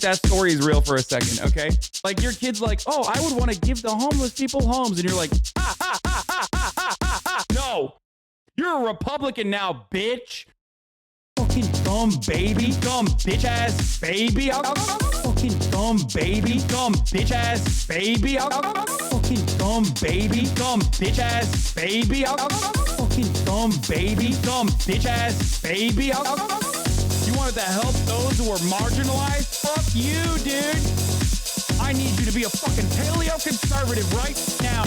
that story is real for a second, okay? Like your kid's like, oh, I would want to give the homeless people homes. And you're like, no, you're a Republican now, bitch. Fucking dumb baby, dumb bitch ass baby. Fucking dumb baby, dumb bitch ass baby. Fucking dumb baby, dumb bitch ass baby. Fucking dumb baby, dumb bitch ass baby. You wanted to help those who are marginalized? Fuck you, dude. I need you to be a fucking paleo conservative right now.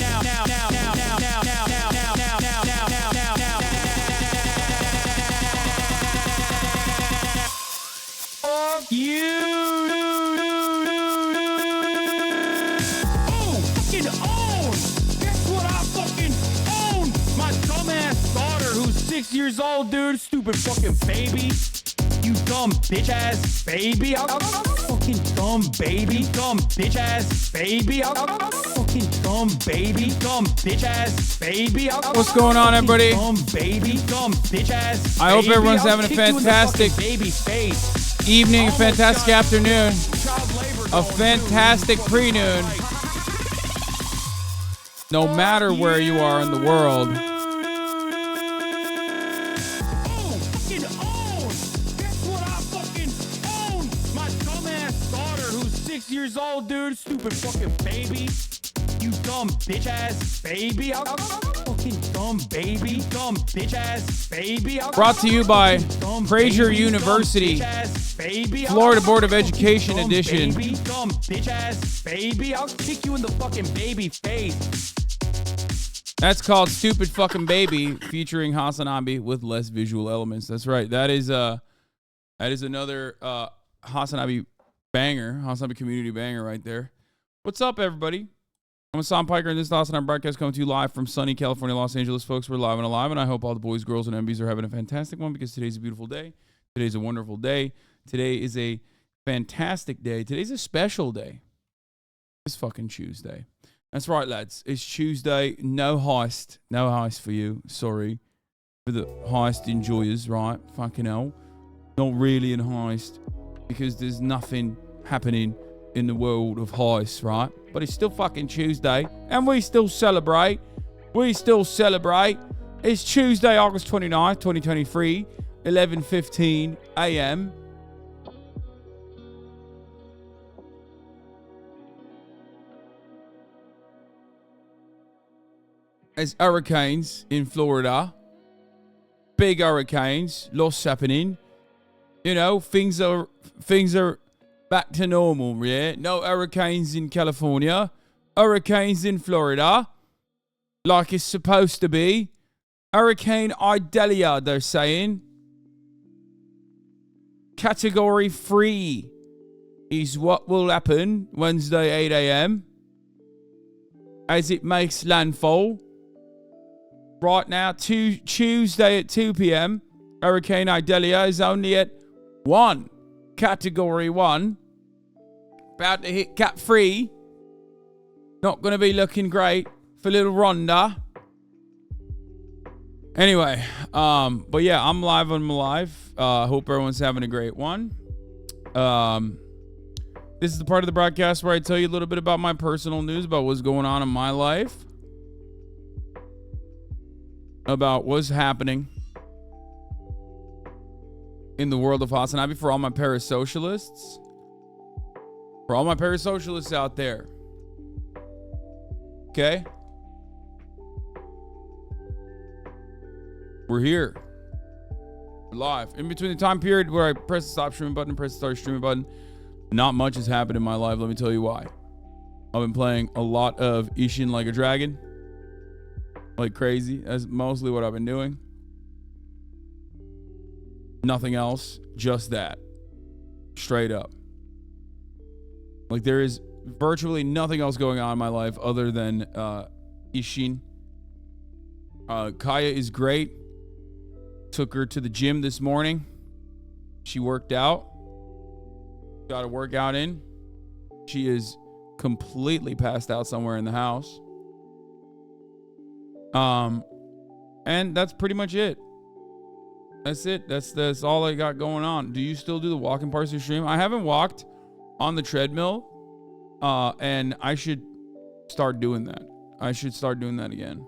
fuck you. Oh, fucking own. Guess what I fucking own? My dumbass daughter who's 6 years old, dude. Stupid fucking baby. You dumb bitch ass baby. Fucking dumb baby. Dumb bitch ass baby. Fucking dumb baby. Dumb bitch ass baby. What's going on, everybody? Dumb baby. Dumb bitch ass. I hope everyone's having a fantastic evening, a fantastic afternoon, a fantastic pre-noon. No matter where you are in the world. Years old, dude. Stupid fucking baby. You dumb bitch ass baby. Fucking dumb baby. Dumb bitch ass baby. Brought to you by Fraser University, Florida Board of Education edition. Dumb bitch ass baby. I'll kick you in the fucking baby face. That's called Stupid Fucking Baby, featuring HasanAbi with less visual elements. That's right. That is another HasanAbi banger, HasanAbi community banger right there. What's up, everybody? I'm Hasan Piker, and this is HasanAbi broadcast coming to you live from sunny California, Los Angeles. Folks, we're live and alive, and I hope all the boys, girls, and MBs are having a fantastic one because today's a beautiful day. Today's a wonderful day. Today is a fantastic day. Today's a special day. It's fucking Tuesday. That's right, lads. It's Tuesday. No heist. No heist for you. Sorry for the heist enjoyers, right? Fucking hell. Not really a heist, because there's nothing happening in the world of heists, right? But it's still fucking Tuesday, and we still celebrate. We still celebrate. It's Tuesday, August 29th, 2023, 11:15 a.m. There's hurricanes in Florida. Big hurricanes. Lots happening. You know, things are back to normal, yeah? No hurricanes in California. Hurricanes in Florida. Like it's supposed to be. Hurricane Idalia, they're saying. Category 3 is what will happen Wednesday, 8 a.m. as it makes landfall. Right now, Tuesday at 2 p.m., Hurricane Idalia is only at 1, Category 1, about to hit Cat 3. Not going to be looking great for little Rhonda. Anyway, but yeah, I'm live. Hope everyone's having a great one. This is the part of the broadcast where I tell you a little bit about my personal news, about what's going on in my life, about what's happening in the world of HasanAbi for all my parasocialists. For all my parasocialists out there. Okay? We're here. We're live. In between the time period where I press the stop streaming button and press the start streaming button, not much has happened in my life. Let me tell you why. I've been playing a lot of Ishin like a dragon. Like crazy. That's mostly what I've been doing. Nothing else, just that. Straight up. Like there is virtually nothing else going on in my life other than Ishin. Kaya is great. Took her to the gym this morning. She worked out. Got a workout in. She is completely passed out somewhere in the house. And that's pretty much it. That's it. That's all I got going on. Do you still do the walking parts of your stream? I haven't walked on the treadmill, and I should start doing that. I should start doing that again.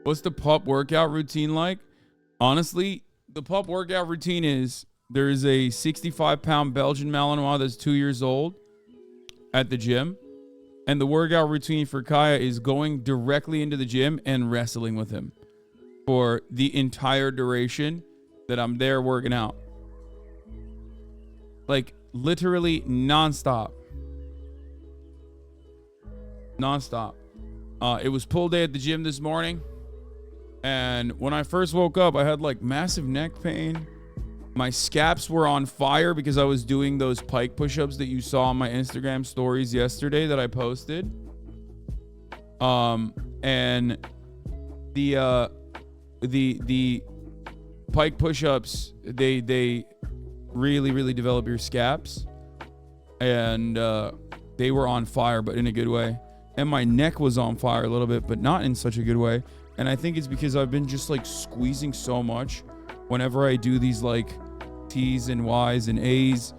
What's the pup workout routine like? Honestly, the pup workout routine is there is a 65-pound Belgian Malinois that's 2 years old at the gym. And the workout routine for Kaya is going directly into the gym and wrestling with him for the entire duration that I'm there working out. Like literally nonstop. Nonstop. It was pull day at the gym this morning. And when I first woke up, I had like massive neck pain. My scaps were on fire because I was doing those pike push-ups that you saw on my Instagram stories yesterday that I posted. And the pike push-ups, they really develop your scaps, and they were on fire, but in a good way. And my neck was on fire a little bit, but not in such a good way. And I think it's because I've been just like squeezing so much whenever I do these like T's and Y's and A's,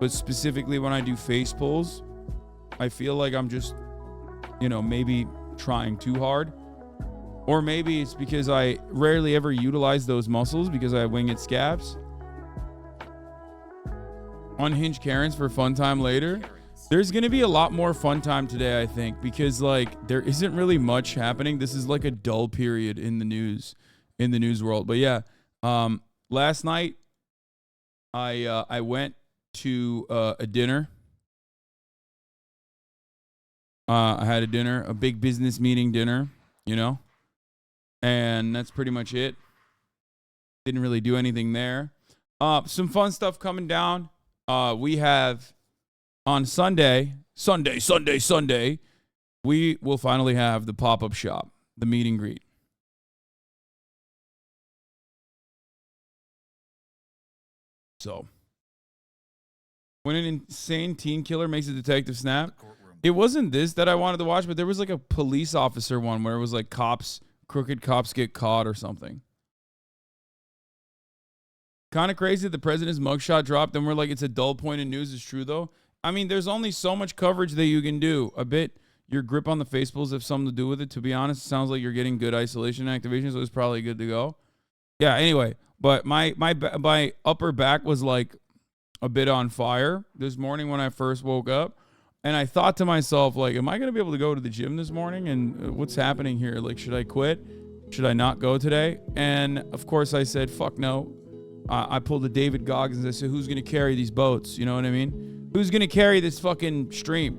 but specifically when I do face pulls, I feel like I'm just, you know, maybe trying too hard. Or maybe it's because I rarely ever utilize those muscles because I have winged scaps. Unhinged Karens for fun time later. There's going to be a lot more fun time today, I think, because like there isn't really much happening. This is like a dull period in the news world. But yeah, last night I went to a dinner. I had a dinner, a big business meeting dinner, you know, and that's pretty much it. Didn't really do anything there. Some fun stuff coming down. We have on Sunday, we will finally have the pop-up shop, the meet and greet. So, when an insane teen killer makes a detective snap, it wasn't this that I wanted to watch, but there was like a police officer one where it was like crooked cops get caught or something. Kind of crazy that the president's mugshot dropped, and we're like, it's a dull point in news. It's true, though. I mean, there's only so much coverage that you can do. A bit, your grip on the facefuls have something to do with it. To be honest, it sounds like you're getting good isolation activation, so it's probably good to go. Yeah, anyway, but my upper back was like a bit on fire this morning when I first woke up. And I thought to myself, like, am I going to be able to go to the gym this morning? And what's happening here? Like, should I quit? Should I not go today? And, of course, I said, fuck no. I pulled a David Goggins. I said, who's going to carry these boats? You know what I mean? Who's going to carry this fucking stream?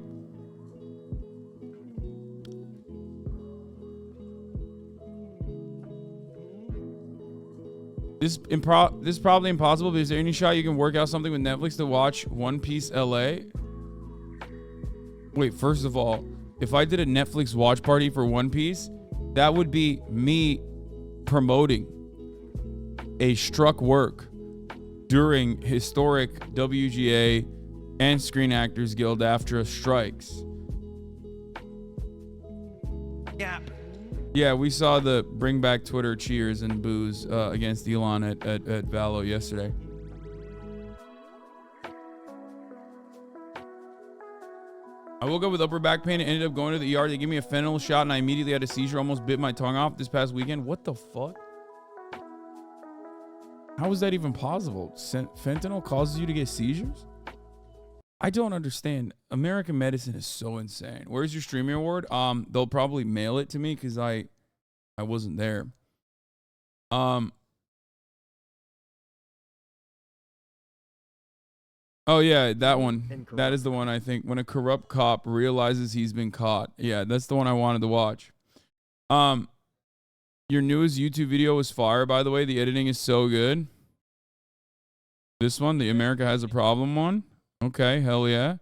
This is probably impossible, but is there any shot you can work out something with Netflix to watch One Piece LA? Wait, first of all, if I did a Netflix watch party for One Piece, that would be me promoting a struck work during historic WGA and Screen Actors Guild AFTRA strikes. Yep. Yeah, we saw the bring back Twitter cheers and boos against Elon at Valo yesterday. I woke up with upper back pain and ended up going to the ER. They gave me a fentanyl shot and I immediately had a seizure, almost bit my tongue off this past weekend. What the fuck? How is that even possible? Fentanyl causes you to get seizures? I don't understand. American medicine is so insane. Where's your streaming award? They'll probably mail it to me because I wasn't there. Oh yeah, that one. Incorrect. That is the one I think. When a corrupt cop realizes he's been caught. Yeah, that's the one I wanted to watch. Your newest YouTube video was fire, by the way. The editing is so good. This one, the America Has a Problem one. Okay, hell yeah.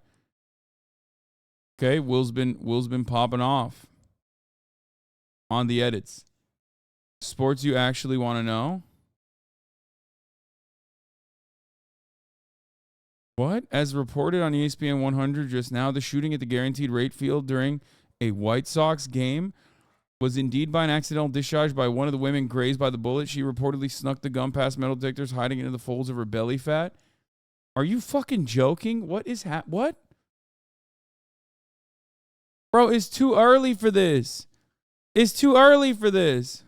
Okay, Will's been popping off on the edits. Sports you actually want to know? What? As reported on ESPN 100 just now, the shooting at the Guaranteed Rate Field during a White Sox game was indeed by an accidental discharge by one of the women grazed by the bullet. She reportedly snuck the gun past metal detectors, hiding into the folds of her belly fat. Are you fucking joking? What is what? Bro, it's too early for this. It's too early for this.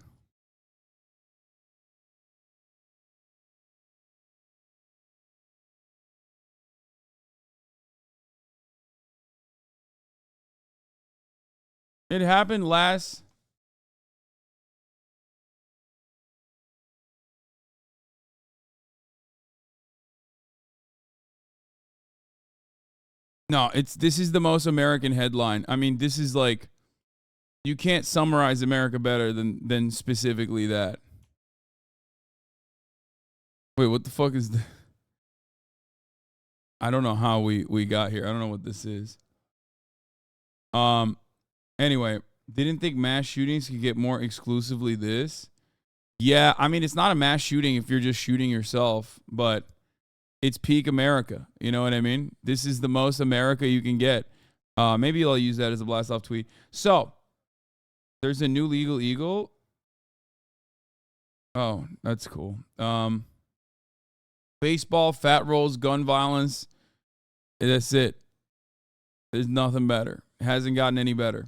It happened last. No, this is the most American headline. I mean, this is like, you can't summarize America better than specifically that. Wait, what the fuck is that? I don't know how we got here. I don't know what this is. Anyway, didn't think mass shootings could get more exclusively this. Yeah, I mean, it's not a mass shooting if you're just shooting yourself, but it's peak America. You know what I mean? This is the most America you can get. Maybe I'll use that as a blast off tweet. So there's a new legal eagle. Oh, that's cool. Baseball, fat rolls, gun violence. That's it. There's nothing better. It hasn't gotten any better.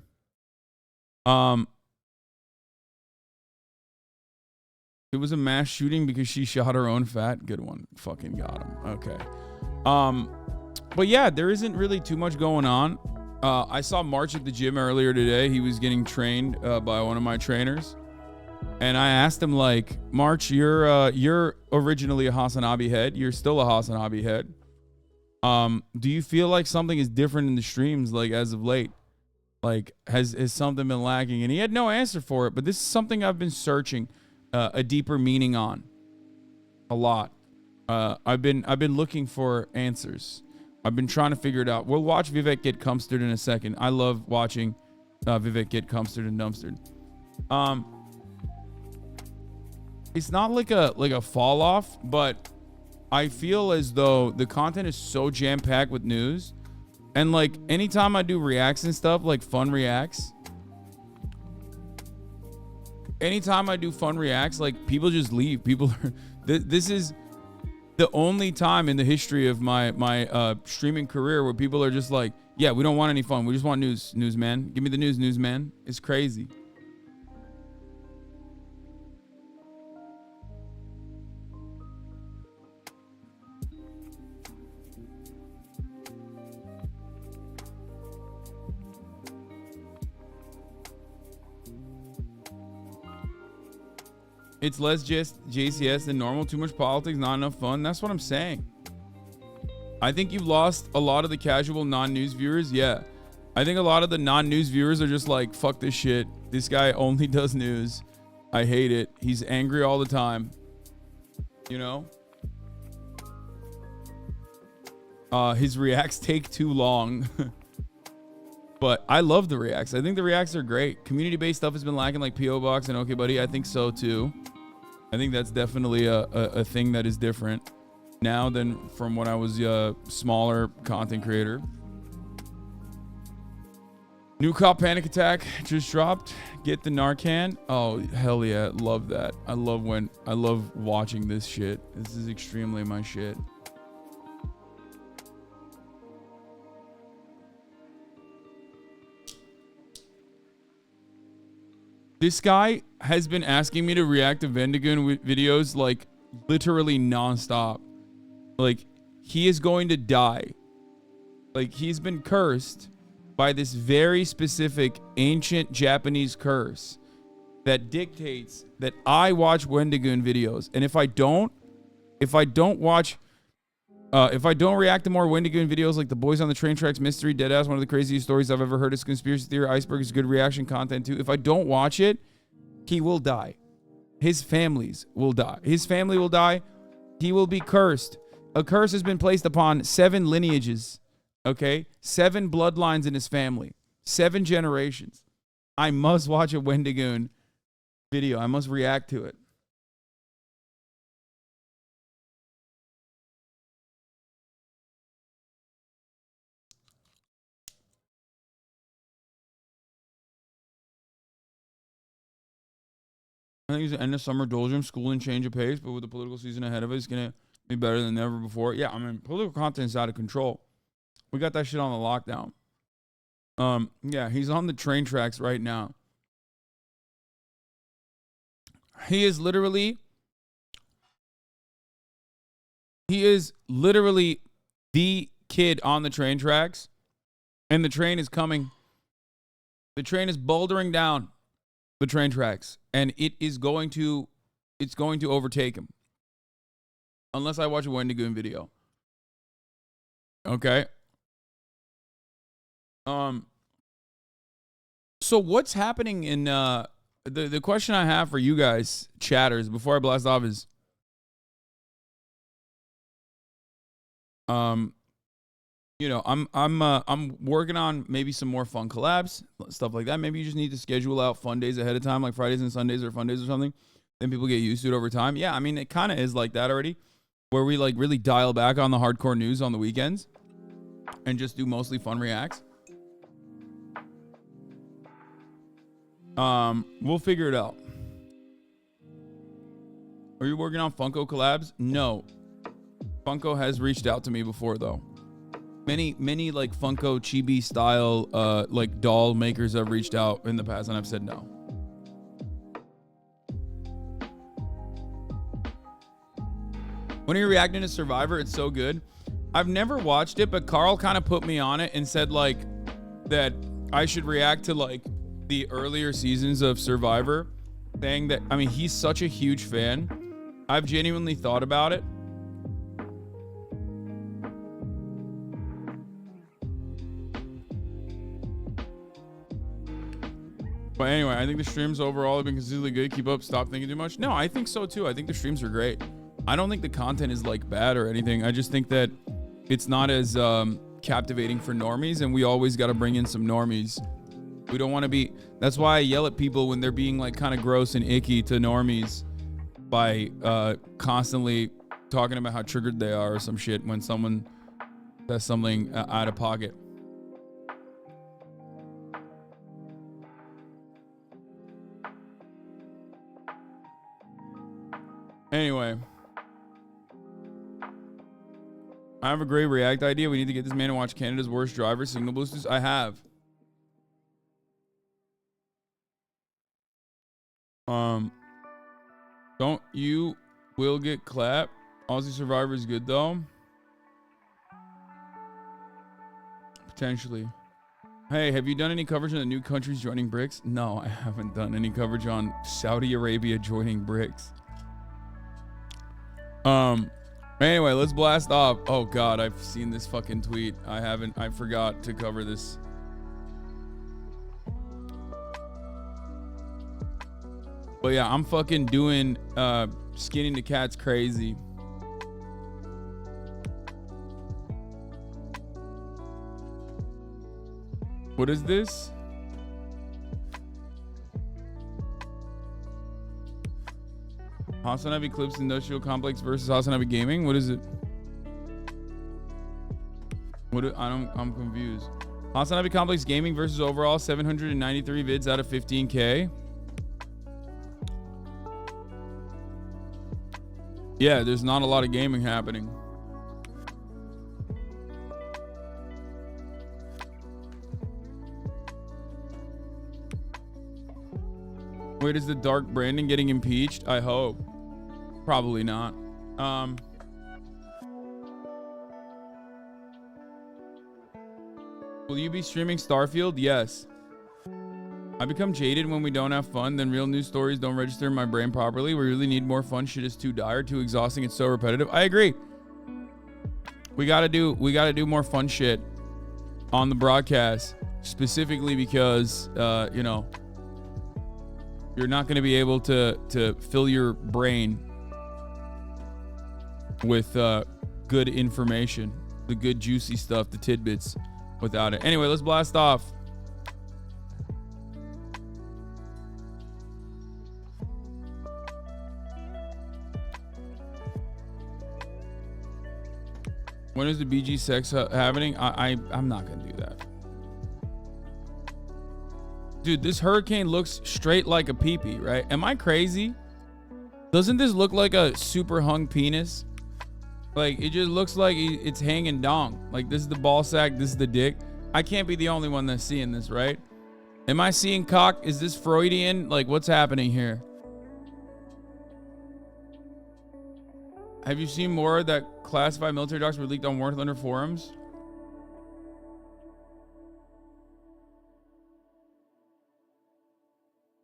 It was a mass shooting because she shot her own fat. Good one. Fucking got him. Okay. But yeah, there isn't really too much going on. I saw March at the gym earlier today. He was getting trained by one of my trainers. And I asked him, like, March, you're originally a HasanAbi head. You're still a HasanAbi head. Do you feel like something is different in the streams, like, as of late? Like, has something been lacking? And he had no answer for it, but this is something I've been searching a deeper meaning on a lot. I've been looking for answers. I've been trying to figure it out. We'll watch Vivek get cumstered in a second. I love watching Vivek get cumstered and dumpstered. It's not like a fall off, but I feel as though the content is so jam packed with news, and like anytime I do reacts and stuff, like fun reacts. Anytime I do fun reacts, like people just leave. People are. This is the only time in the history of my streaming career where people are just like, yeah, we don't want any fun. We just want news, man. Give me the news, man. It's crazy. It's less just JCS than normal. Too much politics, not enough fun. That's what I'm saying. I think you've lost a lot of the casual non-news viewers. Yeah. I think a lot of the non-news viewers are just like, fuck this shit. This guy only does news. I hate it. He's angry all the time. You know? His reacts take too long. But I love the reacts. I think the reacts are great. Community-based stuff has been lacking, like P.O. Box and Okay Buddy. I think so too. I think that's definitely a thing that is different now than from when I was a smaller content creator. New Cop Panic Attack just dropped. Get the Narcan. Oh, hell yeah. Love that. I love watching this shit. This is extremely my shit. This guy has been asking me to react to Vendigoon videos like literally nonstop. Like he is going to die. Like he's been cursed by this very specific ancient Japanese curse that dictates that I watch Wendigoon videos. And if I don't react to more Wendigoon videos like the Boys on the Train Tracks Mystery, Deadass, one of the craziest stories I've ever heard is conspiracy theory, Iceberg is good reaction content too. If I don't watch it, he will die. His families will die. His family will die. He will be cursed. A curse has been placed upon 7 lineages. Okay? 7 bloodlines in his family. 7 generations. I must watch a Wendigoon video. I must react to it. I think it's the end of summer doldrums, school and change of pace, but with the political season ahead of us, it's going to be better than ever before. Yeah, I mean, political content is out of control. We got that shit on the lockdown. Yeah, he's on the train tracks right now. He is literally the kid on the train tracks, and the train is coming. The train is bouldering down the train tracks, and it's going to overtake him unless I watch a Wendigoon video. Okay. So what's happening in the question I have for you guys chatters before I blast off is You know, I'm working on maybe some more fun collabs, stuff like that. Maybe you just need to schedule out fun days ahead of time, like Fridays and Sundays or fun days or something. Then people get used to it over time. Yeah, I mean, it kind of is like that already, where we like really dial back on the hardcore news on the weekends and just do mostly fun reacts. We'll figure it out. Are you working on Funko collabs? No. Funko has reached out to me before though. Many like Funko chibi style like doll makers have reached out in the past and I've said no. When you're reacting to Survivor, it's so good. I've never watched it, but Carl kind of put me on it and said like that I should react to like the earlier seasons of Survivor, saying that, I mean, he's such a huge fan. I've genuinely thought about it. But anyway, I think the streams overall have been consistently good. Keep up. Stop thinking too much. No, I think so too. I think the streams are great. I don't think the content is like bad or anything. I just think that it's not as captivating for normies, and we always got to bring in some normies. We don't want to be. That's why I yell at people when they're being like kind of gross and icky to normies by constantly talking about how triggered they are or some shit when someone says something out of pocket. Anyway, I have a great React idea. We need to get this man to watch Canada's Worst Driver, Signal Boosters. I have. Don't you will get clapped. Aussie Survivor is good though. Potentially. Hey, have you done any coverage on the new countries joining BRICS? No, I haven't done any coverage on Saudi Arabia joining BRICS. Anyway, let's blast off. Oh God, I've seen this fucking tweet. I forgot to cover this. But yeah, I'm fucking doing skinning the cats crazy. What is this? HasanAbi Clips Industrial Complex versus HasanAbi Gaming. What is it? I'm confused. HasanAbi Complex Gaming versus overall 793 vids out of 15K. Yeah, there's not a lot of gaming happening. Wait, is the dark Brandon getting impeached? I hope. Probably not. Will you be streaming Starfield? Yes. I become jaded when we don't have fun, then real news stories don't register in my brain properly. We really need more fun. Shit is too dire, too exhausting, it's so repetitive. I agree. We gotta do more fun shit on the broadcast, specifically because you know, you're not gonna be able to fill your brain with good information, the good juicy stuff, the tidbits, without it. Anyway, let's blast off. When is the BG sex happening? I'm not gonna do that. Dude, this hurricane looks straight like a peepee, right? Am I crazy? Doesn't this look like a super hung penis? Like, it just looks like it's hanging dong. Like, this is the ball sack, this is the dick. I can't be the only one that's seeing this, right? Am I seeing cock? Is this Freudian? Like, what's happening here? Have you seen more that classified military docs were leaked on War Thunder forums?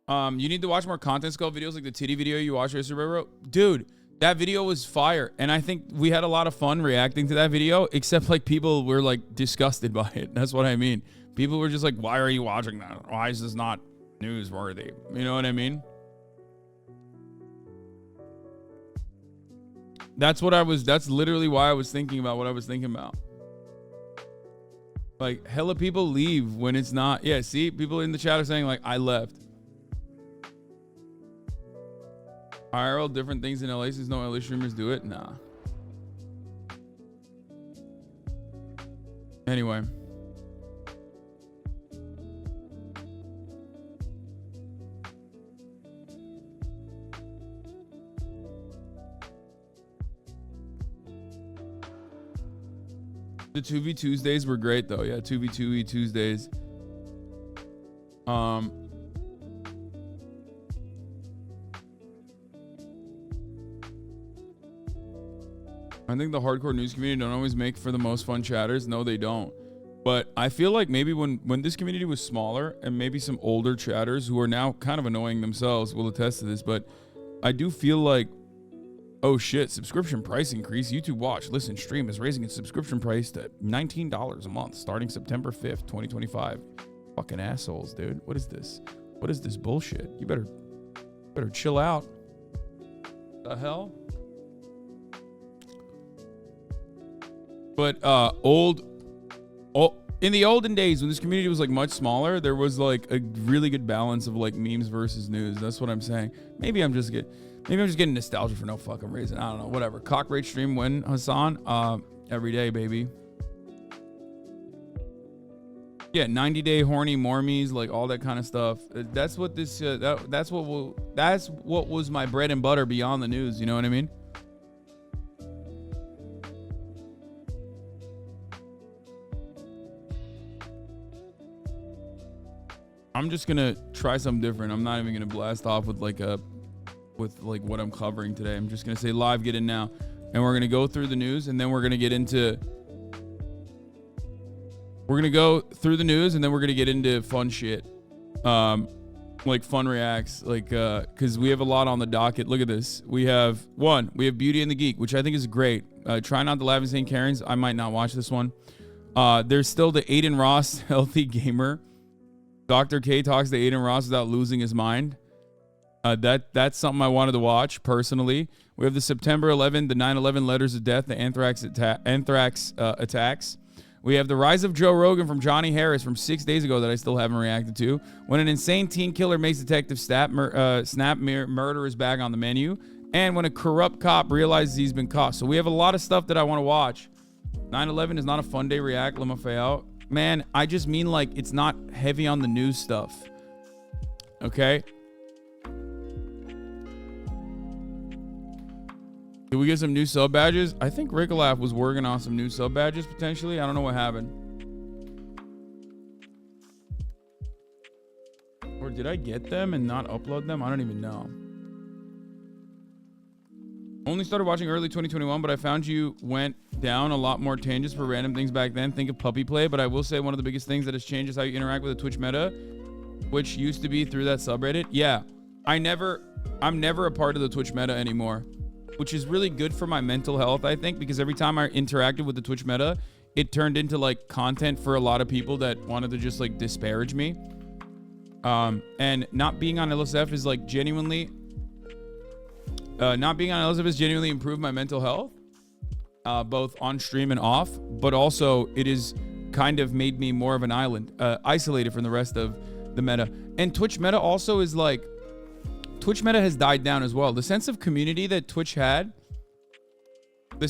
You need to watch more content skull videos like the titty video you watched yesterday, bro. Dude, that video was fire. And I think we had a lot of fun reacting to that video, except like people were like disgusted by it. That's what I mean. People were just like, why are you watching that? Why is this not newsworthy? You know what I mean? That's literally why I was thinking about what I was thinking about. Like, hella people leave when it's not. Yeah, see, people in the chat are saying, like, I left. IRL, different things in LA since no LA streamers do it? Nah. Anyway. The 2v Tuesdays were great though. Yeah, 2v2e Tuesdays. I think the hardcore news community don't always make for the most fun chatters. No, they don't. But I feel like maybe when this community was smaller and maybe some older chatters who are now kind of annoying themselves will attest to this, but I do feel like, oh shit, subscription price increase. YouTube Watch, Listen, Stream is raising its subscription price to $19 a month starting September 5th, 2025. Fucking assholes, dude. What is this? What is this bullshit? You better chill out. The hell? But in the olden days when this community was like much smaller, there was like a really good balance of like memes versus news. That's what I'm saying. Maybe I'm just getting nostalgia for no fucking reason. I don't know. Whatever. Cock rate stream when, Hasan? Every day, baby. Yeah, 90-day horny mormies, like all that kind of stuff. That's what this. That's what was my bread and butter beyond the news. You know what I mean? I'm just gonna try something different. I'm not even gonna blast off with like what I'm covering today. I'm just gonna say live, get in now, and we're gonna go through the news, and then we're gonna get into. We're gonna go through the news, and then we're gonna get into fun shit, like fun reacts, like because we have a lot on the docket. Look at this. We have Beauty and the Geek, which I think is great. Try not to laugh at St. Karen's. I might not watch this one. There's still the Aiden Ross healthy gamer. Dr. K talks to Aiden Ross without losing his mind. That's something I wanted to watch personally. We have the September 11, the 9/11 letters of death, the anthrax attacks. We have the rise of Joe Rogan from Johnny Harris from 6 days ago that I still haven't reacted to. When an insane teen killer makes Detective murder is back on the menu. And when a corrupt cop realizes he's been caught. So we have a lot of stuff that I want to watch. 9/11 is not a fun day react, Lamafayao. Man, I just mean like it's not heavy on the news stuff. Okay? Did we get some new sub badges? I think Rickalaf was working on some new sub badges potentially. I don't know what happened. Or did I get them and not upload them? I don't even know. Only started watching early 2021, but I found you went down a lot more tangents for random things back then. Think of puppy play, but I will say one of the biggest things that has changed is how you interact with the Twitch meta, which used to be through that subreddit. Yeah, I'm never a part of the Twitch meta anymore, which is really good for my mental health, I think, because every time I interacted with the Twitch meta, it turned into like content for a lot of people that wanted to just like disparage me. And not being on LSF is like genuinely improved my mental health, both on stream and off, but also it is kind of made me more of an island, isolated from the rest of the meta. And Twitch meta also is like, Twitch meta has died down as well. The sense of community that Twitch had in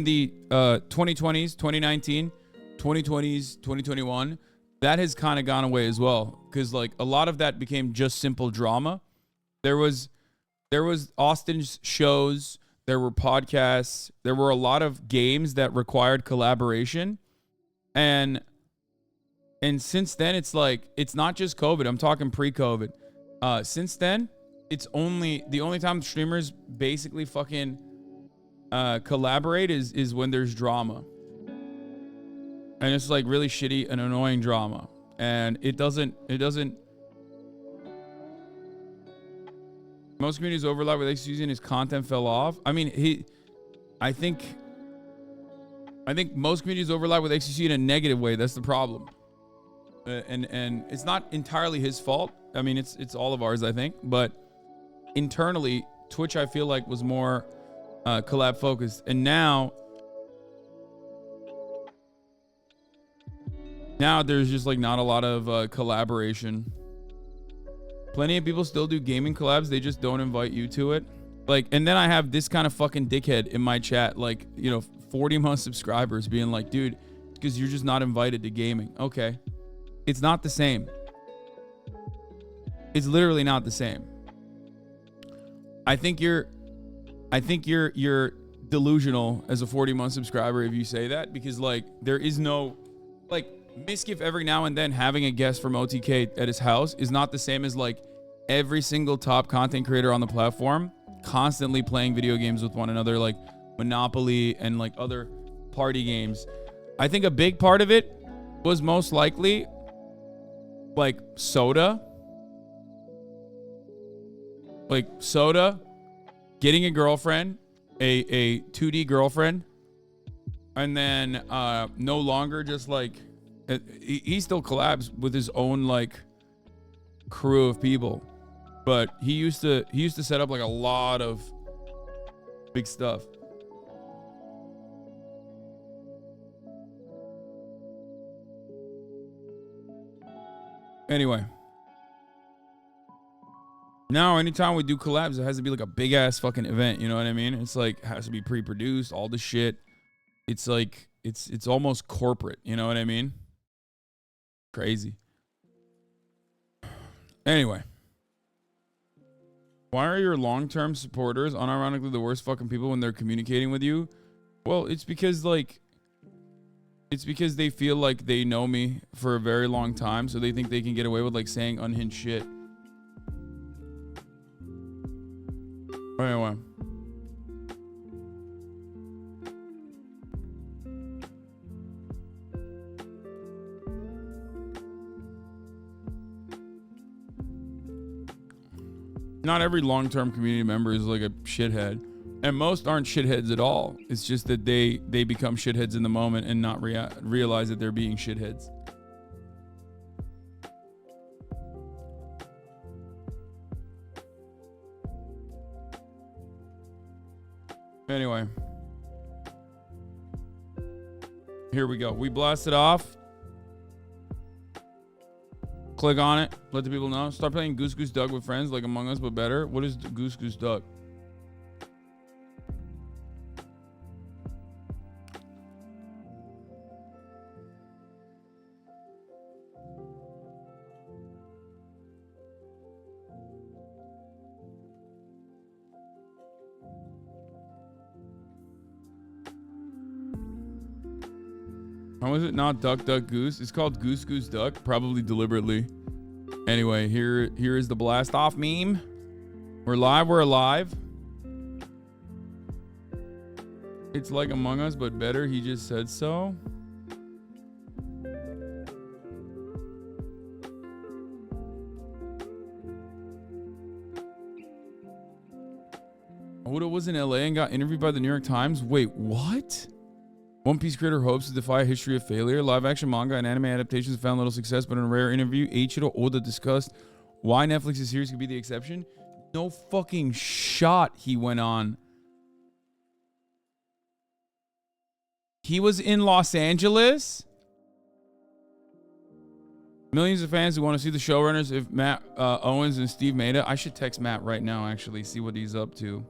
the 2020s, 2019, 2020s, 2021, that has kind of gone away as well. Because like a lot of that became just simple drama. There was Austin's shows, there were podcasts, there were a lot of games that required collaboration. And since then, it's like, it's not just COVID. I'm talking pre-COVID. Since then, it's the only time streamers basically fucking collaborate is when there's drama. And it's like really shitty and annoying drama. And it doesn't most communities overlap with XQC and his content fell off. I mean, I think most communities overlap with XQC in a negative way. That's the problem. And it's not entirely his fault. I mean, it's all of ours, I think. But internally, Twitch, I feel like, was more collab focused, and now there's just like not a lot of collaboration. Plenty of people still do gaming collabs, they just don't invite you to it. Like, and then I have this kind of fucking dickhead in my chat, like, you know, 40-month subscribers being like, dude, because you're just not invited to gaming. Okay, it's not the same. It's literally not the same. I think you're delusional as a 40-month subscriber if you say that, because like there is no, like, Miskiff every now and then having a guest from OTK at his house is not the same as like every single top content creator on the platform constantly playing video games with one another, like Monopoly and like other party games. I think a big part of it was most likely like Soda, getting a girlfriend, a 2D girlfriend, and then no longer just like, he still collabs with his own like crew of people, but he used to set up like a lot of big stuff. Anyway, now anytime we do collabs, it has to be like a big ass fucking event, you know what I mean? It's like, it has to be pre-produced, all the shit. It's like it's almost corporate, you know what I mean? Crazy. Anyway, why are your long-term supporters unironically the worst fucking people when they're communicating with you? Well, it's because they feel like they know me for a very long time, so they think they can get away with like saying unhinged shit. Anyway. Not every long-term community member is like a shithead, and most aren't shitheads at all. It's just that they become shitheads in the moment and not realize that they're being shitheads. Anyway, here we go. We blast it off. Click on it. Let the people know. Start playing Goose Goose Duck with friends, like Among Us, but better. What is Goose Goose Duck? How is it not Duck Duck Goose? It's called Goose Goose Duck, probably deliberately. Anyway, here is the blast off meme. We're live, we're alive. It's like Among Us, but better. He just said so. Oda was in LA and got interviewed by the New York Times. Wait, what? One Piece creator hopes to defy a history of failure. Live action manga and anime adaptations found little success, but in a rare interview, Eiichiro Oda discussed why Netflix's series could be the exception. No fucking shot he went on. He was in Los Angeles? Millions of fans who want to see the showrunners if Matt Owens and Steve Maeda. I should text Matt right now, actually, see what he's up to.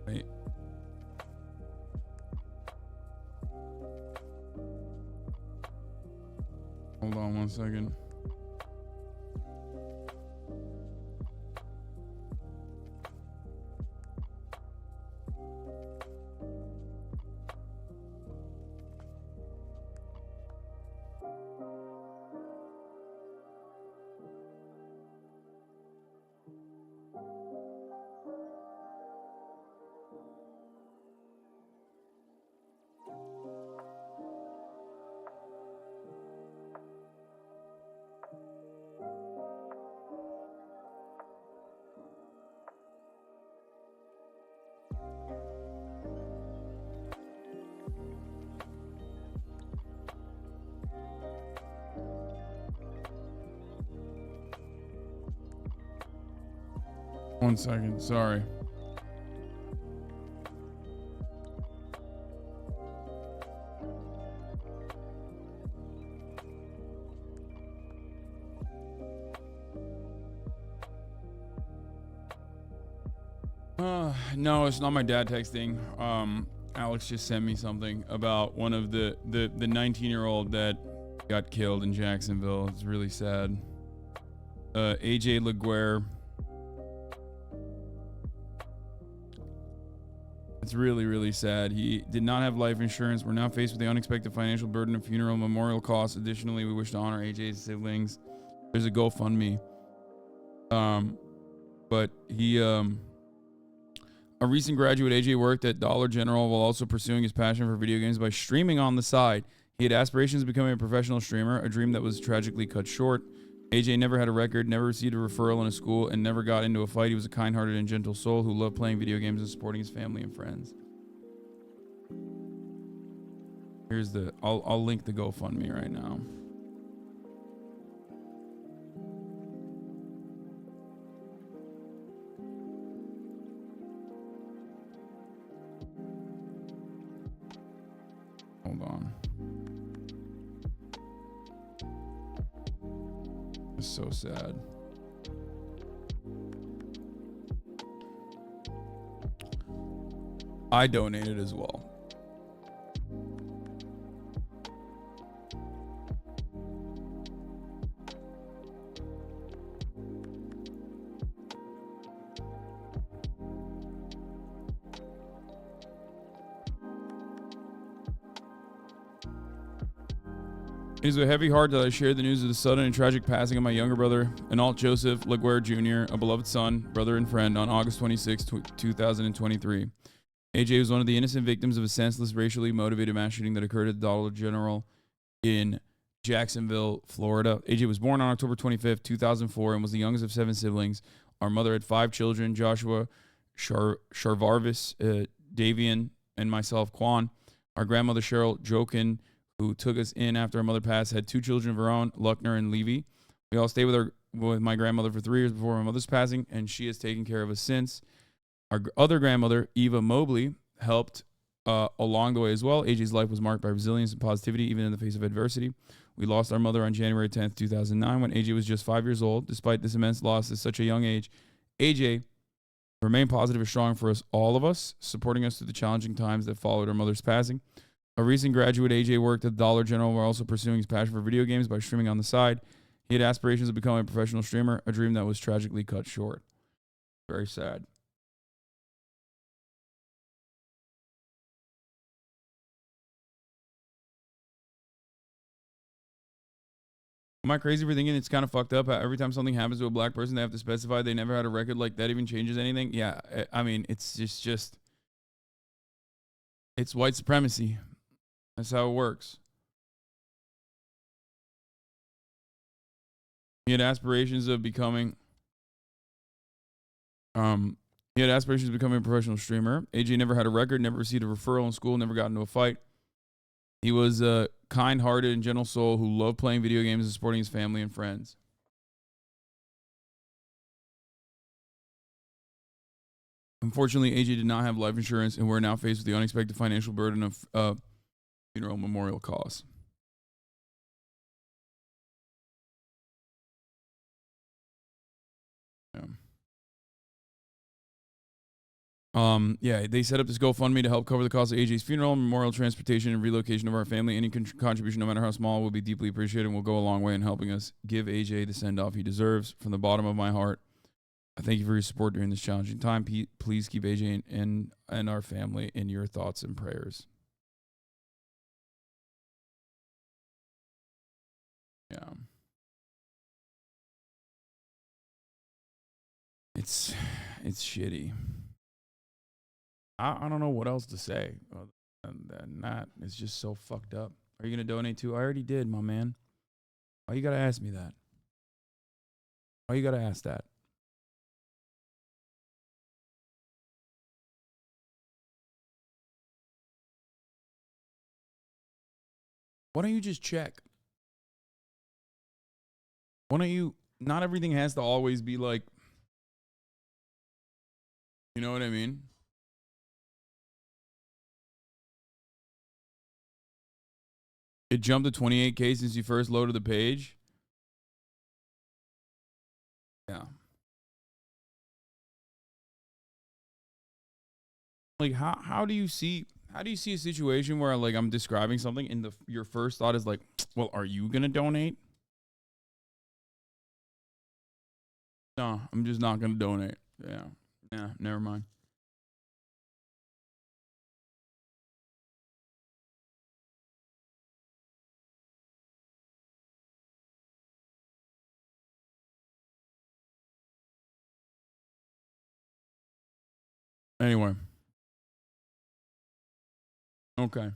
Wait. Hold on 1 second. 1 second. Sorry. No, it's not my dad texting. Alex just sent me something about one of the 19-year-old that got killed in Jacksonville. It's really sad. AJ LaGuerre. It's really, really sad. He did not have life insurance. We're now faced with the unexpected financial burden of funeral and memorial costs. Additionally, we wish to honor AJ's siblings. There's a GoFundMe. But he, a recent graduate, AJ worked at Dollar General while also pursuing his passion for video games by streaming on the side. He had aspirations of becoming a professional streamer, a dream that was tragically cut short. AJ never had a record, never received a referral in a school, and never got into a fight. He was a kind-hearted and gentle soul who loved playing video games and supporting his family and friends. Here's the, I'll link the GoFundMe right now. Hold on. It's so sad. I donated as well. It is with heavy heart that I share the news of the sudden and tragic passing of my younger brother, Analt Joseph LaGuerre Jr., a beloved son, brother, and friend, on August 26, 2023. AJ was one of the innocent victims of a senseless, racially motivated mass shooting that occurred at the Dollar General in Jacksonville, Florida. AJ was born on October 25th, 2004, and was the youngest of 7 siblings. Our mother had 5 children: Joshua, Sharvarvis, Davian, and myself, Quan. Our grandmother, Cheryl Jokin, who took us in after our mother passed, had 2 children of her own, Luckner and Levy. We all stayed with my grandmother for 3 years before my mother's passing, and she has taken care of us since. Our other grandmother, Eva Mobley, helped along the way as well. AJ's life was marked by resilience and positivity, even in the face of adversity. We lost our mother on January 10th, 2009, when AJ was just 5 years old. Despite this immense loss at such a young age, AJ remained positive and strong for us, all of us, supporting us through the challenging times that followed our mother's passing. A recent graduate, AJ worked at Dollar General while also pursuing his passion for video games by streaming on the side. He had aspirations of becoming a professional streamer, a dream that was tragically cut short. Very sad. Am I crazy for thinking it's kind of fucked up how every time something happens to a black person, they have to specify they never had a record? Like, that even changes anything? Yeah, I mean, it's just it's white supremacy. That's how it works. He had aspirations of becoming a professional streamer. AJ never had a record, never received a referral in school, never got into a fight. He was a kind-hearted and gentle soul who loved playing video games and supporting his family and friends. Unfortunately, AJ did not have life insurance, and we're now faced with the unexpected financial burden of funeral memorial costs. Yeah, they set up this GoFundMe to help cover the cost of AJ's funeral, memorial, transportation, and relocation of our family. Any contribution, no matter how small, will be deeply appreciated and will go a long way in helping us give AJ the send-off he deserves. From the bottom of my heart, I thank you for your support during this challenging time. Please keep AJ and our family in your thoughts and prayers. Yeah. It's shitty. I don't know what else to say. And that is just so fucked up. Are you going to donate too? I already did, my man. Why you got to ask me that? Why you got to ask that? Why don't you just check? Why don't you, not everything has to always be like You know what I mean? It jumped to 28K since you first loaded the page. Yeah. Like how do you see a situation where like I'm describing something and your first thought is like, well, are you gonna donate? No, I'm just not gonna donate. Yeah, never mind. Anyway. Okay.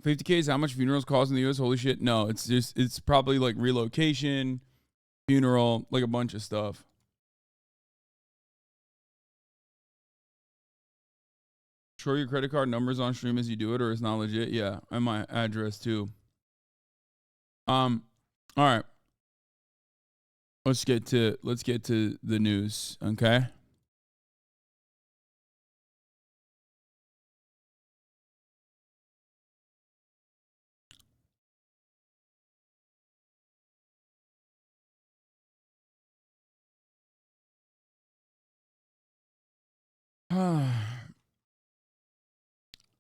$50K is how much funerals cost in the US? Holy shit. No, it's probably like relocation, funeral, like a bunch of stuff. Show your credit card numbers on stream as you do it, or it's not legit. Yeah, and my address too. All right. Let's get to the news, okay?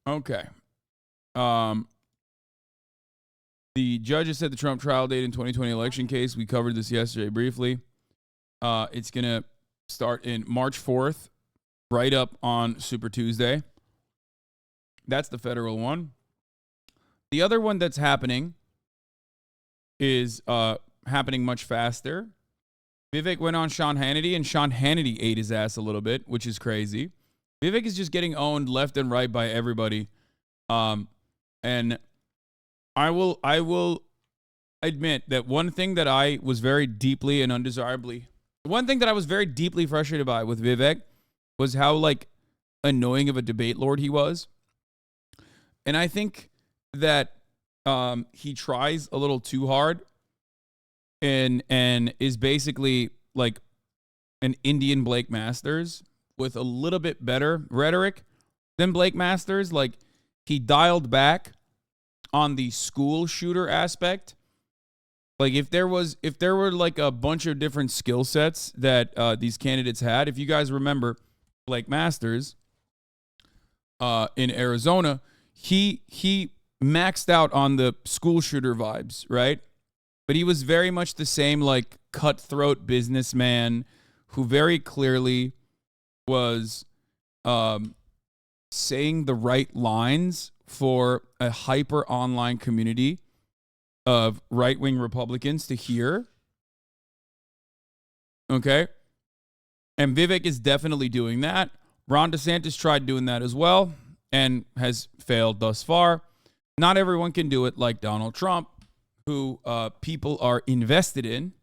Okay. The judges set the Trump trial date in 2020 election case. We covered this yesterday briefly. It's going to start in March 4th, right up on Super Tuesday. That's the federal one. The other one that's happening is happening much faster. Vivek went on Sean Hannity, and Sean Hannity ate his ass a little bit, which is crazy. Vivek is just getting owned left and right by everybody. And I will admit that one thing that I was very deeply and undesirably, one thing that I was very deeply frustrated by with Vivek was how like annoying of a debate lord he was. And I think that he tries a little too hard and is basically like an Indian Blake Masters with a little bit better rhetoric than Blake Masters. Like he dialed back on the school shooter aspect. Like if there were like a bunch of different skill sets that these candidates had, if you guys remember Blake Masters in Arizona, he maxed out on the school shooter vibes, right? But he was very much the same like cutthroat businessman who very clearly was saying the right lines for a hyper online community of right-wing Republicans to hear. Okay? And Vivek is definitely doing that. Ron DeSantis tried doing that as well and has failed thus far. Not everyone can do it like Donald Trump, who people are invested in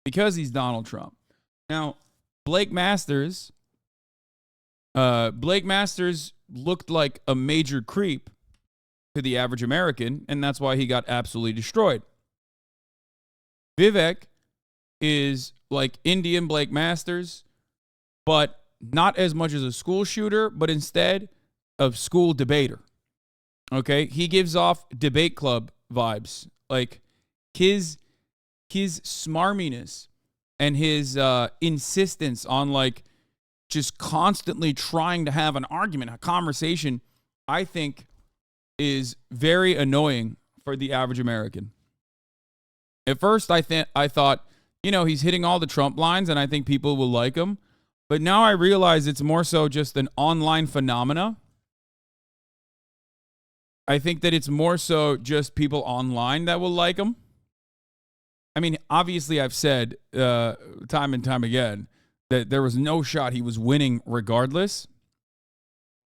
because he's Donald Trump. Now, Blake Masters looked like a major creep to the average American, and that's why he got absolutely destroyed. Vivek is like Indian Blake Masters, but not as much as a school shooter, but instead a school debater. Okay? He gives off debate club vibes. Like his smarminess and his insistence on like just constantly trying to have an argument, a conversation, I think is very annoying for the average American. At first, I thought, you know, he's hitting all the Trump lines and I think people will like him. But now I realize it's more so just an online phenomena. I think that it's more so just people online that will like him. I mean, obviously, I've said time and time again that there was no shot he was winning regardless.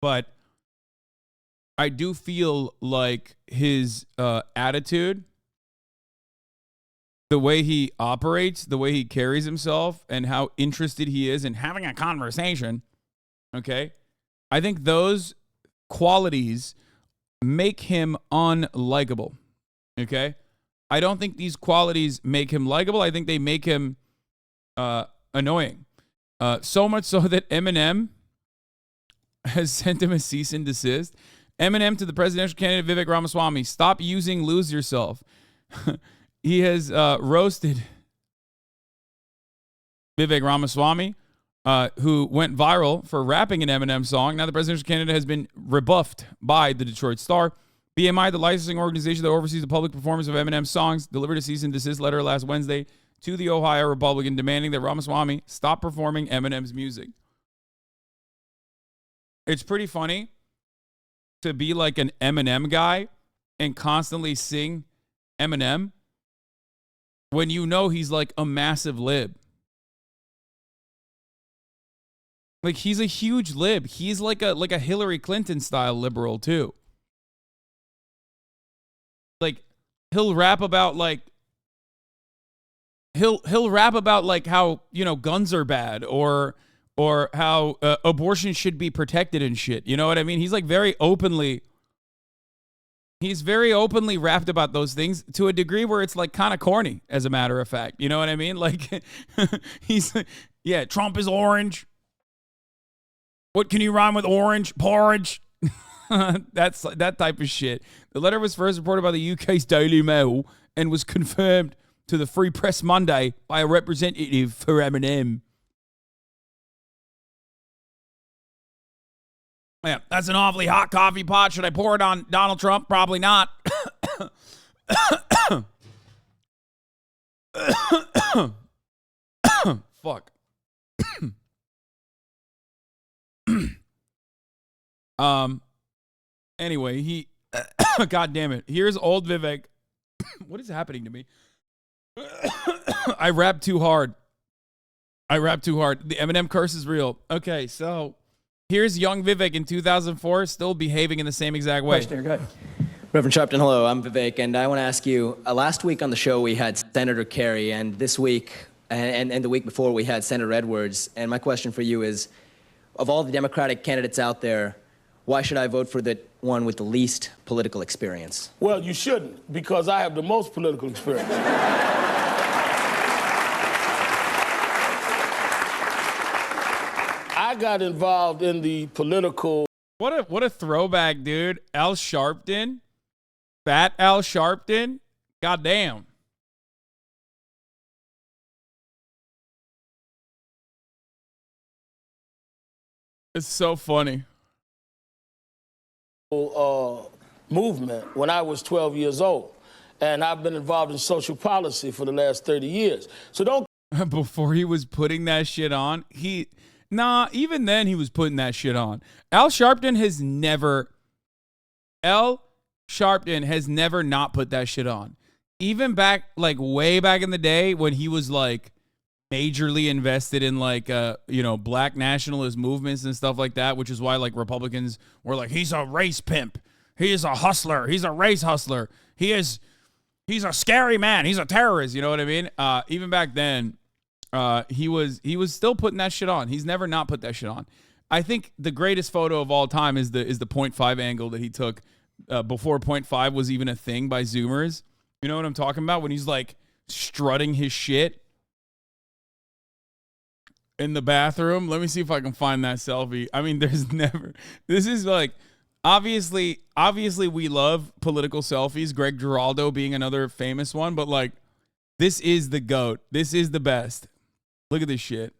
But I do feel like his attitude, the way he operates, the way he carries himself, and how interested he is in having a conversation, okay, I think those qualities make him unlikable. Okay? I don't think these qualities make him likable. I think they make him annoying. So much so that Eminem has sent him a cease and desist. Eminem to the presidential candidate Vivek Ramaswamy, stop using lose yourself. He has roasted Vivek Ramaswamy, who went viral for rapping an Eminem song. Now the presidential candidate has been rebuffed by the Detroit Star. BMI, the licensing organization that oversees the public performance of Eminem's songs, delivered a cease and desist letter last Wednesday to the Ohio Republican demanding that Ramaswamy stop performing Eminem's music. It's pretty funny to be like an Eminem guy and constantly sing Eminem when you know he's like a massive lib. Like, he's a huge lib. He's like a Hillary Clinton style liberal too. Like, he'll rap about like he'll rap about like how, you know, guns are bad or how abortion should be protected and shit. You know what I mean? He's like very openly rapped about those things to a degree where it's like kind of corny, as a matter of fact. You know what I mean? Like, yeah, Trump is orange. What can you rhyme with orange? Porridge. That's that type of shit. The letter was first reported by the UK's Daily Mail and was confirmed to the Free Press Monday by a representative for Eminem. Yeah, that's an awfully hot coffee pot. Should I pour it on Donald Trump? Probably not. Fuck. Anyway, he God damn it. Here's old Vivek. What is happening to me? I rap too hard. The Eminem curse is real. Okay, so here's young Vivek in 2004 still behaving in the same exact way. Question, go ahead. Reverend Sharpton, hello. I'm Vivek, and I want to ask you, last week on the show we had Senator Kerry, and this week and the week before we had Senator Edwards. And my question for you is, of all the Democratic candidates out there, why should I vote for the one with the least political experience? Well, you shouldn't, because I have the most political experience. I got involved in the political... What a throwback, dude. Al Sharpton. Fat Al Sharpton. Goddamn. It's so funny. Movement when I was 12 years old. And I've been involved in social policy for the last 30 years. So don't... Before he was putting that shit on, even then he was putting that shit on. Al Sharpton has never not put that shit on. Even back, like way back in the day when he was like majorly invested in like, black nationalist movements and stuff like that, which is why like Republicans were like, he's a race pimp. He is a hustler. He's a race hustler. He's a scary man. He's a terrorist. You know what I mean? Even back then, he was still putting that shit on. He's never not put that shit on. I think the greatest photo of all time is the 0.5 angle that he took before 0.5 was even a thing by Zoomers. You know what I'm talking about? When he's like strutting his shit in the bathroom. Let me see if I can find that selfie. I mean, this is like, obviously we love political selfies. Greg Giraldo being another famous one, but like, this is the GOAT. This is the best. Look at this shit.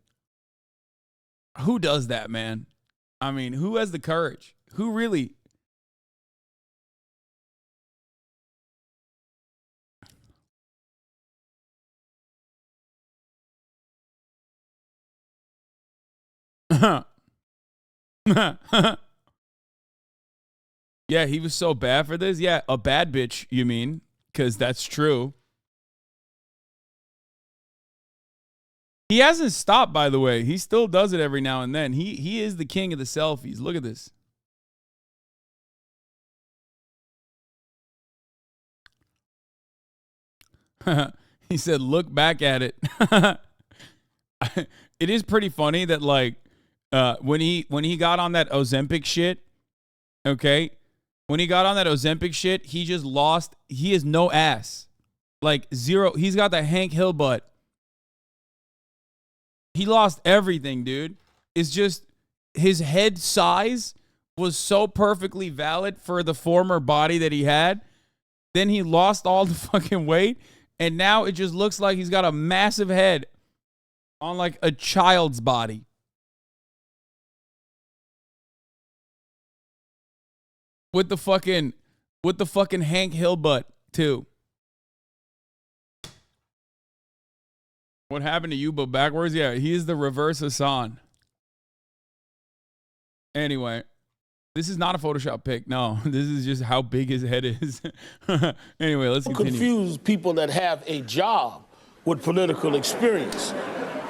Who does that, man? I mean, who has the courage? Who really? Yeah, he was so bad for this. Yeah, a bad bitch, you mean? Because that's true. He hasn't stopped, by the way. He still does it every now and then. He is the king of the selfies. Look at this. He said, look back at it. It is pretty funny that, like, When he got on that Ozempic shit, okay? When he got on that Ozempic shit, he just lost. He has no ass. Like zero. He's got the Hank Hill butt. He lost everything, dude. It's just his head size was so perfectly valid for the former body that he had. Then he lost all the fucking weight. And now it just looks like he's got a massive head on like a child's body. With the fucking Hank Hill butt, too. What happened to you, but backwards? Yeah, he is the reverse Hasan. Anyway, this is not a Photoshop pic. No, this is just how big his head is. Anyway, let's continue. Confuse people that have a job with political experience.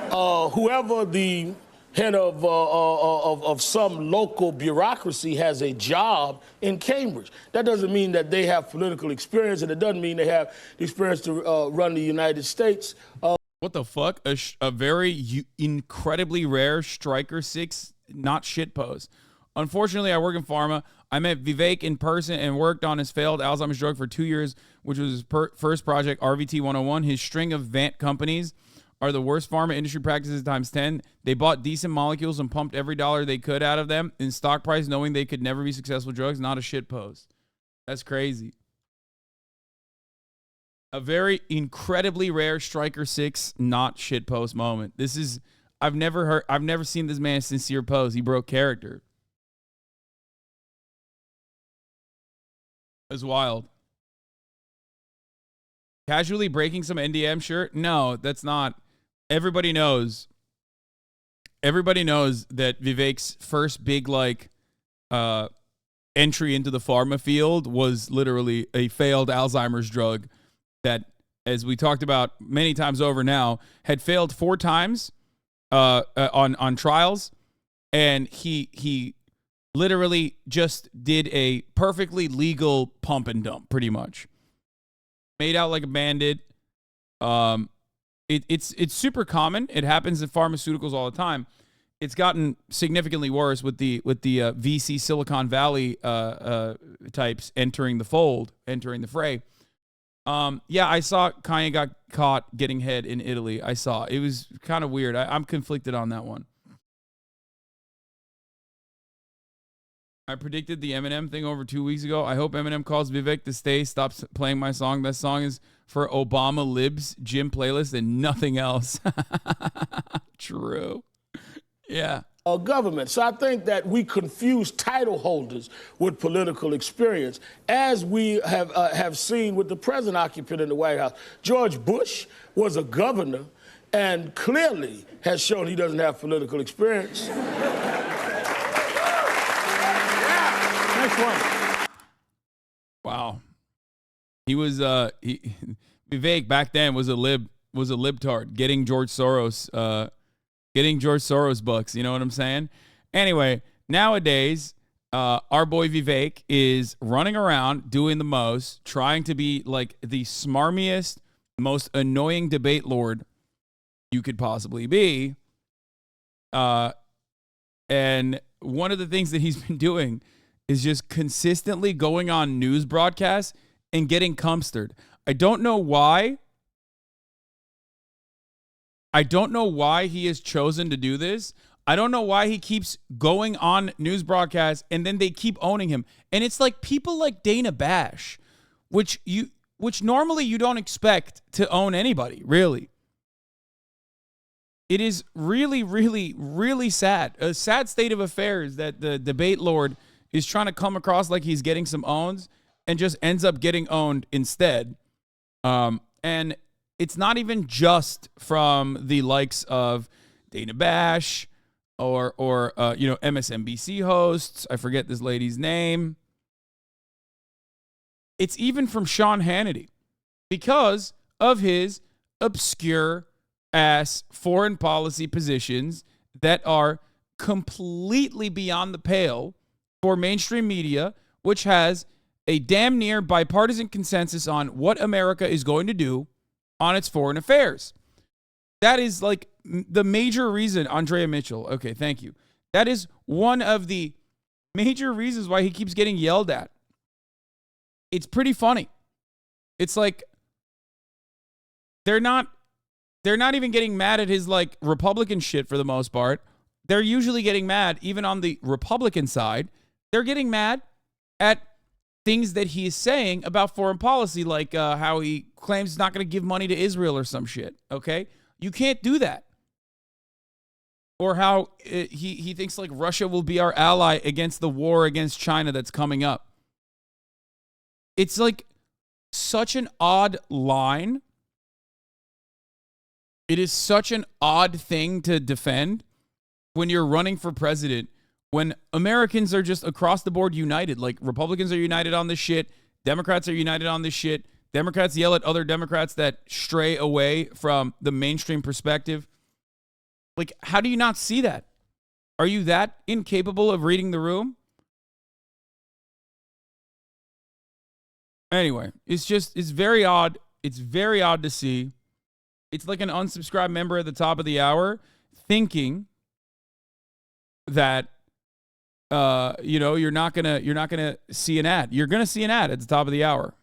Whoever the head of some local bureaucracy has a job in Cambridge. That doesn't mean that they have political experience, and it doesn't mean they have the experience to run the United States. What the fuck? A very incredibly rare Striker 6 not shit pose. Unfortunately, I work in pharma. I met Vivek in person and worked on his failed Alzheimer's drug for 2 years, which was his first project, RVT 101. His string of Vant companies are the worst pharma industry practices times 10. They bought decent molecules and pumped every dollar they could out of them in stock price, knowing they could never be successful drugs. Not a shit pose. That's crazy. A very incredibly rare Striker 6 not shit post moment. This is, I've never seen this man sincere pose. He broke character. It's wild. Casually breaking some NDM shirt? No, that's not. Everybody knows that Vivek's first big entry into the pharma field was literally a failed Alzheimer's drug that, as we talked about many times over now, had failed 4 times on trials, and he literally just did a perfectly legal pump and dump, pretty much. Made out like a bandit. It's super common. It happens in pharmaceuticals all the time. It's gotten significantly worse with the VC Silicon Valley types entering the fray. Yeah, I saw Kanye got caught getting head in Italy. I saw. It was kind of weird. I'm conflicted on that one. I predicted the Eminem thing over 2 weeks ago. I hope Eminem calls Vivek to stay, stops playing my song. That song is for Obama Libs gym playlist and nothing else. True. Yeah. Government. So I think that we confuse title holders with political experience, as we have seen with the present occupant in the White House. George Bush was a governor and clearly has shown he doesn't have political experience. Next one. Wow. He was Vivek back then was a libtard getting George Soros bucks, you know what I'm saying? Anyway, nowadays, our boy Vivek is running around doing the most, trying to be like the smarmiest, most annoying debate lord you could possibly be. And one of the things that he's been doing is just consistently going on news broadcasts and getting cumstered. I don't know why he has chosen to do this. I don't know why he keeps going on news broadcasts and then they keep owning him. And it's like people like Dana Bash, which normally you don't expect to own anybody, really. It is really, really, really sad. A sad state of affairs that the debate lord is trying to come across like he's getting some owns and just ends up getting owned instead. And it's not even just from the likes of Dana Bash or MSNBC hosts. I forget this lady's name. It's even from Sean Hannity because of his obscure ass foreign policy positions that are completely beyond the pale for mainstream media, which has a damn near bipartisan consensus on what America is going to do on its foreign affairs. That is like the major reason, Andrea Mitchell. Okay, thank you. That is one of the major reasons why he keeps getting yelled at. It's pretty funny. It's like they're not even getting mad at his like Republican shit for the most part. They're usually getting mad, even on the Republican side, they're getting mad at things that he is saying about foreign policy, like how he claims he's not going to give money to Israel or some shit, okay? You can't do that. Or how he thinks like Russia will be our ally against the war against China that's coming up. It's like such an odd line. It is such an odd thing to defend when you're running for president, when Americans are just across the board united. Like Republicans are united on this shit. Democrats are united on this shit. Democrats yell at other Democrats that stray away from the mainstream perspective. Like, how do you not see that? Are you that incapable of reading the room? Anyway, it's very odd. It's very odd to see. It's like an unsubscribed member at the top of the hour thinking that you're not gonna see an ad. You're gonna see an ad at the top of the hour.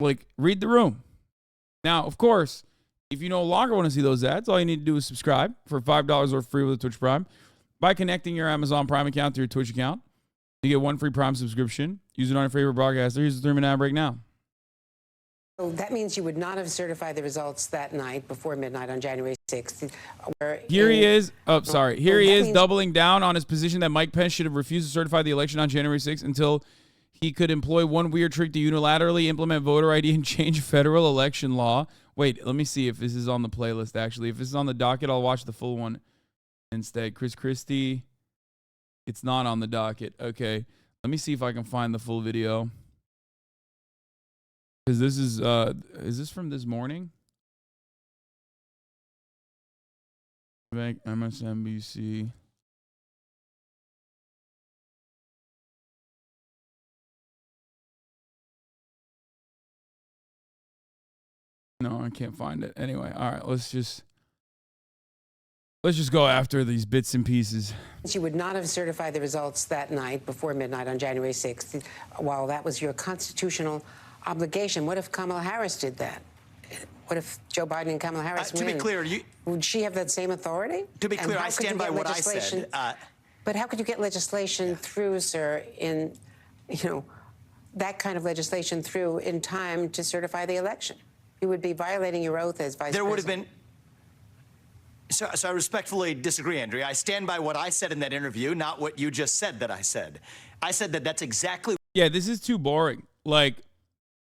Like, read the room. Now, of course, if you no longer want to see those ads, all you need to do is subscribe for $5 or free with a Twitch Prime by connecting your Amazon Prime account to your Twitch account. You get one free Prime subscription. Use it on your favorite broadcaster. Here's the 3-minute ad break now. So that means you would not have certified the results that night before midnight on January 6th. Here he is. Oh, sorry. Here he is doubling down on his position that Mike Pence should have refused to certify the election on January 6th until he could employ one weird trick to unilaterally implement voter ID and change federal election law. Wait, let me see if this is on the playlist, actually. If this is on the docket, I'll watch the full one instead. Christie. It's not on the docket. Okay. Let me see if I can find the full video. Because this is this from this morning? Vivek, MSNBC. No, I can't find it. Anyway, all right, let's just go after these bits and pieces. You would not have certified the results that night before midnight on January 6th, while that was your constitutional obligation. What if Kamala Harris did that? What if Joe Biden and Kamala Harris win? To be clear, would she have that same authority? To be clear, I stand by what I said. But how could you get legislation through, sir, in, that kind of legislation through in time to certify the election? You would be violating your oath as vice president. There would have been. So I respectfully disagree, Andrea. I stand by what I said in that interview, not what you just said that I said. I said that that's exactly. Yeah, this is too boring. Like,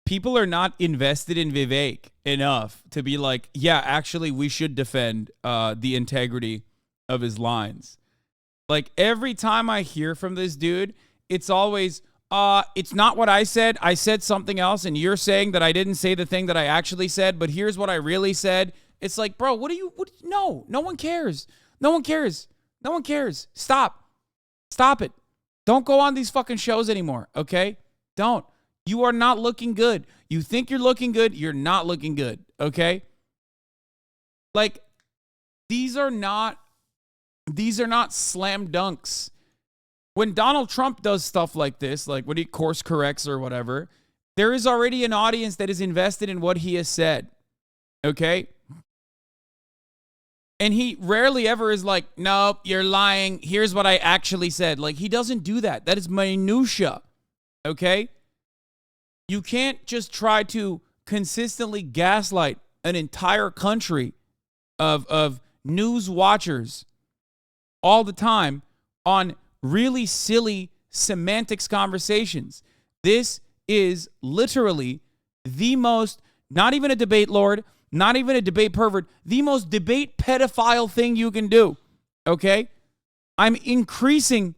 people are not invested in Vivek enough to be like, yeah, actually, we should defend the integrity of his lines. Like, every time I hear from this dude, it's always, it's not what I said. I said something else, and you're saying that I didn't say the thing that I actually said, but here's what I really said. It's like, bro, no one cares. No one cares. No one cares. Stop it. Don't go on these fucking shows anymore, okay? Don't. You are not looking good. You think you're looking good. You're not looking good, okay? Like, these are not slam dunks. When Donald Trump does stuff like this, like when he course corrects or whatever, there is already an audience that is invested in what he has said, okay? And he rarely ever is like, nope, you're lying. Here's what I actually said. Like, he doesn't do that. That is minutia, okay? You can't just try to consistently gaslight an entire country of news watchers all the time on really silly semantics conversations. This is literally the most, not even a debate lord, not even a debate pervert, the most debate pedophile thing you can do, okay? I'm increasing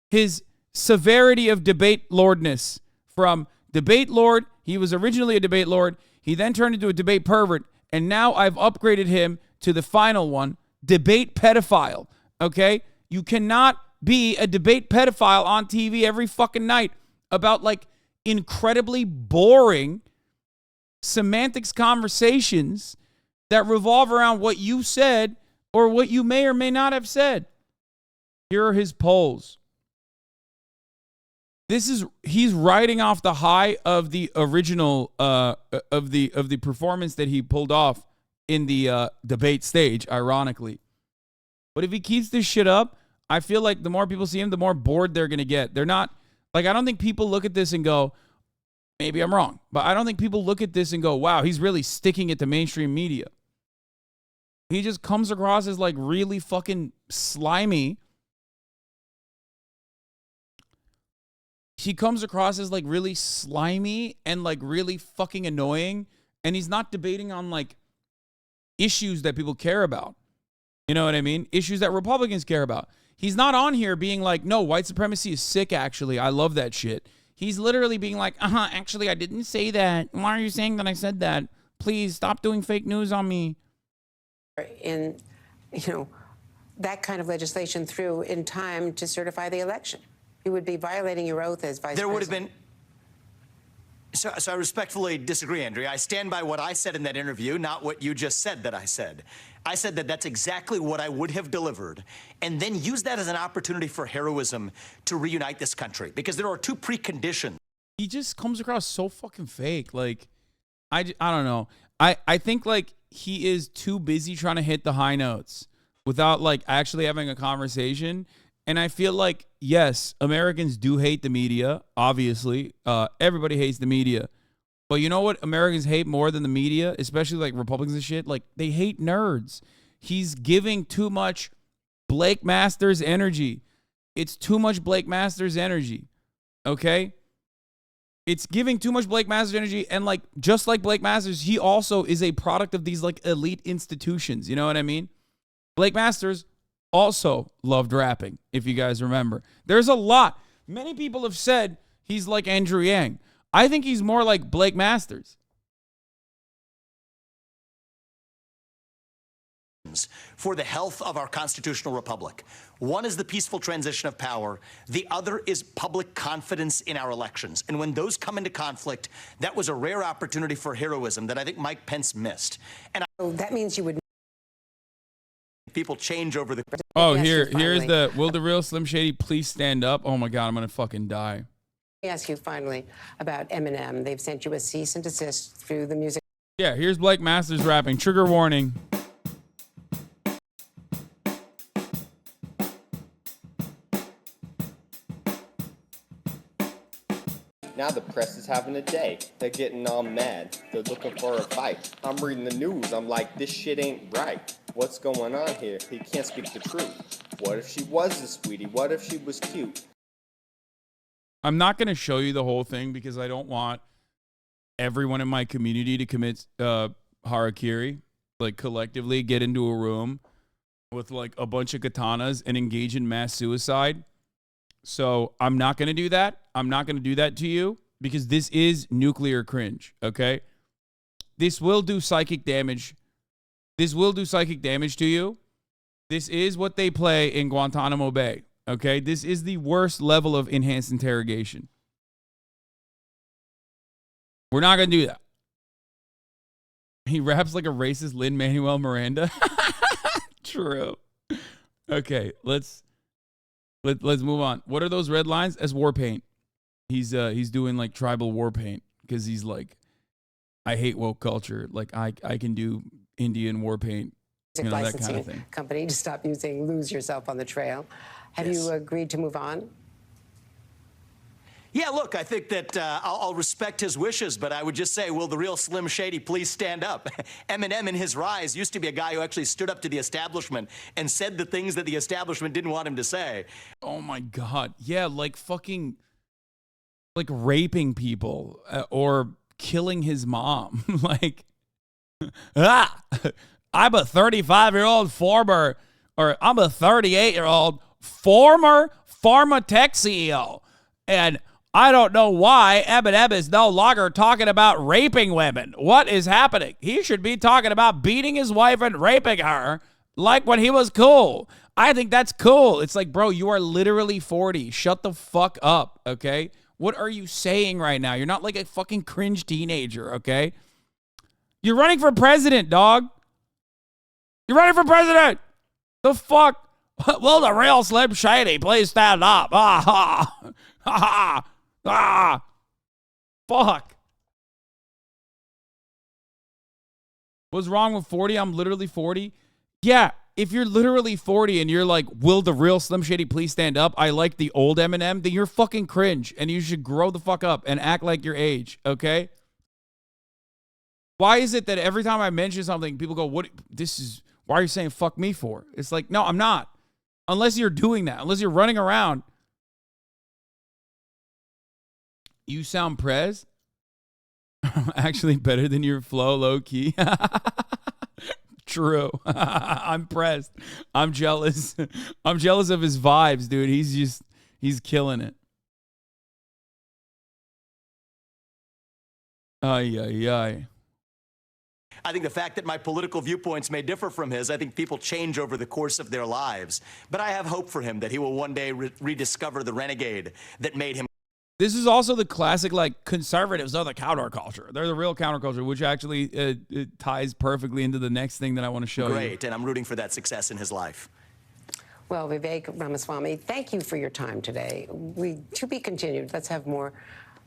his severity of debate lordness from debate lord. He was originally a debate lord. He then turned into a debate pervert, and now I've upgraded him to the final one, debate pedophile, okay? You cannot be a debate pedophile on TV every fucking night about, like, incredibly boring semantics conversations that revolve around what you said or what you may or may not have said. Here are his polls. He's riding off the high of the original of the performance that he pulled off in the debate stage, ironically. But if he keeps this shit up, I feel like the more people see him, the more bored they're gonna get. They're not like, I don't think people look at this and go, maybe I'm wrong, but I don't think people look at this and go, wow, he's really sticking it to mainstream media. He just comes across as like really fucking slimy. He comes across as like really slimy and like really fucking annoying. And he's not debating on like issues that people care about. You know what I mean? Issues that Republicans care about. He's not on here being like, no, white supremacy is sick, actually. I love that shit. He's literally being like, actually, I didn't say that. Why are you saying that I said that? Please stop doing fake news on me. In, that kind of legislation through in time to certify the election. You would be violating your oath as vice president. There would have been. So I respectfully disagree, Andrea. I stand by what I said in that interview, not what you just said that I said. I said that that's exactly what I would have delivered, and then use that as an opportunity for heroism to reunite this country, because there are two preconditions. He just comes across so fucking fake. Like, I don't know. I think, like, he is too busy trying to hit the high notes without, like, actually having a conversation. And I feel like, yes, Americans do hate the media, obviously. Everybody hates the media. But you know what Americans hate more than the media, especially like Republicans and shit? Like, they hate nerds. He's giving too much Blake Masters energy. It's too much Blake Masters energy, okay? It's giving too much Blake Masters energy. And like, just like Blake Masters, he also is a product of these like elite institutions. You know what I mean? Blake Masters also loved rapping, if you guys remember. There's a lot. Many people have said he's like Andrew Yang. I think he's more like Blake Masters. For the health of our constitutional republic. One is the peaceful transition of power. The other is public confidence in our elections. And when those come into conflict, that was a rare opportunity for heroism that I think Mike Pence missed. And that means you would. People change over the. Oh, here's the, will the real Slim Shady please stand up? Oh my God, I'm going to fucking die. Let me ask you finally about Eminem. They've sent you a cease and desist through the music. Yeah, here's Blake Masters rapping. Trigger warning. Now the press is having a day. They're getting all mad. They're looking for a fight. I'm reading the news. I'm like, this shit ain't right. What's going on here? He can't speak the truth. What if she was a sweetie? What if she was cute? I'm not going to show you the whole thing because I don't want everyone in my community to commit harakiri, like collectively get into a room with like a bunch of katanas and engage in mass suicide. So I'm not going to do that. I'm not going to do that to you because this is nuclear cringe, okay? This will do psychic damage. This will do psychic damage to you. This is what they play in Guantanamo Bay. Okay, this is the worst level of enhanced interrogation. We're not going to do that. He raps like a racist Lin-Manuel Miranda. True. Okay, let's move on. What are those red lines? As war paint. He's doing like tribal war paint because he's like, I hate woke culture. Like I can do Indian war paint. You know, that kind of thing. Company to stop using "Lose Yourself" on the trail. Have you agreed to move on? Yeah, look, I think that I'll respect his wishes, but I would just say, will the real Slim Shady please stand up? Eminem in his rise used to be a guy who actually stood up to the establishment and said the things that the establishment didn't want him to say. Oh my God. Yeah, like fucking, like raping people or killing his mom. Like, I'm a 35-year-old former, or I'm a 38-year-old former pharma tech CEO. And I don't know why Eminem is no longer talking about raping women. What is happening? He should be talking about beating his wife and raping her like when he was cool. I think that's cool. It's like, bro, you are literally 40. Shut the fuck up, okay? What are you saying right now? You're not like a fucking cringe teenager, okay? You're running for president, dog. You ready for president? The fuck? Will the real Slim Shady please stand up? Ah, ha, ha, ha, ah. Fuck. What's wrong with 40? I'm literally 40. Yeah, if you're literally 40 and you're like, will the real Slim Shady please stand up? I like the old Eminem. Then you're fucking cringe and you should grow the fuck up and act like your age, okay? Why is it that every time I mention something, people go, why are you saying fuck me for? It's like, no, I'm not. Unless you're doing that, unless you're running around. You sound prez. Actually better than your flow, low key. True. I'm pressed. I'm jealous. I'm jealous of his vibes, dude. He's killing it. Ay, ay, ay. I think the fact that my political viewpoints may differ from his, I think people change over the course of their lives. But I have hope for him that he will one day rediscover the renegade that made him. This is also the classic, like, conservatives are the counterculture. They're the real counterculture, which actually it ties perfectly into the next thing that I want to show you. Great, and I'm rooting for that success in his life. Well, Vivek Ramaswamy, thank you for your time today. To be continued. Let's have more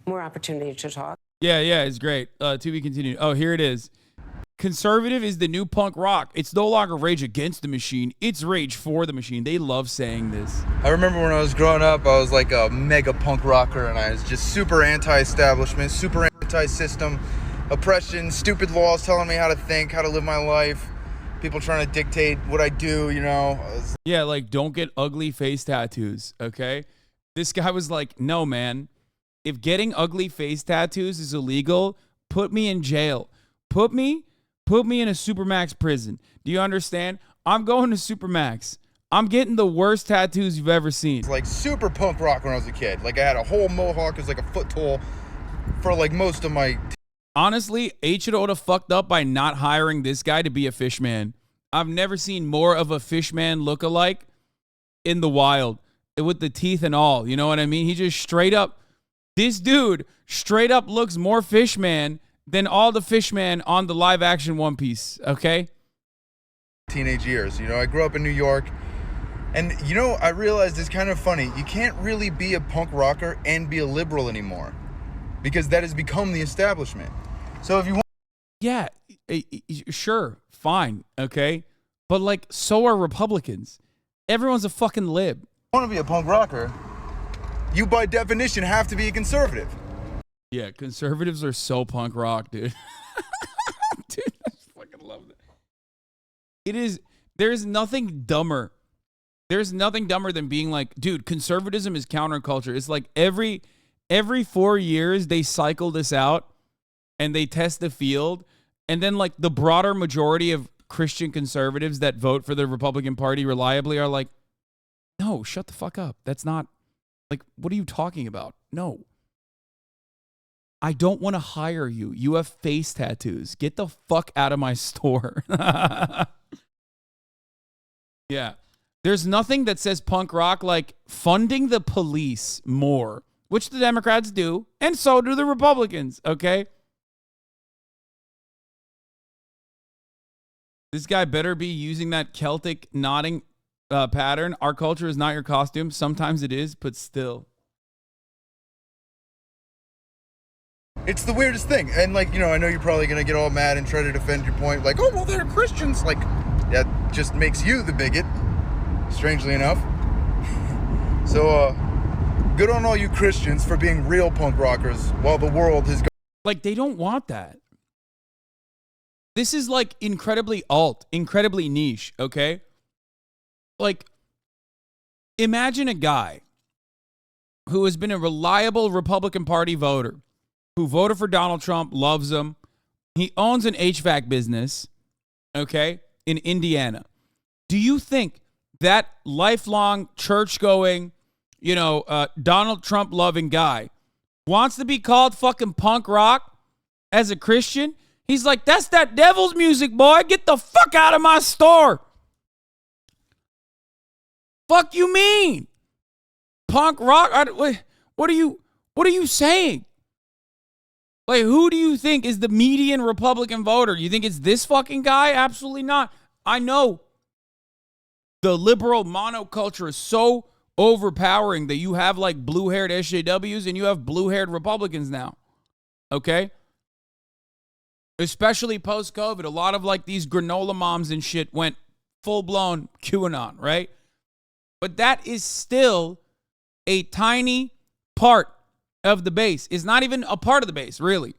opportunity to talk. Yeah, it's great. To be continued. Oh, here it is. Conservative is the new punk rock. It's no longer rage against the machine. It's rage for the machine. They love saying this. I remember when I was growing up, I was like a mega punk rocker, and I was just super anti-establishment, super anti-system, oppression, stupid laws telling me how to think, how to live my life, people trying to dictate what I do, you know. Yeah, like, don't get ugly face tattoos, okay? This guy was like, no, man. If getting ugly face tattoos is illegal, put me in jail. Put me in a Supermax prison. Do you understand? I'm going to Supermax. I'm getting the worst tattoos you've ever seen. It's like super punk rock when I was a kid. Like, I had a whole mohawk. It was like a foot tall for like most of my... Honestly, H would have fucked up by not hiring this guy to be a fishman. I've never seen more of a fishman lookalike in the wild with the teeth and all. You know what I mean? He just straight up... This dude straight up looks more fishman than all the fishmen on the live action One Piece, okay? Teenage years, you know, I grew up in New York, and you know, I realized it's kind of funny. You can't really be a punk rocker and be a liberal anymore, because that has become the establishment. So if you want... Yeah, sure, fine, okay? But like, so are Republicans. Everyone's a fucking lib. If you want to be a punk rocker, you by definition have to be a conservative. Yeah, conservatives are so punk rock, dude. Dude, I fucking love that. There's nothing dumber. There's nothing dumber than being like, dude, conservatism is counterculture. It's like every 4 years they cycle this out and they test the field. And then like the broader majority of Christian conservatives that vote for the Republican Party reliably are like, no, shut the fuck up. That's not, like, what are you talking about? No. I don't want to hire you. You have face tattoos. Get the fuck out of my store. Yeah. There's nothing that says punk rock like funding the police more, which the Democrats do, and so do the Republicans, okay? This guy better be using that Celtic nodding pattern. Our culture is not your costume. Sometimes it is, but still. It's the weirdest thing. And like, you know, I know you're probably going to get all mad and try to defend your point. Like, oh, well, they're Christians. Like, that just makes you the bigot, strangely enough. So, good on all you Christians for being real punk rockers while the world has... Like, they don't want that. This is like incredibly alt, incredibly niche, okay? Like, imagine a guy who has been a reliable Republican Party voter, who voted for Donald Trump, loves him. He owns an HVAC business, okay, in Indiana. Do you think that lifelong church-going, you know, Donald Trump-loving guy wants to be called fucking punk rock as a Christian? He's like, that's that devil's music, boy. Get the fuck out of my store. Fuck you mean? Punk rock? What are you saying? Like, who do you think is the median Republican voter? You think it's this fucking guy? Absolutely not. I know the liberal monoculture is so overpowering that you have like blue-haired SJWs and you have blue-haired Republicans now. Okay? Especially post-COVID, a lot of like these granola moms and shit went full-blown QAnon, right? But that is still a tiny part of the base. It's not even a part of the base, really.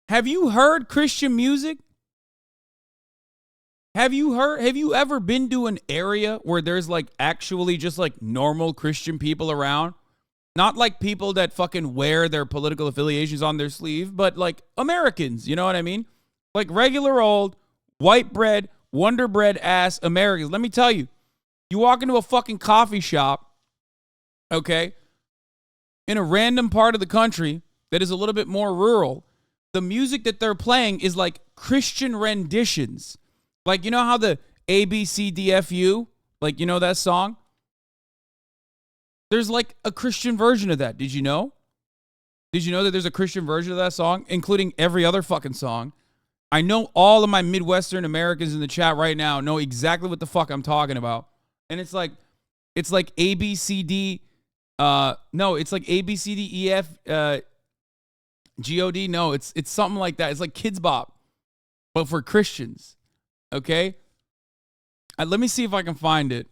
Have you heard Christian music? Have you ever been to an area where there's like actually just like normal Christian people around? Not like people that fucking wear their political affiliations on their sleeve, but like Americans, you know what I mean? Like regular old white bread, Wonder Bread ass Americans. Let me tell you, you walk into a fucking coffee shop, okay, in a random part of the country that is a little bit more rural, the music that they're playing is like Christian renditions. Like, you know how the ABCDFU, like, you know that song? There's like a Christian version of that. Did you know? Did you know that there's a Christian version of that song, including every other fucking song? I know all of my Midwestern Americans in the chat right now know exactly what the fuck I'm talking about. And it's like ABCD, no, it's like ABCDEF, God. No, it's something like that. It's like Kids Bop, but for Christians. Okay? Let me see if I can find it.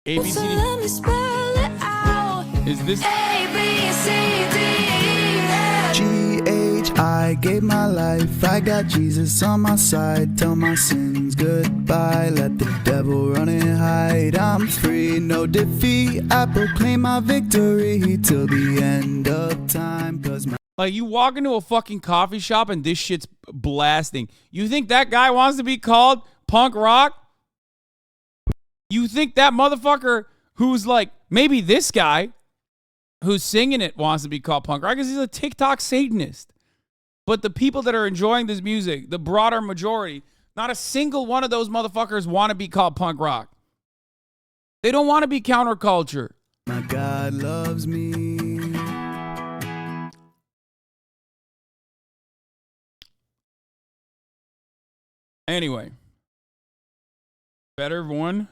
ABCD. Is this? I gave my life, I got Jesus on my side. Tell my sins goodbye, let the devil run and hide. I'm free, no defeat, I proclaim my victory till the end of time. Cause my like, you walk into a fucking coffee shop and this shit's blasting. You think that guy wants to be called punk rock? You think that motherfucker who's like, maybe this guy who's singing it wants to be called punk rock because he's a TikTok Satanist. But the people that are enjoying this music, the broader majority, not a single one of those motherfuckers want to be called punk rock. They don't want to be counterculture. My God loves me. Anyway. Better one.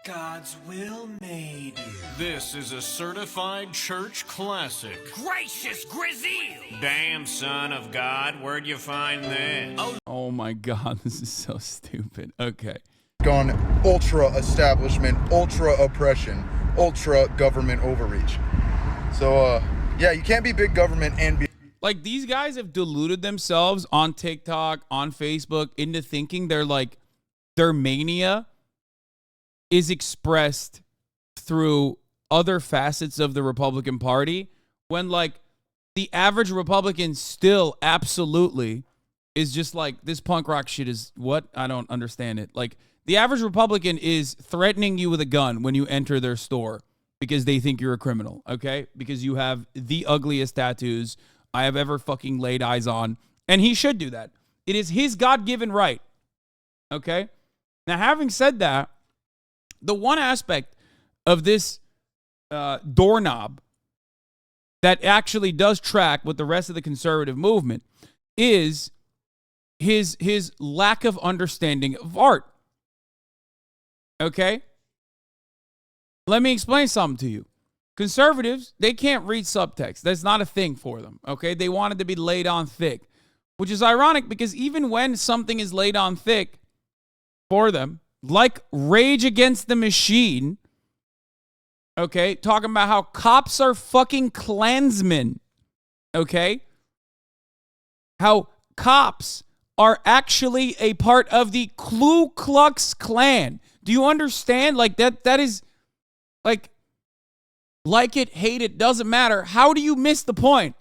God's will made you. This is a certified church classic. Gracious Grizzle! Damn, son of God, where'd you find this? Oh my God, this is so stupid. Okay. Gone ultra establishment, ultra oppression, ultra government overreach. So, yeah, you can't be big government and be. Like, these guys have deluded themselves on TikTok, on Facebook, into thinking they're like, their mania is expressed through other facets of the Republican Party, when like the average Republican still absolutely is just like, this punk rock shit is what? I don't understand it. Like, the average Republican is threatening you with a gun when you enter their store because they think you're a criminal, okay? Because you have the ugliest tattoos I have ever fucking laid eyes on. And he should do that. It is his God-given right, okay? Now, having said that, the one aspect of this doorknob that actually does track with the rest of the conservative movement is his lack of understanding of art. Okay? Let me explain something to you. Conservatives, they can't read subtext. That's not a thing for them. Okay? They want it to be laid on thick, which is ironic because even when something is laid on thick for them, like Rage Against the Machine, okay, talking about how cops are fucking Klansmen, okay? How cops are actually a part of the Ku Klux Klan. Do you understand? Like, that is, like it, hate it, doesn't matter. How do you miss the point?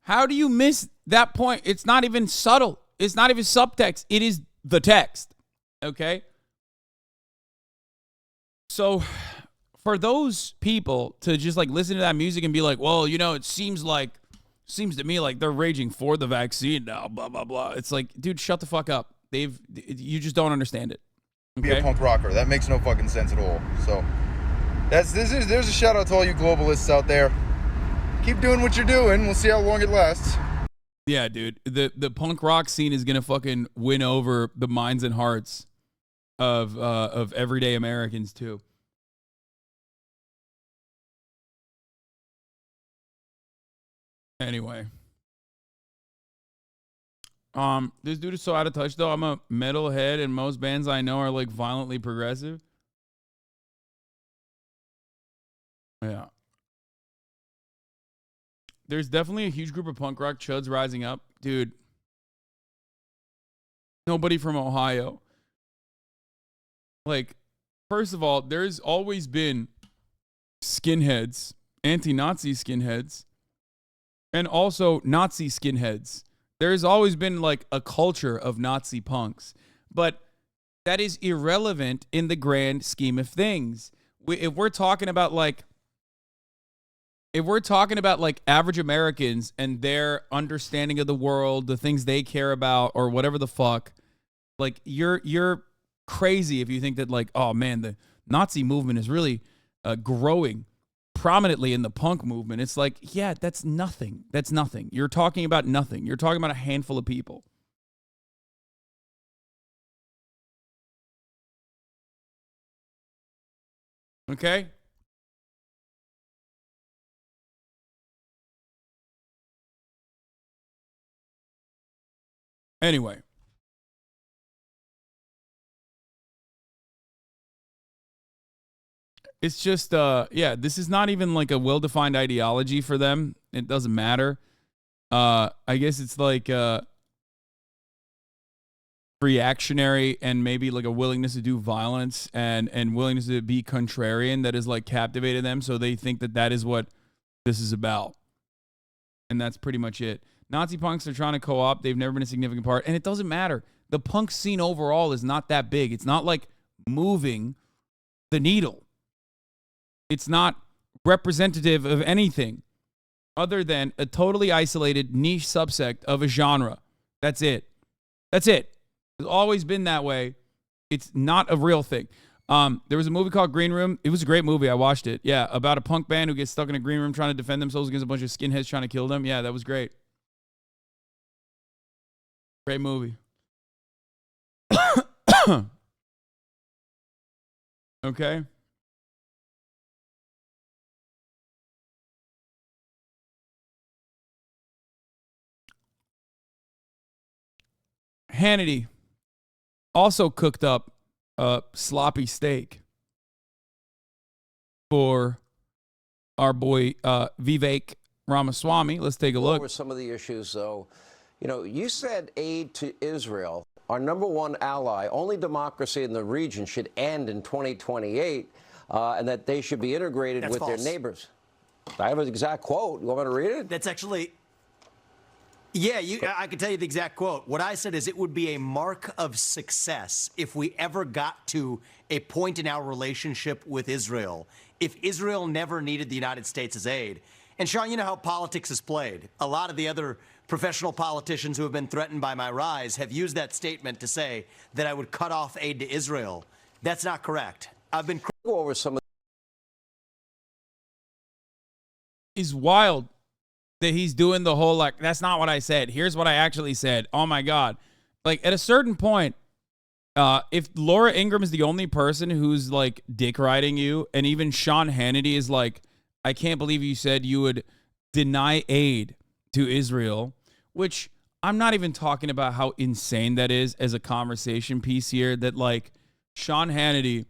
How do you miss that point? It's not even subtle. It's not even subtext. It is the text. Okay? So for those people to just like listen to that music and be like, well, you know, it seems to me like they're raging for the vaccine now, blah, blah, blah. It's like, dude, shut the fuck up. You just don't understand it. Okay? Be a punk rocker. That makes no fucking sense at all. So there's a shout out to all you globalists out there. Keep doing what you're doing. We'll see how long it lasts. Yeah, dude. The punk rock scene is gonna fucking win over the minds and hearts of everyday Americans too. Anyway. This dude is so out of touch though. I'm a metalhead and most bands I know are like violently progressive. Yeah. There's definitely a huge group of punk rock chuds rising up. Dude. Nobody from Ohio. Like, first of all, there's always been skinheads, anti-Nazi skinheads, and also Nazi skinheads. There's always been like a culture of Nazi punks, but that is irrelevant in the grand scheme of things. If we're talking about like average Americans and their understanding of the world, the things they care about, or whatever the fuck, like you're crazy if you think that like, oh man, the Nazi movement is really growing prominently in the punk movement. It's like, yeah, that's nothing. That's nothing. You're talking about nothing. You're talking about a handful of people. Okay? Anyway. It's just, yeah, this is not even like a well-defined ideology for them. It doesn't matter. I guess it's like reactionary and maybe like a willingness to do violence and willingness to be contrarian that has like captivated them. So they think that that is what this is about. And that's pretty much it. Nazi punks are trying to co-op. They've never been a significant part. And it doesn't matter. The punk scene overall is not that big. It's not like moving the needle. It's not representative of anything other than a totally isolated niche subsect of a genre. That's it. That's it. It's always been that way. It's not a real thing. There was a movie called Green Room. It was a great movie. I watched it. Yeah, about a punk band who gets stuck in a green room trying to defend themselves against a bunch of skinheads trying to kill them. Yeah, that was great. Great movie. Okay. Hannity also cooked up a sloppy steak for our boy Vivek Ramaswamy. Let's take a look. Over some of the issues, though. You know, you said aid to Israel, our #1 ally, only democracy in the region, should end in 2028, and that they should be integrated That's with false. their neighbors. I have an exact quote. You want me to read it? That's actually... Yeah, I can tell you the exact quote. What I said is it would be a mark of success if we ever got to a point in our relationship with Israel, if Israel never needed the United States' aid. And Sean, you know how politics is played. A lot of the other professional politicians who have been threatened by my rise have used that statement to say that I would cut off aid to Israel. That's not correct. I've been... Go over some of... Is wild. That he's doing the whole, like, that's not what I said. Here's what I actually said. Oh, my God. Like, at a certain point, if Laura Ingraham is the only person who's, like, dick riding you, and even Sean Hannity is like, I can't believe you said you would deny aid to Israel, which I'm not even talking about how insane that is as a conversation piece here, that, like, Sean Hannity,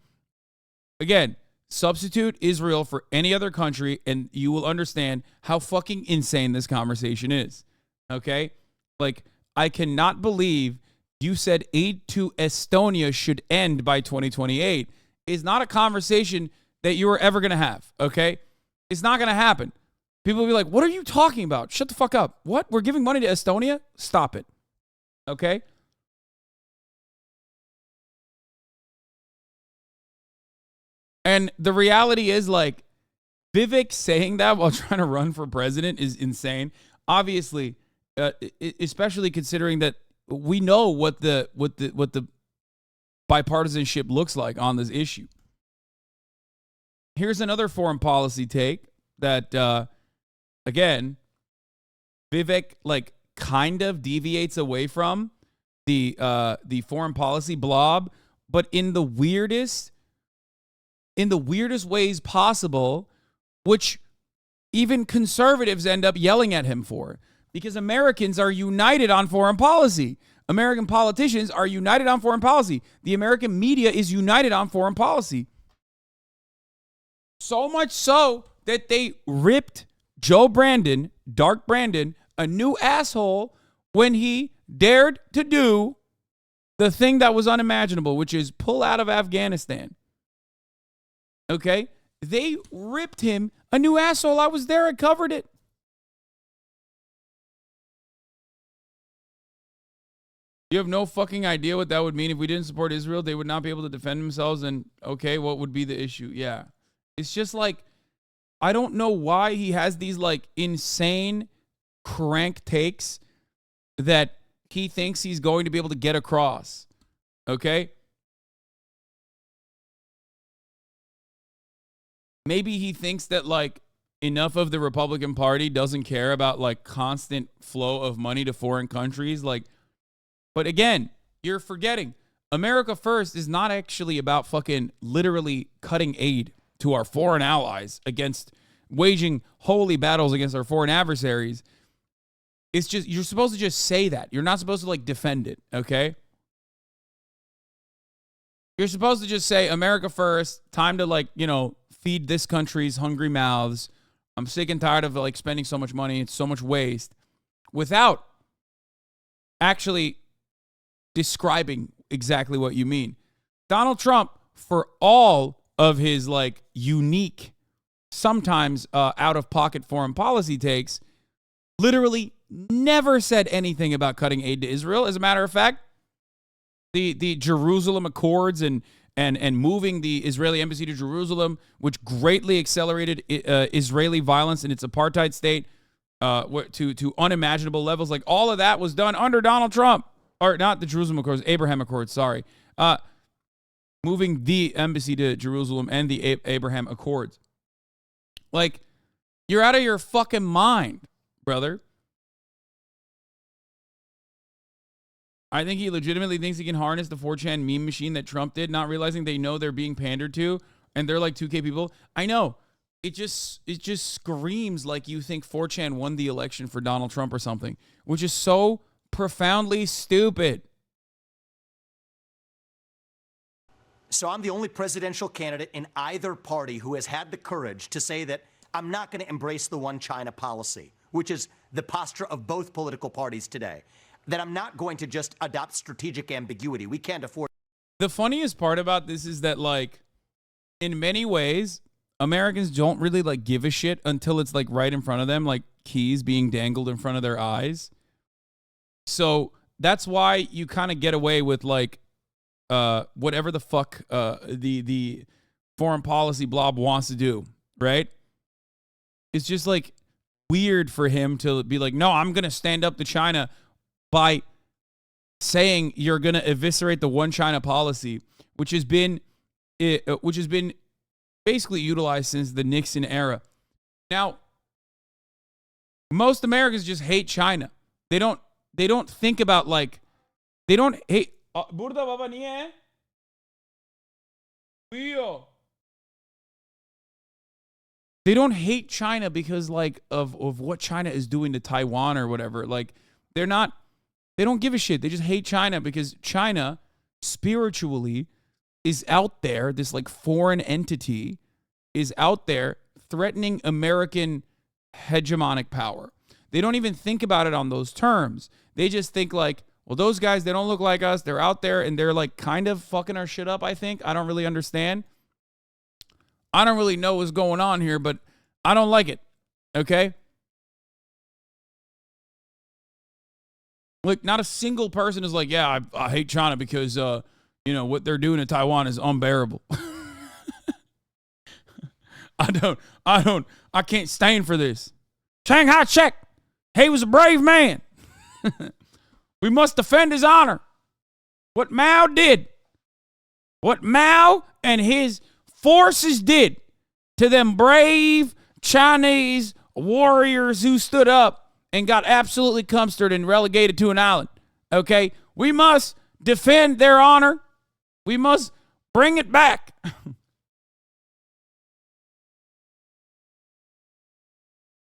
again, substitute Israel for any other country, and you will understand how fucking insane this conversation is. Okay? Like, I cannot believe you said aid to Estonia should end by 2028 is not a conversation that you are ever going to have. Okay? It's not going to happen People will be like, what are you talking about? Shut the fuck up. What? We're giving money to Estonia? Stop it. Okay? And the reality is, like, Vivek saying that while trying to run for president is insane. Obviously, especially considering that we know what the bipartisanship looks like on this issue. Here's another foreign policy take that, again, Vivek like kind of deviates away from the foreign policy blob, but in the weirdest ways possible, which even conservatives end up yelling at him for, because Americans are united on foreign policy. American politicians are united on foreign policy. The American media is united on foreign policy. So much so that they ripped Joe Brandon, Dark Brandon, a new asshole when he dared to do the thing that was unimaginable, which is pull out of Afghanistan. Okay? They ripped him a new asshole. I was there. I covered it. You have no fucking idea what that would mean if we didn't support Israel. They would not be able to defend themselves. And okay, what would be the issue? Yeah. It's just like, I don't know why he has these like insane crank takes that he thinks he's going to be able to get across. Okay? Maybe he thinks that like enough of the Republican Party doesn't care about like constant flow of money to foreign countries. Like, but again, you're forgetting America First is not actually about fucking literally cutting aid to our foreign allies against waging holy battles against our foreign adversaries. It's just, you're supposed to just say that. You're not supposed to like defend it. Okay. You're supposed to just say America First, time to like, you know, feed this country's hungry mouths. I'm sick and tired of like spending so much money. It's so much waste, without actually describing exactly what you mean. Donald Trump, for all of his like unique, sometimes out of pocket foreign policy takes, literally never said anything about cutting aid to Israel. As a matter of fact, the Jerusalem Accords and moving the Israeli embassy to Jerusalem, which greatly accelerated Israeli violence in its apartheid state to unimaginable levels. Like, all of that was done under Donald Trump. Or not the Jerusalem Accords, Abraham Accords, sorry. Moving the embassy to Jerusalem and the Abraham Accords. Like, you're out of your fucking mind, brother. I think he legitimately thinks he can harness the 4chan meme machine that Trump did, not realizing they know they're being pandered to, and they're like 2K people. I know. It just screams like you think 4chan won the election for Donald Trump or something, which is so profoundly stupid. So I'm the only presidential candidate in either party who has had the courage to say that I'm not going to embrace the one China policy, which is the posture of both political parties today. That I'm not going to just adopt strategic ambiguity. We can't afford. The funniest part about this is that, like, in many ways, Americans don't really like give a shit until it's like right in front of them, like keys being dangled in front of their eyes. So that's why you kind of get away with like whatever the fuck the foreign policy blob wants to do, right? It's just like weird for him to be like, no, I'm going to stand up to China by saying you're going to eviscerate the one China policy, which has been basically utilized since the Nixon era. Now, most Americans just hate China. They don't think about like, they don't hate. They don't hate China because like of what China is doing to Taiwan or whatever. Like, they don't give a shit. They just hate China because China spiritually is out there. This like foreign entity is out there threatening American hegemonic power. They don't even think about it on those terms. They just think like, well, those guys, they don't look like us. They're out there and they're like kind of fucking our shit up, I think. I don't really understand. I don't really know what's going on here, but I don't like it. Okay? Like, not a single person is like, yeah, I hate China because, what they're doing in Taiwan is unbearable. I can't stand for this. Chiang Kai-shek, he was a brave man. We must defend his honor. What Mao did, what Mao and his forces did to them brave Chinese warriors who stood up and got absolutely cumstered and relegated to an island. Okay? We must defend their honor. We must bring it back.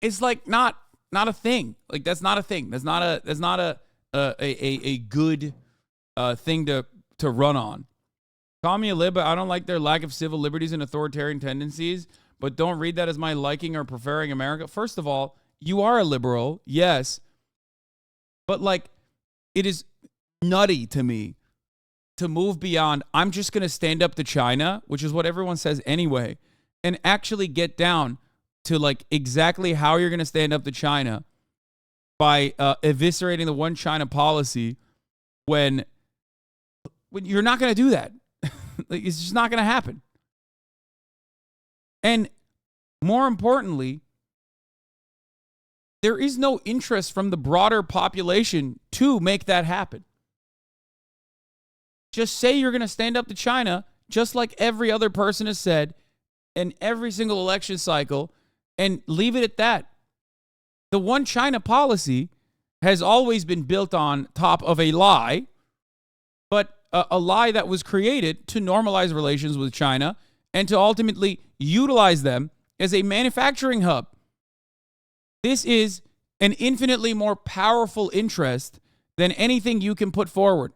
It's like not a thing. Like, that's not a thing. That's not a good thing to run on. Call me a lib, but I don't like their lack of civil liberties and authoritarian tendencies, but don't read that as my liking or preferring America. First of all, you are a liberal, yes, but like, it is nutty to me to move beyond, I'm just going to stand up to China, which is what everyone says anyway, and actually get down to like exactly how you're going to stand up to China by eviscerating the one China policy when you're not going to do that. Like, it's just not going to happen. And more importantly, there is no interest from the broader population to make that happen. Just say you're going to stand up to China, just like every other person has said in every single election cycle, and leave it at that. The one China policy has always been built on top of a lie, but a lie that was created to normalize relations with China and to ultimately utilize them as a manufacturing hub. This is an infinitely more powerful interest than anything you can put forward.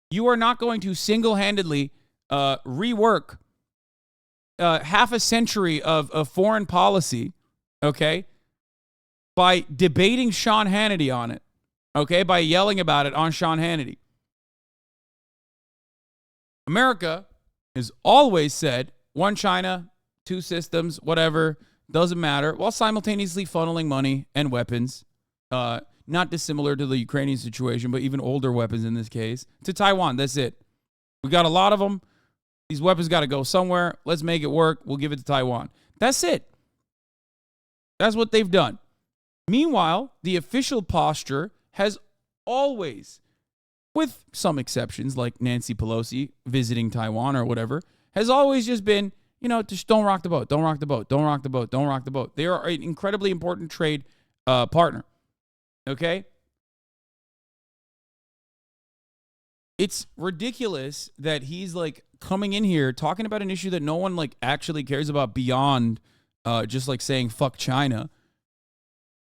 You are not going to single-handedly rework half a century of foreign policy, okay, by debating Sean Hannity on it, okay, by yelling about it on Sean Hannity. America has always said, one China, two systems, whatever, doesn't matter, while simultaneously funneling money and weapons, not dissimilar to the Ukrainian situation, but even older weapons in this case, to Taiwan. That's it. We got a lot of them. These weapons got to go somewhere. Let's make it work. We'll give it to Taiwan. That's it. That's what they've done. Meanwhile, the official posture has always, with some exceptions like Nancy Pelosi visiting Taiwan or whatever, has always just been, just don't rock the boat, don't rock the boat, don't rock the boat, don't rock the boat. They are an incredibly important trade partner. Okay? It's ridiculous that he's like coming in here talking about an issue that no one like actually cares about beyond just like saying fuck China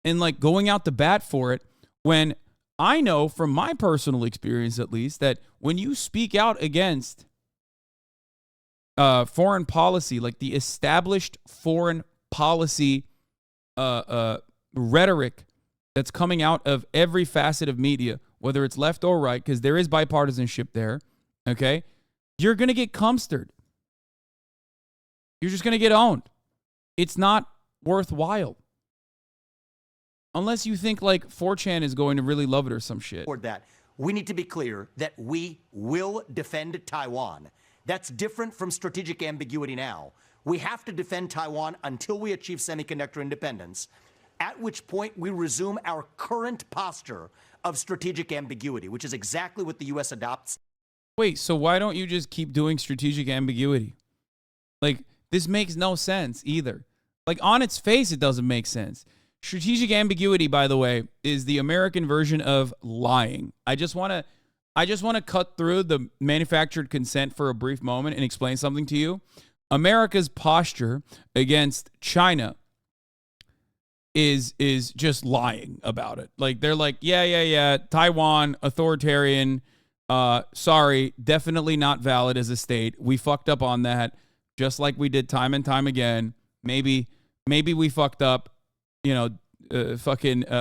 and like going out to bat for it, when I know from my personal experience at least that when you speak out against foreign policy, like the established foreign policy rhetoric that's coming out of every facet of media, whether it's left or right, because there is bipartisanship there, okay, you're going to get cumstered. You're just going to get owned. It's not worthwhile. Unless you think like 4chan is going to really love it or some shit. That we need to be clear that we will defend Taiwan. That's different from strategic ambiguity now. We have to defend Taiwan until we achieve semiconductor independence, at which point we resume our current posture of strategic ambiguity, which is exactly what the U.S. adopts. Wait, so why don't you just keep doing strategic ambiguity? Like, this makes no sense either. Like, on its face, it doesn't make sense. Strategic ambiguity, by the way, is the American version of lying. I just want to cut through the manufactured consent for a brief moment and explain something to you. America's posture against China is just lying about it. Like, they're like, yeah, Taiwan, authoritarian, sorry, definitely not valid as a state. We fucked up on that, just like we did time and time again. Maybe we fucked up.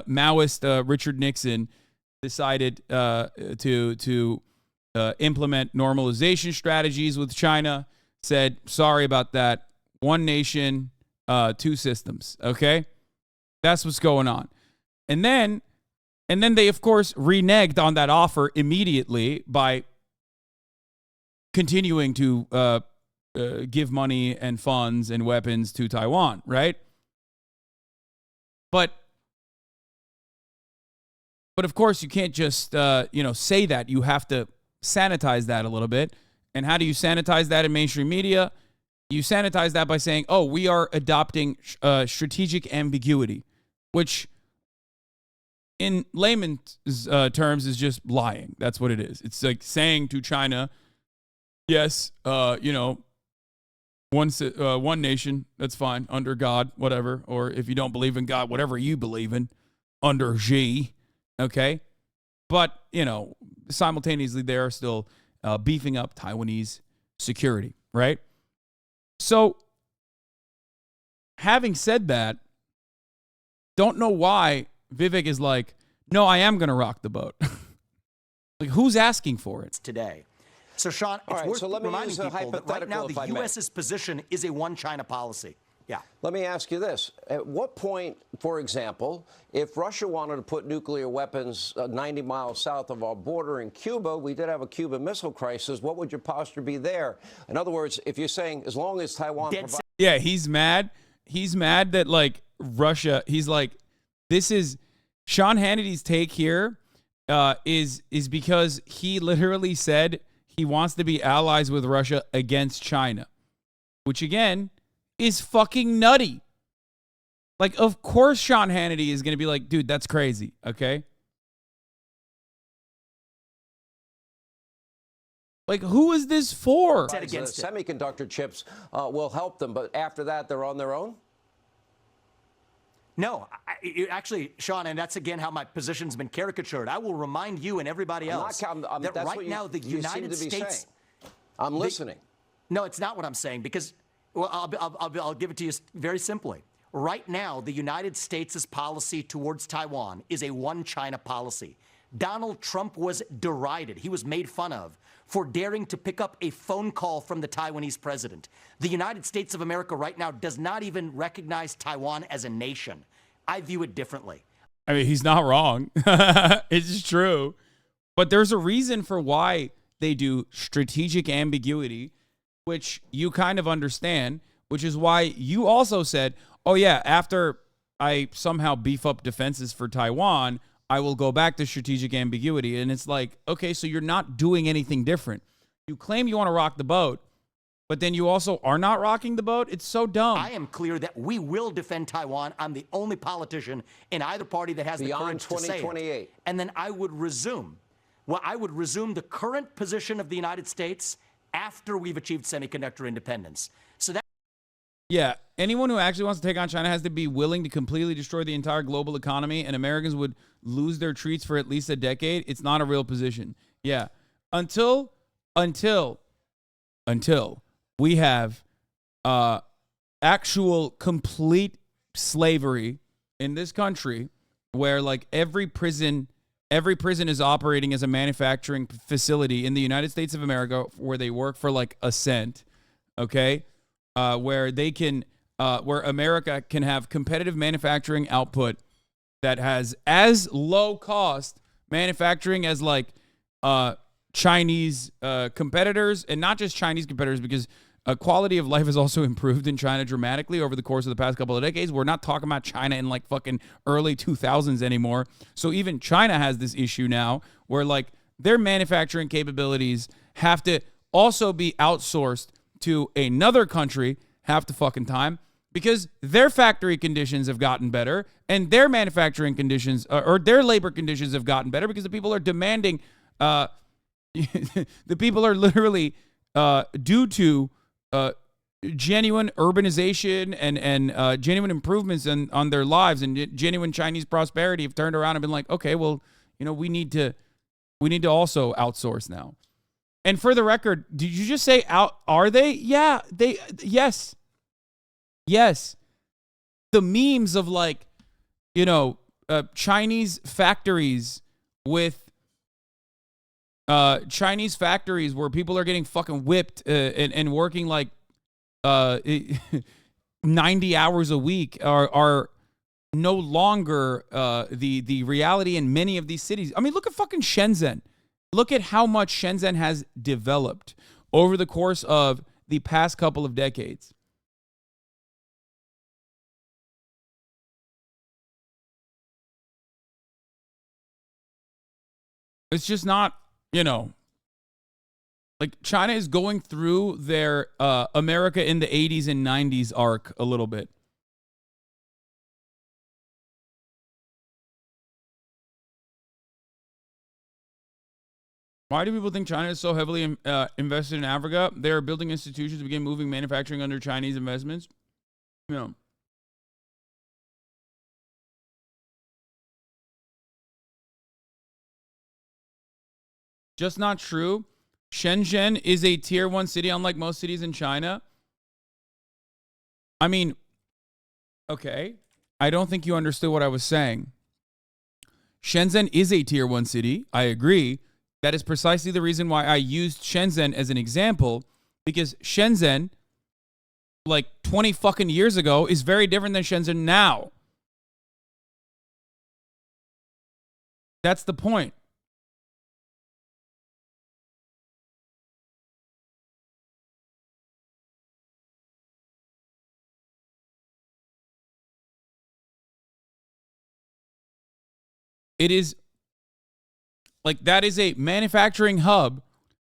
Maoist Richard Nixon decided to implement normalization strategies with China, said, sorry about that. One nation, two systems, okay? That's what's going on. And then they, of course, reneged on that offer immediately by continuing to give money and funds and weapons to Taiwan, right? But of course, you can't just say that. You have to sanitize that a little bit. And how do you sanitize that in mainstream media? You sanitize that by saying, oh, we are adopting strategic ambiguity, which in layman's terms is just lying. That's what it is. It's like saying to China, yes, one nation, that's fine, under God, whatever. Or if you don't believe in God, whatever you believe in, under Xi, okay? But, simultaneously they are still beefing up Taiwanese security, right? So, having said that, don't know why Vivek is like, no, I am going to rock the boat. Like, who's asking for it? Today. So, Sean, it's worth reminding people that right now the U.S.'s position is a one-China policy. Yeah. Let me ask you this. At what point, for example, if Russia wanted to put nuclear weapons 90 miles south of our border in Cuba, we did have a Cuban Missile Crisis, what would your posture be there? In other words, if you're saying as long as Taiwan... Yeah, he's mad. He's mad that, like, Russia, he's like, this is... Sean Hannity's take here is because he literally said he wants to be allies with Russia against China, which, again, is fucking nutty. Like, of course Sean Hannity is going to be like, dude, that's crazy, okay? Like, who is this for? Semiconductor chips will help them, but after that, they're on their own? No, actually, Sean, and that's again how my position's been caricatured. I will remind you and everybody else that right now the United States... I'm listening. No, it's not what I'm saying, because... Well, I'll give it to you very simply. Right now, the United States' policy towards Taiwan is a one-China policy. Donald Trump was derided. He was made fun of for daring to pick up a phone call from the Taiwanese president. The United States of America right now does not even recognize Taiwan as a nation. I view it differently. I mean, he's not wrong. It's true. But there's a reason for why they do strategic ambiguity, which you kind of understand, which is why you also said, oh, yeah, after I somehow beef up defenses for Taiwan, I will go back to strategic ambiguity. And it's like, okay, so you're not doing anything different. You claim you want to rock the boat, but then you also are not rocking the boat. It's so dumb. I am clear that we will defend Taiwan. I'm the only politician in either party that has the courage to say it. And then I would resume. Well, I would resume the current position of the United States after we've achieved semiconductor independence. So that... Yeah, anyone who actually wants to take on China has to be willing to completely destroy the entire global economy, and Americans would lose their treats for at least a decade. It's not a real position. Yeah, until we have actual complete slavery in this country, where like every prison is operating as a manufacturing facility in the United States of America, where they work for like a cent, okay? Where they can, where America can have competitive manufacturing output that has as low cost manufacturing as like Chinese competitors, and not just Chinese competitors, because quality of life has also improved in China dramatically over the course of the past couple of decades. We're not talking about China in like fucking early 2000s anymore. So even China has this issue now where like their manufacturing capabilities have to also be outsourced to another country half the fucking time, because their factory conditions have gotten better and their manufacturing conditions or their labor conditions have gotten better, because the people are demanding, the people are literally due to genuine urbanization and genuine improvements on their lives and genuine Chinese prosperity have turned around and been like, okay, well, we need to also outsource now. And for the record, did you just say out? Are they? Yeah, yes. The memes of like, Chinese factories with Chinese factories where people are getting fucking whipped and working like 90 hours a week are no longer the reality in many of these cities. I mean, look at fucking Shenzhen. Look at how much Shenzhen has developed over the course of the past couple of decades. It's just not, you know, like China is going through their America in the 80s and 90s arc a little bit. Why do people think China is so heavily invested in Africa? They are building institutions to begin moving manufacturing under Chinese investments. You know. Just not true. Shenzhen is a tier 1 city, unlike most cities in China. I mean, okay. I don't think you understood what I was saying. Shenzhen is a tier 1 city. I agree. That is precisely the reason why I used Shenzhen as an example, because Shenzhen, like 20 fucking years ago, is very different than Shenzhen now. That's the point. It is like that is a manufacturing hub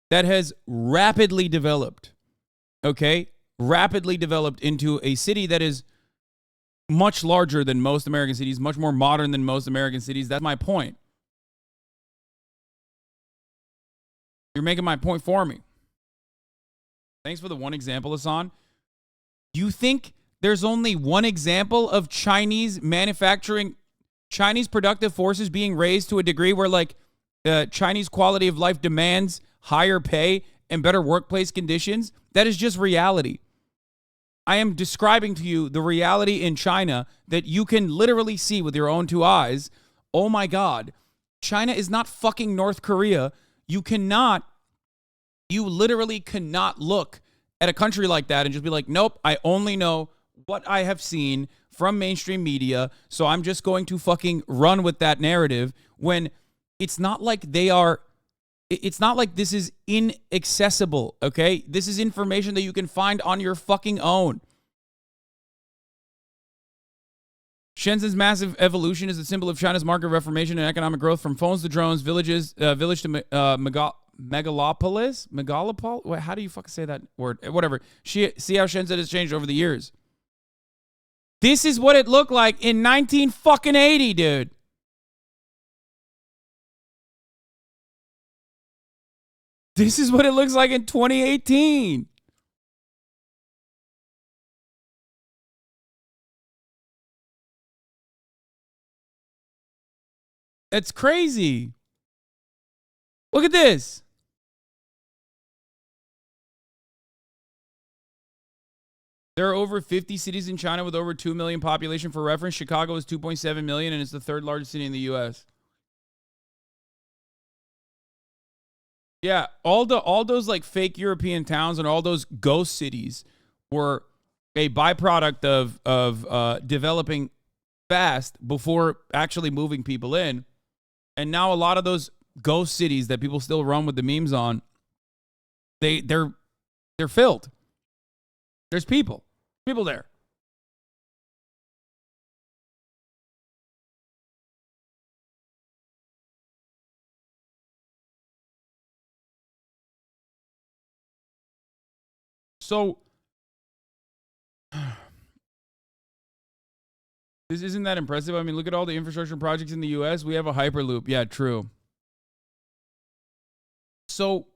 that has rapidly developed, okay? Rapidly developed into a city that is much larger than most American cities, much more modern than most American cities. That's my point. You're making my point for me. Thanks for the one example, Hasan. You think there's only one example of Chinese manufacturing, Chinese productive forces being raised to a degree where, like, Chinese quality of life demands higher pay and better workplace conditions? That is just reality. I am describing to you the reality in China that you can literally see with your own 2 eyes. Oh my God. China is not fucking North Korea. You literally cannot look at a country like that and just be like, nope, I only know what I have seen from mainstream media, so I'm just going to fucking run with that narrative, when it's not like it's not like this is inaccessible, okay? This is information that you can find on your fucking own. Shenzhen's massive evolution is a symbol of China's market reformation and economic growth, from phones to drones, village to megalopolis? Wait, how do you fucking say that word? Whatever. See how Shenzhen has changed over the years. This is what it looked like in 1980, dude. This is what it looks like in 2018. It's crazy. Look at this. There are over 50 cities in China with over 2 million population. For reference, Chicago is 2.7 million and it's the 3rd largest city in the U.S. Yeah, all those like fake European towns and all those ghost cities were a byproduct of developing fast before actually moving people in. And now a lot of those ghost cities that people still run with the memes on, they're filled. There's people there. So this isn't that impressive. I mean, look at all the infrastructure projects in the US. We have a Hyperloop. Yeah, true. So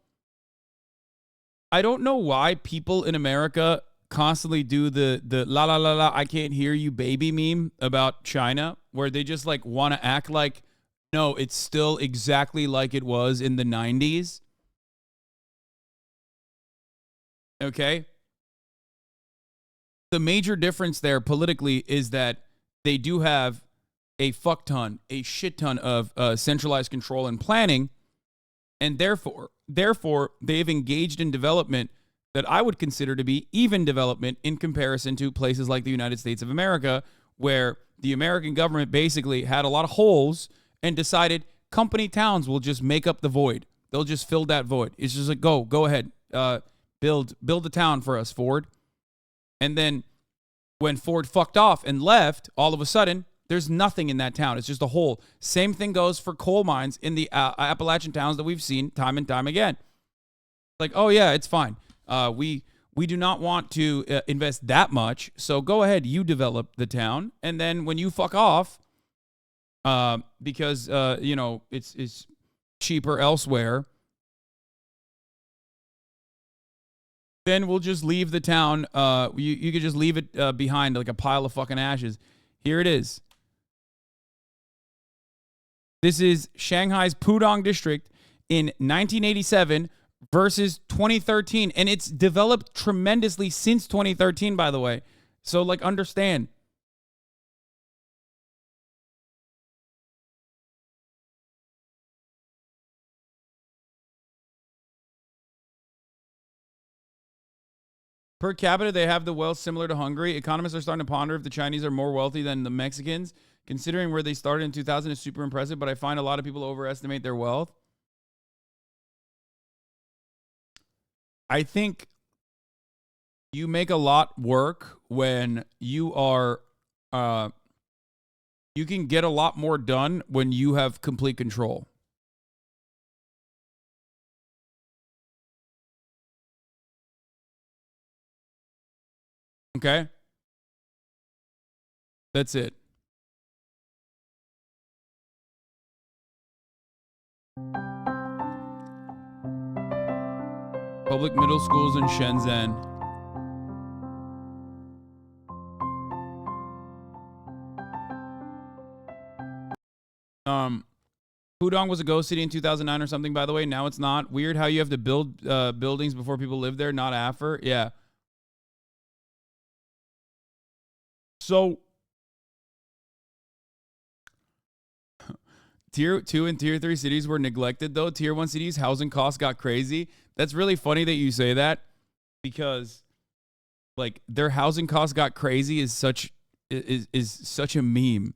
I don't know why people in America constantly do the la la la la I can't hear you baby meme about China, where they just like want to act like, no, it's still exactly like it was in the 90s. Okay? The major difference there politically is that they do have a shit ton of centralized control and planning, and therefore they've engaged in development that I would consider to be even development in comparison to places like the United States of America, where the American government basically had a lot of holes and decided company towns will just make up the void. They'll just fill that void. It's just like, go ahead, build a town for us, Ford. And then when Ford fucked off and left, all of a sudden, there's nothing in that town. It's just a hole. Same thing goes for coal mines in the Appalachian towns that we've seen time and time again. Like, oh yeah, it's fine. We do not want to invest that much, so go ahead, you develop the town, and then when you fuck off, because it's cheaper elsewhere, then we'll just leave the town. You could just leave it behind like a pile of fucking ashes. Here it is. This is Shanghai's Pudong district in 1987 versus 2013, and it's developed tremendously since 2013, by the way. So, like, understand. Per capita, they have the wealth similar to Hungary. Economists are starting to ponder if the Chinese are more wealthy than the Mexicans. Considering where they started in 2000 is super impressive, but I find a lot of people overestimate their wealth. I think you make a lot work when you are, you can get a lot more done when you have complete control. Okay? That's it. Public middle schools in Shenzhen. Pudong was a ghost city in 2009 or something, by the way. Now it's not. Weird how you have to build buildings before people live there, not after. Yeah. So, Tier 2 and Tier 3 cities were neglected, though. Tier 1 cities, housing costs got crazy. That's really funny that you say that, because, like, their housing costs got crazy is such a meme.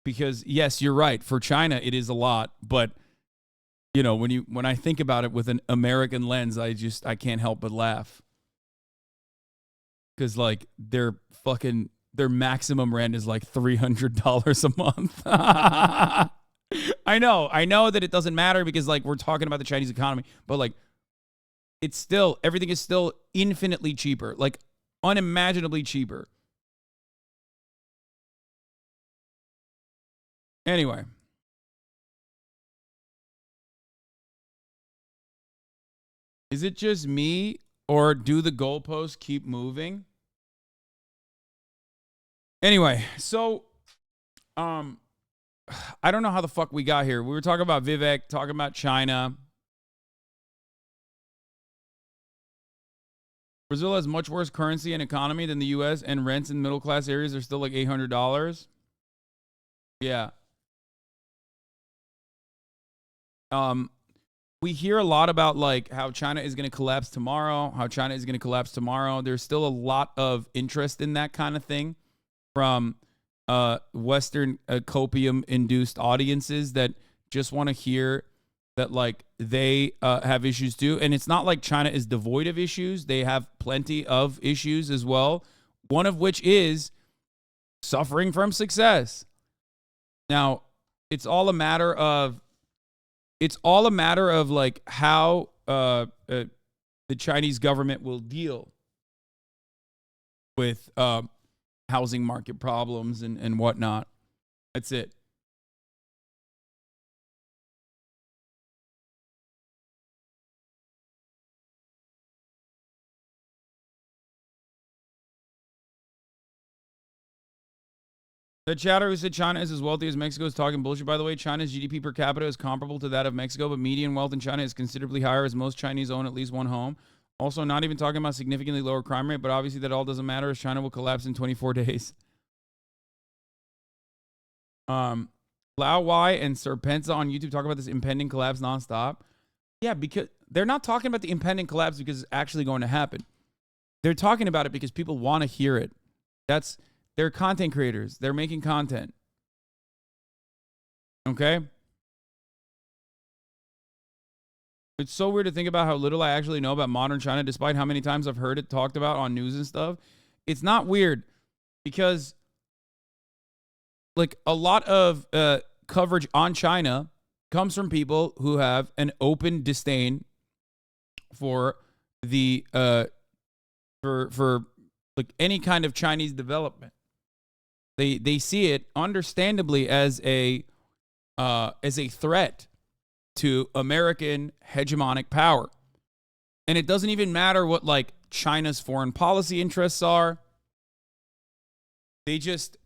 Because, yes, you're right. For China, it is a lot. But, you know, when I think about it with an American lens, I can't help but laugh. Because, like, their maximum rent is like $300 a month. I know that it doesn't matter because, like, we're talking about the Chinese economy, but, like, it's still, everything is still infinitely cheaper, like unimaginably cheaper. Anyway. Is it just me, or do the goalposts keep moving? Anyway, so, I don't know how the fuck we got here. We were talking about Vivek, talking about China. Brazil has much worse currency and economy than the U.S., and rents in middle-class areas are still like $800. Yeah. We hear a lot about, like, how China is going to collapse tomorrow, There's still a lot of interest in that kind of thing from Western copium-induced audiences that just want to hear that, like, they have issues too. And it's not like China is devoid of issues. They have plenty of issues as well, one of which is suffering from success. Now, it's all a matter of like how the Chinese government will deal with housing market problems and whatnot. That's it. The chatter who said China is as wealthy as Mexico is talking bullshit, by the way. China's GDP per capita is comparable to that of Mexico, but median wealth in China is considerably higher, as most Chinese own at least one home. Also, not even talking about significantly lower crime rate, but obviously that all doesn't matter as China will collapse in 24 days. Lao Y and Serpenza on YouTube talk about this impending collapse nonstop. Yeah, because they're not talking about the impending collapse because it's actually going to happen. They're talking about it because people want to hear it. That's They're content creators. They're making content. Okay? It's so weird to think about how little I actually know about modern China, despite how many times I've heard it talked about on news and stuff. It's not weird because, like, a lot of coverage on China comes from people who have an open disdain for the for like any kind of Chinese development. They see it understandably as a threat to American hegemonic power. And it doesn't even matter what like China's foreign policy interests are. They're just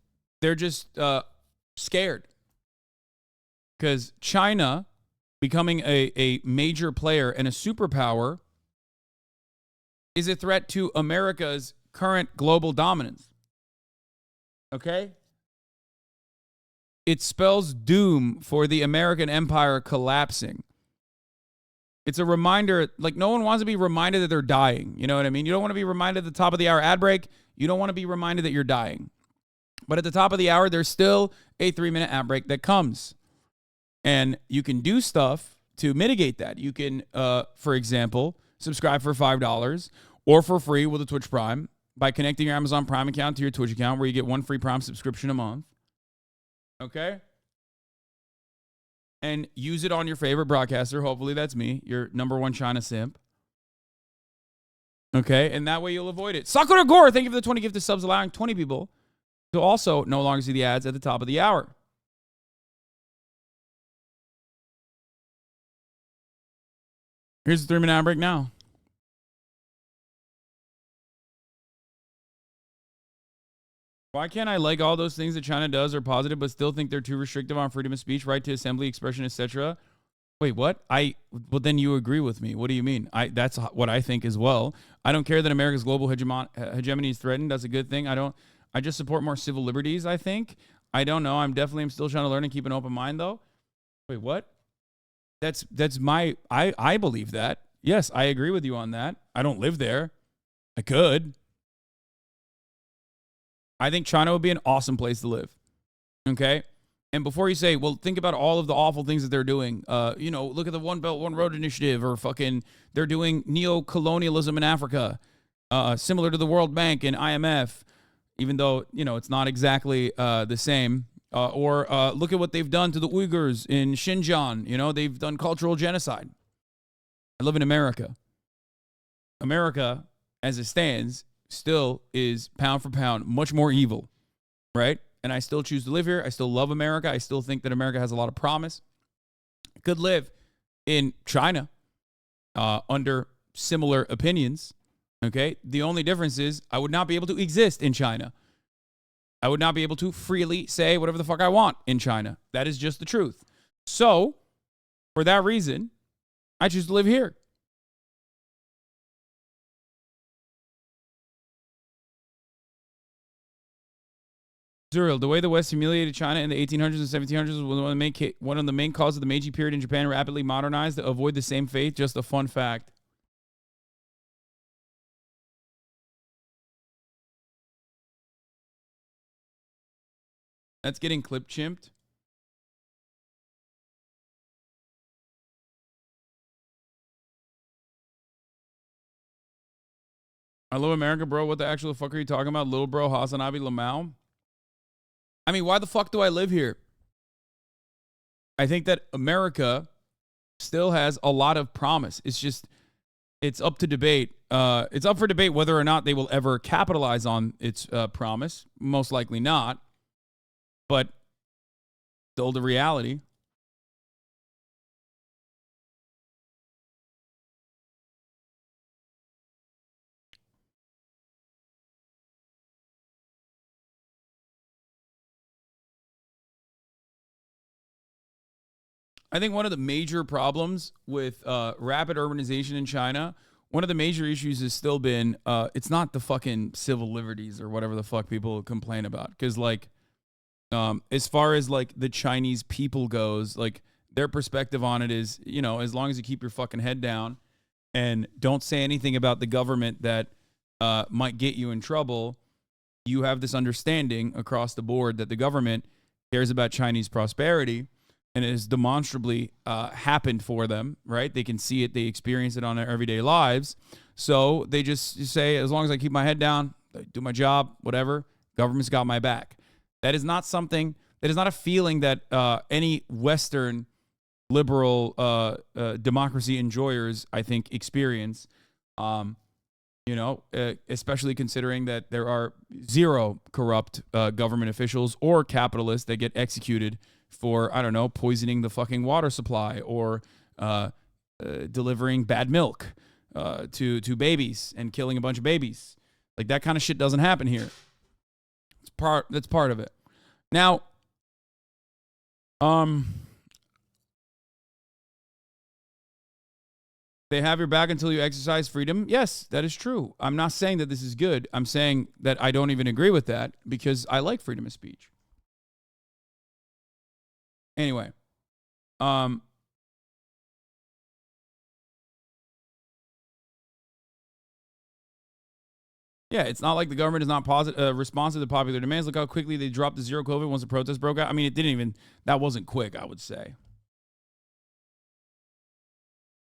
scared. Because China becoming a major player and a superpower is a threat to America's current global dominance. Okay? It spells doom for the American empire collapsing. It's a reminder, like no one wants to be reminded that they're dying. You know what I mean? You don't want to be reminded at the top of the hour ad break. You don't want to be reminded that you're dying. But at the top of the hour, there's still a 3-minute ad break that comes. And you can do stuff to mitigate that. You can, for example, subscribe for $5 or for free with a Twitch Prime by connecting your Amazon Prime account to your Twitch account where you get 1 free Prime subscription a month. Okay? And use it on your favorite broadcaster. Hopefully that's me, your #1 China simp. Okay? And that way you'll avoid it. Sakura Gore, thank you for the 20 gifted subs, allowing 20 people to also no longer see the ads at the top of the hour. Here's the 3-minute ad break now. Why can't I like all those things that China does are positive, but still think they're too restrictive on freedom of speech, right to assembly, expression, etc.? Wait, what? Well, then you agree with me. What do you mean? That's what I think as well. I don't care that America's global hegemony is threatened. That's a good thing. I just support more civil liberties, I think. I don't know. I'm still trying to learn and keep an open mind, though. Wait, what? That's my, I believe that. Yes, I agree with you on that. I don't live there. I could. I think China would be an awesome place to live. Okay? And before you say, well, think about all of the awful things that they're doing. Look at the One Belt, One Road initiative, or they're doing neo-colonialism in Africa, similar to the World Bank and IMF, even though, it's not exactly the same. Or look at what they've done to the Uyghurs in Xinjiang. They've done cultural genocide. I live in America. America, as it stands, still is pound for pound much more evil, right? And I still choose to live here. I still love America. I still think that America has a lot of promise. I could live in China under similar opinions, okay? The only difference is I would not be able to exist in China. I would not be able to freely say whatever the fuck I want in China. That is just the truth. So, for that reason, I choose to live here. Zuriel, the way the West humiliated China in the 1800s and 1700s was one of the main causes of the Meiji period in Japan rapidly modernized to avoid the same fate. Just a fun fact. That's getting clip chimped. I love America, bro. What the actual fuck are you talking about? Little bro, HasanAbi, Lamau? I mean, why the fuck do I live here? I think that America still has a lot of promise. It's up to debate. It's up for debate whether or not they will ever capitalize on its promise. Most likely not. But still the reality. I think one of the major problems with rapid urbanization in China, one of the major issues has still been, it's not the fucking civil liberties or whatever the fuck people complain about. Because, as far as, the Chinese people goes, their perspective on it is, as long as you keep your fucking head down and don't say anything about the government that might get you in trouble, you have this understanding across the board that the government cares about Chinese prosperity, and it has demonstrably happened for them, right? They can see it, they experience it on their everyday lives. So they just say, as long as I keep my head down, I do my job, whatever, government's got my back. That is not something, that is not a feeling that any Western liberal democracy enjoyers, I think, experience. Especially considering that there are zero corrupt government officials or capitalists that get executed for, I don't know, poisoning the fucking water supply or delivering bad milk to babies and killing a bunch of babies. Like, that kind of shit doesn't happen here. That's part of it. Now, they have your back until you exercise freedom. Yes, that is true. I'm not saying that this is good. I'm saying that I don't even agree with that because I like freedom of speech. Anyway, yeah, it's not like the government is not responsive to popular demands. Look how quickly they dropped the zero COVID once the protest broke out. I mean, that wasn't quick, I would say.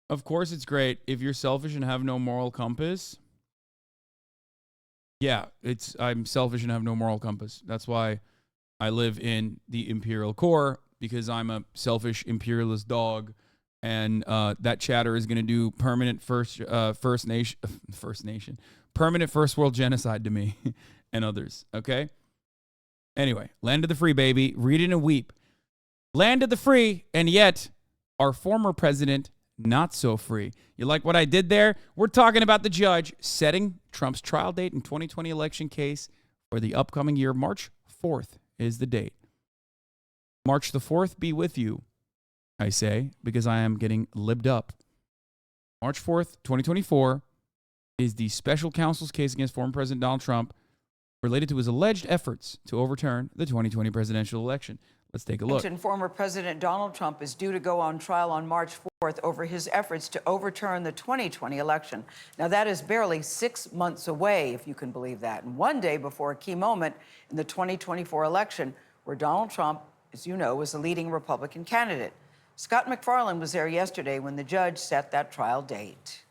Of course, it's great if you're selfish and have no moral compass. Yeah, I'm selfish and have no moral compass. That's why I live in the imperial core, because I'm a selfish imperialist dog, and that chatter is going to do permanent permanent first world genocide to me and others. Okay. Anyway, land of the free, baby. Read it and weep. Land of the free, and yet our former president, not so free. You like what I did there? We're talking about the judge setting Trump's trial date in 2020 election case for the upcoming year. March 4th is the date. March the 4th be with you, I say, because I am getting libbed up. March 4th, 2024 is the special counsel's case against former President Donald Trump related to his alleged efforts to overturn the 2020 presidential election. Let's take a look. Former President Donald Trump is due to go on trial on March 4th over his efforts to overturn the 2020 election. Now, that is barely 6 months away, if you can believe that, and one day before a key moment in the 2024 election where Donald Trump, as you know, was the leading Republican candidate. Scott McFarland was there yesterday when the judge set that trial date.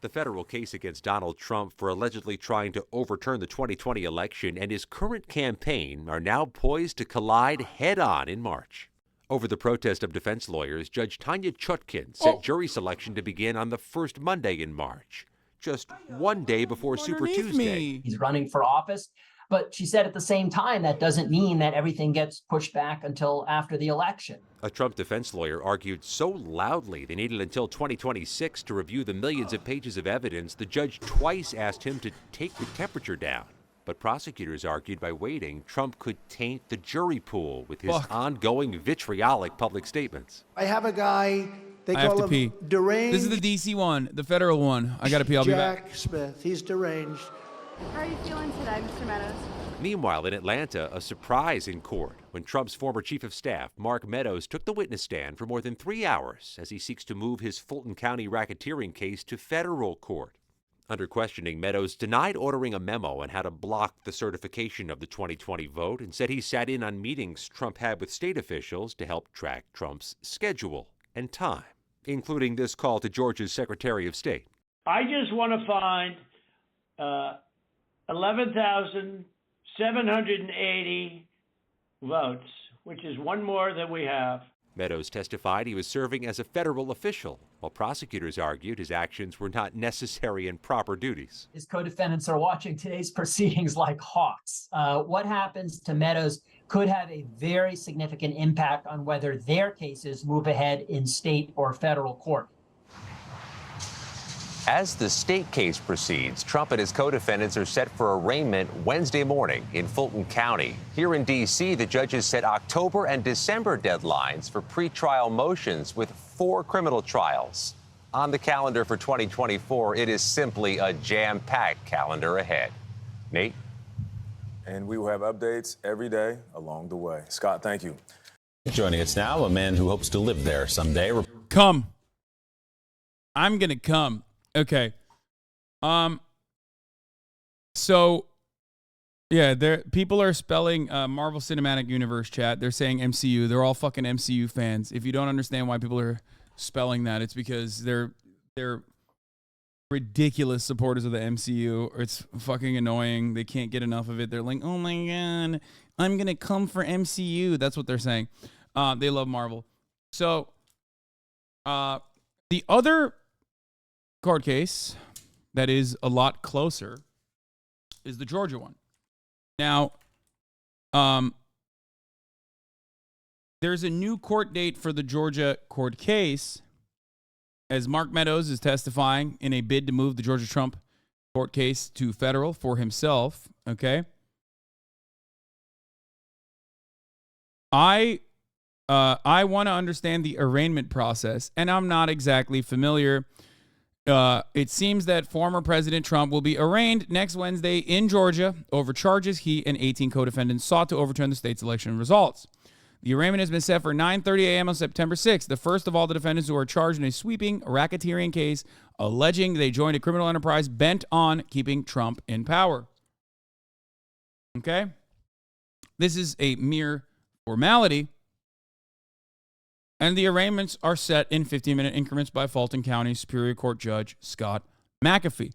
The federal case against Donald Trump for allegedly trying to overturn the 2020 election and his current campaign are now poised to collide head-on in March. Over the protest of defense lawyers, Judge Tanya Chutkin set jury selection to begin on the first Monday in March, just one day before Super Tuesday. He's running for office, but she said at the same time that doesn't mean that everything gets pushed back until after the election. A Trump defense lawyer argued so loudly they needed until 2026 to review the millions of pages of evidence, the judge twice asked him to take the temperature down. But prosecutors argued by waiting, Trump could taint the jury pool with his ongoing vitriolic public statements. I have a guy, they I have call to him pee. deranged. This is the DC one, the federal one. I got to pee. I'll be back. Jack Smith, he's deranged. How are you feeling today, Mr. Meadows? Meanwhile, in Atlanta, a surprise in court when Trump's former chief of staff, Mark Meadows, took the witness stand for more than 3 hours as he seeks to move his Fulton County racketeering case to federal court. Under questioning, Meadows denied ordering a memo on how to block the certification of the 2020 vote and said he sat in on meetings Trump had with state officials to help track Trump's schedule and time, including this call to Georgia's Secretary of State. I just want to find 11,780 votes, which is one more than we have. Meadows testified he was serving as a federal official, while prosecutors argued his actions were not necessary and proper duties. His co-defendants are watching today's proceedings like hawks. What happens to Meadows could have a very significant impact on whether their cases move ahead in state or federal court. As the state case proceeds, Trump and his co-defendants are set for arraignment Wednesday morning in Fulton County. Here in D.C., the judges set October and December deadlines for pretrial motions with 4 criminal trials. On the calendar for 2024, it is simply a jam-packed calendar ahead. Nate? And we will have updates every day along the way. Scott, thank you. Joining us now, a man who hopes to live there someday. Come. I'm going to come. Okay. So Yeah, people are spelling Marvel Cinematic Universe chat. They're saying MCU. They're all fucking MCU fans. If you don't understand why people are spelling that, it's because they're ridiculous supporters of the MCU. It's fucking annoying. They can't get enough of it. They're like, oh my God, I'm going to come for MCU. That's what they're saying. They love Marvel. So the other court case that is a lot closer is the Georgia one. Now, there's a new court date for the Georgia court case as Mark Meadows is testifying in a bid to move the Georgia Trump court case to federal for himself, okay? I want to understand the arraignment process, and I'm not exactly familiar. It seems that former President Trump will be arraigned next Wednesday in Georgia over charges he and 18 co-defendants sought to overturn the state's election results. The arraignment has been set for 9:30 a.m. on September 6th, the first of all the defendants who are charged in a sweeping racketeering case alleging they joined a criminal enterprise bent on keeping Trump in power. Okay? This is a mere formality. And the arraignments are set in 15-minute increments by Fulton County Superior Court Judge Scott McAfee.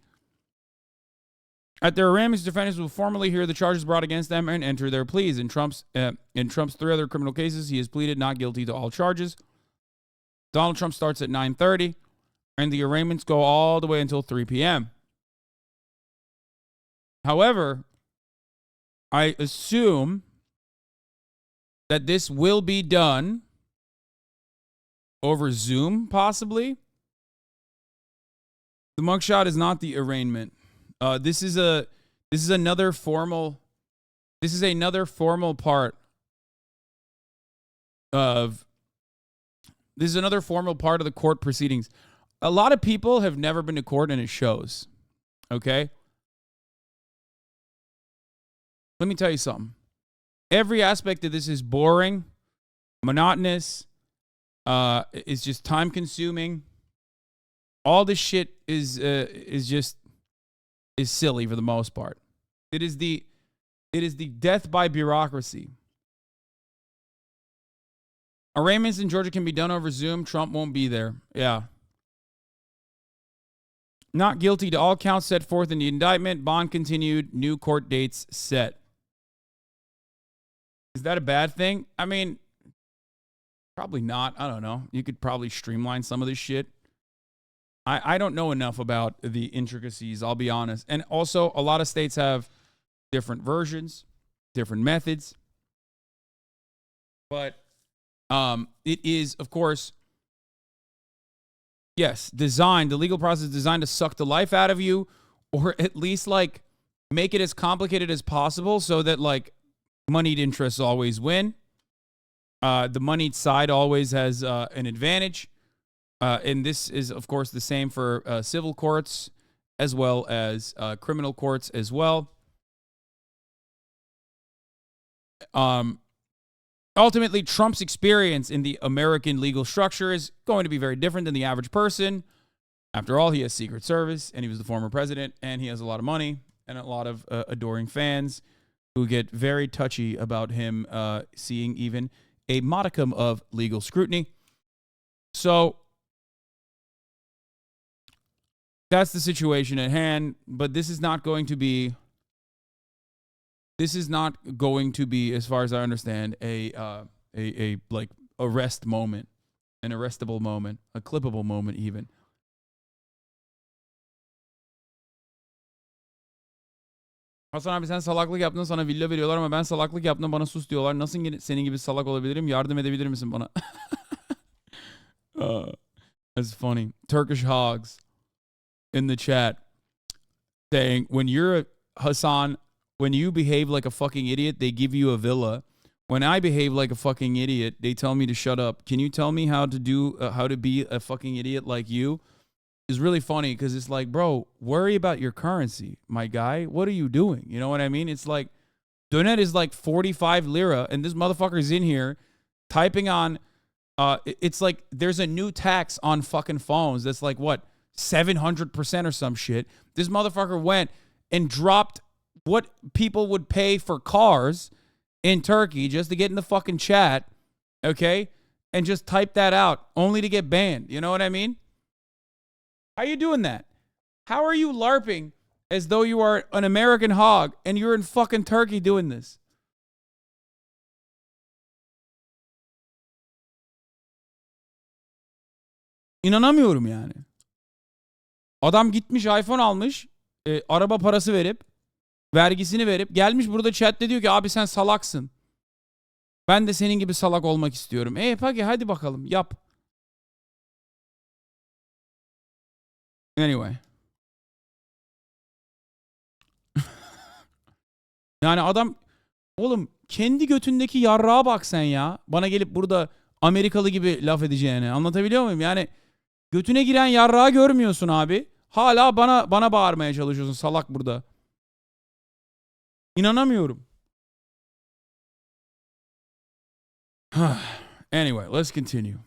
At their arraignments, defendants will formally hear the charges brought against them and enter their pleas. In Trump's 3 other criminal cases, he has pleaded not guilty to all charges. Donald Trump starts at 9:30, and the arraignments go all the way until 3 p.m. However, I assume that this will be done over Zoom, possibly. The mugshot is not the arraignment. This is another formal part of the court proceedings. A lot of people have never been to court, and it shows. Okay? Let me tell you something. Every aspect of this is boring, monotonous, is just time consuming. All this shit is silly for the most part. It is the death by bureaucracy. Arraignments in Georgia can be done over Zoom. Trump won't be there. Yeah. Not guilty to all counts set forth in the indictment. Bond continued. New court dates set. Is that a bad thing? I mean, probably not. I don't know. You could probably streamline some of this shit. I don't know enough about the intricacies, I'll be honest. And also, a lot of states have different versions, different methods. But it is, of course, yes, designed, the legal process is designed to suck the life out of you, or at least, like, make it as complicated as possible so that, like, moneyed interests always win. The moneyed side always has an advantage. And this is, of course, the same for civil courts as well as criminal courts as well. Ultimately, Trump's experience in the American legal structure is going to be very different than the average person. After all, he has Secret Service, and he was the former president, and he has a lot of money and a lot of adoring fans who get very touchy about him seeing even a modicum of legal scrutiny. So that's the situation at hand, but this is not going to be, as far as I understand, a like arrest moment, an arrestable moment, a clippable moment even. Hasan abi, sen salaklık yaptın, sana villa veriyorlar ama ben salaklık yaptım, bana sus diyorlar. Nasıl senin gibi salak olabilirim? Yardım edebilir misin bana? That's funny. Turkish Hogs in the chat saying, when you're Hasan, when you behave like a fucking idiot, they give you a villa. When I behave like a fucking idiot, they tell me to shut up. Can you tell me how to be a fucking idiot like you? It's really funny because it's like, bro, worry about your currency, my guy. What are you doing? You know what I mean? It's like, Donet is like 45 lira, and this motherfucker's in here typing on, it's like there's a new tax on fucking phones that's like, what, 700% or some shit. This motherfucker went and dropped what people would pay for cars in Turkey just to get in the fucking chat, okay, and just type that out only to get banned. You know what I mean? How are you doing that? How are you LARPing as though you are an American hog and you're in fucking Turkey doing this? İnanamıyorum yani. Adam gitmiş iPhone almış, araba parası verip, vergisini verip, gelmiş burada chatte diyor ki abi sen salaksın. Ben de senin gibi salak olmak istiyorum. Peki hadi bakalım yap. Anyway. Yani adam, oğlum kendi götündeki yarrağa bak sen ya. Bana gelip burada Amerikalı gibi laf edeceğini. Anlatabiliyor muyum? Yani götüne giren yarrağı görmüyorsun abi. Hala bana bağırmaya çalışıyorsun salak burada. İnanamıyorum. Anyway, let's continue.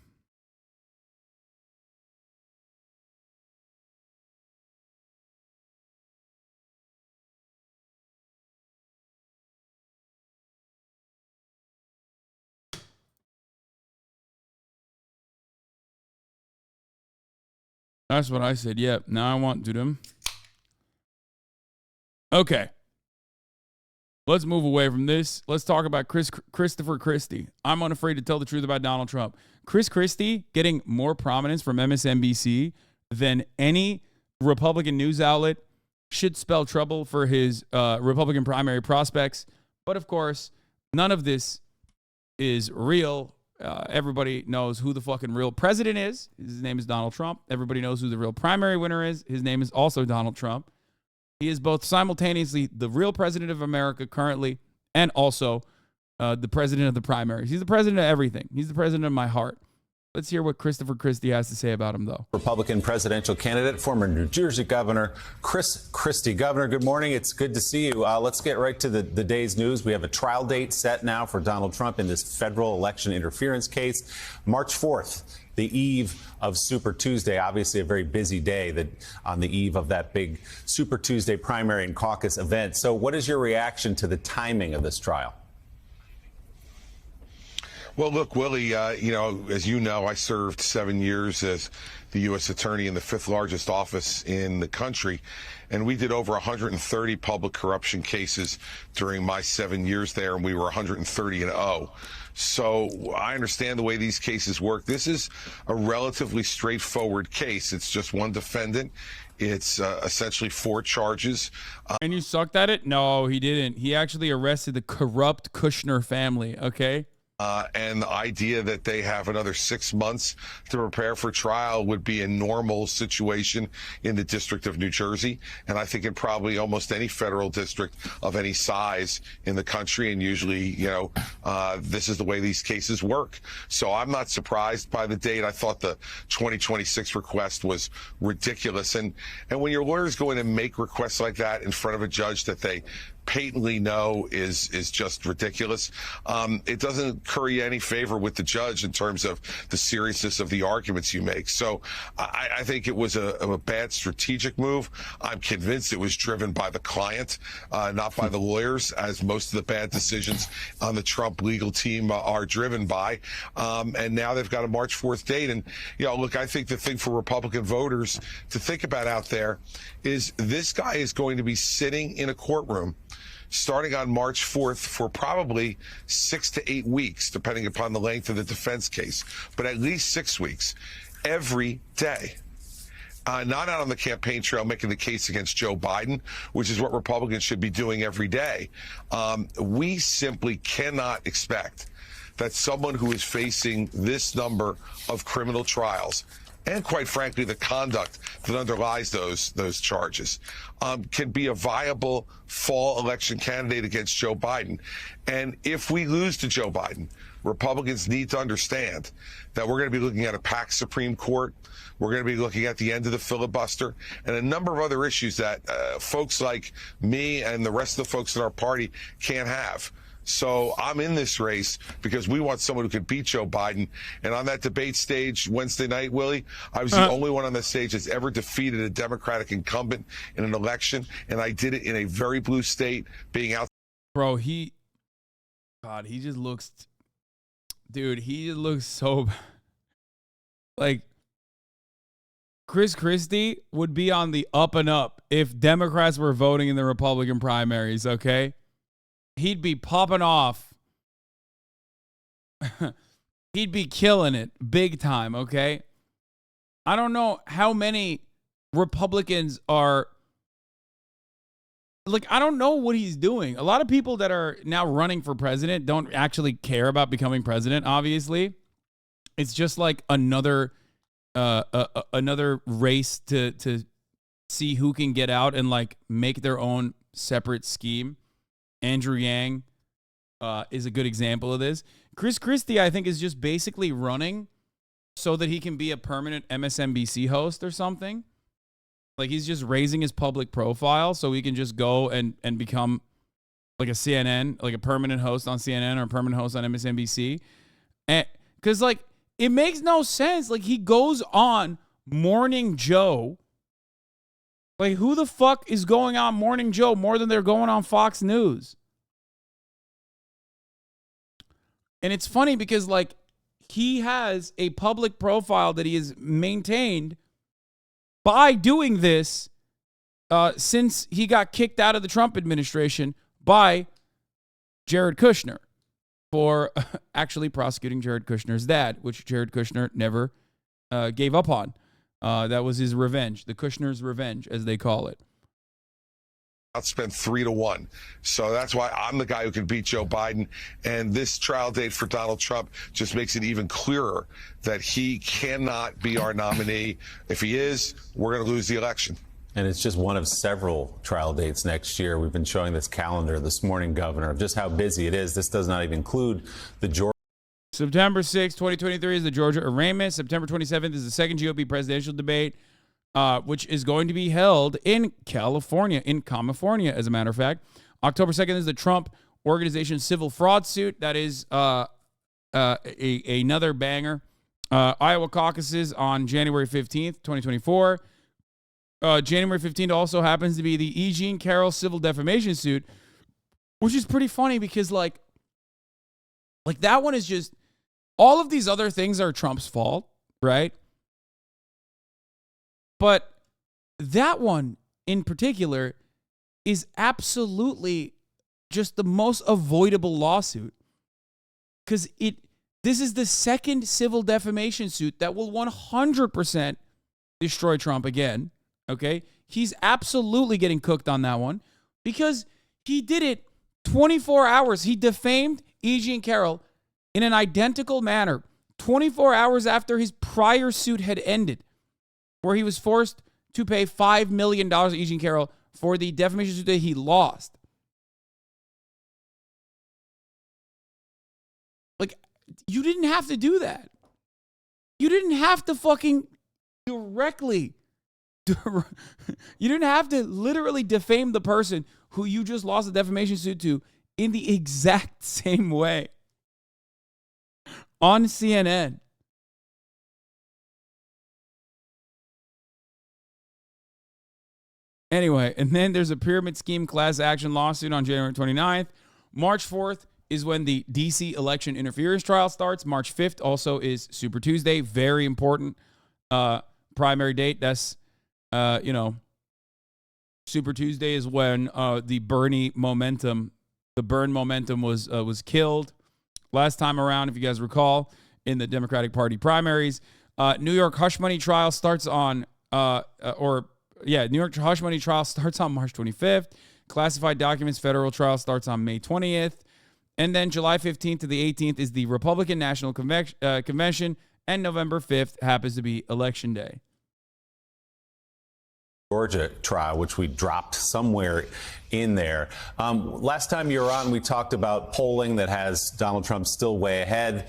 That's what I said. Yep. Now I want to them. Okay. Let's move away from this. Let's talk about Christopher Christie. I'm unafraid to tell the truth about Donald Trump. Christie getting more prominence from MSNBC than any Republican news outlet should spell trouble for his Republican primary prospects. But of course, none of this is real. Everybody knows who the fucking real president is. His name is Donald Trump. Everybody knows who the real primary winner is. His name is also Donald Trump. He is both simultaneously the real president of America currently and also the president of the primaries. He's the president of everything. He's the president of my heart. Let's hear what Christopher Christie has to say about him, though. Republican presidential candidate, former New Jersey Governor Christie. Governor, good morning. It's good to see you. Let's get right to the day's news. We have a trial date set now for Donald Trump in this federal election interference case, March 4th, the eve of Super Tuesday. Obviously, a very busy day on the eve of that big Super Tuesday primary and caucus event. So what is your reaction to the timing of this trial? Well, look, Willie, as you know, I served 7 years as the U.S. attorney in the 5th largest office in the country, and we did over 130 public corruption cases during my 7 years there, and we were 130-0. So I understand the way these cases work. This is a relatively straightforward case. It's just one defendant. It's essentially 4 charges. And you sucked at it? No, he didn't. He actually arrested the corrupt Kushner family, okay? And the idea that they have another 6 months to prepare for trial would be a normal situation in the District of New Jersey. And I think in probably almost any federal district of any size in the country. And usually, this is the way these cases work. So I'm not surprised by the date. I thought the 2026 request was ridiculous. And when your lawyers go in and make requests like that in front of a judge that they patently know is just ridiculous. It doesn't curry any favor with the judge in terms of the seriousness of the arguments you make. So I think it was a bad strategic move. I'm convinced it was driven by the client, not by the lawyers, as most of the bad decisions on the Trump legal team are driven by. And now they've got a March 4th date. And, look, I think the thing for Republican voters to think about out there is this guy is going to be sitting in a courtroom starting on March 4th for probably 6 to 8 weeks, depending upon the length of the defense case, but at least 6 weeks, every day. Not out on the campaign trail making the case against Joe Biden, which is what Republicans should be doing every day. We simply cannot expect that someone who is facing this number of criminal trials and quite frankly, the conduct that underlies those charges, can be a viable fall election candidate against Joe Biden. And if we lose to Joe Biden, Republicans need to understand that we're going to be looking at a packed Supreme Court. We're going to be looking at the end of the filibuster and a number of other issues that folks like me and the rest of the folks in our party can't have. So I'm in this race because we want someone who can beat Joe Biden. And on that debate stage Wednesday night, Willie, I was the only one on the stage that's ever defeated a Democratic incumbent in an election. And I did it in a very blue state, being out. Bro, God, he just looks, dude, he just looks so, like, Christie would be on the up and up if Democrats were voting in the Republican primaries, okay? He'd be popping off. He'd be killing it big time, okay? I don't know how many Republicans are, like, I don't know what he's doing. A lot of people that are now running for president don't actually care about becoming president, obviously. It's just like another race to see who can get out and, like, make their own separate scheme. Andrew Yang is a good example of this. Christie, I think, is just basically running so that he can be a permanent MSNBC host or something. Like, he's just raising his public profile so he can just go and become like a CNN, like a permanent host on CNN or a permanent host on MSNBC. And because, like, it makes no sense. Like, he goes on Morning Joe. Like, who the fuck is going on Morning Joe more than they're going on Fox News? And it's funny because, like, he has a public profile that he has maintained by doing this since he got kicked out of the Trump administration by Jared Kushner for actually prosecuting Jared Kushner's dad, which Jared Kushner never gave up on. That was his revenge, the Kushner's revenge, as they call it. Outspent 3-1. So that's why I'm the guy who can beat Joe Biden. And this trial date for Donald Trump just makes it even clearer that he cannot be our nominee. If he is, we're going to lose the election. And it's just one of several trial dates next year. We've been showing this calendar this morning, Governor, of just how busy it is. This does not even include the Georgia. September 6, 2023 is the Georgia arraignment. September 27th is the second GOP presidential debate, which is going to be held in California, as a matter of fact. October 2nd is the Trump Organization civil fraud suit. That is another banger. Iowa caucuses on January 15th, 2024. January 15th also happens to be the E. Jean Carroll civil defamation suit, which is pretty funny because, like that one is just, all of these other things are Trump's fault, right? But that one in particular is absolutely just the most avoidable lawsuit because this is the second civil defamation suit that will 100% destroy Trump again. Okay, he's absolutely getting cooked on that one because he did it 24 hours. He defamed E. Jean Carroll in an identical manner 24 hours after his prior suit had ended, where he was forced to pay $5 million to E. Jean Carroll for the defamation suit that he lost. Like, you didn't have to do that. You didn't have to fucking directly. You didn't have to literally defame the person who you just lost a defamation suit to in the exact same way on CNN. Anyway, and then there's a pyramid scheme class action lawsuit on January 29th. March 4th is when the D.C. election interference trial starts. March 5th also is Super Tuesday. Very important primary date. That's, Super Tuesday is when the Bernie momentum, the Bern momentum was killed last time around, if you guys recall, in the Democratic Party primaries. New York hush money trial starts on, New York hush money trial starts on March 25th. Classified documents federal trial starts on May 20th. And then July 15th to the 18th is the Republican National Convention, and November 5th happens to be Election Day. Georgia trial, which we dropped somewhere in there. Last time you were on, we talked about polling that has Donald Trump still way ahead.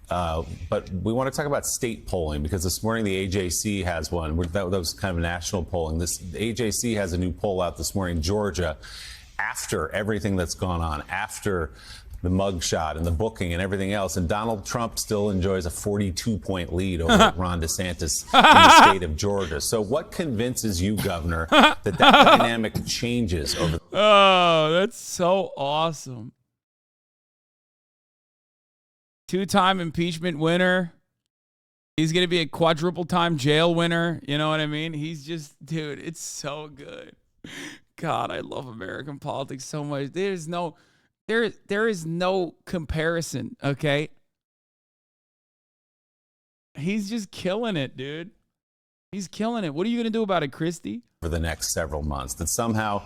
But we want to talk about state polling because this morning the AJC has one. That was kind of national polling. The AJC has a new poll out this morning, Georgia, after everything that's gone on, after the mugshot and the booking and everything else. And Donald Trump still enjoys a 42-point lead over Ron DeSantis in the state of Georgia. So what convinces you, Governor, that dynamic changes over? Oh, that's so awesome. Two-time impeachment winner. He's going to be a quadruple-time jail winner. You know what I mean? He's just, dude, it's so good. God, I love American politics so much. There is no comparison, okay? He's just killing it, dude. He's killing it. What are you going to do about it, Christie? For the next several months, that somehow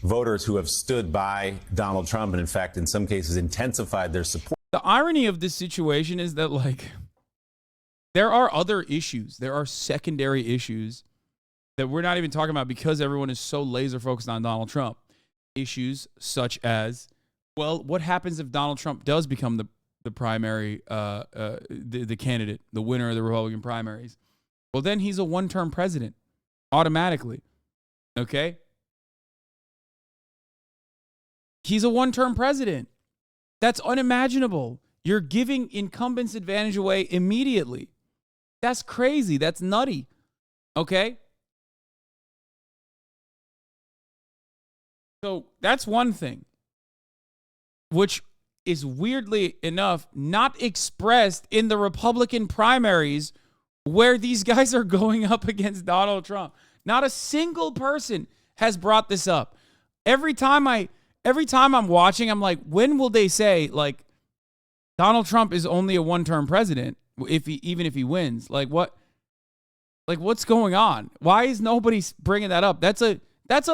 voters who have stood by Donald Trump and, in fact, in some cases, intensified their support. The irony of this situation is that, like, there are other issues. There are secondary issues that we're not even talking about because everyone is so laser focused on Donald Trump. Issues such as, well, what happens if Donald Trump does become the primary, the candidate, the winner of the Republican primaries? Well, then he's a one-term president automatically. Okay? He's a one-term president. That's unimaginable. You're giving incumbents' advantage away immediately. That's crazy. That's nutty. Okay? So that's one thing, which is weirdly enough not expressed in the Republican primaries where these guys are going up against Donald Trump. Not a single person has brought this up. Every time I'm watching, I'm like, when will they say, like, Donald Trump is only a one-term president even if he wins? Like, what? Like, what's going on? Why is nobody bringing that up? That's a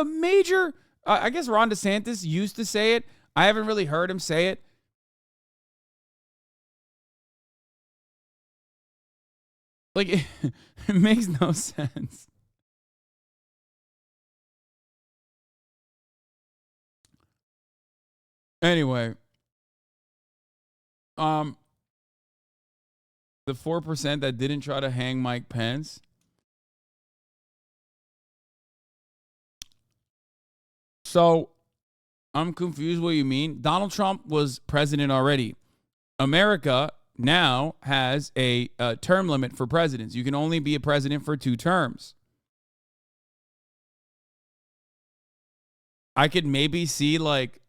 major. I guess Ron DeSantis used to say it. I haven't really heard him say it. Like, it makes no sense. Anyway, the 4% that didn't try to hang Mike Pence. So, I'm confused what you mean. Donald Trump was president already. America now has a term limit for presidents. You can only be a president for 2 terms. I could maybe see, like,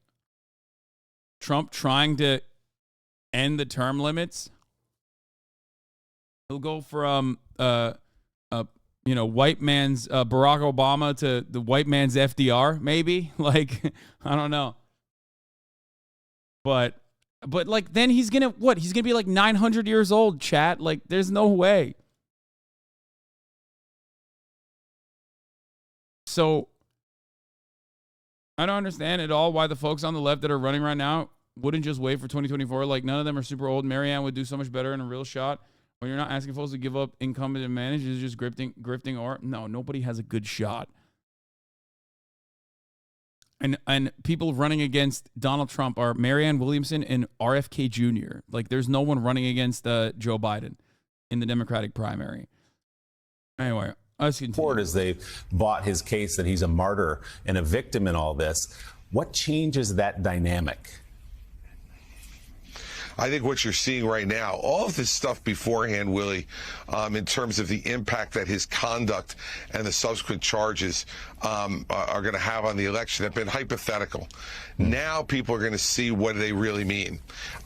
Trump trying to end the term limits. He'll go from white man's Barack Obama to the white man's FDR, maybe. Like, I don't know. But like, then he's gonna be like 900 years old, chat. Like, there's no way. So I don't understand at all why the folks on the left that are running right now wouldn't just wait for 2024. Like, none of them are super old. Marianne would do so much better in a real shot. When you're not asking folks to give up incumbent advantage, it's just grifting or no, nobody has a good shot. And people running against Donald Trump are Marianne Williamson and RFK Jr. Like, there's no one running against Joe Biden in the Democratic primary. Anyway, let's continue. As they bought his case that he's a martyr and a victim in all this, what changes that dynamic? I think what you're seeing right now, all of this stuff beforehand, Willie, in terms of the impact that his conduct and the subsequent charges are going to have on the election have been hypothetical. Now people are going to see what they really mean.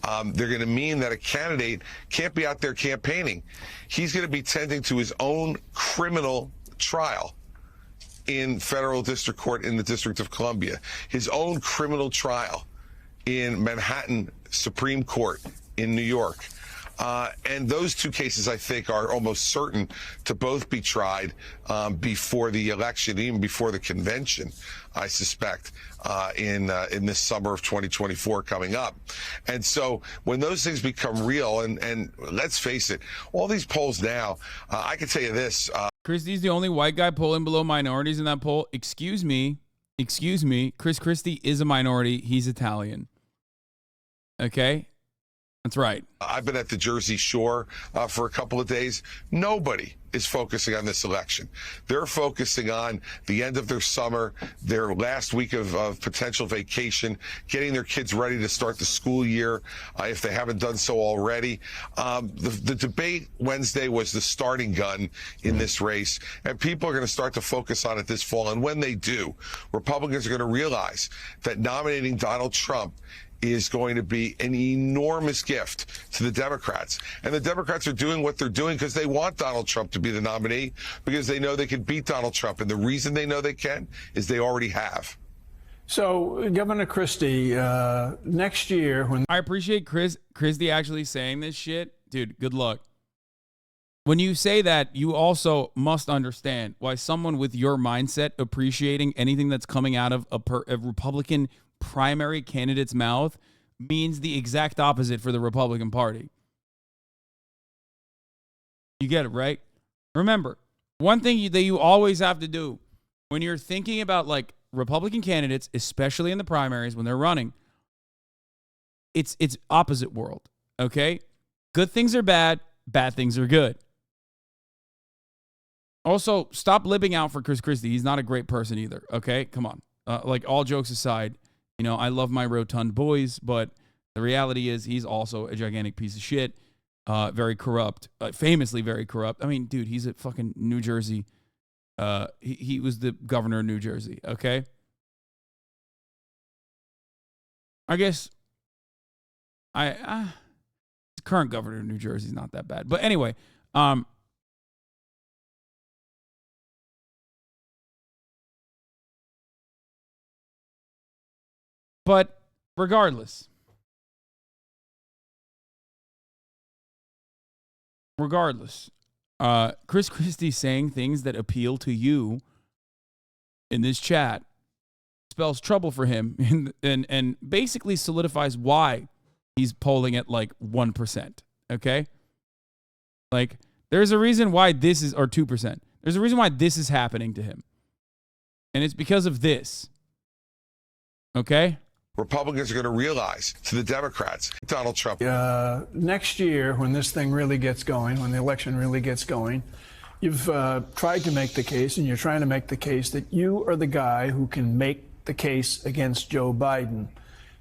They're going to mean that a candidate can't be out there campaigning. He's going to be tending to his own criminal trial in federal district court in the District of Columbia, his own criminal trial in Manhattan Supreme Court in New York. And those 2 cases, I think, are almost certain to both be tried before the election, even before the convention, I suspect, in this summer of 2024 coming up. And so when those things become real, and let's face it, all these polls now, I can tell you this. Christie's the only white guy polling below minorities in that poll. Excuse me. Chris Christie is a minority. He's Italian. Okay? That's right. I've been at the Jersey Shore for a couple of days. Nobody is focusing on this election. They're focusing on the end of their summer, their last week of potential vacation, getting their kids ready to start the school year if they haven't done so already. The debate Wednesday was the starting gun in this race, and people are going to start to focus on it this fall. And when they do, Republicans are going to realize that nominating Donald Trump is going to be an enormous gift to the Democrats. And the Democrats are doing what they're doing because they want Donald Trump to be the nominee, because they know they can beat Donald Trump. And the reason they know they can is they already have. So, Governor Christie, next year when... I appreciate Christie actually saying this shit. Dude, good luck. When you say that, you also must understand why someone with your mindset appreciating anything that's coming out of a Republican primary candidate's mouth means the exact opposite for the Republican Party. You get it, right? Remember, one thing that you always have to do when you're thinking about like Republican candidates, especially in the primaries when they're running, it's opposite world, okay? Good things are bad, bad things are good. Also, stop libbing out for Chris Christie. He's not a great person either, okay? Come on. Like, all jokes aside, you know, I love my rotund boys, but the reality is he's also a gigantic piece of shit, very corrupt, famously very corrupt. I mean, dude, he's at fucking New Jersey. He was the governor of New Jersey, okay? I guess the current governor of New Jersey is not that bad. But anyway, but regardless, Chris Christie saying things that appeal to you in this chat spells trouble for him and basically solidifies why he's polling at like 1%, okay? Like, there's a reason why this is, or 2%. There's a reason why this is happening to him. And it's because of this, okay? Republicans are going to realize to the Democrats, Donald Trump. Next year, when this thing really gets going, when the election really gets going, you've tried to make the case, and you're trying to make the case that you are the guy who can make the case against Joe Biden.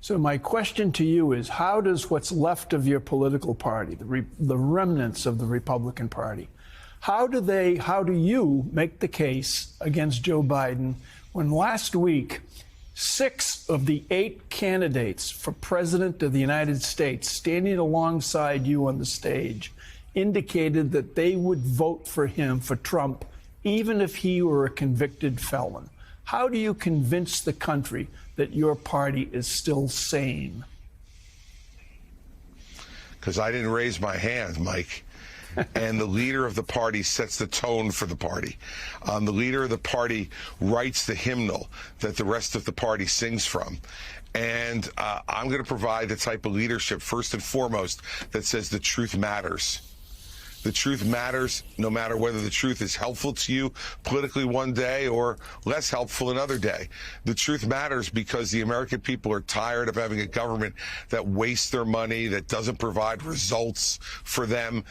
So my question to you is, how does what's left of your political party, the remnants of the Republican Party, how do you make the case against Joe Biden when last week 6 of the 8 candidates for president of the United States standing alongside you on the stage indicated that they would vote for him, for Trump, even if he were a convicted felon? How do you convince the country that your party is still sane? Because I didn't raise my hand, Mike. And the leader of the party sets the tone for the party. The leader of the party writes the hymnal that the rest of the party sings from. And I'm going to provide the type of leadership, first and foremost, that says the truth matters. The truth matters no matter whether the truth is helpful to you politically one day or less helpful another day. The truth matters because the American people are tired of having a government that wastes their money, that doesn't provide results for them,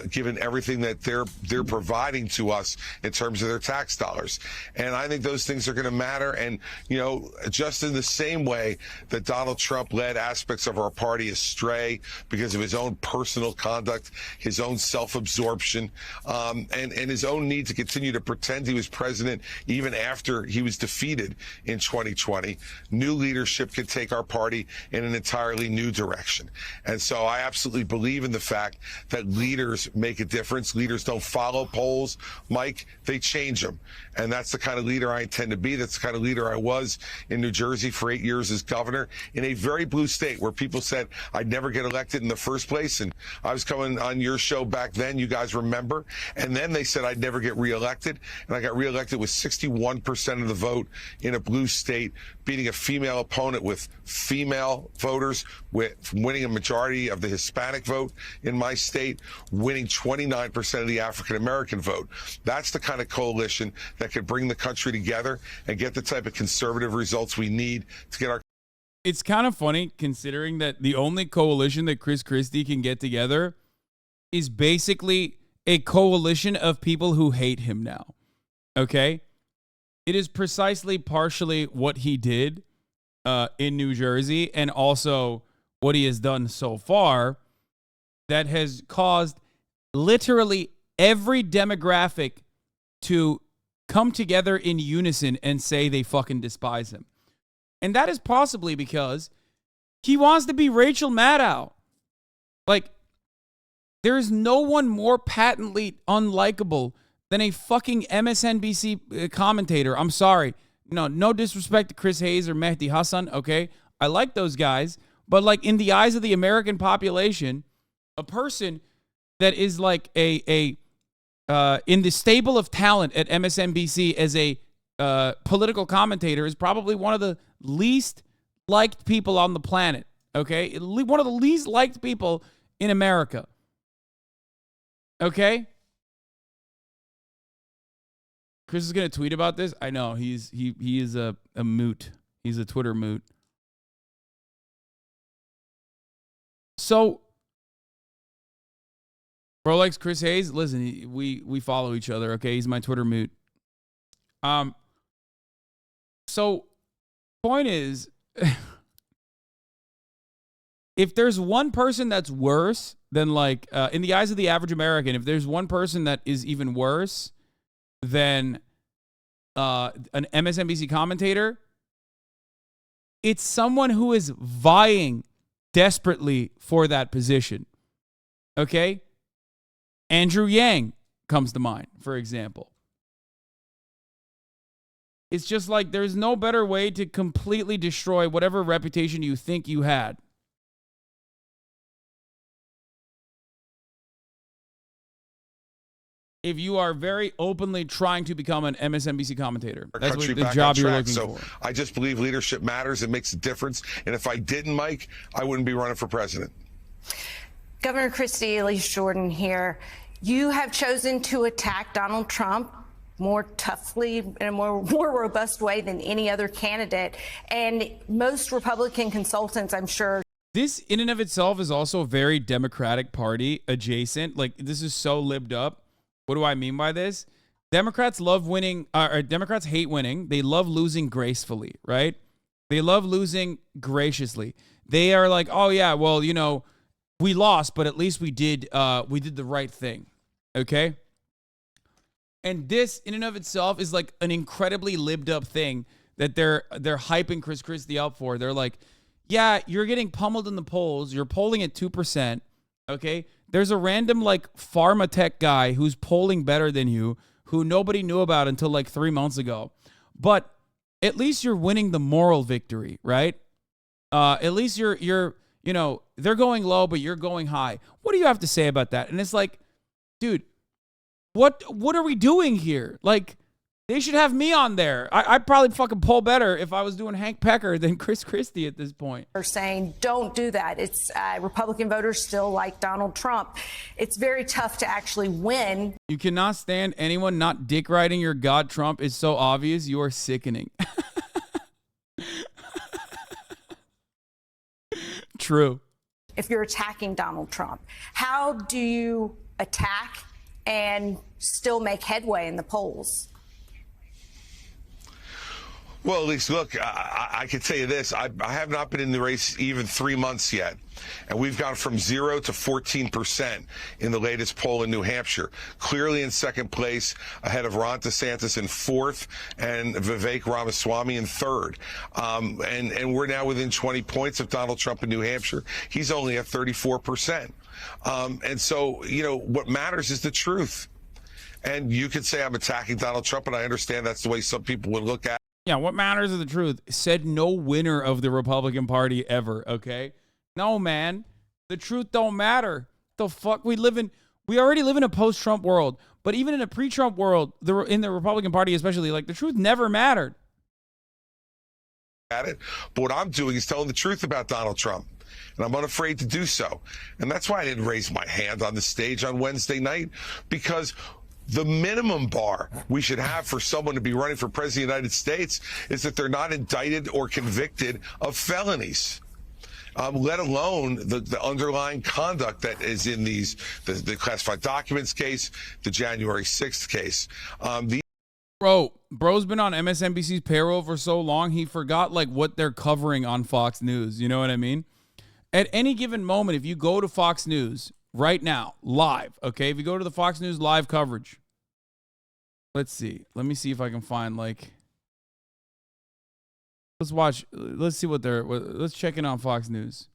given everything that they're providing to us in terms of their tax dollars. And I think those things are going to matter. And, you know, just in the same way that Donald Trump led aspects of our party astray because of his own personal conduct, his own self-absorption, and his own need to continue to pretend he was president even after he was defeated in 2020. New leadership can take our party in an entirely new direction. And so I absolutely believe in the fact that leaders make a difference. Leaders don't follow polls, Mike, they change them. And that's the kind of leader I intend to be. That's the kind of leader I was in New Jersey for 8 years as governor, in a very blue state where people said I'd never get elected in the first place. And I was coming on your show back then, you guys remember, and then they said I'd never get reelected, and I got reelected with 61% of the vote in a blue state, beating a female opponent with female voters, with winning a majority of the Hispanic vote in my state, winning 29% of the African American vote. That's the kind of coalition that could bring the country together and get the type of conservative results we need to get our It's kind of funny considering that the only coalition that Chris Christie can get together is basically a coalition of people who hate him now. Okay? It is precisely partially what he did in New Jersey and also what he has done so far that has caused literally every demographic to come together in unison and say they fucking despise him. And that is possibly because he wants to be Rachel Maddow. Like, there is no one more patently unlikable than a fucking MSNBC commentator. I'm sorry. No disrespect to Chris Hayes or Mehdi Hasan, okay? I like those guys. But, like, in the eyes of the American population, a person that is like in the stable of talent at MSNBC as a political commentator is probably one of the least liked people on the planet, okay? One of the least liked people in America, okay? Chris is going to tweet about this. I know, he is a moot. He's a Twitter moot. So, bro likes Chris Hayes. Listen, we follow each other, okay? He's my Twitter moot. So, point is, if there's one person that's worse than, like, in the eyes of the average American, if there's one person that is even worse than an MSNBC commentator, it's someone who is vying desperately for that position. Okay? Andrew Yang comes to mind, for example. It's just like there's no better way to completely destroy whatever reputation you think you had. If you are very openly trying to become an MSNBC commentator. That's what the job you're looking for. I just believe leadership matters. It makes a difference. And if I didn't, Mike, I wouldn't be running for president. Governor Christie, Elise Jordan here. You have chosen to attack Donald Trump more toughly in a more robust way than any other candidate. And most Republican consultants, I'm sure. This in and of itself is also very Democratic Party adjacent. Like, this is so libbed up. What do I mean by this? Democrats love winning, or Democrats hate winning. They love losing gracefully, right? They love losing graciously. They are like, oh yeah, well, you know, we lost, but at least we did the right thing. Okay? And this in and of itself is like an incredibly libbed up thing that they're hyping Chris Christie up for. They're like, yeah, you're getting pummeled in the polls. You're polling at 2%. Okay? There's a random like pharma tech guy who's polling better than you, who nobody knew about until like 3 months ago. But at least you're winning the moral victory, right? At least you're you know, they're going low, but you're going high. What do you have to say about that? And it's like, dude, what are we doing here? Like, they should have me on there. I'd probably fucking poll better if I was doing Hank Pecker than Chris Christie at this point. Are saying don't do that. It's Republican voters still like Donald Trump. It's very tough to actually win. You cannot stand anyone not dick riding your god Trump is so obvious. You are sickening. True. If you're attacking Donald Trump, how do you attack and still make headway in the polls? Well, at least, look, I can tell you this. I have not been in the race even 3 months yet. And we've gone from 0 to 14% in the latest poll in New Hampshire. Clearly in second place, ahead of Ron DeSantis in fourth and Vivek Ramaswamy in third. And we're now within 20 points of Donald Trump in New Hampshire. He's only at 34%. And so, you know, what matters is the truth. And you could say I'm attacking Donald Trump, and I understand that's the way some people would look at it. Yeah, what matters is the truth. Said no winner of the Republican Party ever, okay? No, man. The truth don't matter. The fuck? We already live in a post-Trump world. But even in a pre-Trump world, in the Republican Party especially, like, the truth never mattered. At it. But what I'm doing is telling the truth about Donald Trump. And I'm unafraid to do so. And that's why I didn't raise my hand on the stage on Wednesday night, because The minimum bar we should have for someone to be running for president of the United States is that they're not indicted or convicted of felonies. Let alone the underlying conduct that is in these, the classified documents case, the January 6th case. Bro's been on MSNBC's payroll for so long, he forgot like what they're covering on Fox News. You know what I mean? At any given moment, if you go to Fox News right now, live, okay? If you go to the Fox News live coverage, let's see. Let me see if I can find like, let's see what let's check in on Fox News.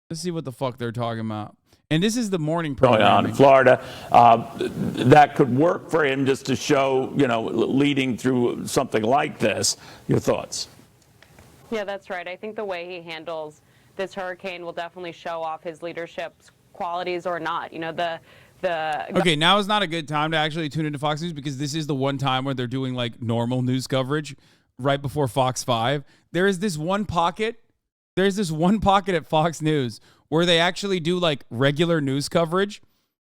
Let's see what the fuck they're talking about. And this is the morning going on in Florida. That could work for him just to show, leading through something like this. Your thoughts? Yeah, that's right. I think the way he handles this hurricane will definitely show off his leadership qualities or not. Okay, now is not a good time to actually tune into Fox News because this is the one time where they're doing like normal news coverage right before Fox 5. There's this one pocket at Fox News where they actually do like regular news coverage,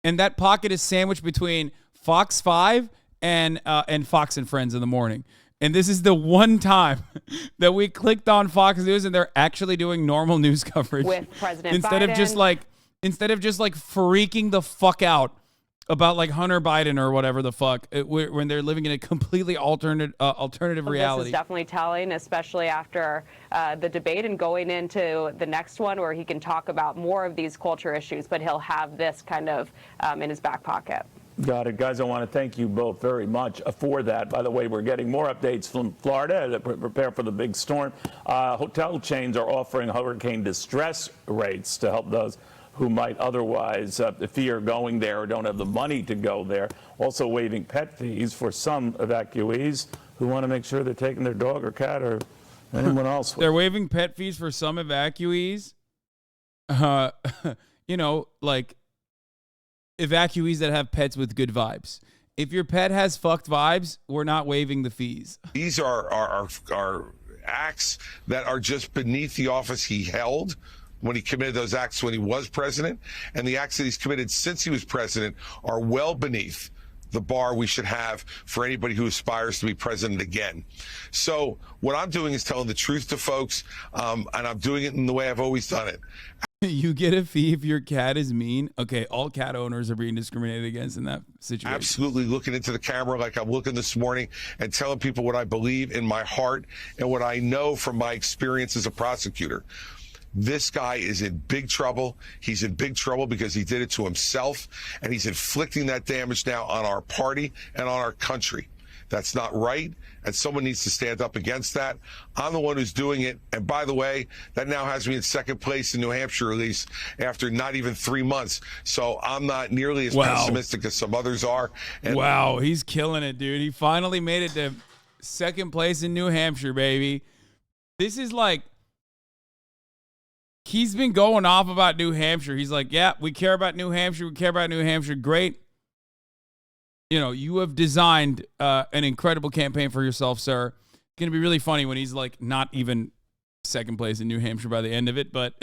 and that pocket is sandwiched between Fox 5 and Fox and Friends in the morning. And this is the one time that we clicked on Fox News and they're actually doing normal news coverage with President instead Biden. Instead of just freaking the fuck out about like Hunter Biden or whatever the fuck when they're living in a completely alternative reality. This is definitely telling, especially after the debate and going into the next one where he can talk about more of these culture issues, but he'll have this kind of in his back pocket. Got it. Guys, I want to thank you both very much for that. By the way, we're getting more updates from Florida to prepare for the big storm. Hotel chains are offering hurricane distress rates to help those who might otherwise fear going there or don't have the money to go there. Also waiving pet fees for some evacuees who want to make sure they're taking their dog or cat or anyone else. They're waiving pet fees for some evacuees. Like evacuees that have pets with good vibes. If your pet has fucked vibes, we're not waiving the fees. These are acts that are just beneath the office he held when he committed those acts when he was president, and the acts that he's committed since he was president are well beneath the bar we should have for anybody who aspires to be president again. So what I'm doing is telling the truth to folks, and I'm doing it in the way I've always done it. You get a fee if your cat is mean. Okay, all cat owners are being discriminated against in that situation. Absolutely looking into the camera like I'm looking this morning and telling people what I believe in my heart and what I know from my experience as a prosecutor. This guy is in big trouble. He's in big trouble because he did it to himself, and he's inflicting that damage now on our party and on our country. That's not right, and someone needs to stand up against that. I'm the one who's doing it, and by the way, that now has me in second place in New Hampshire, at least after not even 3 months. So I'm not nearly as pessimistic as some others are. And wow, he's killing it, dude. He finally made it to second place in New Hampshire, baby. This is like, he's been going off about New Hampshire. He's like, yeah, we care about New Hampshire. We care about New Hampshire. Great. You have designed an incredible campaign for yourself, sir. It's going to be really funny when he's like not even second place in New Hampshire by the end of it, but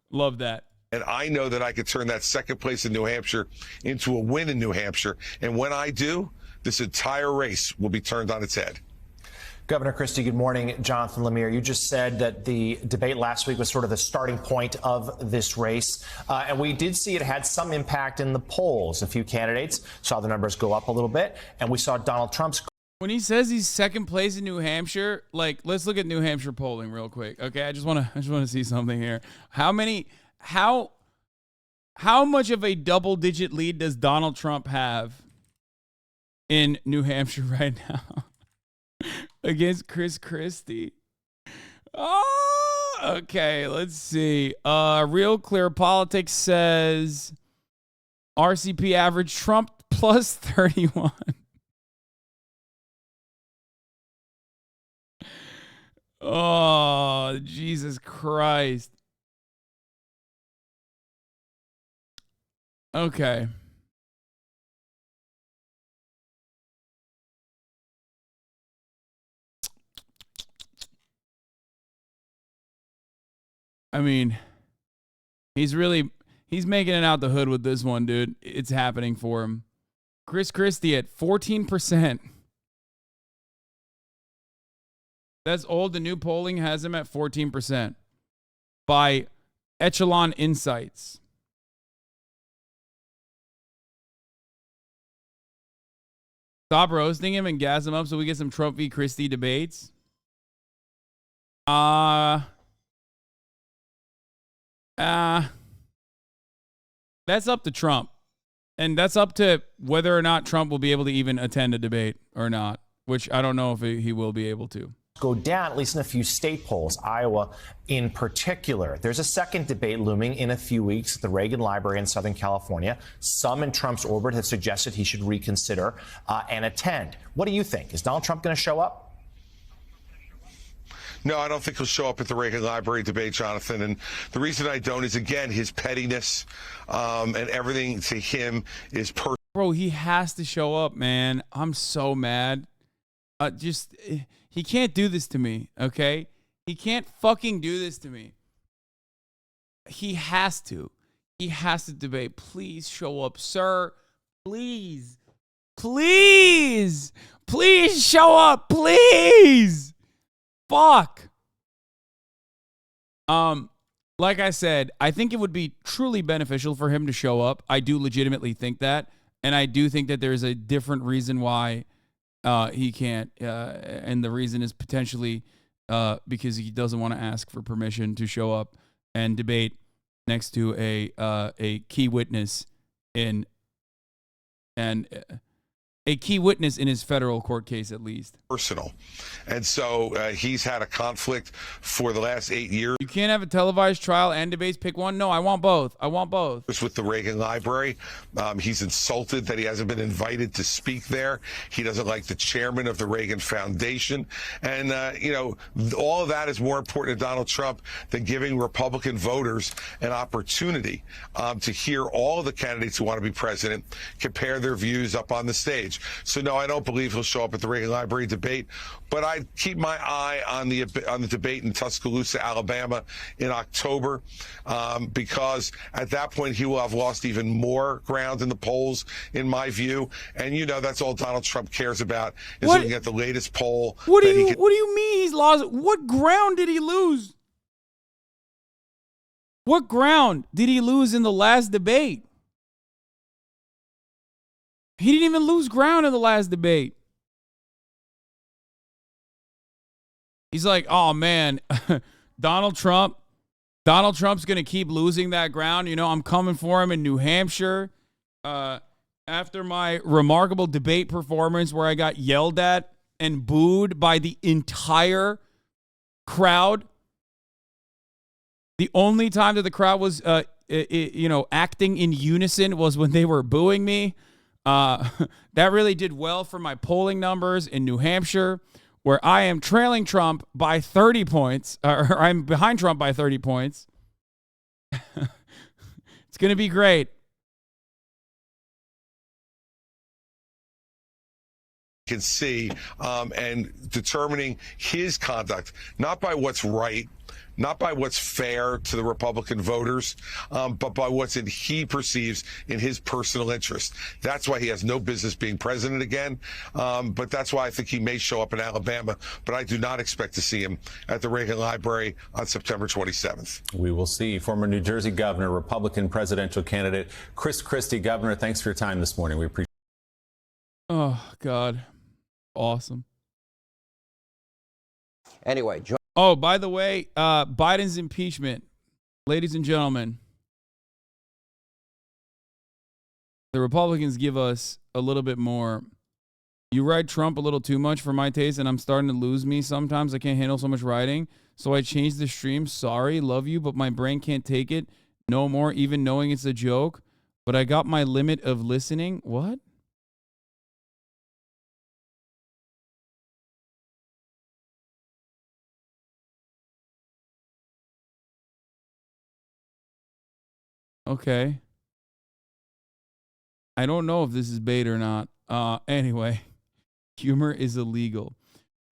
love that. And I know that I could turn that second place in New Hampshire into a win in New Hampshire. And when I do, this entire race will be turned on its head. Governor Christie, good morning. Jonathan Lemire, you just said that the debate last week was sort of the starting point of this race. And we did see it had some impact in the polls. A few candidates saw the numbers go up a little bit. And we saw Donald Trump's. When he says he's second place in New Hampshire, like, let's look at New Hampshire polling real quick. Okay, I just want to see something here. How much of a double-digit lead does Donald Trump have in New Hampshire right now against Christie? Oh, okay, let's see. Real Clear Politics says RCP average Trump plus 31. Oh, Jesus Christ. Okay. I mean, he's really He's making it out the hood with this one, dude. It's happening for him. Chris Christie at 14%. That's old. The new polling has him at 14% by Echelon Insights. Stop roasting him and gas him up so we get some Trump v. Christie debates. That's up to Trump. And that's up to whether or not Trump will be able to even attend a debate or not, which I don't know if he will be able to. Go down, at least in a few state polls, Iowa in particular. There's a second debate looming in a few weeks at the Reagan Library in Southern California. Some in Trump's orbit have suggested he should reconsider and attend. What do you think? Is Donald Trump going to show up? No, I don't think he'll show up at the Reagan Library debate, Jonathan. And the reason I don't is, again, his pettiness and everything to him is personal. Bro, he has to show up, man. I'm so mad. He can't do this to me, okay? He can't fucking do this to me. He has to. He has to debate. Please show up, sir. Please. Please. Please show up. Please. Fuck. Like I said, I think it would be truly beneficial for him to show up. I do legitimately think that. And I do think that there's a different reason why he can't, and the reason is potentially because he doesn't want to ask for permission to show up and debate next to a key witness in his federal court case, at least. Personal. And so he's had a conflict for the last 8 years. You can't have a televised trial and debates. Pick one. No, I want both. I want both. With the Reagan Library. He's insulted that he hasn't been invited to speak there. He doesn't like the chairman of the Reagan Foundation. And, all of that is more important to Donald Trump than giving Republican voters an opportunity to hear all of the candidates who want to be president compare their views up on the stage. So, no, I don't believe he'll show up at the Reagan Library debate, but I keep my eye on the debate in Tuscaloosa, Alabama in October, because at that point he will have lost even more ground in the polls, in my view. And, that's all Donald Trump cares about is looking at the latest poll. What do you mean he's lost? What ground did he lose? What ground did he lose in the last debate? He didn't even lose ground in the last debate. He's like, oh, man, Donald Trump's going to keep losing that ground. I'm coming for him in New Hampshire. After my remarkable debate performance where I got yelled at and booed by the entire crowd. The only time that the crowd was, acting in unison was when they were booing me. That really did well for my polling numbers in New Hampshire, where I am trailing Trump by 30 points, or I'm behind Trump by 30 points. It's going to be great. Can see and determining his conduct, not by what's right, not by what's fair to the Republican voters, but by what's he perceives in his personal interest. That's why he has no business being president again. But that's why I think he may show up in Alabama. But I do not expect to see him at the Reagan Library on September 27th. We will see. Former New Jersey governor, Republican presidential candidate Chris Christie. Governor, thanks for your time this morning. We appreciate it. Oh, God. Awesome. Anyway, oh, by the way, Biden's impeachment, ladies and gentlemen, the Republicans give us a little bit more. You ride Trump a little too much for my taste, and I'm starting to lose me sometimes. I can't handle so much riding, so I changed the stream. Sorry, love you, but my brain can't take it no more, even knowing it's a joke. But I got my limit of listening. What? Okay. I don't know if this is bait or not. Anyway, humor is illegal.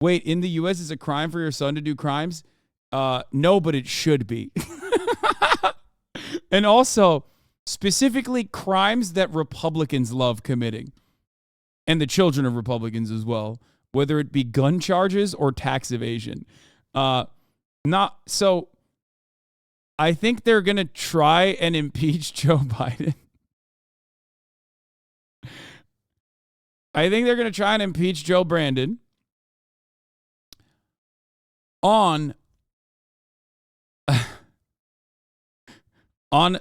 Wait, in the U.S., is it a crime for your son to do crimes? No, but it should be. And also, specifically crimes that Republicans love committing, and the children of Republicans as well, whether it be gun charges or tax evasion. I think they're going to try and impeach Joe Biden. I think they're going to try and impeach Joe Brandon on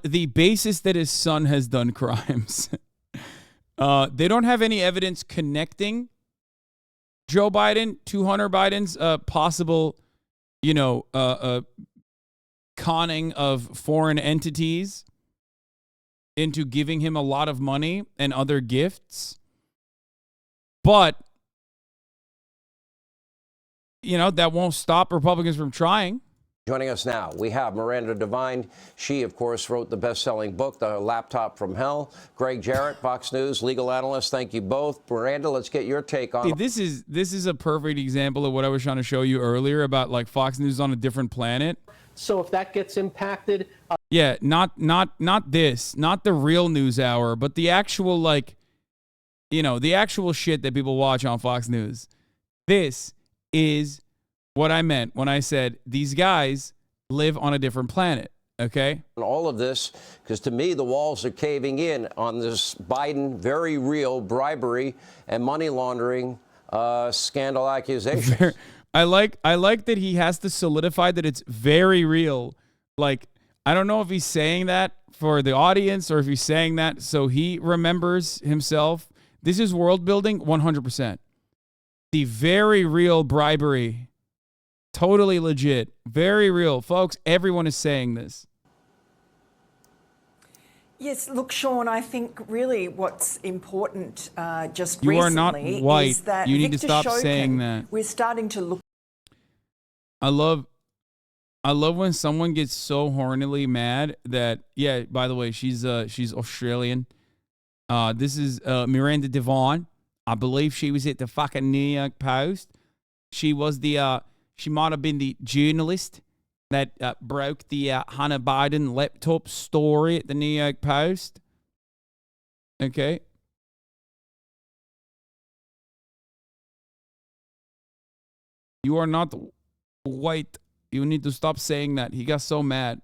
the basis that his son has done crimes. They don't have any evidence connecting Joe Biden to Hunter Biden's possible, conning of foreign entities into giving him a lot of money and other gifts. But, that won't stop Republicans from trying. Joining us now, we have Miranda Devine. She, of course, wrote the best-selling book, The Laptop from Hell. Greg Jarrett, Fox News legal analyst. Thank you both. Miranda, let's get your take on. This is a perfect example of what I was trying to show you earlier about like Fox News on a different planet. So if that gets impacted, yeah, not this, not the real news hour, but the actual the actual shit that people watch on Fox News. This is what I meant when I said these guys live on a different planet, okay? All of this, because to me, the walls are caving in on this Biden very real bribery and money laundering scandal accusation. I like that he has to solidify that it's very real. Like, I don't know if he's saying that for the audience or if he's saying that so he remembers himself. This is world building 100%. The very real bribery. Totally legit. Very real. Folks, everyone is saying this. Yes, look, Sean, I think really what's important just you recently are not white. is that you need Victor to stop Shokin, saying that. We're starting to look. I love when someone gets so hornily mad that, yeah, by the way, she's Australian. This is Miranda Devine. I believe she was at the fucking New York Post. She was she might have been the journalist that broke the Hunter Biden laptop story at the New York Post. Okay. You are not white. You need to stop saying that. He got so mad.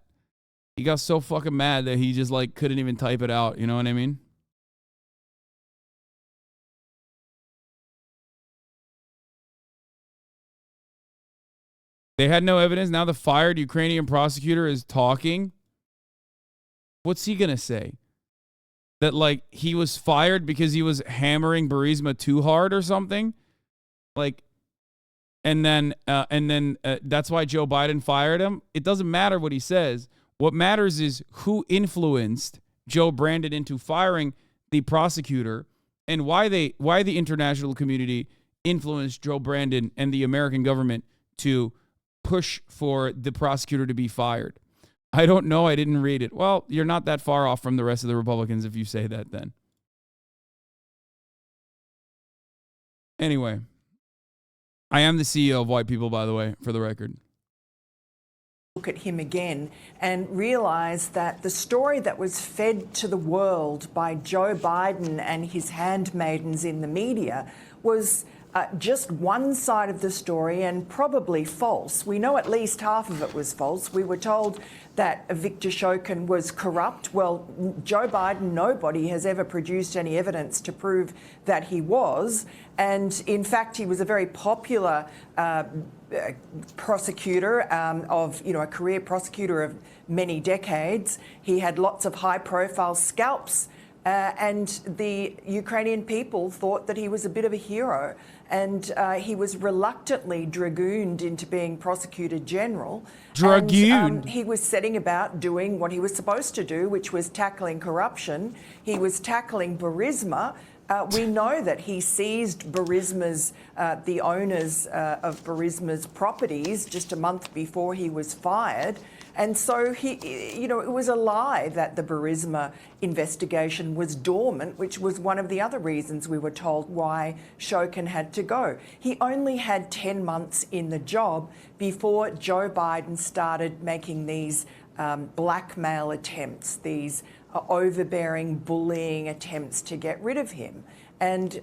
He got so fucking mad that he just couldn't even type it out. You know what I mean? They had no evidence. Now the fired Ukrainian prosecutor is talking. What's he going to say? That he was fired because he was hammering Burisma too hard or something? And then that's why Joe Biden fired him? It doesn't matter what he says. What matters is who influenced Joe Brandon into firing the prosecutor and why the international community influenced Joe Brandon and the American government to push for the prosecutor to be fired. I don't know. I didn't read it. Well, you're not that far off from the rest of the Republicans if you say that then. Anyway, I am the CEO of White People, by the way, for the record. Look at him again and realize that the story that was fed to the world by Joe Biden and his handmaidens in the media was just one side of the story and probably false. We know at least half of it was false. We were told that Victor Shokin was corrupt. Well, Joe Biden, nobody has ever produced any evidence to prove that he was. And in fact, he was a very popular prosecutor a career prosecutor of many decades. He had lots of high-profile scalps. And the Ukrainian people thought that he was a bit of a hero. And he was reluctantly dragooned into being prosecutor general. Dragooned? And, he was setting about doing what he was supposed to do, which was tackling corruption. He was tackling Burisma. We know that he seized Burisma's, the owners of Burisma's properties just a month before he was fired. And so it was a lie that the Burisma investigation was dormant, which was one of the other reasons we were told why Shokin had to go. He only had 10 months in the job before Joe Biden started making these blackmail attempts, these overbearing, bullying attempts to get rid of him. And,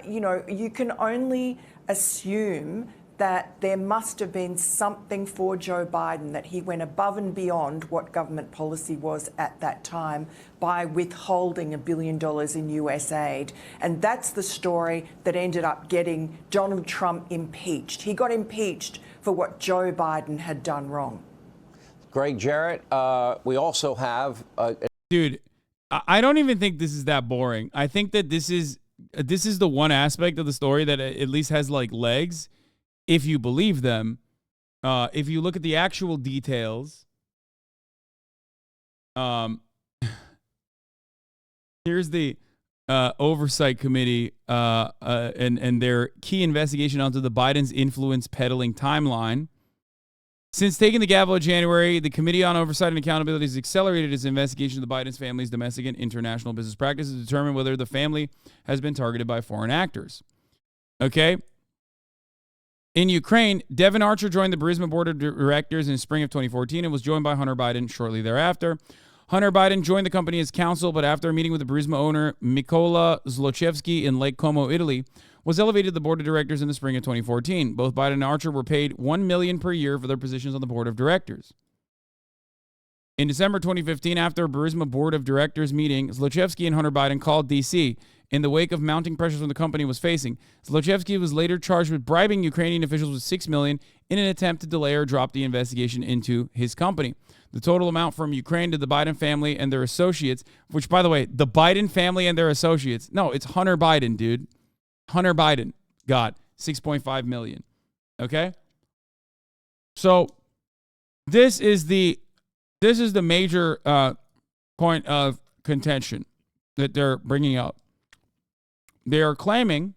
you can only assume that there must have been something for Joe Biden, that he went above and beyond what government policy was at that time by withholding $1 billion in US aid. And that's the story that ended up getting Donald Trump impeached. He got impeached for what Joe Biden had done wrong. Greg Jarrett, we also have... Dude, I don't even think this is that boring. I think that this is the one aspect of the story that at least has like legs, if you believe them. If you look at the actual details, here's the oversight committee and their key investigation onto the Biden's influence peddling timeline. Since taking the gavel in January, the Committee on Oversight and Accountability has accelerated its investigation of the Biden's family's domestic and international business practices to determine whether the family has been targeted by foreign actors. Okay? In Ukraine, Devin Archer joined the Burisma Board of Directors in spring of 2014 and was joined by Hunter Biden shortly thereafter. Hunter Biden joined the company as counsel, but after a meeting with the Burisma owner, Mykola Zlochevsky in Lake Como, Italy, was elevated to the board of directors in the spring of 2014. Both Biden and Archer were paid $1 million per year for their positions on the board of directors. In December 2015, after a Burisma board of directors meeting, Zlochevsky and Hunter Biden called D.C. in the wake of mounting pressures from the company was facing. Zlochevsky was later charged with bribing Ukrainian officials with $6 million in an attempt to delay or drop the investigation into his company. The total amount from Ukraine to the Biden family and their associates, which, by the way, the Biden family and their associates, no, it's Hunter Biden, dude. Hunter Biden got $6.5 million. Okay? So this is the major point of contention that they're bringing up. They are claiming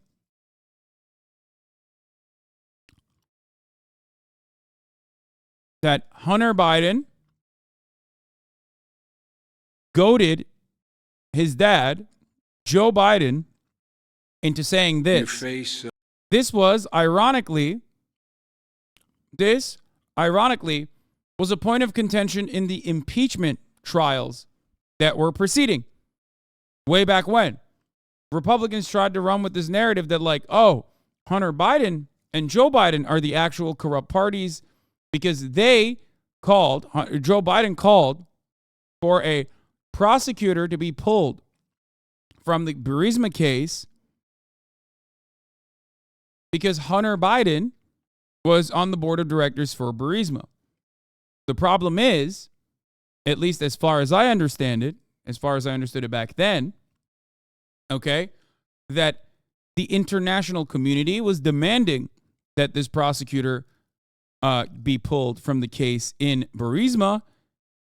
that Hunter Biden goaded his dad, Joe Biden, into saying this. This ironically was a point of contention in the impeachment trials that were proceeding way back when. Republicans tried to run with this narrative that like, oh, Hunter Biden and Joe Biden are the actual corrupt parties because Joe Biden called for a prosecutor to be pulled from the Burisma case because Hunter Biden was on the board of directors for Burisma. The problem is, at least as far as I understand it, as far as I understood it back then, okay, that the international community was demanding that this prosecutor be pulled from the case in Burisma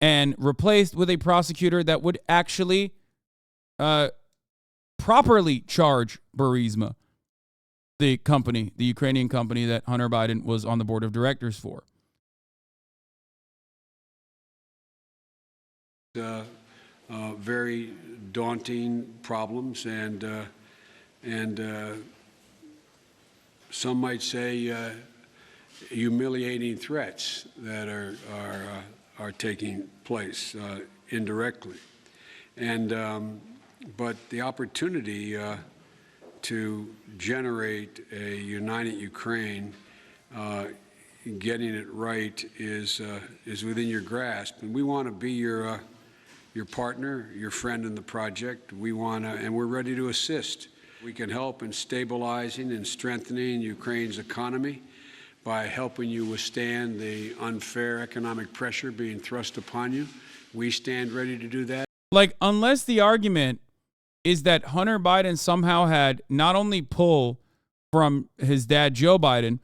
and replaced with a prosecutor that would actually properly charge Burisma, the company, the Ukrainian company that Hunter Biden was on the board of directors for. Very daunting problems and some might say humiliating threats that are taking place indirectly, but the opportunity to generate a united Ukraine, getting it right is within your grasp, and we want to be your partner, your friend in the project. We want to, and we're ready to assist. We can help in stabilizing and strengthening Ukraine's economy by helping you withstand the unfair economic pressure being thrust upon you. We stand ready to do that. Like, unless the argument is that Hunter Biden somehow had not only pull from his dad, Joe Biden,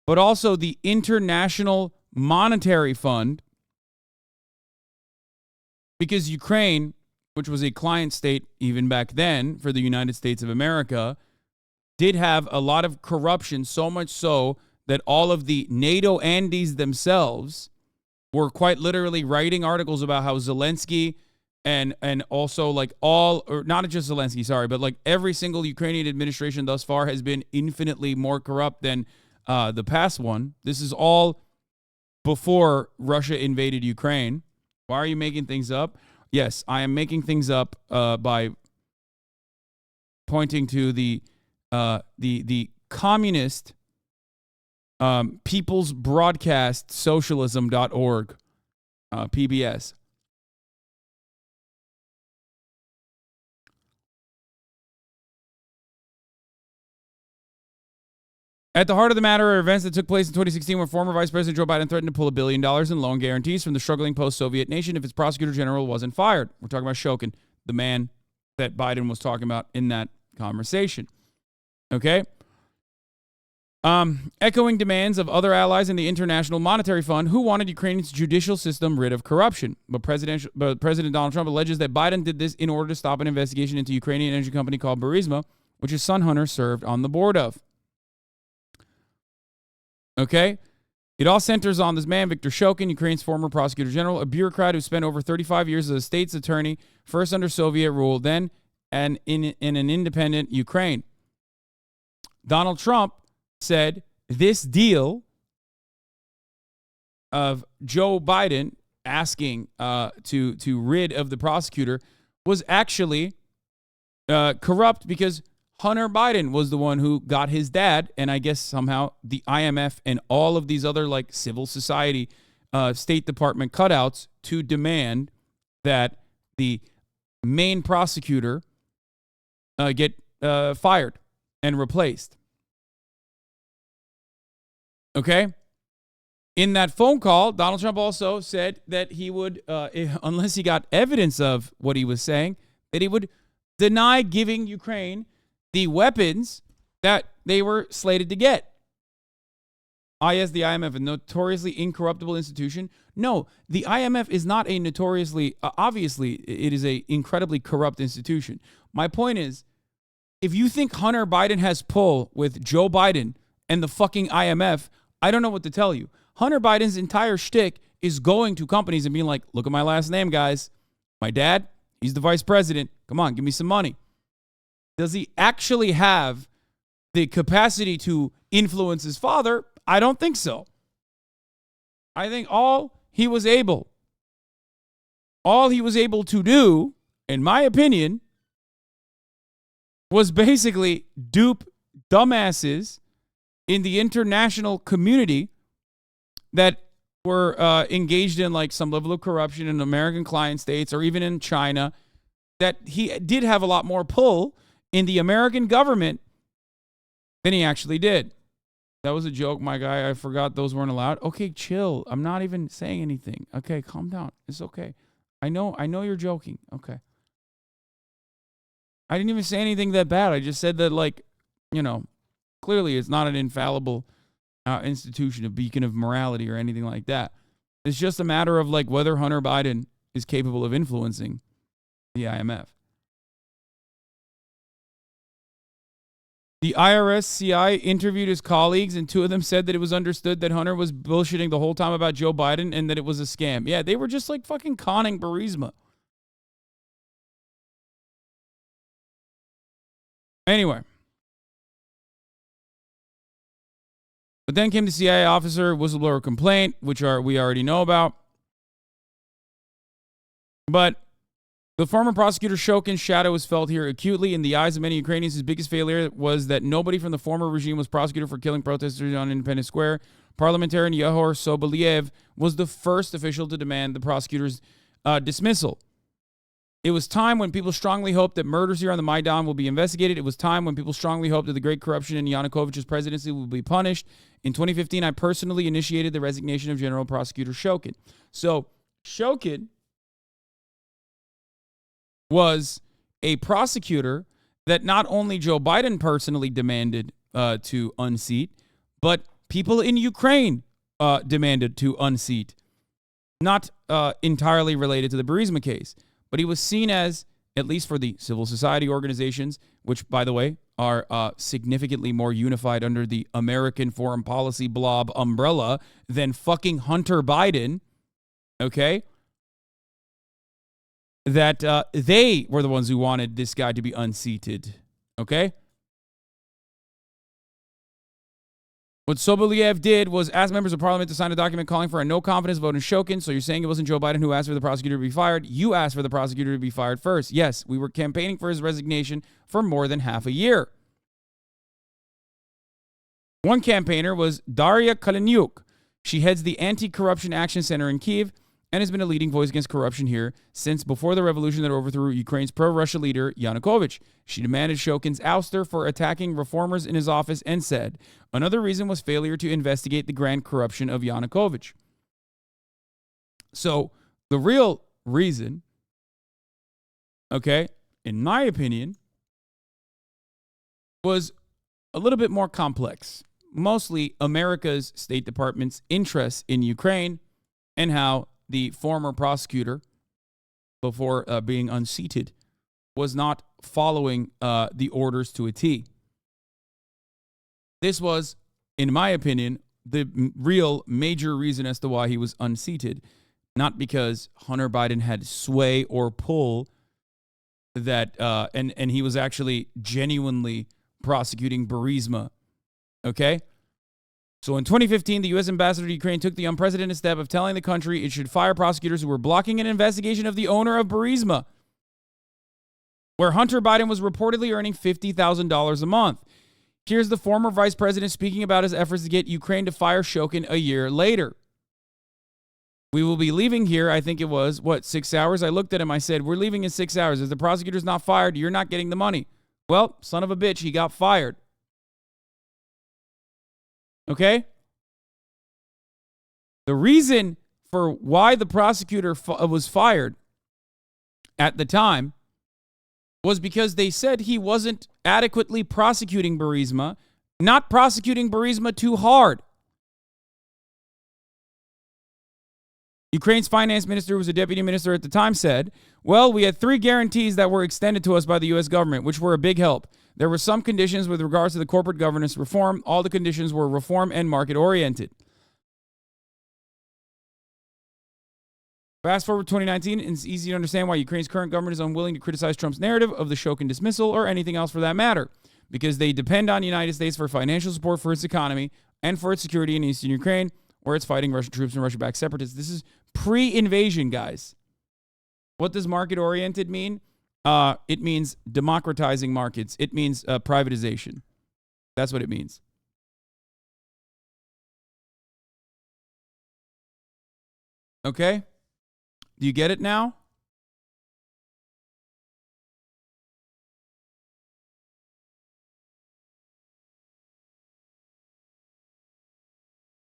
but also the International Monetary Fund, because Ukraine, which was a client state even back then for the United States of America, did have a lot of corruption, so much so that all of the NATO Andes themselves were quite literally writing articles about how Zelensky and also like all, or not just Zelensky, sorry, but like every single Ukrainian administration thus far has been infinitely more corrupt than the past one. This is all before Russia invaded Ukraine. Why are you making things up? Yes, I am making things up by pointing to the communist People's Broadcast Socialism.org, PBS. At the heart of the matter are events that took place in 2016 when former Vice President Joe Biden threatened to pull $1 billion in loan guarantees from the struggling post-Soviet nation if its prosecutor general wasn't fired. We're talking about Shokin, the man that Biden was talking about in that conversation. Okay? Echoing demands of other allies in the International Monetary Fund who wanted Ukraine's judicial system rid of corruption. But President Donald Trump alleges that Biden did this in order to stop an investigation into Ukrainian energy company called Burisma, which his son Hunter served on the board of. Okay? It all centers on this man, Viktor Shokin, Ukraine's former prosecutor general, a bureaucrat who spent over 35 years as a state's attorney, first under Soviet rule, then and in an independent Ukraine. Donald Trump said this deal of Joe Biden asking to rid of the prosecutor was actually corrupt because Hunter Biden was the one who got his dad, and I guess somehow the IMF and all of these other like civil society State Department cutouts to demand that the main prosecutor get fired and replaced. Okay? In that phone call, Donald Trump also said that he would, unless he got evidence of what he was saying, that he would deny giving Ukraine the weapons that they were slated to get. Yes, the IMF, a notoriously incorruptible institution. No, the IMF is not a notoriously, obviously, it is a incredibly corrupt institution. My point is, if you think Hunter Biden has pull with Joe Biden and the fucking IMF, I don't know what to tell you. Hunter Biden's entire shtick is going to companies and being like, look at my last name, guys. My dad, he's the vice president. Come on, give me some money. Does he actually have the capacity to influence his father? I don't think so. I think all he was able to do, in my opinion, was basically dupe dumbasses in the international community that were engaged in like some level of corruption in American client states or even in China, that he did have a lot more pull in the American government than he actually did. That was a joke, my guy. I forgot those weren't allowed. Okay, chill. I'm not even saying anything. Okay, calm down. It's okay. I know you're joking. Okay. I didn't even say anything that bad. I just said that, like, clearly it's not an infallible institution, a beacon of morality or anything like that. It's just a matter of, like, whether Hunter Biden is capable of influencing the IMF. The IRS CI interviewed his colleagues, and two of them said that it was understood that Hunter was bullshitting the whole time about Joe Biden and that it was a scam. Yeah, they were just like fucking conning Burisma. Anyway. But then came the CIA officer whistleblower complaint, which we already know about. But the former prosecutor Shokin's shadow was felt here acutely. In the eyes of many Ukrainians, his biggest failure was that nobody from the former regime was prosecuted for killing protesters on Independence Square. Parliamentarian Yehor Soboliev was the first official to demand the prosecutor's dismissal. It was time when people strongly hoped that murders here on the Maidan will be investigated. It was time when people strongly hoped that the great corruption in Yanukovych's presidency will be punished. In 2015, I personally initiated the resignation of General Prosecutor Shokin. So Shokin was a prosecutor that not only Joe Biden personally demanded to unseat, but people in Ukraine demanded to unseat. Not entirely related to the Burisma case, but he was seen as, at least for the civil society organizations, which, by the way, are significantly more unified under the American foreign policy blob umbrella than fucking Hunter Biden, okay? That they were the ones who wanted this guy to be unseated, okay? What Soboliev did was ask members of parliament to sign a document calling for a no-confidence vote in Shokin. So you're saying it wasn't Joe Biden who asked for the prosecutor to be fired. You asked for the prosecutor to be fired first. Yes, we were campaigning for his resignation for more than half a year. One campaigner was Daria Kaleniuk. She heads the Anti-Corruption Action Center in Kyiv and has been a leading voice against corruption here since before the revolution that overthrew Ukraine's pro-Russia leader, Yanukovych. She demanded Shokin's ouster for attacking reformers in his office and said another reason was failure to investigate the grand corruption of Yanukovych. So the real reason, okay, in my opinion, was a little bit more complex. Mostly America's State Department's interest in Ukraine and how the former prosecutor, before being unseated, was not following the orders to a T. This was, in my opinion, the real major reason as to why he was unseated, not because Hunter Biden had sway or pull that, and he was actually genuinely prosecuting Burisma. Okay? So in 2015, the U.S. ambassador to Ukraine took the unprecedented step of telling the country it should fire prosecutors who were blocking an investigation of the owner of Burisma, where Hunter Biden was reportedly earning $50,000 a month. Here's the former vice president speaking about his efforts to get Ukraine to fire Shokin a year later. We will be leaving here, I think it was, 6 hours? I looked at him, I said, we're leaving in 6 hours. If the prosecutor's not fired, you're not getting the money. Well, son of a bitch, he got fired. Okay? The reason for why the prosecutor was fired at the time was because they said he wasn't adequately prosecuting Burisma, not prosecuting Burisma too hard. Ukraine's finance minister, who was a deputy minister at the time, said, well, we had 3 guarantees that were extended to us by the U.S. government, which were a big help. There were some conditions with regards to the corporate governance reform. All the conditions were reform and market-oriented. Fast forward 2019, and it's easy to understand why Ukraine's current government is unwilling to criticize Trump's narrative of the Shokin dismissal or anything else for that matter, because they depend on the United States for financial support for its economy and for its security in eastern Ukraine, where it's fighting Russian troops and Russia-backed separatists. This is pre-invasion, guys. What does market-oriented mean? It means democratizing markets. It means privatization. That's what it means. Okay? Do you get it now?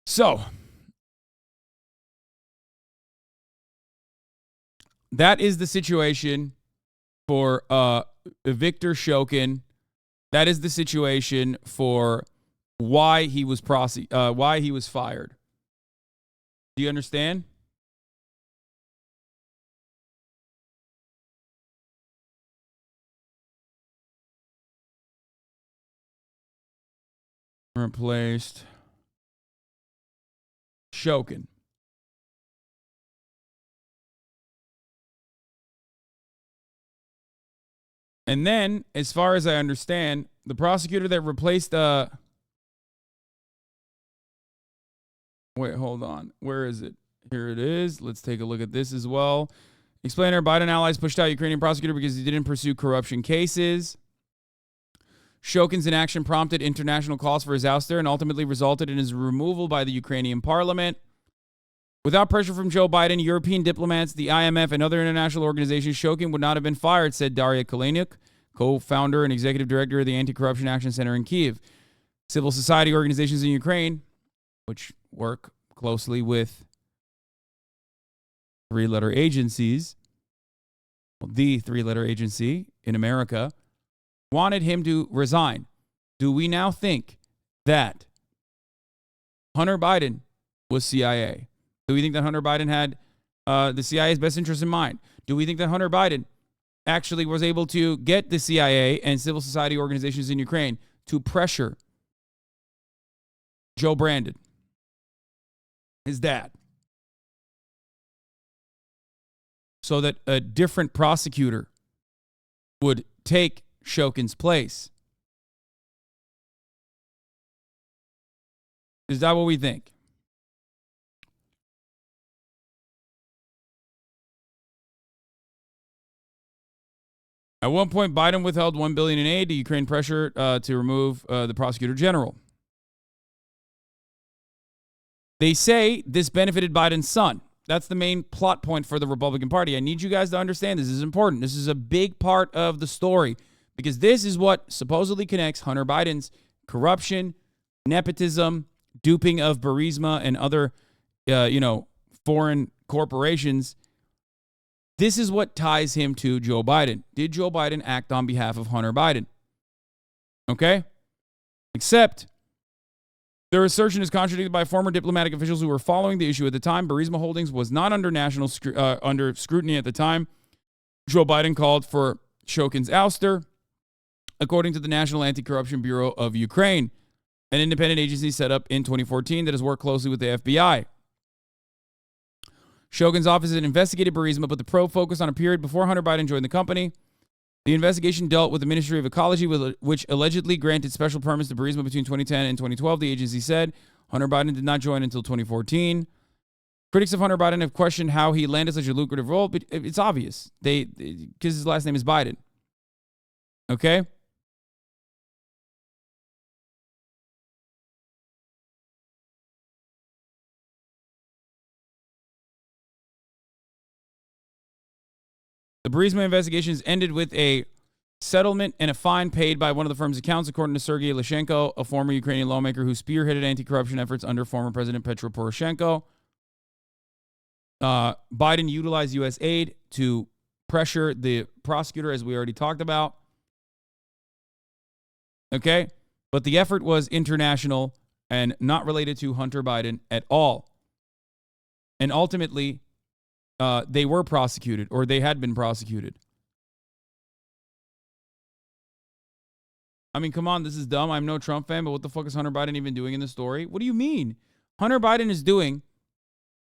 So, that is the situation for Victor Shokin. That is the situation for why he was fired. Do you understand? Replaced Shokin. And then, as far as I understand, the prosecutor that replaced wait, hold on. Where is it? Here it is. Let's take a look at this as well. Explainer, Biden allies pushed out Ukrainian prosecutor because he didn't pursue corruption cases. Shokin's inaction prompted international calls for his ouster and ultimately resulted in his removal by the Ukrainian parliament. Without pressure from Joe Biden, European diplomats, the IMF, and other international organizations, Shokin would not have been fired, said Daria Kaleniuk, co-founder and executive director of the Anti-Corruption Action Center in Kyiv. Civil society organizations in Ukraine, which work closely with 3-letter agencies, the 3-letter agency in America, wanted him to resign. Do we now think that Hunter Biden was CIA? Do we think that Hunter Biden had the CIA's best interest in mind? Do we think that Hunter Biden actually was able to get the CIA and civil society organizations in Ukraine to pressure Joe Brandon, his dad, so that a different prosecutor would take Shokin's place? Is that what we think? At one point, Biden withheld $1 billion in aid to Ukraine, pressure to remove the prosecutor general. They say this benefited Biden's son. That's the main plot point for the Republican Party. I need you guys to understand this is important. This is a big part of the story because this is what supposedly connects Hunter Biden's corruption, nepotism, duping of Burisma and other, foreign corporations. This is what ties him to Joe Biden. Did Joe Biden act on behalf of Hunter Biden? Okay? Except their assertion is contradicted by former diplomatic officials who were following the issue at the time. Burisma Holdings was not under national under scrutiny at the time. Joe Biden called for Shokin's ouster, according to the National Anti-Corruption Bureau of Ukraine, an independent agency set up in 2014 that has worked closely with the FBI. Shokin's office had investigated Burisma, but the probe focused on a period before Hunter Biden joined the company. The investigation dealt with the Ministry of Ecology, which allegedly granted special permits to Burisma between 2010 and 2012. The agency said Hunter Biden did not join until 2014. Critics of Hunter Biden have questioned how he landed such a lucrative role, but it's obvious. Because his last name is Biden. Okay? The Burisma investigations ended with a settlement and a fine paid by one of the firm's accounts, according to Sergei Lyshenko, a former Ukrainian lawmaker who spearheaded anti-corruption efforts under former President Petro Poroshenko. Biden utilized U.S. aid to pressure the prosecutor, as we already talked about. Okay? But the effort was international and not related to Hunter Biden at all. And ultimately, they were prosecuted, or they had been prosecuted. I mean, come on, this is dumb. I'm no Trump fan, but what the fuck is Hunter Biden even doing in the story? What do you mean? Hunter Biden is doing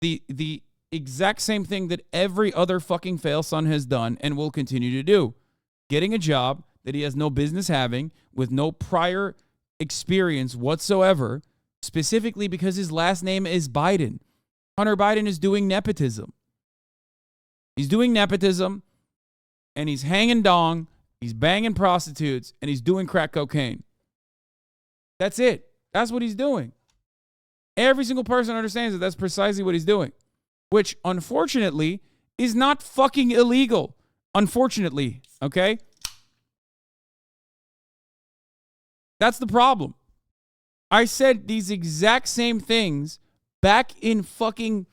the exact same thing that every other fucking fail son has done and will continue to do. Getting a job that he has no business having with no prior experience whatsoever, specifically because his last name is Biden. Hunter Biden is doing nepotism. He's doing nepotism, and he's hanging dong, he's banging prostitutes, and he's doing crack cocaine. That's it. That's what he's doing. Every single person understands that that's precisely what he's doing, which, unfortunately, is not fucking illegal. Unfortunately, okay? That's the problem. I said these exact same things back in fucking...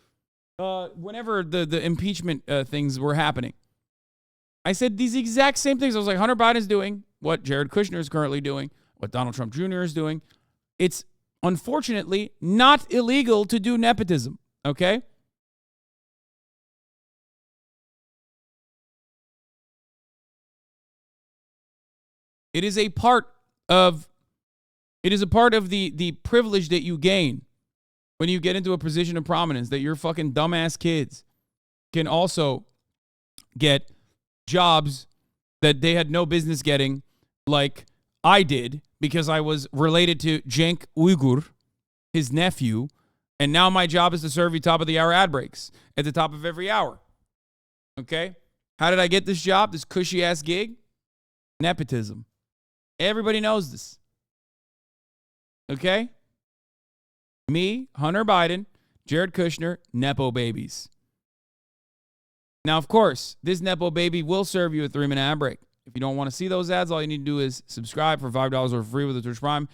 whenever the impeachment things were happening. I said these exact same things. I was like, Hunter Biden's doing what Jared Kushner is currently doing, what Donald Trump Jr. is doing. It's unfortunately not illegal to do nepotism, okay? It is a part of the privilege that you gain when you get into a position of prominence, that your fucking dumbass kids can also get jobs that they had no business getting, like I did, because I was related to Cenk Uygur, his nephew, and now my job is to serve you top of the hour ad breaks at the top of every hour. Okay? How did I get this job, this cushy ass gig? Nepotism. Everybody knows this. Okay? Me, Hunter Biden, Jared Kushner, Nepo babies. Now, of course, this Nepo baby will serve you a 3-minute ad break. If you don't want to see those ads, all you need to do is subscribe for $5 or free with the Twitch Prime.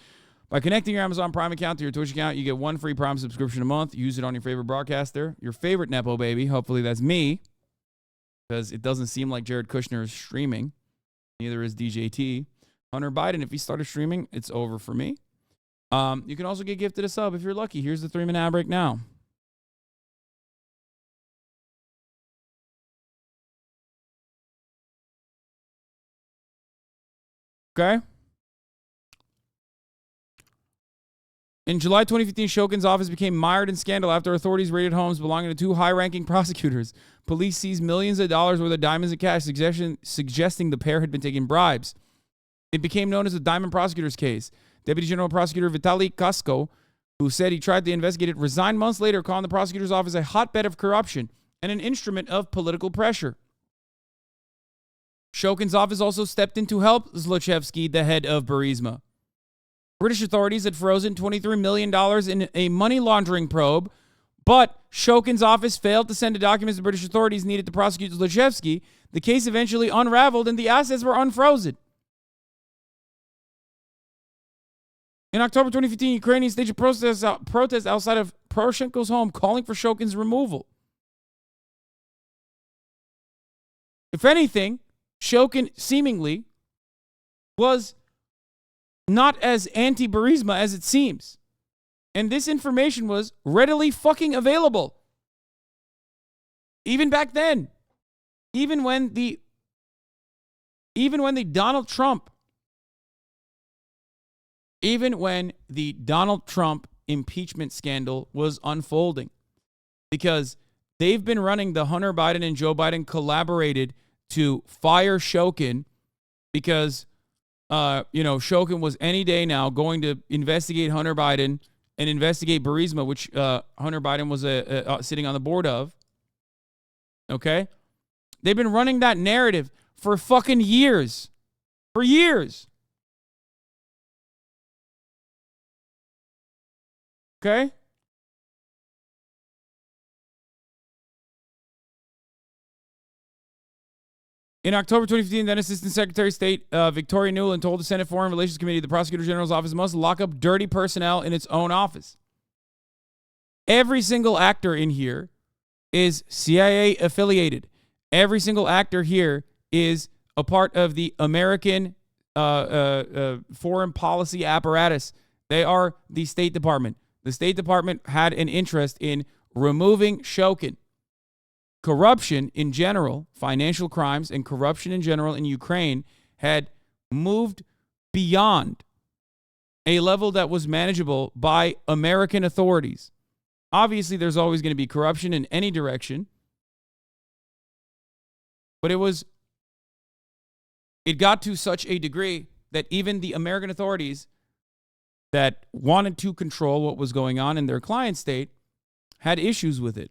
By connecting your Amazon Prime account to your Twitch account, you get 1 free Prime subscription a month. Use it on your favorite broadcaster, your favorite Nepo baby. Hopefully that's me, because it doesn't seem like Jared Kushner is streaming. Neither is DJT. Hunter Biden, if he started streaming, it's over for me. You can also get gifted a sub if you're lucky. Here's the 3-minute ad break now. Okay? In July 2015, Shokin's office became mired in scandal after authorities raided homes belonging to 2 high-ranking prosecutors. Police seized millions of dollars worth of diamonds and cash, suggesting the pair had been taking bribes. It became known as the Diamond Prosecutors case. Deputy General Prosecutor Vitaly Kasko who said he tried to investigate it, resigned months later, calling the prosecutor's office a hotbed of corruption and an instrument of political pressure. Shokin's office also stepped in to help Zlochevsky, the head of Burisma. British authorities had frozen $23 million in a money laundering probe, but Shokin's office failed to send the documents the British authorities needed to prosecute Zlochevsky. The case eventually unraveled and the assets were unfrozen. In October 2015, Ukrainians staged a protest outside of Poroshenko's home calling for Shokin's removal. If anything, Shokin seemingly was not as anti-Burisma as it seems. And this information was readily fucking available. Even back then. Even when the Donald Trump impeachment scandal was unfolding, because they've been running the Hunter Biden and Joe Biden collaborated to fire Shokin because, Shokin was any day now going to investigate Hunter Biden and investigate Burisma, which Hunter Biden was sitting on the board of. Okay? They've been running that narrative for fucking years. For years. Okay? In October 2015, then Assistant Secretary of State Victoria Nuland told the Senate Foreign Relations Committee the Prosecutor General's office must lock up dirty personnel in its own office. Every single actor in here is CIA affiliated. Every single actor here is a part of the American foreign policy apparatus. They are the State Department. The State Department had an interest in removing Shokin. Corruption in general, financial crimes and corruption in general in Ukraine had moved beyond a level that was manageable by American authorities. Obviously, there's always going to be corruption in any direction. But it got to such a degree that even the American authorities that wanted to control what was going on in their client state had issues with it.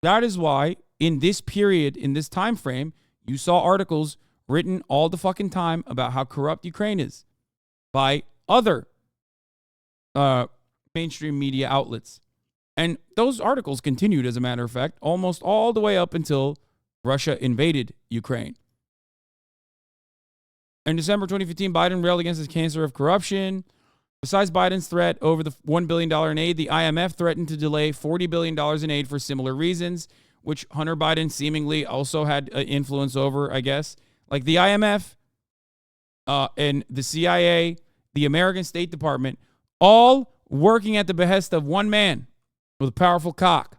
That is why in this period, in this time frame, you saw articles written all the fucking time about how corrupt Ukraine is by other mainstream media outlets. And those articles continued, as a matter of fact, almost all the way up until Russia invaded Ukraine. In December 2015, Biden railed against the cancer of corruption. Besides Biden's threat over the $1 billion in aid, the IMF threatened to delay $40 billion in aid for similar reasons, which Hunter Biden seemingly also had influence over, I guess. Like the IMF and the CIA, the American State Department, all working at the behest of one man with a powerful cock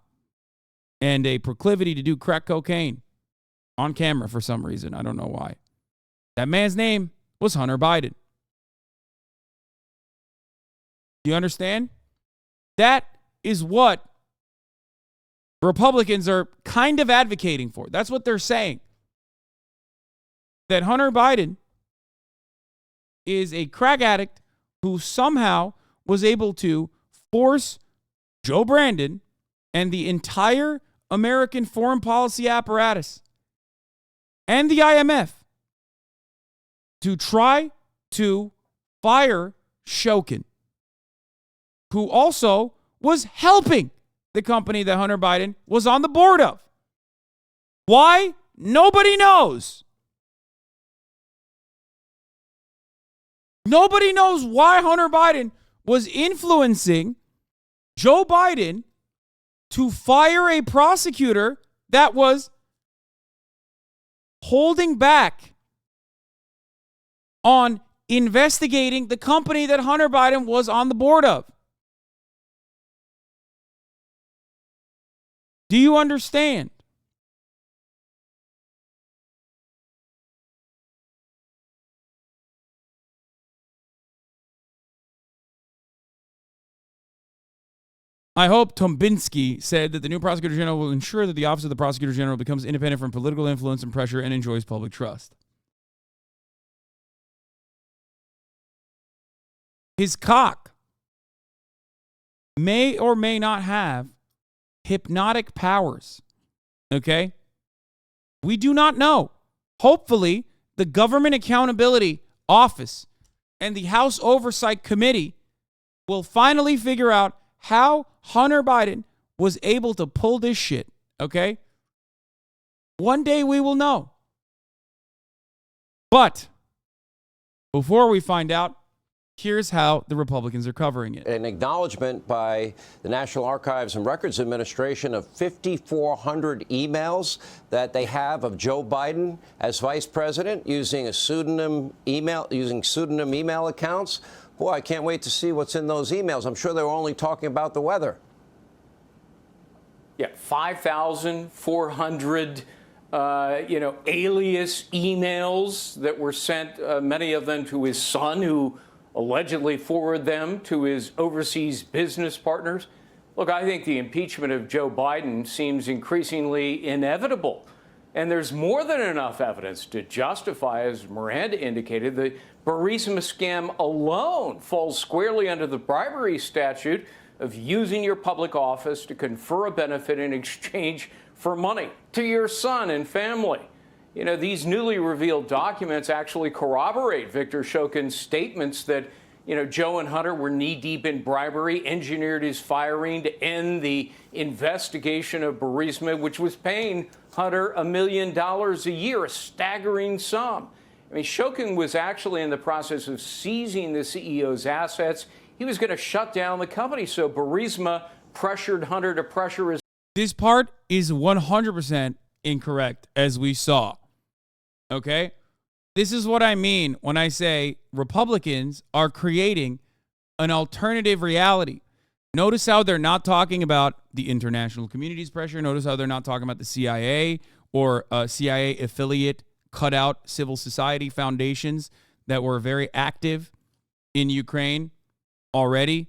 and a proclivity to do crack cocaine on camera for some reason. I don't know why. That man's name was Hunter Biden. Do you understand? That is what Republicans are kind of advocating for. That's what they're saying. That Hunter Biden is a crack addict who somehow was able to force Joe Brandon and the entire American foreign policy apparatus and the IMF to try to fire Shokin, who also was helping the company that Hunter Biden was on the board of. Why? Nobody knows. Nobody knows why Hunter Biden was influencing Joe Biden to fire a prosecutor that was holding back on investigating the company that Hunter Biden was on the board of. Do you understand? I hope Tombinsky said that the new Prosecutor General will ensure that the Office of the Prosecutor General becomes independent from political influence and pressure and enjoys public trust. His cock may or may not have hypnotic powers. Okay? We do not know. Hopefully, the Government Accountability Office and the House Oversight Committee will finally figure out how Hunter Biden was able to pull this shit. Okay? One day we will know. But before we find out, here's how the Republicans are covering it. An acknowledgement by the National Archives and Records Administration of 5,400 emails that they have of Joe Biden as vice president using pseudonym email accounts. Boy, I can't wait to see what's in those emails. I'm sure they were only talking about the weather. Yeah, 5,400 alias emails that were sent, many of them to his son, who allegedly forwarded them to his overseas business partners. Look, I think the impeachment of Joe Biden seems increasingly inevitable. And there's more than enough evidence to justify, as Miranda indicated, the Burisma scam alone falls squarely under the bribery statute of using your public office to confer a benefit in exchange for money to your son and family. You know, these newly revealed documents actually corroborate Victor Shokin's statements that, Joe and Hunter were knee-deep in bribery, engineered his firing to end the investigation of Burisma, which was paying Hunter $1 million a year, a staggering sum. I mean, Shokin was actually in the process of seizing the CEO's assets. He was going to shut down the company, so Burisma pressured Hunter to pressure his... This part is 100% incorrect, as we saw. Okay? This is what I mean when I say Republicans are creating an alternative reality. Notice how they're not talking about the international community's pressure. Notice how they're not talking about the CIA or CIA affiliate cutout civil society foundations that were very active in Ukraine already.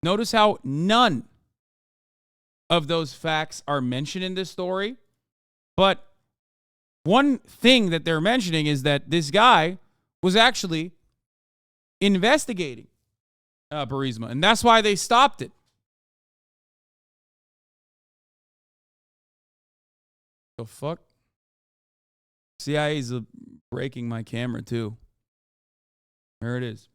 Notice how none of those facts are mentioned in this story. But one thing that they're mentioning is that this guy was actually investigating Burisma, and that's why they stopped it. The fuck? CIA is breaking my camera too. There it is.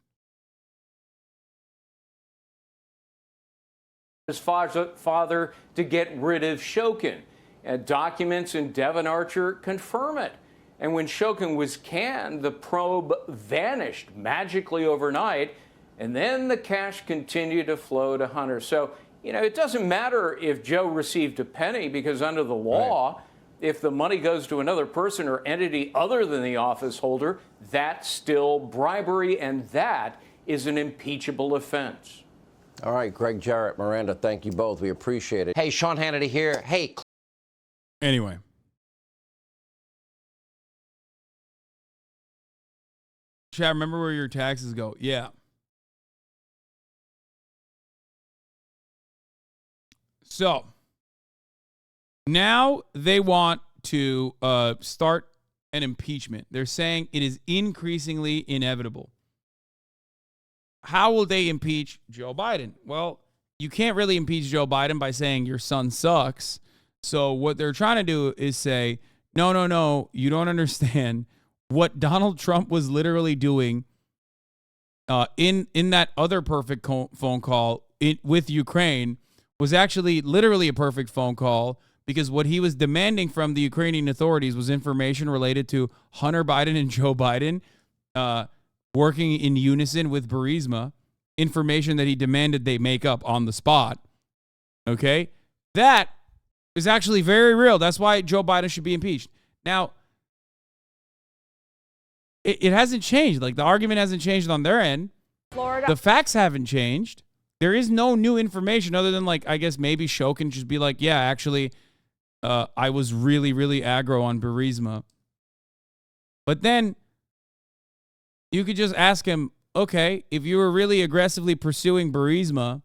His father to get rid of Shokin. And documents in Devon Archer confirm it. And when Shokin was canned, the probe vanished magically overnight, and then the cash continued to flow to Hunter. So, it doesn't matter if Joe received a penny, because under the law, if the money goes to another person or entity other than the office holder, that's still bribery, and that is an impeachable offense. All right, Greg Jarrett, Miranda, thank you both. We appreciate it. Hey, Sean Hannity here. Hey. Anyway. Chad, remember where your taxes go? Yeah. So, now they want to start an impeachment. They're saying it is increasingly inevitable. How will they impeach Joe Biden? Well, you can't really impeach Joe Biden by saying your son sucks. So what they're trying to do is say, no, you don't understand. What Donald Trump was literally doing in that other perfect phone call with Ukraine was actually literally a perfect phone call, because what he was demanding from the Ukrainian authorities was information related to Hunter Biden and Joe Biden working in unison with Burisma, information that he demanded they make up on the spot. Okay? That is actually very real. That's why Joe Biden should be impeached. Now, it hasn't changed. Like, the argument hasn't changed on their end. Florida. The facts haven't changed. There is no new information other than, like, I guess maybe Show can just be like, yeah, actually, I was really, really aggro on Burisma. But then you could just ask him, okay, if you were really aggressively pursuing Burisma,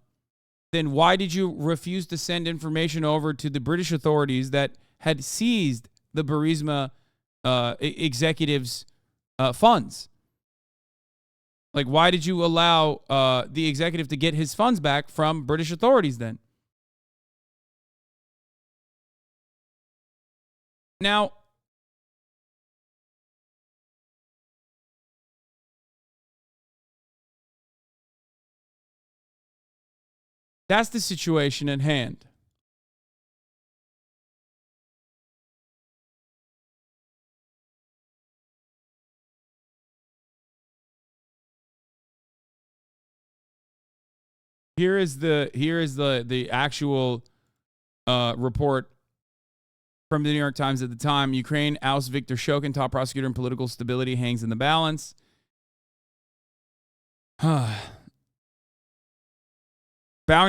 then why did you refuse to send information over to the British authorities that had seized the Burisma executives' funds? Like, why did you allow the executive to get his funds back from British authorities then? Now, that's the situation at hand. Here is the actual report from the New York Times at the time. Ukraine ousts Viktor Shokin, top prosecutor, and political stability hangs in the balance. Bowing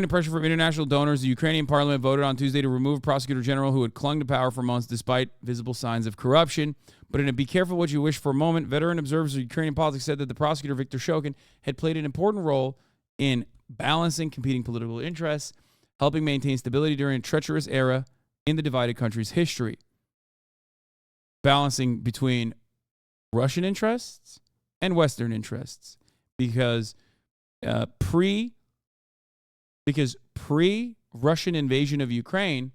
to pressure from international donors, the Ukrainian parliament voted on Tuesday to remove a prosecutor general who had clung to power for months despite visible signs of corruption. But in a be careful what you wish for a moment, veteran observers of Ukrainian politics said that the prosecutor, Viktor Shokin, had played an important role in balancing competing political interests, helping maintain stability during a treacherous era in the divided country's history. Balancing between Russian interests and Western interests. Because pre-Russian invasion of Ukraine,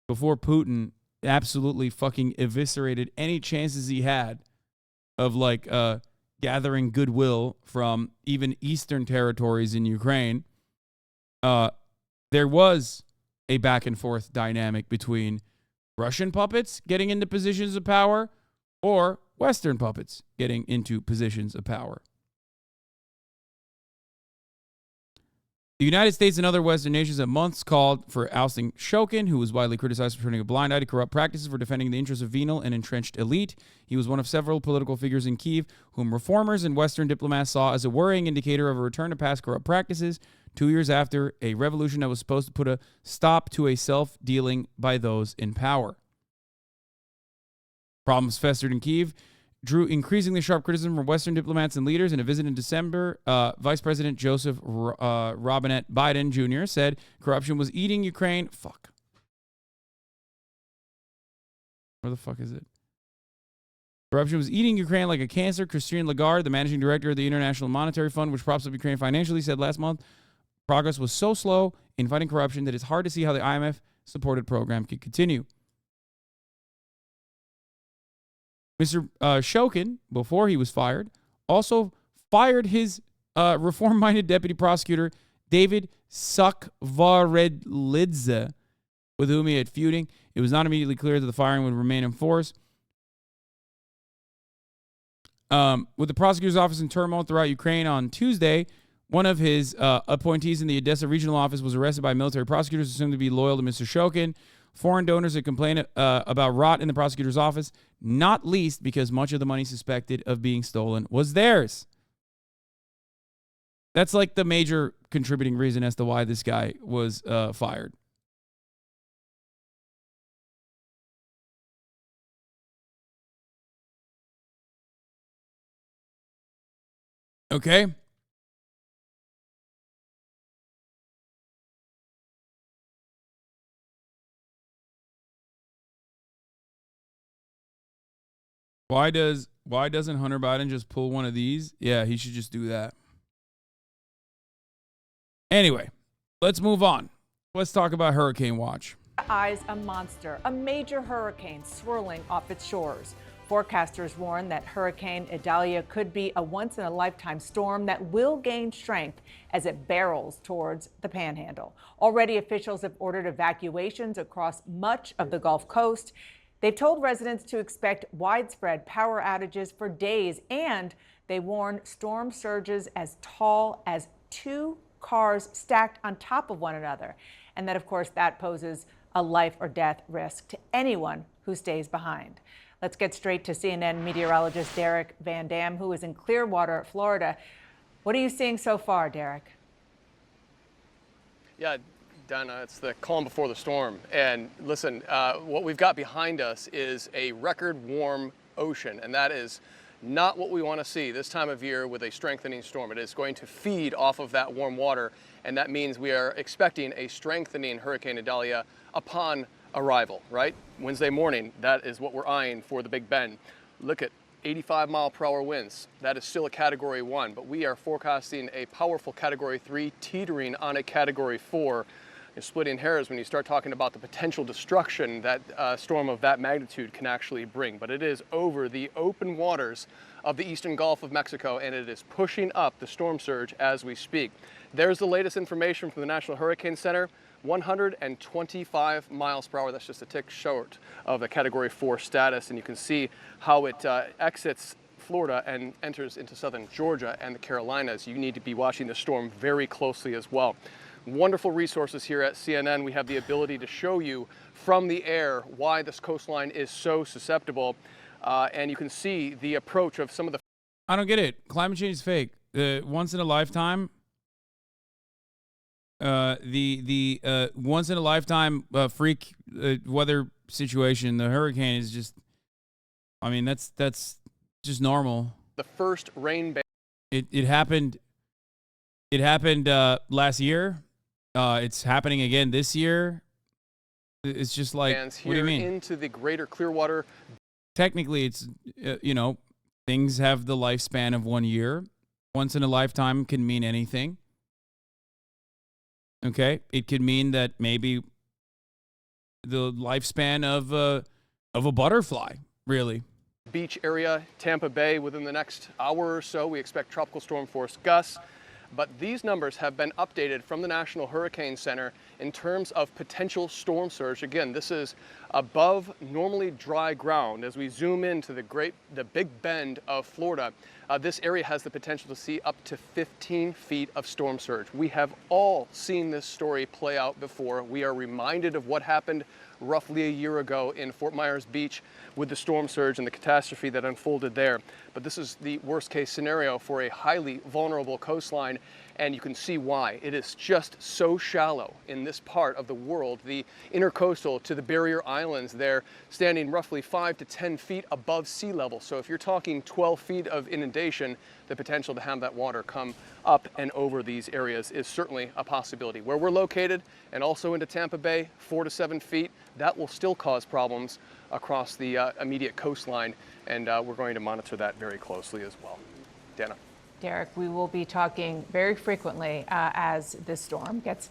before Putin absolutely fucking eviscerated any chances he had of gathering goodwill from even eastern territories in Ukraine, there was a back and forth dynamic between Russian puppets getting into positions of power or Western puppets getting into positions of power. The United States and other Western nations have months called for ousting Shokin, who was widely criticized for turning a blind eye to corrupt practices for defending the interests of venal and entrenched elite. He was one of several political figures in Kyiv whom reformers and Western diplomats saw as a worrying indicator of a return to past corrupt practices 2 years after a revolution that was supposed to put a stop to a self-dealing by those in power. Problems festered in Kyiv drew increasingly sharp criticism from Western diplomats and leaders. In a visit in December, Vice President Joseph Robinette Biden Jr. said corruption was eating Ukraine. Fuck. Where the fuck is it? Corruption was eating Ukraine like a cancer. Christine Lagarde, the managing director of the International Monetary Fund, which props up Ukraine financially, said last month progress was so slow in fighting corruption that it's hard to see how the IMF-supported program could continue. Mr. Shokin, before he was fired, also fired his reform-minded deputy prosecutor, David Sakvaredlidze, with whom he had feuding. It was not immediately clear that the firing would remain in force. With the prosecutor's office in turmoil throughout Ukraine on Tuesday, one of his appointees in the Odessa regional office was arrested by military prosecutors assumed to be loyal to Mr. Shokin. Foreign donors had complained about rot in the prosecutor's office, not least because much of the money suspected of being stolen was theirs. That's like the major contributing reason as to why this guy was fired. Okay. Why doesn't Hunter Biden just pull one of these? Yeah, he should just do that. Anyway, let's move on. Let's talk about Hurricane Watch. Eyes a monster, a major hurricane swirling off its shores. Forecasters warn that Hurricane Idalia could be a once-in-a-lifetime storm that will gain strength as it barrels towards the Panhandle. Already, officials have ordered evacuations across much of the Gulf Coast. They've told residents to expect widespread power outages for days, and they warn storm surges as tall as 2 cars stacked on top of one another. And that, of course, that poses a life or death risk to anyone who stays behind. Let's get straight to CNN meteorologist Derek Van Dam, who is in Clearwater, Florida. What are you seeing so far, Derek? Yeah, Donna, it's the calm before the storm. And listen, what we've got behind us is a record warm ocean, and that is not what we want to see this time of year with a strengthening storm. It is going to feed off of that warm water, and that means we are expecting a strengthening Hurricane Idalia upon arrival, right? Wednesday morning, that is what we're eyeing for the Big Bend. Look at 85-mile-per-hour winds. That is still a Category 1, but we are forecasting a powerful Category 3 teetering on a Category 4. You're splitting hairs when you start talking about the potential destruction that a storm of that magnitude can actually bring. But it is over the open waters of the eastern Gulf of Mexico, and it is pushing up the storm surge as we speak. There's the latest information from the National Hurricane Center. 125 miles per hour. That's just a tick short of the Category 4 status, and you can see how it exits Florida and enters into southern Georgia and the Carolinas. You need to be watching the storm very closely as well. Wonderful resources here at CNN. We have the ability to show you from the air why this coastline is so susceptible, and you can see the approach of some of the... I don't get it. Climate change is fake. Once in a lifetime... the once in a lifetime freak weather situation, the hurricane is just, I mean, that's just normal. The first rain band. It happened last year. It's happening again this year. It's just like, what do you mean? Into the greater Clearwater. Technically, it's things have the lifespan of 1 year. Once in a lifetime can mean anything. Okay, it could mean that maybe the lifespan of a butterfly, really. Beach area, Tampa Bay, within the next hour or so, we expect tropical storm force gusts. But these numbers have been updated from the National Hurricane Center in terms of potential storm surge. Again, this is above normally dry ground. As we zoom into the Big Bend of Florida, this area has the potential to see up to 15 feet of storm surge. We have all seen this story play out before. We are reminded of what happened roughly a year ago in Fort Myers Beach with the storm surge and the catastrophe that unfolded there. But this is the worst case scenario for a highly vulnerable coastline, and you can see why. It is just so shallow in this part of the world. The intercoastal to the barrier islands there standing roughly 5 to 10 feet above sea level. So if you're talking 12 feet of inundation, the potential to have that water come up and over these areas is certainly a possibility. Where we're located and also into Tampa Bay, 4 to 7 feet, that will still cause problems across the immediate coastline, and we're going to monitor that very closely as well. Dana. Derek, we will be talking very frequently as this storm gets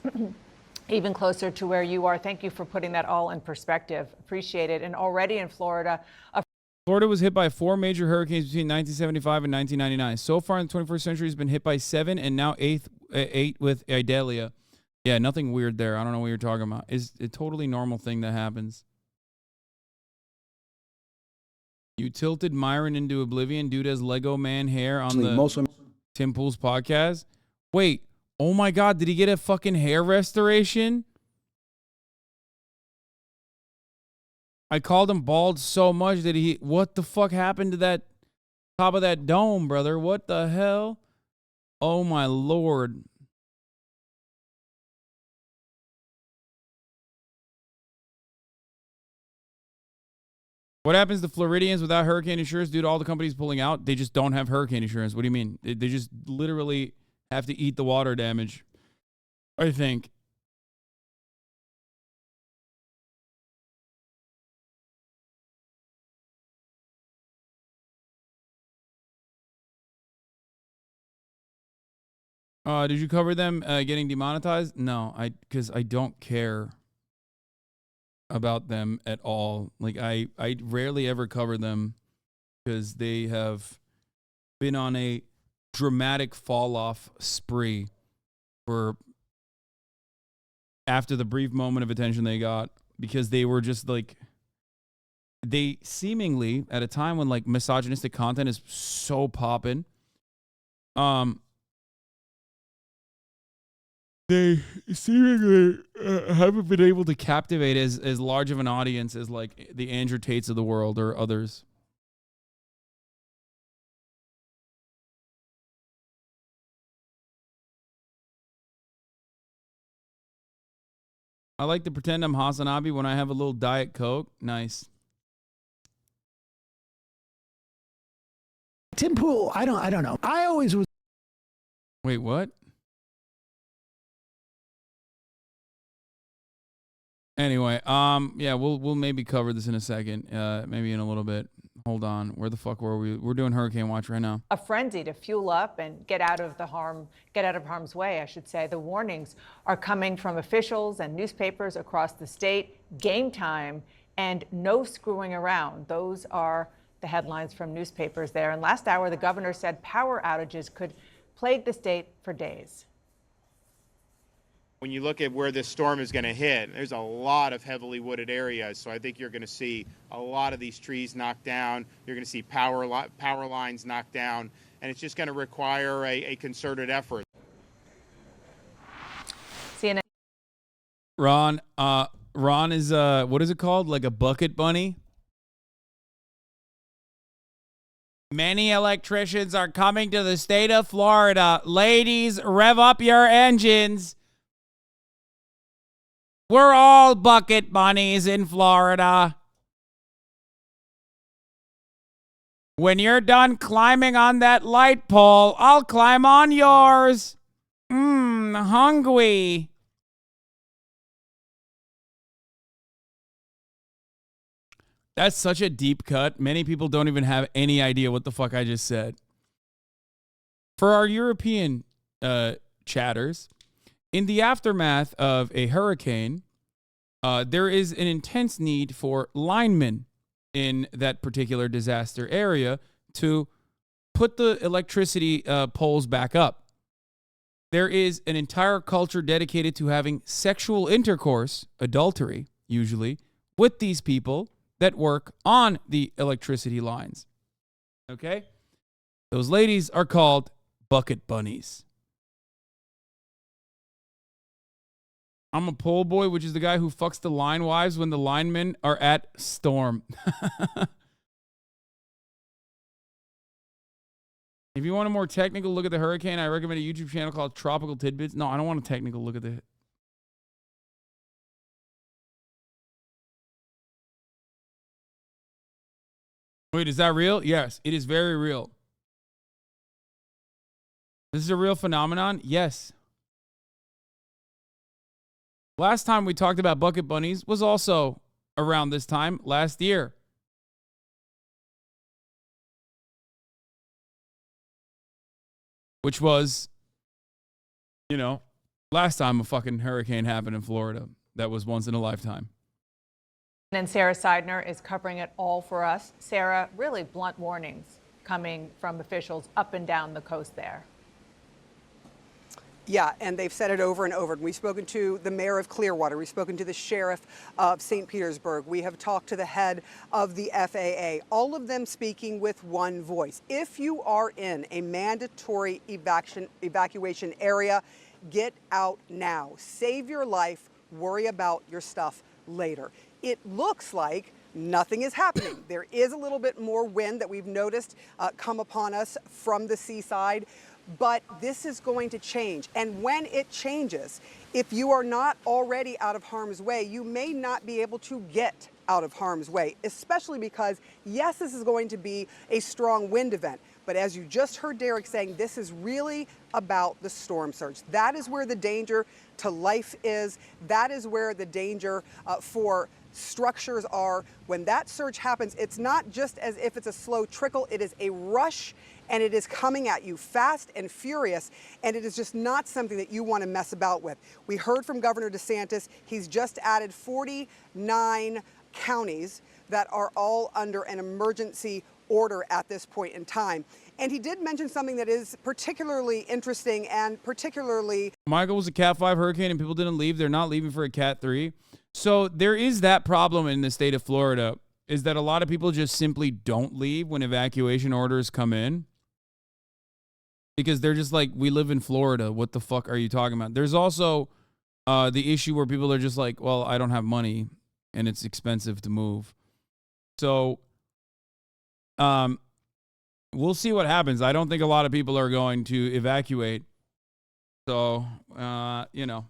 even closer to where you are. Thank you for putting that all in perspective. Appreciate it. And already in Florida, Florida was hit by 4 major hurricanes between 1975 and 1999. So far in the 21st century, has been hit by 7, and now 8 with Idalia. Yeah, nothing weird there. I don't know what you're talking about. It's a totally normal thing that happens. You tilted Myron into oblivion. Dude has Lego man hair on the Tim Pool's podcast. Wait, oh my God, did he get a fucking hair restoration? I called him bald so much that what the fuck happened to that top of that dome, brother? What the hell? Oh my Lord. What happens to Floridians without hurricane insurance due to all the companies pulling out? They just don't have hurricane insurance. What do you mean? They just literally have to eat the water damage, I think. Did you cover them getting demonetized? No, because I don't care about them at all. Like I rarely ever cover them because they have been on a dramatic fall off spree for after the brief moment of attention they got, because they were just like, they seemingly at a time when like misogynistic content is so poppin', they seemingly haven't been able to captivate as large of an audience as like the Andrew Tates of the world or others. I like to pretend I'm HasanAbi when I have a little Diet Coke. Nice. Tim Pool, I don't know. I always was. Wait, what? Anyway, yeah, we'll maybe cover this in a second, maybe in a little bit. Hold on. Where the fuck were we? We're doing Hurricane Watch right now. A frenzy to fuel up and get out of harm's way, I should say. The warnings are coming from officials and newspapers across the state. Game time and no screwing around. Those are the headlines from newspapers there. And last hour, the governor said power outages could plague the state for days. When you look at where this storm is going to hit, there's a lot of heavily wooded areas. So I think you're going to see a lot of these trees knocked down. You're going to see power lines knocked down. And it's just going to require a concerted effort. CNN. Ron is, what is it called? Like a bucket bunny? Many electricians are coming to the state of Florida. Ladies, rev up your engines. We're all bucket bunnies in Florida. When you're done climbing on that light pole, I'll climb on yours. Hungry. That's such a deep cut. Many people don't even have any idea what the fuck I just said. For our European chatters, in the aftermath of a hurricane, there is an intense need for linemen in that particular disaster area to put the electricity poles back up. There is an entire culture dedicated to having sexual intercourse, adultery usually, with these people that work on the electricity lines. Okay? Those ladies are called bucket bunnies. I'm a pole boy, which is the guy who fucks the line wives when the linemen are at storm. If you want a more technical look at the hurricane, I recommend a YouTube channel called Tropical Tidbits. No, I don't want a technical look at the... Wait, is that real? Yes, it is very real. This is a real phenomenon? Yes. Last time we talked about bucket bunnies was also around this time last year. Which was, you know, last time a fucking hurricane happened in Florida. That was once in a lifetime. And Sarah Seidner is covering it all for us. Sarah, really blunt warnings coming from officials up and down the coast there. Yeah, and they've said it over and over. We've spoken to the mayor of Clearwater. We've spoken to the sheriff of St. Petersburg. We have talked to the head of the FAA, all of them speaking with one voice. If you are in a mandatory evacuation area, get out now. Save your life. Worry about your stuff later. It looks like nothing is happening. There is a little bit more wind that we've noticed come upon us from the seaside. But this is going to change. And when it changes, if you are not already out of harm's way, you may not be able to get out of harm's way, especially because, yes, this is going to be a strong wind event. But as you just heard Derek saying, this is really about the storm surge. That is where the danger to life is. That is where the danger for structures are. When that surge happens, it's not just as if it's a slow trickle. It is a rush, and it is coming at you fast and furious, and it is just not something that you want to mess about with. We heard from Governor DeSantis. He's just added 49 counties that are all under an emergency order at this point in time. And he did mention something that is particularly interesting and particularly... Michael was a Cat 5 hurricane and people didn't leave. They're not leaving for a Cat 3. So there is that problem in the state of Florida, is that a lot of people just simply don't leave when evacuation orders come in. Because they're just like, we live in Florida. What the fuck are you talking about? There's also the issue where people are just like, well, I don't have money and it's expensive to move. So we'll see what happens. I don't think a lot of people are going to evacuate. So, you know.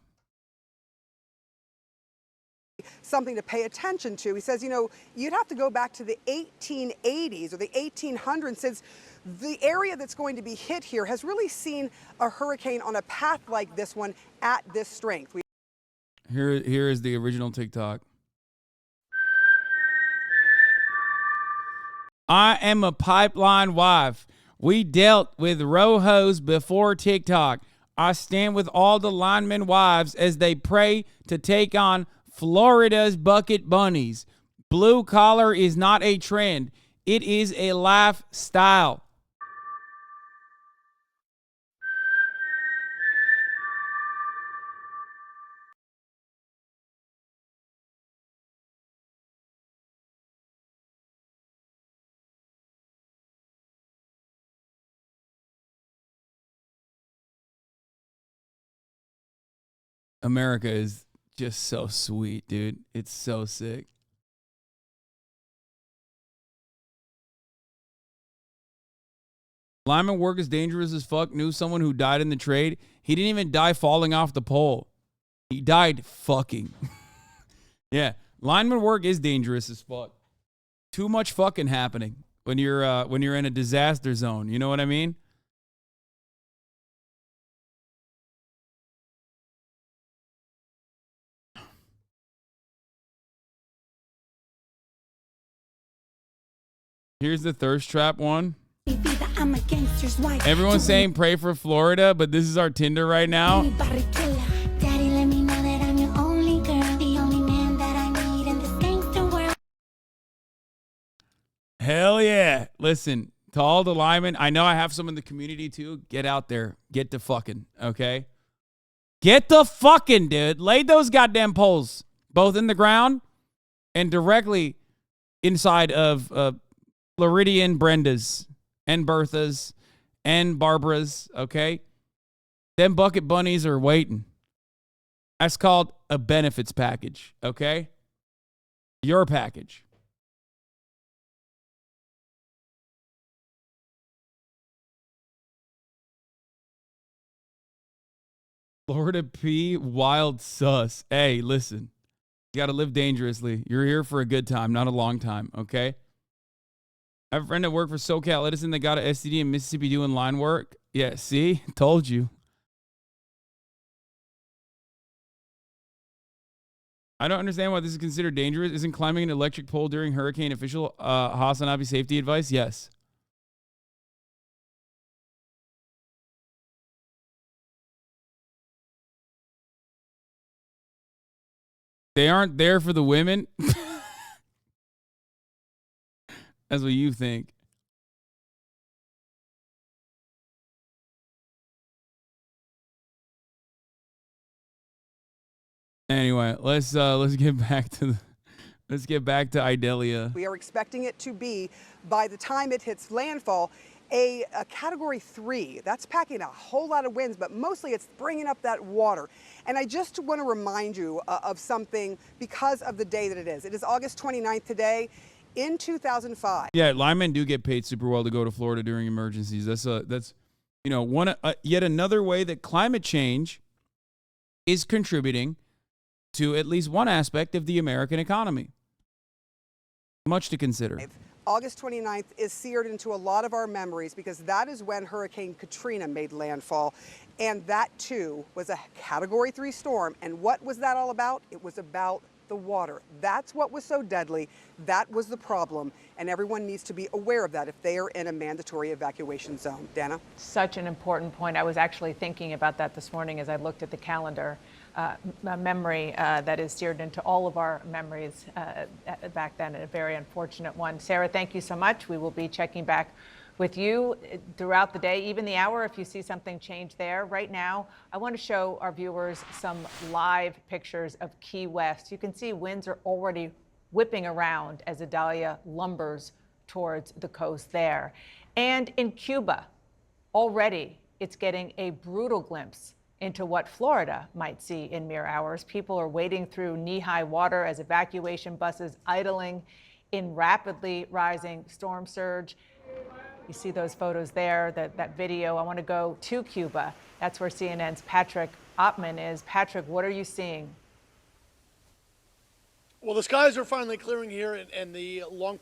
Something to pay attention to. He says, you know, you'd have to go back to the 1880s or the 1800s since the area that's going to be hit here has really seen a hurricane on a path like this one at this strength. Here is the original TikTok. I am a pipeline wife. We dealt with Rojos before TikTok. I stand with all the linemen wives as they pray to take on Florida's bucket bunnies. Blue collar is not a trend. It is a lifestyle. America is just so sweet, dude. It's so sick. Lineman work is dangerous as fuck. Knew someone who died in the trade. He didn't even die falling off the pole. He died fucking. Yeah, lineman work is dangerous as fuck. Too much fucking happening when you're in a disaster zone. You know what I mean? Here's the thirst trap one. Everyone's saying pray for Florida, but this is our Tinder right now. Hell yeah. Listen, to all the linemen, I know I have some in the community too. Get out there. Get to fucking, okay? Get the fucking, dude. Lay those goddamn poles, both in the ground and directly inside of Floridian Brenda's and Bertha's and Barbara's, okay? Them bucket bunnies are waiting. That's called a benefits package, okay? Your package. Florida P, wild sus. Hey, listen. You got to live dangerously. You're here for a good time, not a long time, okay? I have a friend that worked for SoCal Edison that got an STD in Mississippi doing line work. Yeah, see? Told you. I don't understand why this is considered dangerous. Isn't climbing an electric pole during hurricane official HasanAbi safety advice? Yes. They aren't there for the women. That's what you think. Anyway, let's get back to Idalia. We are expecting it to be, by the time it hits landfall, a Category 3. That's packing a whole lot of winds, but mostly it's bringing up that water. And I just want to remind you of something because of the day that it is. It is August 29th today. In 2005. Yeah, linemen do get paid super well to go to Florida during emergencies. That's you know, one yet another way that climate change is contributing to at least one aspect of the American economy. Much to consider. August 29th is seared into a lot of our memories because that is when Hurricane Katrina made landfall. And that, too, was a Category 3 storm. And what was that all about? It was about the water. That's what was so deadly. That was the problem. And everyone needs to be aware of that if they are in a mandatory evacuation zone. Dana? Such an important point. I was actually thinking about that this morning as I looked at the calendar. A memory that is seared into all of our memories back then, a very unfortunate one. Sarah, thank you so much. We will be checking back with you throughout the day, even the hour, if you see something change there. Right now, I want to show our viewers some live pictures of Key West. You can see winds are already whipping around as Idalia lumbers towards the coast there. And in Cuba, already it's getting a brutal glimpse into what Florida might see in mere hours. People are wading through knee-high water as evacuation buses idling in rapidly rising storm surge. You see those photos there, that video. I want to go to Cuba. That's where CNN's Patrick Ottman is. Patrick, what are you seeing? Well, the skies are finally clearing here, and the long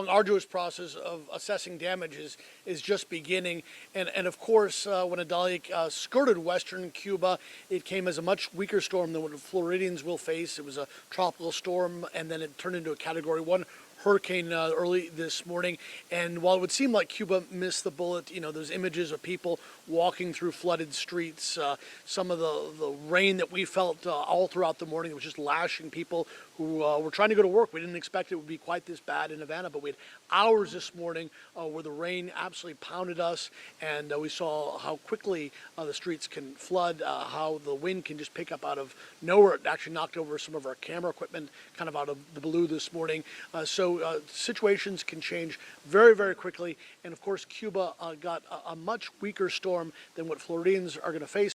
arduous process of assessing damage is just beginning. And of course, when Idalia skirted western Cuba, it came as a much weaker storm than what Floridians will face. It was a tropical storm, and then it turned into a Category 1 hurricane early this morning. And while it would seem like Cuba missed the bullet, those images of people walking through flooded streets, some of the rain that we felt all throughout the morning, it was just lashing people who were trying to go to work. We didn't expect it would be quite this bad in Havana, but we had hours this morning where the rain absolutely pounded us, and we saw how quickly the streets can flood, how the wind can just pick up out of nowhere. It actually knocked over some of our camera equipment kind of out of the blue this morning. So situations can change very, very quickly. And of course, Cuba got a much weaker storm than what Floridians are going to face.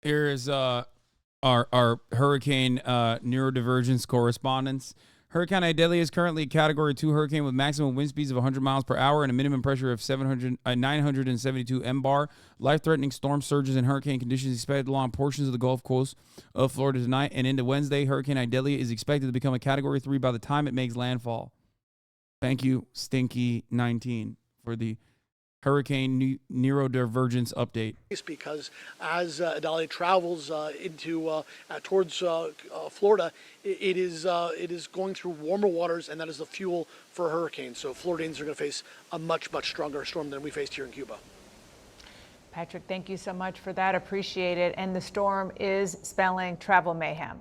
Here is our hurricane neurodivergence correspondence. Hurricane Idalia is currently a Category 2 hurricane with maximum wind speeds of 100 miles per hour and a minimum pressure of 972 mbar. Life-threatening storm surges and hurricane conditions expected along portions of the Gulf Coast of Florida tonight and into Wednesday. Hurricane Idalia is expected to become a Category 3 by the time it makes landfall. Thank you, Stinky19, for the hurricane neurodivergence update. Because as Idalia travels towards Florida, it is going through warmer waters, and that is the fuel for hurricanes. So Floridians are going to face a much, much stronger storm than we faced here in Cuba. Patrick, thank you so much for that. Appreciate it. And the storm is spelling travel mayhem.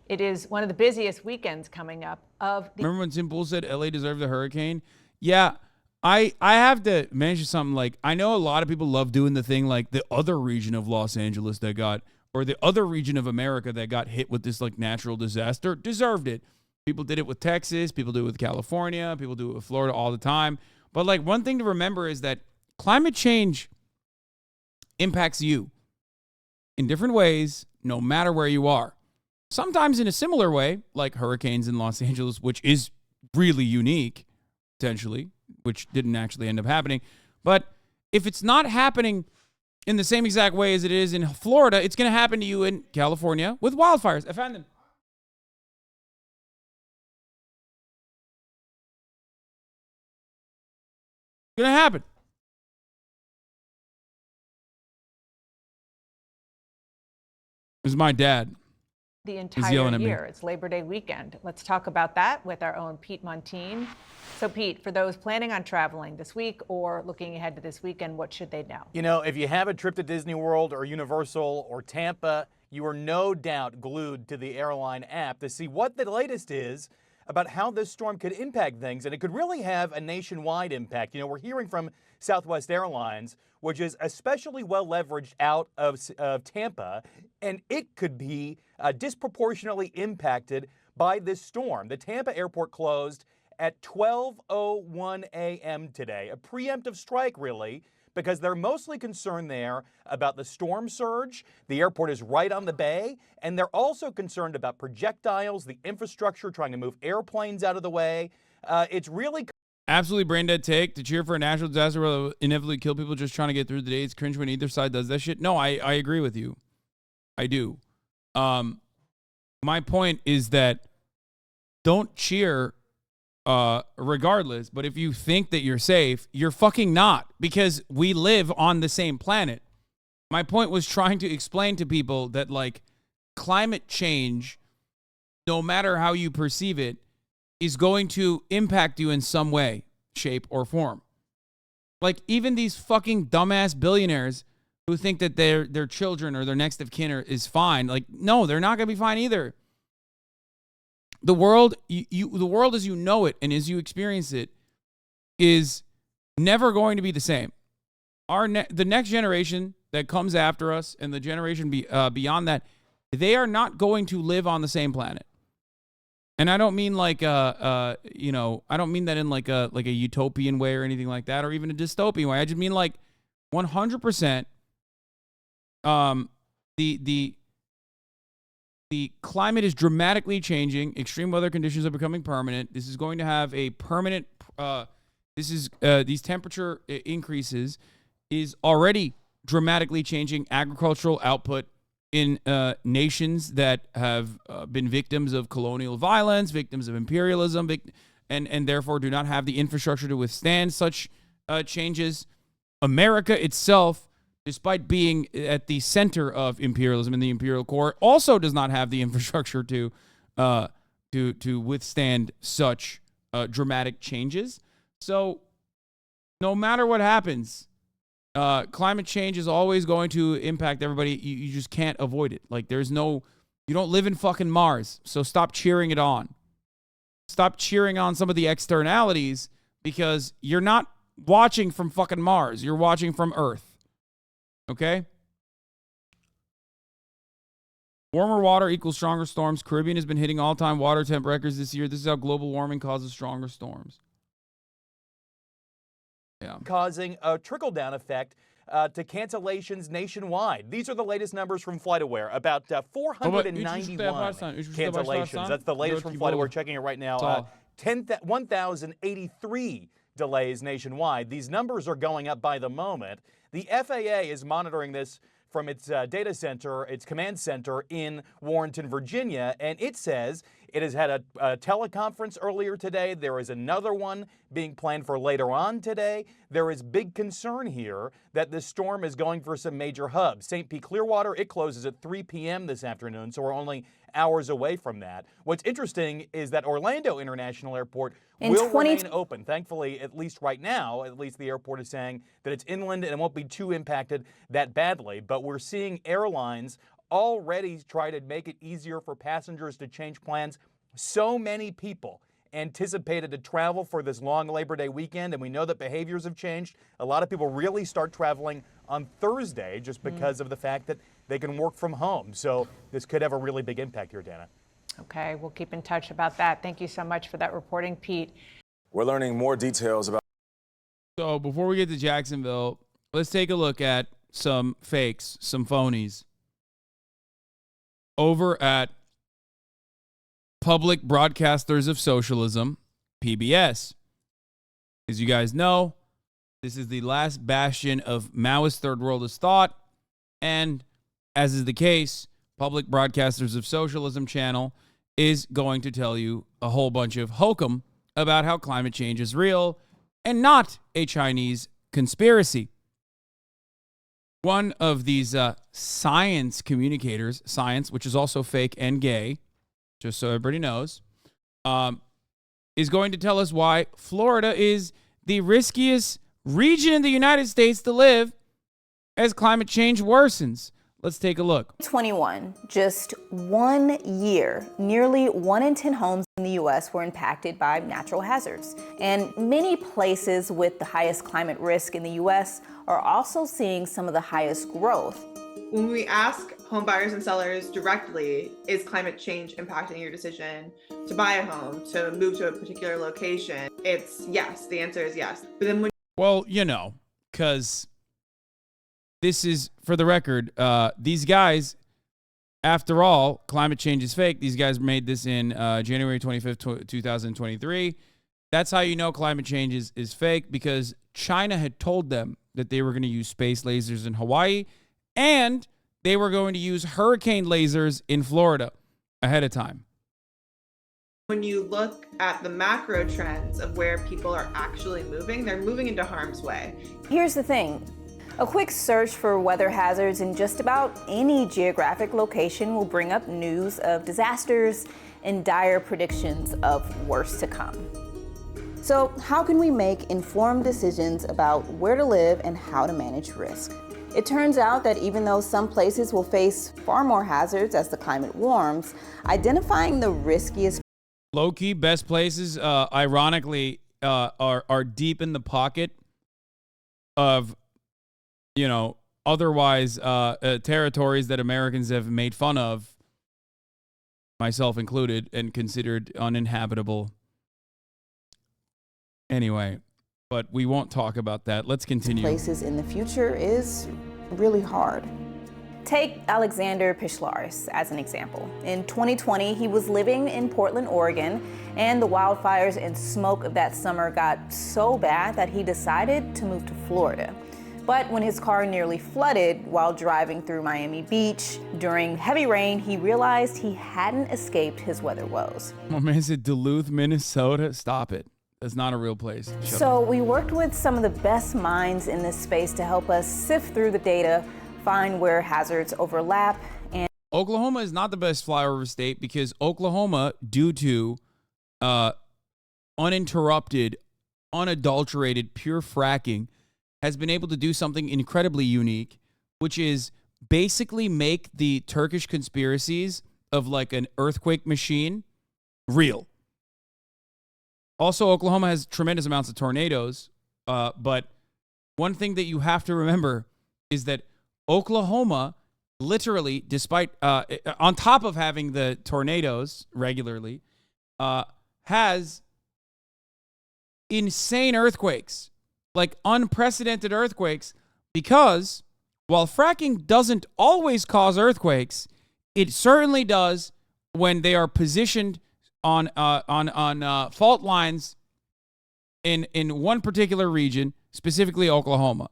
It is one of the busiest weekends coming up of the... Remember when Tim Pool said LA deserved a hurricane? Yeah. I have to mention something. Like, I know a lot of people love doing the thing like the other region of Los Angeles that got, or the other region of America that got hit with this like natural disaster deserved it. People did it with Texas, people do it with California, people do it with Florida all the time. But like one thing to remember is that climate change impacts you in different ways, no matter where you are. Sometimes in a similar way, like hurricanes in Los Angeles, which is really unique, potentially, which didn't actually end up happening. But if it's not happening in the same exact way as it is in Florida, it's going to happen to you in California with wildfires. I found them. It's going to happen. This is my dad. The entire year. It's Labor Day weekend. Let's talk about that with our own Pete Montine. So Pete, for those planning on traveling this week or looking ahead to this weekend, what should they know? You know, if you have a trip to Disney World or Universal or Tampa, you are no doubt glued to the airline app to see what the latest is about how this storm could impact things, and it could really have a nationwide impact. You know, we're hearing from Southwest Airlines, which is especially well leveraged out of Tampa, and it could be disproportionately impacted by this storm. The Tampa airport closed at 12:01 a.m. today, a preemptive strike really, because they're mostly concerned there about the storm surge. The airport is right on the bay, and they're also concerned about projectiles, the infrastructure, trying to move airplanes out of the way. It's really... Absolutely brain dead take. To cheer for a natural disaster will inevitably kill people just trying to get through the day. It's cringe when either side does that shit. No, I agree with you. I do. My point is that don't cheer regardless, but if you think that you're safe, you're fucking not, because we live on the same planet. My point was trying to explain to people that like climate change, no matter how you perceive it, is going to impact you in some way, shape, or form. Like even these fucking dumbass billionaires who think that their children or their next of kin is fine. Like, no, they're not going to be fine either. The world, the world as you know it and as you experience it is never going to be the same. The next generation that comes after us and the generation beyond that, they are not going to live on the same planet. And I don't mean like I don't mean that in like a utopian way or anything like that, or even a dystopian way. I just mean like 100%. The climate is dramatically changing. Extreme weather conditions are becoming permanent. This is going to have a permanent. These temperature increases is already dramatically changing agricultural output in nations that have been victims of colonial violence, victims of imperialism, and therefore do not have the infrastructure to withstand such changes. America itself, despite being at the center of imperialism and the imperial core, also does not have the infrastructure to to withstand such dramatic changes. So no matter what happens, climate change is always going to impact everybody. You just can't avoid it. Like you don't live in fucking Mars, so stop cheering it on. Stop cheering on some of the externalities because you're not watching from fucking Mars. You're watching from Earth. Okay? Warmer water equals stronger storms. Caribbean has been hitting all-time water temp records this year. This is how global warming causes stronger storms. Yeah. Causing a trickle-down effect to cancellations nationwide. These are the latest numbers from FlightAware. About 491 cancellations. That's the latest from FlightAware. Checking it right now. 1,083 delays nationwide. These numbers are going up by the moment. The FAA is monitoring this from its data center, its command center in Warrenton, Virginia, and it says it has had a teleconference earlier today. There is another one being planned for later on today. There is big concern here that this storm is going for some major hubs. St. Pete Clearwater, it closes at 3 p.m. this afternoon, so we're only hours away from that. What's interesting is that Orlando International Airport will remain open. Thankfully, at least right now, at least the airport is saying that it's inland and it won't be too impacted that badly. But we're seeing airlines already try to make it easier for passengers to change plans. So many people anticipated to travel for this long Labor Day weekend, and we know that behaviors have changed. A lot of people really start traveling on Thursday just because of the fact that they can work from home. So this could have a really big impact here, Dana. Okay, we'll keep in touch about that. Thank you so much for that reporting, Pete. We're learning more details about. So before we get to Jacksonville, let's take a look at some fakes, some phonies over at Public Broadcasters of Socialism, PBS. As you guys know, this is the last bastion of Maoist third worldist thought, and as is the case, Public Broadcasters of Socialism channel is going to tell you a whole bunch of hokum about how climate change is real and not a Chinese conspiracy. One of these science communicators, science, which is also fake and gay, just so everybody knows, is going to tell us why Florida is the riskiest region in the United States to live as climate change worsens. Let's take a look. 21, just 1 year, nearly 1 in 10 homes in the U.S. were impacted by natural hazards. And many places with the highest climate risk in the U.S. are also seeing some of the highest growth. When we ask home buyers and sellers directly, is climate change impacting your decision to buy a home, to move to a particular location? It's yes. The answer is yes. But then well, you know, because this is, for the record, these guys, after all, climate change is fake. These guys made this in January 25th, 2023. That's how you know climate change is fake, because China had told them that they were going to use space lasers in Hawaii, and they were going to use hurricane lasers in Florida ahead of time. when you look at the macro trends of where people are actually moving, they're moving into harm's way. Here's the thing. A quick search for weather hazards in just about any geographic location will bring up news of disasters and dire predictions of worse to come. So how can we make informed decisions about where to live and how to manage risk? It turns out that even though some places will face far more hazards as the climate warms, identifying the riskiest low-key best places, ironically, are deep in the pocket of, you know, otherwise territories that Americans have made fun of, myself included, and considered uninhabitable. Anyway, but we won't talk about that. Let's continue. Places in the future is really hard. Take Alexander Pishlaris as an example. In 2020, he was living in Portland, Oregon, and the wildfires and smoke of that summer got so bad that he decided to move to Florida. But when his car nearly flooded while driving through Miami Beach during heavy rain, he realized he hadn't escaped his weather woes. Oh man, is it Duluth, Minnesota? Stop it. That's not a real place. So we worked with some of the best minds in this space to help us sift through the data, find where hazards overlap, and Oklahoma is not the best flyover state because Oklahoma, due to uninterrupted, unadulterated, pure fracking, has been able to do something incredibly unique, which is basically make the Turkish conspiracies of like an earthquake machine real. Also, Oklahoma has tremendous amounts of tornadoes, but one thing that you have to remember is that Oklahoma literally, despite on top of having the tornadoes regularly, has insane earthquakes, like unprecedented earthquakes, because while fracking doesn't always cause earthquakes, it certainly does when they are positioned on fault lines in one particular region, specifically Oklahoma.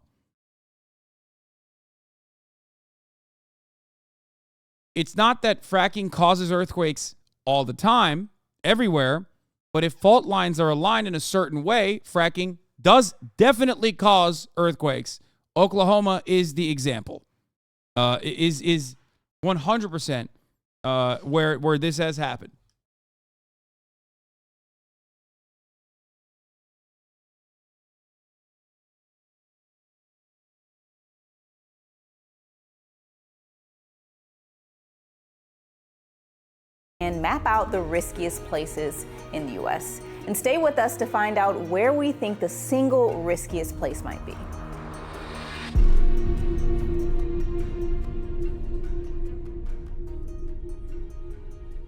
It's not that fracking causes earthquakes all the time, everywhere, but if fault lines are aligned in a certain way, fracking does definitely cause earthquakes. Oklahoma is the example. Is 100% where this has happened. And map out the riskiest places in the U.S. And stay with us to find out where we think the single riskiest place might be.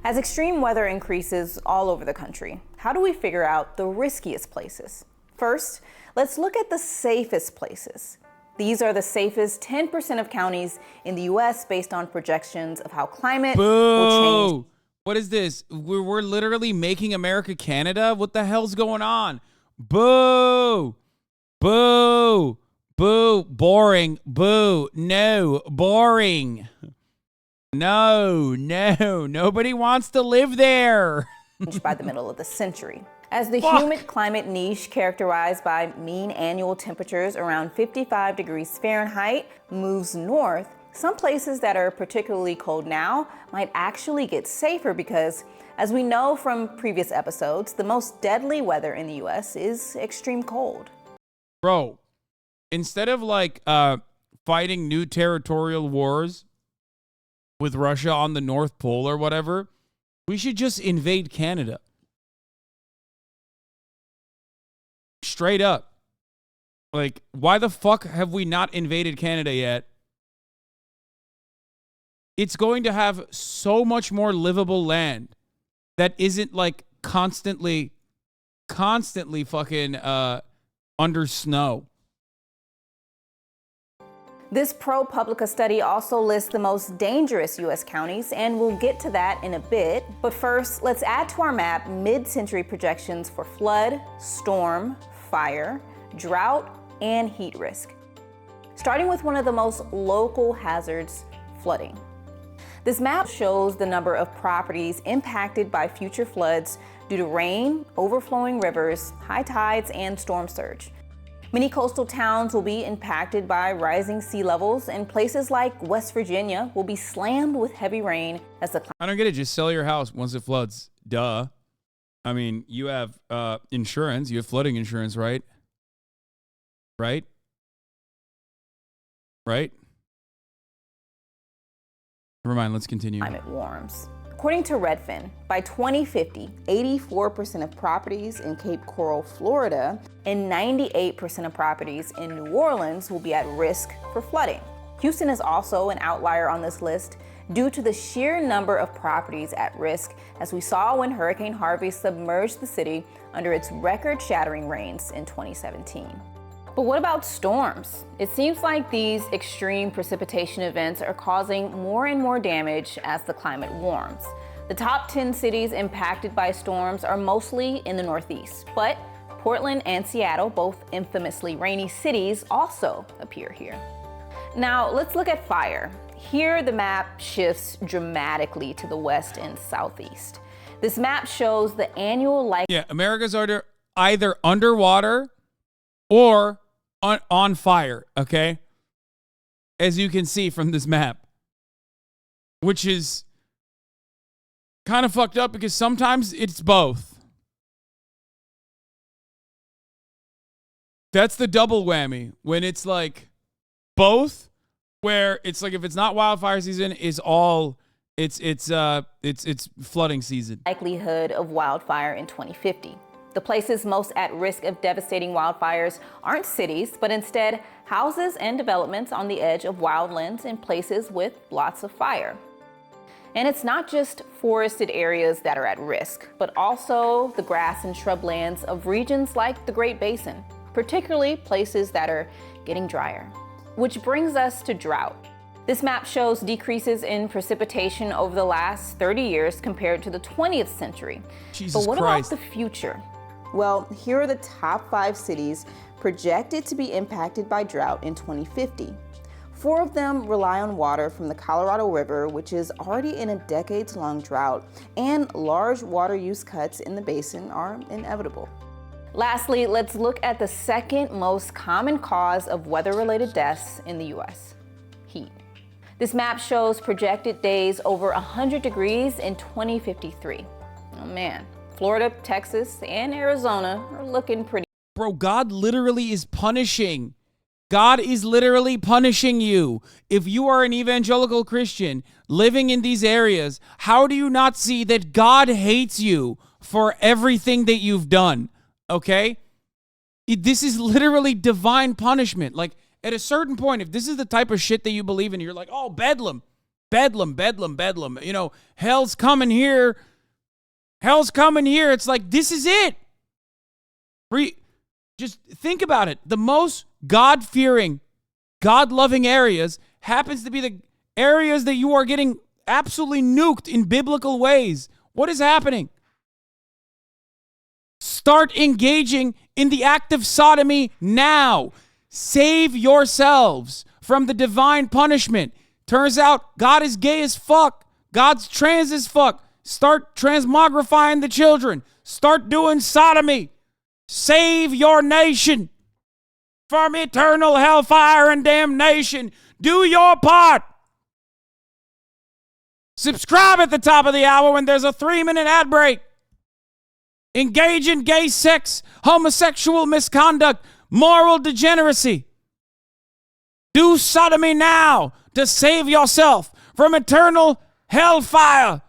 As extreme weather increases all over the country, how do we figure out the riskiest places? First, let's look at the safest places. These are the safest 10% of counties in the U.S. based on projections of how climate will change. What is this? We're literally making America Canada? What the hell's going on? Boo! Boo! Boo! Boring. Boo! No! Boring. No! Nobody wants to live there. By the middle of the century. As the humid climate niche characterized by mean annual temperatures around 55 degrees Fahrenheit moves north, some places that are particularly cold now might actually get safer because, as we know from previous episodes, the most deadly weather in the U.S. is extreme cold. Bro, instead of like fighting new territorial wars with Russia on the North Pole or whatever, we should just invade Canada. Straight up. Like, why the fuck have we not invaded Canada yet? It's going to have so much more livable land that isn't like constantly fucking under snow. This ProPublica study also lists the most dangerous U.S. counties, and we'll get to that in a bit. But first, let's add to our map mid-century projections for flood, storm, fire, drought, and heat risk. Starting with one of the most local hazards, flooding. This map shows the number of properties impacted by future floods due to rain, overflowing rivers, high tides, and storm surge. Many coastal towns will be impacted by rising sea levels, and places like West Virginia will be slammed with heavy rain as the I don't get it. Just sell your house once it floods. Duh. I mean, you have insurance. You have flooding insurance, right? Right? Never mind, let's continue. Climate warms. According to Redfin, by 2050, 84% of properties in Cape Coral, Florida, and 98% of properties in New Orleans will be at risk for flooding. Houston is also an outlier on this list due to the sheer number of properties at risk, as we saw when Hurricane Harvey submerged the city under its record-shattering rains in 2017. But what about storms? It seems like these extreme precipitation events are causing more and more damage as the climate warms. The top 10 cities impacted by storms are mostly in the Northeast, but Portland and Seattle, both infamously rainy cities, also appear here. Now let's look at fire. Here the map shifts dramatically to the west and southeast. This map shows the annual America's either underwater or on fire, okay? As you can see from this map. which is kind of fucked up because sometimes it's both. That's the double whammy when it's like both, where it's like if it's not wildfire season, it's flooding season. Likelihood of wildfire in 2050. The places most at risk of devastating wildfires aren't cities, but instead houses and developments on the edge of wildlands in places with lots of fire. And it's not just forested areas that are at risk, but also the grass and shrublands of regions like the Great Basin, particularly places that are getting drier. Which brings us to drought. This map shows decreases in precipitation over the last 30 years compared to the 20th century. Jesus But what Christ. about the future? Well, here are the top 5 cities projected to be impacted by drought in 2050. 4 of them rely on water from the Colorado River, which is already in a decades-long drought, and large water use cuts in the basin are inevitable. Lastly, let's look at the second most common cause of weather-related deaths in the US: heat. This map shows projected days over 100 degrees in 2053. Oh man, Florida, Texas, and Arizona are looking pretty. Bro, God literally is punishing. God is literally punishing you. If you are an evangelical Christian living in these areas, how do you not see that God hates you for everything that you've done? Okay? This is literally divine punishment. Like, at a certain point, if this is the type of shit that you believe in, you're like, oh, Bedlam, Bedlam, Bedlam, Bedlam. You know, hell's coming here. Hell's coming here. It's like, this is it. Just think about it. The most God-fearing, God-loving areas happens to be the areas that you are getting absolutely nuked in biblical ways. What is happening? Start engaging in the act of sodomy now. Save yourselves from the divine punishment. Turns out God is gay as fuck. God's trans as fuck. Start transmogrifying the children. Start doing sodomy. Save your nation from eternal hellfire and damnation. Do your part. Subscribe at the top of the hour when there's a 3-minute ad break. Engage in gay sex, homosexual misconduct, moral degeneracy. Do sodomy now to save yourself from eternal hellfire.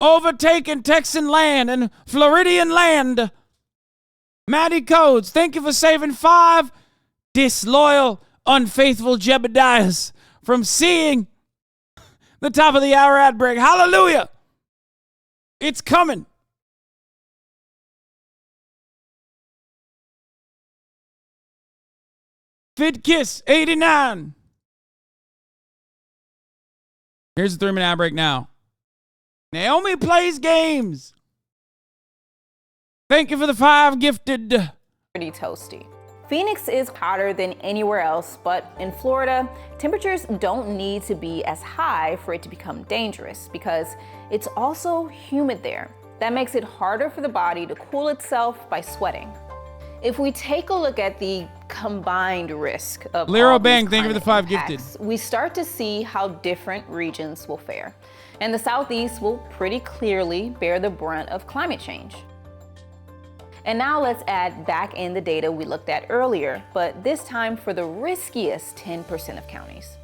Overtaking Texan land and Floridian land. Matty Codes, thank you for saving 5 disloyal, unfaithful Jebediahs from seeing the top of the hour ad break. Hallelujah. It's coming. Fit Kiss 89. Here's the 3-minute ad break now. Naomi plays games. Thank you for the 5 gifted. Pretty toasty. Phoenix is hotter than anywhere else, but in Florida, temperatures don't need to be as high for it to become dangerous because it's also humid there. That makes it harder for the body to cool itself by sweating. If we take a look at the combined risk of Lero Bang, thank you for the 5 gifted. We start to see how different regions will fare. And the Southeast will pretty clearly bear the brunt of climate change. And now let's add back in the data we looked at earlier, but this time for the riskiest 10% of counties.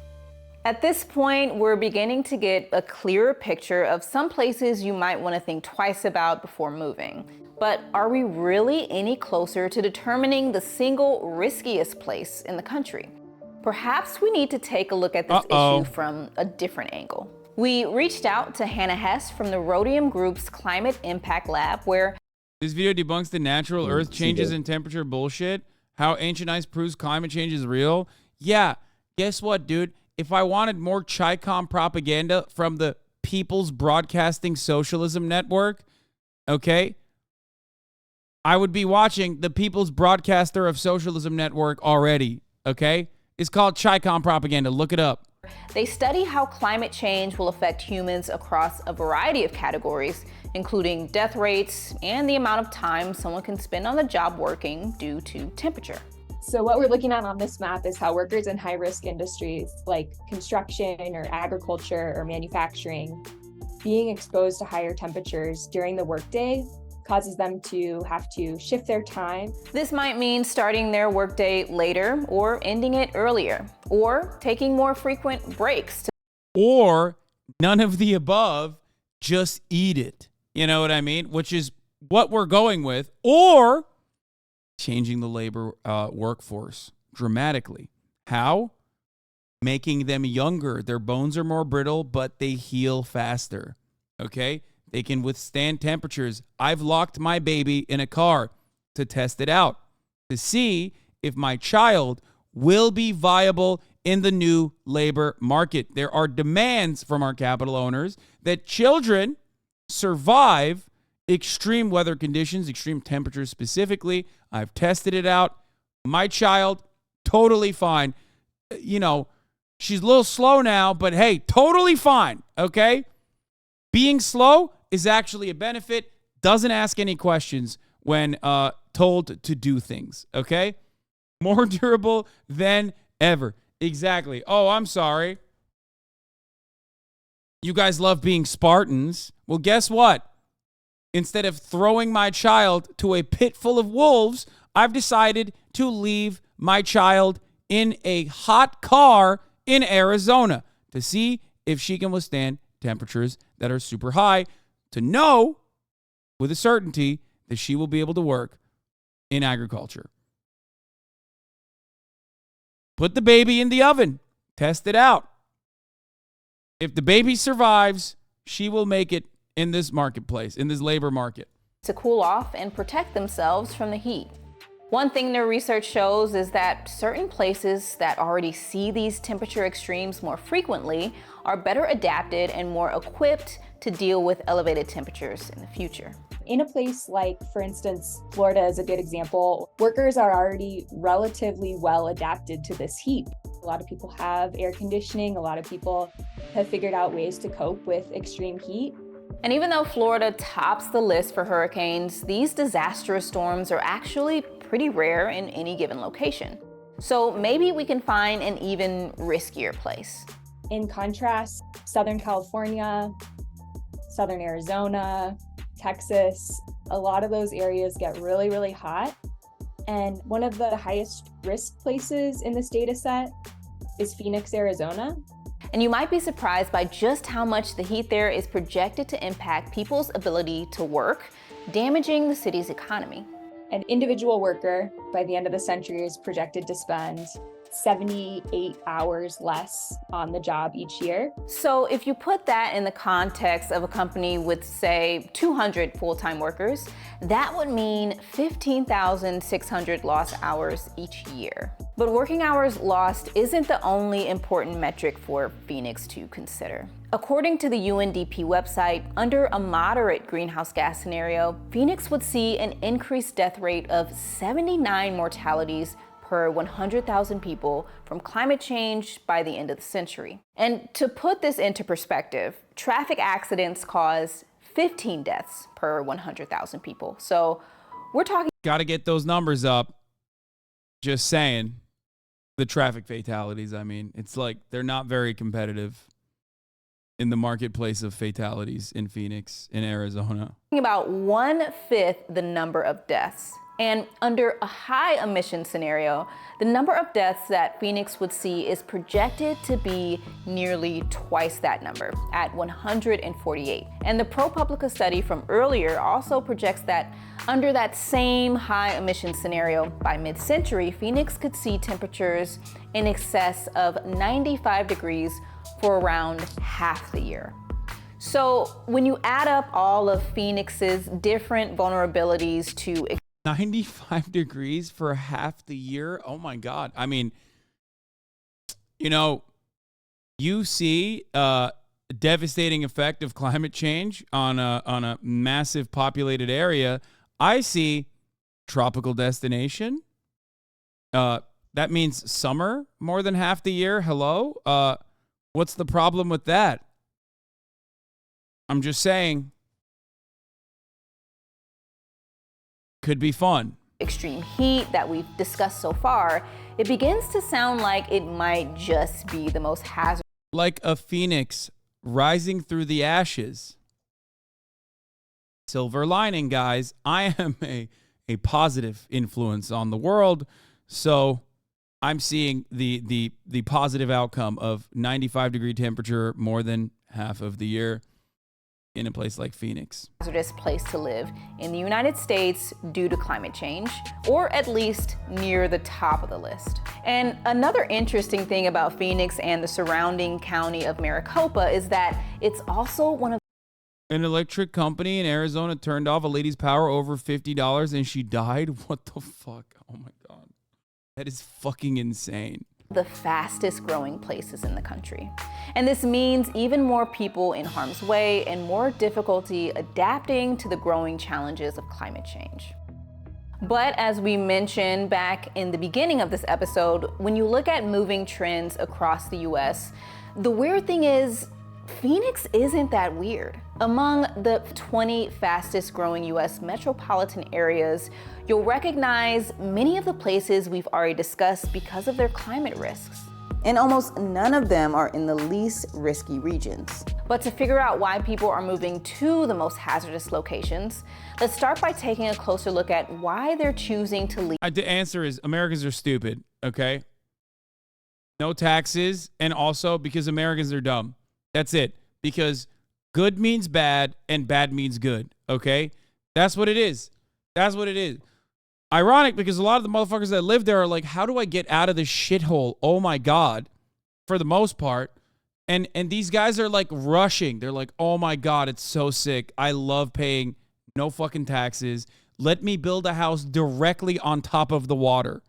At this point, we're beginning to get a clearer picture of some places you might want to think twice about before moving. But are we really any closer to determining the single riskiest place in the country? Perhaps we need to take a look at this issue from a different angle. We reached out to Hannah Hess from the Rhodium Group's Climate Impact Lab, where this video debunks the natural earth changes in temperature bullshit. How ancient ice proves climate change is real. Yeah, guess what, dude? If I wanted more Chi-Com propaganda from the People's Broadcasting Socialism Network, okay, I would be watching the People's Broadcaster of Socialism Network already, okay? It's called Chi-Com propaganda. Look it up. they study how climate change will affect humans across a variety of categories, including death rates and the amount of time someone can spend on the job working due to temperature. So what we're looking at on this map is how workers in high-risk industries like construction or agriculture or manufacturing being exposed to higher temperatures during the workday causes them to have to shift their time. This might mean starting their workday later or ending it earlier or taking more frequent breaks. Or none of the above, just eat it. You know what I mean? Which is what we're going with. Or changing the labor workforce dramatically. How? Making them younger. Their bones are more brittle, but they heal faster. Okay? They can withstand temperatures. I've locked my baby in a car to test it out, to see if my child will be viable in the new labor market. There are demands from our capital owners that children survive extreme weather conditions, extreme temperatures specifically. I've tested it out. My child, totally fine. You know, she's a little slow now, but hey, totally fine, okay? Being slow is actually a benefit. Doesn't ask any questions when told to do things, okay? More durable than ever. Exactly. Oh, I'm sorry. You guys love being Spartans. Well, guess what? Instead of throwing my child to a pit full of wolves, I've decided to leave my child in a hot car in Arizona to see if she can withstand temperatures that are super high, to know with a certainty that she will be able to work in agriculture. Put the baby in the oven. Test it out. If the baby survives, she will make it in this marketplace, in this labor market. To cool off and protect themselves from the heat. One thing their research shows is that certain places that already see these temperature extremes more frequently are better adapted and more equipped to deal with elevated temperatures in the future. In a place like, for instance, Florida is a good example, workers are already relatively well adapted to this heat. A lot of people have air conditioning, a lot of people have figured out ways to cope with extreme heat. And even though Florida tops the list for hurricanes, these disastrous storms are actually pretty rare in any given location. So maybe we can find an even riskier place. In contrast, Southern California, Southern Arizona, Texas, a lot of those areas get really, really hot. And one of the highest risk places in this data set is Phoenix, Arizona. And you might be surprised by just how much the heat there is projected to impact people's ability to work, damaging the city's economy. An individual worker by the end of the century is projected to spend 78 hours less on the job each year. So if you put that in the context of a company with, say, 200 full-time workers, that would mean 15,600 lost hours each year. But working hours lost isn't the only important metric for Phoenix to consider. According to the UNDP website, under a moderate greenhouse gas scenario, Phoenix would see an increased death rate of 79 mortalities per 100,000 people from climate change by the end of the century. And to put this into perspective, traffic accidents cause 15 deaths per 100,000 people. So we're talking... Got to get those numbers up. Just saying. The traffic fatalities, I mean, it's like they're not very competitive in the marketplace of fatalities in Phoenix, in Arizona. About 1/5 the number of deaths. And under a high emission scenario, the number of deaths that Phoenix would see is projected to be nearly twice that number, at 148. And the ProPublica study from earlier also projects that under that same high emission scenario, by mid-century, Phoenix could see temperatures in excess of 95 degrees for around half the year. So when you add up all of Phoenix's different vulnerabilities to 95 degrees for half the year. Oh my God. I mean, you know, you see a devastating effect of climate change on a massive populated area. I see tropical destination. That means summer more than half the year. Hello? What's the problem with that? I'm just saying. Could be fun. extreme heat that we've discussed so far, it begins to sound like it might just be the most hazardous. Like a phoenix rising through the ashes. Silver lining, guys. I am a positive influence on the world, so I'm seeing the positive outcome of 95-degree temperature more than half of the year in a place like Phoenix. Hazardous place to live in the United States due to climate change, or at least near the top of the list. And another interesting thing about Phoenix and the surrounding county of Maricopa is that it's also one of An electric company in Arizona turned off a lady's power over $50 and she died? What the fuck? Oh my God. That is fucking insane. the fastest growing places in the country. And this means even more people in harm's way and more difficulty adapting to the growing challenges of climate change. But as we mentioned back in the beginning of this episode, when you look at moving trends across the US, the weird thing is Phoenix isn't that weird. Among the 20 fastest growing US metropolitan areas, you'll recognize many of the places we've already discussed because of their climate risks. And almost none of them are in the least risky regions. But to figure out why people are moving to the most hazardous locations, let's start by taking a closer look at why they're choosing to leave. The answer is Americans are stupid, okay? No taxes, and also because Americans are dumb. That's it. Because good means bad and bad means good, okay? That's what it is. That's what it is. Ironic, because a lot of the motherfuckers that live there are like, how do I get out of this shithole? Oh my God, for the most part. And these guys are like rushing. They're like, oh my God, it's so sick. I love paying no fucking taxes. Let me build a house directly on top of the water.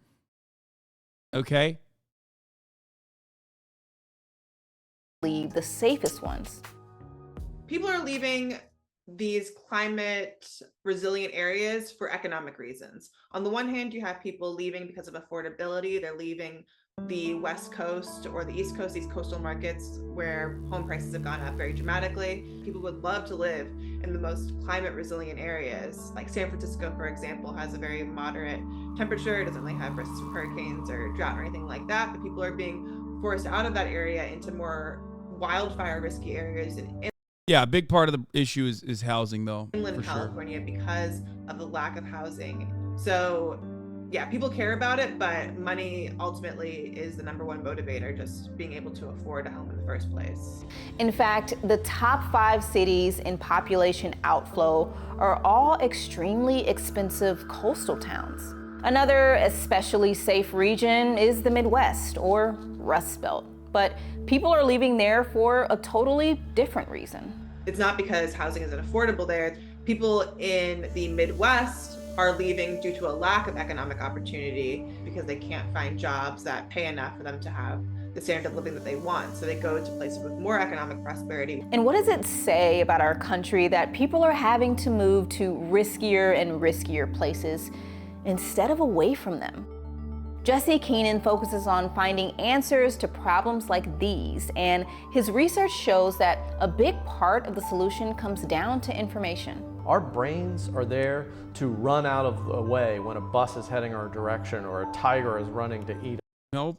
Okay? Leave the safest ones. People are leaving these climate resilient areas for economic reasons. On the one hand, you have people leaving because of affordability. They're leaving the West Coast or the East Coast, these coastal markets where home prices have gone up very dramatically. People would love to live in the most climate resilient areas. Like San Francisco, for example, has a very moderate temperature. It doesn't really have risks from hurricanes or drought or anything like that, but people are being forced out of that area into more wildfire risky areas. Yeah, a big part of the issue is housing, though. Inland California, because of the lack of housing. So yeah, people care about it, but money ultimately is the number one motivator, just being able to afford a home in the first place. In fact, the top 5 cities in population outflow are all extremely expensive coastal towns. Another especially safe region is the Midwest or Rust Belt. But people are leaving there for a totally different reason. It's not because housing isn't affordable there. People in the Midwest are leaving due to a lack of economic opportunity because they can't find jobs that pay enough for them to have the standard of living that they want. So they go to places with more economic prosperity. And what does it say about our country that people are having to move to riskier and riskier places instead of away from them? Jesse Keenan focuses on finding answers to problems like these, and his research shows that a big part of the solution comes down to information. Our brains are there to run out of the way when a bus is heading our direction or a tiger is running to eat. Nope.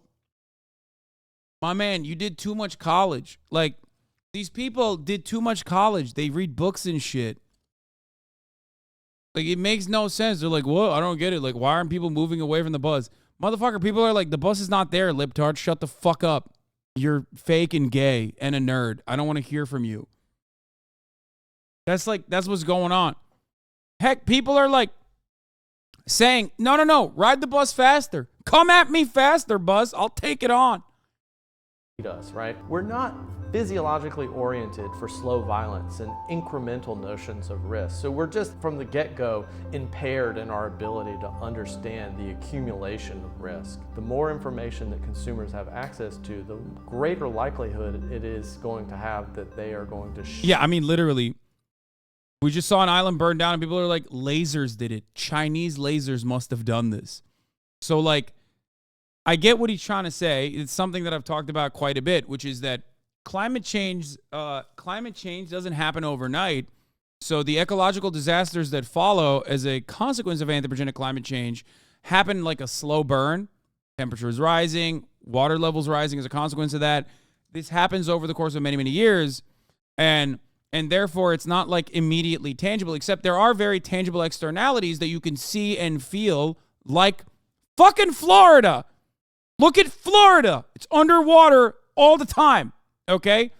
My man, you did too much college. Like, these people did too much college. They read books and shit. Like, it makes no sense. They're like, whoa, I don't get it. Like, why aren't people moving away from the bus? Motherfucker, people are like, the bus is not there, libtard. Shut the fuck up. You're fake and gay and a nerd. I don't want to hear from you. That's what's going on. Heck, people are like saying, no, ride the bus faster. Come at me faster, bus. I'll take it on. Us, right? We're not physiologically oriented for slow violence and incremental notions of risk. So we're just from the get-go impaired in our ability to understand the accumulation of risk. The more information that consumers have access to, the greater likelihood it is going to have that they are going to Yeah, I mean, literally, we just saw an island burn down and people are like, lasers did it. Chinese lasers must have done this. So like, I get what he's trying to say. It's something that I've talked about quite a bit, which is that climate change doesn't happen overnight. So the ecological disasters that follow as a consequence of anthropogenic climate change happen like a slow burn. Temperatures rising, water levels rising as a consequence of that. This happens over the course of many, many years. And therefore, it's not like immediately tangible, except there are very tangible externalities that you can see and feel, like fucking Florida. Look at Florida. It's underwater all the time, okay?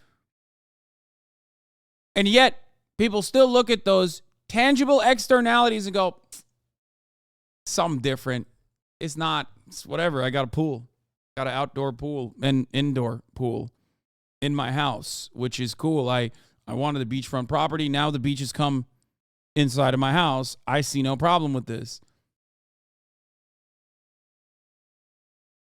And yet, people still look at those tangible externalities and go, something different. It's not, it's whatever. I got a pool. Got an outdoor pool and indoor pool in my house, which is cool. I wanted the beachfront property. Now the beach has come inside of my house. I see no problem with this.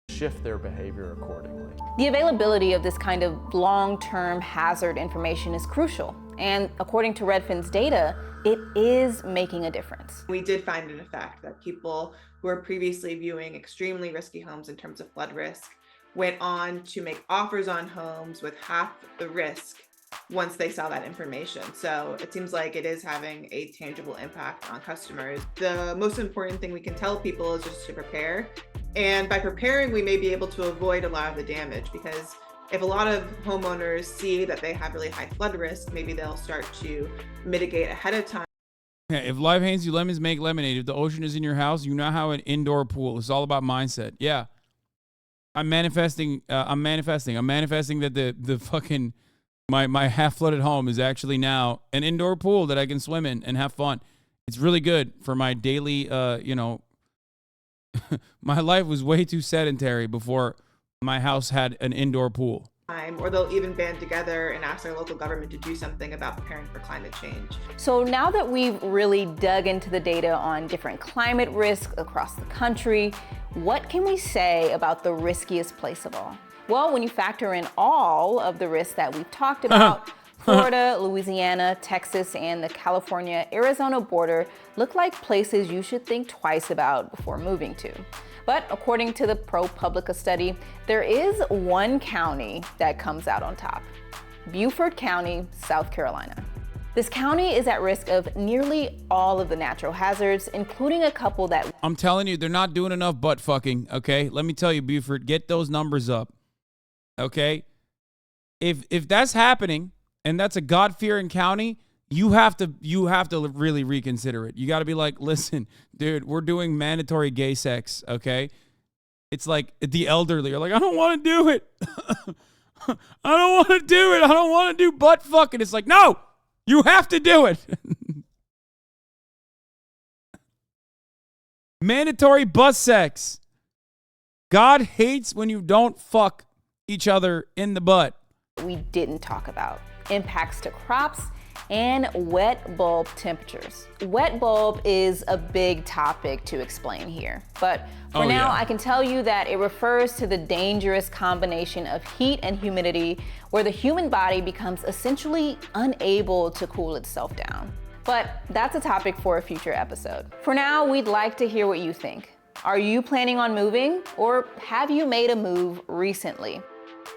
Shift their behavior accordingly. The availability of this kind of long-term hazard information is crucial. And according to Redfin's data, it is making a difference. We did find an effect that people who were previously viewing extremely risky homes in terms of flood risk went on to make offers on homes with half the risk once they saw that information. So it seems like it is having a tangible impact on customers. The most important thing we can tell people is just to prepare. And by preparing, we may be able to avoid a lot of the damage, because if a lot of homeowners see that they have really high flood risk, maybe they'll start to mitigate ahead of time. Yeah, if life hands you lemons, make lemonade. If the ocean is in your house, you now have an indoor pool. It's all about mindset. Yeah. I'm manifesting that the fucking my half flooded home is actually now an indoor pool that I can swim in and have fun. It's really good for my daily my life was way too sedentary before my house had an indoor pool. Or they'll even band together and ask their local government to do something about preparing for climate change. So now that we've really dug into the data on different climate risks across the country, what can we say about the riskiest place of all? Well, when you factor in all of the risks that we've talked about, Florida, Louisiana, Texas, and the California-Arizona border look like places you should think twice about before moving to. But according to the ProPublica study, there is one county that comes out on top: Beaufort County, South Carolina. This county is at risk of nearly all of the natural hazards, including a couple that... I'm telling you, they're not doing enough butt fucking, okay? Let me tell you, Beaufort, get those numbers up, okay? If that's happening, and that's a God-fearing county, you have to really reconsider it. You got to be like, listen, dude, we're doing mandatory gay sex, okay? It's like the elderly are like, I don't want to do it. I don't want to do it. I don't want to do butt fucking. It's like, no, you have to do it. Mandatory butt sex. God hates when you don't fuck each other in the butt. We didn't talk about impacts to crops and wet bulb temperatures. Wet bulb is a big topic to explain here, but for now, I can tell you that it refers to the dangerous combination of heat and humidity where the human body becomes essentially unable to cool itself down. But that's a topic for a future episode. For now, we'd like to hear what you think. Are you planning on moving, or have you made a move recently?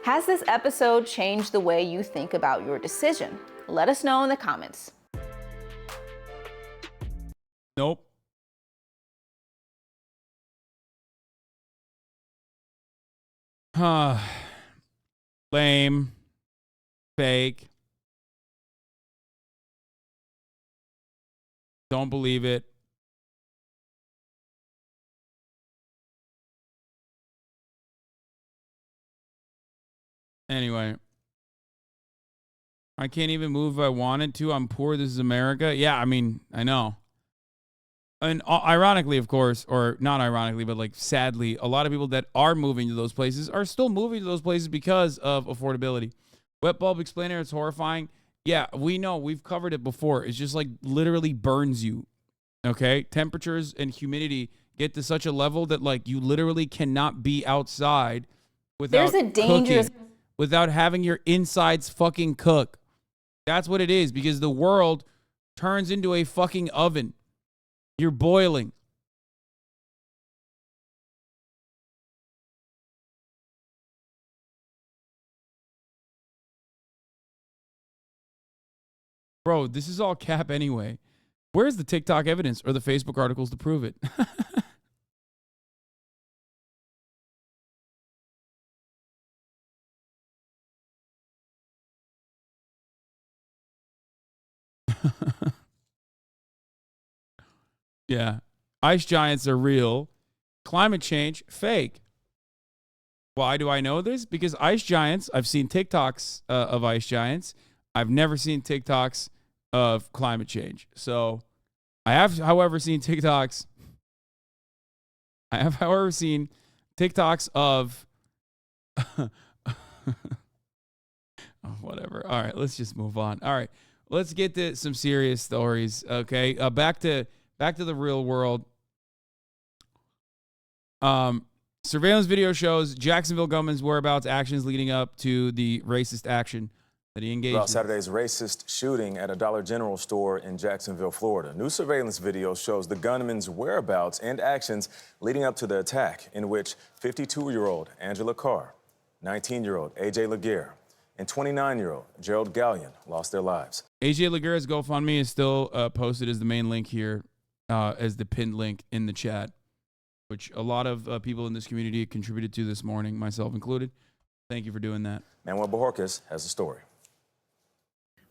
Has this episode changed the way you think about your decision? Let us know in the comments. Nope. Lame. Fake. Don't believe it. Anyway. I can't even move if I wanted to. I'm poor. This is America. Yeah, I mean, I know. And ironically, of course, or not ironically, but like sadly, a lot of people that are moving to those places are still moving to those places because of affordability. Wet bulb explainer, it's horrifying. Yeah, we know. We've covered it before. It's just like literally burns you. Okay? Temperatures and humidity get to such a level that like you literally cannot be outside without There's a dangerous... cooking, without having your insides fucking cook. That's what it is, because the world turns into a fucking oven. You're boiling. Bro, this is all cap anyway. Where's the TikTok evidence or the Facebook articles to prove it? Yeah. Ice giants are real. Climate change, fake. Why do I know this? Because ice giants, I've seen TikToks of ice giants. I've never seen TikToks of climate change. So I have, however, seen TikToks. I have, however, seen TikToks of oh, whatever. All right, let's just move on. All right, let's get to some serious stories. Okay, back to the real world. Surveillance video shows Jacksonville gunman's whereabouts, actions leading up to the racist action that he engaged About in. Saturday's racist shooting at a Dollar General store in Jacksonville, Florida. New surveillance video shows the gunman's whereabouts and actions leading up to the attack, in which 52-year-old Angela Carr, 19-year-old AJ Laguerre, and 29-year-old Gerald Gallion lost their lives. AJ Laguerre's GoFundMe is still posted as the main link here, as the pinned link in the chat, which a lot of people in this community contributed to this morning, myself included. Thank you for doing that. Manuel Bojorquez has the story.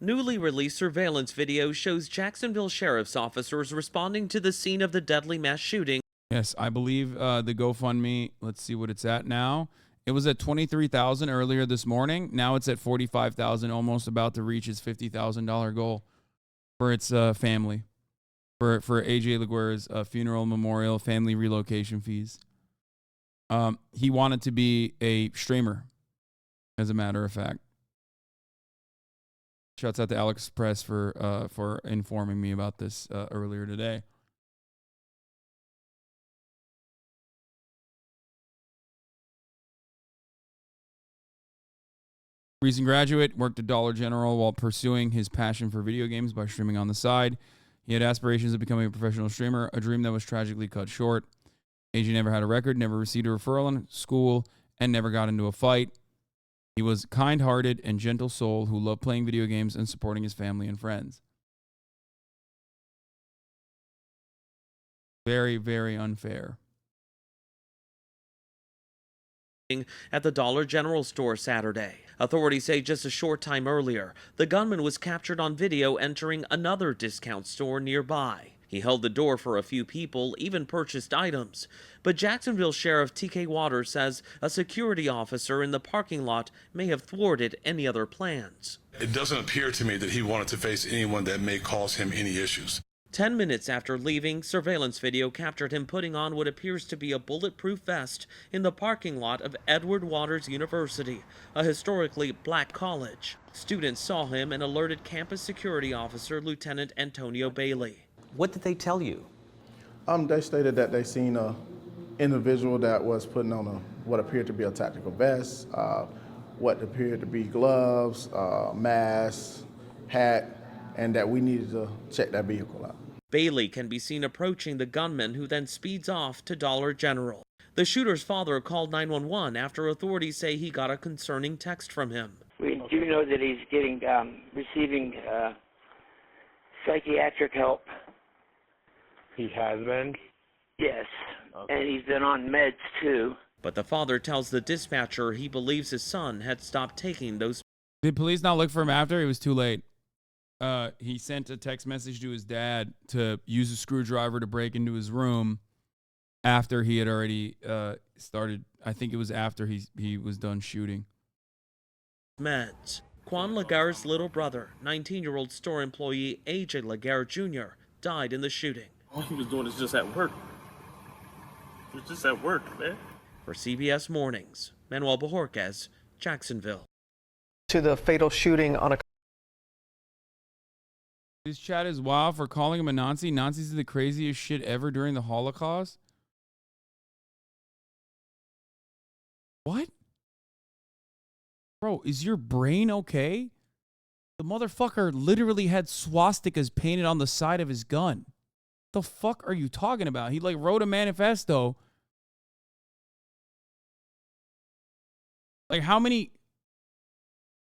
Newly released surveillance video shows Jacksonville sheriff's officers responding to the scene of the deadly mass shooting. Yes, I believe the GoFundMe, let's see what it's at now. It was at 23,000 earlier this morning. Now it's at 45,000, almost about to reach its $50,000 goal for its family. For AJ Laguerre's funeral, memorial, family relocation fees. He wanted to be a streamer, as a matter of fact. Shouts out to Alex Press for informing me about this earlier today. Recent graduate, worked at Dollar General while pursuing his passion for video games by streaming on the side. He had aspirations of becoming a professional streamer, a dream that was tragically cut short. AJ never had a record, never received a referral in school, and never got into a fight. He was a kind-hearted and gentle soul who loved playing video games and supporting his family and friends. Very, very unfair. At the Dollar General store Saturday. Authorities say just a short time earlier, the gunman was captured on video entering another discount store nearby. He held the door for a few people, even purchased items. But Jacksonville Sheriff T.K. Waters says a security officer in the parking lot may have thwarted any other plans. It doesn't appear to me that he wanted to face anyone that may cause him any issues. 10 minutes after leaving, surveillance video captured him putting on what appears to be a bulletproof vest in the parking lot of Edward Waters University, a historically black college. Students saw him and alerted campus security officer Lieutenant Antonio Bailey. What did they tell you? They stated that they seen a individual that was putting on what appeared to be a tactical vest, what appeared to be gloves, mask, hat, and that we needed to check that vehicle out. Bailey can be seen approaching the gunman, who then speeds off to Dollar General. The shooter's father called 911 after authorities say he got a concerning text from him. We do know that he's receiving psychiatric help. He has been? Yes, and he's been on meds too. But the father tells the dispatcher he believes his son had stopped taking those. Did police not look for him after? It was too late. He sent a text message to his dad to use a screwdriver to break into his room after he had already started. I think it was after he was done shooting. Meds. Quan Lagarre's little brother, 19-year-old store employee AJ Lagarre Jr., died in the shooting. All he was doing is just at work. He was just at work, man. For CBS Mornings, Manuel Bojorquez, Jacksonville. To the fatal shooting on a This chat is wild for calling him a Nazi. Nazis are the craziest shit ever during the Holocaust. What? Bro, is your brain okay? The motherfucker literally had swastikas painted on the side of his gun. The fuck are you talking about? He wrote a manifesto. How many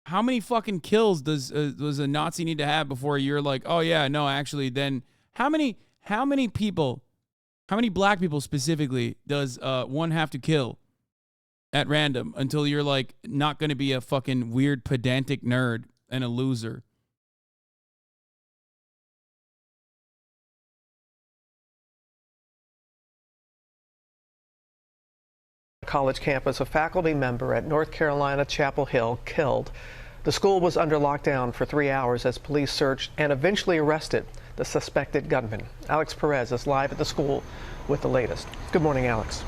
how many fucking kills does a Nazi need to have before you're like, oh yeah, no, actually, then how many people, how many black people specifically does one have to kill at random until you're like not going to be a fucking weird pedantic nerd and a loser? College campus, a faculty member at North Carolina Chapel Hill killed. The school was under lockdown for 3 hours as police searched and eventually arrested the suspected gunman. Alex Perez is live at the school with the latest. Good morning, Alex.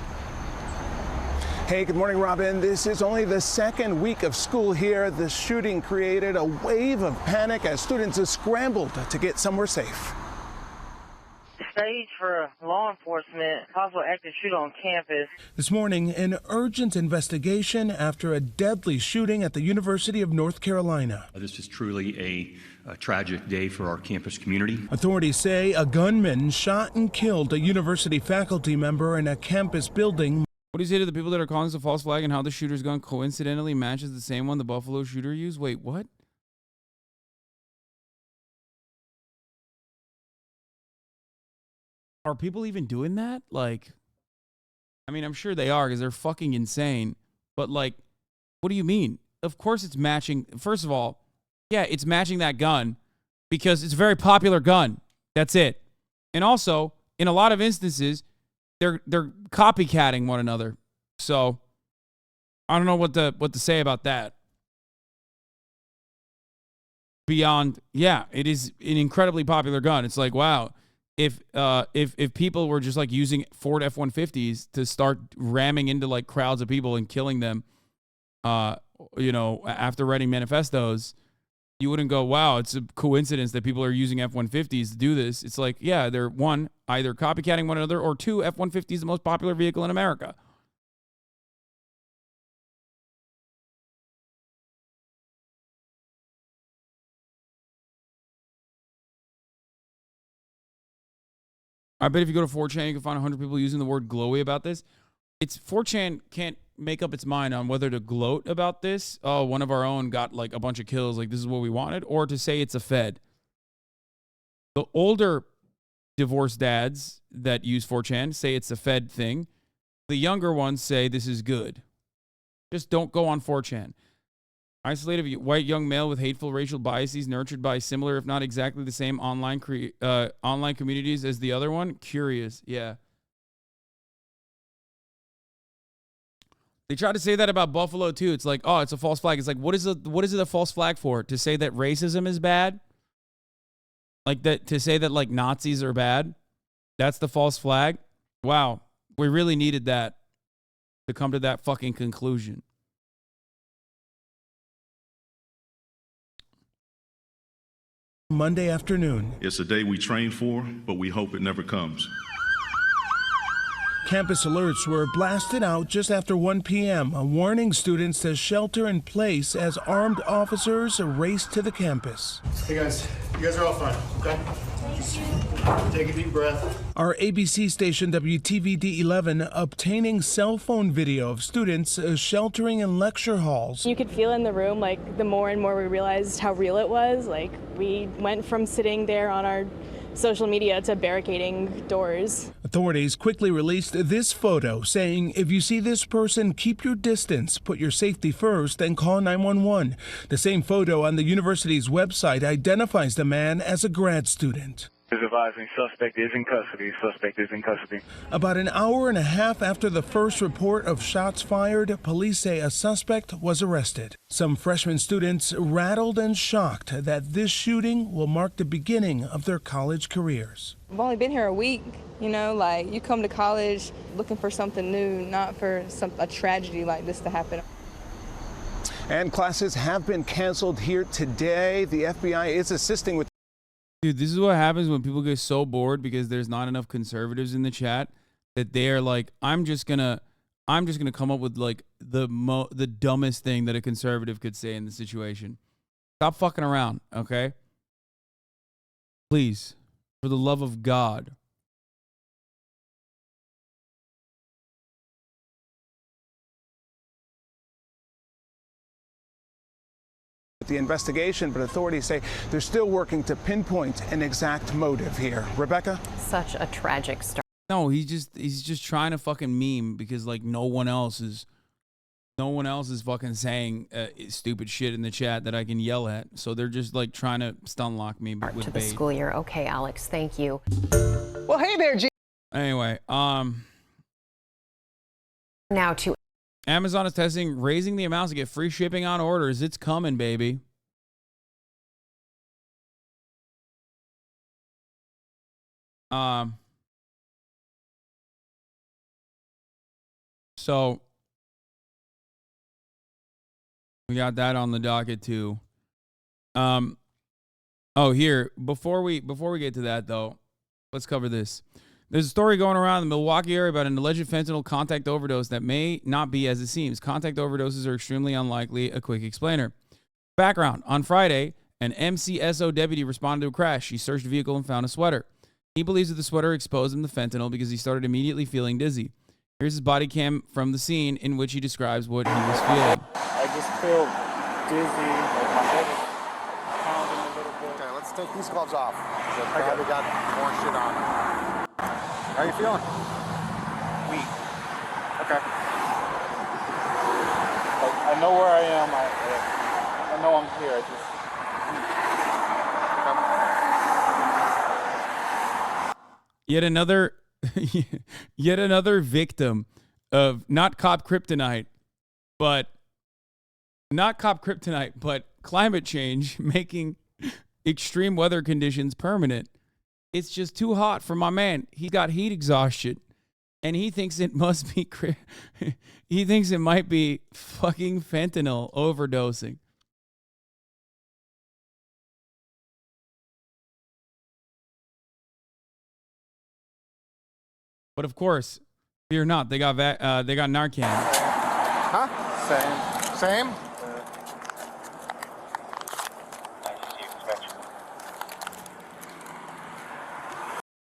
Hey, good morning, Robin. This is only the second week of school here. The shooting created a wave of panic as students scrambled to get somewhere safe. Stage for law enforcement, possible active shooter on campus. This morning, an urgent investigation after a deadly shooting at the University of North Carolina. This is truly a tragic day for our campus community. Authorities say a gunman shot and killed a university faculty member in a campus building. What do you say to the people that are calling this a false flag and how the shooter's gun coincidentally matches the same one the Buffalo shooter used? Wait, what? Are people even doing that? Like, I mean, I'm sure they are because they're fucking insane. But like, what do you mean? Of course it's matching. First of all, yeah, it's matching that gun because it's a very popular gun. That's it. And also, in a lot of instances, they're copycatting one another. So I don't know what to say about that. Beyond, yeah, it is an incredibly popular gun. It's like, wow. If people were just like using Ford F-150s to start ramming into like crowds of people and killing them, you know, after writing manifestos, you wouldn't go, wow, it's a coincidence that people are using F-150s to do this. It's like, yeah, they're one, either copycatting one another, or two, F-150 is the most popular vehicle in America. I bet if you go to 4chan, you can find 100 people using the word glowy about this. It's 4chan can't make up its mind on whether to gloat about this. Oh, one of our own got like a bunch of kills, like this is what we wanted, or to say it's a Fed. The older divorced dads that use 4chan say it's a Fed thing. The younger ones say this is good. Just don't go on 4chan. Isolated white young male with hateful racial biases nurtured by similar, if not exactly the same online communities as the other one. Curious, yeah. They try to say that about Buffalo too. It's like, oh, it's a false flag. It's like, what is it a false flag for? To say that racism is bad? Like that, to say that like Nazis are bad? That's the false flag? Wow, we really needed that to come to that fucking conclusion. Monday afternoon. It's a day we train for, but we hope it never comes. Campus alerts were blasted out just after 1 p.m., warning students to shelter in place as armed officers raced to the campus. Hey guys, you guys are all fine, okay? Take a deep breath. Our ABC station WTVD 11 obtaining cell phone video of students sheltering in lecture halls. You could feel in the room, like the more and more we realized how real it was, like we went from sitting there on our social media to barricading doors. Authorities quickly released this photo saying, if you see this person, keep your distance, put your safety first, and call 911. The same photo on the university's website identifies the man as a grad student. Is advising suspect is in custody. Suspect is in custody. About an hour and a half after the first report of shots fired, police say a suspect was arrested. Some freshman students rattled and shocked that this shooting will mark the beginning of their college careers. I've only been here a week, you know, like you come to college looking for something new, not for a tragedy like this to happen. And classes have been canceled here today. The FBI is assisting with. Dude, this is what happens when people get so bored because there's not enough conservatives in the chat that they're like, I'm just gonna come up with like the dumbest thing that a conservative could say in the situation. Stop fucking around, okay? Please, for the love of God. the investigation, but authorities say they're still working to pinpoint an exact motive here. Rebecca? Such a tragic story. No, he's just trying to fucking meme because like no one else is fucking saying stupid shit in the chat that I can yell at. So they're just like trying to stun lock me with To the bait. school year. Okay, Alex, thank you. Well, hey there, G. Anyway, Now to Amazon is testing raising the amounts to get free shipping on orders. It's coming, baby. So we got that on the docket too. Oh, here, before we get to that though, let's cover this. There's a story going around the Milwaukee area about an alleged fentanyl contact overdose that may not be as it seems. Contact overdoses are extremely unlikely. A quick explainer. Background. On Friday, an MCSO deputy responded to a crash. She searched the vehicle and found a sweater. He believes that the sweater exposed him to fentanyl because he started immediately feeling dizzy. Here's his body cam from the scene in which he describes what he was feeling. I just feel dizzy, like my head is pounding a little bit. Okay, let's take these gloves off. So probably got more shit on. How are you feeling? Weak. Okay. Like, I know where I am. I know I'm here. I just. Yet another victim of not cop kryptonite, but climate change making extreme weather conditions permanent. It's just too hot for my man. He got heat exhaustion, and he thinks it must be. He thinks it might be fucking fentanyl overdosing. But of course, fear not. They got Narcan. Huh? Same.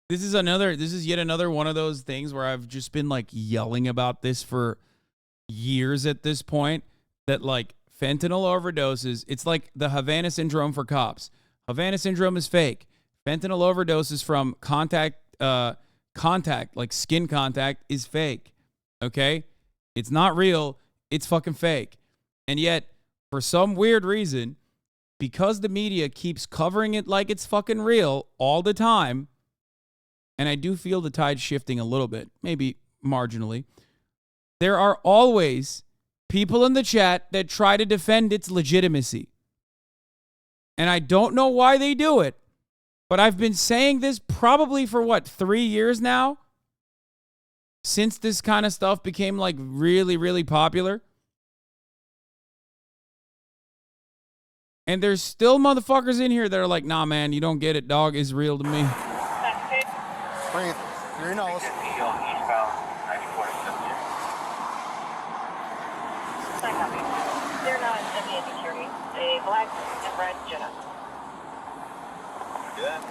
This is yet another one of those things where I've just been like yelling about this for years at this point, that like fentanyl overdoses, it's like the Havana syndrome for cops. Havana syndrome is fake. Fentanyl overdoses from contact, like skin contact, is fake. Okay? It's not real. It's fucking fake. And yet, for some weird reason, because the media keeps covering it like it's fucking real all the time, and I do feel the tide shifting a little bit, maybe marginally, there are always people in the chat that try to defend its legitimacy. And I don't know why they do it, but I've been saying this probably for 3 years now? Since this kind of stuff became like really, really popular. And there's still motherfuckers in here that are like, nah, man, you don't get it, dog. It's real to me. Breathe through your nose. They're not immediate security. A black and red Jenna. Do that?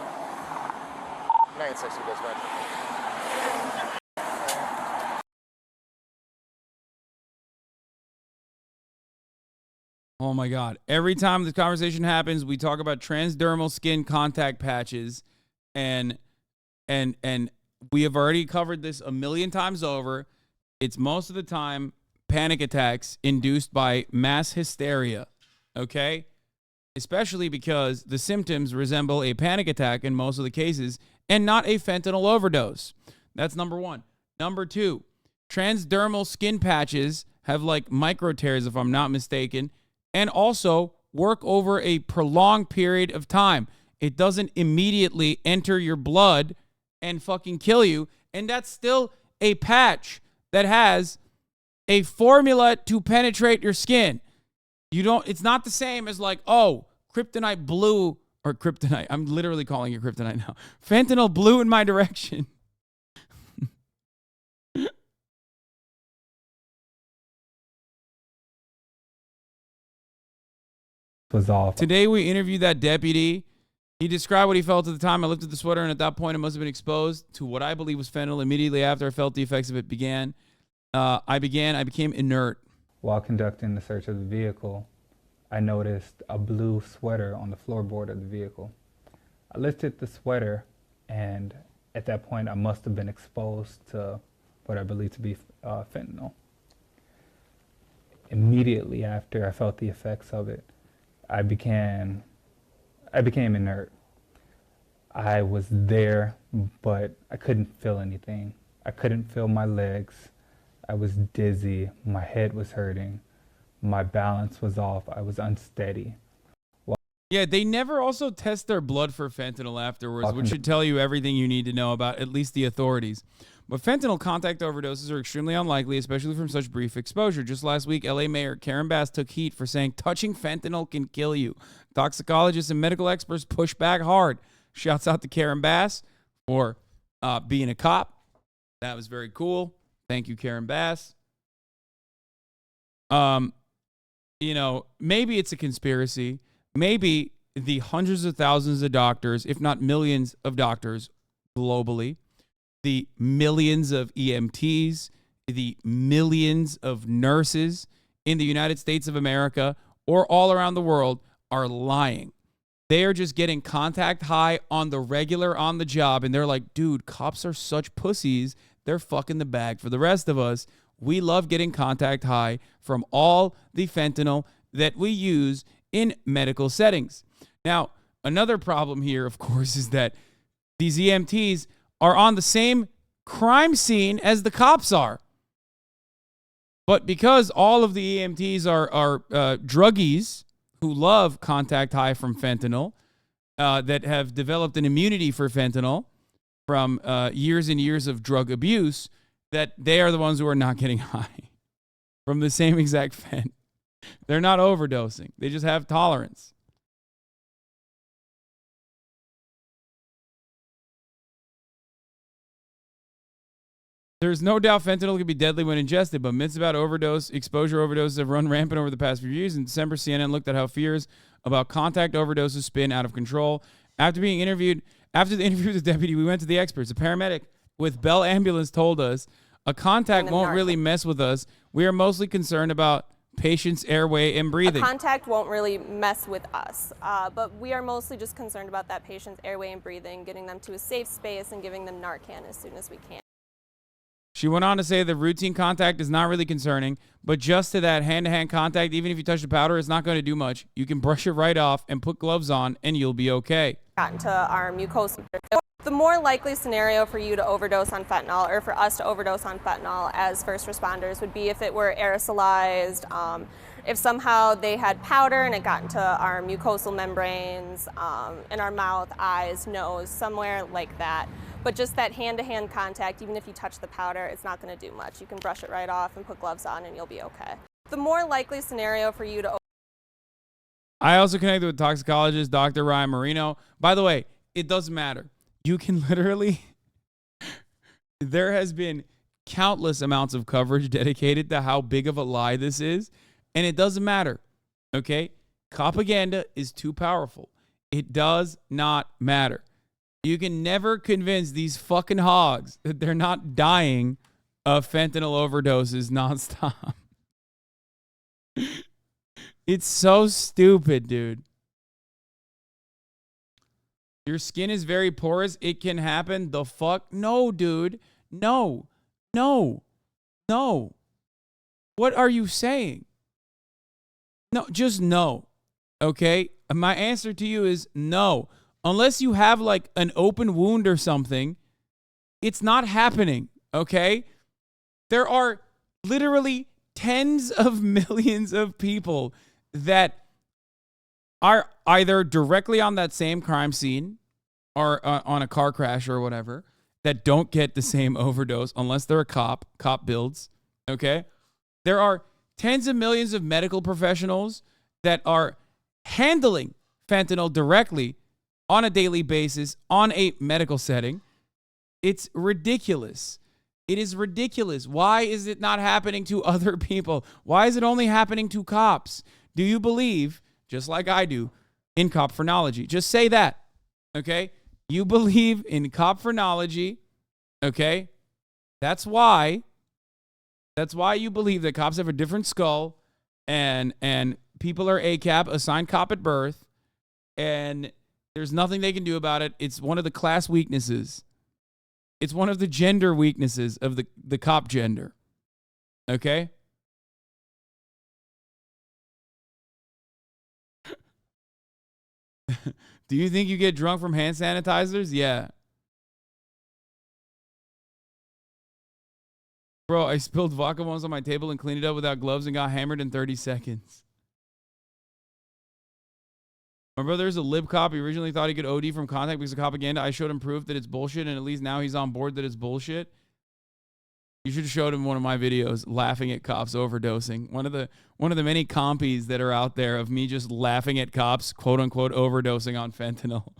960 does red. Oh my God. Every time this conversation happens, we talk about transdermal skin contact patches, and we have already covered this a million times over. It's most of the time panic attacks induced by mass hysteria, okay? Especially because the symptoms resemble a panic attack in most of the cases and not a fentanyl overdose. That's number one. Number two, transdermal skin patches have like micro tears, if I'm not mistaken, and also work over a prolonged period of time. It doesn't immediately enter your blood and fucking kill you. And that's still a patch that has a formula to penetrate your skin. It's not the same as like, oh, kryptonite blue, or kryptonite. I'm literally calling it kryptonite now. Fentanyl blew in my direction. Was off. Today we interviewed that deputy. He described what he felt at the time. I lifted the sweater, and at that point it must have been exposed to what I believe was fentanyl. Immediately after I felt the effects of it I became inert. While conducting the search of the vehicle, I noticed a blue sweater on the floorboard of the vehicle. I lifted the sweater, and at that point I must have been exposed to what I believe to be fentanyl. Immediately after I felt the effects of it, I became inert. I was there, but I couldn't feel anything. I couldn't feel my legs. I was dizzy. My head was hurting. My balance was off. I was unsteady. Yeah, they never also test their blood for fentanyl afterwards, which should tell you everything you need to know about at least the authorities. But fentanyl contact overdoses are extremely unlikely, especially from such brief exposure. Just last week, LA Mayor Karen Bass took heat for saying touching fentanyl can kill you. Toxicologists and medical experts push back hard. Shouts out to Karen Bass for being a cop. That was very cool. Thank you, Karen Bass. You know, maybe it's a conspiracy. Maybe the hundreds of thousands of doctors, if not millions of doctors globally, the millions of EMTs, the millions of nurses in the United States of America or all around the world are lying. They are just getting contact high on the regular, on the job, and they're like, dude, cops are such pussies. They're fucking the bag for the rest of us. We love getting contact high from all the fentanyl that we use in medical settings. Now, another problem here, of course, is that these EMTs are on the same crime scene as the cops are. But because all of the EMTs are druggies who love contact high from fentanyl, that have developed an immunity for fentanyl from years and years of drug abuse, that they are the ones who are not getting high from the same exact fent. They're not overdosing. They just have tolerance. There's no doubt fentanyl can be deadly when ingested, but myths about exposure overdoses have run rampant over the past few years. In December, CNN looked at how fears about contact overdoses spin out of control. After the interview with the deputy, we went to the experts. A paramedic with Bell Ambulance told us, a contact won't really mess with us. We are mostly concerned about patient's airway and breathing. A contact won't really mess with us, but we are mostly just concerned about that patient's airway and breathing, getting them to a safe space and giving them Narcan as soon as we can. She went on to say that routine contact is not really concerning, but just to that hand-to-hand contact, even if you touch the powder, it's not going to do much. You can brush it right off and put gloves on, and you'll be okay. Gotten to our mucosa. The more likely scenario for you to overdose on fentanyl, or for us to overdose on fentanyl as first responders, would be if it were aerosolized, if somehow they had powder and it got into our mucosal membranes, in our mouth, eyes, nose, somewhere like that. But just that hand-to-hand contact, even if you touch the powder, it's not going to do much. You can brush it right off and put gloves on and you'll be okay. The more likely scenario for you to... I also connected with toxicologist Dr. Ryan Marino. By the way, it doesn't matter. You can literally... There has been countless amounts of coverage dedicated to how big of a lie this is, and it doesn't matter, okay? Propaganda is too powerful. It does not matter. You can never convince these fucking hogs that they're not dying of fentanyl overdoses nonstop. It's so stupid, dude. Your skin is very porous. It can happen. The fuck? No, dude. No. No. No. What are you saying? No, just no. Okay? My answer to you is no. Unless you have like an open wound or something, it's not happening, okay? There are literally tens of millions of people that are either directly on that same crime scene or on a car crash or whatever that don't get the same overdose unless they're a cop builds, okay? There are tens of millions of medical professionals that are handling fentanyl directly on a daily basis, on a medical setting. It's ridiculous. It is ridiculous. Why is it not happening to other people? Why is it only happening to cops? Do you believe, just like I do, in cop phrenology? Just say that, okay? You believe in cop phrenology, okay? That's why you believe that cops have a different skull and people are ACAB, assigned cop at birth, and there's nothing they can do about it. It's one of the class weaknesses. It's one of the gender weaknesses of the cop gender. Okay? Do you think you get drunk from hand sanitizers? Yeah. Bro, I spilled vodka once on my table and cleaned it up without gloves and got hammered in 30 seconds. My brother is a lib cop. He originally thought he could OD from contact because of propaganda. I showed him proof that it's bullshit, and at least now he's on board that it's bullshit. You should have showed him one of my videos laughing at cops overdosing. One of the many compies that are out there of me just laughing at cops, quote unquote, overdosing on fentanyl.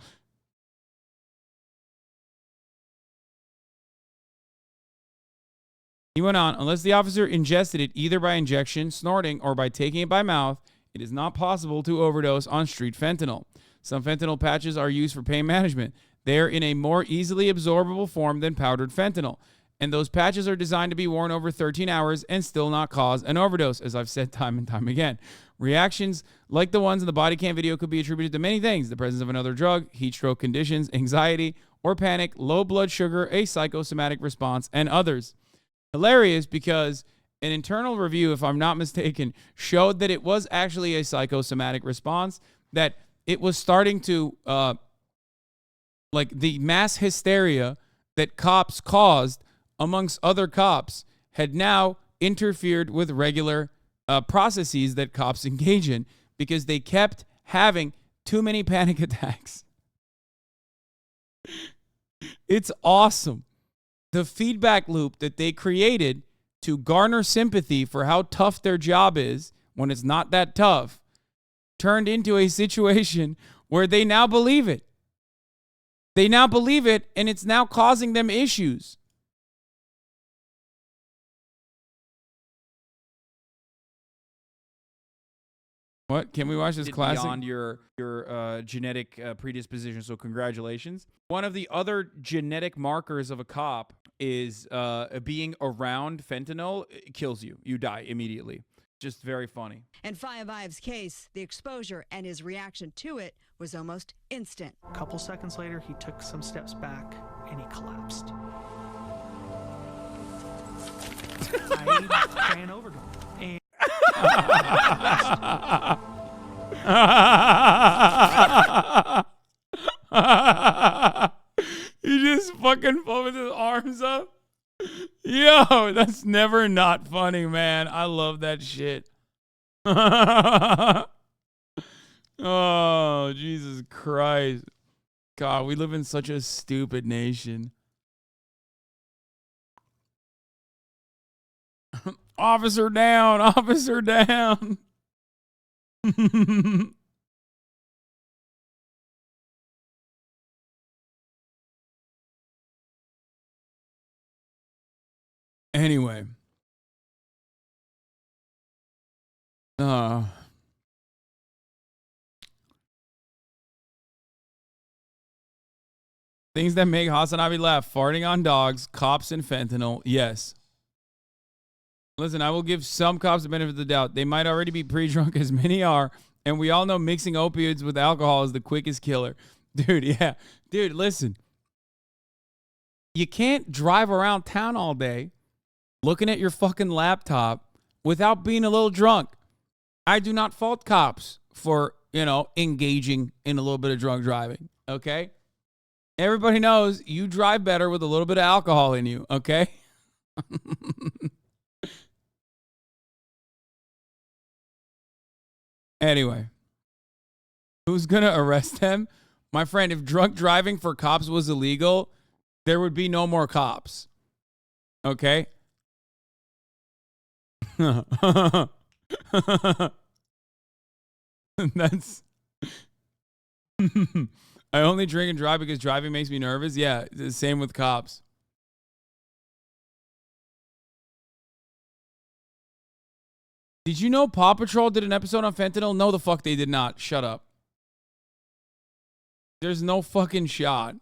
He went on, unless the officer ingested it either by injection, snorting, or by taking it by mouth, it is not possible to overdose on street fentanyl. Some fentanyl patches are used for pain management. They are in a more easily absorbable form than powdered fentanyl. And those patches are designed to be worn over 13 hours and still not cause an overdose, as I've said time and time again. Reactions like the ones in the body cam video could be attributed to many things: the presence of another drug, heat stroke conditions, anxiety or panic, low blood sugar, a psychosomatic response, and others. Hilarious because an internal review, if I'm not mistaken, showed that it was actually a psychosomatic response, that it was starting to, like the mass hysteria that cops caused amongst other cops had now interfered with regular processes that cops engage in because they kept having too many panic attacks. It's awesome. The feedback loop that they created to garner sympathy for how tough their job is when it's not that tough turned into a situation where they now believe it. They now believe it, and it's now causing them issues. What? Can we watch this classic? Beyond your genetic predisposition, so congratulations. One of the other genetic markers of a cop is being around fentanyl. It kills you. You die immediately. Just very funny. In Five Ives' case, the exposure and his reaction to it was almost instant. A couple seconds later, he took some steps back and he collapsed. I ran over to him. And he just fucking fell with his arms up. Yo, that's never not funny, man. I love that shit. Oh, Jesus Christ. God, we live in such a stupid nation. Officer down, officer down. Anyway. Things that make HasanAbi laugh: farting on dogs, cops, and fentanyl. Yes. Listen, I will give some cops the benefit of the doubt. They might already be pre-drunk, as many are, and we all know mixing opioids with alcohol is the quickest killer. Dude, yeah. Dude, listen. You can't drive around town all day looking at your fucking laptop without being a little drunk. I do not fault cops for, engaging in a little bit of drunk driving, okay? Everybody knows you drive better with a little bit of alcohol in you, okay? Anyway, who's going to arrest them? My friend, if drunk driving for cops was illegal, there would be no more cops. Okay? That's... I only drink and drive because driving makes me nervous. Yeah, the same with cops. Did you know Paw Patrol did an episode on fentanyl? No, the fuck they did not. Shut up. There's no fucking shot.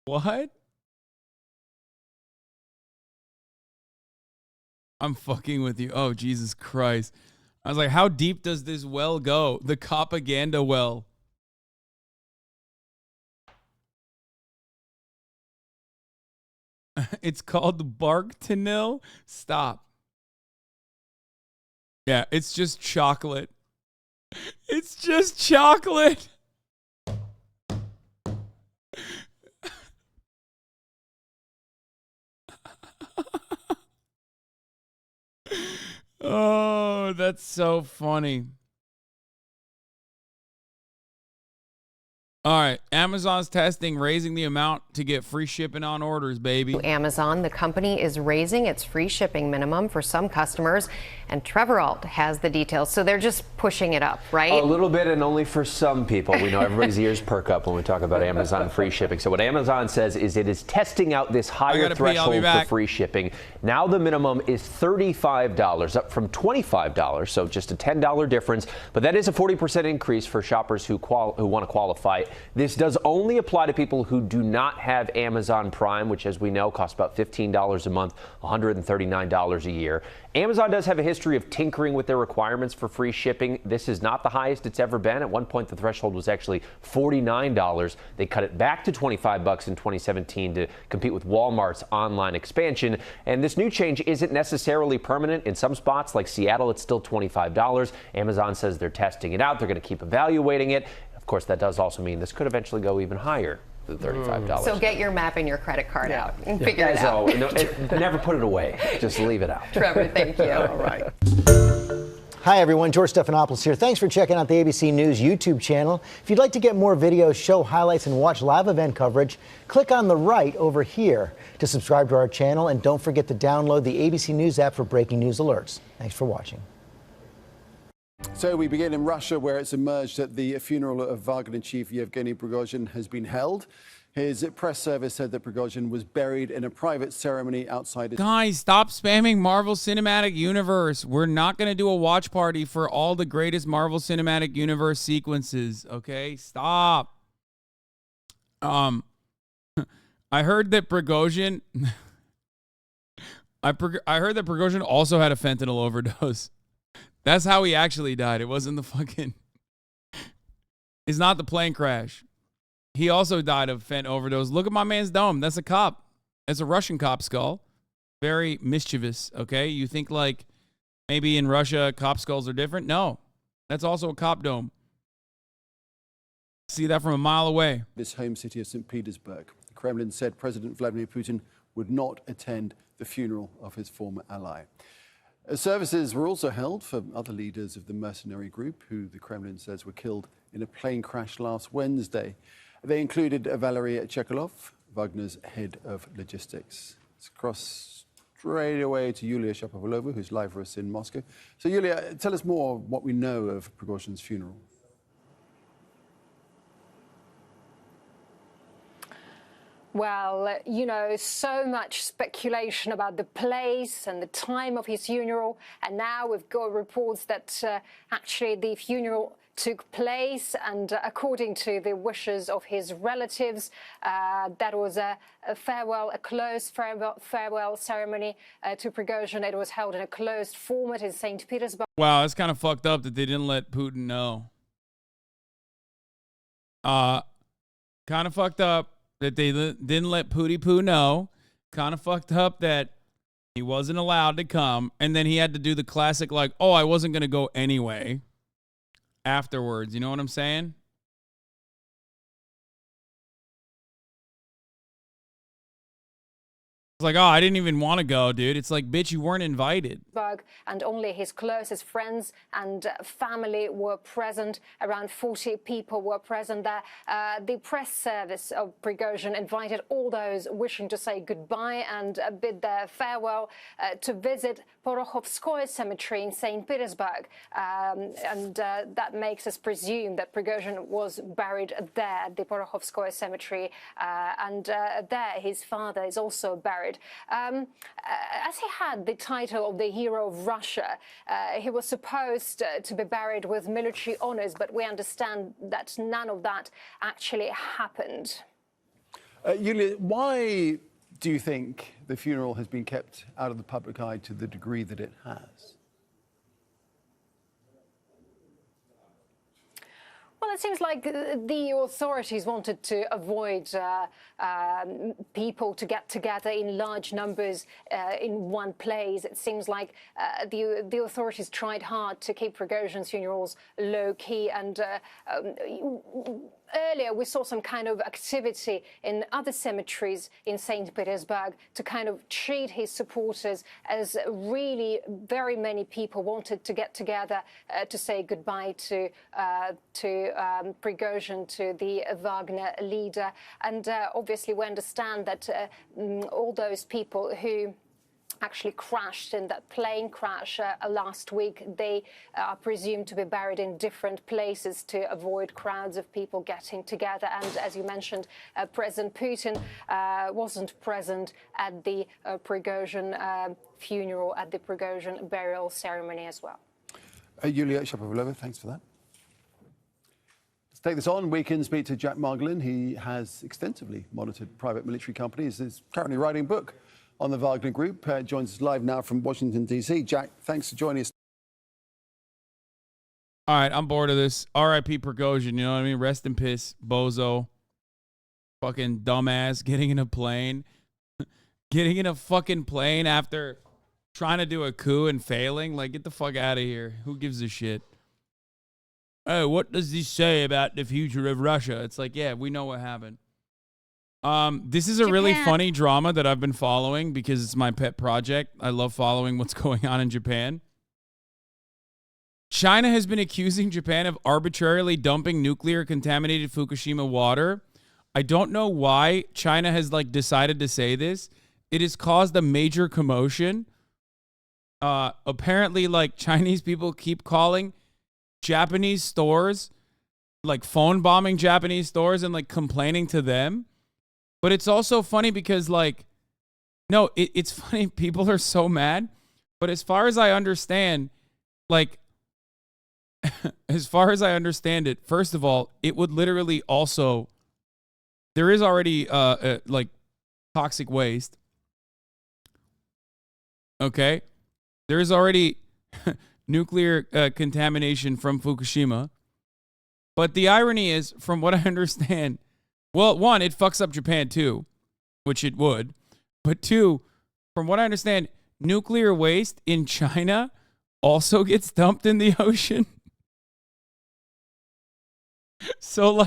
What? I'm fucking with you. Oh, Jesus Christ. I was like, how deep does this well go? The propaganda well. It's called Fentanyl. Stop. Yeah, it's just chocolate. It's just chocolate. Oh, that's so funny. All right, Amazon's testing raising the amount to get free shipping on orders, baby. Amazon, the company is raising its free shipping minimum for some customers, and Trevor Alt has the details. So they're just pushing it up, right? A little bit, and only for some people. We know everybody's ears perk up when we talk about Amazon free shipping. So what Amazon says is it is testing out this higher threshold for free shipping. Now the minimum is $35, up from $25, so just a $10 difference. But that is a 40% increase for shoppers who want to qualify. This does only apply to people who do not have Amazon Prime, which, as we know, costs about $15 a month, $139 a year. Amazon does have a history of tinkering with their requirements for free shipping. This is not the highest it's ever been. At one point, the threshold was actually $49. They cut it back to $25 in 2017 to compete with Walmart's online expansion. And this new change isn't necessarily permanent. In some spots, like Seattle, it's still $25. Amazon says they're testing it out. They're going to keep evaluating it. Of course, that does also mean this could eventually go even higher than $35. So get your map and your credit card out and figure it out. Never put it away. Just leave it out. Trevor, thank you. All right. Hi, everyone. George Stephanopoulos here. Thanks for checking out the ABC News YouTube channel. If you'd like to get more videos, show highlights, and watch live event coverage, click on the right over here to subscribe to our channel. And don't forget to download the ABC News app for breaking news alerts. Thanks for watching. So we begin in Russia, where it's emerged that the funeral of Wagner chief Yevgeny Prigozhin has been held. His press service said that Prigozhin was buried in a private ceremony outside. Guys, stop spamming Marvel Cinematic Universe. We're not going to do a watch party for all the greatest Marvel Cinematic Universe sequences, okay? Stop. I heard that Prigozhin I heard that Prigozhin also had a fentanyl overdose. That's how he actually died. It wasn't the fucking... It's not the plane crash. He also died of fent overdose. Look at my man's dome. That's a cop. That's a Russian cop skull. Very mischievous, okay? You think like maybe in Russia cop skulls are different? No. That's also a cop dome. See that from a mile away. His home city of St. Petersburg. The Kremlin said President Vladimir Putin would not attend the funeral of his former ally. Services were also held for other leaders of the mercenary group who the Kremlin says were killed in a plane crash last Wednesday. They included Valery Chekolov, Wagner's head of logistics. Let's cross straight away to Yulia Shapovalova, who's live for us in Moscow. So, Yulia, tell us more what we know of Prigozhin's funeral. Well, you know, so much speculation about the place and the time of his funeral. And now we've got reports that actually the funeral took place, and according to the wishes of his relatives, that was a closed farewell ceremony to Prigozhin. It was held in a closed format in St. Petersburg. Wow, it's kind of fucked up that they didn't let Putin know. Kind of fucked up that they didn't let Poo know. Kind of fucked up that he wasn't allowed to come, and then he had to do the classic like, oh, I wasn't going to go anyway. Afterwards, you know what I'm saying? It's like, oh, I didn't even want to go, dude. It's like, bitch, you weren't invited. And only his closest friends and family were present. Around 40 people were present there. The press service of Prigozhin invited all those wishing to say goodbye and bid their farewell to visit Porokhovskoye Cemetery in St. Petersburg. That makes us presume that Prigozhin was buried there at the Porokhovskoye Cemetery. There his father is also buried. As he had the title of the hero of Russia, he was supposed to be buried with military honors, but we understand that none of that actually happened. Yulia, why do you think the funeral has been kept out of the public eye to the degree that it has? Well, it seems like the authorities wanted to avoid people to get together in large numbers in one place. It seems like the authorities tried hard to keep Prigozhin's funerals low-key, and earlier we saw some kind of activity in other cemeteries in St. Petersburg to kind of treat his supporters, as really very many people wanted to get together to say goodbye to Prigozhin, to the Wagner leader. And obviously we understand that all those people who actually crashed in that plane crash last week, they are presumed to be buried in different places to avoid crowds of people getting together. And as you mentioned, President Putin wasn't present at the Prigozhin funeral, at the Prigozhin burial ceremony as well. Yulia Shapovalova, thanks for that. Let's take this on. We can speak to Jack Margolin. He has extensively monitored private military companies. He's currently writing a book on the Wagner Group. Joins us live now from Washington, D.C. Jack, thanks for joining us. All right, I'm bored of this. R.I.P. Prigozhin, you know what I mean? Rest in piss, bozo. Fucking dumbass getting in a plane. Getting in a fucking plane after trying to do a coup and failing. Like, get the fuck out of here. Who gives a shit? Oh, what does he say about the future of Russia? It's like, yeah, we know what happened. This is a really funny drama that I've been following because it's my pet project. I love following what's going on in Japan. China has been accusing Japan of arbitrarily dumping nuclear contaminated Fukushima water. I don't know why China has decided to say this. It has caused a major commotion. Apparently, Chinese people keep calling Japanese stores, phone bombing Japanese stores and complaining to them. But it's also funny because, it's funny. People are so mad. But as far as I understand, as far as I understand it, first of all, it would literally also, there is already, toxic waste. Okay? There is already nuclear contamination from Fukushima. But the irony is, from what I understand, well, one, it fucks up Japan too, which it would. But two, from what I understand, nuclear waste in China also gets dumped in the ocean. So,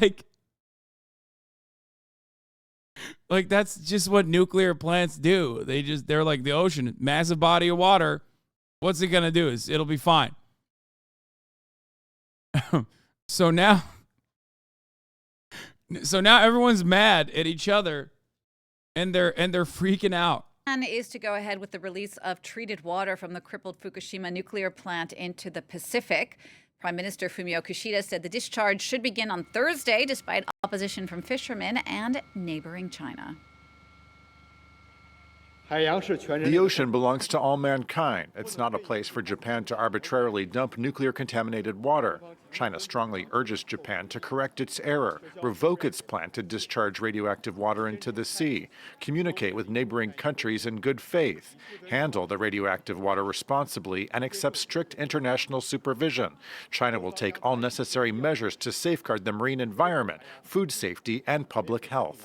that's just what nuclear plants do. They're like the ocean, massive body of water. What's it going to do? It'll be fine. So now everyone's mad at each other, and they're freaking out. The plan is to go ahead with the release of treated water from the crippled Fukushima nuclear plant into the Pacific. Prime Minister Fumio Kishida said the discharge should begin on Thursday, despite opposition from fishermen and neighboring China. The ocean belongs to all mankind. It's not a place for Japan to arbitrarily dump nuclear contaminated water. China strongly urges Japan to correct its error, revoke its plan to discharge radioactive water into the sea, communicate with neighboring countries in good faith, handle the radioactive water responsibly, and accept strict international supervision. China will take all necessary measures to safeguard the marine environment, food safety, and public health.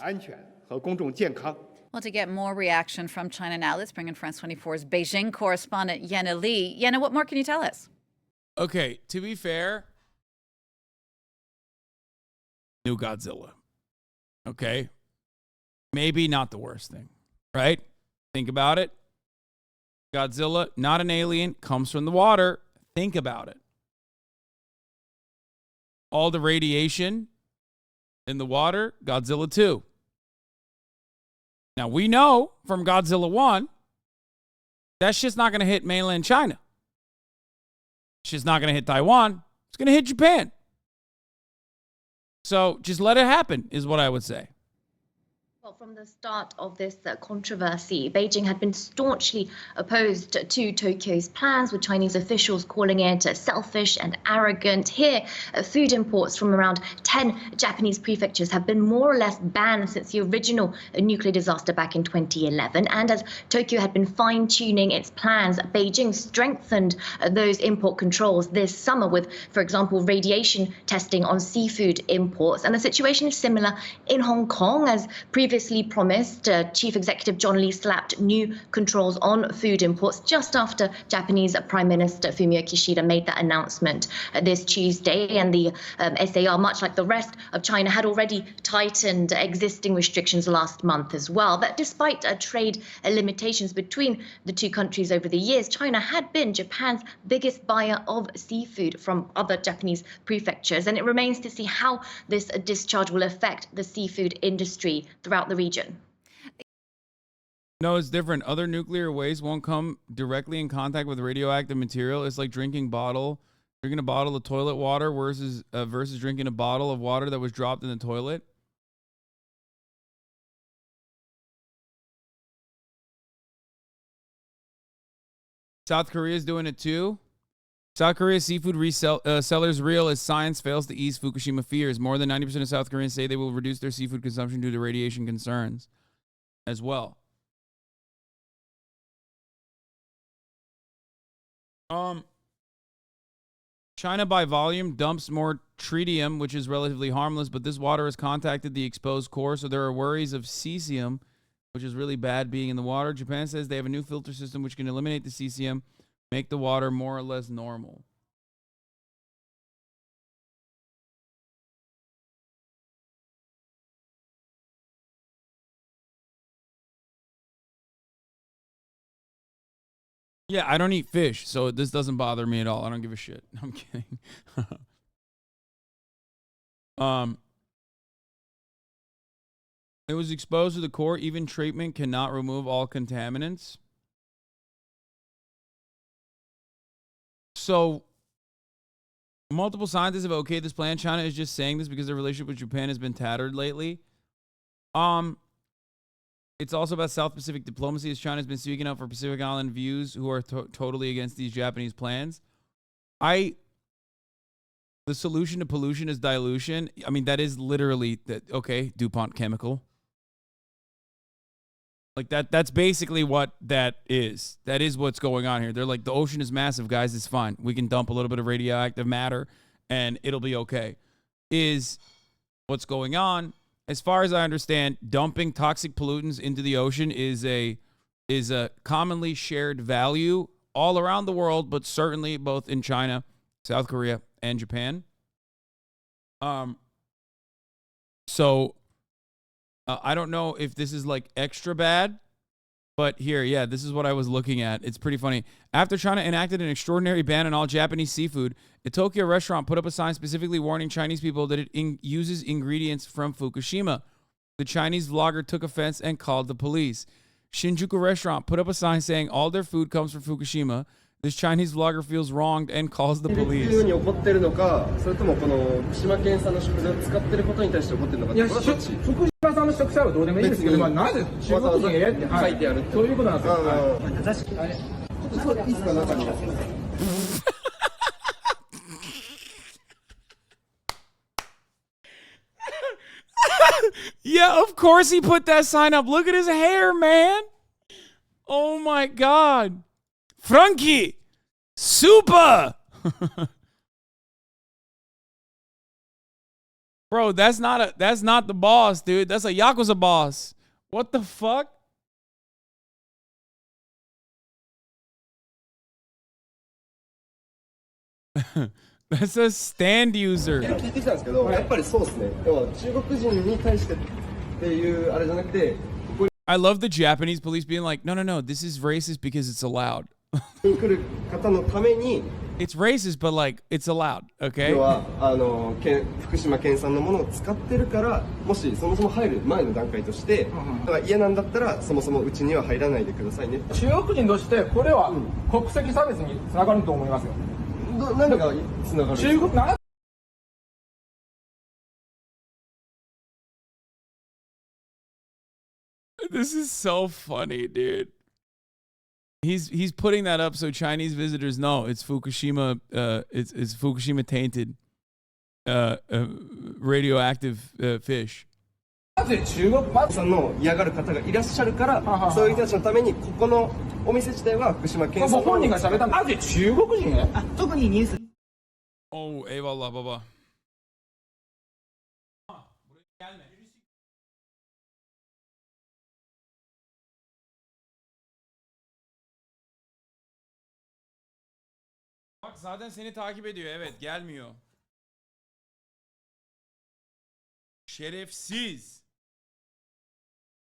Well, to get more reaction from China now, let's bring in France 24's Beijing correspondent Yenna Lee. Yenna, what more can you tell us? Okay, to be fair, new Godzilla. Okay? Maybe not the worst thing, right? Think about it. Godzilla, not an alien, comes from the water. Think about it. All the radiation in the water, Godzilla 2. Now, we know from Godzilla 1, that shit's not going to hit mainland China. Shit's not going to hit Taiwan. It's going to hit Japan. So just let it happen is what I would say. Well, from the start of this controversy, Beijing had been staunchly opposed to Tokyo's plans, with Chinese officials calling it selfish and arrogant. Here, food imports from around 10 Japanese prefectures have been more or less banned since the original nuclear disaster back in 2011. And as Tokyo had been fine-tuning its plans, Beijing strengthened those import controls this summer with, for example, radiation testing on seafood imports. And the situation is similar in Hong Kong, as previously promised, Chief Executive John Lee slapped new controls on food imports just after Japanese Prime Minister Fumio Kishida made that announcement this Tuesday. And the SAR, much like the rest of China, had already tightened existing restrictions last month as well. But despite trade limitations between the two countries over the years, China had been Japan's biggest buyer of seafood from other Japanese prefectures. And it remains to see how this discharge will affect the seafood industry throughout the region. No, it's different. Other nuclear waste won't come directly in contact with radioactive material. It's like drinking a bottle of toilet water versus drinking a bottle of water that was dropped in the toilet. South Korea is doing it too. South Korea's seafood sellers reel as science fails to ease Fukushima fears. More than 90% of South Koreans say they will reduce their seafood consumption due to radiation concerns as well. China by volume dumps more tritium, which is relatively harmless, but this water has contacted the exposed core, so there are worries of cesium, which is really bad, being in the water. Japan says they have a new filter system which can eliminate the cesium, make the water more or less normal. Yeah, I don't eat fish, so this doesn't bother me at all. I don't give a shit. I'm kidding. It was exposed to the core. Even treatment cannot remove all contaminants. So, multiple scientists have okayed this plan. China is just saying this because their relationship with Japan has been tattered lately. It's also about South Pacific diplomacy, as China has been speaking up for Pacific Island views who are totally against these Japanese plans. The solution to pollution is dilution. I mean, that is literally that. Okay, DuPont Chemical. Like that's basically what that is. That is what's going on here. They're like, the ocean is massive, guys. It's fine. We can dump a little bit of radioactive matter and it'll be okay. Is what's going on. As far as I understand, dumping toxic pollutants into the ocean is a commonly shared value all around the world, but certainly both in China, South Korea, and Japan. So I don't know if this is like extra bad, but here, yeah, this is what I was looking at. It's pretty funny. After China enacted an extraordinary ban on all Japanese seafood, a Tokyo restaurant put up a sign specifically warning Chinese people that it uses ingredients from Fukushima. The Chinese vlogger took offense and called the police. Shinjuku restaurant put up a sign saying all their food comes from Fukushima. This Chinese vlogger feels wronged and calls the police. Yeah, of course he put that sign up. Look at his hair, man. Oh my God. Frankie, super. Bro, that's not the boss, dude. That's a Yakuza boss. What the fuck? That's a stand user. I love the Japanese police being like, no, this is racist because it's allowed. It's racist, but like, it's allowed, okay? This is so funny, dude. He's putting that up so Chinese visitors know it's Fukushima. It's Fukushima tainted radioactive fish. なぜ中国パンさんの嫌がる方がいらっしゃるから、そういう人たちのためにここのお店自体は福島県産の。本人が喋ったなぜ中国人？特にニュース。Oh, eyvallah baba. Bak zaten seni takip ediyor. Evet, gelmiyor. Şerefsiz.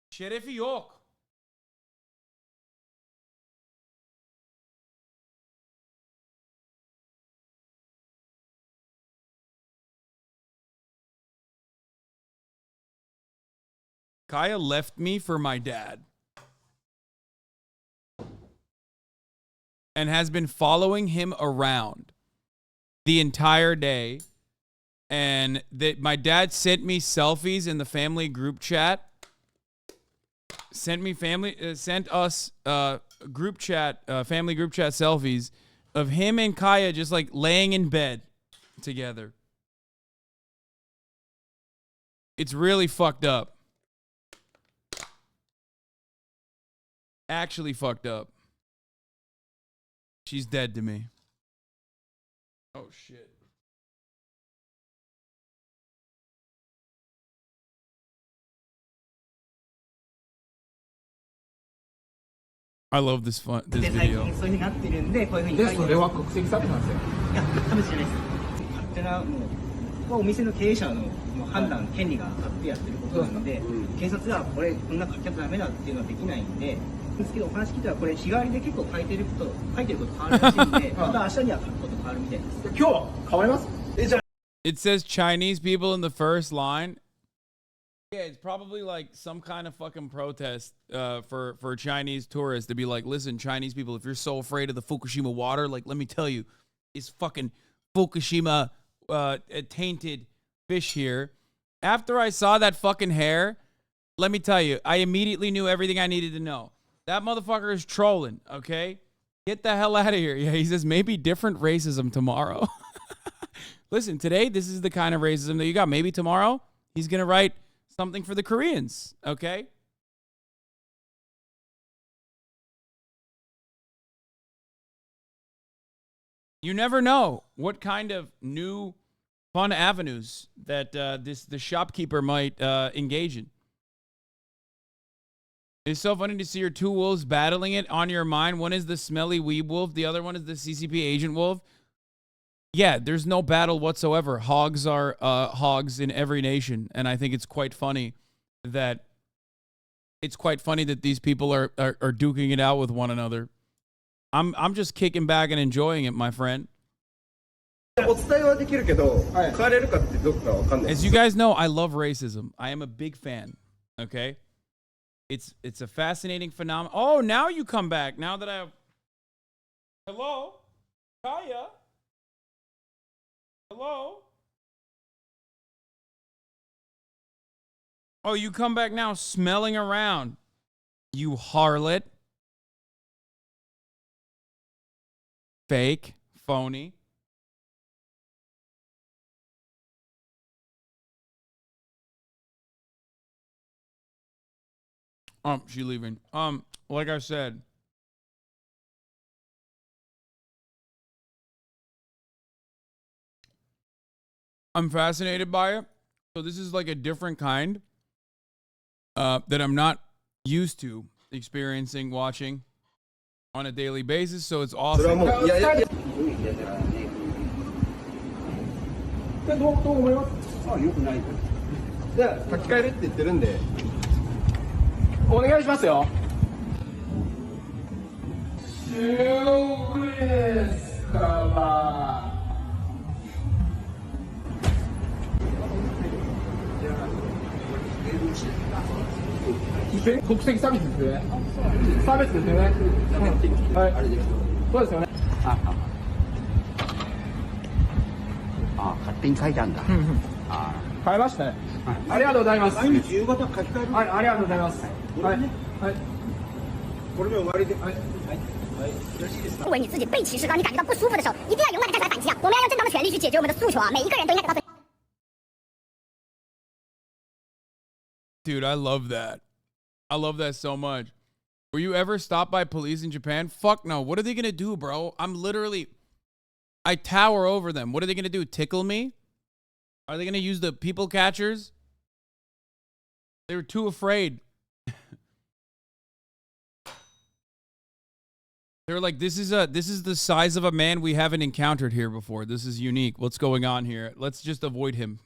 Şerefi yok. Kaya left me for my dad. And has been following him around the entire day. And that my dad sent me selfies in the family group chat. Sent us group chat, family group chat selfies of him and Kaya just like laying in bed together. It's really fucked up. Actually fucked up. She's dead to me. Oh shit. I love this video. で、そういう風になってるんで、こういう風に。で、それは国籍差別なんですよ。いや、差別じゃないです。勝手な、もう、お店の経営者の判断、権利があってやってることなので、警察がこれ、こんな書きゃダメだっていうのはできないんで、ですけど、お話聞いたら、これ、日替わりで結構書いてること変わるらしいんで、また明日には書くこと変わるみたいです。今日は変わります？じゃあ。It says Chinese people in the first line. Yeah, it's probably like some kind of fucking protest for Chinese tourists to be like, listen, Chinese people, if you're so afraid of the Fukushima water, like, let me tell you, it's fucking Fukushima tainted fish here. After I saw that fucking hair, let me tell you, I immediately knew everything I needed to know. That motherfucker is trolling, okay? Get the hell out of here. Yeah, he says maybe different racism tomorrow. Listen, today, this is the kind of racism that you got. Maybe tomorrow, he's going to write something for the Koreans, okay? You never know what kind of new fun avenues that the shopkeeper might engage in. It's so funny to see your two wolves battling it on your mind. One is the smelly weeb wolf. The other one is the CCP agent wolf. Yeah, there's no battle whatsoever. Hogs are hogs in every nation, and I think it's quite funny that these people are duking it out with one another. I'm just kicking back and enjoying it, my friend. As you guys know, I love racism. I am a big fan. Okay, it's a fascinating phenomenon. Oh, now you come back. Now that I have. Hello, Kaya. Hello? Oh, you come back now smelling around, you harlot. Fake, phony. She's leaving. Like I said, I'm fascinated by it. So this is like a different kind that I'm not used to experiencing, watching on a daily basis. So it's awesome. 作为你自己被歧视让你感觉到不舒服的时候，一定要勇敢的站出来反击啊！我们要用正当的权利去解决我们的诉求啊！每一个人都应该得到。Dude, I love that. I love that so much. Were you ever stopped by police in Japan? Fuck no. What are they gonna do, bro? I tower over them. What are they gonna do? Tickle me? Are they gonna use the people catchers? They were too afraid. They were like, this is the size of a man we haven't encountered here before. This is unique. What's going on here? Let's just avoid him.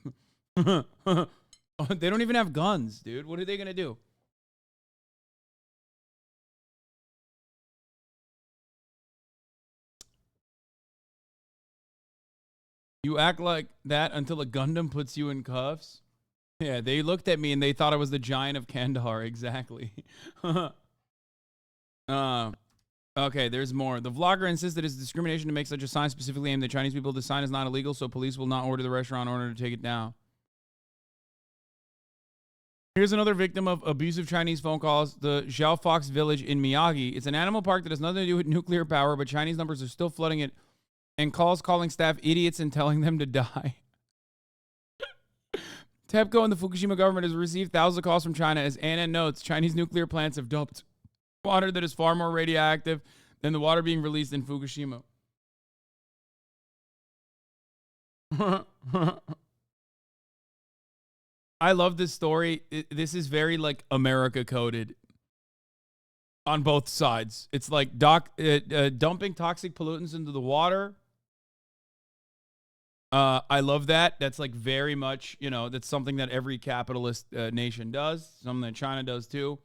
They don't even have guns, dude. What are they gonna do? You act like that until a Gundam puts you in cuffs? Yeah, they looked at me and they thought I was the giant of Kandahar. Exactly. Okay, there's more. The vlogger insists that it's discrimination to make such a sign specifically aimed at Chinese people. The sign is not illegal, so police will not order the restaurant in order to take it down. Here's another victim of abusive Chinese phone calls. The Zhao Fox Village in Miyagi. It's an animal park that has nothing to do with nuclear power, but Chinese numbers are still flooding it, and calls calling staff idiots and telling them to die. TEPCO and the Fukushima government has received thousands of calls from China. As Anna notes, Chinese nuclear plants have dumped water that is far more radioactive than the water being released in Fukushima. I love this story. This is very like America coded on both sides. It's like dumping toxic pollutants into the water. I love that. That's like very much, that's something that every capitalist nation does. Something that China does too.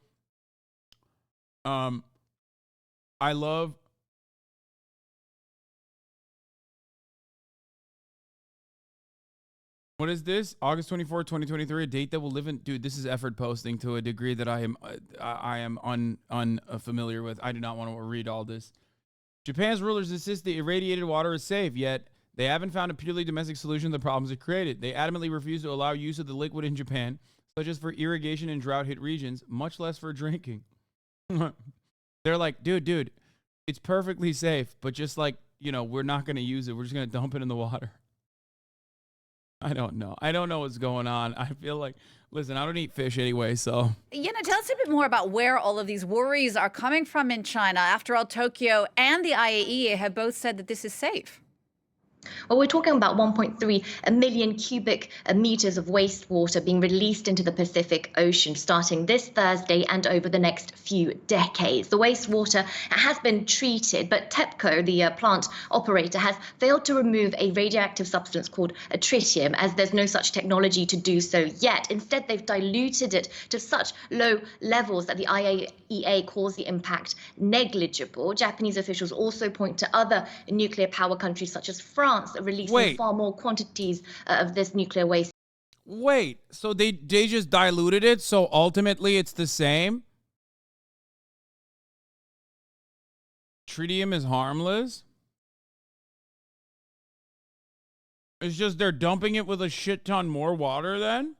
I love what is this? August 24, 2023, a date that will live in. Dude, this is effort posting to a degree that I am unfamiliar with. I do not want to read all this. Japan's rulers insist the irradiated water is safe, yet they haven't found a purely domestic solution to the problems it created. They adamantly refuse to allow use of the liquid in Japan, such as for irrigation in drought-hit regions, much less for drinking. They're like, dude, it's perfectly safe, but just like, we're not going to use it. We're just going to dump it in the water. I don't know. I don't know what's going on. I feel like, listen, I don't eat fish anyway, so. Tell us a bit more about where all of these worries are coming from in China. After all, Tokyo and the IAEA have both said that this is safe. Well, we're talking about 1.3 million cubic meters of wastewater being released into the Pacific Ocean starting this Thursday and over the next few decades. The wastewater has been treated, but TEPCO, the plant operator, has failed to remove a radioactive substance called tritium, as there's no such technology to do so yet. Instead, they've diluted it to such low levels that the IAEA calls the impact negligible. Japanese officials also point to other nuclear power countries such as France releasing far more quantities of this nuclear waste. Wait, so they just diluted it, so ultimately it's the same? Tritium is harmless? It's just they're dumping it with a shit ton more water then?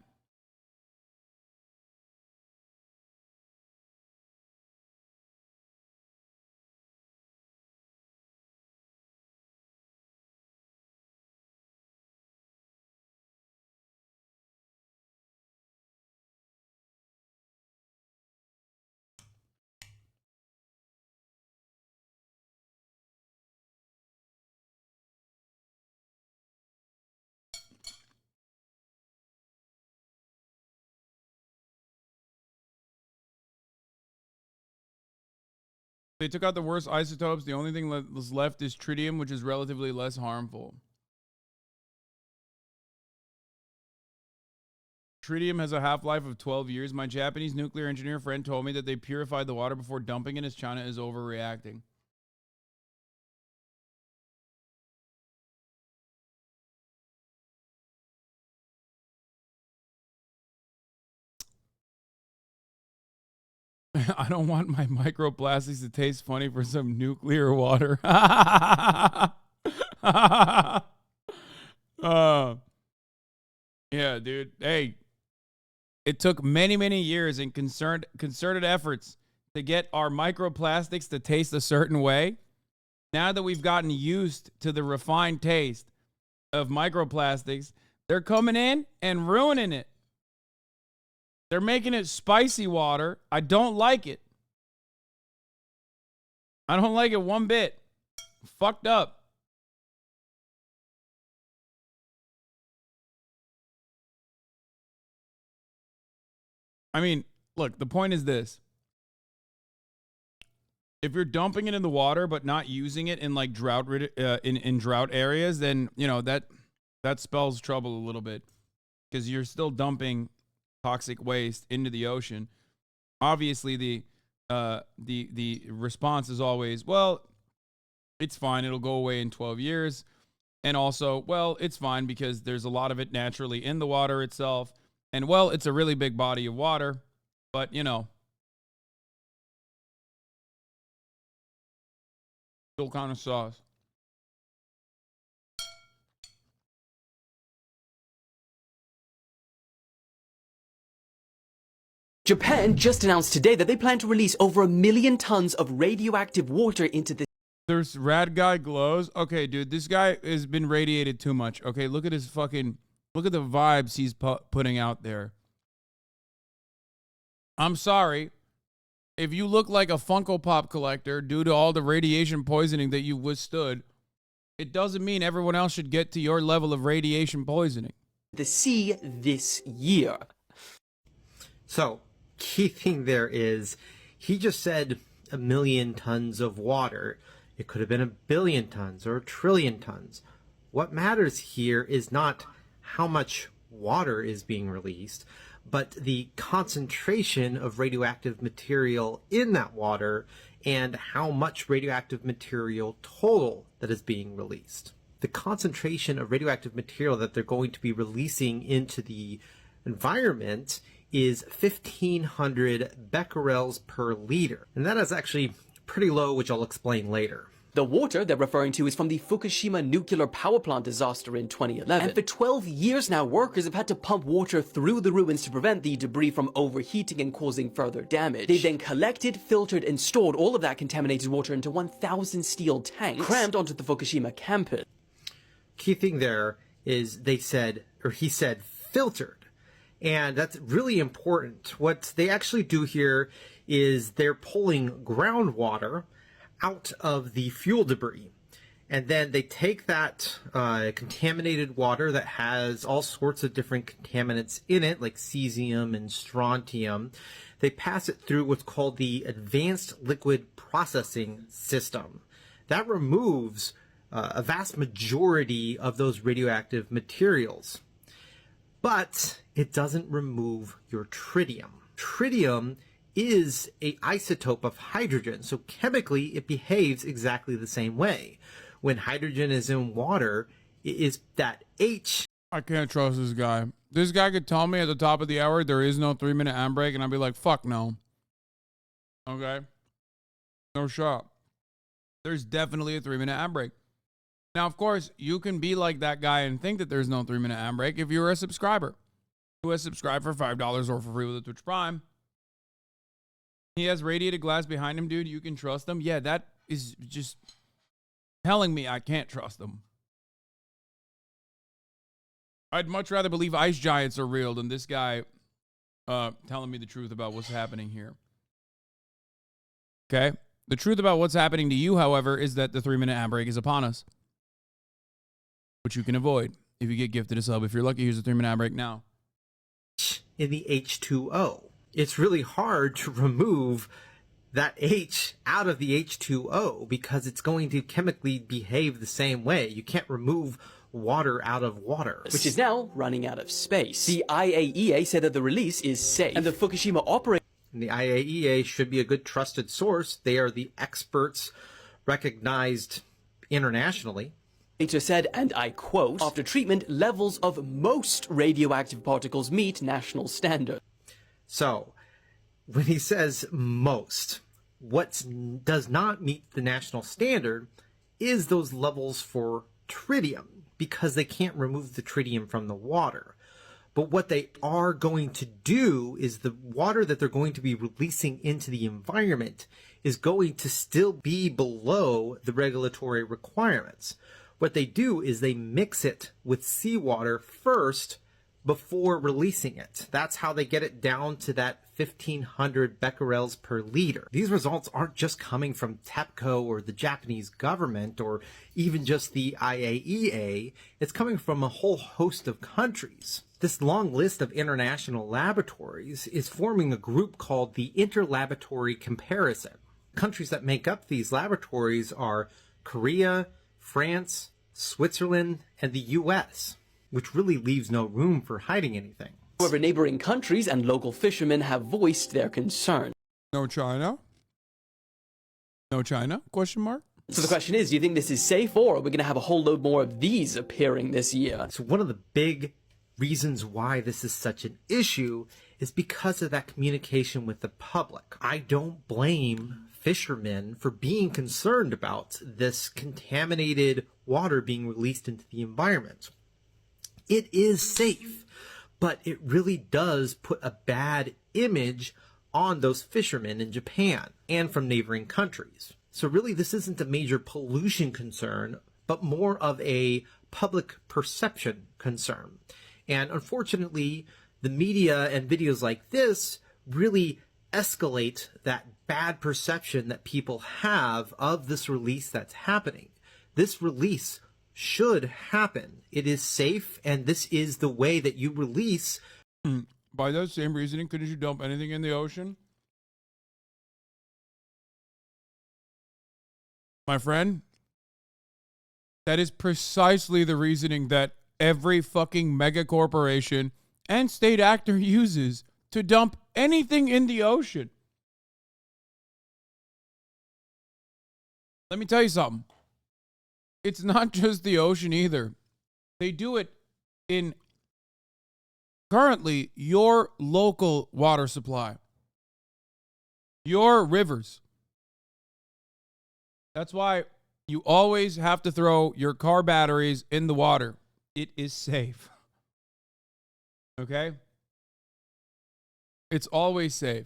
They took out the worst isotopes. The only thing that was left is tritium, which is relatively less harmful. Tritium has a half-life of 12 years. My Japanese nuclear engineer friend told me that they purified the water before dumping it as China is overreacting. I don't want my microplastics to taste funny for some nuclear water. Yeah, dude. Hey, it took many, many years and concerted efforts to get our microplastics to taste a certain way. Now that we've gotten used to the refined taste of microplastics, they're coming in and ruining it. They're making it spicy water. I don't like it. I don't like it one bit. Fucked up. I mean, look, the point is this. If you're dumping it in the water but not using it in like drought in drought areas, then you know that spells trouble a little bit, because you're still dumping toxic waste into the ocean. Obviously, the response is always, well, it's fine, it'll go away in 12 years, and also, well, it's fine because there's a lot of it naturally in the water itself, and well, it's a really big body of water, but you know. Still kind of sauce. Japan just announced today that they plan to release over 1 million tons of radioactive water into the... There's rad guy glows. Okay, dude, this guy has been radiated too much. Okay, look at his fucking... Look at the vibes he's putting out there. I'm sorry. If you look like a Funko Pop collector due to all the radiation poisoning that you withstood, it doesn't mean everyone else should get to your level of radiation poisoning. The sea this year. So, key thing there is, he just said 1 million tons of water. It could have been 1 billion tons or 1 trillion tons. What matters here is not how much water is being released, but the concentration of radioactive material in that water and how much radioactive material total that is being released. The concentration of radioactive material that they're going to be releasing into the environment is 1,500 becquerels per liter. And that is actually pretty low, which I'll explain later. The water they're referring to is from the Fukushima nuclear power plant disaster in 2011. And for 12 years now, workers have had to pump water through the ruins to prevent the debris from overheating and causing further damage. They then collected, filtered, and stored all of that contaminated water into 1,000 steel tanks crammed onto the Fukushima campus. Key thing there is he said filtered. And that's really important. What they actually do here is they're pulling groundwater out of the fuel debris, and then they take that contaminated water that has all sorts of different contaminants in it, like cesium and strontium. They pass it through what's called the advanced liquid processing system. That removes a vast majority of those radioactive materials, but it doesn't remove your tritium. Tritium is an isotope of hydrogen, so chemically it behaves exactly the same way. When hydrogen is in water, it is that H. I can't trust this guy. This guy could tell me at the top of the hour there is no 3-minute handbrake, and I'd be like, fuck no. Okay? No shot. There's definitely a 3-minute handbrake. Now, of course, you can be like that guy and think that there's no 3-minute handbrake if you're a subscriber who has subscribed for $5 or for free with a Twitch Prime. He has radiated glass behind him, dude. You can trust him. Yeah, that is just telling me I can't trust him. I'd much rather believe ice giants are real than this guy telling me the truth about what's happening here. Okay? The truth about what's happening to you, however, is that the 3-minute handbrake is upon us, which you can avoid if you get gifted a sub. If you're lucky, here's a 3-minute handbrake now. In the H2O. It's really hard to remove that H out of the H2O because it's going to chemically behave the same way. You can't remove water out of water. Which is now running out of space. The IAEA said that the release is safe, and the Fukushima operator... The IAEA should be a good trusted source. They are the experts recognized internationally. Said, and I quote, after treatment, levels of most radioactive particles meet national standards. So, when he says most, what does not meet the national standard is those levels for tritium, because they can't remove the tritium from the water. But what they are going to do is the water that they're going to be releasing into the environment is going to still be below the regulatory requirements. What they do is they mix it with seawater first before releasing it. That's how they get it down to that 1,500 becquerels per liter. These results aren't just coming from TEPCO or the Japanese government or even just the IAEA. It's coming from a whole host of countries. This long list of international laboratories is forming a group called the Interlaboratory Comparison. Countries that make up these laboratories are Korea, France, Switzerland, and the US, which really leaves no room for hiding anything. However, neighboring countries and local fishermen have voiced their concern. No China? No China? Question mark? So the question is, do you think this is safe, or are we going to have a whole load more of these appearing this year? So one of the big reasons why this is such an issue is because of that communication with the public. I don't blame fishermen for being concerned about this contaminated water being released into the environment. It is safe, but it really does put a bad image on those fishermen in Japan and from neighboring countries. So really, this isn't a major pollution concern, but more of a public perception concern. And unfortunately, the media and videos like this really escalate that bad perception that people have of this release that's happening. This release should happen. It is safe, and this is the way that you release. By that same reasoning, couldn't you dump anything in the ocean? My friend, that is precisely the reasoning that every fucking mega corporation and state actor uses to dump anything in the ocean. Let me tell you something. It's not just the ocean either. They do it in currently your local water supply, your rivers. That's why you always have to throw your car batteries in the water. It is safe. Okay? It's always safe.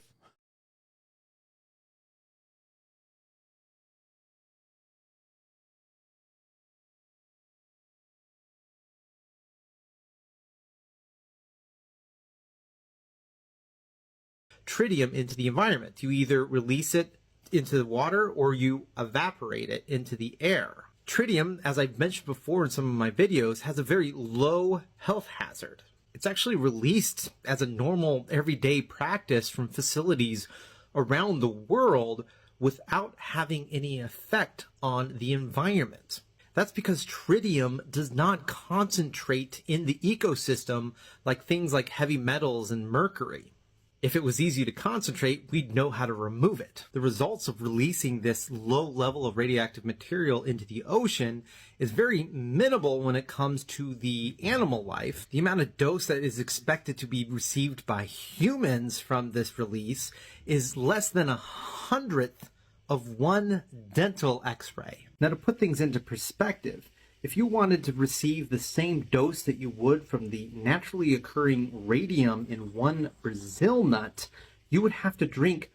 Tritium into the environment. You either release it into the water or you evaporate it into the air. Tritium, as I've mentioned before in some of my videos, has a very low health hazard. It's actually released as a normal everyday practice from facilities around the world without having any effect on the environment. That's because tritium does not concentrate in the ecosystem like things like heavy metals and mercury. If it was easy to concentrate, we'd know how to remove it. The results of releasing this low level of radioactive material into the ocean is very minimal when it comes to the animal life. The amount of dose that is expected to be received by humans from this release is less than 1/100th of one dental x-ray. Now, to put things into perspective, if you wanted to receive the same dose that you would from the naturally occurring radium in one Brazil nut, you would have to drink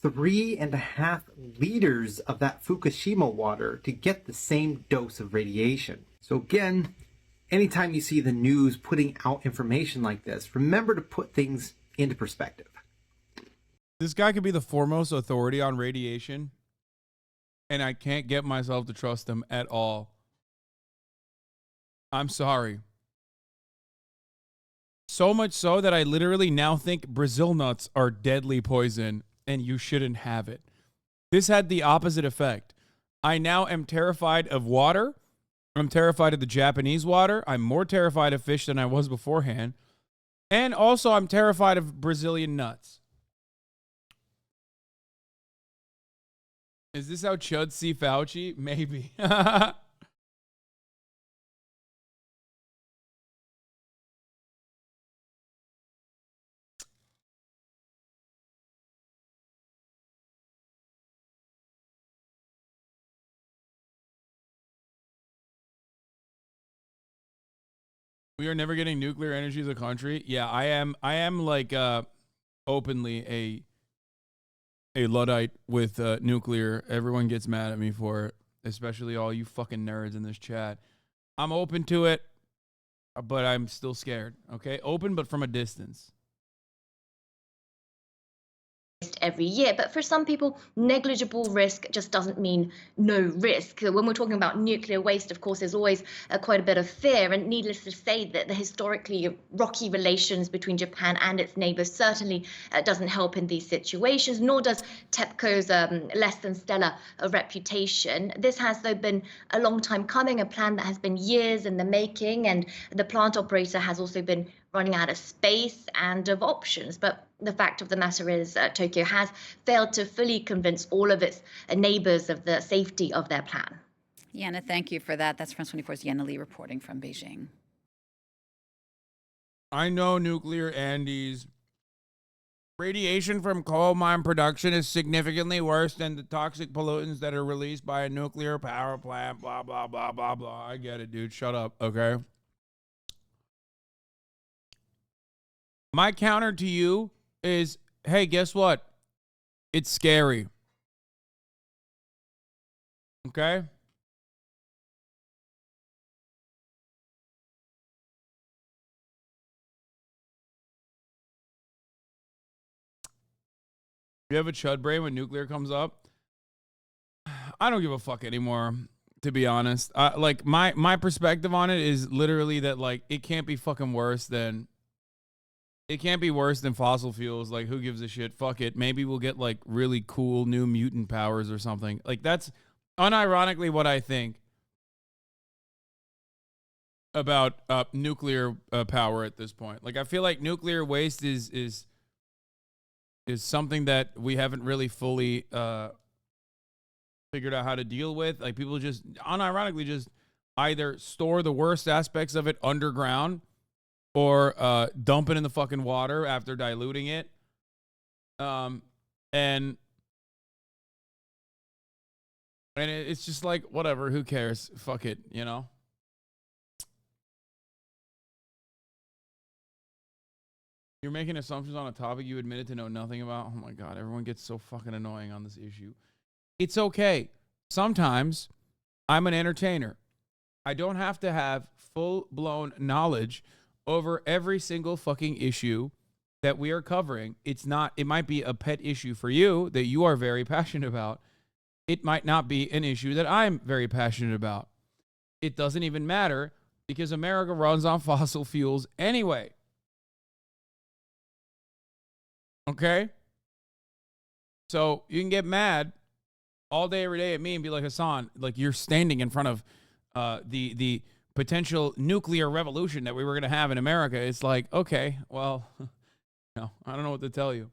3.5 liters of that Fukushima water to get the same dose of radiation. So again, anytime you see the news putting out information like this, remember to put things into perspective. This guy could be the foremost authority on radiation, and I can't get myself to trust him at all. I'm sorry. So much so that I literally now think Brazil nuts are deadly poison and you shouldn't have it. This had the opposite effect. I now am terrified of water. I'm terrified of the Japanese water. I'm more terrified of fish than I was beforehand. And also I'm terrified of Brazilian nuts. Is this how Chuds see Fauci? Maybe. We are never getting nuclear energy as a country. Yeah, I am like openly a Luddite with nuclear. Everyone gets mad at me for it, especially all you fucking nerds in this chat. I'm open to it, but I'm still scared. Okay, open but from a distance. Every year, but for some people, negligible risk just doesn't mean no risk. When we're talking about nuclear waste, of course, there's always quite a bit of fear, and needless to say that the historically rocky relations between Japan and its neighbors certainly doesn't help in these situations, nor does TEPCO's less than stellar reputation. This has, though, been a long time coming, a plan that has been years in the making, and the plant operator has also been running out of space and of options. But the fact of the matter is Tokyo has failed to fully convince all of its neighbors of the safety of their plan. Yana, thank you for that. That's France 24's Yana Lee reporting from Beijing. I know nuclear Andes. Radiation from coal mine production is significantly worse than the toxic pollutants that are released by a nuclear power plant, blah, blah, blah, blah, blah. I get it, dude. Shut up, okay? My counter to you is, hey, guess what? It's scary. Okay? You have a chud brain when nuclear comes up? I don't give a fuck anymore, to be honest. Like, my perspective on it is literally that, like, it can't be fucking worse than... It can't be worse than fossil fuels. Like, who gives a shit? Fuck it. Maybe we'll get, like, really cool new mutant powers or something. Like, that's unironically what I think about nuclear power at this point. Like, I feel like nuclear waste is something that we haven't really fully figured out how to deal with. Like, people just unironically just either store the worst aspects of it underground or dump it in the fucking water after diluting it. And it's just like, whatever, who cares? Fuck it, you know? You're making assumptions on a topic you admitted to know nothing about. Oh my God, everyone gets so fucking annoying on this issue. It's okay. Sometimes I'm an entertainer. I don't have to have full-blown knowledge over every single fucking issue that we are covering. It might be a pet issue for you that you are very passionate about. It might not be an issue that I'm very passionate about. It doesn't even matter because America runs on fossil fuels anyway. Okay? So you can get mad all day, every day at me and be like, Hasan, like, you're standing in front of the potential nuclear revolution that we were going to have in America. It's like, okay, well, no, I don't know what to tell you.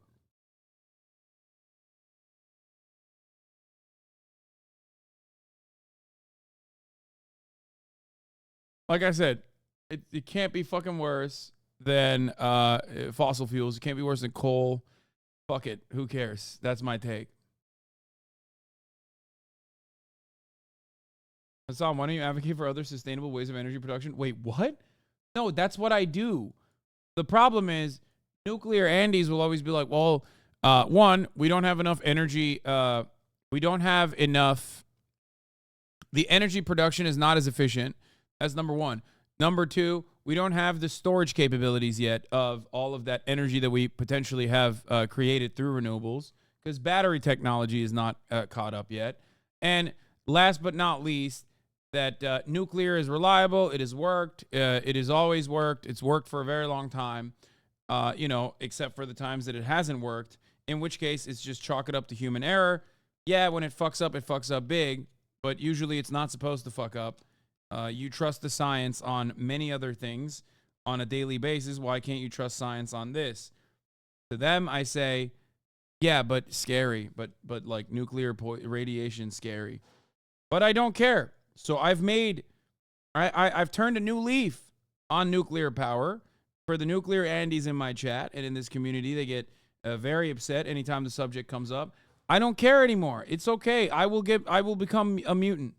Like I said, it can't be fucking worse than fossil fuels. It can't be worse than coal. Fuck it. Who cares? That's my take. Hasan, why don't you advocate for other sustainable ways of energy production? Wait, what? No, that's what I do. The problem is nuclear Andes will always be like, well, one, we don't have enough energy. We don't have enough. The energy production is not as efficient. That's number one. Number two, we don't have the storage capabilities yet of all of that energy that we potentially have created through renewables because battery technology is not caught up yet. And last but not least, that nuclear is reliable. It has worked. It has always worked. It's worked for a very long time, except for the times that it hasn't worked, in which case it's just chalk it up to human error. Yeah, when it fucks up big, but usually it's not supposed to fuck up. You trust the science on many other things on a daily basis. Why can't you trust science on this? To them, I say, yeah, but scary. But like nuclear radiation, scary. But I don't care. So I've turned a new leaf on nuclear power. For the nuclear Andes in my chat and in this community, they get very upset anytime the subject comes up. I don't care anymore. It's okay. I will become a mutant.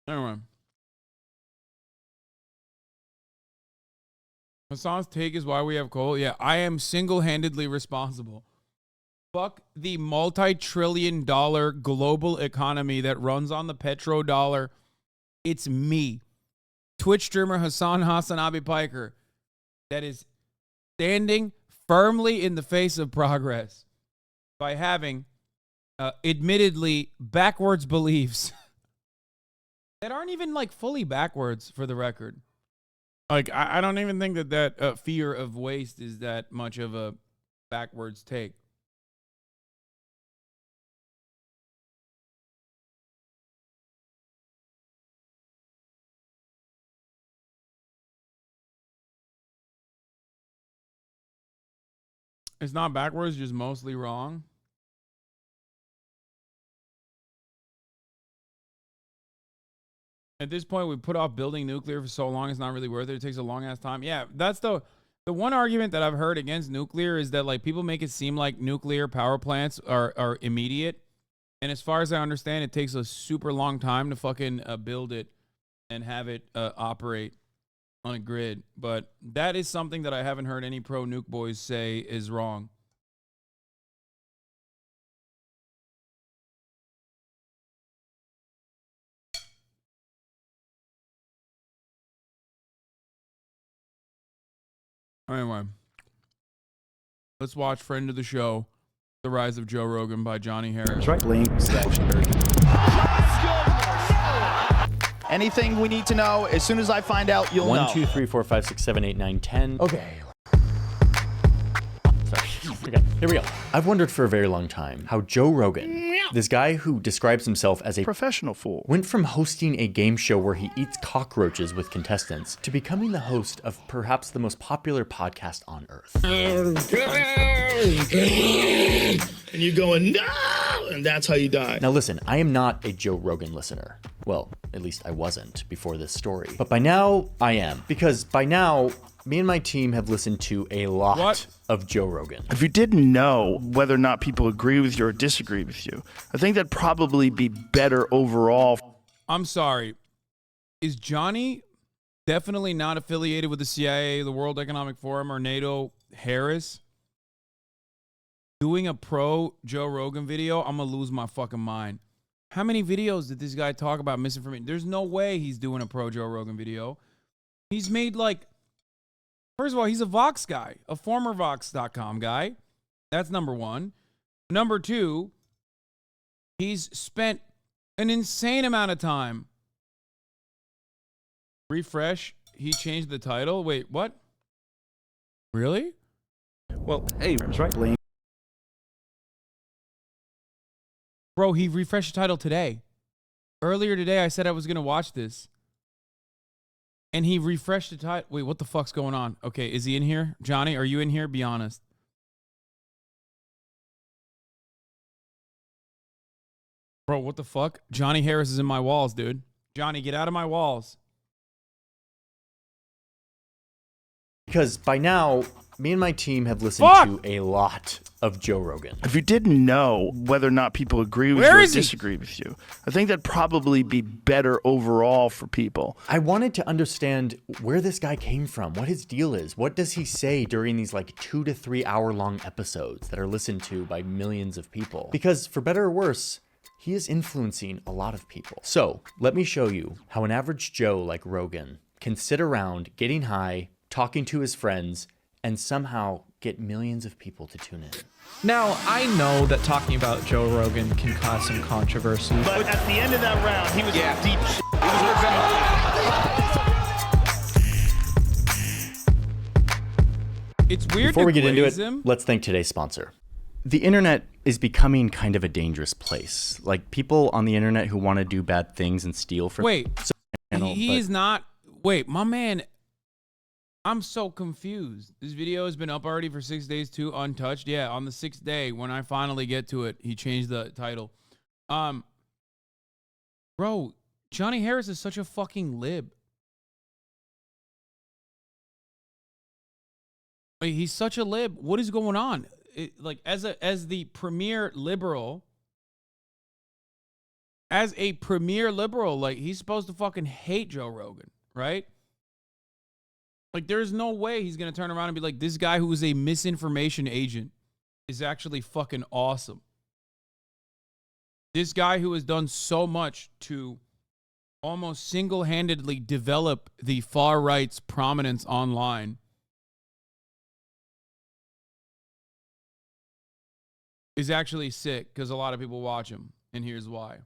Anyway. Hasan's take is why we have coal. Yeah, I am single-handedly responsible. Fuck the multi-trillion-dollar global economy that runs on the petrodollar. It's me, Twitch streamer HasanAbi Piker, that is standing firmly in the face of progress by having admittedly backwards beliefs that aren't even like fully backwards, for the record. Like, I don't even think that fear of waste is that much of a backwards take. It's not backwards, just mostly wrong. At this point, we put off building nuclear for so long, it's not really worth it. It takes a long ass time. Yeah, that's the one argument that I've heard against nuclear is that like people make it seem like nuclear power plants are immediate. And as far as I understand, it takes a super long time to fucking build it and have it operate on a grid. But that is something that I haven't heard any pro nuke boys say is wrong. Anyway, let's watch friend of the show, The Rise of Joe Rogan by Johnny Harris. That's right. Anything we need to know, as soon as I find out, you'll know. 1, 2, 3, 4, 5, 6, 7, 8, 9, 10. Okay. Sorry. Okay, here we go. I've wondered for a very long time how Joe Rogan, this guy who describes himself as a professional fool, went from hosting a game show where he eats cockroaches with contestants to becoming the host of perhaps the most popular podcast on earth. And you going, no! And that's how you die. Now listen, I am not a Joe Rogan listener. Well, at least I wasn't before this story. But by now, I am. Because by now, me and my team have listened to a lot of Joe Rogan. If you didn't know whether or not people agree with you or disagree with you, I think that'd probably be better overall. I'm sorry. Is Johnny definitely not affiliated with the CIA, the World Economic Forum, or NATO Harris doing a pro Joe Rogan video? I'm going to lose my fucking mind. How many videos did this guy talk about misinformation? There's no way he's doing a pro Joe Rogan video. He's made like, first of all, he's a Vox guy, a former Vox.com guy. That's number one. Number two, he's spent an insane amount of time. Refresh. He changed the title. Wait, what? Really? Well, hey, that's right. Bro, he refreshed the title today. Earlier today, I said I was going to watch this. And he refreshed the title. Wait, what the fuck's going on? Okay, is he in here? Johnny, are you in here? Be honest. Bro, what the fuck? Johnny Harris is in my walls, dude. Johnny, get out of my walls. Because by now, me and my team have listened to a lot of Joe Rogan. If you didn't know whether or not people agree with you or disagree with you, I think that'd probably be better overall for people. I wanted to understand where this guy came from, what his deal is. What does he say during these like 2 to 3 hour long episodes that are listened to by millions of people? Because for better or worse, he is influencing a lot of people. So let me show you how an average Joe like Rogan can sit around getting high, talking to his friends, and somehow get millions of people to tune in. Now, I know that talking about Joe Rogan can cause some controversy. But at the end of that round, he was deep shit. It's weird. Before we get into it, let's thank today's sponsor. The internet is becoming kind of a dangerous place. Like people on the internet who want to do bad things and steal from. Wait, he's not. Wait, my man. I'm so confused. This video has been up already for 6 days too, untouched. Yeah, on the 6th day, when I finally get to it, he changed the title. Bro, Johnny Harris is such a fucking lib. Wait, he's such a lib. What is going on? Like as the premier liberal, as a premier liberal, like, he's supposed to fucking hate Joe Rogan, right? Like, there's no way he's going to turn around and be like, this guy who is a misinformation agent is actually fucking awesome. This guy who has done so much to almost single-handedly develop the far right's prominence online is actually sick because a lot of people watch him, and here's why.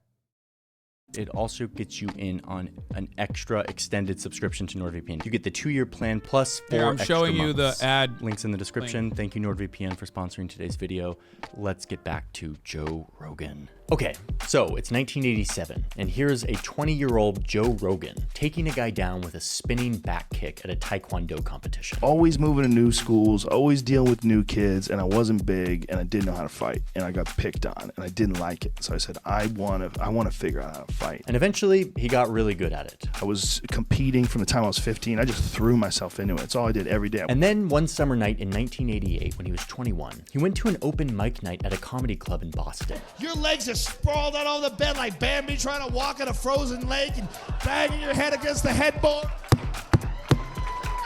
It also gets you in on an extra extended subscription to NordVPN. You get the 2-year plan plus 4 Here, I'm extra showing you months. the ad links in the description. link. Thank you, NordVPN, for sponsoring today's video. Let's get back to Joe Rogan. Okay, so it's 1987, and here's a 20-year-old Joe Rogan taking a guy down with a spinning back kick at a Taekwondo competition. Always moving to new schools, always dealing with new kids, and I wasn't big, and I didn't know how to fight, and I got picked on, and I didn't like it. So I said, I want to figure out how to fight. And eventually, he got really good at it. I was competing from the time I was 15. I just threw myself into it. It's all I did every day. And then one summer night in 1988, when he was 21, he went to an open mic night at a comedy club in Boston. Your legs are sprawled out on the bed like Bambi trying to walk on a frozen lake and banging your head against the headboard.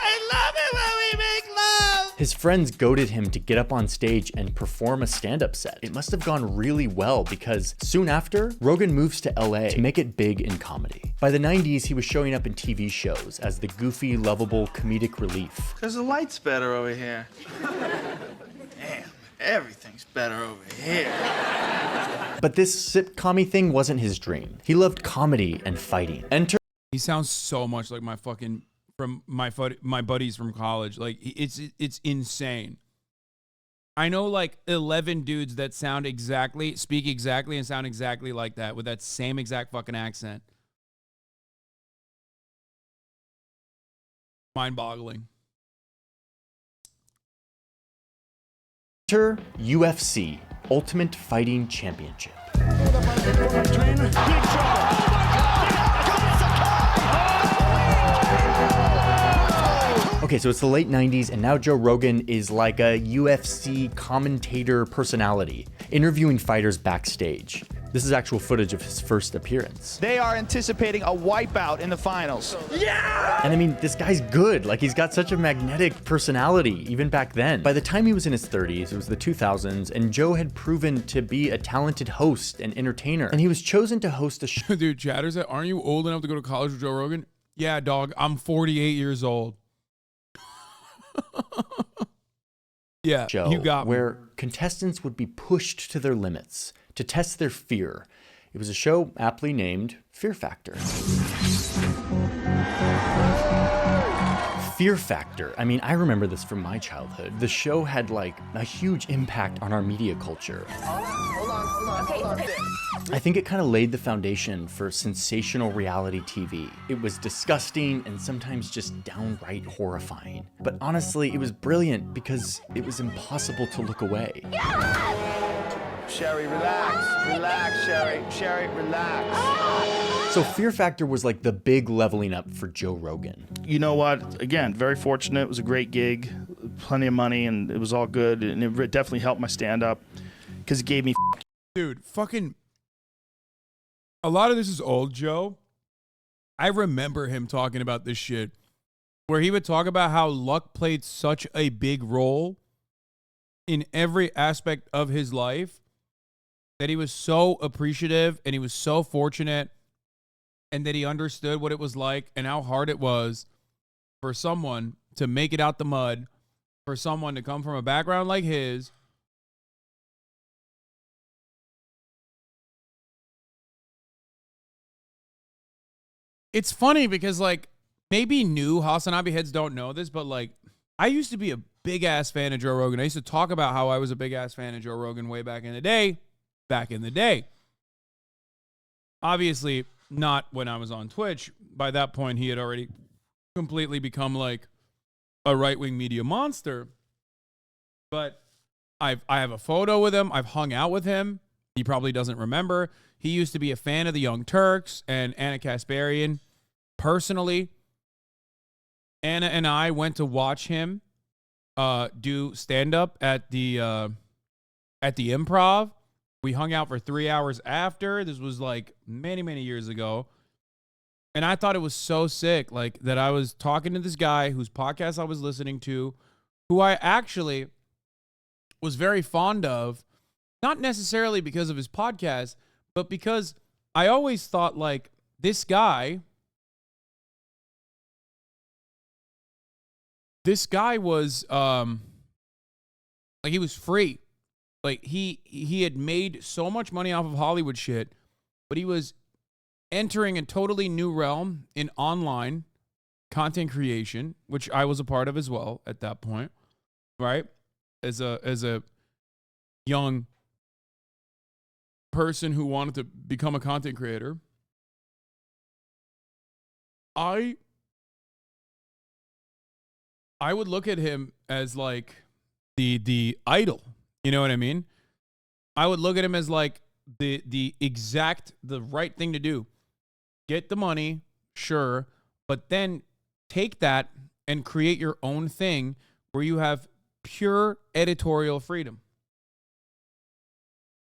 I love it when we make love. His friends goaded him to get up on stage and perform a stand-up set. It must have gone really well because soon after, Rogan moves to LA to make it big in comedy. By the 90s, he was showing up in TV shows as the goofy, lovable comedic relief. Because the light's better over here. Damn, everything's better over here. But this sitcom-y thing wasn't his dream. He loved comedy and fighting. He sounds so much like my fucking from my buddies from college. Like, it's insane. I know like 11 dudes that speak exactly and sound exactly like that with that same exact fucking accent. Mind-boggling. Enter UFC, Ultimate Fighting Championship. Okay, so it's the late 90s, and now Joe Rogan is like a UFC commentator personality, interviewing fighters backstage. This is actual footage of his first appearance. They are anticipating a wipeout in the finals. Yeah! And I mean, this guy's good. Like, he's got such a magnetic personality, even back then. By the time he was in his 30s, it was the 2000s, and Joe had proven to be a talented host and entertainer. And he was chosen to host a show. Dude, Chatter said, aren't you old enough to go to college with Joe Rogan? Yeah, dog, I'm 48 years old. Yeah, show you got me. Where contestants would be pushed to their limits to test their fear. It was a show aptly named Fear Factor. Fear Factor. I mean, I remember this from my childhood. The show had like a huge impact on our media culture. Hold on. I think it kind of laid the foundation for sensational reality TV. It was disgusting and sometimes just downright horrifying. But honestly, it was brilliant because it was impossible to look away. Sherry, relax. Relax, Sherry. Sherry, relax. So Fear Factor was like the big leveling up for Joe Rogan. You know what? Again, very fortunate. It was a great gig, plenty of money, and it was all good. And it definitely helped my stand-up because it gave me... Dude, fucking... A lot of this is old Joe. I remember him talking about this shit where he would talk about how luck played such a big role in every aspect of his life that he was so appreciative and he was so fortunate and that he understood what it was like and how hard it was for someone to make it out the mud, for someone to come from a background like his. It's funny because, like, maybe new HasanAbi heads don't know this, but, like, I used to be a big-ass fan of Joe Rogan. I used to talk about how I was a big-ass fan of Joe Rogan way back in the day. Obviously, not when I was on Twitch. By that point, he had already completely become, like, a right-wing media monster. But I have a photo with him. I've hung out with him. He probably doesn't remember. He used to be a fan of the Young Turks and Anna Kasparian. Personally, Anna and I went to watch him do stand-up at the Improv We hung out for 3 hours after. This was like many, many years ago. And I thought it was so sick, like that I was talking to this guy whose podcast I was listening to, who I actually was very fond of, not necessarily because of his podcast, but because I always thought like this guy was like he was free. Like he had made so much money off of Hollywood shit, but he was entering a totally new realm in online content creation, which I was a part of as well at that point, right? As a young person who wanted to become a content creator. I would look at him as like the idol. You know what I mean? I would look at him as like the right thing to do. Get the money, sure, but then take that and create your own thing where you have pure editorial freedom.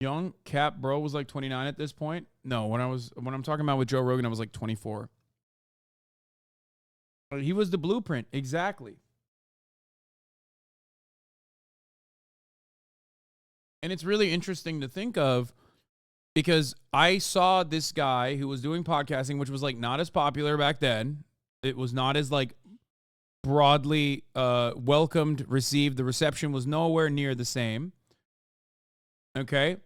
Young Cap Bro was like 29 at this point. No, when I'm talking about with Joe Rogan, I was like 24. He was the blueprint, exactly. And it's really interesting to think of because I saw this guy who was doing podcasting, which was like not as popular back then. It was not as like broadly welcomed, received. The reception was nowhere near the same. Okay.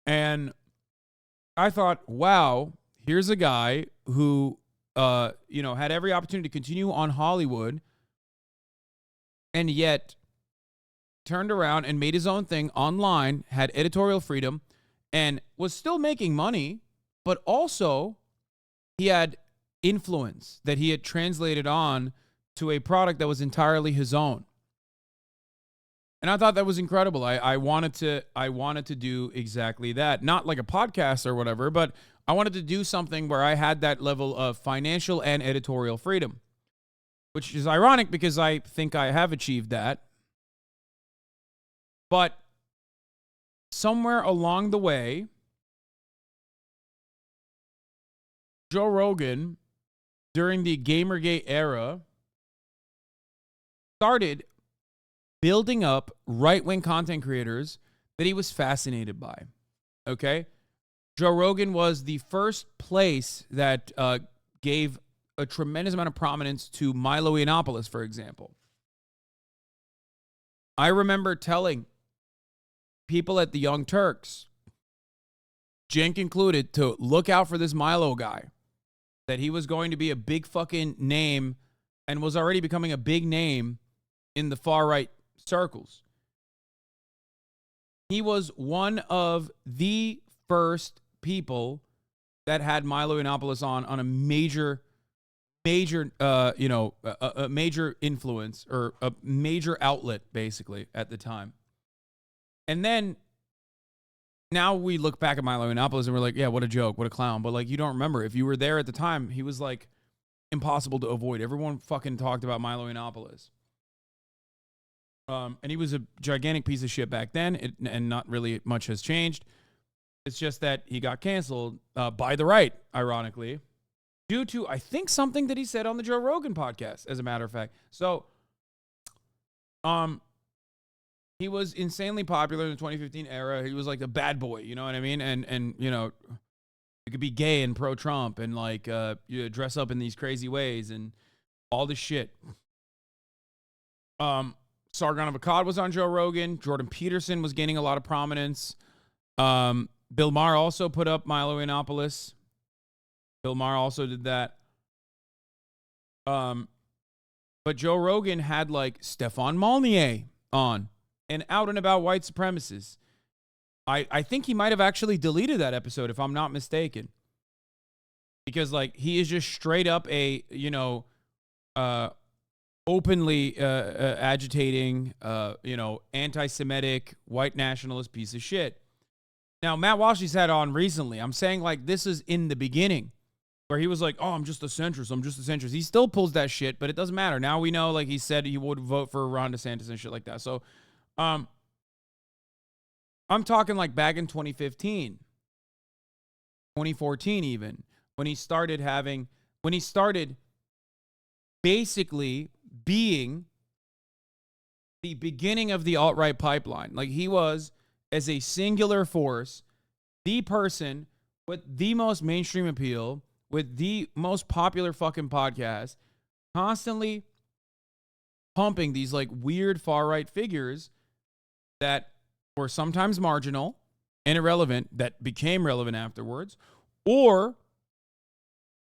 And I thought, wow, here's a guy who, had every opportunity to continue on Hollywood and yet turned around and made his own thing online, had editorial freedom, and was still making money, but also he had influence that he had translated on to a product that was entirely his own. And I thought that was incredible. I wanted to do exactly that. Not like a podcast or whatever, but I wanted to do something where I had that level of financial and editorial freedom, which is ironic because I think I have achieved that. But somewhere along the way, Joe Rogan, during the Gamergate era, started building up right-wing content creators that he was fascinated by. Okay? Joe Rogan was the first place that gave a tremendous amount of prominence to Milo Yiannopoulos, for example. I remember telling people at the Young Turks, Jenk included, to look out for this Milo guy, that he was going to be a big fucking name and was already becoming a big name in the far-right circles. He was one of the first people that had Milo Yiannopoulos on a major influence or a major outlet, basically, at the time. And then now we look back at Milo Yiannopoulos and we're like, yeah, what a joke, what a clown. But like, you don't remember. If you were there at the time, he was like impossible to avoid. Everyone fucking talked about Milo Yiannopoulos. And he was a gigantic piece of shit back then, and not really much has changed. It's just that he got canceled by the right, ironically, due to, I think, something that he said on the Joe Rogan podcast, as a matter of fact. So, he was insanely popular in the 2015 era. He was like a bad boy, you know what I mean? And you know, you could be gay and pro-Trump and like you dress up in these crazy ways and all this shit. Sargon of Akkad was on Joe Rogan. Jordan Peterson was gaining a lot of prominence. Bill Maher also put up Milo Yiannopoulos. Bill Maher also did that. But Joe Rogan had like Stefan Molyneux on. And out and about white supremacists. I think he might have actually deleted that episode, if I'm not mistaken. Because, like, he is just straight up a, openly agitating, anti-Semitic, white nationalist piece of shit. Now, Matt Walsh's had on recently. I'm saying, like, this is in the beginning. Where he was like, oh, I'm just a centrist. He still pulls that shit, but it doesn't matter. Now we know, like, he said he would vote for Ron DeSantis and shit like that. So, I'm talking like back in 2015, 2014 even, when he started basically being the beginning of the alt-right pipeline. Like, he was, as a singular force, the person with the most mainstream appeal, with the most popular fucking podcast, constantly pumping these like weird far-right figures that were sometimes marginal and irrelevant, that became relevant afterwards, or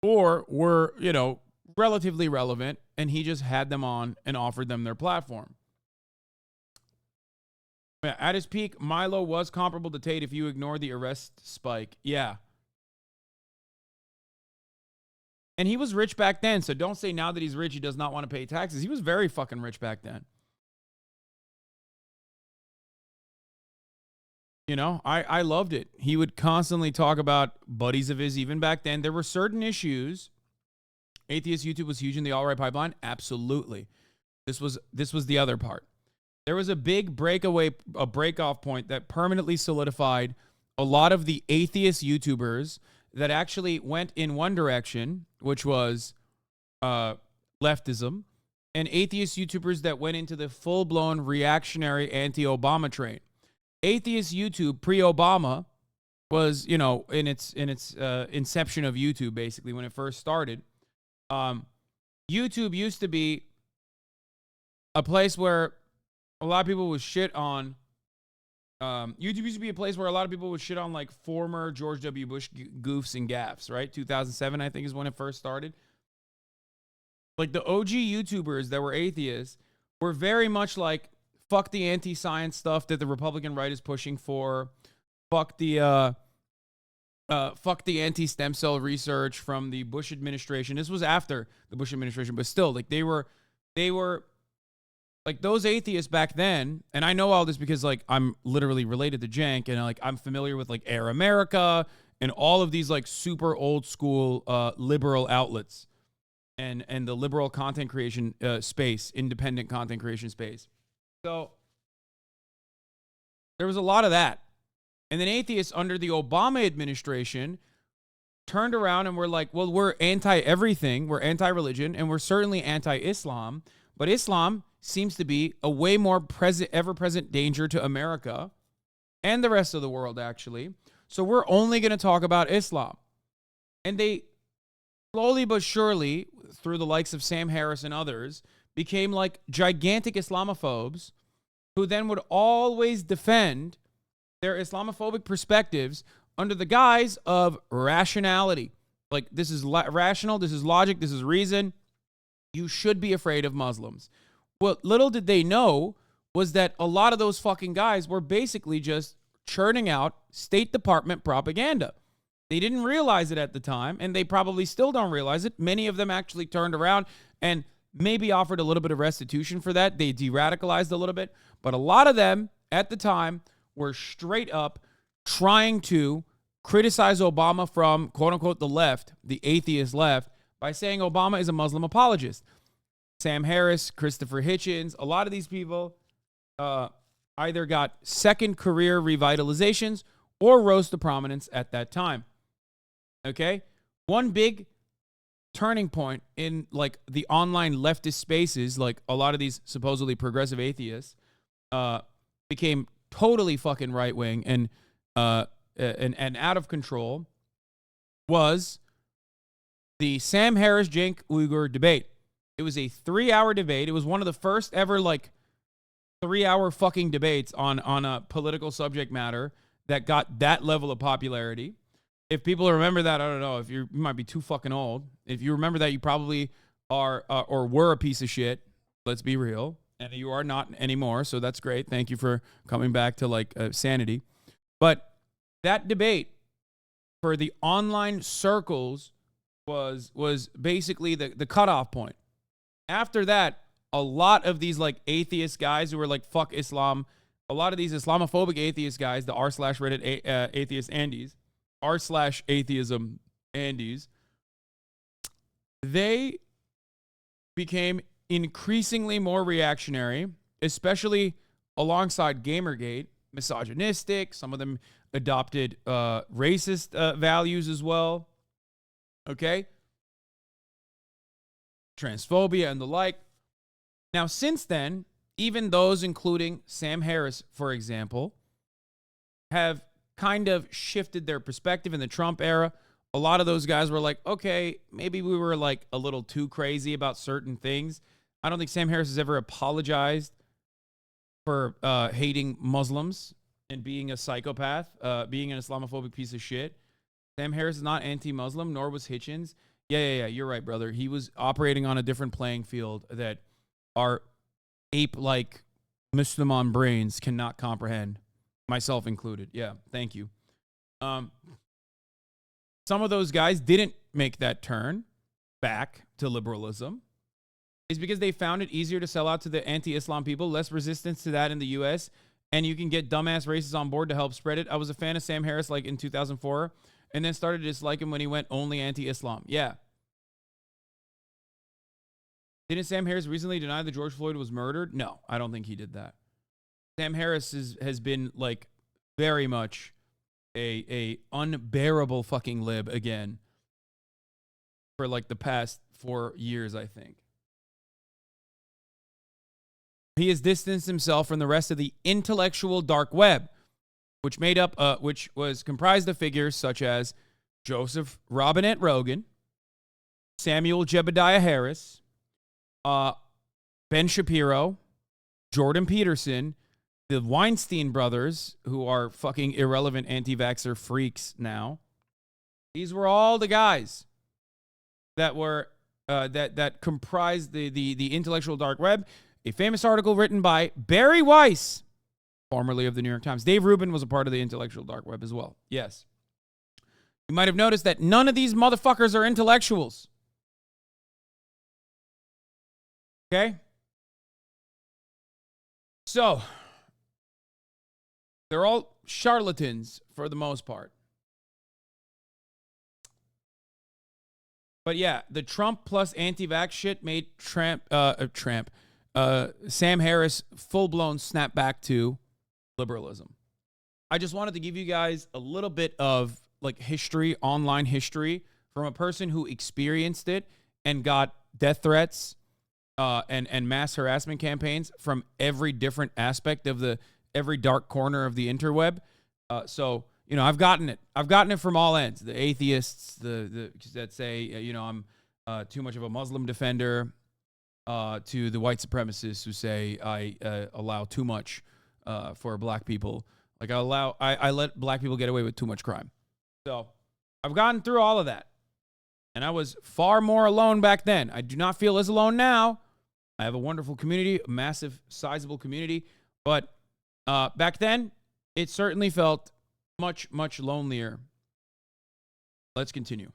were, you know, relatively relevant, and he just had them on and offered them their platform. Yeah, at his peak, Milo was comparable to Tate if you ignore the arrest spike. Yeah. And he was rich back then, so don't say now that he's rich he does not want to pay taxes. He was very fucking rich back then. You know, I loved it. He would constantly talk about buddies of his even back then. There were certain issues. Atheist YouTube was huge in the alt-right pipeline. Absolutely. This was the other part. There was a big break-off point that permanently solidified a lot of the atheist YouTubers that actually went in one direction, which was leftism, and atheist YouTubers that went into the full-blown reactionary anti-Obama train. Atheist YouTube pre-Obama was, you know, in its inception of YouTube, basically, when it first started. YouTube used to be a place where a lot of people would shit on. YouTube used to be a place where a lot of people would shit on like former George W. Bush goofs and gaffes, right? 2007, I think, is when it first started. Like the OG YouTubers that were atheists were very much like, fuck the anti-science stuff that the Republican right is pushing for. Fuck the anti-stem cell research from the Bush administration. This was after the Bush administration, but still, like they were like those atheists back then. And I know all this because like I'm literally related to Jank, and like I'm familiar with like Air America and all of these like super old school liberal outlets and the liberal content creation space, independent content creation space. So there was a lot of that. And then atheists under the Obama administration turned around and were like, well, we're anti-everything. We're anti-religion, and we're certainly anti-Islam. But Islam seems to be a way more ever-present danger to America and the rest of the world, actually. So we're only going to talk about Islam. And they slowly but surely, through the likes of Sam Harris and others, became like gigantic Islamophobes who then would always defend their Islamophobic perspectives under the guise of rationality. Like, this is rational, this is logic, this is reason. You should be afraid of Muslims. What little did they know was that a lot of those fucking guys were basically just churning out State Department propaganda. They didn't realize it at the time, and they probably still don't realize it. Many of them actually turned around and maybe offered a little bit of restitution for that. They de-radicalized a little bit. But a lot of them at the time were straight up trying to criticize Obama from, quote unquote, the left, the atheist left, by saying Obama is a Muslim apologist. Sam Harris, Christopher Hitchens, a lot of these people either got second career revitalizations or rose to prominence at that time. Okay? One big turning point in like the online leftist spaces, like a lot of these supposedly progressive atheists became totally fucking right-wing and out of control, was the Sam Harris Cenk Uygur debate. It was a 3-hour debate. It was one of the first ever like 3-hour fucking debates on a political subject matter that got that level of popularity. If people remember that, I don't know. If you might be too fucking old. If you remember that, you probably are or were a piece of shit. Let's be real. And you are not anymore, so that's great. Thank you for coming back to like sanity. But that debate for the online circles was basically the cutoff point. After that, a lot of these like atheist guys who were like fuck Islam, a lot of these Islamophobic atheist guys, the r/Reddit atheist Andes, r/atheism Andes, they became increasingly more reactionary, especially alongside Gamergate, misogynistic. Some of them adopted racist values as well. Okay? Transphobia and the like. Now, since then, even those, including Sam Harris, for example, have kind of shifted their perspective in the Trump era. A lot of those guys were like, okay, maybe we were like a little too crazy about certain things. I don't think Sam Harris has ever apologized for hating Muslims and being a psychopath, being an Islamophobic piece of shit. Sam Harris is not anti-Muslim, nor was Hitchens. Yeah, you're right, brother. He was operating on a different playing field that our ape-like Muslim brains cannot comprehend, myself included. Yeah, thank you. Some of those guys didn't make that turn back to liberalism. Is because they found it easier to sell out to the anti-Islam people, less resistance to that in the U.S., and you can get dumbass racists on board to help spread it. I was a fan of Sam Harris like in 2004, and then started to dislike him when he went only anti-Islam. Yeah. Didn't Sam Harris recently deny that George Floyd was murdered? No, I don't think he did that. Sam Harris has been like very much a unbearable fucking lib again for like the past 4 years, I think. He has distanced himself from the rest of the intellectual dark web, which was comprised of figures such as Joseph Robinette Rogan, Samuel Jebediah Harris, Ben Shapiro, Jordan Peterson, the Weinstein brothers, who are fucking irrelevant anti-vaxxer freaks now. These were all the guys that were that comprised the intellectual dark web. A famous article written by Barry Weiss, formerly of the New York Times. Dave Rubin was a part of the intellectual dark web as well. Yes. You might have noticed that none of these motherfuckers are intellectuals. Okay? So, they're all charlatans for the most part. But yeah, the Trump plus anti-vax shit made Sam Harris full-blown snap back to liberalism. I just wanted to give you guys a little bit of like history, online history, from a person who experienced it and got death threats and mass harassment campaigns from every different aspect of every dark corner of the interweb. So, you know, I've gotten it. I've gotten it from all ends. The atheists, the that say, you know, I'm too much of a Muslim defender, to the white supremacists who say I allow too much for black people. Like I let black people get away with too much crime. So I've gotten through all of that. And I was far more alone back then. I do not feel as alone now. I have a wonderful community, a massive, sizable community. But back then, it certainly felt much, much lonelier. Let's continue.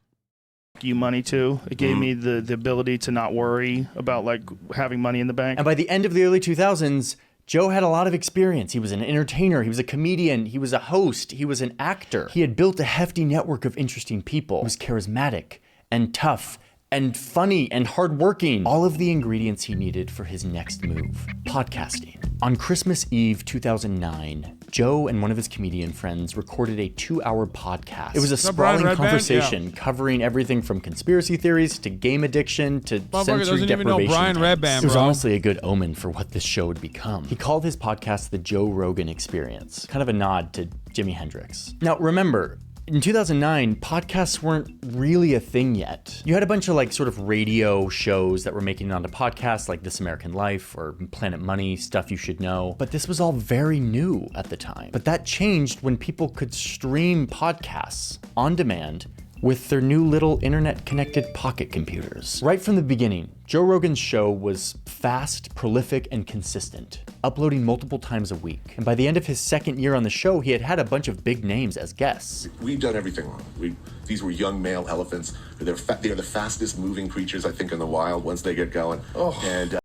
You money too. It gave me the ability to not worry about like having money in the bank. And by the end of the early 2000s, Joe had a lot of experience. He was an entertainer, he was a comedian, he was a host, he was an actor. He had built a hefty network of interesting people. He was charismatic and tough and funny and hardworking. All of the ingredients he needed for his next move, podcasting. On Christmas Eve 2009, Joe and one of his comedian friends recorded a 2-hour podcast. It was a sprawling conversation covering everything from conspiracy theories to game addiction to sensory deprivation. It was honestly a good omen for what this show would become. He called his podcast the Joe Rogan Experience, kind of a nod to Jimi Hendrix. Now remember, in 2009, podcasts weren't really a thing yet. You had a bunch of like sort of radio shows that were making it onto podcasts like This American Life or Planet Money, Stuff You Should Know. But this was all very new at the time. But that changed when people could stream podcasts on demand with their new little internet-connected pocket computers. Right from the beginning, Joe Rogan's show was fast, prolific, and consistent, uploading multiple times a week. And by the end of his second year on the show, he had a bunch of big names as guests. We've done everything wrong. These were young male elephants. They're the fastest moving creatures, I think, in the wild once they get going. And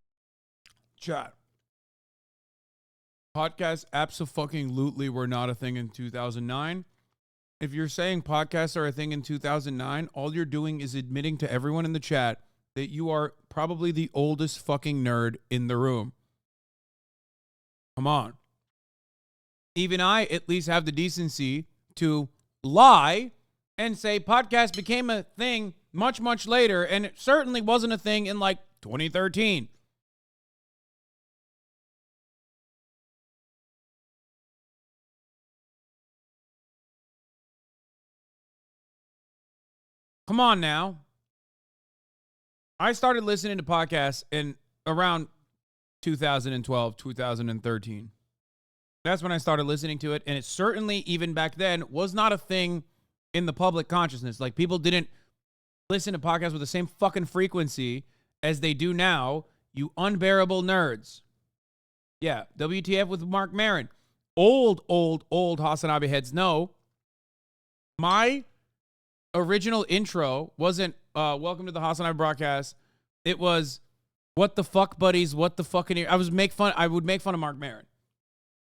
chat. Podcasts abso-fucking-lutely were not a thing in 2009. If you're saying podcasts are a thing in 2009, all you're doing is admitting to everyone in the chat that you are probably the oldest fucking nerd in the room. Come on. even I at least have the decency to lie and say podcast became a thing much, much later, and it certainly wasn't a thing in like 2013. Come on now. I started listening to podcasts in around 2012, 2013. That's when I started listening to it, and it certainly, even back then, was not a thing in the public consciousness. Like, people didn't listen to podcasts with the same fucking frequency as they do now, you unbearable nerds. Yeah, WTF with Mark Maron. Old HasanAbi heads know. My original intro wasn't welcome to the HasanAbi broadcast. It was, what the fuck, buddies? What the fucking... I would make fun of Mark Maron.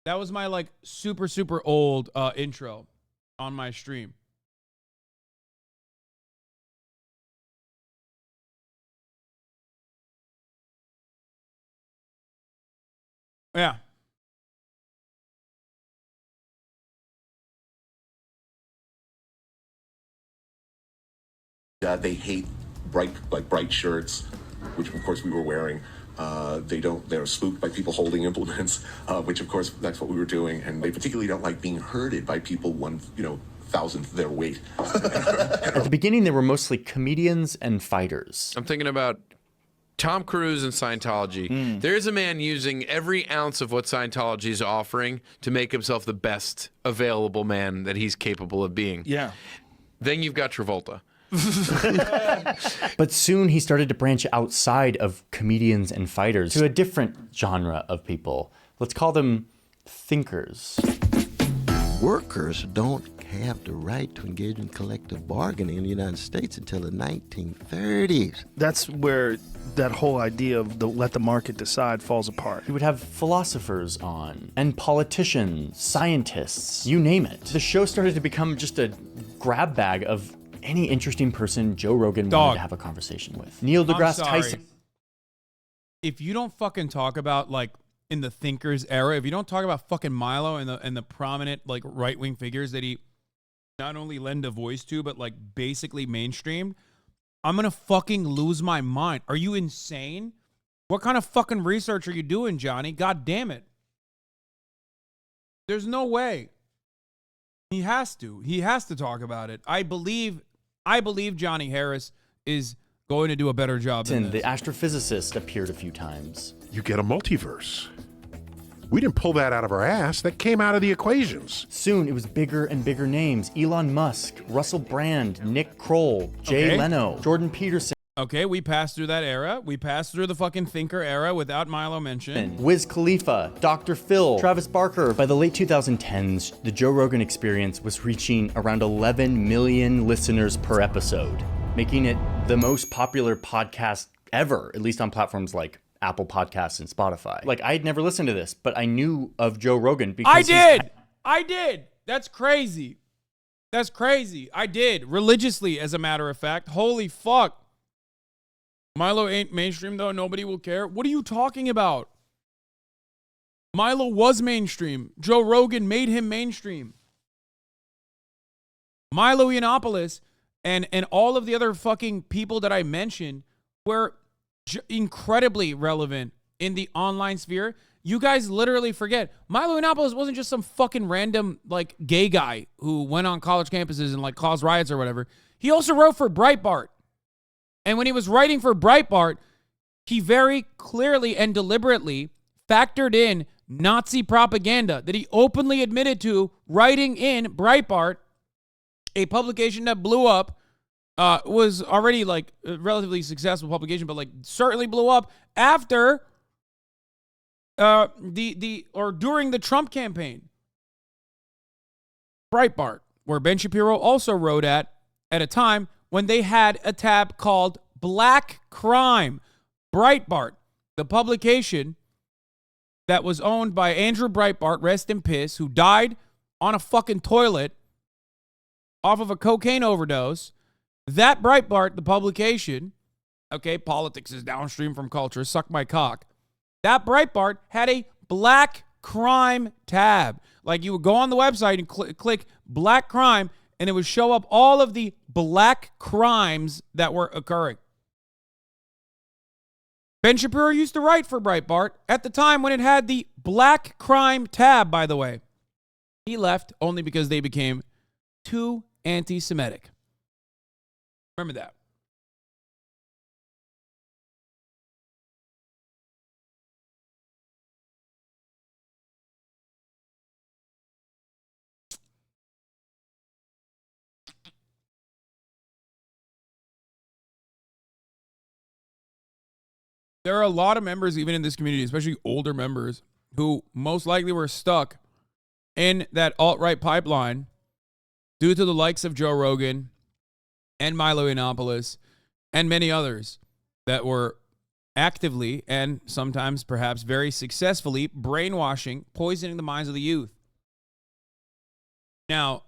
That was my, like, super, super old intro on my stream. Yeah. They hate bright shirts, which of course we were wearing. They're spooked by people holding implements, which of course that's what we were doing. And they particularly don't like being herded by people 1,000th their weight. At the beginning, they were mostly comedians and fighters. I'm thinking about Tom Cruise and Scientology. There's a man using every ounce of what Scientology is offering to make himself the best available man that he's capable of being. Yeah. Then you've got Travolta. But soon he started to branch outside of comedians and fighters to a different genre of people. Let's call them thinkers. Workers don't have the right to engage in collective bargaining in the United States until the 1930s. That's where that whole idea of let the market decide falls apart. He would have philosophers on, and politicians, scientists, you name it. The show started to become just a grab bag of any interesting person Joe Rogan wanted to have a conversation with. Neil deGrasse Tyson. If you don't fucking talk about, like, in the thinkers era, if you don't talk about fucking Milo and the prominent, like, right-wing figures that he not only lend a voice to, but, like, basically mainstreamed, I'm gonna fucking lose my mind. Are you insane? What kind of fucking research are you doing, Johnny? God damn it. There's no way. He has to. He has to talk about it. I believe Johnny Harris is going to do a better job than this. The astrophysicist appeared a few times. You get a multiverse. We didn't pull that out of our ass. That came out of the equations. Soon, it was bigger and bigger names. Elon Musk, Russell Brand, Nick Kroll, Jay Leno, Jordan Peterson. Okay, we passed through that era. We passed through the fucking thinker era without Milo mentioned. Wiz Khalifa, Dr. Phil, Travis Barker. By the late 2010s, the Joe Rogan Experience was reaching around 11 million listeners per episode, making it the most popular podcast ever, at least on platforms like Apple Podcasts and Spotify. Like, I had never listened to this, but I knew of Joe Rogan because I did. That's crazy. I did. Religiously, as a matter of fact. Holy fuck. Milo ain't mainstream, though. Nobody will care. What are you talking about? Milo was mainstream. Joe Rogan made him mainstream. Milo Yiannopoulos and all of the other fucking people that I mentioned were incredibly relevant in the online sphere. You guys literally forget. Milo Yiannopoulos wasn't just some fucking random, like, gay guy who went on college campuses and, like, caused riots or whatever. He also wrote for Breitbart. And when he was writing for Breitbart, he very clearly and deliberately factored in Nazi propaganda that he openly admitted to writing in Breitbart, a publication that blew up, was already, like, a relatively successful publication, but, like, certainly blew up after during the Trump campaign. Breitbart, where Ben Shapiro also wrote at a time when they had a tab called Black Crime. Breitbart, the publication that was owned by Andrew Breitbart, rest in piss, who died on a fucking toilet off of a cocaine overdose. That Breitbart, the publication, okay, politics is downstream from culture, suck my cock. That Breitbart had a Black crime tab. Like you would go on the website and click black crime, and it would show up all of the black crimes that were occurring. Ben Shapiro used to write for Breitbart at the time when it had the black crime tab, by the way. He left only because they became too anti-Semitic. Remember that. There are a lot of members, even in this community, especially older members, who most likely were stuck in that alt-right pipeline due to the likes of Joe Rogan and Milo Yiannopoulos and many others that were actively and sometimes perhaps very successfully brainwashing, poisoning the minds of the youth. Now,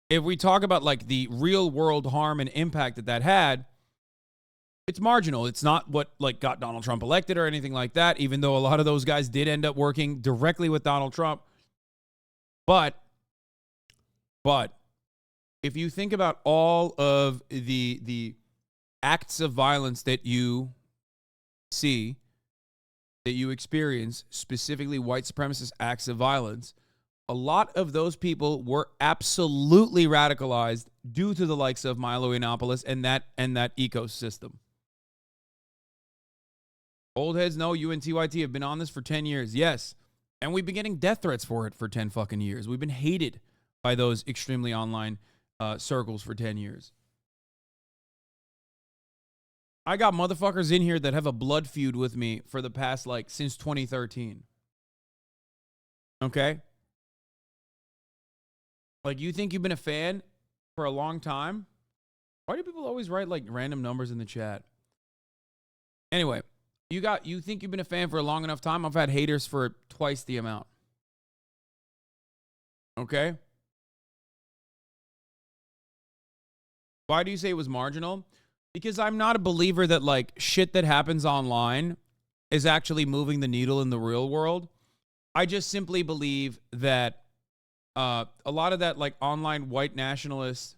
if we talk about like the real world harm and impact that that had, it's marginal. It's not what like got Donald Trump elected or anything like that, even though a lot of those guys did end up working directly with Donald Trump. But if you think about all of the acts of violence that you see, that you experience, specifically white supremacist acts of violence, a lot of those people were absolutely radicalized due to the likes of Milo Yiannopoulos and that ecosystem. Old heads know you and TYT have been on this for 10 years. Yes. And we've been getting death threats for it for 10 fucking years. We've been hated by those extremely online circles for 10 years. I got motherfuckers in here that have a blood feud with me for the past, like, since 2013. Okay? Like, you think you've been a fan for a long time? Why do people always write, like, random numbers in the chat? Anyway. You think you've been a fan for a long enough time? I've had haters for twice the amount. Okay? Why do you say it was marginal? Because I'm not a believer that like shit that happens online is actually moving the needle in the real world. I just simply believe that a lot of that like online white nationalist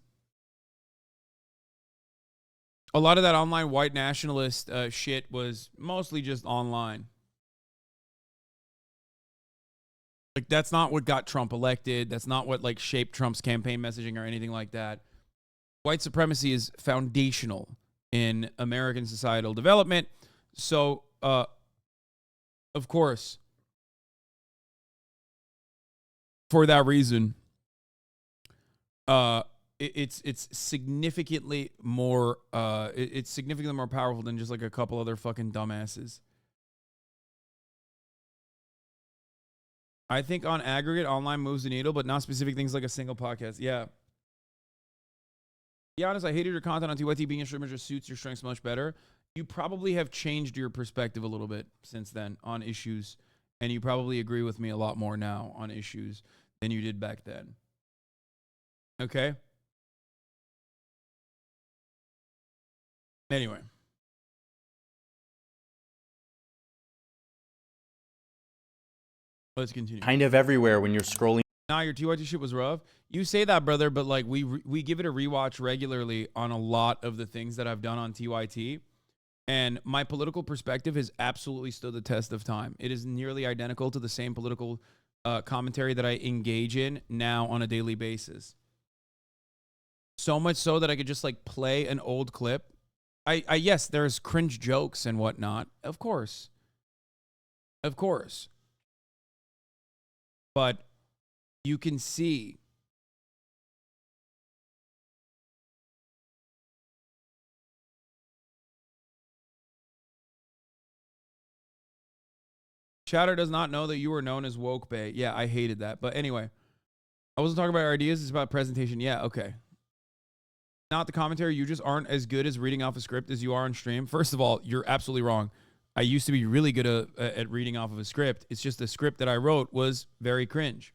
shit was mostly just online. Like, that's not what got Trump elected. That's not what, like, shaped Trump's campaign messaging or anything like that. White supremacy is foundational in American societal development. So, of course, for that reason, it's significantly more powerful than just like a couple other fucking dumbasses. I think on aggregate, online moves the needle, but not specific things like a single podcast. Yeah. Be honest, I hated your content on TYT. Being a streamer just suits your strengths much better. You probably have changed your perspective a little bit since then on issues, and you probably agree with me a lot more now on issues than you did back then. Okay? Anyway. Let's continue. Kind of everywhere when you're scrolling. Nah, your TYT shit was rough. You say that, brother, but like we give it a rewatch regularly on a lot of the things that I've done on TYT. And my political perspective has absolutely stood the test of time. It is nearly identical to the same political commentary that I engage in now on a daily basis. So much so that I could just like play an old clip. Yes, there's cringe jokes and whatnot. Of course. Of course. But you can see Chatter does not know that you were known as Woke Bay. Yeah, I hated that. But anyway, I wasn't talking about our ideas. It's about presentation. Yeah, okay. Not the commentary. You just aren't as good as reading off a script as you are on stream. First of all, you're absolutely wrong. I used to be really good at reading off of a script. It's just the script that I wrote was very cringe.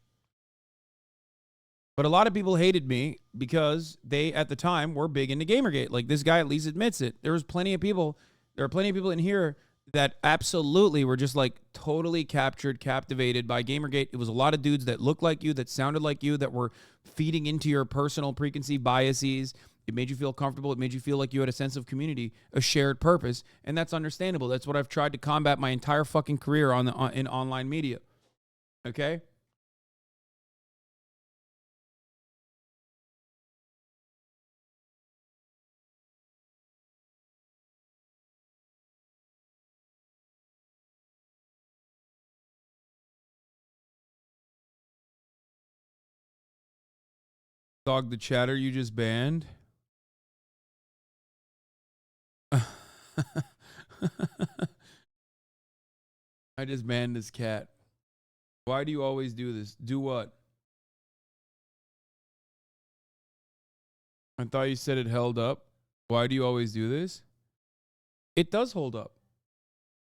But a lot of people hated me because they, at the time, were big into Gamergate. Like, this guy at least admits it. There are plenty of people in here that absolutely were just like totally captivated by Gamergate. It was a lot of dudes that looked like you, that sounded like you, that were feeding into your personal preconceived biases. It made you feel comfortable. It made you feel like you had a sense of community, a shared purpose, and that's understandable. That's what I've tried to combat my entire fucking career in online media. Okay? Dog the chatter you just banned. I just banned this cat. Why do you always do this? Do what? I thought you said it held up. Why do you always do this? It does hold up.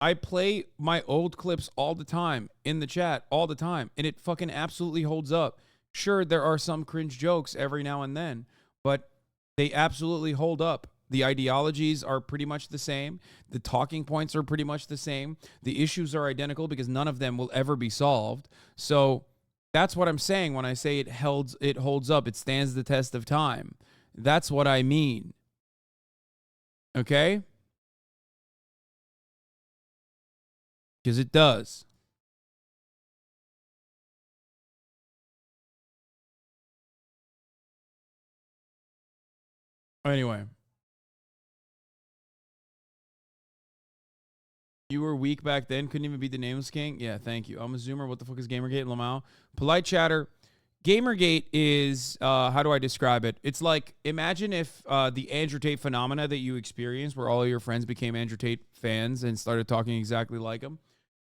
I play my old clips all the time in the chat all the time, and it fucking absolutely holds up. Sure, there are some cringe jokes every now and then, but they absolutely hold up. The ideologies are pretty much the same. The talking points are pretty much the same. The issues are identical because none of them will ever be solved. So that's what I'm saying when I say it holds up. It stands the test of time. That's what I mean. Okay? Because it does. Anyway. You were weak back then. Couldn't even beat the Nameless King. Yeah, thank you. I'm a Zoomer. What the fuck is Gamergate, Lamau? Polite chatter. Gamergate is, how do I describe it? It's like, imagine if the Andrew Tate phenomena that you experienced, where all of your friends became Andrew Tate fans and started talking exactly like him.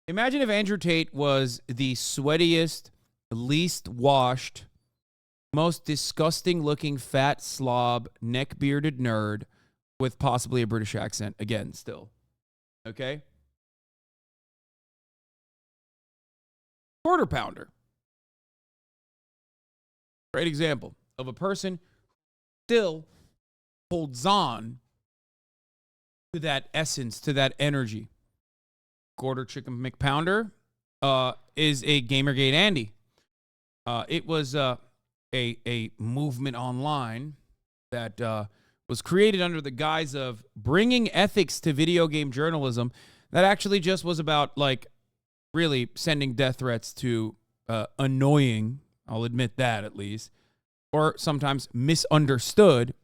Imagine if Andrew Tate was the sweatiest, least washed, most disgusting looking fat slob, neck-bearded nerd with possibly a British accent. Again, still. Okay? Quarter pounder. Great example of a person who still holds on to that essence, to that energy. Quarter chicken McPounder is a Gamergate Andy. It was a movement online that was created under the guise of bringing ethics to video game journalism that actually just was about, like, really sending death threats to annoying, I'll admit that at least, or sometimes misunderstood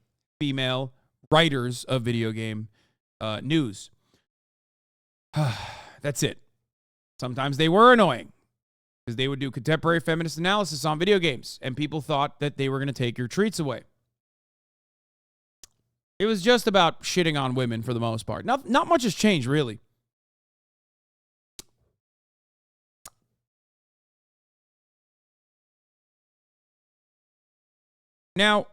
female writers of video game news. That's it. Sometimes they were annoying because they would do contemporary feminist analysis on video games, and people thought that they were going to take your treats away. It was just about shitting on women for the most part. Not much has changed, really. Now,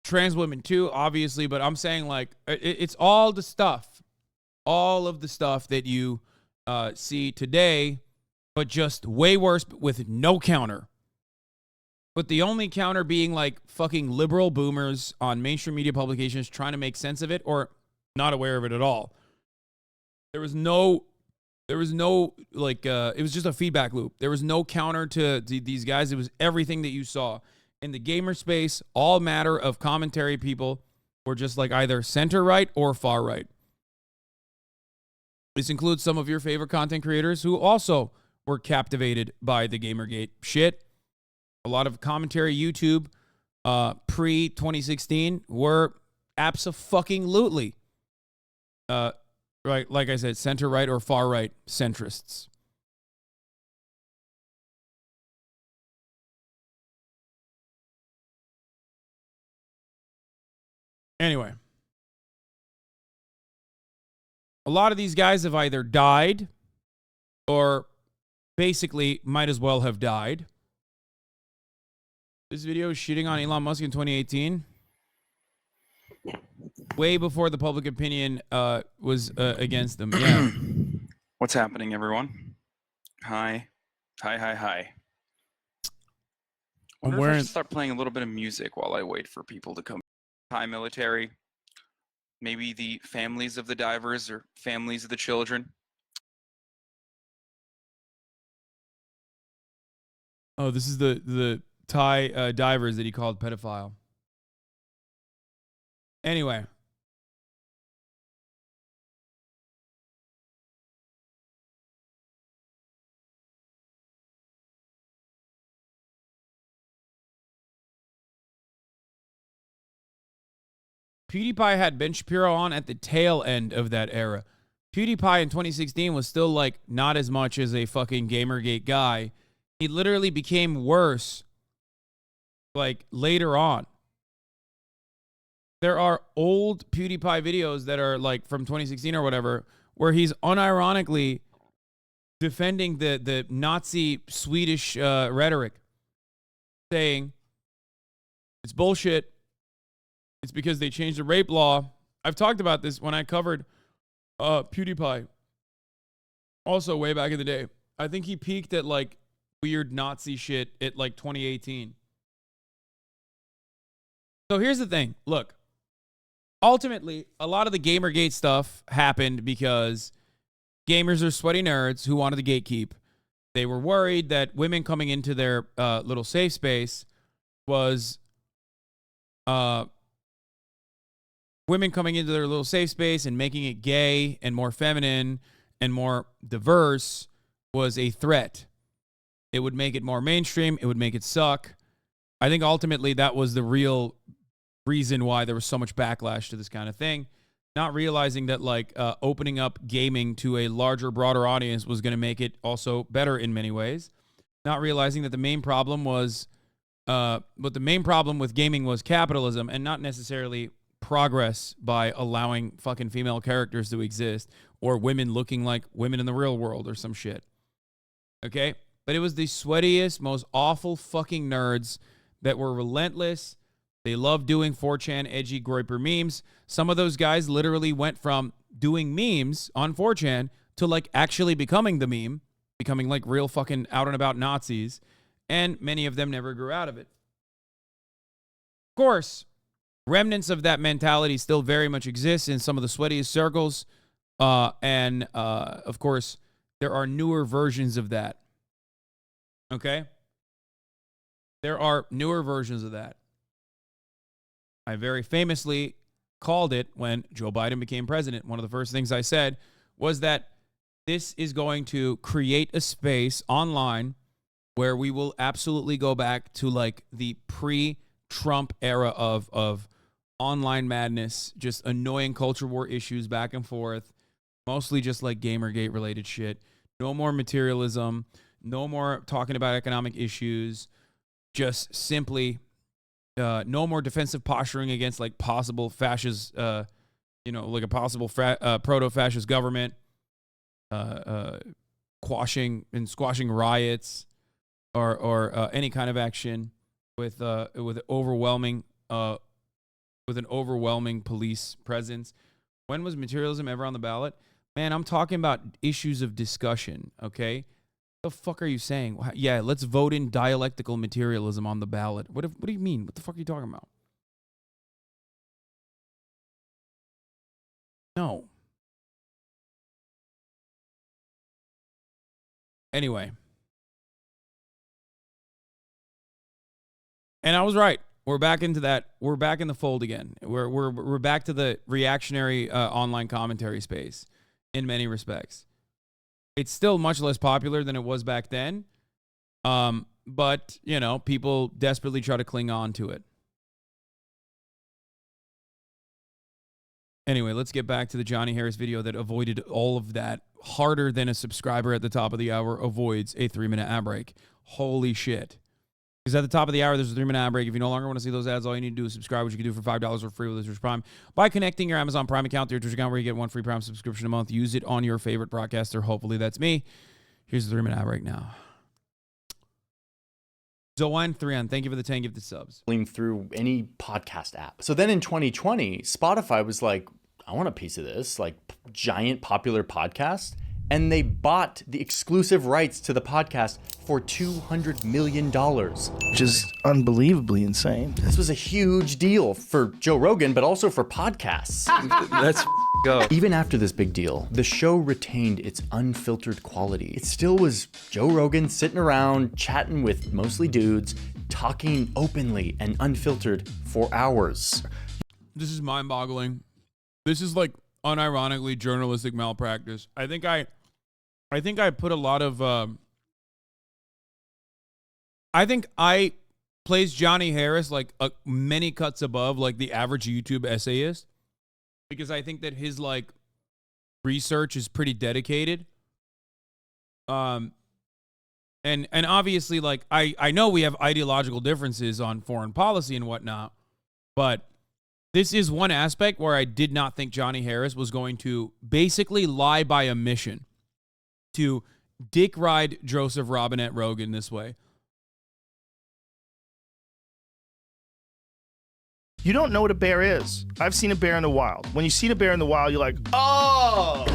trans women too, obviously, but I'm saying, like, it's all the stuff. All of the stuff that you see today, but just way worse with no counter. But the only counter being, like, fucking liberal boomers on mainstream media publications trying to make sense of it or not aware of it at all. There was no like, it was just a feedback loop. There was no counter to these guys. It was everything that you saw. In the gamer space, all matter of commentary people were just, like, either center-right or far-right. This includes some of your favorite content creators who also were captivated by the Gamergate shit. A lot of commentary YouTube pre-2016 were abso-fucking-lutely, right, like I said, center-right or far-right centrists. Anyway. A lot of these guys have either died or basically might as well have died. This video is shitting on Elon Musk in 2018. Way before the public opinion was against them. Yeah. What's happening, everyone? Hi. Hi. I wonder if I should start playing a little bit of music while I wait for people to come. Hi, military. maybe the families of the divers or families of the children. Oh, this is the Thai divers that he called pedophile. Anyway. PewDiePie had Ben Shapiro on at the tail end of that era. PewDiePie in 2016 was still like not as much as a fucking Gamergate guy. He literally became worse like later on. There are old PewDiePie videos that are like from 2016 or whatever, where he's unironically defending the Nazi Swedish rhetoric, saying it's bullshit. It's because they changed the rape law. I've talked about this when I covered PewDiePie. Also, way back in the day. I think he peaked at like weird Nazi shit at like 2018. So here's the thing. Look, ultimately, a lot of the Gamergate stuff happened because gamers are sweaty nerds who wanted to gatekeep. They were worried that women coming into their little safe space was... women coming into their little safe space and making it gay and more feminine and more diverse was a threat. It would make it more mainstream. It would make it suck. I think ultimately that was the real reason why there was so much backlash to this kind of thing. Not realizing that like opening up gaming to a larger, broader audience was going to make it also better in many ways. Not realizing that the main problem was, but the main problem with gaming was capitalism and not necessarily progress by allowing fucking female characters to exist or women looking like women in the real world or some shit. Okay? But it was the sweatiest, most awful fucking nerds that were relentless. They loved doing 4chan edgy groiper memes. Some of those guys literally went from doing memes on 4chan to like actually becoming the meme, becoming like real fucking out and about Nazis, and many of them never grew out of it. Of course, remnants of that mentality still very much exist in some of the sweatiest circles. And of course, there are newer versions of that. Okay? There are newer versions of that. I very famously called it when Joe Biden became president. One of the first things I said was that this is going to create a space online where we will absolutely go back to like the pre-Trump era of online madness, just annoying culture war issues back and forth, mostly just like Gamergate related shit. No more materialism, no more talking about economic issues, just simply no more defensive posturing against like possible fascist, like a possible proto-fascist government, squashing riots or any kind of action with overwhelming with an overwhelming police presence. When was materialism ever on the ballot? Man, I'm talking about issues of discussion, okay? What the fuck are you saying? Yeah, let's vote in dialectical materialism on the ballot. What do you mean? What the fuck are you talking about? No. Anyway. And I was right. We're back into that. We're back in the fold again. We're back to the reactionary online commentary space in many respects. It's still much less popular than it was back then. But, people desperately try to cling on to it. Anyway, let's get back to the Johnny Harris video that avoided all of that harder than a subscriber at the top of the hour avoids a 3-minute ad break. Holy shit. Because at the top of the hour, there's a 3-minute ad break. If you no longer want to see those ads, all you need to do is subscribe, which you can do for $5 for free with Twitch Prime by connecting your Amazon Prime account to your Twitch account, where you get one free Prime subscription a month. Use it on your favorite broadcaster. Hopefully that's me. Here's the 3-minute ad break now. Zoan3on, thank you for the 10 gifted subs. Through any podcast app. So then in 2020, Spotify was like, I want a piece of this, like giant popular podcast. and they bought the exclusive rights to the podcast for $200 million. Which is unbelievably insane. This was a huge deal for Joe Rogan, but also for podcasts. Let's go. Even after this big deal, the show retained its unfiltered quality. It still was Joe Rogan sitting around, chatting with mostly dudes, talking openly and unfiltered for hours. This is mind-boggling. This is like unironically journalistic malpractice. I think I put a lot of I think I placed Johnny Harris like many cuts above like the average YouTube essayist, because I think that his like research is pretty dedicated. And obviously, like I know we have ideological differences on foreign policy and whatnot, but this is one aspect where I did not think Johnny Harris was going to basically lie by omission to dick ride Joseph Robinette Rogan this way. You don't know what a bear is. I've seen a bear in the wild. When you see a bear in the wild, you're like, oh,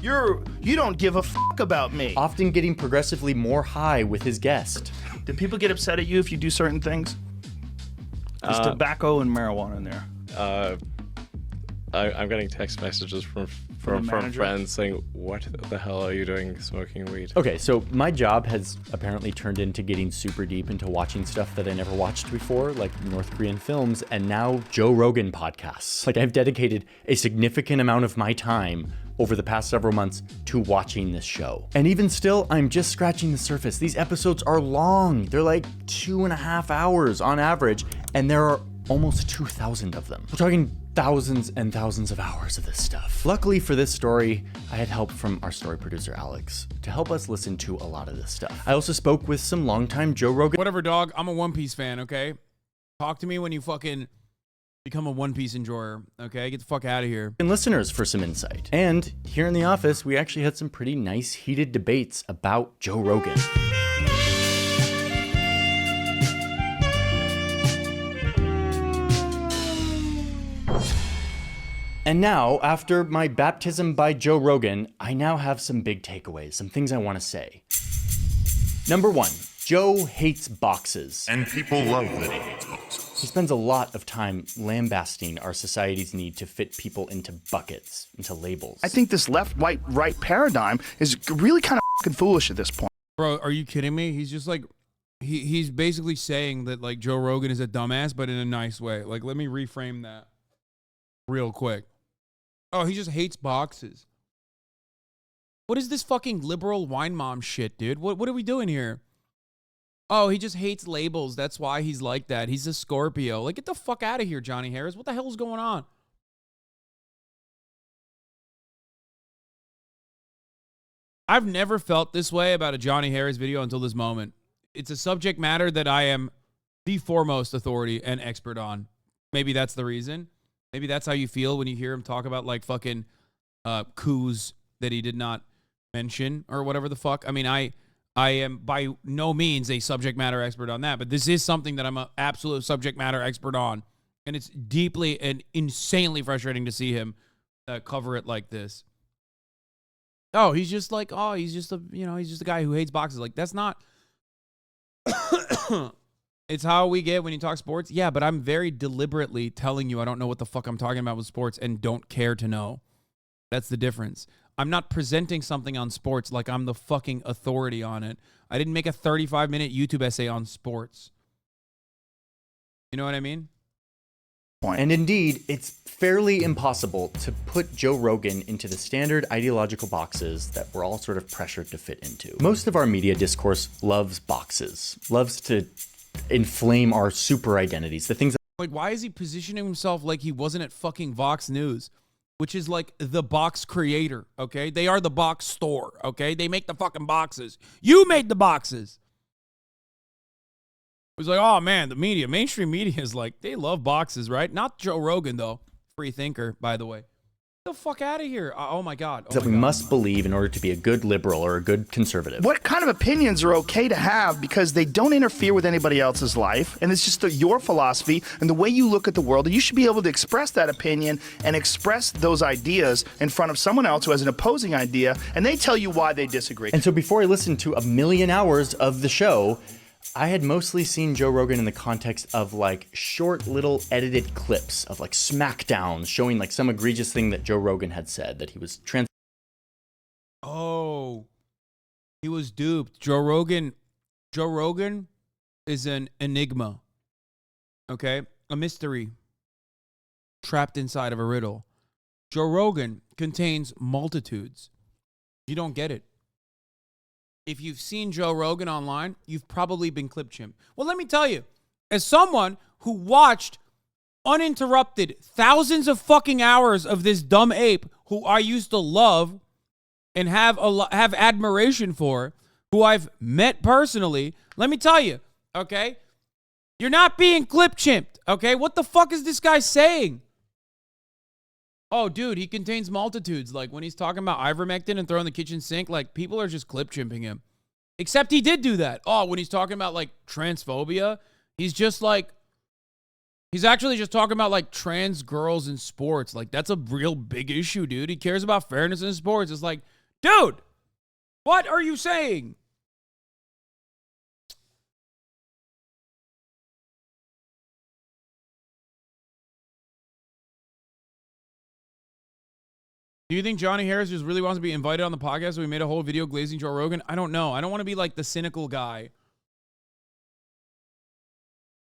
you don't give a fuck about me. Often getting progressively more high with his guest. Do people get upset at you if you do certain things? There's tobacco and marijuana in there. I'm getting text messages from friends saying, what the hell are you doing smoking weed? Okay, so my job has apparently turned into getting super deep into watching stuff that I never watched before, like North Korean films, and now Joe Rogan podcasts. Like, I've dedicated a significant amount of my time over the past several months to watching this show. And even still, I'm just scratching the surface. These episodes are long. They're like 2.5 hours on average, and there are almost 2,000 of them. We're talking thousands and thousands of hours of this stuff. Luckily for this story, I had help from our story producer, Alex, to help us listen to a lot of this stuff. I also spoke with some longtime Joe Rogan. Whatever, dog. I'm a One Piece fan, okay? Talk to me when you fucking become a One Piece enjoyer, okay? Get the fuck out of here. And listeners for some insight. And here in the office, we actually had some pretty nice heated debates about Joe Rogan. And now, after my baptism by Joe Rogan, I now have some big takeaways, some things I want to say. Number one, Joe hates boxes. And people love that he hates boxes. He spends a lot of time lambasting our society's need to fit people into buckets, into labels. I think this left, right paradigm is really kind of fucking foolish at this point. Bro, are you kidding me? He's just like, he's basically saying that like Joe Rogan is a dumbass, but in a nice way. Like, let me reframe that real quick. Oh, he just hates boxes. What is this fucking liberal wine mom shit, dude? What are we doing here? Oh, he just hates labels. That's why he's like that. He's a Scorpio. Like, get the fuck out of here, Johnny Harris. What the hell is going on? I've never felt this way about a Johnny Harris video until this moment. It's a subject matter that I am the foremost authority and expert on. Maybe that's the reason. Maybe that's how you feel when you hear him talk about like fucking coups that he did not mention or whatever the fuck. I mean, I am by no means a subject matter expert on that, but this is something that I'm an absolute subject matter expert on. And it's deeply and insanely frustrating to see him cover it like this. Oh, he's just like, oh, he's just a guy who hates boxes. Like, that's not... It's how we get when you talk sports. Yeah, but I'm very deliberately telling you I don't know what the fuck I'm talking about with sports and don't care to know. That's the difference. I'm not presenting something on sports like I'm the fucking authority on it. I didn't make a 35-minute YouTube essay on sports. You know what I mean? And indeed, it's fairly impossible to put Joe Rogan into the standard ideological boxes that we're all sort of pressured to fit into. Most of our media discourse loves boxes, loves to inflame our super identities, the things that, like, why is he positioning himself like he wasn't at fucking Vox News, which is like the box creator, okay? They are the box store, okay? They make the fucking boxes. You made the boxes. It was like, oh man, the media, mainstream media is like, they love boxes, right? Not Joe Rogan though. Free thinker, by the way. the fuck out of here. Oh my God. that we must believe in order to be a good liberal or a good conservative. What kind of opinions are okay to have because they don't interfere with anybody else's life, and it's just your philosophy and the way you look at the world, and you should be able to express that opinion and express those ideas in front of someone else who has an opposing idea, and they tell you why they disagree. And so before I listened to 1,000,000 hours of the show, I had mostly seen Joe Rogan in the context of like short little edited clips of like smackdowns showing like some egregious thing that Joe Rogan had said that he was Oh, he was duped. Joe Rogan is an enigma. Okay? A mystery trapped inside of a riddle. Joe Rogan contains multitudes. You don't get it. If you've seen Joe Rogan online, you've probably been clip chimped. Well, let me tell you, as someone who watched uninterrupted thousands of fucking hours of this dumb ape who I used to love and have admiration for, who I've met personally, let me tell you, okay? You're not being clip chimped, okay? What the fuck is this guy saying? Oh, dude, he contains multitudes. Like, when he's talking about ivermectin and throwing the kitchen sink, like, people are just clip chimping him. Except he did do that. Oh, when he's talking about, like, transphobia, he's just, like, he's actually just talking about, like, trans girls in sports. Like, that's a real big issue, dude. He cares about fairness in sports. It's like, dude, what are you saying? Do you think Johnny Harris just really wants to be invited on the podcast so we made a whole video glazing Joe Rogan? I don't know. I don't want to be like the cynical guy.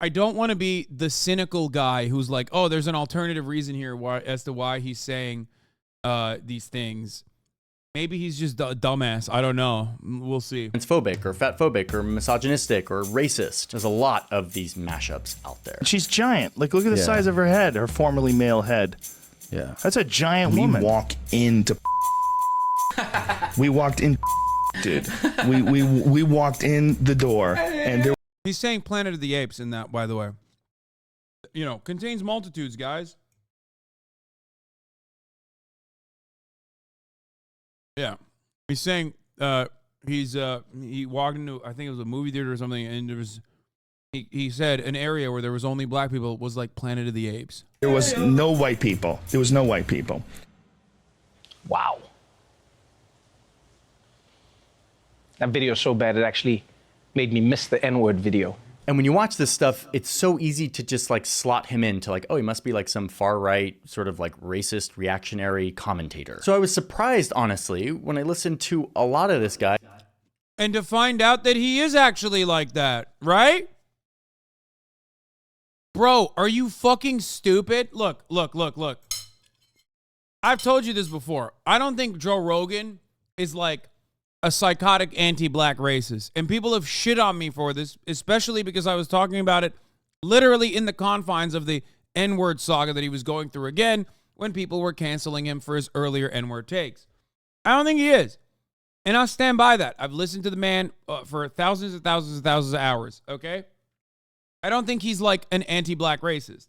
I don't want to be the cynical guy who's like, oh, there's an alternative reason here as to why he's saying these things. Maybe he's just a dumbass. I don't know. We'll see. Transphobic or fatphobic or misogynistic or racist. There's a lot of these mashups out there. She's giant. Like, look at the Yeah. size of her head, her formerly male head. Yeah. That's a giant woman. We walk into We walked in, dude. We walked in the door, and there. He's saying Planet of the Apes in that, by the way. You know, contains multitudes, guys. Yeah. He's saying he walked into, I think it was a movie theater or something, and there was, he said an area where there was only black people was like Planet of the Apes. There was no white people. There was no white people. Wow. That video is so bad it actually made me miss the N-word video. And when you watch this stuff, it's so easy to just like slot him into like, oh, he must be like some far right sort of like racist reactionary commentator. So I was surprised, honestly, when I listened to a lot of this guy. And to find out that he is actually like that, right? Bro, are you fucking stupid? Look. I've told you this before. I don't think Joe Rogan is like a psychotic anti-black racist. And people have shit on me for this, especially because I was talking about it literally in the confines of the N-word saga that he was going through again when people were canceling him for his earlier N-word takes. I don't think he is. And I'll stand by that. I've listened to the man for thousands and thousands and thousands of hours, okay? I don't think he's like an anti-black racist.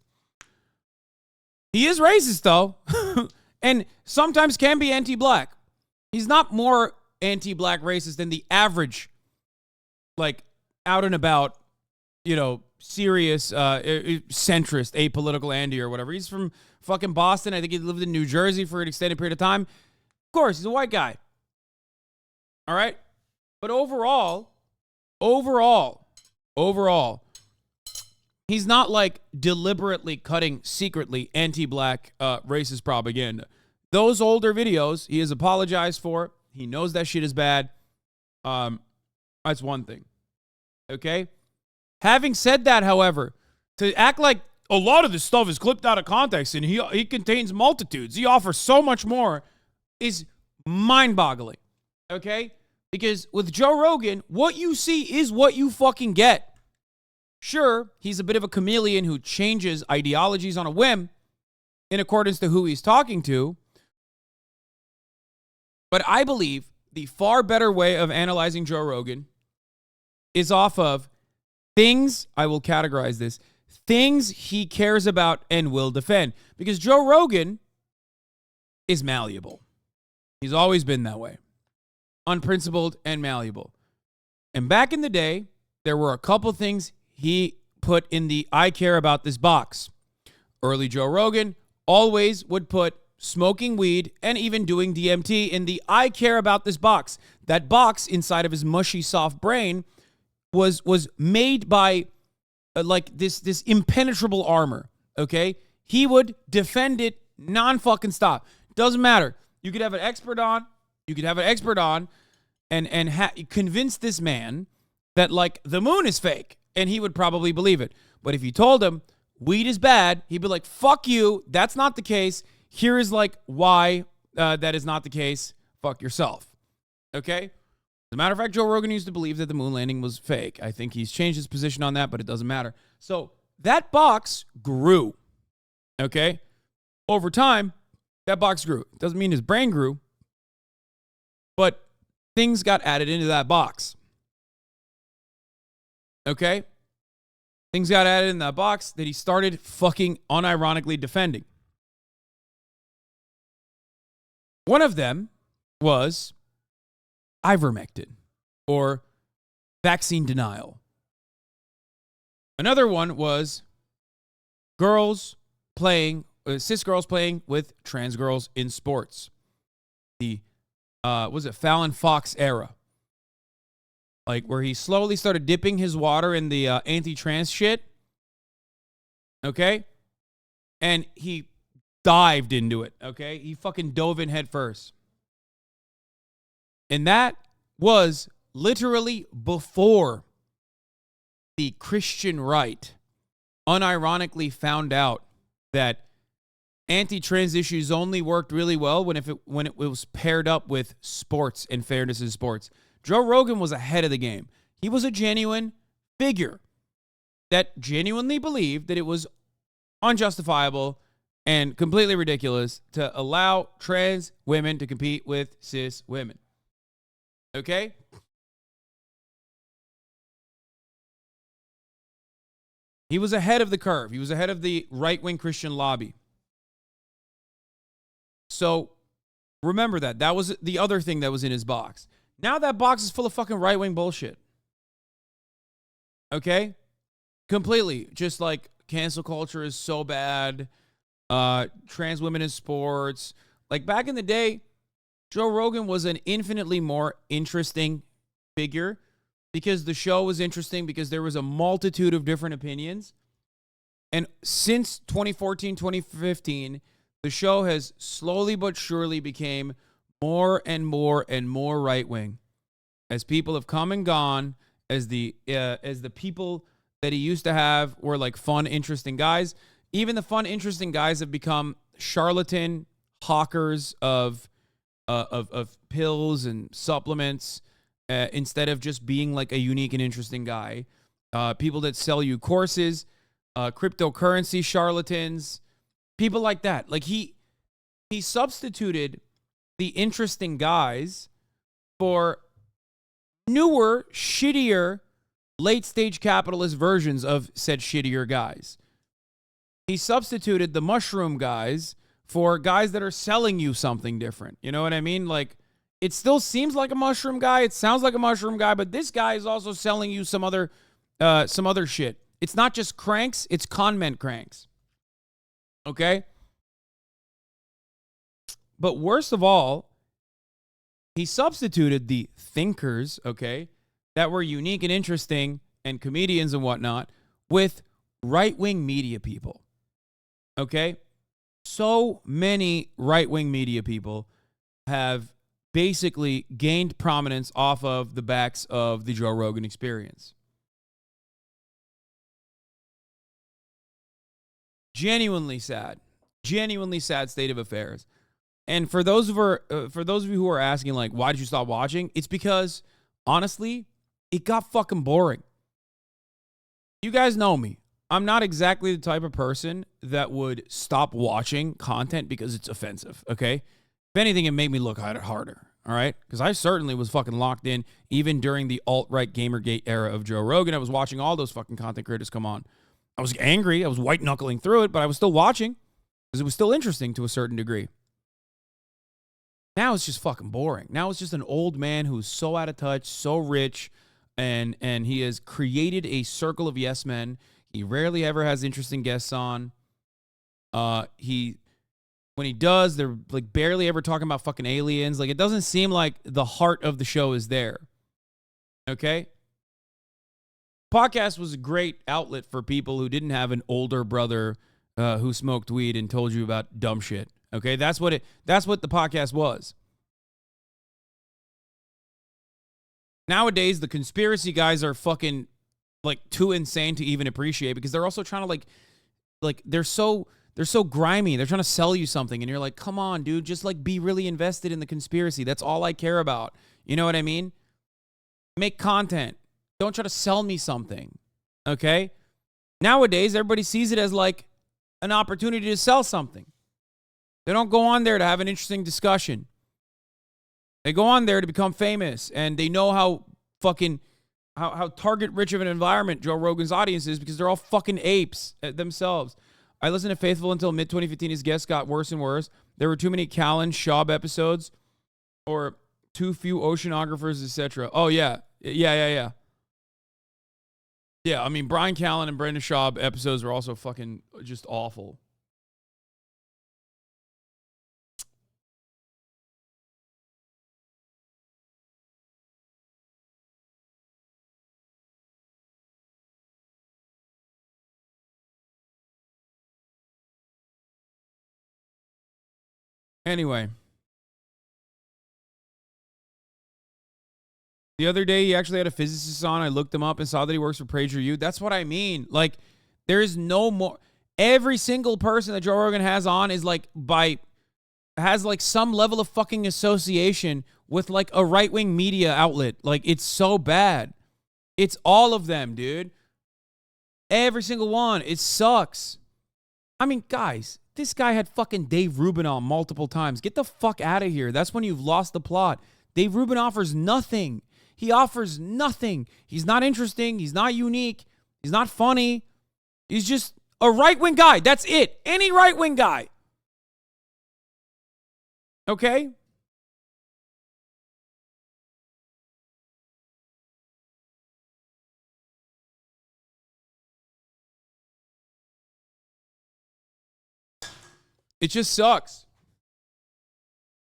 He is racist, though, and sometimes can be anti-black. He's not more anti-black racist than the average, like, out and about, you know, serious, centrist, apolitical Andy or whatever. He's from fucking Boston. I think he lived in New Jersey for an extended period of time. Of course, he's a white guy. All right? But overall, he's not like deliberately cutting secretly anti-black racist propaganda. Those older videos, he has apologized for. He knows that shit is bad. That's one thing. Okay? Having said that, however, to act like a lot of this stuff is clipped out of context and he contains multitudes, he offers so much more, is mind-boggling. Okay? Because with Joe Rogan, what you see is what you fucking get. Sure, he's a bit of a chameleon who changes ideologies on a whim in accordance to who he's talking to. But I believe the far better way of analyzing Joe Rogan is off of things, I will categorize this, things he cares about and will defend. Because Joe Rogan is malleable. He's always been that way. Unprincipled and malleable. And back in the day, there were a couple things he put in the I care about this box. Early Joe Rogan always would put smoking weed and even doing DMT in the I care about this box. That box inside of his mushy, soft brain was made by like this impenetrable armor, okay? He would defend it non-fucking stop. Doesn't matter. You could have an expert on. You could have an expert on and convince this man that, like, the moon is fake, and he would probably believe it. But if you told him weed is bad, he'd be like, fuck you. That's not the case. Here is, like, why that is not the case. Fuck yourself. Okay? As a matter of fact, Joe Rogan used to believe that the moon landing was fake. I think he's changed his position on that, but it doesn't matter. So that box grew. Okay? Over time, that box grew. It doesn't mean his brain grew, but things got added into that box. Okay? Things got added in that box that he started fucking unironically defending. One of them was ivermectin or vaccine denial. Another one was cis girls playing with trans girls in sports. The Fallon Fox era. Like where he slowly started dipping his water in the anti-trans shit. Okay? And he dived into it, okay? He fucking dove in head first. And that was literally before the Christian right unironically found out that anti-trans issues only worked really well when it was paired up with sports and fairness in sports. Joe Rogan was ahead of the game. He was a genuine figure that genuinely believed that it was unjustifiable and completely ridiculous to allow trans women to compete with cis women. Okay? He was ahead of the curve. He was ahead of the right-wing Christian lobby. So remember that. That was the other thing that was in his box. Now that box is full of fucking right-wing bullshit. Okay? Completely. Just like cancel culture is so bad. Trans women in sports. Like back in the day, Joe Rogan was an infinitely more interesting figure because the show was interesting because there was a multitude of different opinions. And since 2014, 2015, the show has slowly but surely became more and more and more right-wing as people have come and gone, as the people that he used to have were like fun, interesting guys. Even the fun, interesting guys have become charlatan hawkers of pills and supplements instead of just being like a unique and interesting guy. People that sell you courses, cryptocurrency charlatans, people like that. Like he substituted the interesting guys for newer, shittier, late-stage capitalist versions of said shittier guys. He substituted the mushroom guys for guys that are selling you something different. You know what I mean? Like, it still seems like a mushroom guy. It sounds like a mushroom guy, but this guy is also selling you some other shit. It's not just cranks, it's conment cranks. Okay? But worst of all, he substituted the thinkers, okay, that were unique and interesting and comedians and whatnot with right-wing media people. Okay? So many right-wing media people have basically gained prominence off of the backs of the Joe Rogan Experience. Genuinely sad state of affairs. And for those of you who are asking, like, why did you stop watching? It's because, honestly, it got fucking boring. You guys know me. I'm not exactly the type of person that would stop watching content because it's offensive, okay? If anything, it made me look at it harder, all right? Because I certainly was fucking locked in, even during the alt-right Gamergate era of Joe Rogan. I was watching all those fucking content creators come on. I was angry. I was white-knuckling through it, but I was still watching because it was still interesting to a certain degree. Now it's just fucking boring. Now it's just an old man who's so out of touch, so rich, and he has created a circle of yes men. He rarely ever has interesting guests on. When he does, they're like barely ever talking about fucking aliens. Like, it doesn't seem like the heart of the show is there. Okay? Podcast was a great outlet for people who didn't have an older brother who smoked weed and told you about dumb shit. Okay? That's what the podcast was. Nowadays, the conspiracy guys are fucking like too insane to even appreciate, because they're also trying to like they're so grimy. They're trying to sell you something, and you're like, come on, dude, just like be really invested in the conspiracy. That's all I care about. You know what I mean? Make content. Don't try to sell me something. Okay? Nowadays, everybody sees it as like an opportunity to sell something. They don't go on there to have an interesting discussion. They go on there to become famous, and they know how fucking how target rich of an environment Joe Rogan's audience is, because they're all fucking apes themselves. I listened to Faithful until mid-2015. His guests got worse and worse. There were too many Callan Schaub episodes, or too few oceanographers, etc. Oh, yeah. Yeah, I mean, Brian Callen and Brendan Schaub episodes were also fucking just awful. Anyway. The other day, he actually had a physicist on. I looked him up and saw that he works for PragerU. That's what I mean. Like, there is no more. Every single person that Joe Rogan has on is like has like some level of fucking association with like a right-wing media outlet. Like, it's so bad. It's all of them, dude. Every single one. It sucks. I mean, guys, this guy had fucking Dave Rubin on multiple times. Get the fuck out of here. That's when you've lost the plot. Dave Rubin offers nothing. He offers nothing. He's not interesting. He's not unique. He's not funny. He's just a right-wing guy. That's it. Any right-wing guy. Okay? It just sucks.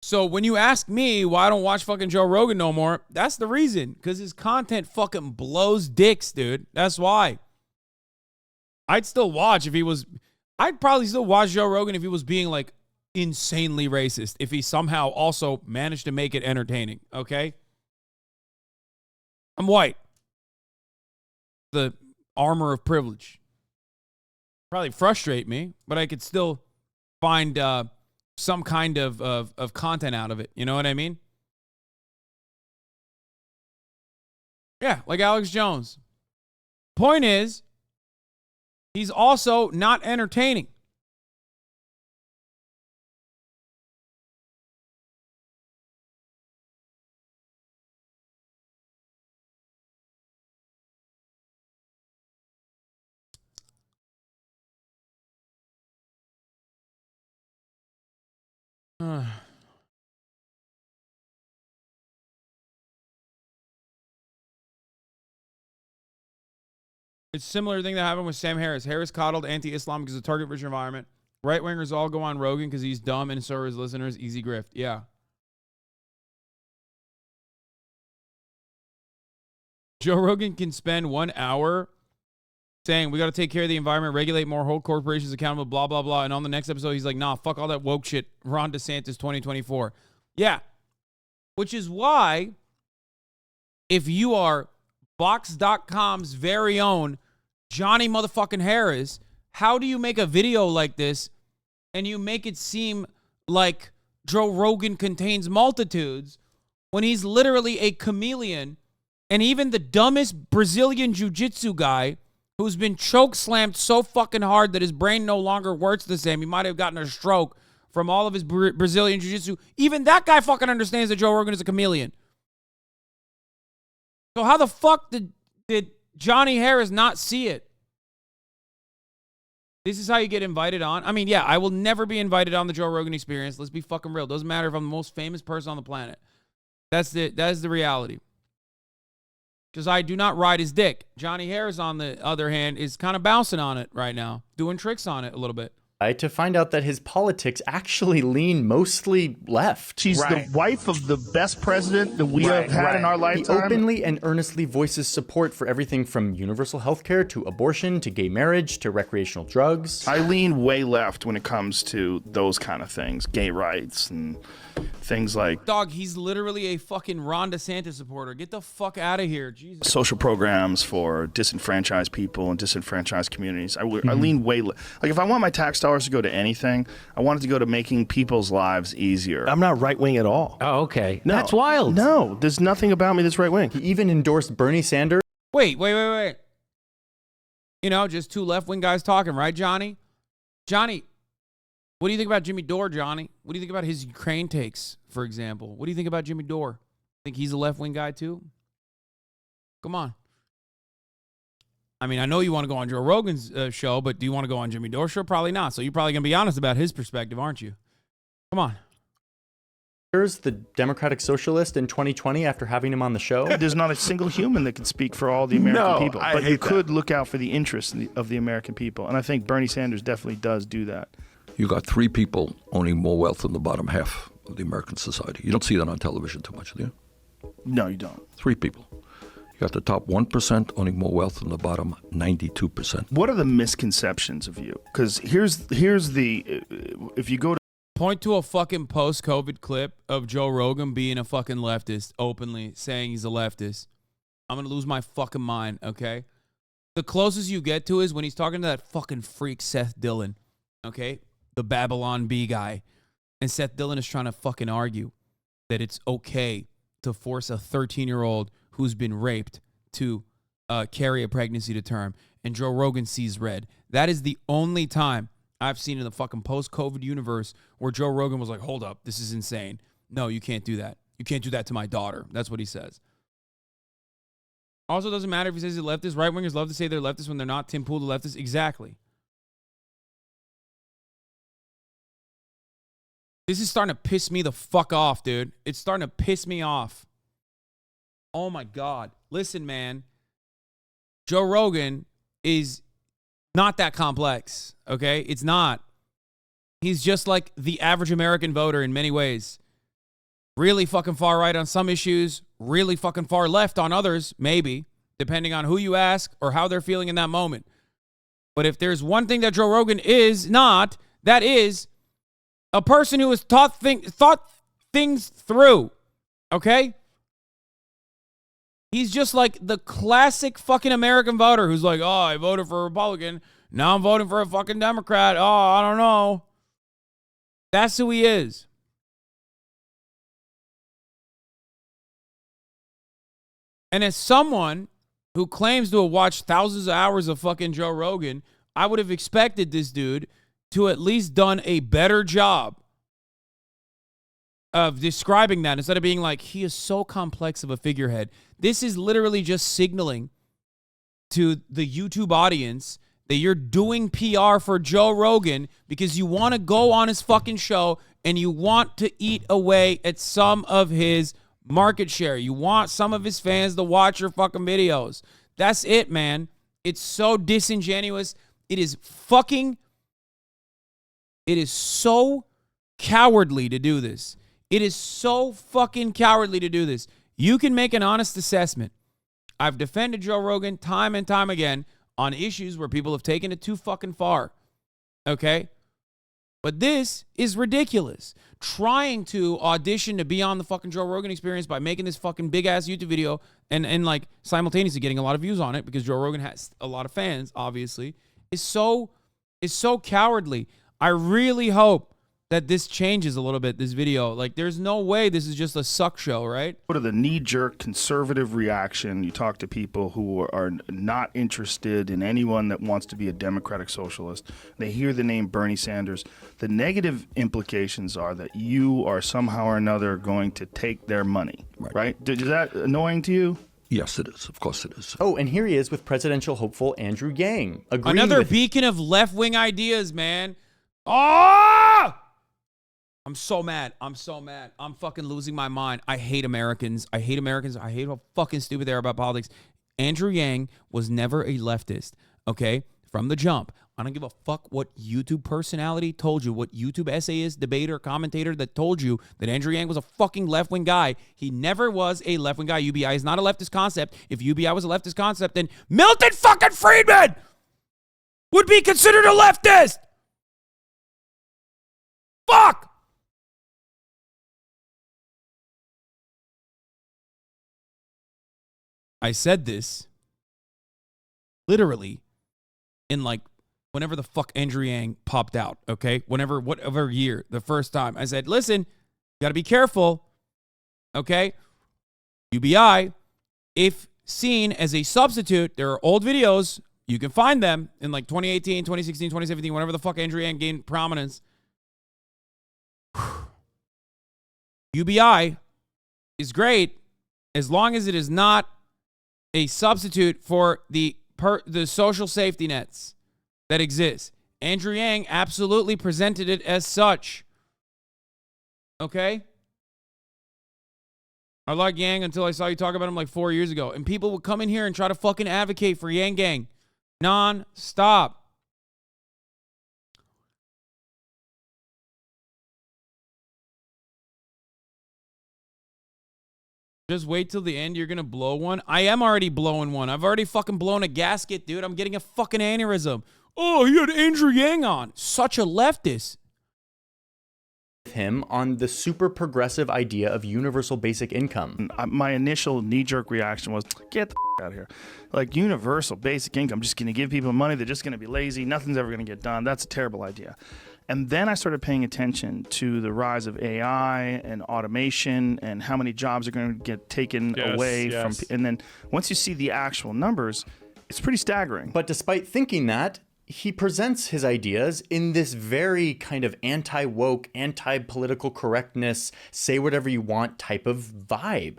So when you ask me why I don't watch fucking Joe Rogan no more, that's the reason. Because his content fucking blows dicks, dude. That's why. I'd probably still watch Joe Rogan if he was being like insanely racist. If he somehow also managed to make it entertaining, okay? I'm white. The armor of privilege. Probably frustrate me, but I could still find some kind of content out of it. You know what I mean? Yeah, like Alex Jones. Point is, he's also not entertaining. It's a similar thing that happened with Sam Harris. Harris coddled anti-Islam because of target-rich environment. Right-wingers all go on Rogan because he's dumb, and so are his listeners. Easy grift. Yeah. Joe Rogan can spend 1 hour saying, we got to take care of the environment, regulate more, hold corporations accountable, blah, blah, blah. And on the next episode, he's like, nah, fuck all that woke shit. Ron DeSantis 2024. Yeah. Which is why, if you are Vox.com's very own Johnny motherfucking Harris, how do you make a video like this and you make it seem like Joe Rogan contains multitudes when he's literally a chameleon, and even the dumbest Brazilian jiu-jitsu guy who's been choke slammed so fucking hard that his brain no longer works the same, he might have gotten a stroke from all of his Brazilian jiu-jitsu, even that guy fucking understands that Joe Rogan is a chameleon. So how the fuck did Johnny Harris not see it? This is how you get invited on. I mean, yeah, I will never be invited on the Joe Rogan Experience. Let's be fucking real. Doesn't matter if I'm the most famous person on the planet. That is the reality. Because I do not ride his dick. Johnny Harris, on the other hand, is kind of bouncing on it right now, doing tricks on it a little bit. To find out that his politics actually lean mostly left. She's the wife of the best president that we have had in our lifetime. He openly and earnestly voices support for everything from universal health care to abortion to gay marriage to recreational drugs. I lean way left when it comes to those kind of things, gay rights and things like... Dog, he's literally a fucking Ron DeSantis supporter. Get the fuck out of here. Jesus. Social programs for disenfranchised people and disenfranchised communities. I lean way left. Like, if I want my tax dollars to go to anything, I want it to go to making people's lives easier. I'm not right-wing at all. Oh, okay. No. That's wild. No, there's nothing about me that's right-wing. He even endorsed Bernie Sanders. Wait. You know, just two left-wing guys talking, right, Johnny? Johnny, what do you think about Jimmy Dore, Johnny? What do you think about his Ukraine takes, for example? What do you think about Jimmy Dore? Think he's a left-wing guy, too? Come on. I mean, I know you want to go on Joe Rogan's show, but do you want to go on Jimmy Dore's show? Probably not. So you're probably going to be honest about his perspective, aren't you? Come on. The Democratic Socialist in 2020 after having him on the show. There's not a single human that can speak for all the American people. But you could look out for the interests of the American people. And I think Bernie Sanders definitely does do that. You got 3 people owning more wealth than the bottom half of the American society. You don't see that on television too much, do you? No, you don't. 3 people. You got the top 1% owning more wealth than the bottom 92%. What are the misconceptions of you? Because here's the, if you go to... Point to a fucking post-COVID clip of Joe Rogan being a fucking leftist, openly saying he's a leftist. I'm going to lose my fucking mind, okay? The closest you get to is when he's talking to that fucking freak Seth Dillon, okay? The Babylon Bee guy. And Seth Dillon is trying to fucking argue that it's okay to force a 13-year-old who's been raped to carry a pregnancy to term. And Joe Rogan sees red. That is the only time I've seen in the fucking post-COVID universe where Joe Rogan was like, hold up, this is insane. No, you can't do that. You can't do that to my daughter. That's what he says. Also, doesn't matter if he says he's a leftist. Right-wingers love to say they're leftist when they're not. Tim Pool, the leftist. Exactly. This is starting to piss me the fuck off, dude. It's starting to piss me off. Oh, my God. Listen, man. Joe Rogan is not that complex, okay? It's not. He's just like the average American voter in many ways. Really fucking far right on some issues. Really fucking far left on others, maybe. Depending on who you ask or how they're feeling in that moment. But if there's one thing that Joe Rogan is not, that is a person who has thought things through, okay? He's just like the classic fucking American voter who's like, oh, I voted for a Republican. Now I'm voting for a fucking Democrat. Oh, I don't know. That's who he is. And as someone who claims to have watched thousands of hours of fucking Joe Rogan, I would have expected this dude to at least done a better job of describing that instead of being like, he is so complex of a figurehead. This is literally just signaling to the YouTube audience that you're doing PR for Joe Rogan because you want to go on his fucking show and you want to eat away at some of his market share. You want some of his fans to watch your fucking videos. That's it, man. It's so disingenuous. It is so cowardly to do this. It is so fucking cowardly to do this. You can make an honest assessment. I've defended Joe Rogan time and time again on issues where people have taken it too fucking far. Okay? But this is ridiculous. Trying to audition to be on the fucking Joe Rogan Experience by making this fucking big-ass YouTube video and like simultaneously getting a lot of views on it because Joe Rogan has a lot of fans, obviously, is so cowardly. I really hope that this changes a little bit, this video. Like, there's no way this is just a suck show, right? What are the knee-jerk conservative reaction? You talk to people who are not interested in anyone that wants to be a democratic socialist. They hear the name Bernie Sanders. The negative implications are that you are somehow or another going to take their money, right? Is that annoying to you? Yes, it is. Of course it is. Oh, and here he is with presidential hopeful Andrew Yang. Another beacon of left-wing ideas, man. Oh! I'm so mad. I'm so mad. I'm fucking losing my mind. I hate Americans. I hate Americans. I hate how fucking stupid they are about politics. Andrew Yang was never a leftist, okay? From the jump. I don't give a fuck what YouTube personality told you, what YouTube essayist, debater, commentator that told you that Andrew Yang was a fucking left-wing guy. He never was a left-wing guy. UBI is not a leftist concept. If UBI was a leftist concept, then Milton fucking Friedman would be considered a leftist. Fuck! I said this literally in like whenever the fuck Andrew Yang popped out, okay? Whatever year, the first time. I said, listen, you got to be careful, okay? UBI, if seen as a substitute, there are old videos. You can find them in like 2018, 2016, 2017, whenever the fuck Andrew Yang gained prominence. UBI is great as long as it is not a substitute for the social safety nets that exist. Andrew Yang absolutely presented it as such. Okay? I like Yang until I saw you talk about him like 4 years ago. And people would come in here and try to fucking advocate for Yang Gang. Non-stop. Just wait till the end. You're going to blow one. I am already blowing one. I've already fucking blown a gasket, dude. I'm getting a fucking aneurysm. Oh, he had Andrew Yang on. Such a leftist. Him on the super progressive idea of universal basic income. My initial knee-jerk reaction was, get the out of here. Like, universal basic income, just going to give people money. They're just going to be lazy. Nothing's ever going to get done. That's a terrible idea. And then I started paying attention to the rise of AI and automation and how many jobs are going to get taken away from. And then once you see the actual numbers, it's pretty staggering. But despite thinking that, he presents his ideas in this very kind of anti-woke, anti-political correctness, say whatever you want type of vibe.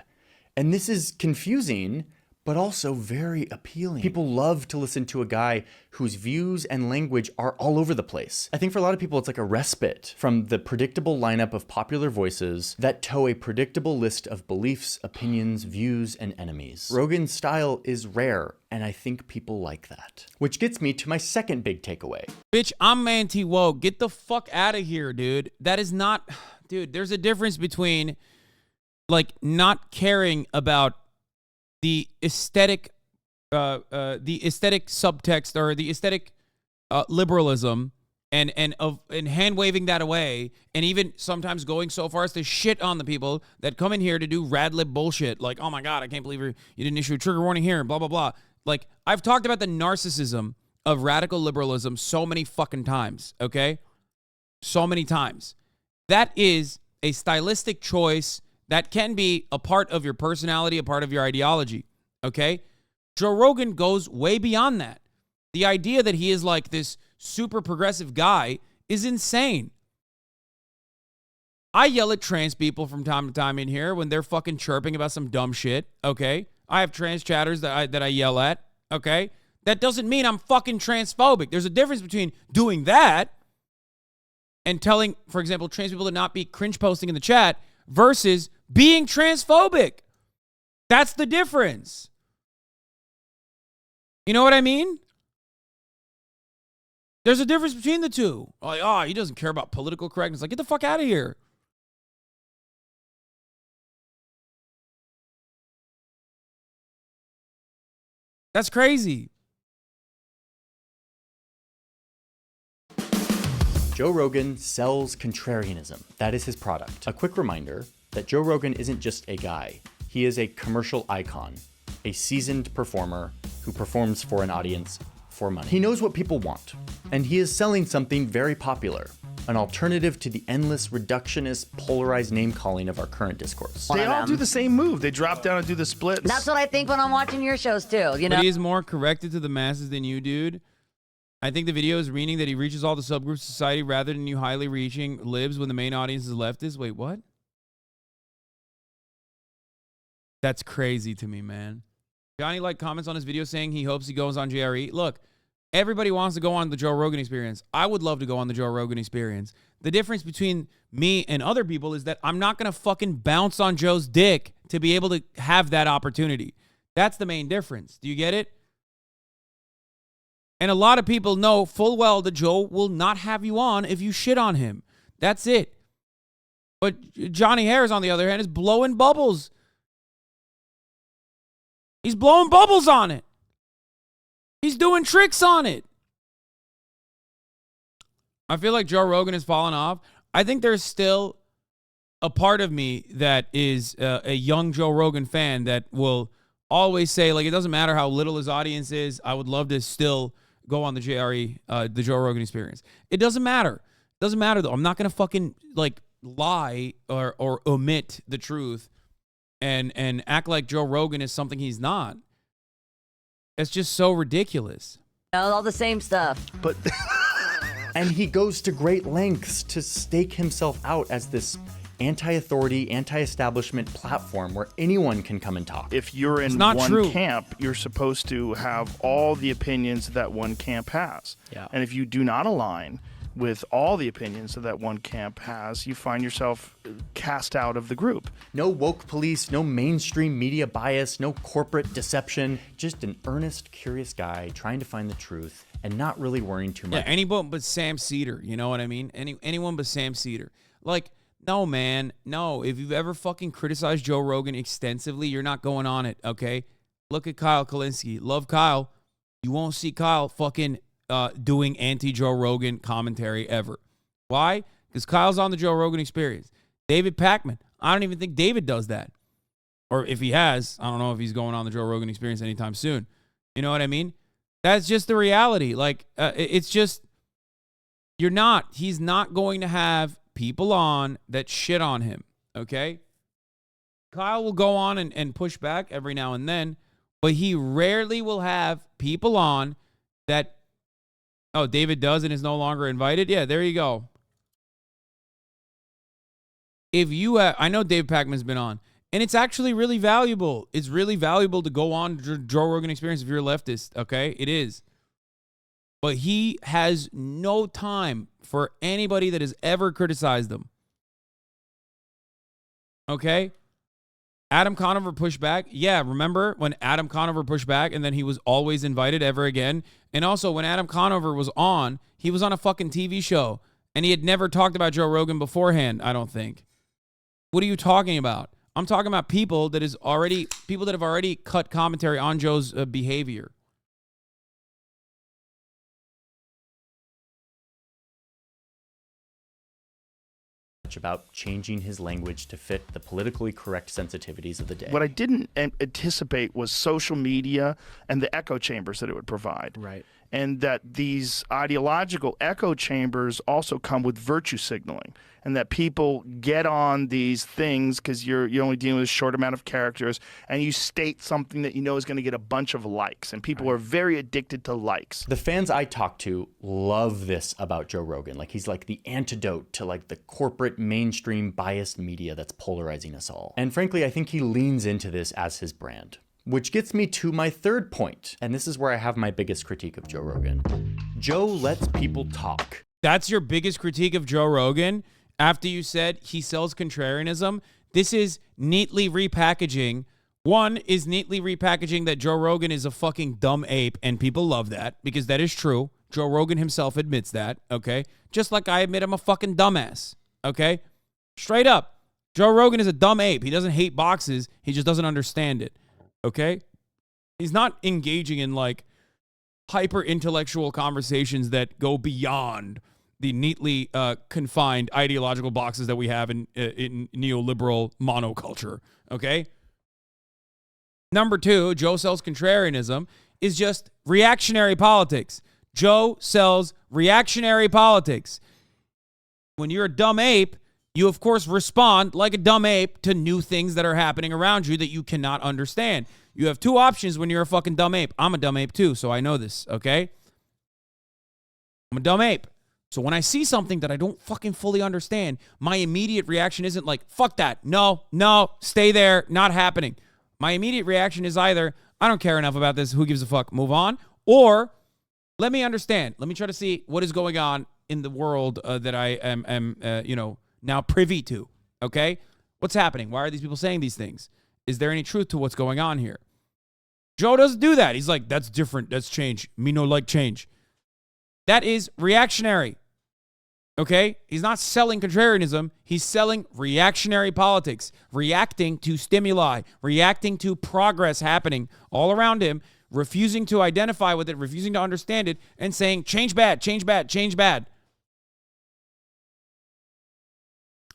And this is confusing, but also very appealing. People love to listen to a guy whose views and language are all over the place. I think for a lot of people, it's like a respite from the predictable lineup of popular voices that tow a predictable list of beliefs, opinions, views, and enemies. Rogan's style is rare, and I think people like that. Which gets me to my second big takeaway. Bitch, I'm anti-woke. Get the fuck out of here, dude. That is not... Dude, there's a difference between, like, not caring about the aesthetic subtext or the aesthetic liberalism and hand waving that away, and even sometimes going so far as to shit on the people that come in here to do rad lib bullshit. Like, oh my God, I can't believe you didn't issue a trigger warning here, blah, blah, blah. Like, I've talked about the narcissism of radical liberalism so many fucking times, okay? So many times. That is a stylistic choice that can be a part of your personality, a part of your ideology, okay? Joe Rogan goes way beyond that. The idea that he is like this super progressive guy is insane. I yell at trans people from time to time in here when they're fucking chirping about some dumb shit, okay? I have trans chatters that I yell at, okay? That doesn't mean I'm fucking transphobic. There's a difference between doing that and telling, for example, trans people to not be cringe posting in the chat versus being transphobic. That's the difference. You know what I mean? There's a difference between the two. Like, oh, he doesn't care about political correctness. Like, get the fuck out of here. That's crazy. Joe Rogan sells contrarianism. That is his product. A quick reminder that Joe Rogan isn't just a guy. He is a commercial icon, a seasoned performer who performs for an audience for money. He knows what people want, and he is selling something very popular, an alternative to the endless reductionist, polarized name-calling of our current discourse. They all do the same move. They drop down and do the splits. That's what I think when I'm watching your shows too, you know? But he is more corrected to the masses than you, dude. I think the video is meaning that he reaches all the subgroups of society rather than you highly reaching libs when the main audience is leftist. Wait, what? That's crazy to me, man. Johnny like comments on his video saying he hopes he goes on JRE. Look, everybody wants to go on the Joe Rogan Experience. I would love to go on the Joe Rogan Experience. The difference between me and other people is that I'm not going to fucking bounce on Joe's dick to be able to have that opportunity. That's the main difference. Do you get it? And a lot of people know full well that Joe will not have you on if you shit on him. That's it. But Johnny Harris, on the other hand, is blowing bubbles. He's blowing bubbles on it. He's doing tricks on it. I feel like Joe Rogan has fallen off. I think there's still a part of me that is a young Joe Rogan fan that will always say, like, it doesn't matter how little his audience is. I would love to still go on the JRE, the Joe Rogan Experience. It doesn't matter. It doesn't matter, though. I'm not going to fucking, like, lie or omit the truth and act like Joe Rogan is something he's not. It's just so ridiculous. All the same stuff. But and he goes to great lengths to stake himself out as this anti-authority, anti-establishment platform where anyone can come and talk. If you're in one camp, you're supposed to have all the opinions that one camp has. Yeah. And if you do not align with all the opinions that one camp has, you find yourself cast out of the group. No woke police, no mainstream media bias, no corporate deception, just an earnest, curious guy trying to find the truth and not really worrying too much. Yeah, anyone but Sam Cedar, you know what I mean? Anyone but Sam Cedar. Like, no, man, no. If you've ever fucking criticized Joe Rogan extensively, you're not going on it, okay? Look at Kyle Kalinske. Love Kyle. You won't see Kyle fucking doing anti-Joe Rogan commentary ever. Why? Because Kyle's on the Joe Rogan Experience. David Pakman, I don't even think David does that. Or if he has, I don't know if he's going on the Joe Rogan Experience anytime soon. You know what I mean? That's just the reality. Like, it's just, he's not going to have people on that shit on him, okay? Kyle will go on and push back every now and then, but he rarely will have people on that, oh, David does and is no longer invited? Yeah, there you go. If you I know Dave Pakman's been on, and it's actually really valuable. It's really valuable to go on Joe Rogan Experience if you're a leftist, okay? It is. But he has no time for anybody that has ever criticized him. Okay? Adam Conover pushed back. Yeah, remember when Adam Conover pushed back and then he was always invited ever again? And also when Adam Conover was on, he was on a fucking TV show and he had never talked about Joe Rogan beforehand, I don't think. What are you talking about? I'm talking about people that have already cut commentary on Joe's behavior. About changing his language to fit the politically correct sensitivities of the day. What I didn't anticipate was social media and the echo chambers that it would provide. Right. And that these ideological echo chambers also come with virtue signaling, and that people get on these things because you're only dealing with a short amount of characters, and you state something that you know is going to get a bunch of likes, and people are very addicted to likes. The fans I talk to love this about Joe Rogan. Like, he's like the antidote to like the corporate mainstream biased media that's polarizing us all. And frankly, I think he leans into this as his brand. Which gets me to my third point, and this is where I have my biggest critique of Joe Rogan. Joe lets people talk. That's your biggest critique of Joe Rogan? After you said he sells contrarianism? This is neatly repackaging. One is neatly repackaging that Joe Rogan is a fucking dumb ape, and people love that, because that is true. Joe Rogan himself admits that, okay? Just like I admit I'm a fucking dumbass, okay? Straight up. Joe Rogan is a dumb ape. He doesn't hate boxes. He just doesn't understand it. Okay? He's not engaging in like hyper intellectual conversations that go beyond the neatly confined ideological boxes that we have in neoliberal monoculture. Okay? Number two, Joe sells contrarianism is just reactionary politics. Joe sells reactionary politics. When you're a dumb ape, you, of course, respond like a dumb ape to new things that are happening around you that you cannot understand. You have two options when you're a fucking dumb ape. I'm a dumb ape, too, so I know this, okay? I'm a dumb ape. So when I see something that I don't fucking fully understand, my immediate reaction isn't like, fuck that. No, stay there, not happening. My immediate reaction is either I don't care enough about this. Who gives a fuck? Move on. Or let me understand. Let me try to see what is going on in the world that I am now privy to. Okay? What's happening? Why are these people saying these things? Is there any truth to what's going on here? Joe doesn't do that. He's like, that's different. That's change. Me no like change. That is reactionary. Okay? He's not selling contrarianism. He's selling reactionary politics, reacting to stimuli, reacting to progress happening all around him, refusing to identify with it, refusing to understand it, and saying, change bad, change bad, change bad.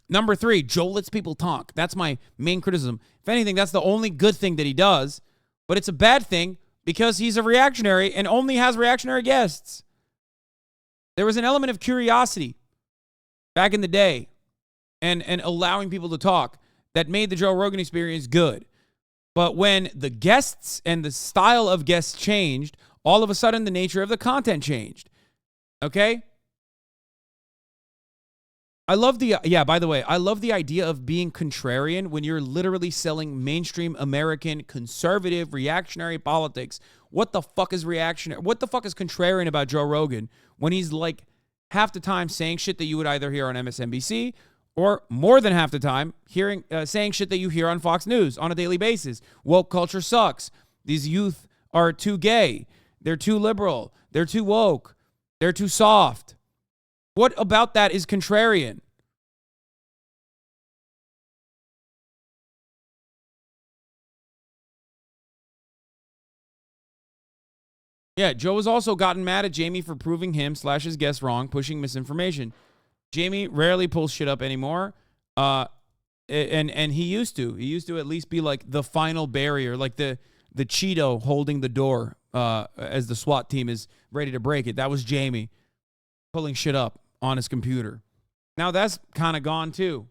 Number 3, Joe lets people talk. That's my main criticism. If anything, that's the only good thing that he does, but it's a bad thing because he's a reactionary and only has reactionary guests. There was an element of curiosity back in the day and allowing people to talk that made the Joe Rogan experience good. But when the guests and the style of guests changed, all of a sudden the nature of the content changed. Okay? I love the idea of being contrarian when you're literally selling mainstream American conservative reactionary politics. What the fuck is reactionary? What the fuck is contrarian about Joe Rogan when he's like half the time saying shit that you would either hear on MSNBC or more than half the time saying shit that you hear on Fox News on a daily basis? Woke culture sucks. These youth are too gay. They're too liberal. They're too woke. They're too soft. What about that is contrarian? Yeah, Joe has also gotten mad at Jamie for proving him/his guests wrong, pushing misinformation. Jamie rarely pulls shit up anymore, and he used to. He used to at least be like the final barrier, like the Cheeto holding the door as the SWAT team is ready to break it. That was Jamie pulling shit up on his computer. Now that's kind of gone too.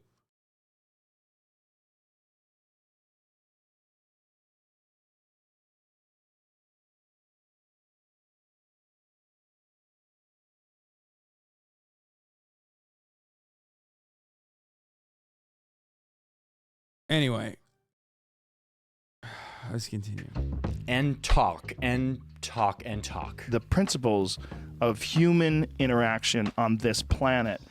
Anyway, let's continue. And talk and talk and talk. The principles of human interaction on this planet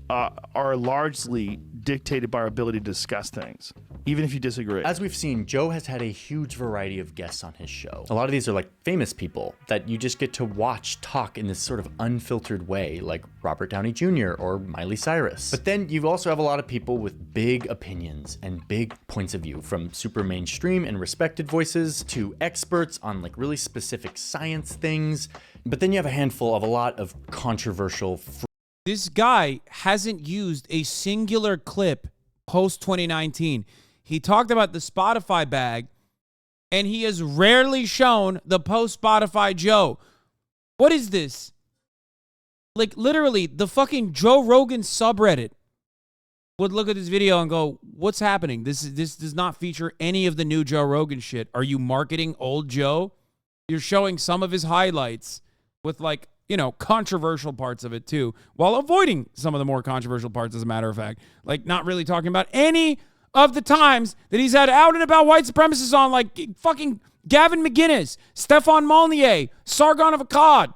are largely dictated by our ability to discuss things, even if you disagree. As we've seen, Joe has had a huge variety of guests on his show. A lot of these are like famous people that you just get to watch talk in this sort of unfiltered way, like Robert Downey Jr. or Miley Cyrus. But then you also have a lot of people with big opinions and big points of view, from super mainstream and respected voices to experts on like really specific science things. But then you have a handful of a lot of controversial. This guy hasn't used a singular clip post 2019. He talked about the Spotify bag, and he has rarely shown the post Spotify Joe. What is this? Like, literally, the fucking Joe Rogan subreddit would look at this video and go, what's happening? This does not feature any of the new Joe Rogan shit. Are you marketing old Joe? You're showing some of his highlights with, like, you know, controversial parts of it too, while avoiding some of the more controversial parts, as a matter of fact. Like, not really talking about any of the times that he's had out and about white supremacists on, like fucking Gavin McGinnis, Stefan Molnier, Sargon of Akkad,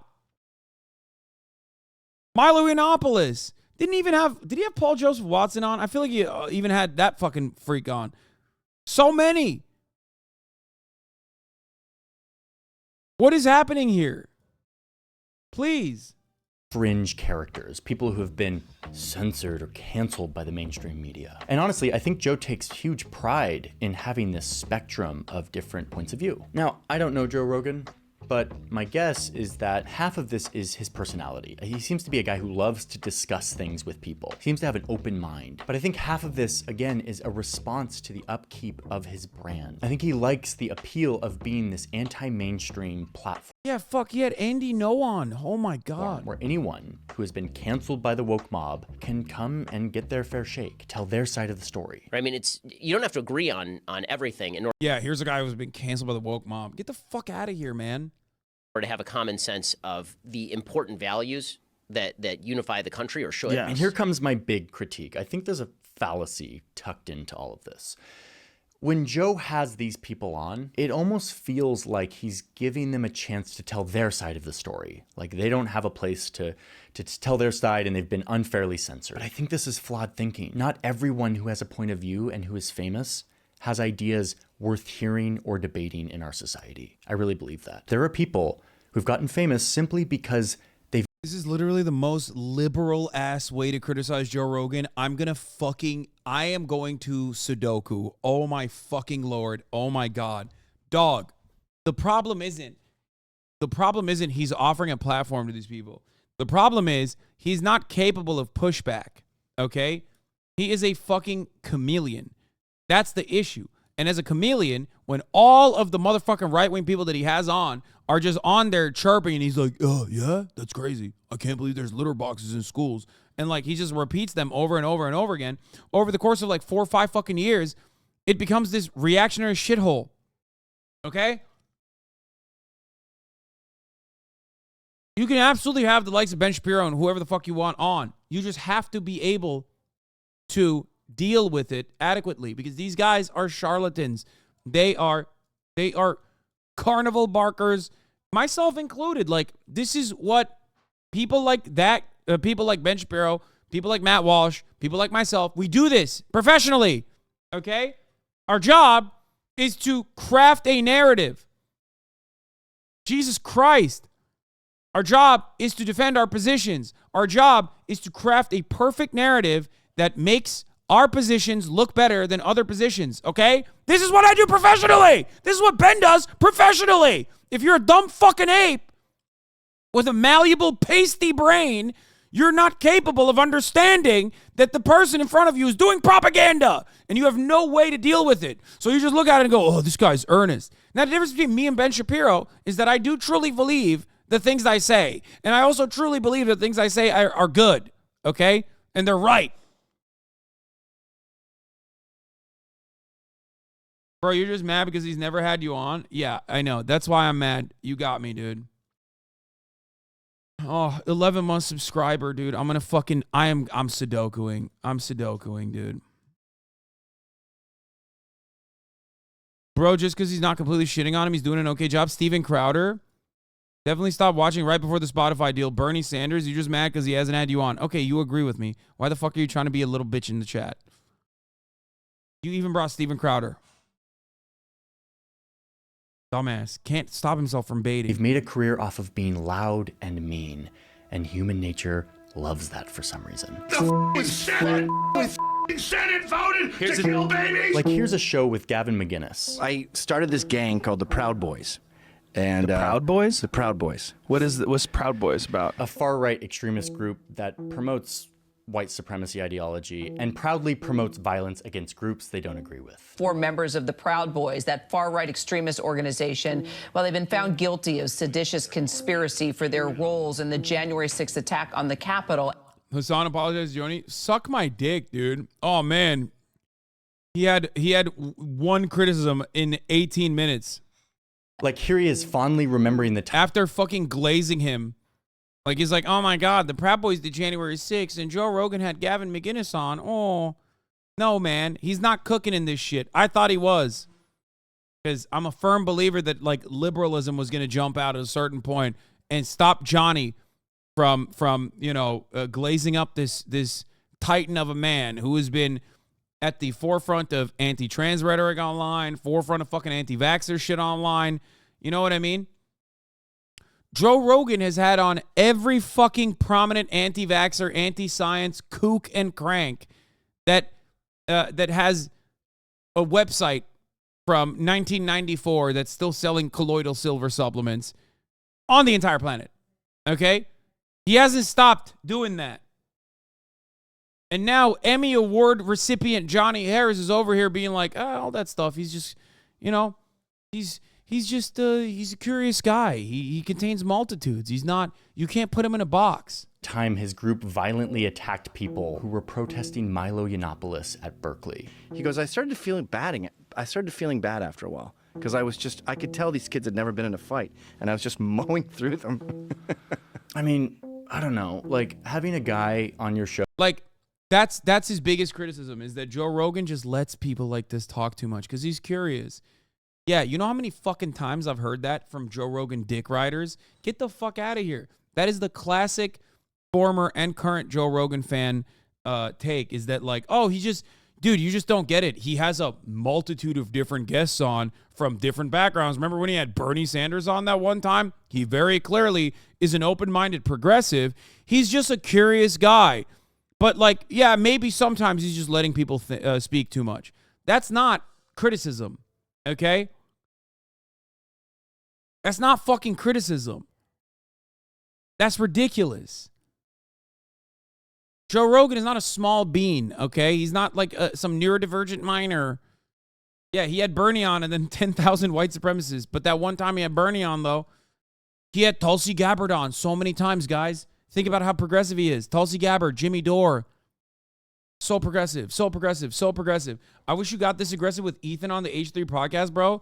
Milo Yiannopoulos. Did he have Paul Joseph Watson on? I feel like he even had that fucking freak on. So many. What is happening here? Please. Fringe characters, people who have been censored or canceled by the mainstream media. And honestly, I think Joe takes huge pride in having this spectrum of different points of view. Now, I don't know Joe Rogan, but my guess is that half of this is his personality. He seems to be a guy who loves to discuss things with people. He seems to have an open mind. But I think half of this, again, is a response to the upkeep of his brand. I think he likes the appeal of being this anti-mainstream platform. Yeah, fuck, he had Andy No on. Oh my God. Where anyone who has been canceled by the woke mob can come and get their fair shake, tell their side of the story. I mean, you don't have to agree on everything. Yeah, here's a guy who's been canceled by the woke mob. Get the fuck out of here, man. Or to have a common sense of the important values that unify the country, or should. Yeah. And here comes my big critique. I think there's a fallacy tucked into all of this. When Joe has these people on, it almost feels like he's giving them a chance to tell their side of the story. Like they don't have a place to tell their side and they've been unfairly censored. But I think this is flawed thinking. Not everyone who has a point of view and who is famous has ideas worth hearing or debating in our society. I really believe that. There are people who've gotten famous simply because they've... This is literally the most liberal ass way to criticize Joe Rogan. I am going to Sudoku. Oh my fucking Lord. Oh my God. Dog. The problem isn't he's offering a platform to these people. The problem is he's not capable of pushback. Okay? He is a fucking chameleon. That's the issue. And as a chameleon, when all of the motherfucking right-wing people that he has on are just on there chirping and he's like, oh, yeah, that's crazy. I can't believe there's litter boxes in schools. And like he just repeats them over and over and over again. Over the course of like 4 or 5 fucking years, it becomes this reactionary shithole. Okay? You can absolutely have the likes of Ben Shapiro and whoever the fuck you want on. You just have to be able to deal with it adequately because these guys are charlatans. They are carnival barkers, myself included. Like this is what people like that, people like Ben Shapiro, people like Matt Walsh, people like myself, we do this professionally. Okay? Our job is to craft a narrative. Jesus Christ. Our job is to defend our positions. Our job is to craft a perfect narrative that makes our positions look better than other positions, okay? This is what I do professionally. This is what Ben does professionally. If you're a dumb fucking ape with a malleable, pasty brain, you're not capable of understanding that the person in front of you is doing propaganda and you have no way to deal with it. So you just look at it and go, oh, this guy's earnest. Now, the difference between me and Ben Shapiro is that I do truly believe the things I say. And I also truly believe that the things I say are good, okay? And they're right. Bro, you're just mad because he's never had you on? Yeah, I know. That's why I'm mad. You got me, dude. Oh, 11-month subscriber, dude. I'm Sudokuing. I'm Sudokuing, dude. Bro, just because he's not completely shitting on him, he's doing an okay job. Steven Crowder. Definitely stopped watching right before the Spotify deal. Bernie Sanders, you're just mad because he hasn't had you on. Okay, you agree with me. Why the fuck are you trying to be a little bitch in the chat? You even brought Steven Crowder. Dumbass. Can't stop himself from baiting. They've made a career off of being loud and mean, and human nature loves that for some reason. Senate voted to kill babies. Like, here's a show with Gavin McInnes. I started this gang called the Proud Boys. And the Proud Boys? The Proud Boys. What's Proud Boys about? A far-right extremist group that promotes white supremacy ideology and proudly promotes violence against groups they don't agree with. 4 members of the Proud Boys, that far-right extremist organization, well, they've been found guilty of seditious conspiracy for their roles in the January 6th attack on the Capitol. Hasan apologized, Joni. Suck my dick, dude. Oh, man. He had one criticism in 18 minutes. Like, here he is fondly remembering the time. After fucking glazing him. Like, he's like, oh, my God, the Proud Boys did January 6th, and Joe Rogan had Gavin McInnes on. Oh, no, man. He's not cooking in this shit. I thought he was. Because I'm a firm believer that, like, liberalism was going to jump out at a certain point and stop Johnny from you know, glazing up this titan of a man who has been at the forefront of anti-trans rhetoric online, forefront of fucking anti-vaxxer shit online. You know what I mean? Joe Rogan has had on every fucking prominent anti-vaxxer, anti-science kook and crank that has a website from 1994 that's still selling colloidal silver supplements on the entire planet. Okay? He hasn't stopped doing that. And now Emmy Award recipient Johnny Harris is over here being like, oh, all that stuff. He's just, you know, he's a curious guy. He contains multitudes. He's not, you can't put him in a box. Time his group violently attacked people who were protesting Milo Yiannopoulos at Berkeley. He goes, I started feeling bad after a while. Because I could tell these kids had never been in a fight. And I was just mowing through them. I mean, I don't know. Like, having a guy on your show. Like, That's his biggest criticism, is that Joe Rogan just lets people like this talk too much because he's curious. Yeah, you know how many fucking times I've heard that from Joe Rogan dick riders? Get the fuck out of here. That is the classic former and current Joe Rogan fan take, is that like, oh, he just, dude, you just don't get it. He has a multitude of different guests on from different backgrounds. Remember when he had Bernie Sanders on that one time? He very clearly is an open-minded progressive. He's just a curious guy. But like, yeah, maybe sometimes he's just letting people speak too much. That's not criticism, okay? That's not fucking criticism. That's ridiculous. Joe Rogan is not a small bean, okay? He's not like some neurodivergent minor. Yeah, he had Bernie on and then 10,000 white supremacists. But that one time he had Bernie on, though, he had Tulsi Gabbard on so many times, guys. Think about how progressive he is. Tulsi Gabbard, Jimmy Dore. So progressive, so progressive, so progressive. I wish you got this aggressive with Ethan on the H3 podcast, bro.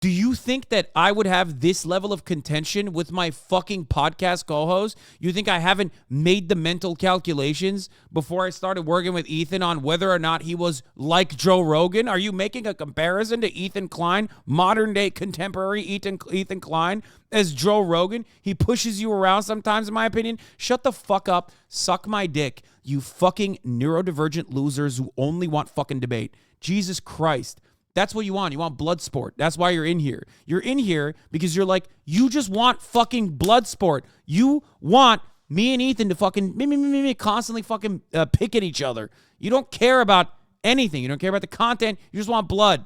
Do you think that I would have this level of contention with my fucking podcast co-host? You think I haven't made the mental calculations before I started working with Ethan on whether or not he was like Joe Rogan? Are you making a comparison to Ethan Klein, modern day contemporary Ethan Klein, as Joe Rogan? He pushes you around sometimes, in my opinion. Shut the fuck up. Suck my dick, you fucking neurodivergent losers who only want fucking debate. Jesus Christ. That's what you want. You want blood sport. That's why you're in here. You're in here because you're like, you just want fucking blood sport. You want me and Ethan to fucking constantly fucking pick at each other. You don't care about anything. You don't care about the content. You just want blood.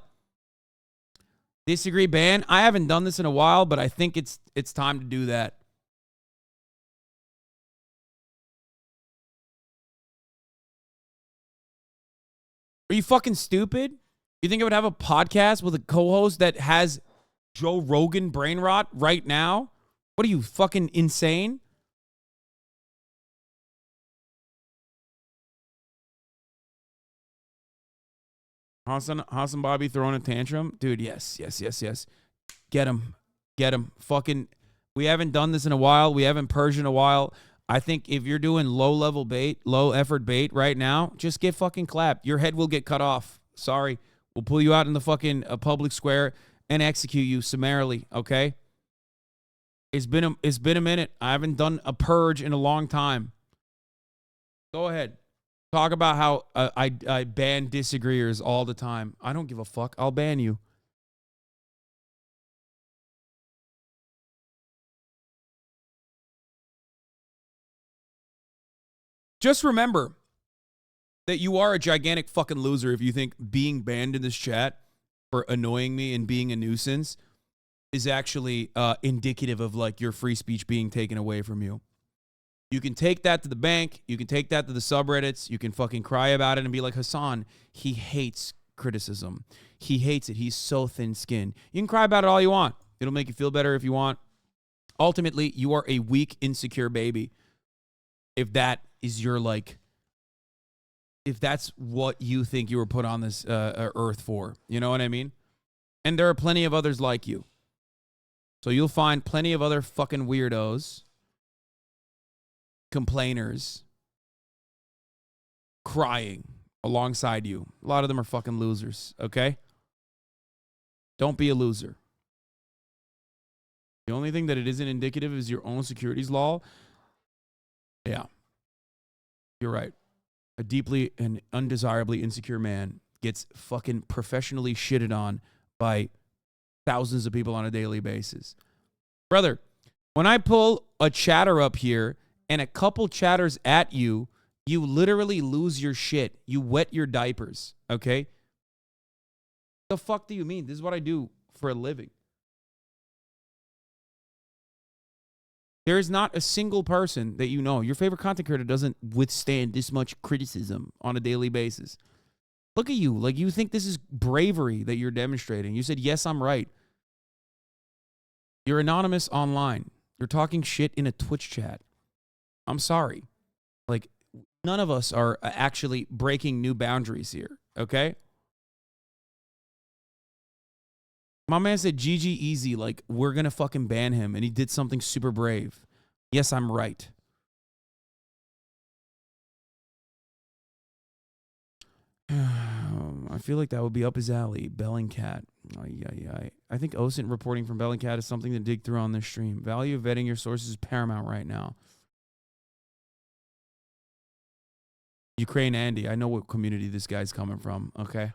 Disagree ban. I haven't done this in a while, but I think it's time to do that. Are you fucking stupid? You think I would have a podcast with a co-host that has Joe Rogan brain rot right now? What are you, fucking insane? Hasan Bobby throwing a tantrum? Dude, yes. Get him. Fucking, we haven't done this in a while. We haven't purged in a while. I think if you're doing low-level bait, low-effort bait right now, just get fucking clapped. Your head will get cut off. Sorry. We'll pull you out in the fucking public square and execute you summarily, okay? It's been a minute. I haven't done a purge in a long time. Go ahead. Talk about how I ban disagreeers all the time. I don't give a fuck. I'll ban you. Just remember that you are a gigantic fucking loser if you think being banned in this chat for annoying me and being a nuisance is actually indicative of like your free speech being taken away from you. You can take that to the bank. You can take that to the subreddits. You can fucking cry about it and be like, Hasan, he hates criticism. He hates it. He's so thin-skinned. You can cry about it all you want. It'll make you feel better if you want. Ultimately, you are a weak, insecure baby. If that is your like, if that's what you think you were put on this earth for. You know what I mean? And there are plenty of others like you. So you'll find plenty of other fucking weirdos, complainers, crying alongside you. A lot of them are fucking losers, okay? Don't be a loser. The only thing that it isn't indicative is your own securities law. Yeah. You're right. A deeply and undesirably insecure man gets fucking professionally shitted on by thousands of people on a daily basis. Brother, when I pull a chatter up here and a couple chatters at you, you literally lose your shit. You wet your diapers, okay? The fuck do you mean? This is what I do for a living. There is not a single person that you know, your favorite content creator doesn't withstand this much criticism on a daily basis. Look at you. Like, you think this is bravery that you're demonstrating. You said, yes, I'm right. You're anonymous online. You're talking shit in a Twitch chat. I'm sorry. Like, none of us are actually breaking new boundaries here, okay? My man said, GG easy, like, we're going to fucking ban him, and he did something super brave. Yes, I'm right. I feel like that would be up his alley. Bellingcat. I think OSINT reporting from Bellingcat is something to dig through on this stream. Value of vetting your sources is paramount right now. Ukraine Andy. I know what community this guy's coming from. Okay.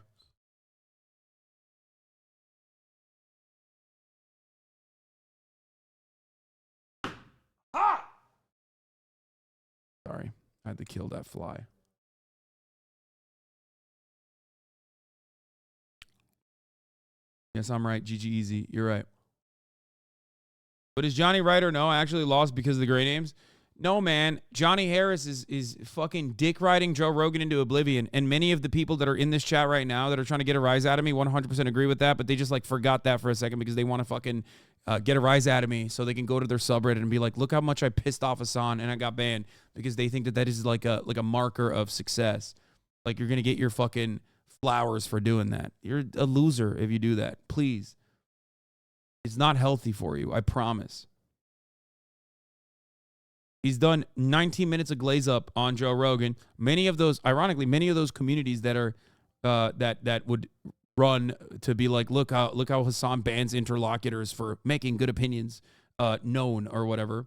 Sorry. I had to kill that fly. Yes, I'm right. GG Easy. You're right. But is Johnny right or no? I actually lost because of the gray names. No, man. Johnny Harris is fucking dick riding Joe Rogan into oblivion. And many of the people that are in this chat right now that are trying to get a rise out of me 100% agree with that. But they just like forgot that for a second because they want to fucking get a rise out of me so they can go to their subreddit and be like, look how much I pissed off Hasan and I got banned, because they think that that is like a marker of success. Like you're going to get your fucking flowers for doing that. You're a loser if you do that. Please. It's not healthy for you. I promise. He's done 19 minutes of glaze up on Joe Rogan. Many of those, ironically, many of those communities that are that would run to be like, look how Hasan bans interlocutors for making good opinions known or whatever.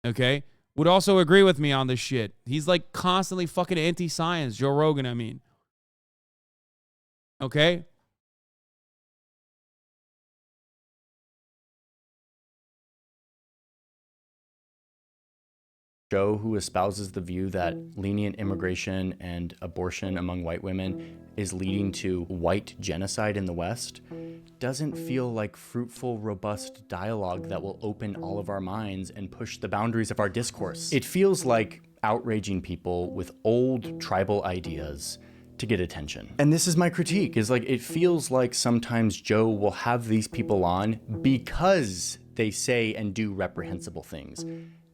Okay, would also agree with me on this shit. He's like constantly fucking anti-science. Joe Rogan, I mean. Okay. Joe, who espouses the view that lenient immigration and abortion among white women is leading to white genocide in the West, doesn't feel like fruitful, robust dialogue that will open all of our minds and push the boundaries of our discourse. It feels like outraging people with old tribal ideas to get attention. And this is my critique, is like, it feels like sometimes Joe will have these people on because they say and do reprehensible things,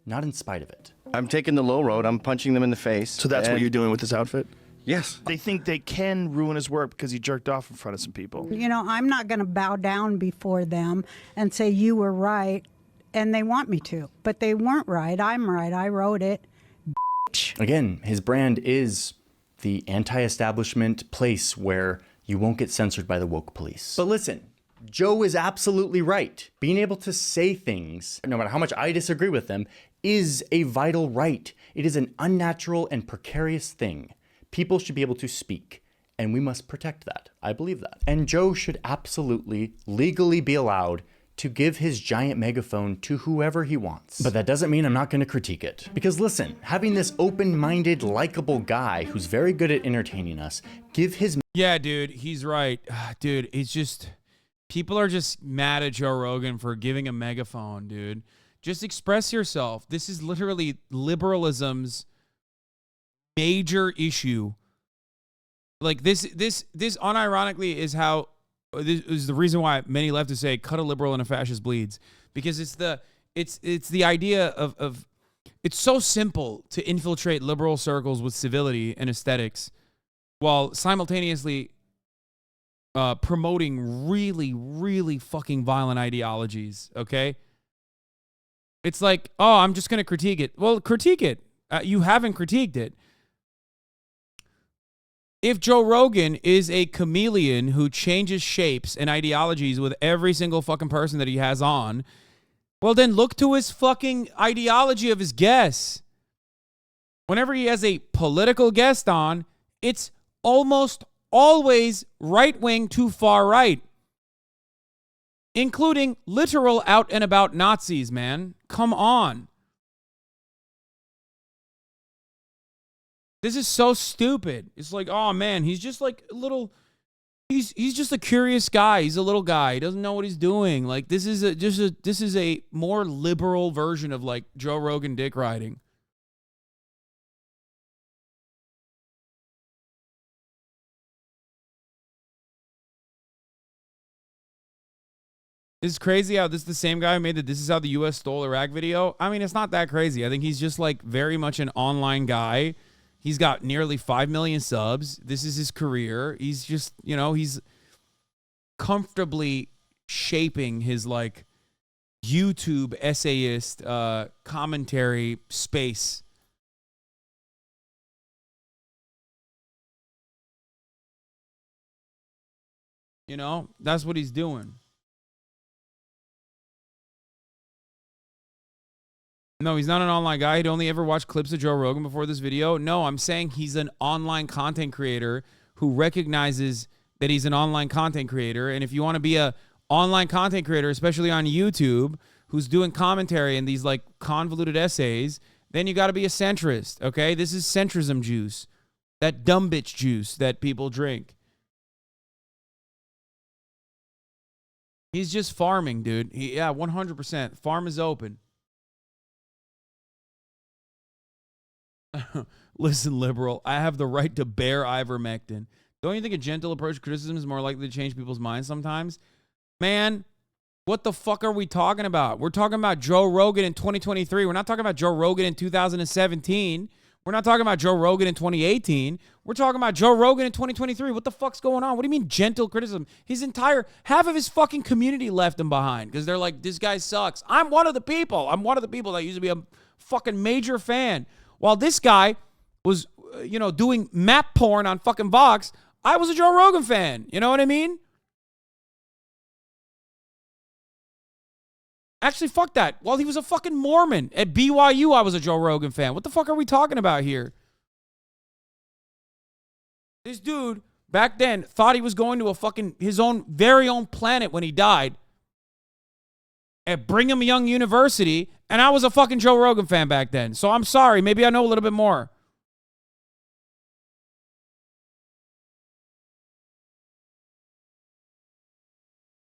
not in spite of it. I'm taking the low road. I'm punching them in the face. So that's what you're doing with this outfit? Yes. They think they can ruin his work because he jerked off in front of some people. You know, I'm not going to bow down before them and say you were right, and they want me to. But they weren't right. I'm right. I wrote it. Again, his brand is the anti-establishment place where you won't get censored by the woke police. But listen, Joe is absolutely right. Being able to say things, no matter how much I disagree with them, is a vital right. It is an unnatural and precarious thing. People should be able to speak, and we must protect that. I believe that. And Joe should absolutely legally be allowed to give his giant megaphone to whoever he wants. But that doesn't mean I'm not going to critique it. Because listen, having this open-minded, likable guy who's very good at entertaining us, give his... Yeah, dude, he's right. Dude, it's just... People are just mad at Joe Rogan for giving a megaphone, dude. Just express yourself. This is literally liberalism's major issue. Like this unironically is how... This is the reason why many leftists say cut a liberal and a fascist bleeds, because it's the idea of it's so simple to infiltrate liberal circles with civility and aesthetics while simultaneously promoting really, really fucking violent ideologies. Okay, it's like, oh, I'm just gonna critique it. Well, critique it. You haven't critiqued it. If Joe Rogan is a chameleon who changes shapes and ideologies with every single fucking person that he has on, well, then look to his fucking ideology of his guests. Whenever he has a political guest on, it's almost always right-wing to far right, including literal out and about Nazis, man. Come on. This is so stupid. It's like, oh man, he's just like a little, he's just a curious guy. He's a little guy. He doesn't know what he's doing. Like this is a more liberal version of like Joe Rogan dick riding. It's crazy how this is the same guy who made the "This is how the U.S. stole Iraq" video. I mean, it's not that crazy. I think he's just like very much an online guy. He's got nearly 5 million subs. This is his career. He's just, you know, he's comfortably shaping his like YouTube essayist commentary space. You know, that's what he's doing. No, he's not an online guy. He'd only ever watched clips of Joe Rogan before this video. No, I'm saying he's an online content creator who recognizes that he's an online content creator. And if you want to be a online content creator, especially on YouTube, who's doing commentary and these like convoluted essays, then you got to be a centrist, okay? This is centrism juice, that dumb bitch juice that people drink. He's just farming, dude. Yeah, 100%. Farm is open. Listen, liberal, I have the right to bear ivermectin. Don't you think a gentle approach to criticism is more likely to change people's minds sometimes? Man, what the fuck are we talking about? We're talking about Joe Rogan in 2023. We're not talking about Joe Rogan in 2017. We're not talking about Joe Rogan in 2018. We're talking about Joe Rogan in 2023. What the fuck's going on? What do you mean gentle criticism? Half of his fucking community left him behind because they're like, this guy sucks. I'm one of the people. I'm one of the people that used to be a fucking major fan. While this guy was, doing map porn on fucking Vox, I was a Joe Rogan fan. You know what I mean? Actually, fuck that. While he was a fucking Mormon at BYU, I was a Joe Rogan fan. What the fuck are we talking about here? This dude back then thought he was going to his own very own planet when he died at Brigham Young University, and I was a fucking Joe Rogan fan back then. So I'm sorry. Maybe I know a little bit more.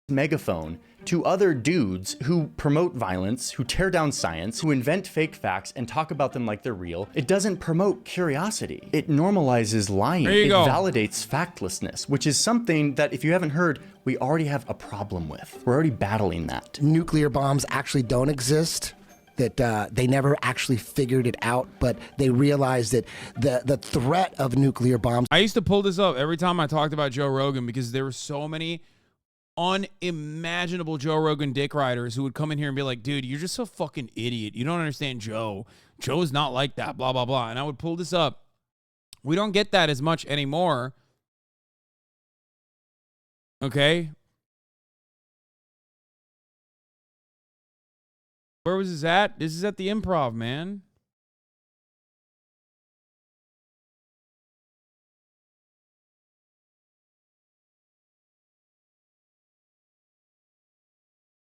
Megaphone to other dudes who promote violence, who tear down science, who invent fake facts and talk about them like they're real. It doesn't promote curiosity. It normalizes lying. There you it go. validates factlessness, which is something that, if you haven't heard, we already have a problem with. We're already battling that. Nuclear bombs actually don't exist. That they never actually figured it out, but they realized that the threat of nuclear bombs. I used to pull this up every time I talked about Joe Rogan because there were so many unimaginable Joe Rogan dick riders who would come in here and be like, dude, you're just a fucking idiot. You don't understand Joe. Joe's not like that, blah, blah, blah. And I would pull this up. We don't get that as much anymore. Okay? Where was this at? This is at the Improv, man.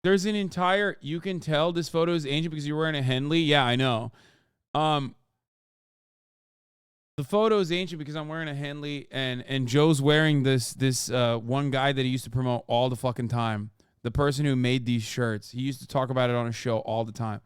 There's an entire, you can tell this photo is ancient because you're wearing a Henley. Yeah, I know. The photo is ancient because I'm wearing a Henley and Joe's wearing this one guy that he used to promote all the fucking time. The person who made these shirts. He used to talk about it on a show all the time.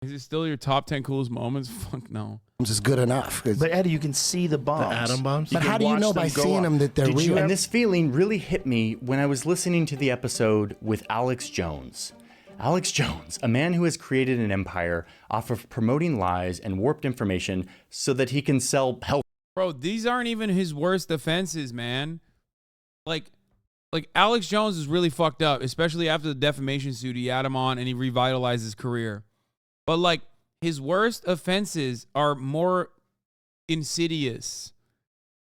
Is it still your top 10 coolest moments? Fuck no. Is good enough. But Eddie, you can see the bombs. The atom bombs? You But can how do you watch know by go seeing up. them that they're Did you? real? And this feeling really hit me when I was listening to the episode with Alex Jones. Alex Jones, a man who has created an empire off of promoting lies and warped information so that he can sell health. Bro, these aren't even his worst offenses, man. Like Alex Jones is really fucked up, especially after the defamation suit. He had him on and he revitalized his career. But like his worst offenses are more insidious.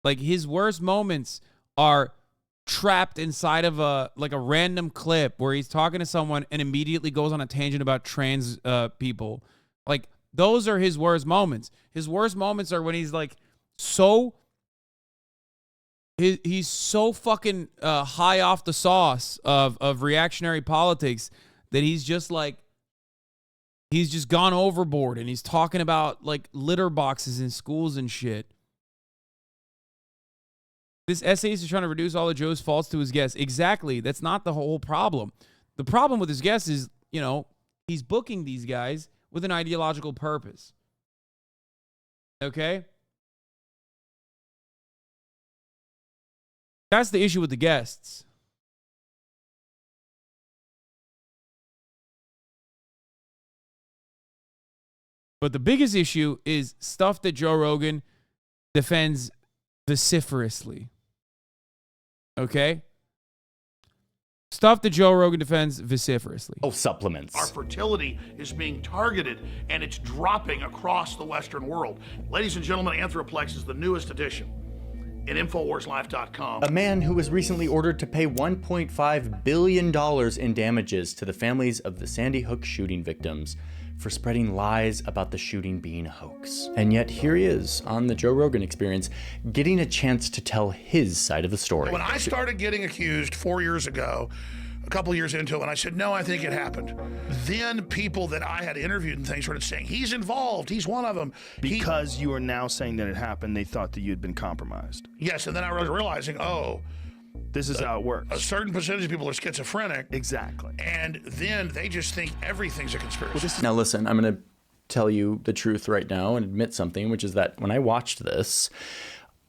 Like his worst moments are trapped inside of a random clip where he's talking to someone and immediately goes on a tangent about trans people. Like those are his worst moments. His worst moments are when he's like he's so fucking high off the sauce of reactionary politics that he's just gone overboard and he's talking about like litter boxes in schools and shit. This essayist is trying to reduce all of Joe's faults to his guests. Exactly. That's not the whole problem. The problem with his guests is, he's booking these guys with an ideological purpose. Okay? That's the issue with the guests. But the biggest issue is stuff that Joe Rogan defends vociferously. Okay? Stuff that Joe Rogan defends vociferously. Oh, supplements. Our fertility is being targeted, and it's dropping across the Western world. Ladies and gentlemen, Anthroplex is the newest addition at InfoWarsLife.com. A man who was recently ordered to pay $1.5 billion in damages to the families of the Sandy Hook shooting victims for spreading lies about the shooting being a hoax. And yet here he is on the Joe Rogan Experience, getting a chance to tell his side of the story. When I started getting accused 4 years ago, a couple years into it, when I said, no, I think it happened, then people that I had interviewed and things started saying, he's involved, he's one of them. Because you are now saying that it happened, they thought that you'd been compromised. Yes, and then I was realizing, this is how it works. A certain percentage of people are schizophrenic. Exactly. And then they just think everything's a conspiracy. Now listen, I'm going to tell you the truth right now and admit something, which is that when I watched this,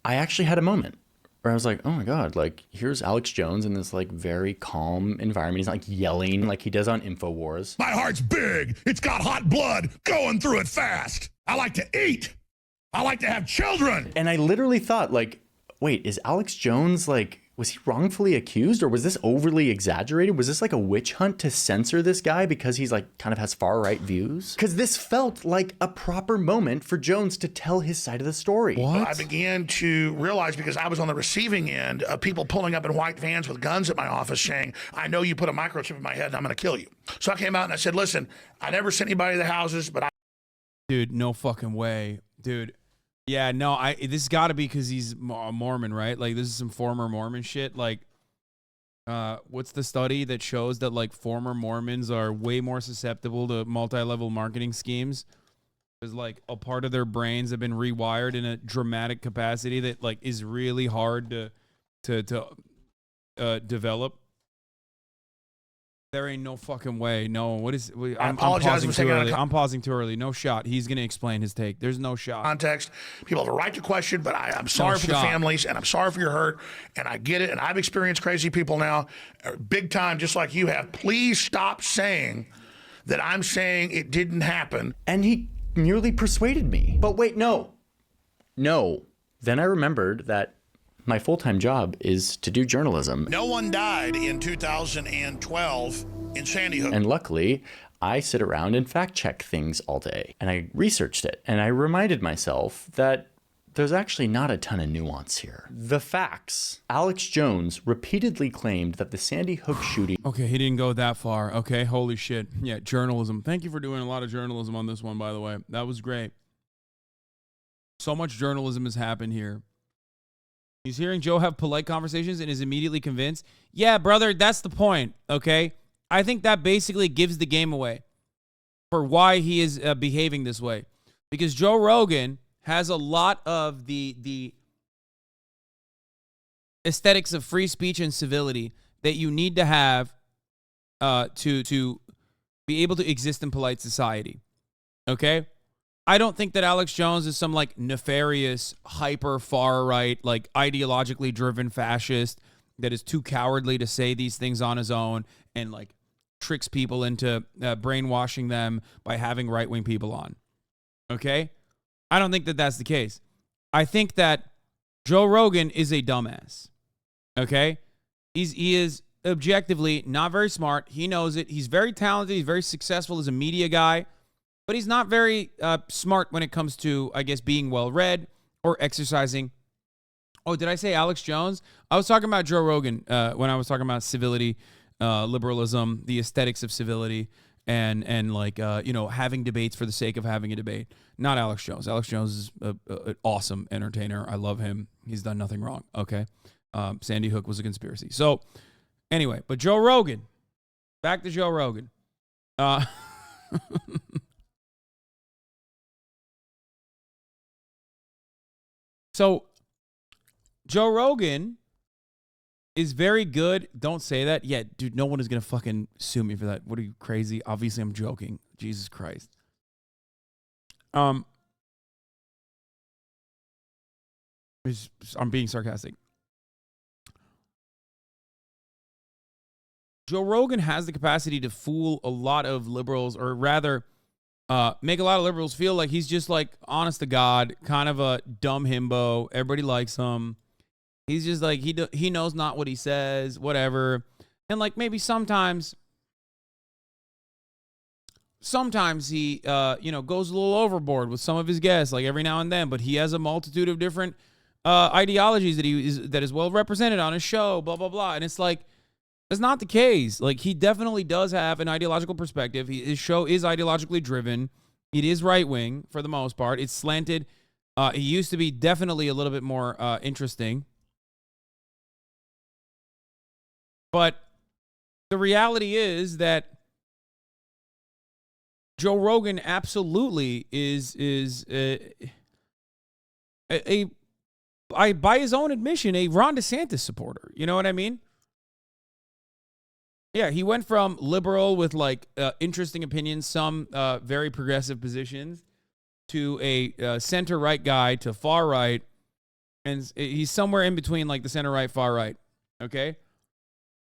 I actually had a moment where I was like, oh my God, like here's Alex Jones in this like very calm environment. He's not like yelling like he does on InfoWars. My heart's big. It's got hot blood going through it fast. I like to eat. I like to have children. And I literally thought like, wait, is Alex Jones like, was he wrongfully accused, or was this overly exaggerated? Was this like a witch hunt to censor this guy because he's like kind of has far right views? Because this felt like a proper moment for Jones to tell his side of the story. What? I began to realize, because I was on the receiving end of people pulling up in white vans with guns at my office saying, I know you put a microchip in my head and I'm going to kill you. So I came out and I said, listen, I never sent anybody to the houses, but I... Dude, no fucking way. Dude. Yeah, no, this got to be because he's a Mormon, right? Like, this is some former Mormon shit. Like, what's the study that shows that, like, former Mormons are way more susceptible to multi-level marketing schemes? Because, like, a part of their brains have been rewired in a dramatic capacity that, like, is really hard to develop. There ain't no fucking way. No, what is... I'm pausing too early. I'm pausing too early. No shot. He's going to explain his take. There's no shot. Context. People have a right to question, but I'm sorry for the families, and I'm sorry for your hurt, and I get it, and I've experienced crazy people now, big time, just like you have. Please stop saying that I'm saying it didn't happen. And he nearly persuaded me. But wait, no. No. Then I remembered that my full-time job is to do journalism. No one died in 2012 in Sandy Hook. And luckily, I sit around and fact-check things all day. And I researched it, and I reminded myself that there's actually not a ton of nuance here. The facts. Alex Jones repeatedly claimed that the Sandy Hook shooting... Okay, he didn't go that far. Okay, holy shit. Yeah, journalism. Thank you for doing a lot of journalism on this one, by the way. That was great. So much journalism has happened here. He's hearing Joe have polite conversations and is immediately convinced. Yeah, brother, that's the point, okay? I think that basically gives the game away for why he is behaving this way. Because Joe Rogan has a lot of the aesthetics of free speech and civility that you need to have to be able to exist in polite society, okay? I don't think that Alex Jones is some like nefarious, hyper far right, like ideologically driven fascist that is too cowardly to say these things on his own and like tricks people into brainwashing them by having right-wing people on. Okay? I don't think that that's the case. I think that Joe Rogan is a dumbass. Okay? He is objectively not very smart. He knows it. He's very talented. He's very successful as a media guy. But he's not very smart when it comes to, I guess, being well-read or exercising. Oh, did I say Alex Jones? I was talking about Joe Rogan when I was talking about civility, liberalism, the aesthetics of civility, and like, having debates for the sake of having a debate. Not Alex Jones. Alex Jones is an awesome entertainer. I love him. He's done nothing wrong, okay? Sandy Hook was a conspiracy. So, anyway, but Joe Rogan. Back to Joe Rogan. So, Joe Rogan is very good. Don't say that. Yeah, dude, no one is going to fucking sue me for that. What are you, crazy? Obviously, I'm joking. Jesus Christ. I'm being sarcastic. Joe Rogan has the capacity to fool a lot of liberals, or rather, make a lot of liberals feel like he's just like honest to God, kind of a dumb himbo. Everybody likes him. He's just like, he knows not what he says, whatever. And like maybe sometimes he, goes a little overboard with some of his guests, like every now and then, but he has a multitude of different ideologies that is well represented on his show, blah, blah, blah. And it's like, that's not the case. Like, he definitely does have an ideological perspective. His show is ideologically driven. It is right-wing for the most part. It's slanted. He used to be definitely a little bit more interesting. But the reality is that Joe Rogan absolutely is by his own admission, a Ron DeSantis supporter. You know what I mean? Yeah, he went from liberal with like interesting opinions, some very progressive positions, to a center-right guy to far-right, and he's somewhere in between like the center-right, far-right, okay?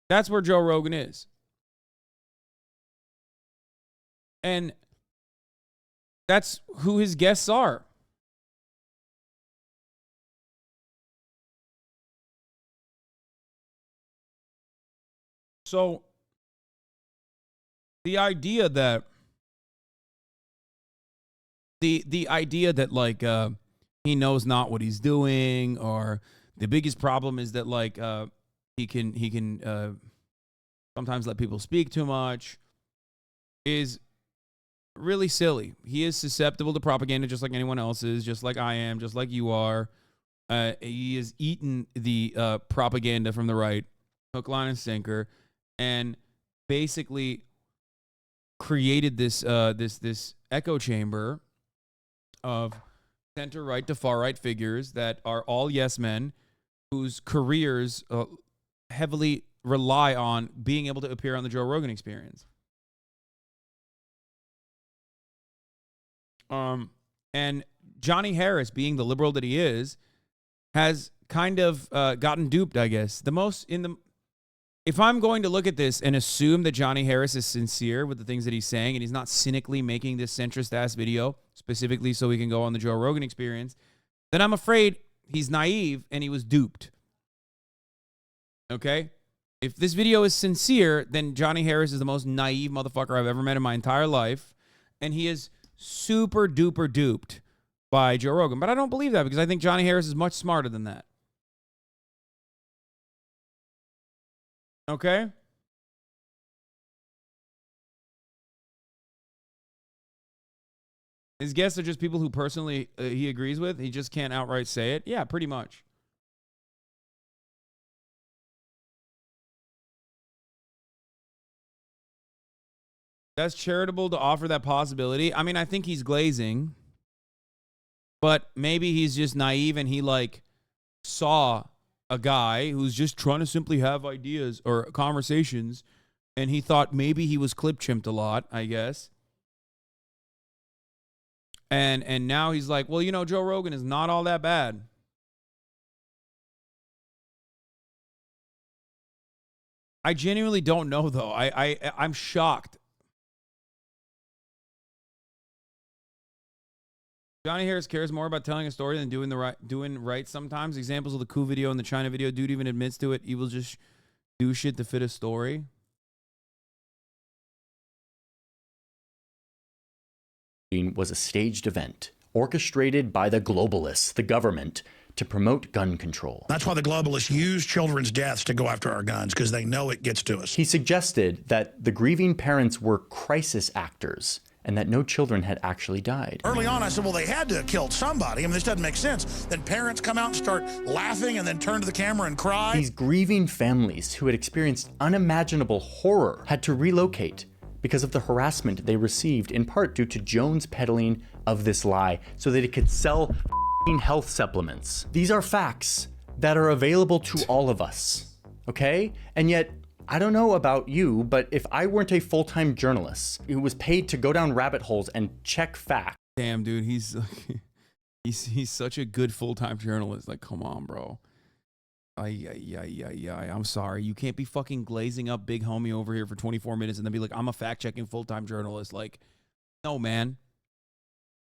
That's where Joe Rogan is. And that's who his guests are. So the idea that like he knows not what he's doing, or the biggest problem is that like he can sometimes let people speak too much, is really silly. He is susceptible to propaganda just like anyone else is, just like I am, just like you are. He has eaten the propaganda from the right, hook, line, and sinker, and basically created this this echo chamber of center right to far right figures that are all yes men, whose careers heavily rely on being able to appear on the Joe Rogan Experience. And Johnny Harris, being the liberal that he is, has kind of gotten duped, I guess. If I'm going to look at this and assume that Johnny Harris is sincere with the things that he's saying, and he's not cynically making this centrist-ass video specifically so he can go on the Joe Rogan Experience, then I'm afraid he's naive and he was duped. Okay? If this video is sincere, then Johnny Harris is the most naive motherfucker I've ever met in my entire life, and he is super duper duped by Joe Rogan. But I don't believe that, because I think Johnny Harris is much smarter than that. Okay? His guests are just people who personally he agrees with. He just can't outright say it. Yeah, pretty much. That's charitable to offer that possibility. I mean, I think he's glazing, but maybe he's just naive and he like saw a guy who's just trying to simply have ideas or conversations, and he thought maybe he was clip chimped a lot, I guess. And now he's like, well, you know, Joe Rogan is not all that bad. I genuinely don't know, though. I'm shocked. Johnny Harris cares more about telling a story than doing right sometimes. Examples of the coup video and the China video. Dude even admits to it. He will just do shit to fit a story. Was a staged event orchestrated by the globalists, the government, to promote gun control. That's why the globalists use children's deaths to go after our guns, because they know it gets to us. He suggested that the grieving parents were crisis actors and that no children had actually died. Early on, I said, well, they had to have killed somebody. I mean, this doesn't make sense. Then parents come out and start laughing and then turn to the camera and cry. These grieving families who had experienced unimaginable horror had to relocate because of the harassment they received, in part due to Jones peddling of this lie so that it could sell health supplements. These are facts that are available to all of us, okay? And yet, I don't know about you, but if I weren't a full-time journalist who was paid to go down rabbit holes and check facts. Damn, dude, he's such a good full-time journalist. Like, come on, bro. I'm sorry. You can't be fucking glazing up big homie over here for 24 minutes and then be like, I'm a fact-checking full-time journalist. Like, no, man.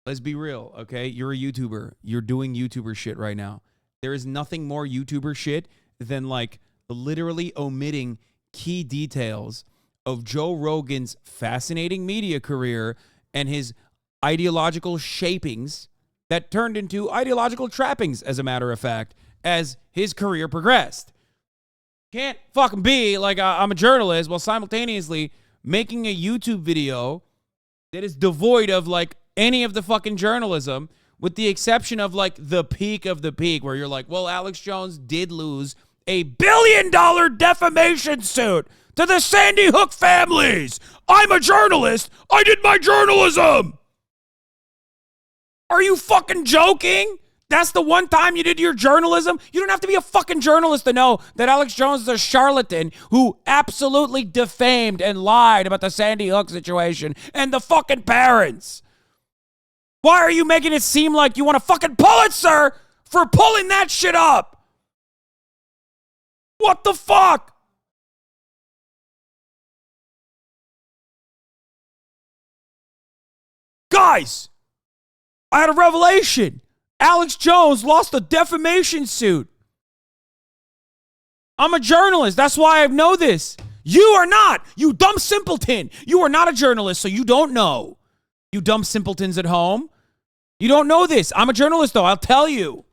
Let's be real, okay? You're a YouTuber. You're doing YouTuber shit right now. There is nothing more YouTuber shit than, like, literally omitting key details of Joe Rogan's fascinating media career and his ideological shapings that turned into ideological trappings, as a matter of fact, as his career progressed. Can't fucking be like I'm a journalist while simultaneously making a YouTube video that is devoid of like any of the fucking journalism, with the exception of like the peak of the peak, where you're like, well, Alex Jones did lose $1 billion defamation suit to the Sandy Hook families. I'm a journalist. I did my journalism. Are you fucking joking? That's the one time you did your journalism? You don't have to be a fucking journalist to know that Alex Jones is a charlatan who absolutely defamed and lied about the Sandy Hook situation and the fucking parents. Why are you making it seem like you want a fucking Pulitzer for pulling that shit up? What the fuck? Guys, I had a revelation. Alex Jones lost a defamation suit. I'm a journalist. That's why I know this. You are not. You dumb simpleton. You are not a journalist, so you don't know. You dumb simpletons at home. You don't know this. I'm a journalist, though. I'll tell you.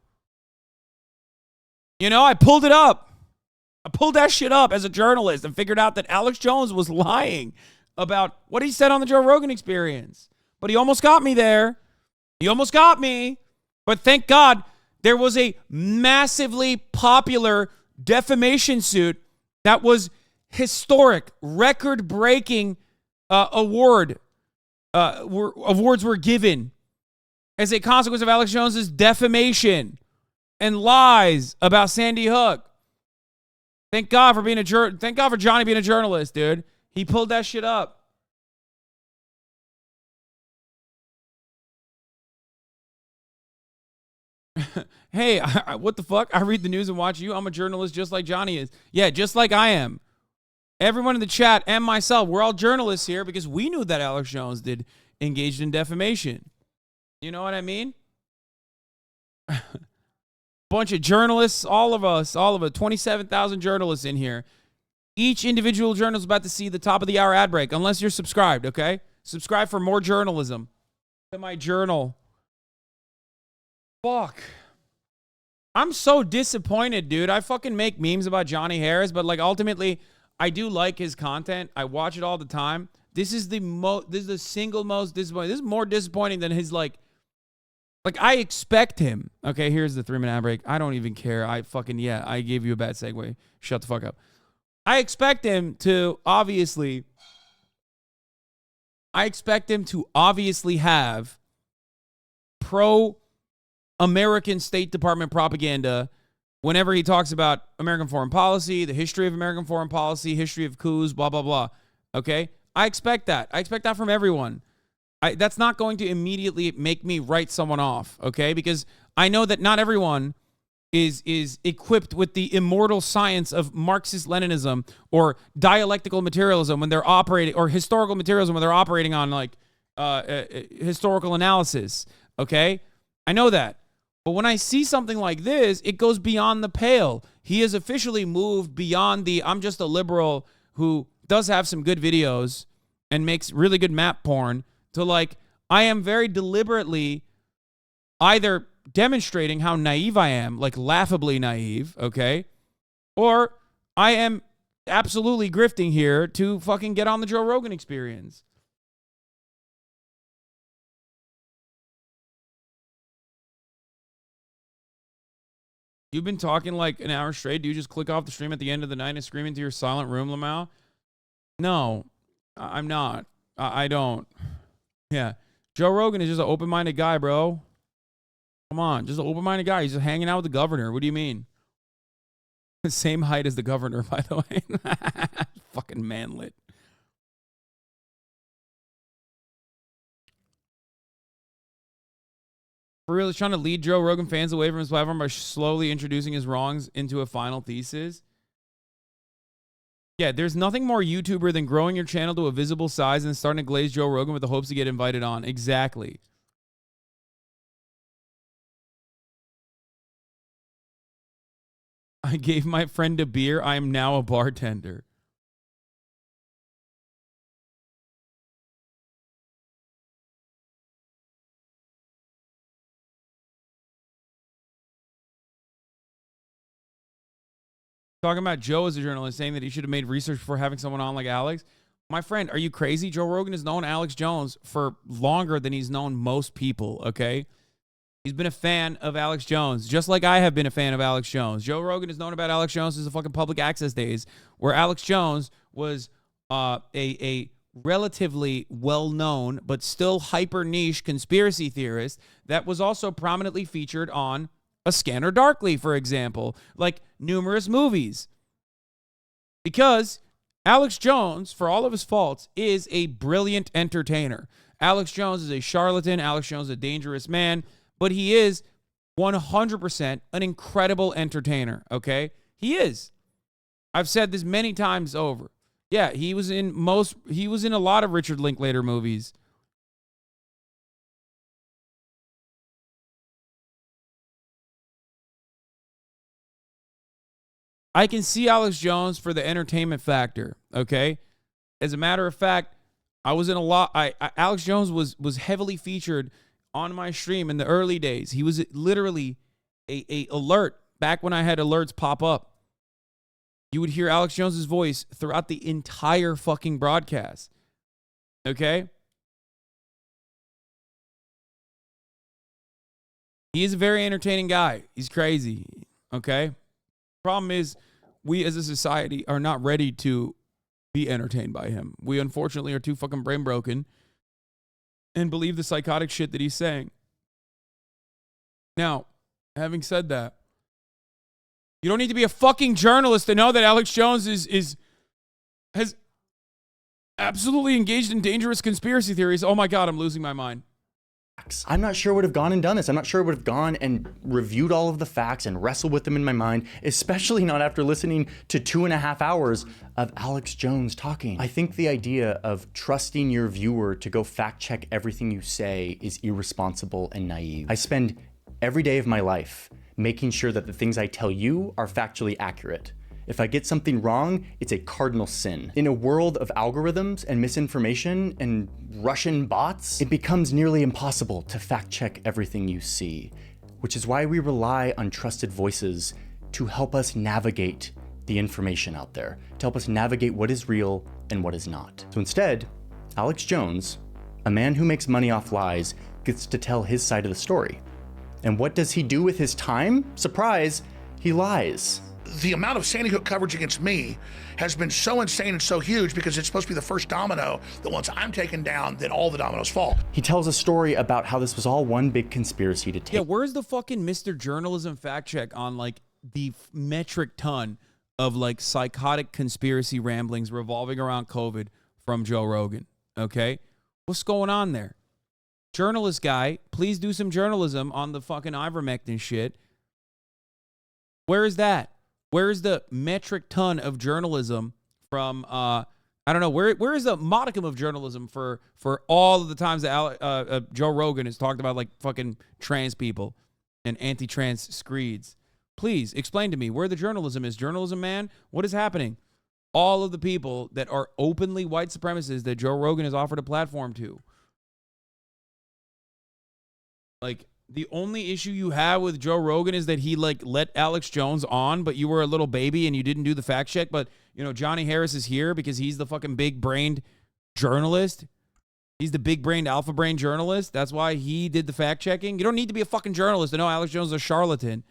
You know, I pulled it up. I pulled that shit up as a journalist and figured out that Alex Jones was lying about what he said on the Joe Rogan Experience. But he almost got me there. He almost got me. But thank God there was a massively popular defamation suit that was historic, record-breaking awards were given as a consequence of Alex Jones's defamation and lies about Sandy Hook. Thank God for thank God for Johnny being a journalist, dude. He pulled that shit up. Hey, what the fuck? I read the news and watch you. I'm a journalist just like Johnny is. Yeah, just like I am. Everyone in the chat and myself, we're all journalists here because we knew that Alex Jones did engaged in defamation. You know what I mean? Bunch of journalists, all of us, 27,000 journalists in here. Each individual journalist is about to see the top of the hour ad break, unless you're subscribed, okay? Subscribe for more journalism to my journal. Fuck. I'm so disappointed, dude. I fucking make memes about Johnny Harris, but like ultimately, I do like his content. I watch it all the time. This is the single most disappointing. This is more disappointing than his like I expect him. Okay, here's the 3-minute ad break. I don't even care. I gave you a bad segue. Shut the fuck up. I expect him to obviously have pro-American State Department propaganda whenever he talks about American foreign policy, the history of American foreign policy, history of coups, blah, blah, blah. Okay? I expect that. I expect that from everyone. That's not going to immediately make me write someone off, okay? Because I know that not everyone is equipped with the immortal science of Marxist-Leninism or dialectical materialism when they're operating, or historical materialism when they're operating on like historical analysis, okay? I know that. But when I see something like this, it goes beyond the pale. He has officially moved beyond the I'm just a liberal who does have some good videos and makes really good map porn to like, I am very deliberately either demonstrating how naive I am, like laughably naive, okay? Or I am absolutely grifting here to fucking get on the Joe Rogan Experience. You've been talking like an hour straight. Do you just click off the stream at the end of the night and scream into your silent room, Lamau? No, I'm not. I don't. Yeah. Joe Rogan is just an open-minded guy, bro. Come on, just an open-minded guy. He's just hanging out with the governor. What do you mean? Same height as the governor, by the way. Fucking manlet. For real, he's trying to lead Joe Rogan fans away from his platform by slowly introducing his wrongs into a final thesis. Yeah, there's nothing more YouTuber than growing your channel to a visible size and starting to glaze Joe Rogan with the hopes to get invited on. Exactly. I gave my friend a beer. I am now a bartender. Talking about Joe as a journalist, saying that he should have made research before having someone on like Alex. My friend, are you crazy? Joe Rogan has known Alex Jones for longer than he's known most people, okay? He's been a fan of Alex Jones, just like I have been a fan of Alex Jones. Joe Rogan has known about Alex Jones since the fucking public access days, where Alex Jones was a relatively well-known but still hyper-niche conspiracy theorist that was also prominently featured on A Scanner Darkly, for example, like numerous movies. Because Alex Jones, for all of his faults, is a brilliant entertainer. Alex Jones is a charlatan. Alex Jones is a dangerous man. But he is 100% an incredible entertainer, okay? He is. I've said this many times over. Yeah, he was in a lot of Richard Linklater movies. I can see Alex Jones for the entertainment factor, okay? As a matter of fact, I was in a lot. Alex Jones was heavily featured on my stream in the early days. He was literally a alert back when I had alerts pop up. You would hear Alex Jones's voice throughout the entire fucking broadcast. Okay? He is a very entertaining guy. He's crazy. Okay? Problem is, we as a society are not ready to be entertained by him. We unfortunately are too fucking brain broken and believe the psychotic shit that he's saying. Now, having said that, you don't need to be a fucking journalist to know that Alex Jones has absolutely engaged in dangerous conspiracy theories. Oh my God, I'm losing my mind. I'm not sure I would have gone and done this. I'm not sure I would have gone and reviewed all of the facts and wrestled with them in my mind, especially not after listening to 2.5 hours of Alex Jones talking. I think the idea of trusting your viewer to go fact check everything you say is irresponsible and naive. I spend every day of my life making sure that the things I tell you are factually accurate. If I get something wrong, it's a cardinal sin. In a world of algorithms and misinformation and Russian bots, it becomes nearly impossible to fact check everything you see, which is why we rely on trusted voices to help us navigate the information out there, to help us navigate what is real and what is not. So instead, Alex Jones, a man who makes money off lies, gets to tell his side of the story. And what does he do with his time? Surprise, he lies. The amount of Sandy Hook coverage against me has been so insane and so huge because it's supposed to be the first domino that once I'm taken down, then all the dominoes fall. He tells a story about how this was all one big conspiracy to take. Yeah, where's the fucking Mr. Journalism fact check on like the metric ton of like psychotic conspiracy ramblings revolving around COVID from Joe Rogan? Okay? What's going on there? Journalist guy, please do some journalism on the fucking ivermectin shit. Where is that? Where's the metric ton of journalism from, I don't know, where is the modicum of journalism for all of the times that Joe Rogan has talked about like fucking trans people and anti-trans screeds? Please explain to me where the journalism is. Journalism, man, what is happening? All of the people that are openly white supremacists that Joe Rogan has offered a platform to. Like, the only issue you have with Joe Rogan is that he like let Alex Jones on, but you were a little baby and you didn't do the fact check. But, you know, Johnny Harris is here because he's the fucking big-brained journalist. He's the big-brained, alpha-brained journalist. That's why he did the fact checking. You don't need to be a fucking journalist to know Alex Jones is a charlatan.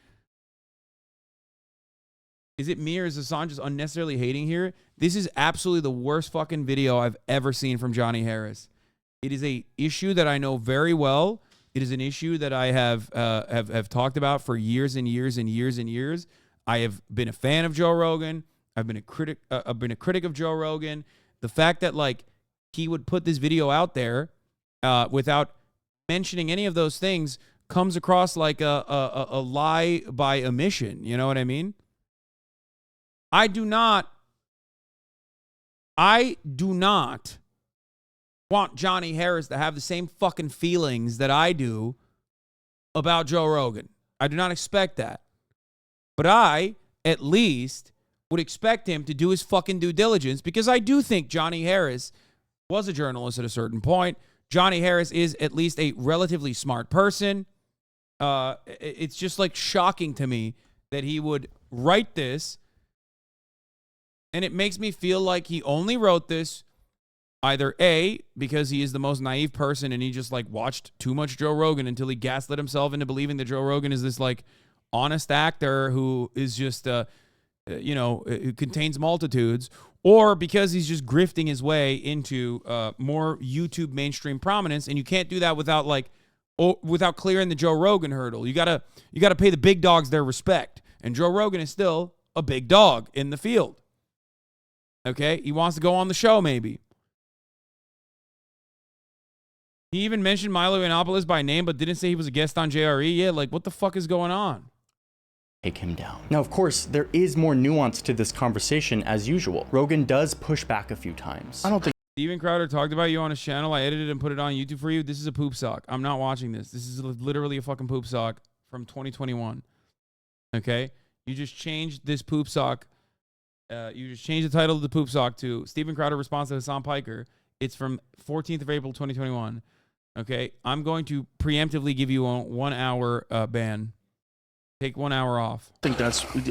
Is it me or is Hasan just unnecessarily hating here? This is absolutely the worst fucking video I've ever seen from Johnny Harris. It is a issue that I know very well. It is an issue that I have talked about for years and years and years and years. I have been a fan of Joe Rogan. I've been a critic of Joe Rogan. The fact that like he would put this video out there without mentioning any of those things comes across like a lie by omission. You know what I mean? I do not want Johnny Harris to have the same fucking feelings that I do about Joe Rogan. I do not expect that. But I, at least, would expect him to do his fucking due diligence because I do think Johnny Harris was a journalist at a certain point. Johnny Harris is at least a relatively smart person. It's just like shocking to me that he would write this And it makes me feel like he only wrote this either A, because he is the most naive person and he just like watched too much Joe Rogan until he gaslit himself into believing that Joe Rogan is this like honest actor who is just, who contains multitudes, or because he's just grifting his way into more YouTube mainstream prominence. And you can't do that without clearing the Joe Rogan hurdle. You gotta pay the big dogs their respect. And Joe Rogan is still a big dog in the field. Okay? He wants to go on the show, maybe. He even mentioned Milo Yiannopoulos by name, but didn't say he was a guest on JRE. Yeah, like, what the fuck is going on? Take him down. Now, of course, there is more nuance to this conversation as usual. Rogan does push back a few times. I don't think Steven Crowder talked about you on his channel. I edited and put it on YouTube for you. This is a poop sock. I'm not watching this. This is literally a fucking poop sock from 2021. Okay? You just changed this poop sock. You just changed the title of the poop sock to Steven Crowder responds to Hasan Piker. It's from 14th of April, 2021. Okay? I'm going to preemptively give you a 1 hour ban. Take 1 hour off.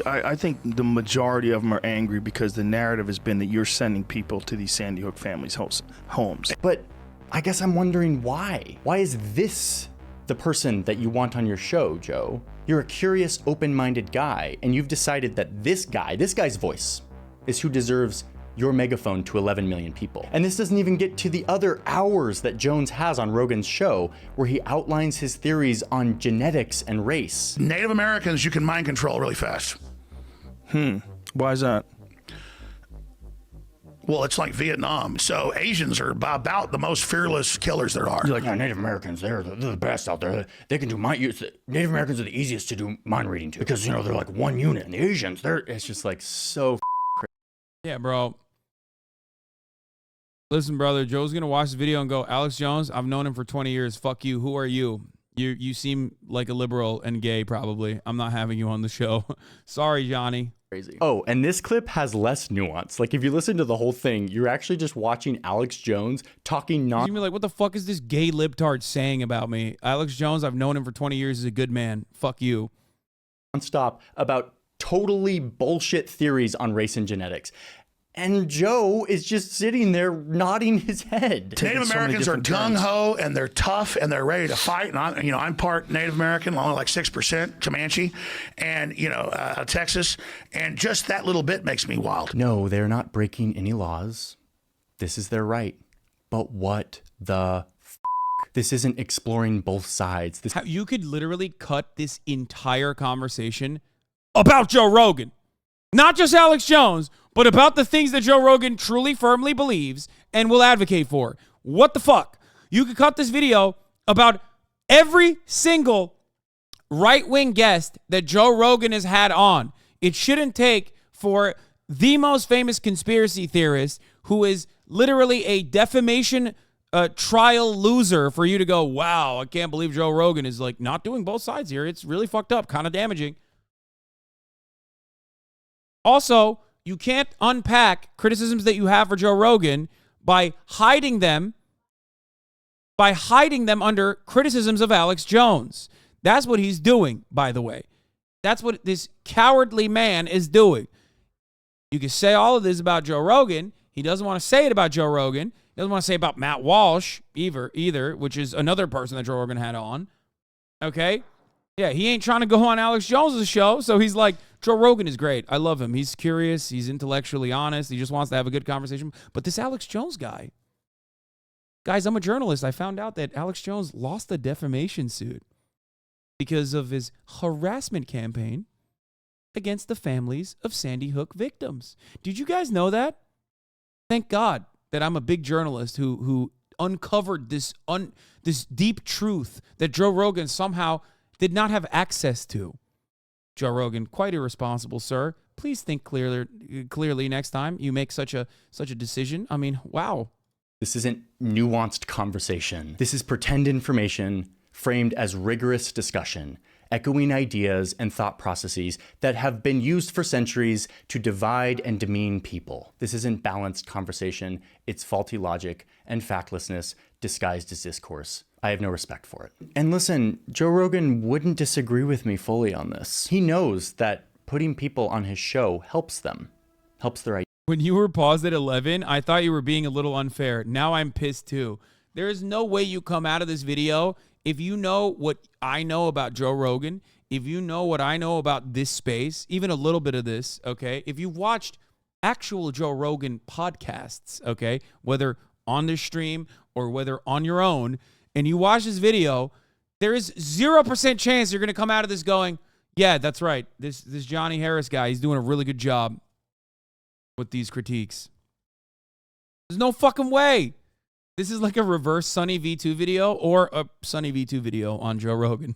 I think the majority of them are angry because the narrative has been that you're sending people to these Sandy Hook families' homes. But I guess I'm wondering why. Why is this the person that you want on your show, Joe? You're a curious, open-minded guy, and you've decided that this guy's voice is who deserves your megaphone to 11 million people. And this doesn't even get to the other hours that Jones has on Rogan's show, where he outlines his theories on genetics and race. Native Americans, you can mind control really fast. Why is that? Well, it's like Vietnam. So Asians are about the most fearless killers there are. You're like, no, Native Americans, they're the best out there. They can do mind use. Native Americans are the easiest to do mind reading to because, they're like one unit. And the Asians, it's just like so crazy. Yeah, bro. Listen, brother, Joe's going to watch the video and go, Alex Jones, I've known him for 20 years. Fuck you. Who are you? You seem like a liberal and gay, probably. I'm not having you on the show. Sorry, Johnny. Crazy. Oh, and this clip has less nuance. Like, if you listen to the whole thing, you're actually just watching Alex Jones talking You're like, what the fuck is this gay libtard saying about me? Alex Jones, I've known him for 20 years. He's a good man. Fuck you. Nonstop about totally bullshit theories on race and genetics. And Joe is just sitting there nodding his head. Native Americans are gung-ho and they're tough and they're ready to fight. And I'm part Native American, only like 6% Comanche, and Texas. And just that little bit makes me wild. No, they're not breaking any laws. This is their right. But what the f***? This isn't exploring both sides. You could literally cut this entire conversation about Joe Rogan. Not just Alex Jones, but about the things that Joe Rogan truly firmly believes and will advocate for. What the fuck? You could cut this video about every single right-wing guest that Joe Rogan has had on. It shouldn't take for the most famous conspiracy theorist, who is literally a defamation trial loser, for you to go, wow, I can't believe Joe Rogan is like not doing both sides here. It's really fucked up, kind of damaging. Also, you can't unpack criticisms that you have for Joe Rogan by hiding them under criticisms of Alex Jones. That's what he's doing, by the way. That's what this cowardly man is doing. You can say all of this about Joe Rogan. He doesn't want to say it about Joe Rogan. He doesn't want to say about Matt Walsh either, which is another person that Joe Rogan had on. Okay? Yeah, he ain't trying to go on Alex Jones' show, so he's like, Joe Rogan is great. I love him. He's curious. He's intellectually honest. He just wants to have a good conversation. But this Alex Jones guy, guys, I'm a journalist. I found out that Alex Jones lost a defamation suit because of his harassment campaign against the families of Sandy Hook victims. Did you guys know that? Thank God that I'm a big journalist who uncovered this deep truth that Joe Rogan somehow did not have access to. Joe Rogan, quite irresponsible, sir. Please think clearly next time you make such a decision. I mean, wow. This isn't nuanced conversation. This is pretend information framed as rigorous discussion, echoing ideas and thought processes that have been used for centuries to divide and demean people. This isn't balanced conversation. It's faulty logic and factlessness disguised as discourse. I have no respect for it. And listen, Joe Rogan wouldn't disagree with me fully on this. He knows that putting people on his show helps them, helps their ideas. When you were paused at 11, I thought you were being a little unfair. Now I'm pissed too. There is no way you come out of this video if you know what I know about Joe Rogan, if you know what I know about this space, even a little bit of this, okay? If you've watched actual Joe Rogan podcasts, okay, whether on the stream or whether on your own, and you watch this video, there is 0% chance you're going to come out of this going, yeah, that's right. This Johnny Harris guy, he's doing a really good job with these critiques. There's no fucking way. This is like a reverse Sunny V2 video or a Sunny V2 video on Joe Rogan.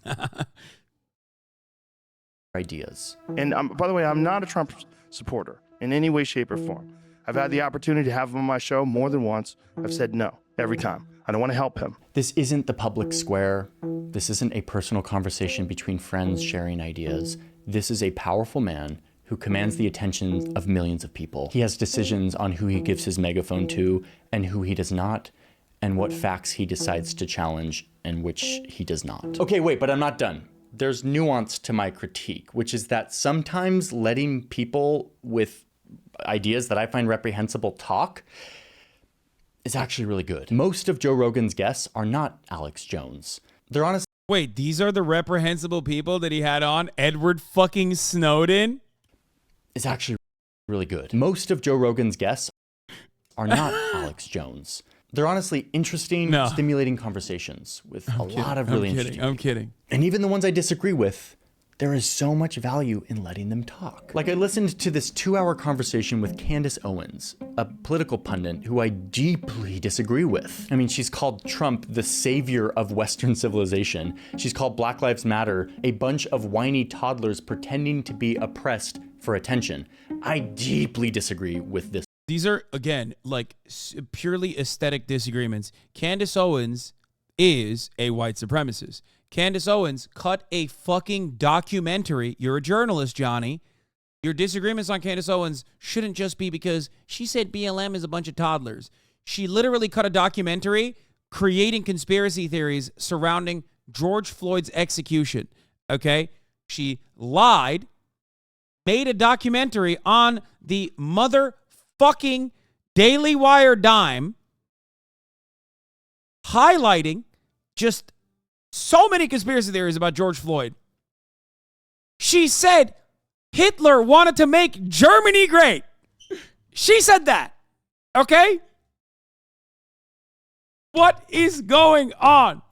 Ideas. And by the way, I'm not a Trump supporter in any way, shape, or form. I've had the opportunity to have him on my show more than once. I've said no every time. I don't want to help him. This isn't the public square. This isn't a personal conversation between friends sharing ideas. This is a powerful man who commands the attention of millions of people. He has decisions on who he gives his megaphone to and who he does not, and what facts he decides to challenge and which he does not. Okay, wait, but I'm not done. There's nuance to my critique, which is that sometimes letting people with ideas that I find reprehensible talk is actually really good. Most of Joe Rogan's guests are not Alex Jones. They're honestly... Wait, these are the reprehensible people that he had on? Edward fucking Snowden? Is actually really good. Most of Joe Rogan's guests are not Alex Jones. They're honestly interesting, stimulating conversations with a lot of really interesting people. I'm kidding. And even the ones I disagree with, there is so much value in letting them talk. Like I listened to this 2-hour conversation with Candace Owens, a political pundit who I deeply disagree with. I mean, she's called Trump the savior of Western civilization. She's called Black Lives Matter a bunch of whiny toddlers pretending to be oppressed for attention. I deeply disagree with this. These are, again, like purely aesthetic disagreements. Candace Owens is a white supremacist. Candace Owens cut a fucking documentary. You're a journalist, Johnny. Your disagreements on Candace Owens shouldn't just be because she said BLM is a bunch of toddlers. She literally cut a documentary creating conspiracy theories surrounding George Floyd's execution, okay? She lied, made a documentary on the motherfucking Daily Wire dime, highlighting just so many conspiracy theories about George Floyd. She said Hitler wanted to make Germany great. She said that, okay? What is going on?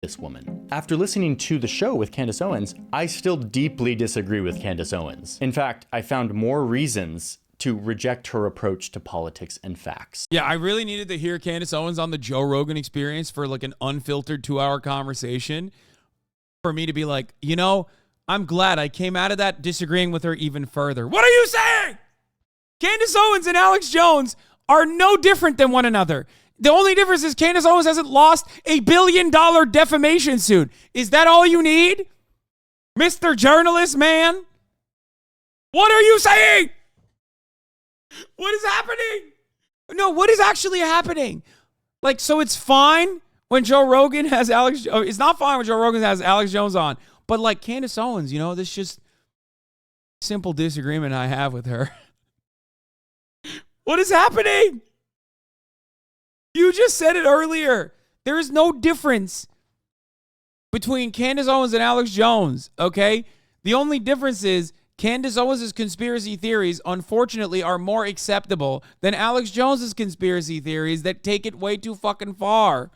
This woman. After listening to the show with Candace Owens, I still deeply disagree with Candace Owens. In fact, I found more reasons to reject her approach to politics and facts. Yeah, I really needed to hear Candace Owens on the Joe Rogan Experience for like an unfiltered 2-hour conversation for me to be like, you know, I'm glad I came out of that disagreeing with her even further. What are you saying? Candace Owens and Alex Jones are no different than one another. The only difference is Candace Owens hasn't lost $1 billion defamation suit. Is that all you need? Mr. Journalist, man? What are you saying? What is happening? No, what is actually happening? Like, so it's fine when Joe Rogan has Alex... It's not fine when Joe Rogan has Alex Jones on. But like Candace Owens, you know, this just simple disagreement I have with her. What is happening? You just said it earlier. There is no difference between Candace Owens and Alex Jones, okay? The only difference is Candace Owens' conspiracy theories, unfortunately, are more acceptable than Alex Jones' conspiracy theories that take it way too fucking far.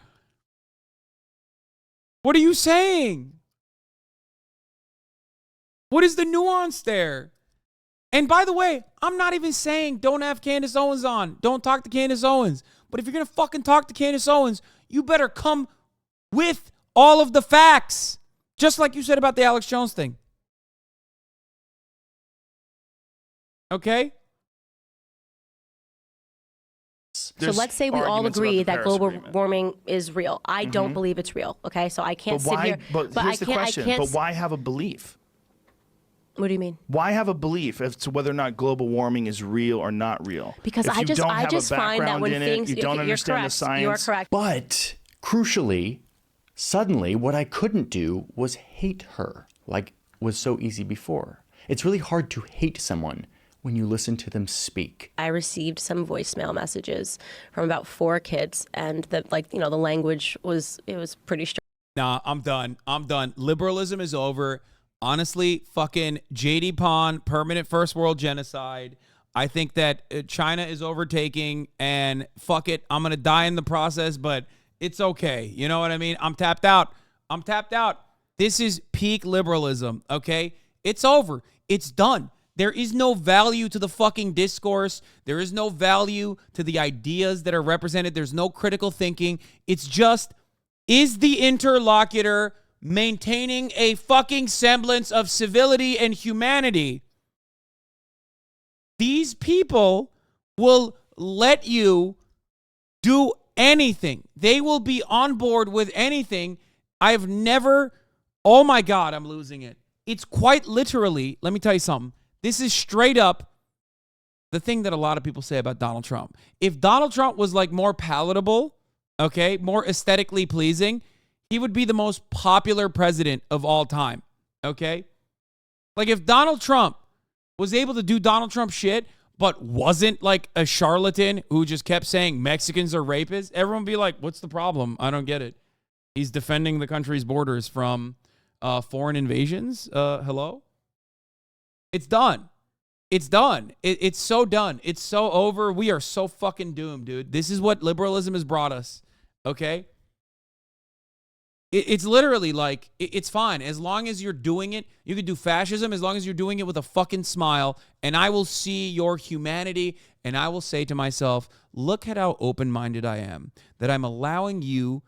What are you saying? What is the nuance there? And by the way, I'm not even saying don't have Candace Owens on. Don't talk to Candace Owens. But if you're going to fucking talk to Candace Owens, you better come with all of the facts. Just like you said about the Alex Jones thing. Okay? So let's say we all agree that global warming is real. I don't believe it's real. Okay, so I can't sit here. But here's the question. But why have a belief? What do you mean? Why have a belief as to whether or not global warming is real or not real? Because I just find that when things you don't understand the science. You are correct. But crucially, suddenly what I couldn't do was hate her like was so easy before. It's really hard to hate someone when you listen to them speak. I received some voicemail messages from about 4 kids, and the language was pretty strange. Nah, I'm done. Liberalism is over. Honestly, fucking JD Pond, permanent first world genocide. I think that China is overtaking, and fuck it, I'm gonna die in the process, but it's okay. You know what I mean? I'm tapped out. This is peak liberalism, okay? It's over. It's done. There is no value to the fucking discourse. There is no value to the ideas that are represented. There's no critical thinking. It's just, is the interlocutor maintaining a fucking semblance of civility and humanity? These people will let you do anything. They will be on board with anything. I've never, oh my God, I'm losing it. It's quite literally, let me tell you something. This is straight up the thing that a lot of people say about Donald Trump. If Donald Trump was like more palatable, okay, more aesthetically pleasing, he would be the most popular president of all time, okay? Like if Donald Trump was able to do Donald Trump shit, but wasn't like a charlatan who just kept saying Mexicans are rapists, everyone would be like, what's the problem? I don't get it. He's defending the country's borders from foreign invasions. Hello? It's done. It's done. It's so done. It's so over. We are so fucking doomed, dude. This is what liberalism has brought us, okay? It's literally like, it's fine. As long as you're doing it, you can do fascism as long as you're doing it with a fucking smile, and I will see your humanity, and I will say to myself, look at how open-minded I am, that I'm allowing you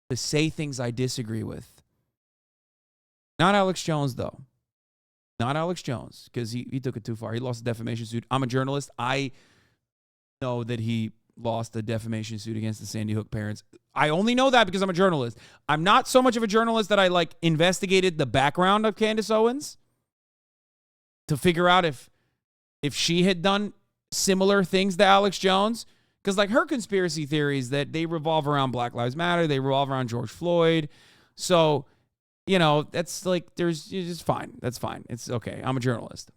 to say things I disagree with. Not Alex Jones, though. Not Alex Jones, because he took it too far. He lost a defamation suit. I'm a journalist. I know that he lost a defamation suit against the Sandy Hook parents. I only know that because I'm a journalist. I'm not so much of a journalist that I like investigated the background of Candace Owens to figure out if she had done similar things to Alex Jones. Because like her conspiracy theories that they revolve around Black Lives Matter, they revolve around George Floyd. So, you know, that's like, it's just fine. That's fine. It's okay. I'm a journalist.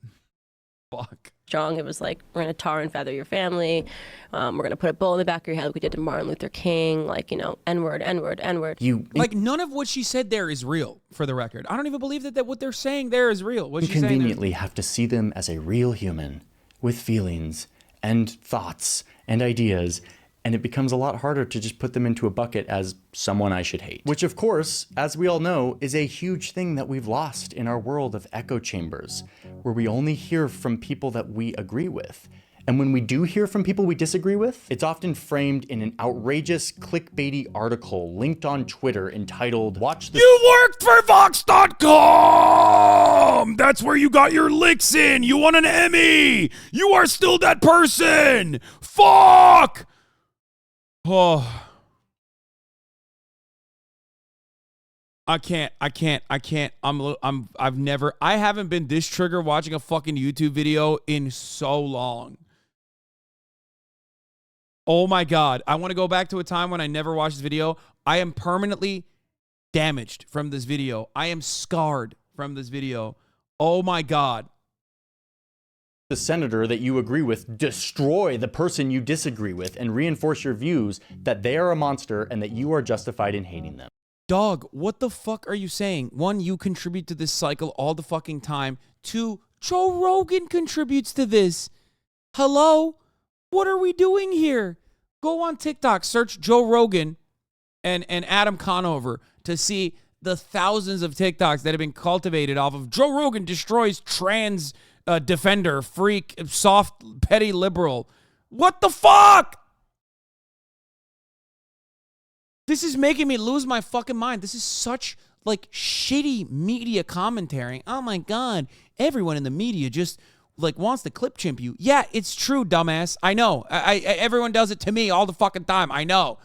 Fuck. Strong. It was like, we're going to tar and feather your family. We're going to put a bullet in the back of your head like we did to Martin Luther King. Like, you know, N-word, N-word, N-word. Like, none of what she said there is real, for the record. I don't even believe that what they're saying there is real. What You conveniently have to see them as a real human with feelings and thoughts and ideas, and it becomes a lot harder to just put them into a bucket as someone I should hate. Which, of course, as we all know, is a huge thing that we've lost in our world of echo chambers, where we only hear from people that we agree with. And when we do hear from people we disagree with, it's often framed in an outrageous clickbaity article linked on Twitter entitled, "Watch this." You worked for Vox.com! That's where you got your licks in! You won an Emmy! You are still that person! Fuck! Oh. I can't. I haven't been this triggered watching a fucking YouTube video in so long. Oh my God. I want to go back to a time when I never watched this video. I am permanently damaged from this video. I am scarred from this video. Oh my God. The senator that you agree with destroy the person you disagree with and reinforce your views that they are a monster and that you are justified in hating them. Dog, what the fuck are you saying? One, you contribute to this cycle all the fucking time. Two, Joe Rogan contributes to this. Hello? What are we doing here? Go on TikTok, search Joe Rogan and Adam Conover to see the thousands of TikToks that have been cultivated off of Joe Rogan destroys trans defender, freak, soft, petty liberal. What the fuck? This is making me lose my fucking mind. This is such like shitty media commentary. Oh my God. Everyone in the media just like wants to clip chimp you. Yeah, it's true, dumbass. I know. Everyone does it to me all the fucking time. I know.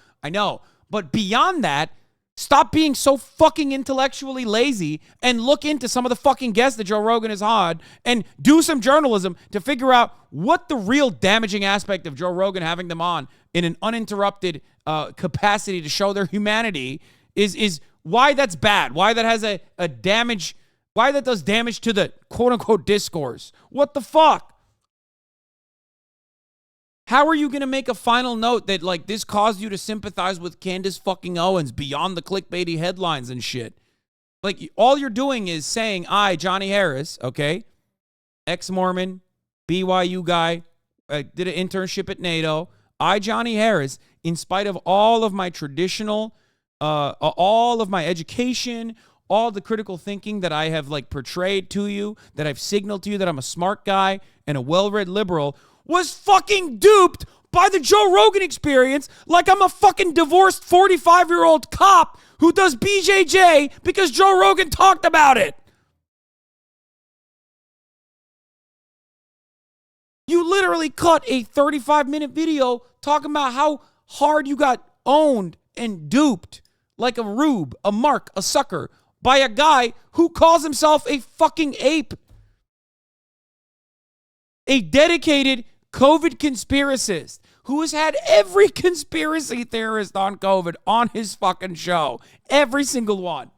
But beyond that, stop being so fucking intellectually lazy and look into some of the fucking guests that Joe Rogan has had and do some journalism to figure out what the real damaging aspect of Joe Rogan having them on in an uninterrupted capacity to show their humanity is why that's bad, why that has a damage, why that does damage to the quote-unquote discourse. What the fuck? How are you going to make a final note that, like, this caused you to sympathize with Candace fucking Owens beyond the clickbaity headlines and shit? Like, all you're doing is saying, I, Johnny Harris, okay, ex-Mormon, BYU guy, did an internship at NATO. I, Johnny Harris, in spite of all of my traditional, all of my education, all the critical thinking that I have, like, portrayed to you, that I've signaled to you that I'm a smart guy and a well-read liberal, was fucking duped by the Joe Rogan experience like I'm a fucking divorced 45-year-old cop who does BJJ because Joe Rogan talked about it. You literally cut a 35-minute video talking about how hard you got owned and duped like a rube, a mark, a sucker by a guy who calls himself a fucking ape. A dedicated COVID conspiracist who has had every conspiracy theorist on COVID on his fucking show. Every single one.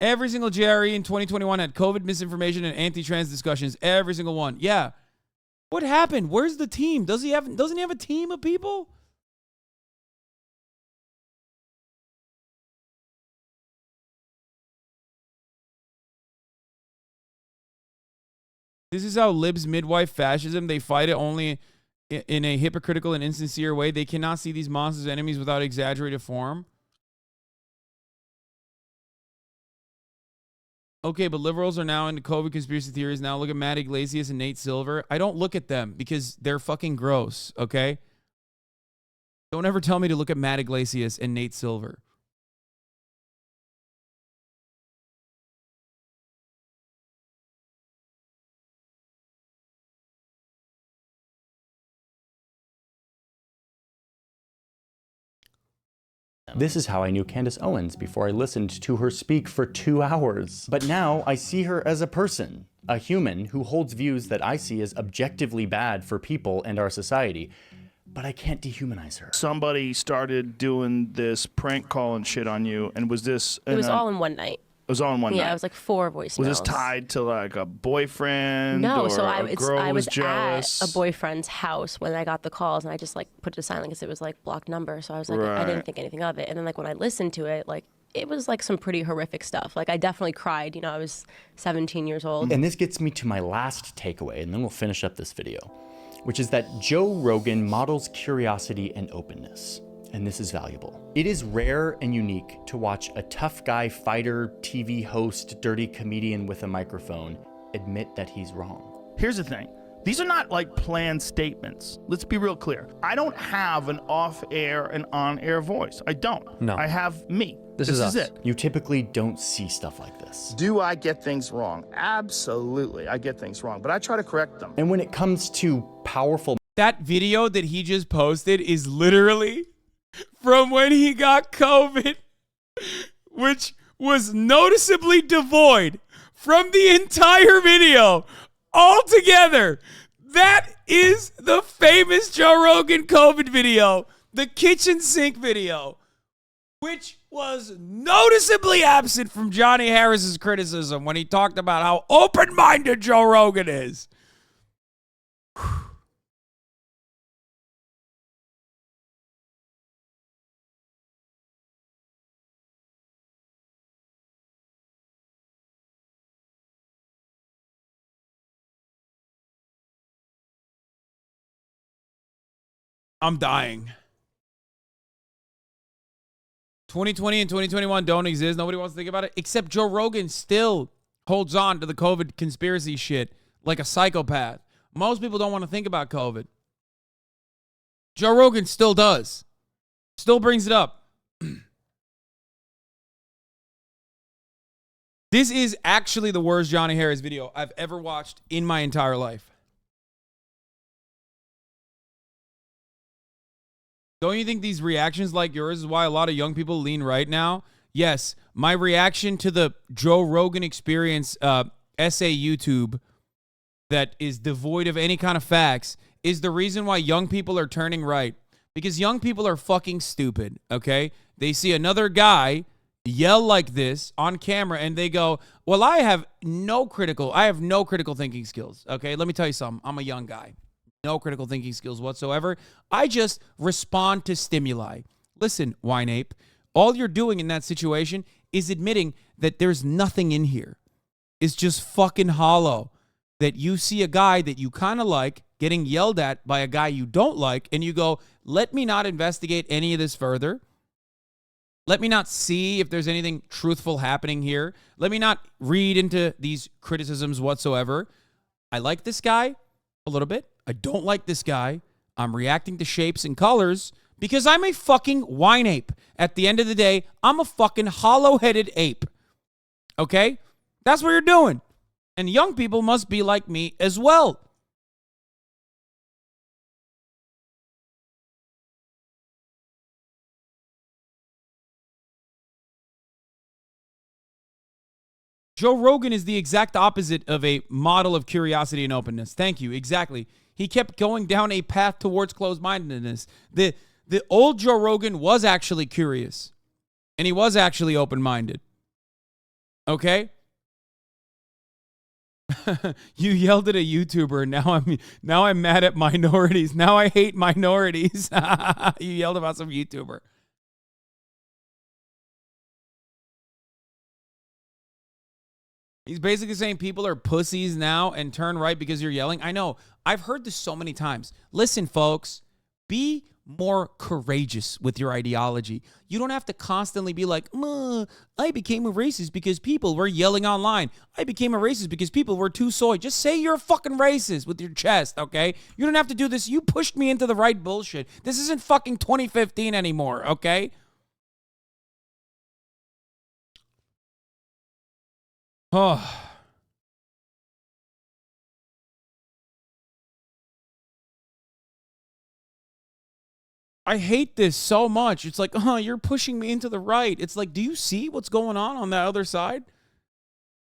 Every single GRE in 2021 had COVID misinformation and anti-trans discussions. Every single one. Yeah. What happened? Where's the team? Doesn't he have a team of people? This is how libs midwife fascism. They fight it only in a hypocritical and insincere way. They cannot see these monsters as enemies without exaggerated form. Okay, but liberals are now into COVID conspiracy theories. Now look at Matt Iglesias and Nate Silver. I don't look at them because they're fucking gross, okay? Don't ever tell me to look at Matt Iglesias and Nate Silver. This is how I knew Candace Owens before I listened to her speak for 2 hours. But now I see her as a person, a human who holds views that I see as objectively bad for people and our society. But I can't dehumanize her. Somebody started doing this prank call and shit on you, and was this... It was all in one night. It was all in one night? Yeah, it was like 4 voicemails. Was this tied to like a boyfriend? No, or so a girl I was jealous? at a boyfriend's house when I got the calls, and I just like put it to silent because it was like blocked number. So I was like, I didn't think anything of it. And then like when I listened to it, like it was like some pretty horrific stuff. Like I definitely cried. You know, I was 17 years old. And this gets me to my last takeaway, and then we'll finish up this video, which is that Joe Rogan models curiosity and openness. And this is valuable. It is rare and unique to watch a tough guy fighter, TV host, dirty comedian with a microphone admit that he's wrong. Here's the thing. These are not like planned statements. Let's be real clear. I don't have an off-air and on-air voice. I don't. No. I have me. This is is it. You typically don't see stuff like this. Do I get things wrong? Absolutely, I get things wrong, but I try to correct them. And when it comes to powerful... That video that he just posted is literally from when he got COVID, which was noticeably devoid from the entire video altogether. That is the famous Joe Rogan COVID video, the kitchen sink video, which was noticeably absent from Johnny Harris's criticism when he talked about how open-minded Joe Rogan is. I'm dying. 2020 and 2021 don't exist. Nobody wants to think about it. Except Joe Rogan still holds on to the COVID conspiracy shit like a psychopath. Most people don't want to think about COVID. Joe Rogan still does. Still brings it up. This is actually the worst Johnny Harris video I've ever watched in my entire life. Don't you think these reactions like yours is why a lot of young people lean right now? Yes, my reaction to the Joe Rogan Experience essay YouTube that is devoid of any kind of facts is the reason why young people are turning right. Because young people are fucking stupid, okay? They see another guy yell like this on camera and they go, well, I have no critical thinking skills. Okay, let me tell you something. I'm a young guy. No critical thinking skills whatsoever. I just respond to stimuli. Listen, wine ape, all you're doing in that situation is admitting that there's nothing in here. It's just fucking hollow. That you see a guy that you kind of like getting yelled at by a guy you don't like, and you go, let me not investigate any of this further. Let me not see if there's anything truthful happening here. Let me not read into these criticisms whatsoever. I like this guy a little bit. I don't like this guy. I'm reacting to shapes and colors because I'm a fucking wine ape. At the end of the day, I'm a fucking hollow-headed ape. Okay? That's what you're doing. And young people must be like me as well. Joe Rogan is the exact opposite of a model of curiosity and openness. Thank you. Exactly. He kept going down a path towards closed-mindedness. The old Joe Rogan was actually curious. And he was actually open-minded. Okay? You yelled at a YouTuber. Now I'm mad at minorities. Now I hate minorities. You yelled about some YouTuber. He's basically saying people are pussies now and turn right because you're yelling. I know. I've heard this so many times. Listen, folks, be more courageous with your ideology. You don't have to constantly be like, I became a racist because people were yelling online. I became a racist because people were too soy. Just say you're a fucking racist with your chest, okay? You don't have to do this. You pushed me into the right bullshit. This isn't fucking 2015 anymore, okay? Oh. I hate this so much. It's like, you're pushing me into the right. It's like, do you see what's going on that other side?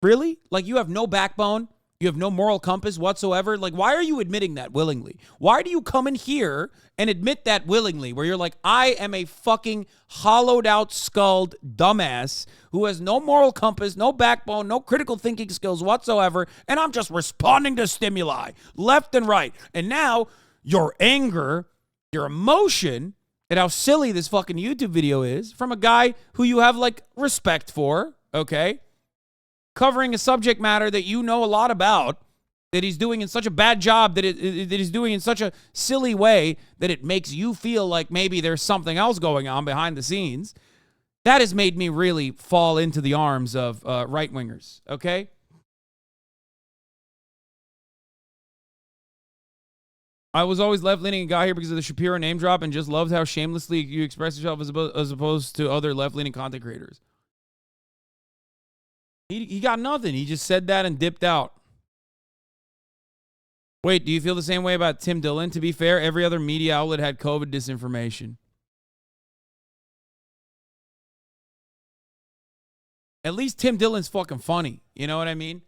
Really? Like, you have no backbone. You have no moral compass whatsoever. Like, why are you admitting that willingly? Why do you come in here and admit that willingly, where you're like, I am a fucking hollowed out, skulled dumbass who has no moral compass, no backbone, no critical thinking skills whatsoever, and I'm just responding to stimuli left and right. And now your anger, your emotion at how silly this fucking YouTube video is from a guy who you have like respect for, okay? Covering a subject matter that you know a lot about, that he's doing in such a bad job, that he's doing in such a silly way that it makes you feel like maybe there's something else going on behind the scenes. That has made me really fall into the arms of right-wingers, okay? I was always left-leaning and got here because of the Shapiro name drop and just loved how shamelessly you express yourself as opposed to other left-leaning content creators. He got nothing. He just said that and dipped out. Wait, do you feel the same way about Tim Dillon? To be fair, every other media outlet had COVID disinformation. At least Tim Dillon's fucking funny. You know what I mean?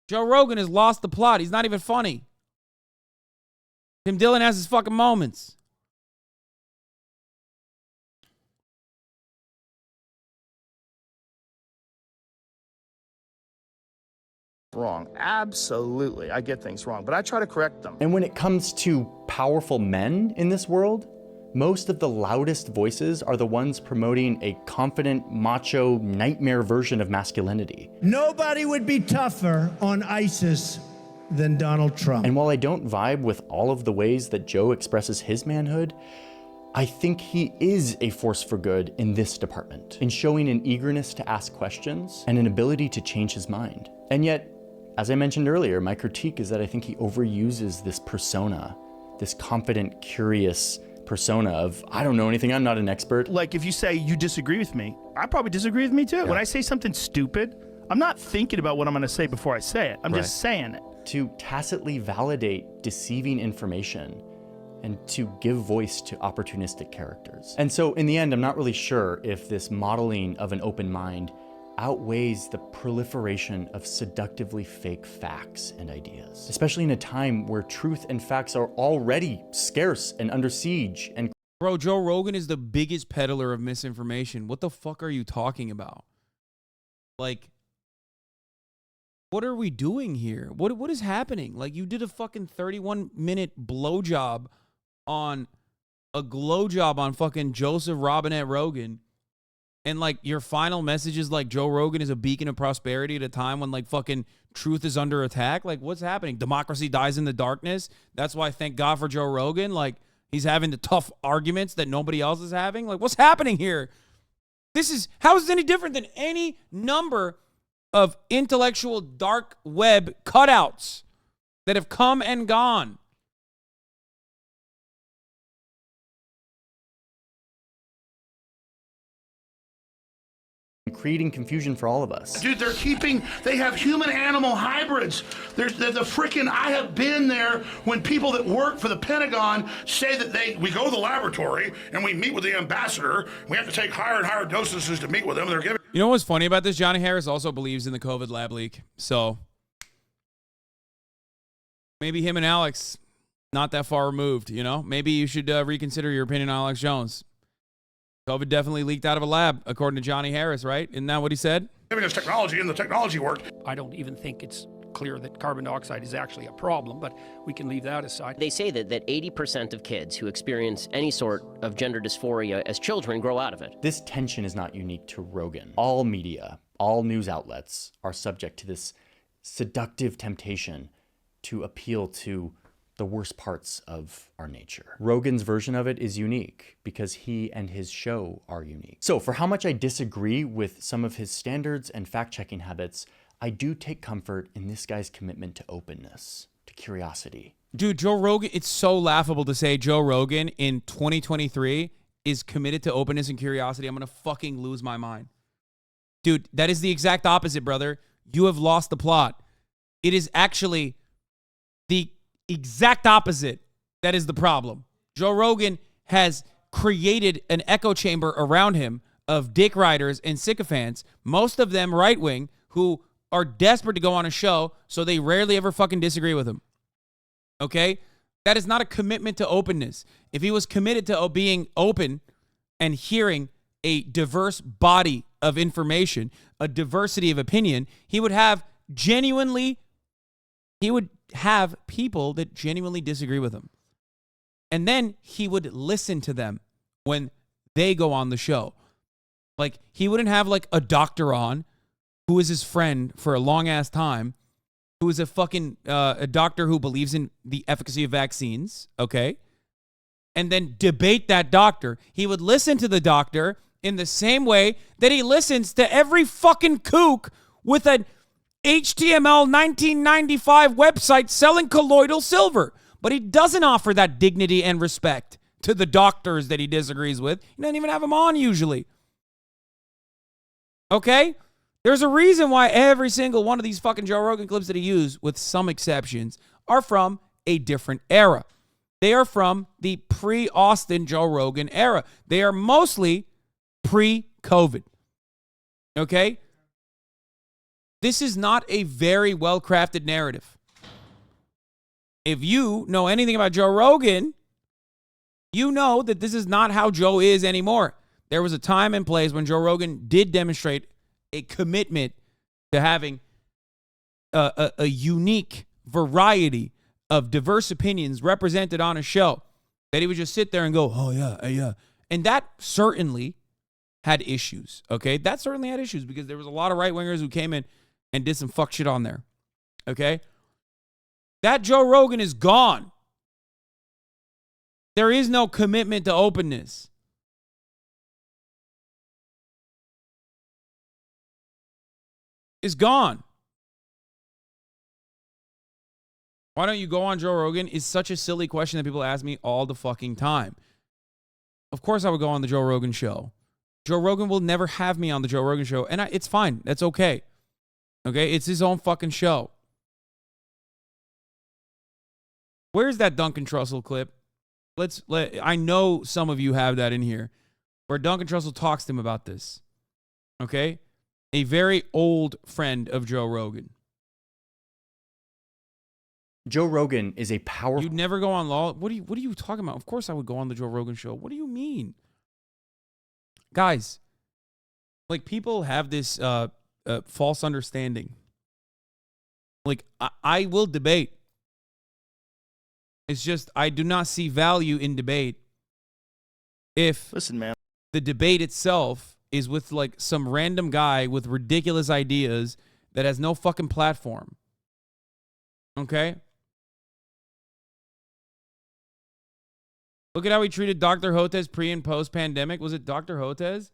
Joe Rogan has lost the plot. He's not even funny. Tim Dillon has his fucking moments. Wrong. Absolutely. I get things wrong, but I try to correct them. And when it comes to powerful men in this world, most of the loudest voices are the ones promoting a confident, macho, nightmare version of masculinity. Nobody would be tougher on ISIS than Donald Trump. And while I don't vibe with all of the ways that Joe expresses his manhood, I think he is a force for good in this department, in showing an eagerness to ask questions and an ability to change his mind. And yet, as I mentioned earlier, my critique is that I think he overuses this persona, this confident, curious persona of, I don't know anything, I'm not an expert. Like if you say you disagree with me, I probably disagree with me too. Yeah. When I say something stupid, I'm not thinking about what I'm gonna say before I say it. I'm just saying it. To tacitly validate deceiving information and to give voice to opportunistic characters. And so in the end, I'm not really sure if this modeling of an open mind outweighs the proliferation of seductively fake facts and ideas, especially in a time where truth and facts are already scarce and under siege and Bro, Joe Rogan is the biggest peddler of misinformation. What the fuck are you talking about? Like, what are we doing here? What is happening? Like, you did a fucking 31-minute blowjob on fucking Joseph Robinette Rogan. And, like, your final message is, like, Joe Rogan is a beacon of prosperity at a time when, like, fucking truth is under attack. Like, what's happening? Democracy dies in the darkness. That's why thank God for Joe Rogan. Like, he's having the tough arguments that nobody else is having. Like, what's happening here? How is this any different than any number of intellectual dark web cutouts that have come and gone? Creating confusion for all of us. Dude, they have human-animal hybrids. There's the freaking, I have been there when people that work for the Pentagon say that we go to the laboratory and we meet with the ambassador. We have to take higher and higher dosages to meet with them. They're giving. You know what's funny about this? Johnny Harris also believes in the COVID lab leak. So maybe him and Alex, not that far removed, you know? Maybe you should reconsider your opinion on Alex Jones. COVID definitely leaked out of a lab, according to Johnny Harris, right? Isn't that what he said? Giving us technology, and the technology worked. I don't even think it's clear that carbon dioxide is actually a problem, but we can leave that aside. They say that 80% of kids who experience any sort of gender dysphoria as children grow out of it. This tension is not unique to Rogan. All media, all news outlets are subject to this seductive temptation to appeal to the worst parts of our nature. Rogan's version of it is unique because he and his show are unique. So for how much I disagree with some of his standards and fact-checking habits, I do take comfort in this guy's commitment to openness, to curiosity. Dude, Joe Rogan, it's so laughable to say Joe Rogan in 2023 is committed to openness and curiosity. I'm going to fucking lose my mind. Dude, that is the exact opposite, brother. You have lost the plot. It is actually the exact opposite. That is the problem. Joe Rogan has created an echo chamber around him of dick riders and sycophants, most of them right-wing, who are desperate to go on a show, so they rarely ever fucking disagree with him. Okay? That is not a commitment to openness. If he was committed to being open and hearing a diverse body of information, a diversity of opinion, he would have people that genuinely disagree with him. And then he would listen to them when they go on the show. Like, he wouldn't have, like, a doctor on who is his friend for a long-ass time, who is a fucking a doctor who believes in the efficacy of vaccines, okay? And then debate that doctor. He would listen to the doctor in the same way that he listens to every fucking kook with an HTML 1995 website selling colloidal silver. But he doesn't offer that dignity and respect to the doctors that he disagrees with. He doesn't even have them on usually. Okay? There's a reason why every single one of these fucking Joe Rogan clips that he used, with some exceptions, are from a different era. They are from the pre-Austin Joe Rogan era. They are mostly pre-COVID. Okay? This is not a very well-crafted narrative. If you know anything about Joe Rogan, you know that this is not how Joe is anymore. There was a time and place when Joe Rogan did demonstrate a commitment to having a unique variety of diverse opinions represented on a show, that he would just sit there and go, oh, yeah. And that certainly had issues, okay? That certainly had issues because there was a lot of right-wingers who came in and did some fuck shit on there, okay? That Joe Rogan is gone. There is no commitment to openness. It's gone. Why don't you go on Joe Rogan is such a silly question that people ask me all the fucking time. Of course I would go on the Joe Rogan show. Joe Rogan will never have me on the Joe Rogan show, and it's fine. That's okay. Okay? It's his own fucking show. Where's that Duncan Trussell clip? I know some of you have that in here, where Duncan Trussell talks to him about this. Okay? A very old friend of Joe Rogan. Joe Rogan is a powerful. You'd never go on law. What are you talking about? Of course I would go on the Joe Rogan show. What do you mean? Guys, like people have this false understanding. Like I will debate. It's just I do not see value in debate if listen, man, the debate itself is with like some random guy with ridiculous ideas that has no fucking platform. Okay? Look at how he treated Dr. Hotez pre and post pandemic. Was it Dr. Hotez?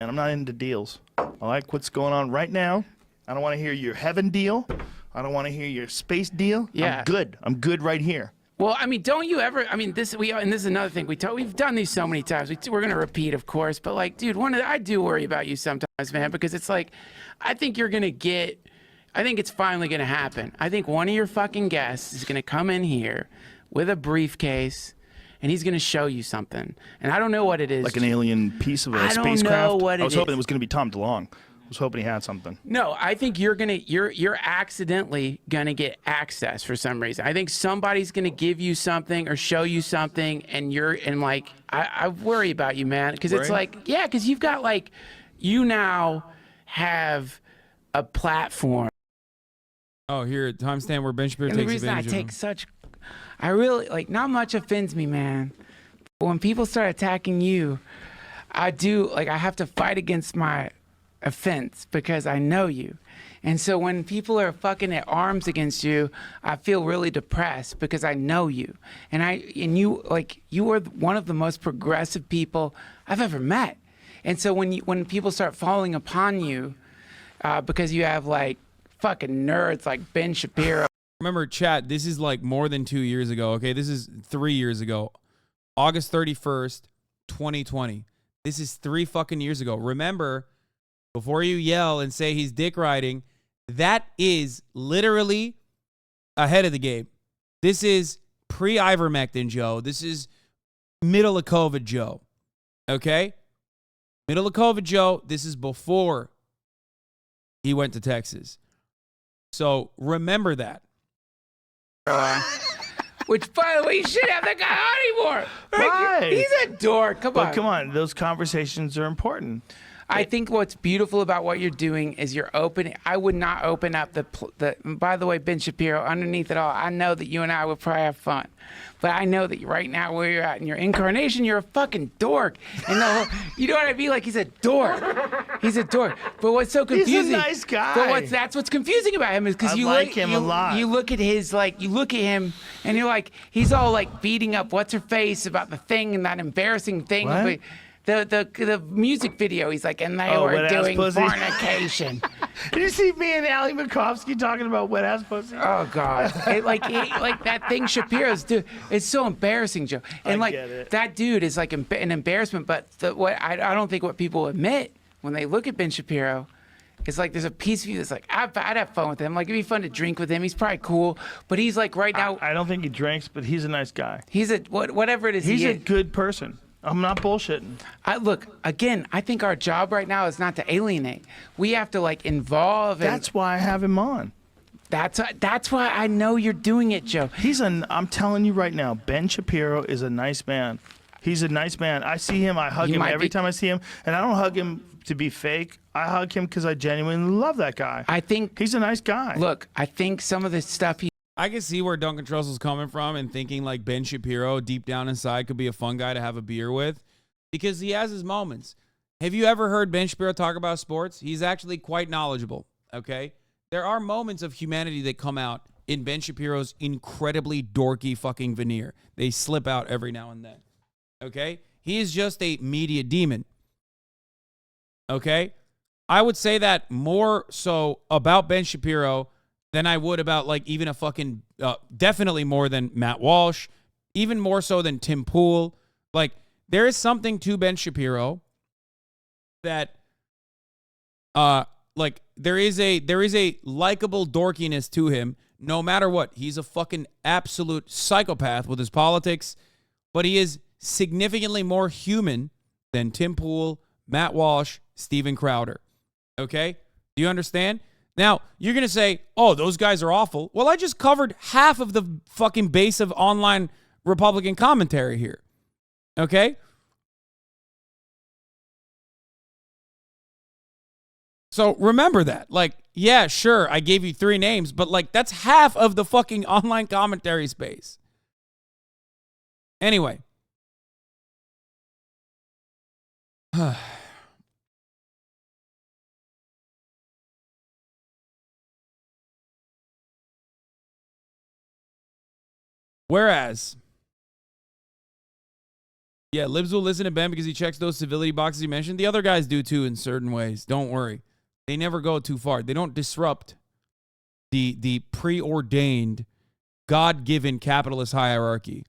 And I'm not into deals. I like what's going on right now. I don't want to hear your heaven deal. I don't want to hear your space deal. Yeah. I'm good. I'm good right here. Well, I mean, don't you ever? I mean, this is another thing we've done these so many times. We're gonna repeat, of course, but like, dude, I do worry about you sometimes, man, because it's like, I think it's finally gonna happen. I think one of your fucking guests is gonna come in here with a briefcase, and he's gonna show you something, and I don't know what it is. Like an alien piece of a spacecraft. I don't know what it is. I was hoping it was gonna be Tom DeLonge. I was hoping he had something. No, I think you're accidentally gonna get access for some reason. I think somebody's gonna give you something or show you something, and I worry about you, man, because it's like, yeah, because you've got like, you now have a platform. Oh, here, timestamp where Ben Shapiro And takes the reason I advantage take I really like, not much offends me, man, but when people start attacking you, I have to fight against my offense because I know you. And so when people are fucking at arms against you, I feel really depressed because I know you. And you are one of the most progressive people I've ever met. And so when people start falling upon you because you have like fucking nerds like Ben Shapiro. Remember, chat, this is like more than 2 years ago, okay? This is 3 years ago. August 31st, 2020. This is 3 fucking years ago. Remember, before you yell and say he's dick riding, that is literally ahead of the game. This is pre-ivermectin Joe. This is middle of COVID Joe. Okay? Middle of COVID Joe. This is before he went to Texas. So remember that. Which, by the way, you shouldn't have that guy on anymore. Why? He's a dork. Come on. But come on, those conversations are important. I think what's beautiful about what you're doing is you're opening. I would not open up the. By the way, Ben Shapiro, underneath it all, I know that you and I would probably have fun, but I know that right now where you're at in your incarnation, you're a fucking dork. And you know what I mean? Like, he's a dork. He's a dork. But what's so confusing? He's a nice guy. But that's what's confusing about him is because you like him a lot. You look at you look at him, and you're like, he's all like beating up what's her face about the thing and that embarrassing thing. What? The music video, he's like, and they were doing fornication. Did you see me and Ali Makovsky talking about wet ass pussy? Oh God! like that thing Shapiro's dude. It's so embarrassing, Joe. And like that dude is like an embarrassment. But I don't think what people admit when they look at Ben Shapiro is like there's a piece of you that's like I'd have fun with him. Like it'd be fun to drink with him. He's probably cool. But he's like right now. I don't think he drinks, but he's a nice guy. He's whatever it is. He's a good person. I'm not bullshitting. Look, again, I think our job right now is not to alienate. We have to like involve. That's why I have him on. That's why I know you're doing it, Joe. I'm telling you right now, Ben Shapiro is a nice man. He's a nice man. I see him, I hug him every time I see him, and I don't hug him to be fake. I hug him because I genuinely love that guy. I think he's a nice guy. Look, I think some of the stuff I can see where Duncan Trussell's coming from and thinking like Ben Shapiro deep down inside could be a fun guy to have a beer with because he has his moments. Have you ever heard Ben Shapiro talk about sports? He's actually quite knowledgeable, okay? There are moments of humanity that come out in Ben Shapiro's incredibly dorky fucking veneer. They slip out every now and then, okay? He is just a media demon, okay? I would say that more so about Ben Shapiro than I would about like even a fucking, definitely more than Matt Walsh, even more so than Tim Pool. Like there is something to Ben Shapiro that, like there is a likable dorkiness to him no matter what. He's a fucking absolute psychopath with his politics. but he is significantly more human than Tim Pool, Matt Walsh, Steven Crowder. Okay? Do you understand? Now, you're going to say, oh, those guys are awful. Well, I just covered half of the fucking base of online Republican commentary here. Okay? So remember that. Like, yeah, sure, I gave you 3 names, but like that's half of the fucking online commentary space. Anyway. Whereas, yeah, Libs will listen to Ben because he checks those civility boxes you mentioned. The other guys do too in certain ways. Don't worry. They never go too far. They don't disrupt the preordained, God-given capitalist hierarchy.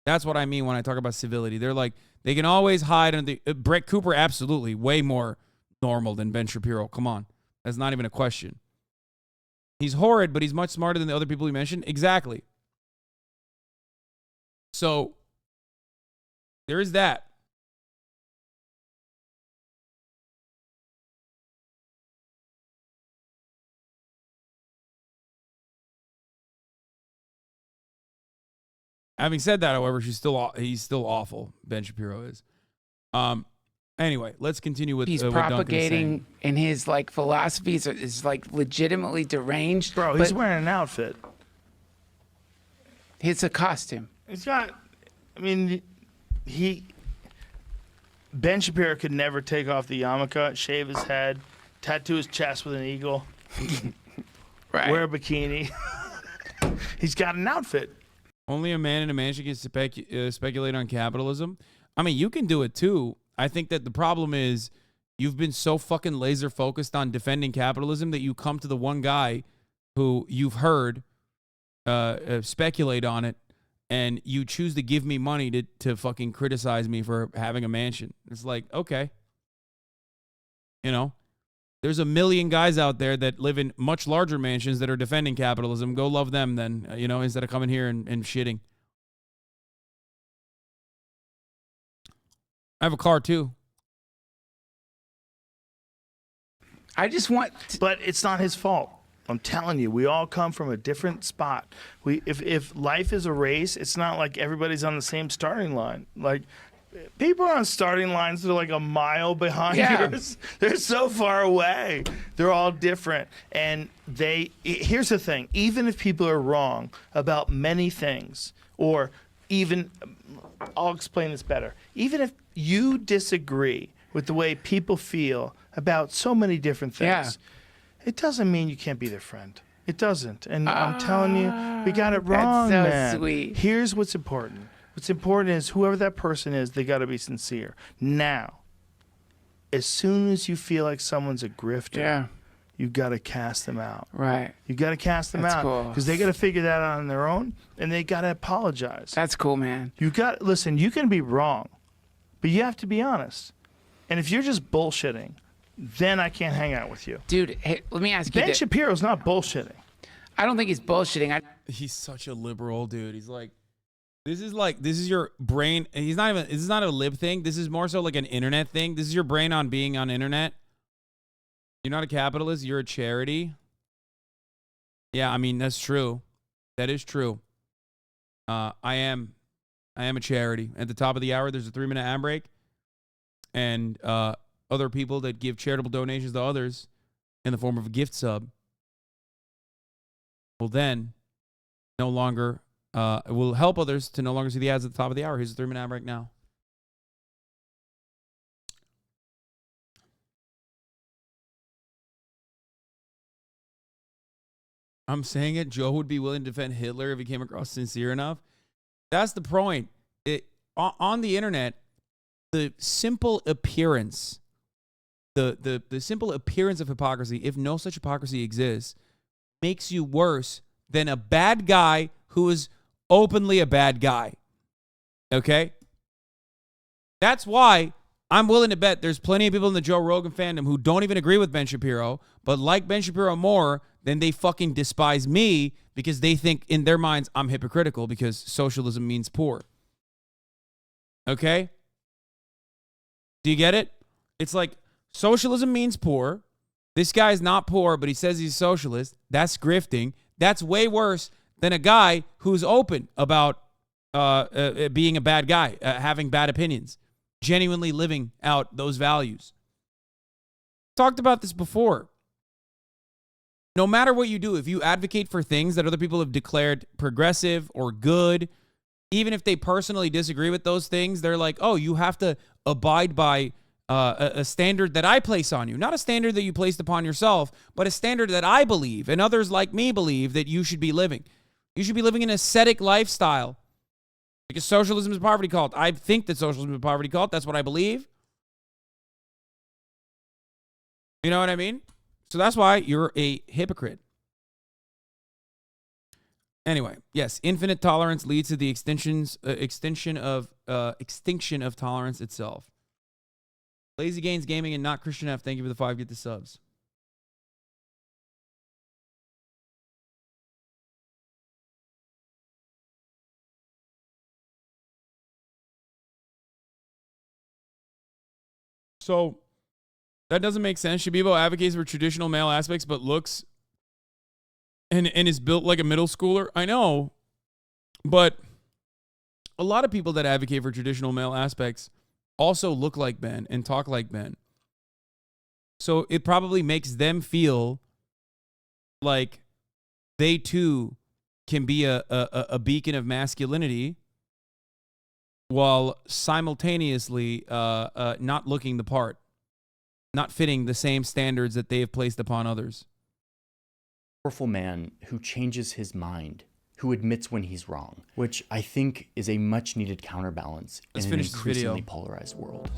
That's what I mean when I talk about civility. They're like, they can always hide under the... Brett Cooper, absolutely. Way more normal than Ben Shapiro. Come on. That's not even a question. He's horrid, but he's much smarter than the other people you mentioned. Exactly. So, there is that. Having said that, however, he's still awful. Ben Shapiro is. Anyway, let's continue with he's what Duncan is propagating saying. and his like philosophies is like legitimately deranged. Bro, he's wearing an outfit. It's a costume. It's got. I mean, Ben Shapiro could never take off the yarmulke, shave his head, tattoo his chest with an eagle, right? Wear a bikini. He's got an outfit. Only a man in a mansion can speculate on capitalism. I mean, you can do it too. I think that the problem is you've been so fucking laser focused on defending capitalism that you come to the one guy who you've heard speculate on it, and you choose to give me money to fucking criticize me for having a mansion. It's like, okay. You know, there's a million guys out there that live in much larger mansions that are defending capitalism. Go love them then, you know, instead of coming here and shitting. I have a car too. I just want but it's not his fault. I'm telling you, we all come from a different spot. If life is a race, it's not like everybody's on the same starting line. Like, people are on starting lines that are like a mile behind yours. They're so far away. They're all different. And here's the thing, even if people are wrong about many things, or even, I'll explain this better. Even if you disagree with the way people feel about so many different things, it doesn't mean you can't be their friend. It doesn't. And I'm telling you, we got it wrong, that's so man. sweet. Here's what's important. What's important is whoever that person is, they got to be sincere. Now, as soon as you feel like someone's a grifter, you got to cast them out. Right. You got to cast them That's out cool. because they got to figure that out on their own, and they got to apologize. That's cool, man. Listen, you can be wrong, but you have to be honest. And if you're just bullshitting, then I can't hang out with you. Dude, hey, let me ask you Ben Shapiro's not bullshitting. I don't think he's bullshitting. He's such a liberal dude. He's like, this is your brain. This is not a lib thing. This is more so like an internet thing. This is your brain on being on internet. You're not a capitalist. You're a charity. Yeah, I mean, that's true. That is true. I am a charity. At the top of the hour, there's a 3-minute ad break. And other people that give charitable donations to others in the form of a gift sub will then no longer, will help others to no longer see the ads at the top of the hour. Here's a 3-minute ad break now. I'm saying it. Joe would be willing to defend Hitler if he came across sincere enough. That's the point. On the internet, the simple appearance, the simple appearance of hypocrisy, if no such hypocrisy exists, makes you worse than a bad guy who is openly a bad guy. Okay? That's why I'm willing to bet there's plenty of people in the Joe Rogan fandom who don't even agree with Ben Shapiro, but like Ben Shapiro more than they fucking despise me because they think in their minds I'm hypocritical because socialism means poor. Okay? Do you get it? It's like socialism means poor. This guy's not poor, but he says he's a socialist. That's grifting. That's way worse than a guy who's open about being a bad guy, having bad opinions, genuinely living out those values. Talked about this before. No matter what you do, if you advocate for things that other people have declared progressive or good, even if they personally disagree with those things, they're like, oh, you have to abide by a standard that I place on you. Not a standard that you placed upon yourself, but a standard that I believe and others like me believe that you should be living. You should be living an ascetic lifestyle. Because socialism is a poverty cult. I think that socialism is a poverty cult. That's what I believe. You know what I mean? So that's why you're a hypocrite. Anyway, yes, infinite tolerance leads to the extinction of tolerance itself. Lazy Gains Gaming and Not Christian F, thank you for the 5. Get the subs. So that doesn't make sense. Shabibo advocates for traditional male aspects, but looks and is built like a middle schooler. I know, but a lot of people that advocate for traditional male aspects also look like men and talk like men. So it probably makes them feel like they too can be a beacon of masculinity while simultaneously not looking the part, not fitting the same standards that they have placed upon others. Powerful man who changes his mind, who admits when he's wrong, which I think is a much needed counterbalance in an increasingly polarized world.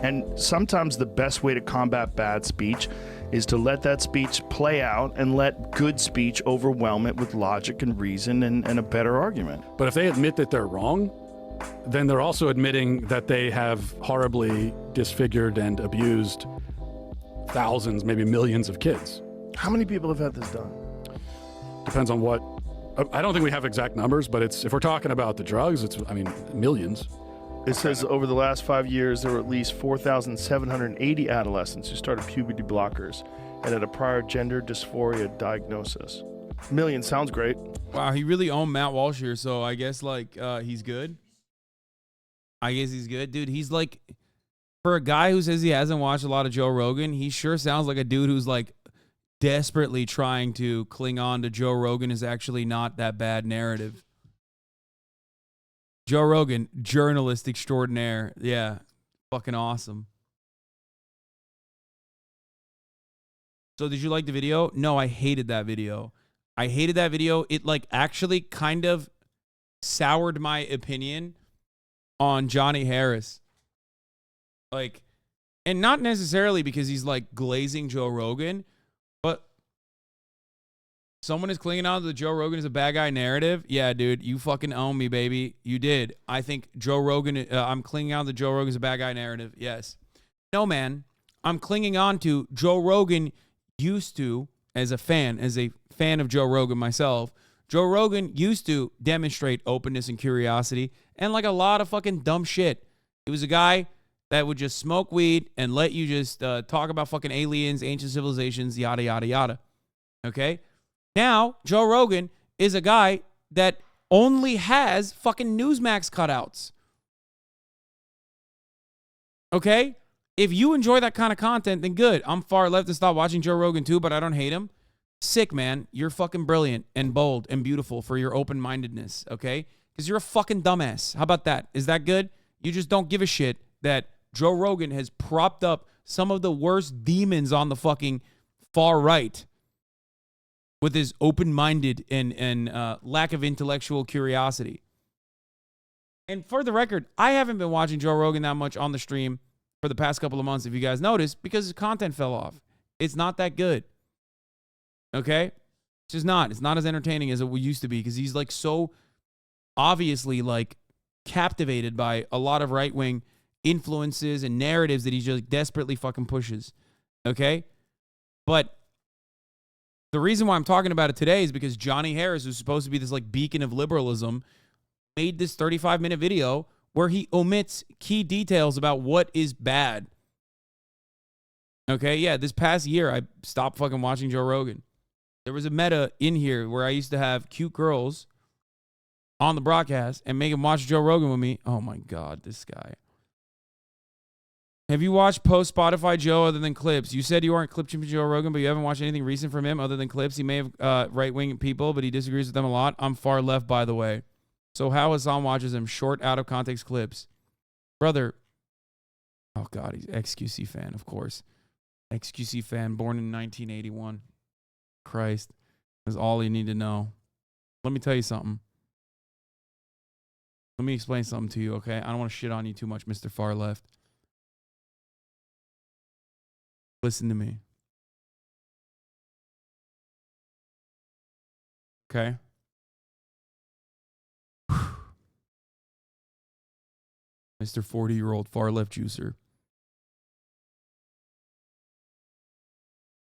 And sometimes the best way to combat bad speech is to let that speech play out and let good speech overwhelm it with logic and reason and a better argument. But if they admit that they're wrong, then they're also admitting that they have horribly disfigured and abused thousands, maybe millions of kids. How many people have had this done? Depends on what. I don't think we have exact numbers, but if we're talking about the drugs, millions. It says over the last 5 years, there were at least 4,780 adolescents who started puberty blockers and had a prior gender dysphoria diagnosis. Million sounds great. Wow, he really owned Matt Walsh here, so I guess he's good. I guess he's good. Dude, he's like, for a guy who says he hasn't watched a lot of Joe Rogan, he sure sounds like a dude who's like desperately trying to cling on to Joe Rogan is actually not that bad narrative. Joe Rogan, journalist extraordinaire. Yeah, fucking awesome. So did you like the video? No, I hated that video. I hated that video. It actually kind of soured my opinion on Johnny Harris. And not necessarily because he's glazing Joe Rogan, but someone is clinging on to the Joe Rogan is a bad guy narrative. Yeah, dude, you fucking own me, baby. You did. I think Joe Rogan, I'm clinging on to Joe Rogan is a bad guy narrative. Yes. No, man. I'm clinging on to Joe Rogan used to, as a fan of Joe Rogan myself, Joe Rogan used to demonstrate openness and curiosity and a lot of fucking dumb shit. He was a guy that would just smoke weed and let you just talk about fucking aliens, ancient civilizations, yada, yada, yada. Okay? Now, Joe Rogan is a guy that only has fucking Newsmax cutouts. Okay? If you enjoy that kind of content, then good. I'm far left to stop watching Joe Rogan too, but I don't hate him. Sick, man. You're fucking brilliant and bold and beautiful for your open-mindedness, okay? Because you're a fucking dumbass. How about that? Is that good? You just don't give a shit that Joe Rogan has propped up some of the worst demons on the fucking far right with his open-minded and lack of intellectual curiosity. And for the record, I haven't been watching Joe Rogan that much on the stream for the past couple of months, if you guys noticed, because his content fell off. It's not that good. Okay? It's just not. It's not as entertaining as it used to be because he's so obviously captivated by a lot of right-wing influences and narratives that he just desperately fucking pushes. Okay? But the reason why I'm talking about it today is because Johnny Harris, who's supposed to be this beacon of liberalism, made this 35-minute video where he omits key details about what is bad. Okay, yeah, this past year, I stopped fucking watching Joe Rogan. There was a meta in here where I used to have cute girls on the broadcast and make them watch Joe Rogan with me. Oh my God, this guy. Have you watched post Spotify Joe other than clips? You said you aren't clip chimping Joe Rogan, but you haven't watched anything recent from him other than clips. He may have right-wing people, but he disagrees with them a lot. I'm far left, by the way. So how Hasan watches him, short, out-of-context clips. Brother, oh God, he's XQC fan, of course. XQC fan, born in 1981. Christ, that's all you need to know. Let me tell you something. Let me explain something to you, okay? I don't want to shit on you too much, Mr. Far Left. Listen to me. Okay? Mr. 40-year-old far left juicer.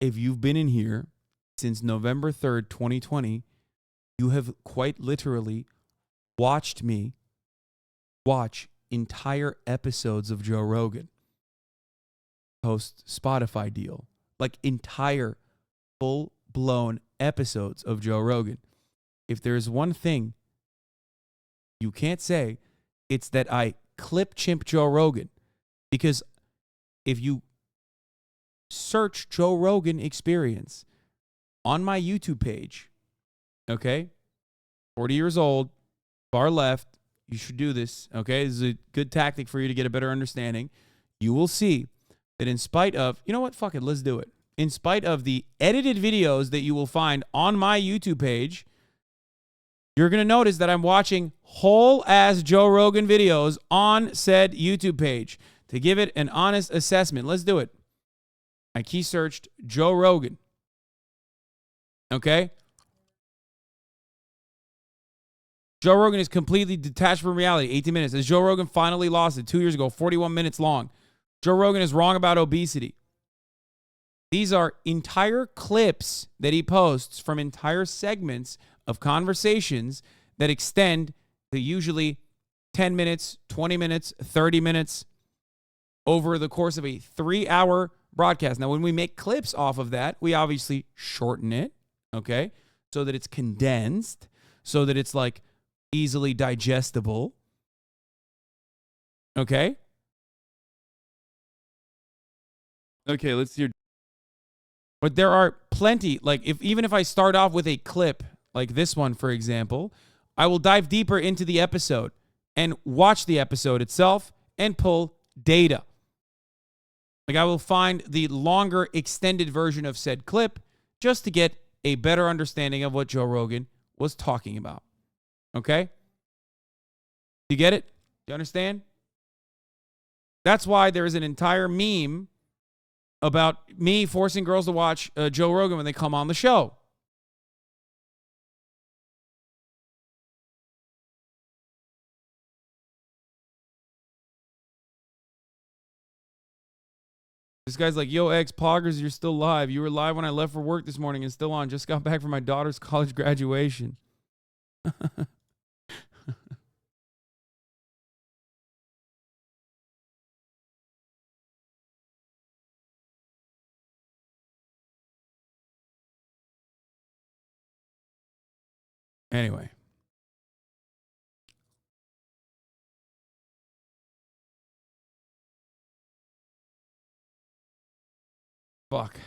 If you've been in here since November 3rd, 2020, you have quite literally watched me watch entire episodes of Joe Rogan post Spotify deal. Like entire full-blown episodes of Joe Rogan. If there's one thing you can't say, it's that I clip chimp Joe Rogan. Because if you search Joe Rogan experience on my YouTube page, okay, 40 years old, far left, you should do this, okay? This is a good tactic for you to get a better understanding. You will see that in spite of, you know what, fuck it, let's do it. In spite of the edited videos that you will find on my YouTube page, you're going to notice that I'm watching whole-ass Joe Rogan videos on said YouTube page to give it an honest assessment. Let's do it. I key searched Joe Rogan. Okay? Joe Rogan is completely detached from reality. 18 minutes. As Joe Rogan finally lost it 2 years ago, 41 minutes long. Joe Rogan is wrong about obesity. These are entire clips that he posts from entire segments of conversations that extend to usually 10 minutes, 20 minutes, 30 minutes over the course of a 3-hour broadcast. Now, when we make clips off of that, we obviously shorten it, okay, so that it's condensed, so that it's like easily digestible, okay? Okay, let's hear. But there are plenty, like even if I start off with a clip, like this one, for example, I will dive deeper into the episode and watch the episode itself and pull data. Like I will find the longer extended version of said clip just to get a better understanding of what Joe Rogan was talking about. Okay? You get it? You understand? That's why there is an entire meme about me forcing girls to watch Joe Rogan when they come on the show. This guy's like, yo, ex-poggers, you're still live. You were live when I left for work this morning and still on. Just got back from my daughter's college graduation. Anyway. Fuck.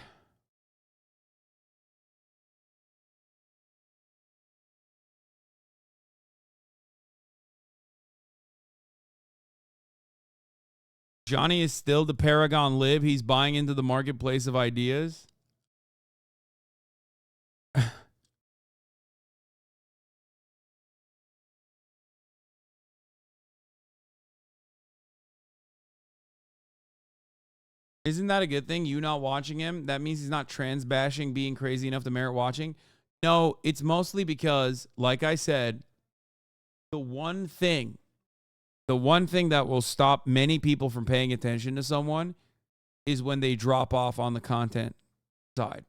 Johnny is still the Paragon Lib. He's buying into the marketplace of ideas. Isn't that a good thing? You not watching him? That means he's not trans bashing, being crazy enough to merit watching. No, it's mostly because, like I said, the one thing that will stop many people from paying attention to someone is when they drop off on the content side.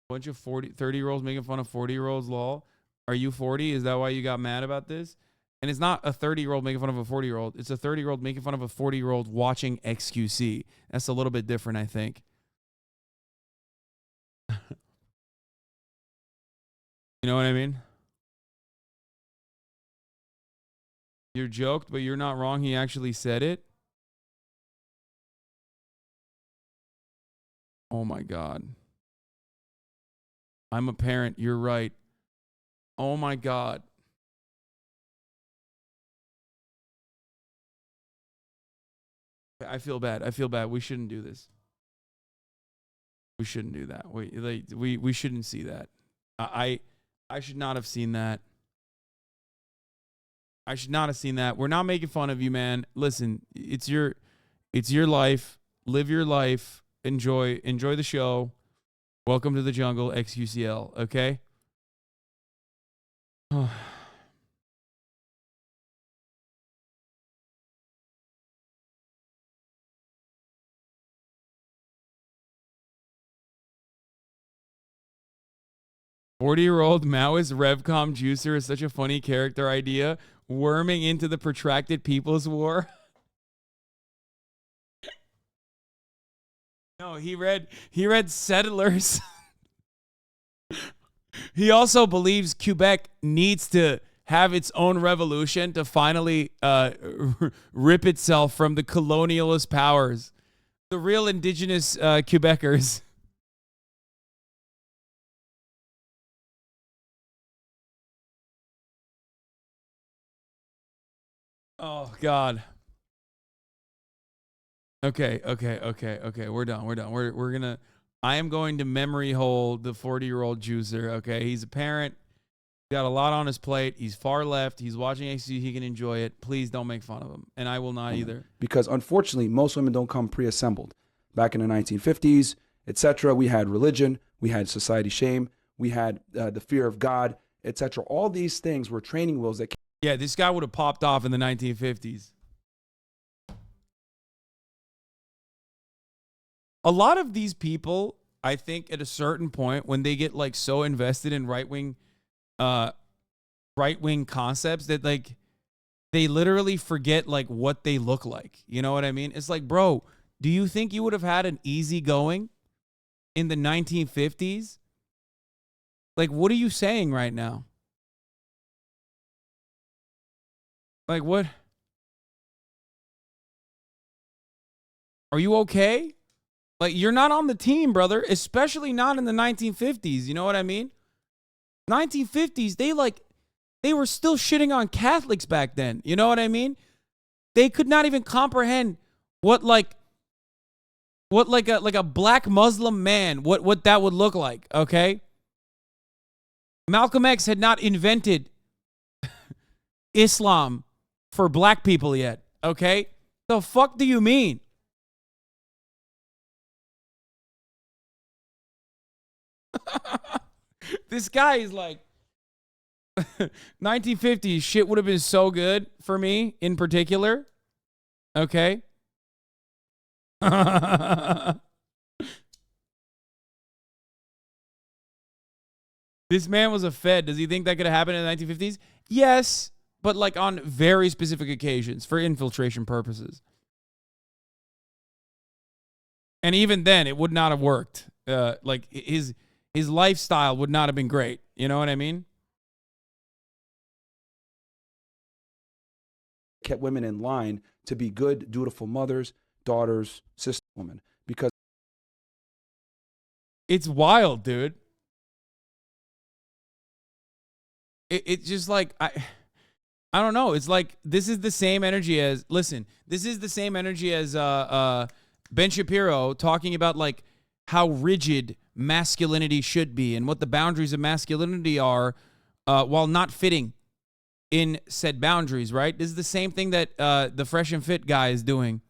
Bunch of 30-year-olds making fun of 40-year-olds, lol. Are you 40? Is that why you got mad about this? And it's not a 30-year-old making fun of a 40-year-old. It's a 30-year-old making fun of a 40-year-old watching XQC. That's a little bit different, I think. You know what I mean? You're joked, but you're not wrong. He actually said it. Oh my God. I'm a parent. You're right. Oh my God. I feel bad. I feel bad. We shouldn't do this. We shouldn't do that. We shouldn't see that. I should not have seen that. I should not have seen that. We're not making fun of you, man. Listen, it's your life. Live your life. Enjoy the show. Welcome to the jungle, XQCL. Okay. 40-year-old Maoist Revcom juicer is such a funny character idea. Worming into the protracted People's War. No, he read Settlers. He also believes Quebec needs to have its own revolution to finally rip itself from the colonialist powers. The real indigenous Quebecers. Oh God. Okay. We're done. We're gonna. I am going to memory hole the 40-year-old juicer. Okay, he's a parent. He's got a lot on his plate. He's far left. He's watching XC. He can enjoy it. Please don't make fun of him, and I will not either. Because unfortunately, most women don't come pre-assembled. Back in the 1950s, etc., we had religion, we had society shame, we had the fear of God, etc. All these things were training wheels that. Yeah, this guy would have popped off in the 1950s. A lot of these people, I think, at a certain point, when they get like so invested in right-wing concepts that like they literally forget like what they look like. You know what I mean? It's like, bro, do you think you would have had an easy going in the 1950s? Like, what are you saying right now? Like, what? Are you okay? Like, you're not on the team, brother, especially not in the 1950s. You know what I mean? 1950s, they were still shitting on Catholics back then. You know what I mean? They could not even comprehend what a black Muslim man, what that would look like, okay? Malcolm X had not invented Islam for black people yet, okay? The fuck do you mean? This guy is like 1950s shit would have been so good for me in particular. Okay. This man was a Fed. Does he think that could have happened in the 1950s? Yes, but like on very specific occasions for infiltration purposes. And even then, it would not have worked. Like his lifestyle would not have been great. You know what I mean? Kept women in line to be good, dutiful mothers, daughters, sister women. Because it's wild, dude. It's just like, I don't know. It's like, this is the same energy as, listen, this is the same energy as Ben Shapiro talking about like how rigid masculinity should be and what the boundaries of masculinity are while not fitting in said boundaries, right? This is the same thing that the Fresh and Fit guy is doing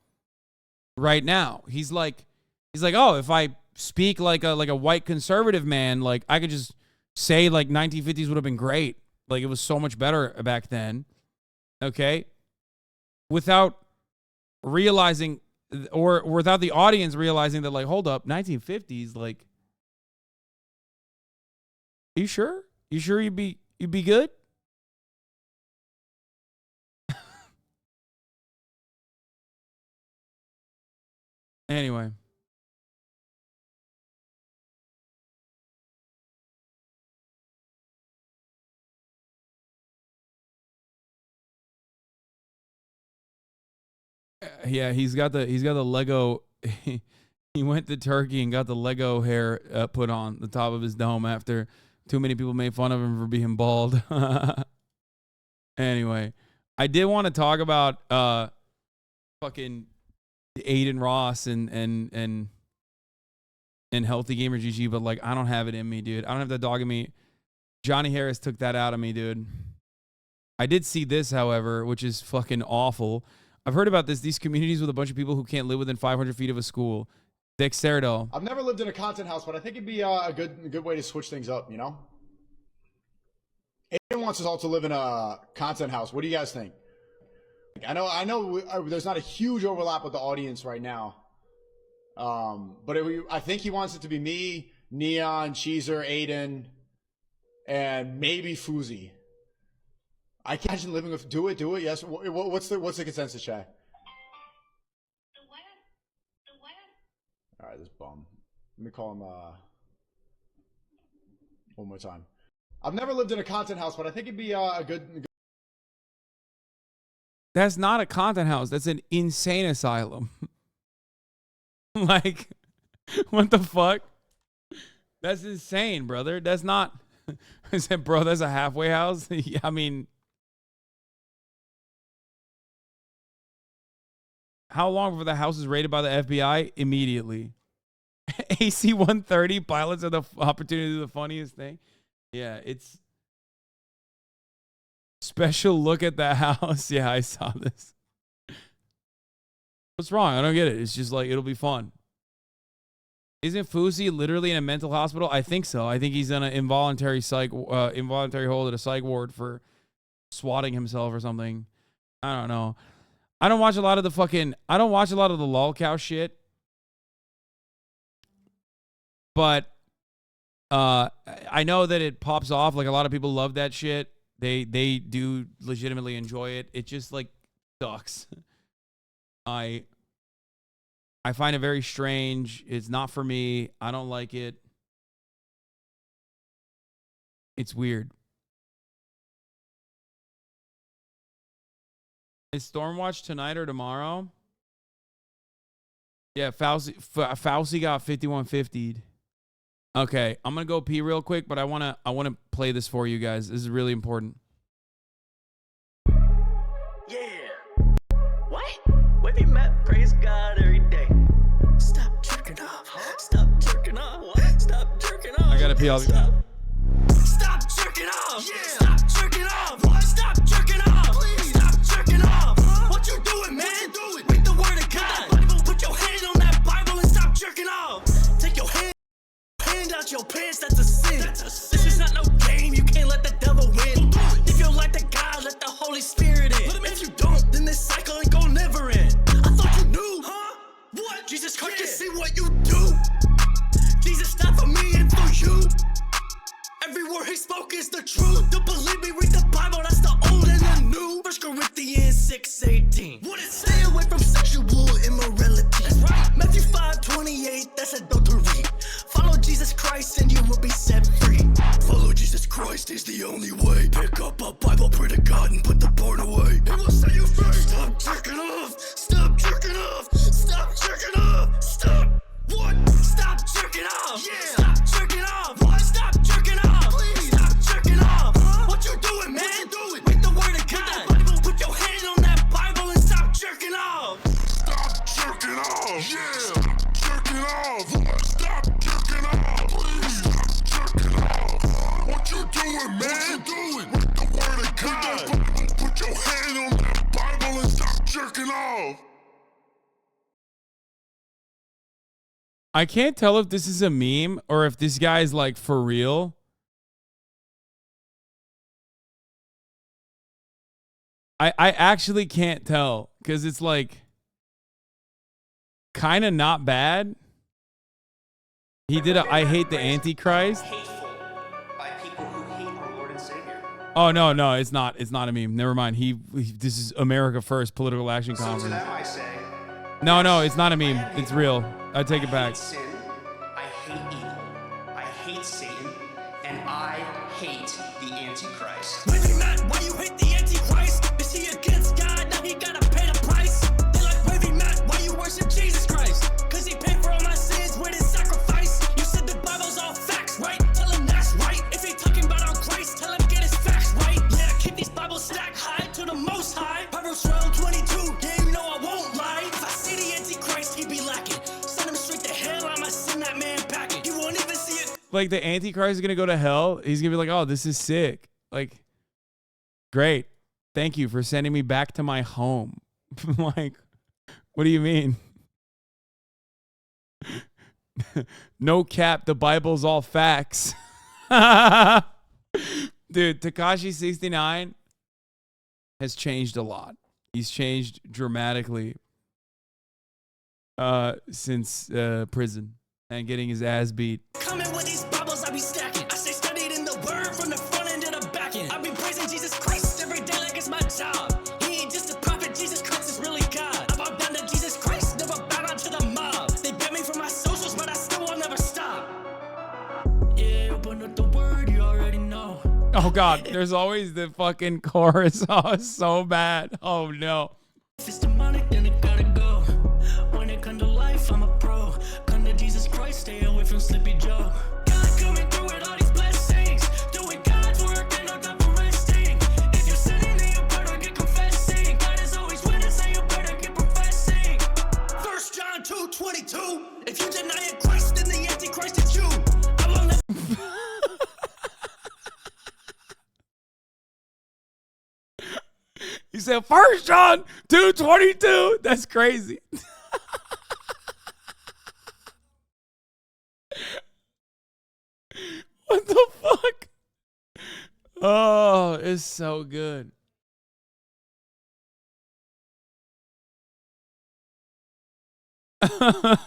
right now. He's like, oh, if I speak like a white conservative man, like I could just say like 1950s would have been great. Like it was so much better back then. Okay? Without realizing or without the audience realizing that like, hold up, 1950s, like, you sure? You You'd be good? Anyway. Yeah, he's got the Lego. He went to Turkey and got the Lego hair put on the top of his dome after too many people made fun of him for being bald. Anyway, I did want to talk about fucking Aiden Ross and Healthy Gamer GG, but like I don't have it in me, dude. I don't have that dog in me. Johnny Harris took that out of me, dude. I did see this, however, which is fucking awful. I've heard about this. These communities with a bunch of people who can't live within 500 feet of a school. Dexerdo. I've never lived in a content house, but I think it'd be a good way to switch things up, you know? Aiden wants us all to live in a content house. What do you guys think? I know there's not a huge overlap with the audience right now. But I think he wants it to be me, Neon, Cheezer, Aiden, and maybe Fuzi. I can't imagine living with... Do it, yes. What's the consensus, chat? All right, this bum. Let me call him one more time. I've never lived in a content house, but I think it'd be a good... That's not a content house. That's an insane asylum. Like, what the fuck? That's insane, brother. That's not... I said, bro, that's a halfway house? Yeah, I mean... How long before the house is raided by the FBI? Immediately. AC 130 pilots are the opportunity to do the funniest thing. Yeah, it's special look at the house. Yeah, I saw this. What's wrong? I don't get it. It's just like, it'll be fun. Isn't Fuzi literally in a mental hospital? I think so. I think he's in an involuntary hold at a psych ward for swatting himself or something. I don't know. I don't watch a lot of the lolcow shit. But I know that it pops off. Like, a lot of people love that shit. They do legitimately enjoy it. It just, like, sucks. I find it very strange. It's not for me. I don't like it. It's weird. Is Stormwatch tonight or tomorrow? Yeah, Fauci got 5150'd. Okay, I'm gonna go pee real quick, but I wanna play this for you guys. This is really important. Yeah. What? Wavy Matt, praise God every day. Stop jerking off. Stop jerking off. What? Stop jerking off. I gotta pee. Stop jerking off. Yeah. Stop jerking off. What? Stop jerking off. Please. Stop jerking off. What you doing, man? Read the word of God. Put your hand on that Bible and stop jerking off. Take your hand out your pants. That's a sin. This is not no game. You can't let the devil win. If you like the God, let the Holy Spirit in. If you don't, then this cycle ain't gonna never end. I thought you knew. Huh? What? Jesus Christ can see what you do. Jesus died for me and for you. Every word he spoke is the truth. Don't believe me, read the Bible, that's the old and the new. 1 Corinthians 6:18. What it say? Stay away from sexual immorality. That's right. Matthew 5:28, that's adultery. Follow Jesus Christ and you will be set free. Follow Jesus Christ is the only way. Pick up a Bible, pray to God, and put the porn away. It will set you free. Stop jerking off. Stop jerking off. Stop jerking off. Stop. What? Stop jerking off. Yeah. Stop jerking off. What? Stop jerking off. Please. Stop jerking off. Huh? What you doing, man? Read the word of God. Put your hand on that Bible and stop jerking off. Stop jerking off. Yeah. Stop jerking off. Stop jerking off. Please. Stop jerking off. What you doing, man? Read the word of God. Put your hand on that Bible and stop jerking off. I can't tell if this is a meme or if this guy's like for real. I actually can't tell because it's like kind of not bad. He did a I hate the Antichrist. Hateful by people who hate our Lord and Savior. Oh no, it's not. It's not a meme. Never mind. This is America First political action conference. So to them I say, No, it's not a meme. It's real. I take it back. I hate sin, I hate evil, I hate Satan, and I hate the Antichrist. Wavy Matt, why you hate the Antichrist? Is he against God? Now he gotta pay the price. They like Wavy Matt, why you worship Jesus Christ? Cause he paid for all my sins with his sacrifice. You said the Bible's all facts, right? Tell him that's right. If he talking about our Christ, tell him get his facts right. Yeah, keep these Bibles stacked high to the Most High. Proverbs 12:22, yeah, you know I won't lie. If I see the Antichrist, he be lacking. Send him straight to hell, I'ma send that man packing. He won't even see it. Like the Antichrist is gonna go to hell. He's gonna be like, oh, this is sick. Like, great. Thank you for sending me back to my home. Like, what do you mean? No cap, the Bible's all facts. Dude, Tekashi 69 has changed a lot. He's changed dramatically since prison and getting his ass beat. Coming with these Bibles, I be stacking. I stay studied in the word from the front end to the back end. I be praising Jesus Christ every day like it's my job. He ain't just a prophet, Jesus Christ is really God. I bow down to Jesus Christ, never bow down to the mob. They ban me from my socials, but I still will never stop. Yeah, open up the word, you already know. Oh God, there's always the fucking chorus. Oh, it's so bad. Oh no. If it's demonic, then it gotta go. When it comes to life, I'm a pro. Come to Jesus Christ, stay away from Sleepy Joe. God coming through with all these blessings. Doing God's work and no time for resting. If you're sinning, then you better get confessing. God is always winning, so you better get professing. 1 John 2:22. If you deny Christ, then the Antichrist is you. I will never. He said 1 John 2:22. That's crazy. What the fuck? Oh, it's so good. I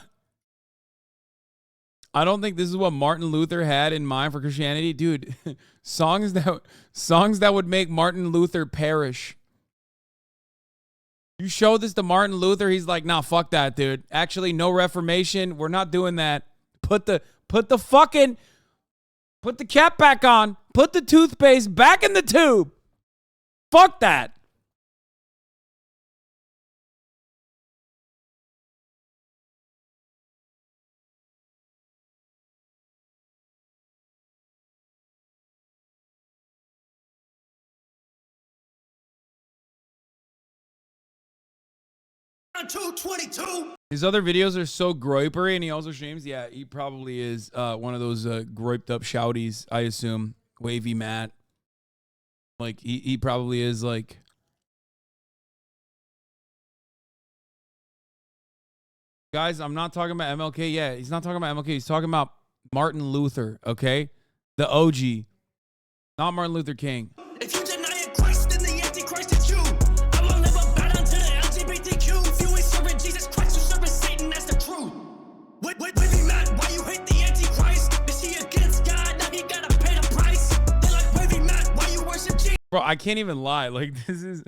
don't think this is what Martin Luther had in mind for Christianity, dude. songs that would make Martin Luther perish. You show this to Martin Luther, he's like, nah, fuck that, dude. Actually, no Reformation. We're not doing that. Put the cap back on. Put the toothpaste back in the tube. Fuck that. John 2:22. His other videos are so groipery, and he also streams. Yeah, he probably is one of those groiped up shouties, I assume. Wavy Matt. Like, he probably is like... Guys, I'm not talking about MLK yet. He's not talking about MLK. He's talking about Martin Luther, okay? The OG. Not Martin Luther King. If you deny Christ, then the Antichrist is you. I will never bow down to the LGBTQ. If you ain't serving Jesus Christ, you're serving Satan. That's the truth. Wavy Matt, why you hate the Antichrist? Is he against God? Now he gotta pay the price. They like Wavy Matt, why you worship Jesus? Bro, I can't even lie. Like, this is...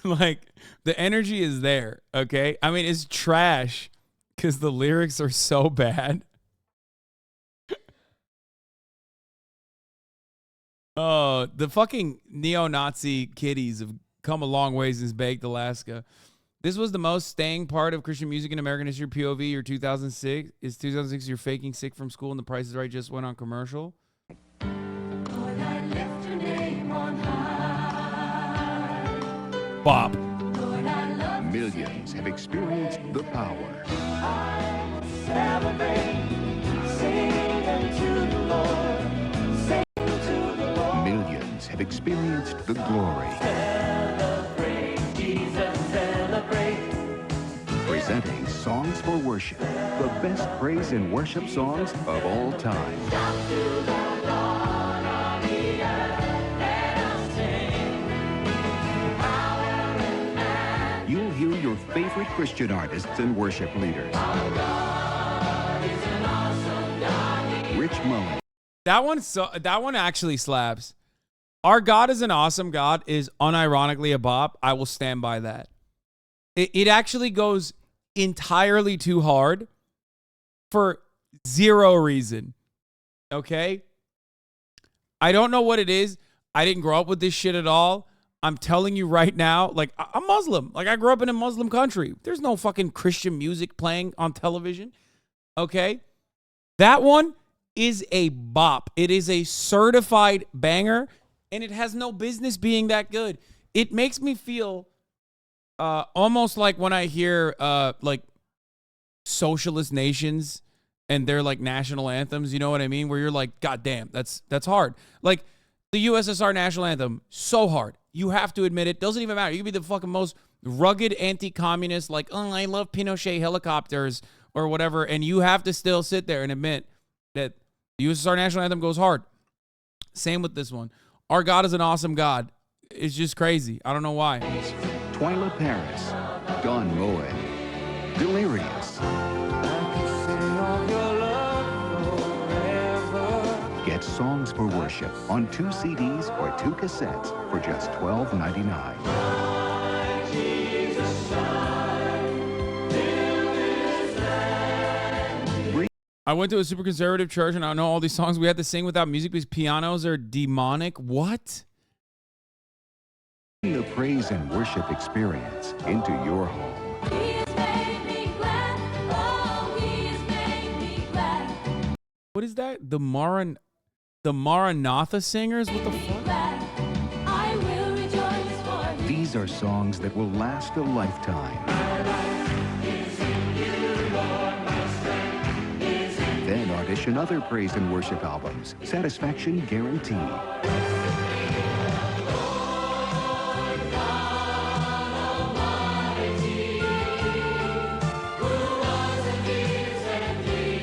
like, the energy is there, okay? I mean, it's trash because the lyrics are so bad. Oh, the fucking neo-Nazi kiddies have come a long way since Baked Alaska. This was the most staying part of Christian music in American history. POV, year 2006. Is 2006 you're faking sick from school and The Price is Right just went on commercial? Bop. Millions have experienced the power. Millions have experienced the glory. Presenting Songs for Worship, the best praise and worship songs of all time. You'll hear your favorite Christian artists and worship leaders. Rich Mullen. That one actually slaps. Our God is an awesome God is unironically a bop. I will stand by that. It actually goes entirely too hard for zero reason. Okay? I don't know what it is. I didn't grow up with this shit at all. I'm telling you right now, like, I'm Muslim. Like, I grew up in a Muslim country. There's no fucking Christian music playing on television. Okay? That one is a bop. It is a certified banger, and it has no business being that good. It makes me feel almost like when I hear like socialist nations and their like national anthems, you know what I mean? Where you're like, God damn, that's hard. Like the USSR national anthem, so hard. You have to admit it. Doesn't even matter. You can be the fucking most rugged anti-communist, like, oh, I love Pinochet helicopters or whatever, and you have to still sit there and admit that the USSR national anthem goes hard. Same with this one. Our God is an awesome God. It's just crazy. I don't know why. Twyla Paris, Don Roy, Delirious. Get Songs for Worship on 2 CDs or 2 cassettes for just $12.99. I went to a super conservative church and I know all these songs we had to sing without music because pianos are demonic. What? The praise and worship experience into your home. What is that? The Maranatha singers? What the fuck? These are songs that will last a lifetime. Then audition other praise and worship albums. Satisfaction guaranteed.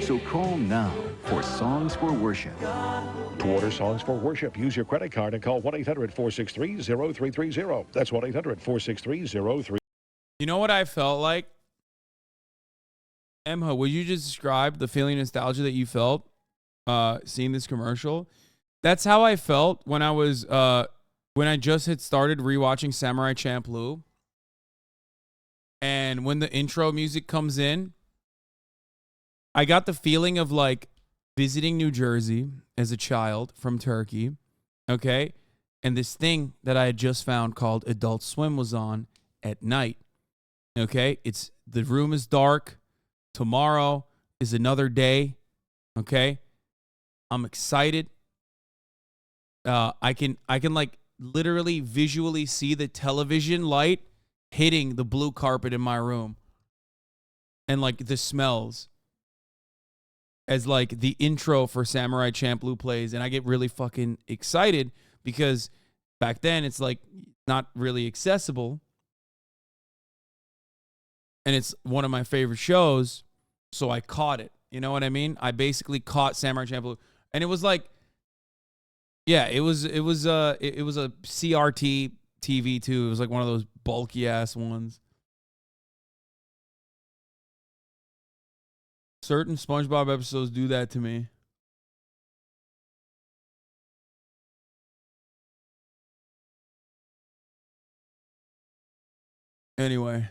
So call now for Songs for Worship. To order Songs for Worship, use your credit card and call 1-800-463-0330. That's 1-800-463-0330. You know what I felt like? Emma, would you just describe the feeling of nostalgia that you felt seeing this commercial? That's how I felt when I was when I just had started rewatching Samurai Champloo. And when the intro music comes in, I got the feeling of like visiting New Jersey as a child from Turkey, okay? And this thing that I had just found called Adult Swim was on at night, okay? The room is dark. Tomorrow is another day, okay? I'm excited. I can like literally visually see the television light hitting the blue carpet in my room and like the smells as like the intro for Samurai Champloo plays, and I get really fucking excited because back then it's like not really accessible, and it's one of my favorite shows, so I caught it. You know what I mean? I basically caught Samurai Champloo, and it was like, yeah, it was a CRT TV too. It was like one of those bulky ass ones. Certain SpongeBob episodes do that to me. Anyway.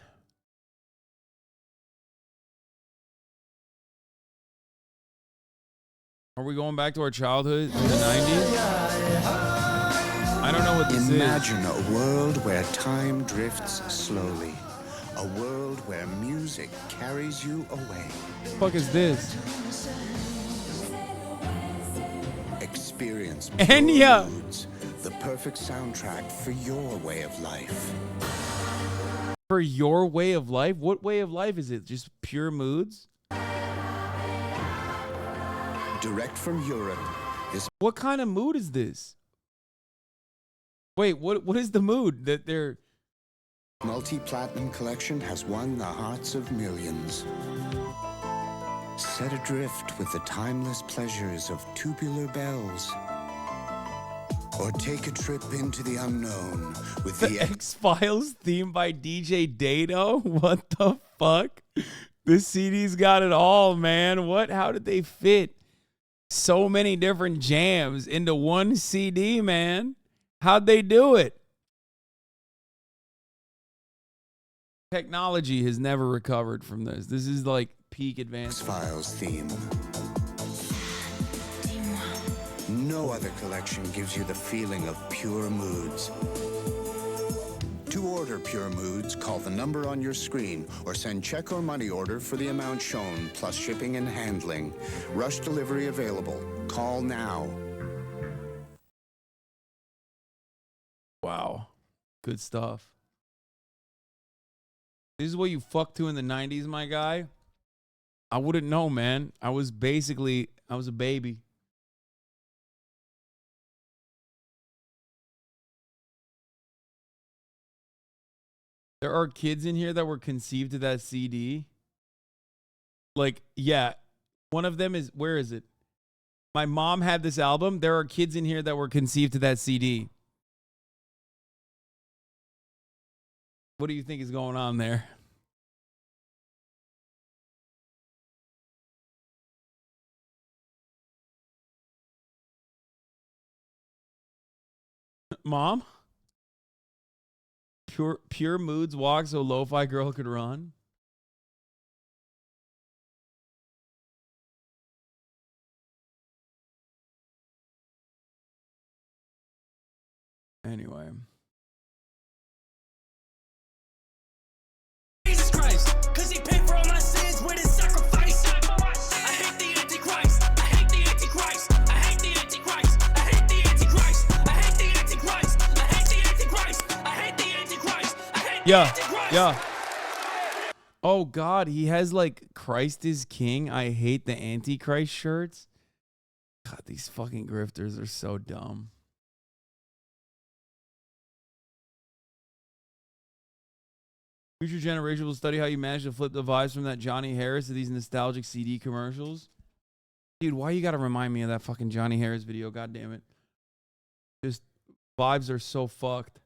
Are we going back to our childhood in the 90s? I don't know what this Imagine a world where time drifts slowly. A world where music carries you away. What the fuck is this? Experience Enya! moods, the perfect soundtrack for your way of life. For your way of life? What way of life is it? Just pure moods? Direct from Europe. What kind of mood is this? Wait, what is the mood that they're... Multi-platinum collection has won the hearts of millions. Set adrift with the timeless pleasures of tubular bells. Or take a trip into the unknown with the X-Files theme by DJ Dado? What the fuck? This CD's got it all, man. How did they fit so many different jams into one CD, man? How'd they do it? Technology has never recovered from this. This is like peak advancement. Files theme. No other collection gives you the feeling of pure moods. To order Pure Moods, call the number on your screen or send check or money order for the amount shown, plus shipping and handling. Rush delivery available. Call now. Wow. Good stuff. This is what you fucked to in the 90s, my guy? I wouldn't know, man. I was a baby. There are kids in here that were conceived to that CD. Like, yeah. One of them is, where is it? My mom had this album. There are kids in here that were conceived to that CD. What do you think is going on there? Mom? Pure moods walk so lo-fi girl could run. Anyway. Jesus Christ, cause he paid for all my sins with his sacrifice. I hate the Antichrist. I hate the Antichrist. I hate the Antichrist. I hate the Antichrist. I hate the Antichrist. I hate the Antichrist. I hate the Antichrist. I hate the Antichrist. Yeah. Oh God, he has like Christ is King. I hate the Antichrist shirts. God, these fucking grifters are so dumb. Future generation will study how you manage to flip the vibes from that Johnny Harris to these nostalgic CD commercials. Dude, why you gotta remind me of that fucking Johnny Harris video? God damn it. Just vibes are so fucked.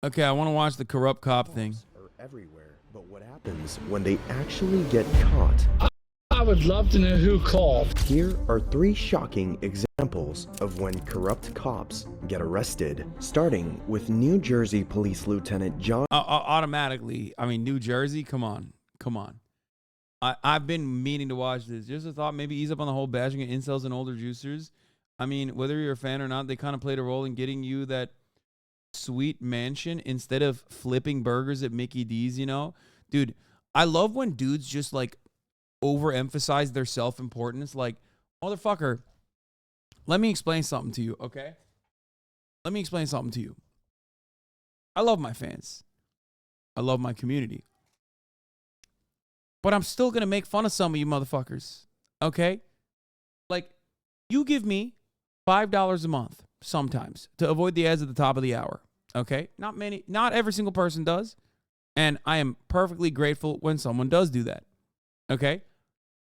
Okay, I want to watch the corrupt cop thing. Are everywhere, but what happens when they actually get caught? I would love to know who called. Here are 3 shocking examples of when corrupt cops get arrested, starting with New Jersey Police Lieutenant John. Automatically, I mean, New Jersey, come on. I've been meaning to watch this. Just a thought, maybe ease up on the whole bashing of incels and older juicers. I mean, whether you're a fan or not, they kind of played a role in getting you that sweet mansion instead of flipping burgers at Mickey D's, you know? Dude, I love when dudes just like overemphasize their self-importance. Like, motherfucker, let me explain something to you, okay? Let me explain something to you. I love my fans. I love my community. But I'm still going to make fun of some of you motherfuckers, okay? Like, you give me $5 a month sometimes to avoid the ads at the top of the hour, okay? Not every single person does. And I am perfectly grateful when someone does do that, okay?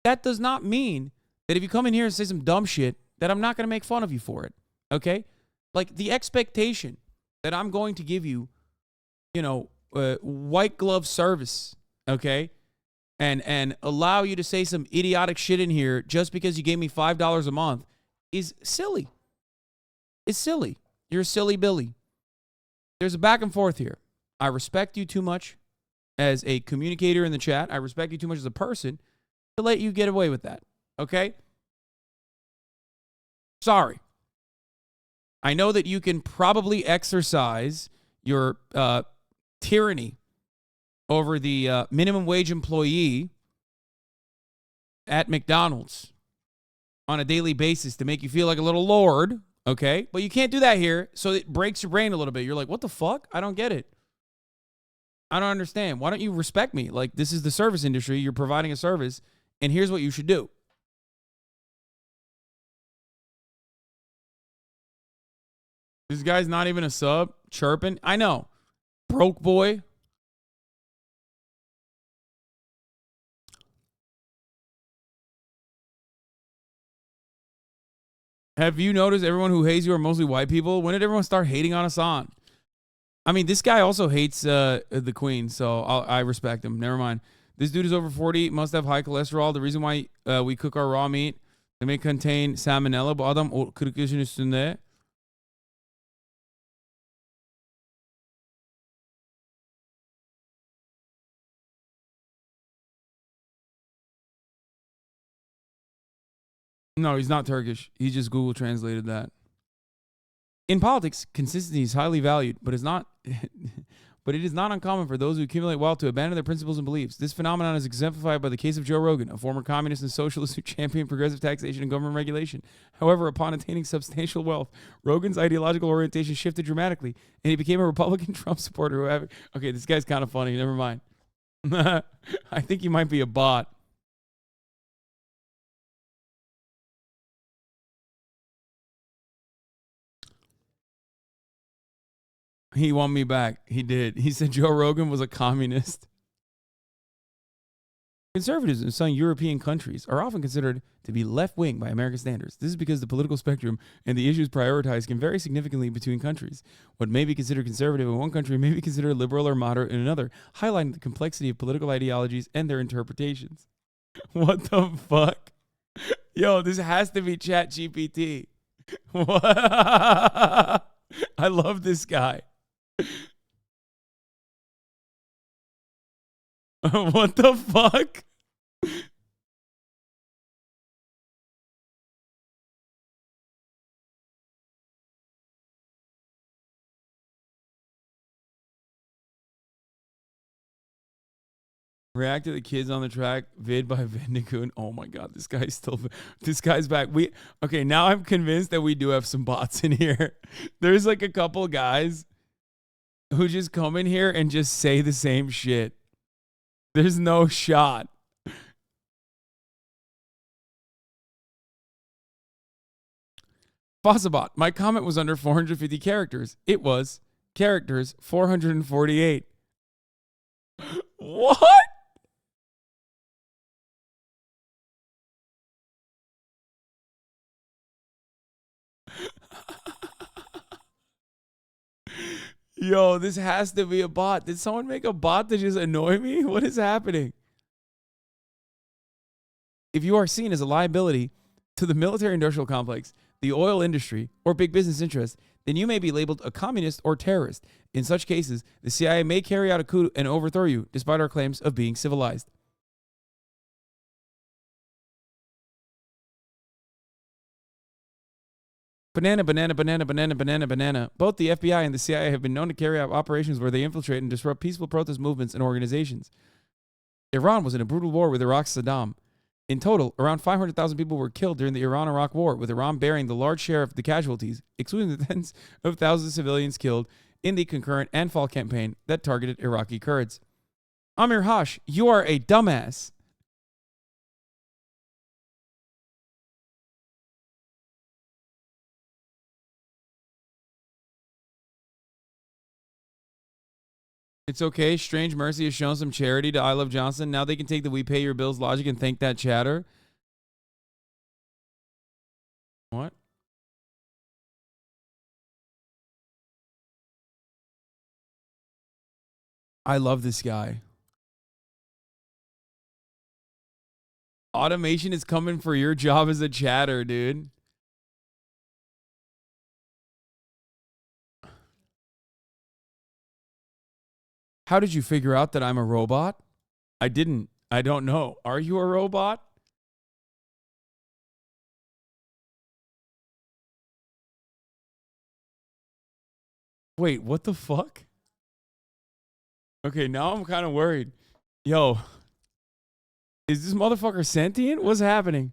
That does not mean that if you come in here and say some dumb shit, that I'm not going to make fun of you for it, okay? Like, the expectation that I'm going to give you, you know, white glove service, okay? And allow you to say some idiotic shit in here just because you gave me $5 a month is silly. It's silly. You're a silly Billy. There's a back and forth here. I respect you too much as a communicator in the chat. I respect you too much as a person to let you get away with that, okay? Sorry. I know that you can probably exercise your tyranny over the minimum wage employee at McDonald's on a daily basis to make you feel like a little lord, okay? But you can't do that here, so it breaks your brain a little bit. You're like, what the fuck? I don't get it. I don't understand. Why don't you respect me? Like, this is the service industry. You're providing a service, and here's what you should do. This guy's not even a sub, chirping. I know. Broke boy. Have you noticed everyone who hates you are mostly white people? When did everyone start hating on Hasan? I mean, this guy also hates the queen, so I respect him. Never mind. This dude is over 40, must have high cholesterol. The reason why we cook our raw meat, it may contain salmonella. Bu adam 40 yaşın üstünde. No, he's not Turkish. He just Google translated that. In politics, consistency is highly valued, but is not but it is not uncommon for those who accumulate wealth to abandon their principles and beliefs. This phenomenon is exemplified by the case of Joe Rogan, a former communist and socialist who championed progressive taxation and government regulation. However, upon attaining substantial wealth, Rogan's ideological orientation shifted dramatically, and he became a Republican Trump supporter. Okay, this guy's kind of funny. Never mind. I think he might be a bot. He won me back. He did. He said Joe Rogan was a communist. Conservatives in some European countries are often considered to be left-wing by American standards. This is because the political spectrum and the issues prioritized can vary significantly between countries. What may be considered conservative in one country may be considered liberal or moderate in another, highlighting the complexity of political ideologies and their interpretations. What the fuck? Yo, this has to be ChatGPT. What? I love this guy. What the fuck? React to the kids on the track vid by Vindicoon. Oh my god, this guy's back. Okay, now I'm convinced that we do have some bots in here. There's like a couple guys who just come in here and just say the same shit. There's no shot. Fossabot, my comment was under 450 characters. It was characters 448. What? Yo, this has to be a bot. Did someone make a bot to just annoy me? What is happening? If you are seen as a liability to the military-industrial complex, the oil industry, or big business interests, then you may be labeled a communist or terrorist. In such cases, the CIA may carry out a coup and overthrow you, despite our claims of being civilized. Banana, banana, banana, banana, banana, banana. Both the FBI and the CIA have been known to carry out operations where they infiltrate and disrupt peaceful protest movements and organizations. Iran was in a brutal war with Iraq's Saddam. In total, around 500,000 people were killed during the Iran-Iraq war, with Iran bearing the large share of the casualties, excluding the tens of thousands of civilians killed in the concurrent and fall campaign that targeted Iraqi Kurds. Amir Hash, you are a dumbass. It's okay. Strange Mercy has shown some charity to I Love Johnson. Now they can take the we pay your bills logic and thank that chatter. What? I love this guy. Automation is coming for your job as a chatter, dude. How did you figure out that I'm a robot? I didn't. I don't know. Are you a robot? Wait, what the fuck? Okay, now I'm kind of worried. Yo, is this motherfucker sentient? What's happening?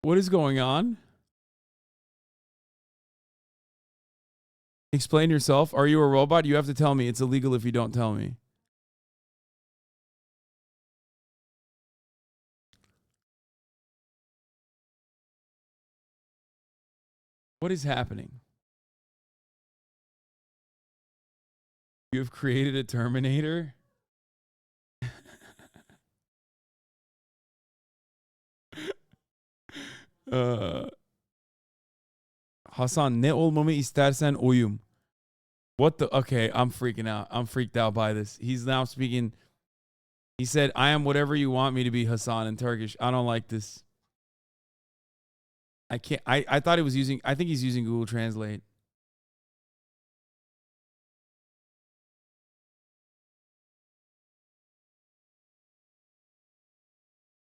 What is going on? Explain yourself. Are you a robot? You have to tell me. It's illegal if you don't tell me. What is happening? You have created a Terminator? Hasan, ne olmamı istersen oyum. What the? Okay, I'm freaking out. I'm freaked out by this. He's now speaking. He said, I am whatever you want me to be, Hasan, in Turkish. I don't like this. I can't. I thought he was using, I think he's using Google Translate.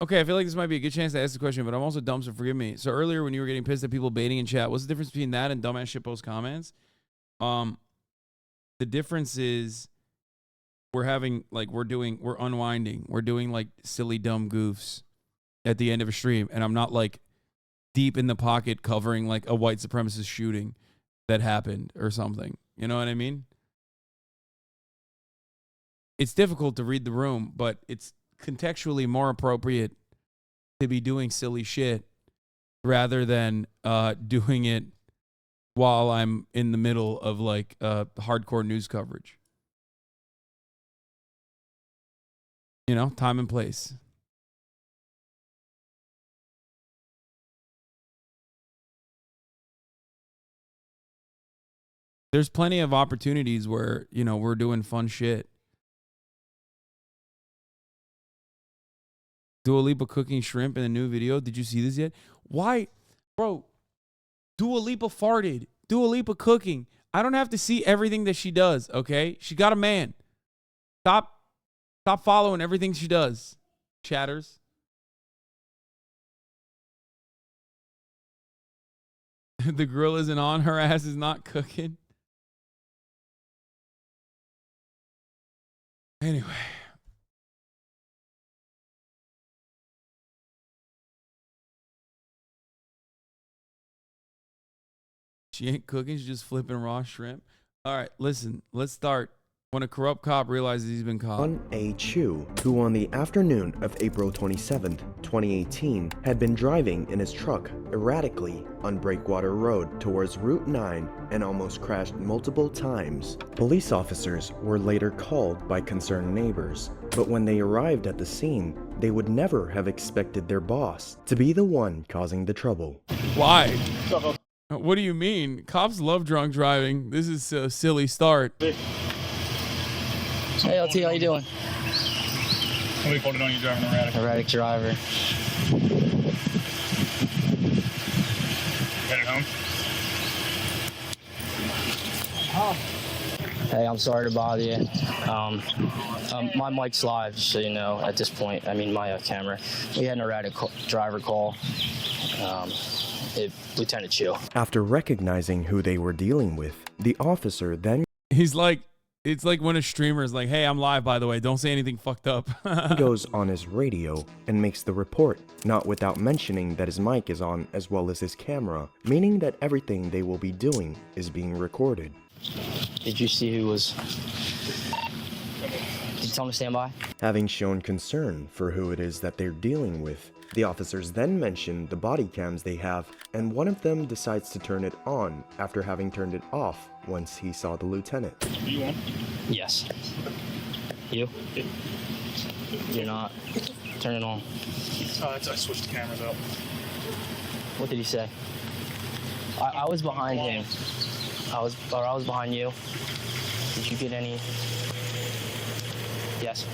Okay, I feel like this might be a good chance to ask the question, but I'm also dumb, so forgive me. So earlier when you were getting pissed at people baiting in chat, what's the difference between that and dumbass shitpost comments? The difference is we're unwinding. We're doing like silly, dumb goofs at the end of a stream, and I'm not like deep in the pocket covering like a white supremacist shooting that happened or something. You know what I mean? It's difficult to read the room, but it's contextually more appropriate to be doing silly shit rather than doing it while I'm in the middle of like hardcore news coverage. You know, time and place. There's plenty of opportunities where, you know, we're doing fun shit. Dua Lipa cooking shrimp in the new video. Did you see this yet? Why? Bro, Dua Lipa farted. Dua Lipa cooking. I don't have to see everything that she does, okay? She got a man. Stop following everything she does. Chatters. The grill isn't on. Her ass is not cooking. Anyway. She ain't cooking. She's just flipping raw shrimp. All right, listen. Let's start. When a corrupt cop realizes he's been caught. John A. Chu, who on the afternoon of April 27, 2018, had been driving in his truck erratically on Breakwater Road towards Route 9 and almost crashed multiple times. Police officers were later called by concerned neighbors, but when they arrived at the scene, they would never have expected their boss to be the one causing the trouble. Why? What do you mean? Cops love drunk driving. This is a silly start. Hey, LT, how you doing? Somebody put it on you driving erratic. Erratic driver. Headed home? Hey, I'm sorry to bother you. My mic's live, so you know, at this point, I mean my camera. We had an erratic driver call. Lieutenant Chu. After recognizing who they were dealing with, the officer then He's like, it's like when a streamer is like, hey, I'm live, by the way. Don't say anything fucked up. goes on his radio and makes the report, not without mentioning that his mic is on as well as his camera, meaning that everything they will be doing is being recorded. Did you see who was... Did you tell him to stand by? Having shown concern for who it is that they're dealing with, the officers then mention the body cams they have, and one of them decides to turn it on after having turned it off once he saw the lieutenant. You on? Yes. You? You're not. Turn it on. I switched the cameras out. What did he say? I was behind him. I was behind you. Did you get any? Yes.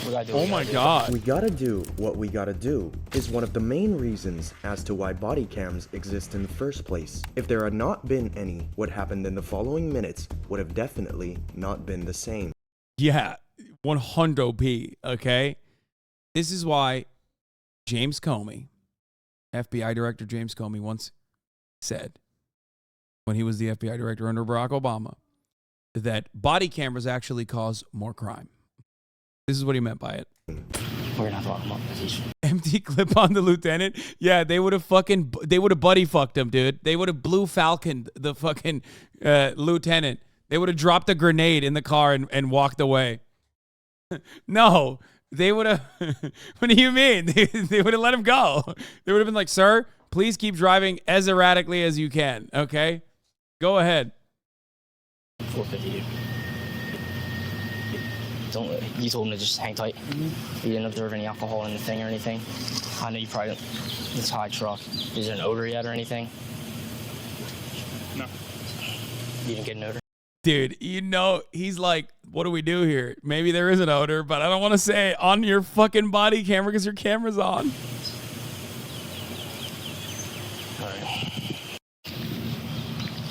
We gotta do oh my God. We gotta do what we gotta do is one of the main reasons as to why body cams exist in the first place. If there had not been any, what happened in the following minutes would have definitely not been the same. Yeah, 100p, okay? This is why James Comey, FBI Director James Comey, once said, when he was the FBI Director under Barack Obama, that body cameras actually cause more crime. This is what he meant by it. We're gonna have a lot more position. Empty clip on the lieutenant. Yeah, they would have buddy fucked him, dude. They would have blue falconed the fucking lieutenant. They would have dropped a grenade in the car and walked away. No, they would have. What do you mean? They would have let him go. They would have been like, sir, please keep driving as erratically as you can. Okay, go ahead. 450. You told him to just hang tight. You didn't observe any alcohol in the thing or anything. I know you probably didn't. It's a high truck. Is there an odor yet or anything? No. You didn't get an odor? Dude, you know, he's like, what do we do here? Maybe there is an odor, but I don't want to say on your fucking body camera because your camera's on.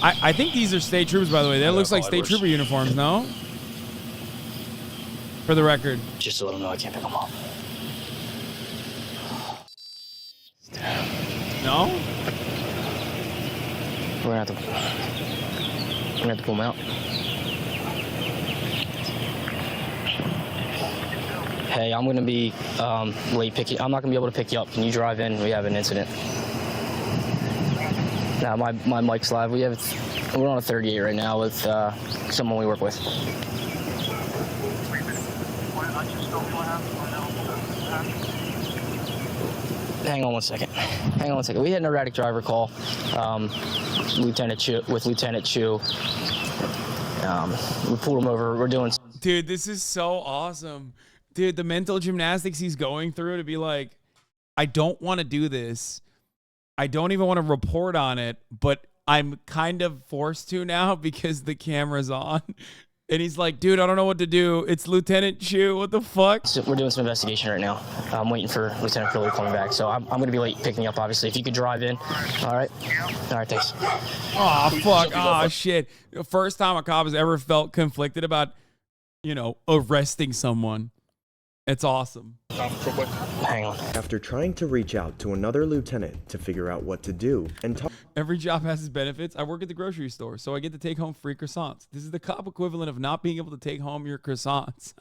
I think these are state troopers, by the way. That looks like state trooper uniforms, no? For the record. Just to let them know I can't pick them up. No? We're gonna have to pull them out. Hey, I'm gonna be late picking. I'm not gonna be able to pick you up. Can you drive in? We have an incident. Now my mic's live. We're on a 38 right now with someone we work with. Hang on one second. We had an erratic driver call. Lieutenant Chu. We pulled him over. We're doing. Dude, this is so awesome. Dude, the mental gymnastics he's going through to be like, I don't want to do this. I don't even want to report on it, but I'm kind of forced to now because the camera's on. And he's like, dude, I don't know what to do. It's Lieutenant Chu. What the fuck? So we're doing some investigation right now. I'm waiting for Lieutenant Curley coming back. So I'm going to be late picking you up, obviously. If you could drive in. All right? All right, thanks. Oh, fuck. Oh, shit. The first time a cop has ever felt conflicted about, you know, arresting someone. It's awesome. Hang on. After trying to reach out to another lieutenant to figure out what to do and talk. Every job has its benefits. I work at the grocery store, so I get to take home free croissants. This is the cop equivalent of not being able to take home your croissants.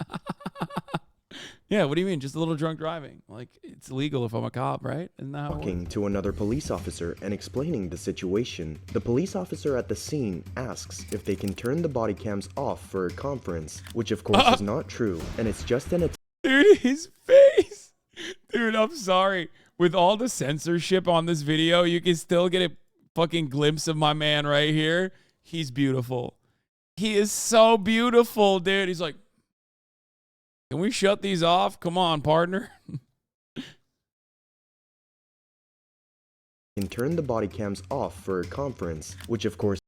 Yeah, what do you mean? Just a little drunk driving. Like, it's illegal if I'm a cop, right? Isn't that how it works? Talking to another police officer and explaining the situation, the police officer at the scene asks if they can turn the body cams off for a conference, which of course is not true, and it's just an attempt. Dude, his face. Dude, I'm sorry. With all the censorship on this video, you can still get a fucking glimpse of my man right here. He's beautiful. He is so beautiful, dude. He's like, can we shut these off? Come on, partner. Can turn the body cams off for a conference, which of course.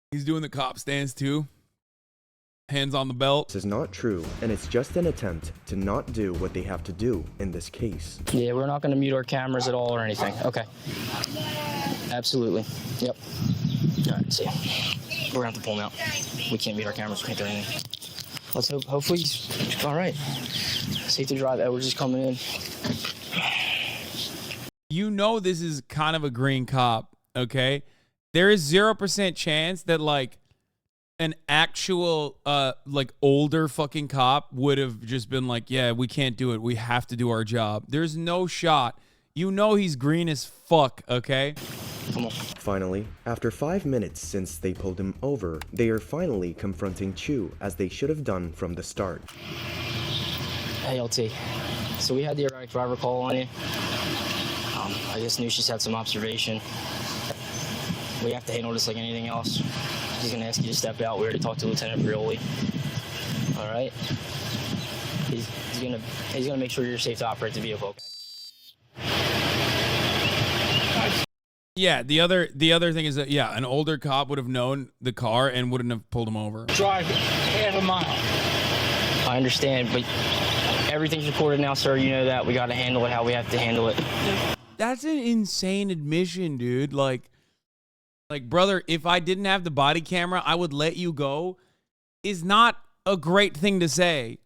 He's doing the cop stance too. Hands on the belt. This is not true, and it's just an attempt to not do what they have to do in this case. Yeah, we're not going to mute our cameras at all or anything. Okay. Absolutely. Yep. All right, see ya. We're going to have to pull him out. We can't mute our cameras. We can't do anything. Let's hope. Hopefully he's all right. Safe to drive. Edward's just coming in. You know this is kind of a green cop, okay? There is 0% chance that, like, an actual, like, older fucking cop would have just been like, yeah, we can't do it. We have to do our job. There's no shot. You know he's green as fuck, okay? Finally, after 5 minutes since they pulled him over, they are finally confronting Chu as they should have done from the start. Hey, LT. So we had the erratic driver call on you. I just knew she's had some observation. We have to handle this like anything else. He's gonna ask you to step out. We're here to talk to Lieutenant Prioli. All right. He's gonna make sure you're safe to operate the vehicle. Okay? Yeah. The other thing is that an older cop would have known the car and wouldn't have pulled him over. Drive half a mile. I understand, but everything's recorded now, sir. You know that. We got to handle it how we have to handle it. That's an insane admission, dude. Like, brother, if I didn't have the body camera, I would let you go, is not a great thing to say.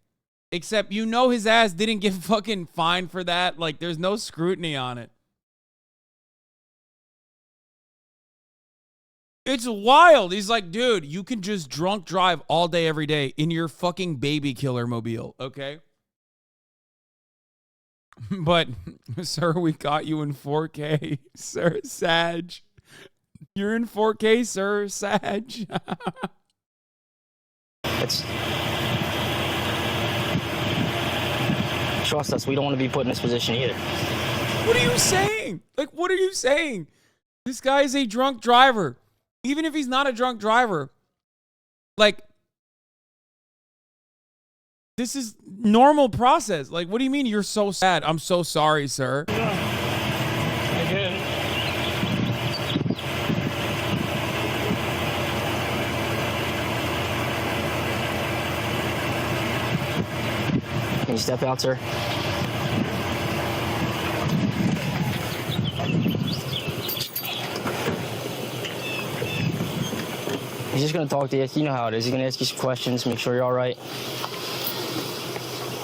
Except you know his ass didn't get fucking fined for that. Like, there's no scrutiny on it. It's wild. He's like, dude, you can just drunk drive all day, every day in your fucking baby killer mobile, okay? But, sir, we got you in 4K. Sir, Sag. You're in 4K, sir, Sag. Trust us, we don't want to be put in this position either. What are you saying? Like, what are you saying? This guy is a drunk driver. Even if he's not a drunk driver, like, This is normal process. Like, what do you mean you're so sad? I'm so sorry, sir. I get it. Can you step out, sir? He's just gonna talk to you. You know how it is. He's gonna ask you some questions, make sure you're all right.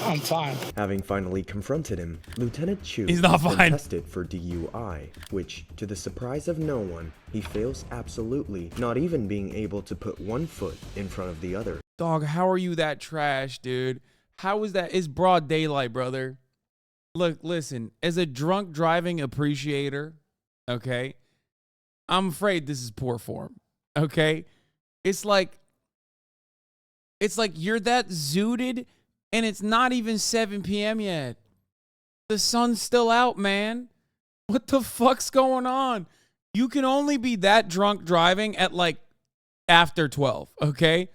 I'm fine. Having finally confronted him, Lieutenant Chu He's not has been fine. tested for DUI, which, to the surprise of no one, he fails absolutely, not even being able to put one foot in front of the other. Dog, how are you that trash, dude? How is that? It's broad daylight, brother. Look, listen, as a drunk driving appreciator, okay, I'm afraid this is poor form, okay? It's like you're that zooted and it's not even 7 p.m. yet. The sun's still out, man. What the fuck's going on? You can only be that drunk driving at like after 12, okay?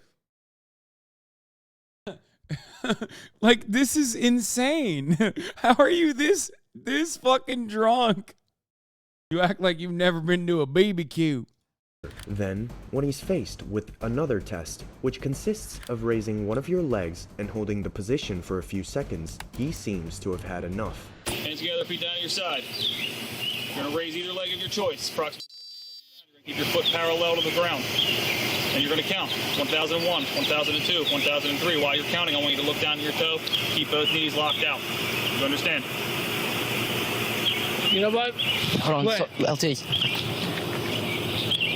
Like, this is insane. How are you this fucking drunk? You act like you've never been to a BBQ. Then, when he's faced with another test, which consists of raising one of your legs and holding the position for a few seconds, he seems to have had enough. Hands together, feet down at your side. You're going to raise either leg of your choice. Approximately. You're going to keep your foot parallel to the ground. And you're going to count 1001, 1002, 1003. While you're counting, I want you to look down to your toe. Keep both knees locked out. You understand? You know what? Hold on, so, LT.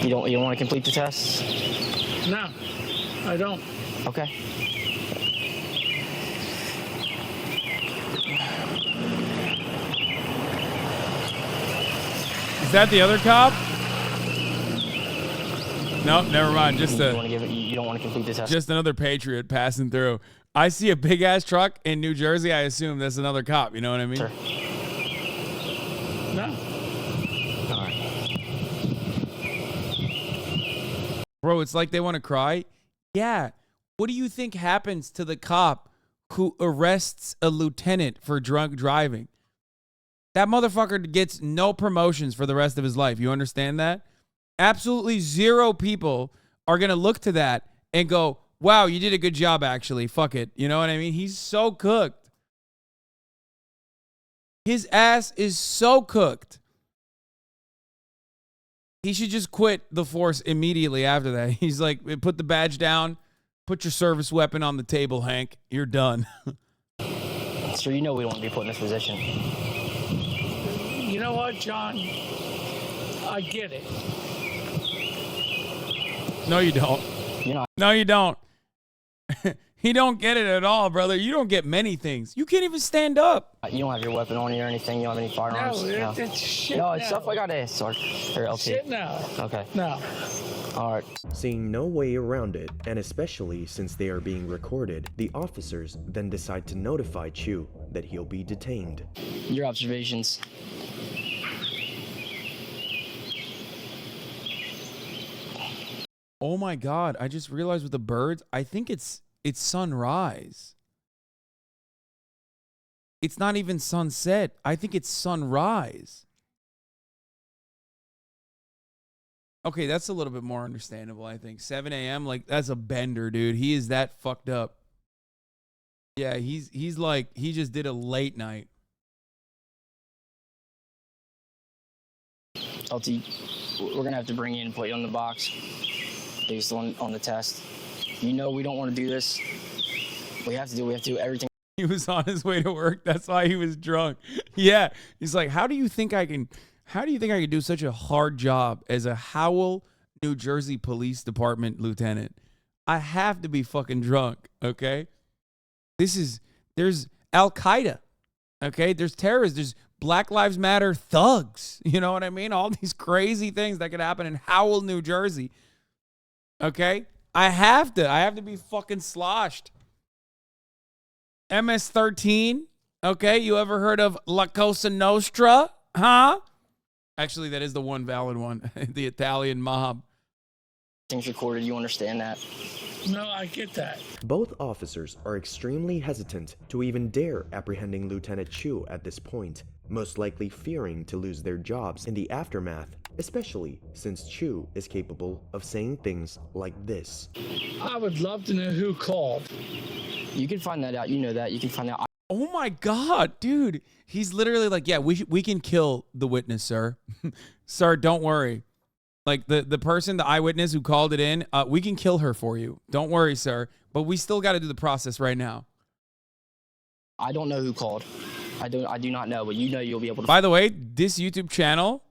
You don't want to complete the test? No, I don't. Okay. Is that the other cop? Nope, never mind. Just you don't want to complete the test. Just another patriot passing through. I see a big ass truck in New Jersey. I assume that's another cop. You know what I mean? Sure. No. All right. Bro, it's like they want to cry. Yeah. What do you think happens to the cop who arrests a lieutenant for drunk driving? That motherfucker gets no promotions for the rest of his life. You understand that? Absolutely zero people are going to look to that and go, wow, you did a good job, actually. Fuck it. You know what I mean? He's so cooked. His ass is so cooked. He should just quit the force immediately after that. He's like, put the badge down, put your service weapon on the table, Hank. You're done. So you know we don't want to be put in this position. You know what, John? I get it. No, you don't. You're not. No, you don't. He don't get it at all, brother. You don't get many things. You can't even stand up. You don't have your weapon on you or anything? You don't have any firearms? No, it's shit. No, it's stuff I got to ask, Sarge. Or LT. Shit, no. Okay. No. All right. Seeing no way around it, and especially since they are being recorded, the officers then decide to notify Chu that he'll be detained. Your observations. Oh my God. I just realized with the birds, I think it's sunrise. It's not even sunset. I think it's sunrise. Okay, that's a little bit more understandable, I think. 7 a.m., like, that's a bender, dude. He is that fucked up. Yeah, he's like, he just did a late night. LT, we're going to have to bring you in and put you on the box based on the test. You know we don't want to do this. We have to do everything. He was on his way to work. That's why he was drunk. Yeah. He's like, how do you think I can do such a hard job as a Howell, New Jersey Police Department lieutenant? I have to be fucking drunk, okay? There's Al-Qaeda, okay? There's terrorists. There's Black Lives Matter thugs. You know what I mean? All these crazy things that could happen in Howell, New Jersey, okay? I have to be fucking sloshed. MS-13, okay? You ever heard of La Cosa Nostra? Huh? Actually, that is the one valid one. The Italian mob. Things recorded, you understand that. No, I get that. Both officers are extremely hesitant to even dare apprehending Lieutenant Chu at this point, most likely fearing to lose their jobs in the aftermath, especially since Chu is capable of saying things like this. I would love to know who called. You can find that out. You know that. You can find out. Oh my God, dude. He's literally like, yeah, we can kill the witness, sir. Sir, don't worry. Like the person, the eyewitness who called it in, we can kill her for you. Don't worry, sir. But we still got to do the process right now. I don't know who called. I do not know, but you know you'll be able to. By the way, this YouTube channel,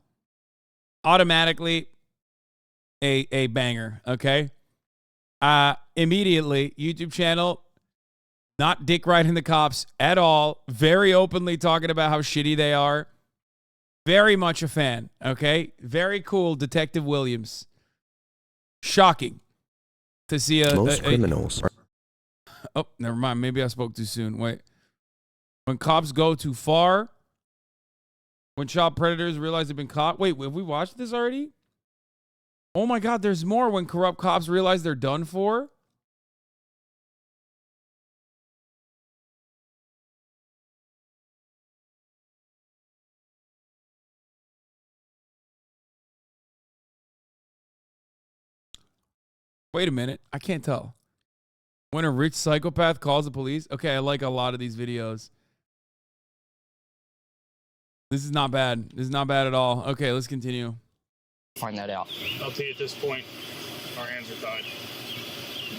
automatically a banger, okay? Immediately, YouTube channel, not dick riding the cops at all. Very openly talking about how shitty they are. Very much a fan, okay? Very cool, Detective Williams. Shocking to see Most criminals. Oh, never mind. Maybe I spoke too soon. Wait. When cops go too far. When child predators realize they've been caught. Wait, have we watched this already? Oh my God, there's more. When corrupt cops realize they're done for. Wait a minute. I can't tell. When a rich psychopath calls the police. Okay, I like a lot of these videos. This is not bad. This is not bad at all. Okay, let's continue. Find that out. I'll tell you at this point, our hands are tied.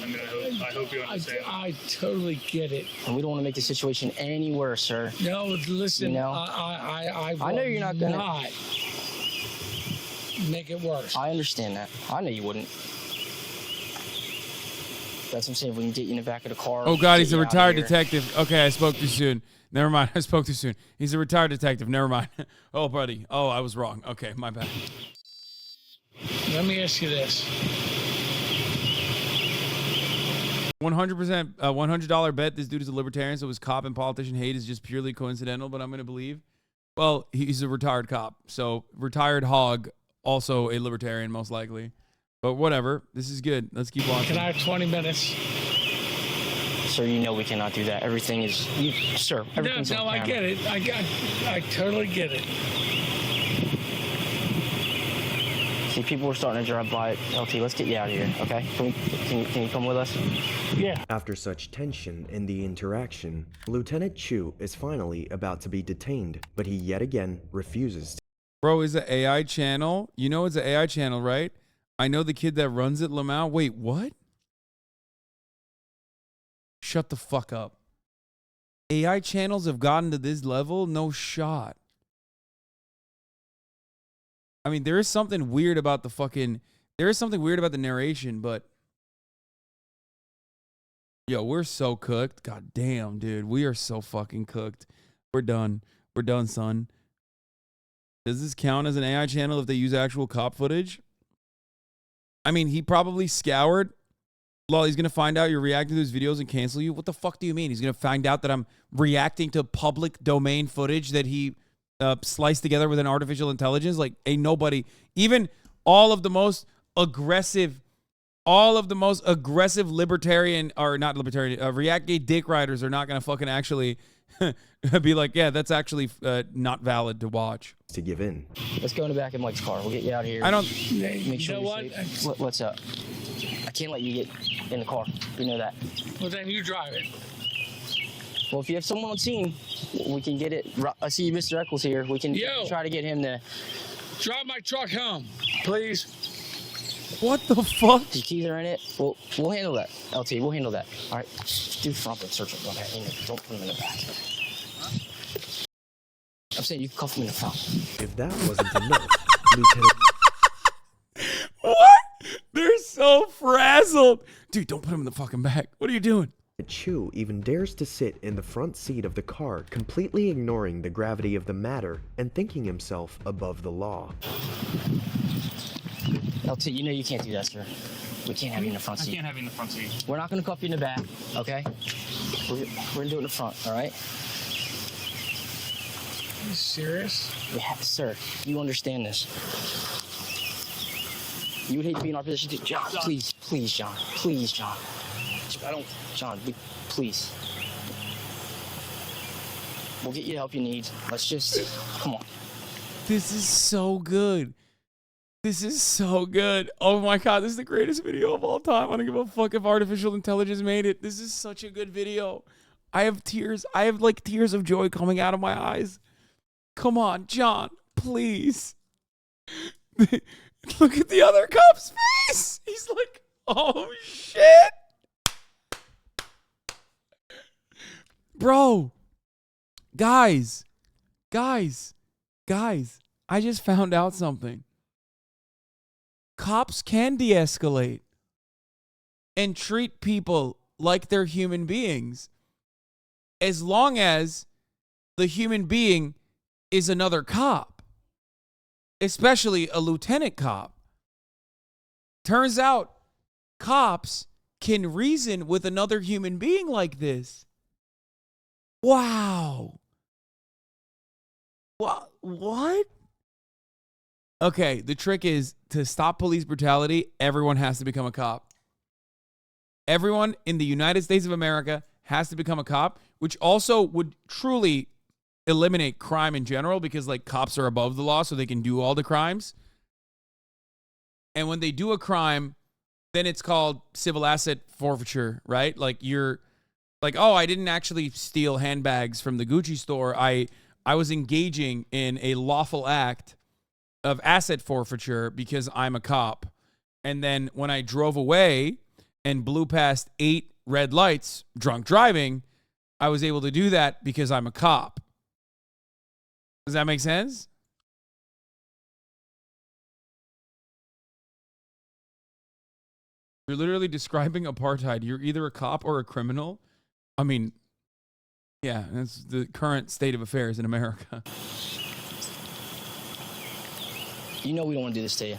I mean, I hope you understand. I totally get it. And we don't want to make the situation any worse, sir. No, listen, You know? I know you're not gonna make it worse. I understand that. I know you wouldn't. That's what I'm saying. We can get you in the back of the car. Oh God, he's a get you out of retired here. detective. Okay, I spoke too soon. Never mind. I spoke too soon. He's a retired detective. Never mind. Oh, buddy. Oh, I was wrong. Okay, my bad. Let me ask you this. 100%, $100 bet this dude is a libertarian, so his cop and politician hate is just purely coincidental, but I'm going to believe. Well, he's a retired cop, so retired hog, also a libertarian, most likely. But whatever. This is good. Let's keep watching. Can I have 20 minutes? Sir, you know we cannot do that. Everything is, sir, everything's No, on I camera. get it. I totally get it. See, people were starting to drive by. LT, let's get you out of here, okay? Can you come with us? Yeah. After such tension in the interaction, Lieutenant Chu is finally about to be detained, but he yet again refuses to. Bro, is it AI channel? You know it's an AI channel, right? I know the kid that runs it, Lamau. Wait, what? Shut the fuck up. AI channels have gotten to this level? No shot. I mean, there is something weird about the fucking... There is something weird about the narration, but... Yo, we're so cooked. God damn, dude. We are so fucking cooked. We're done. We're done, son. Does this count as an AI channel if they use actual cop footage? I mean, he probably scoured. Lol, he's going to find out you're reacting to his videos and cancel you? What the fuck do you mean? He's going to find out that I'm reacting to public domain footage that he sliced together with an artificial intelligence? Like, ain't nobody, even all of the most aggressive libertarian, or not libertarian, React gay dick riders are not going to fucking actually be like, yeah, that's actually not valid to watch. To give in. Let's go in the back of Mike's car. We'll get you out of here. I don't... Make sure You know what? What's up? I can't let you get in the car. You know that. Well, then you drive it. Well, if you have someone on scene, we can get it. I see Mr. Eccles here. We can try to get him to... Drive my truck home, please. What the fuck? The keys are in it. We'll handle that. LT, we'll handle that. All right. Do the front and search it. Okay. Don't put him in the back. I'm saying you can cuff him in the front. If that wasn't enough, Lieutenant... What? They're so frazzled. Dude, don't put him in the fucking back. What are you doing? Chu even dares to sit in the front seat of the car, completely ignoring the gravity of the matter and thinking himself above the law. LT, you know you can't do that, sir. We can't have you in the front seat. I can't have you in the front seat. We're not going to cuff you in the back, okay? We're going to do it in the front, all right? Are you serious? Yeah, sir, you understand this. You would hate to be in our position too. John, please, John. Please, John. I don't, John, please. We'll get you the help you need. Let's just, come on. This is so good. This is so good. Oh my God, this is the greatest video of all time. I don't give a fuck if artificial intelligence made it. This is such a good video. I have tears. I have like tears of joy coming out of my eyes. Come on, John, please. Look at the other cop's face. He's like, oh shit. Bro, guys, I just found out something. Cops can de-escalate and treat people like they're human beings as long as the human being is another cop, especially a lieutenant cop. Turns out cops can reason with another human being like this. Wow. What? Okay, the trick is to stop police brutality, everyone has to become a cop. Everyone in the United States of America has to become a cop, which also would truly eliminate crime in general because like cops are above the law so they can do all the crimes. And when they do a crime, then it's called civil asset forfeiture, right? Like you're like, oh, I didn't actually steal handbags from the Gucci store. I was engaging in a lawful act of asset forfeiture because I'm a cop. And then when I drove away and blew past 8 red lights, drunk driving, I was able to do that because I'm a cop. Does that make sense? You're literally describing apartheid. You're either a cop or a criminal. I mean, yeah, that's the current state of affairs in America. You know we don't want to do this to you.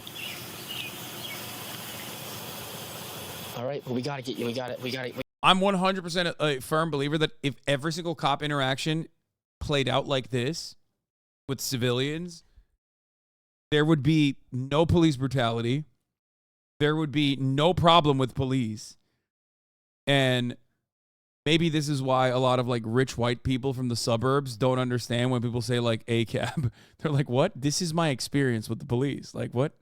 All right, but we got to get you. We got it. I'm 100% a firm believer that if every single cop interaction played out like this with civilians, there would be no police brutality. There would be no problem with police. And maybe this is why a lot of like rich white people from the suburbs don't understand when people say like ACAB. They're like, what? This is my experience with the police. Like what?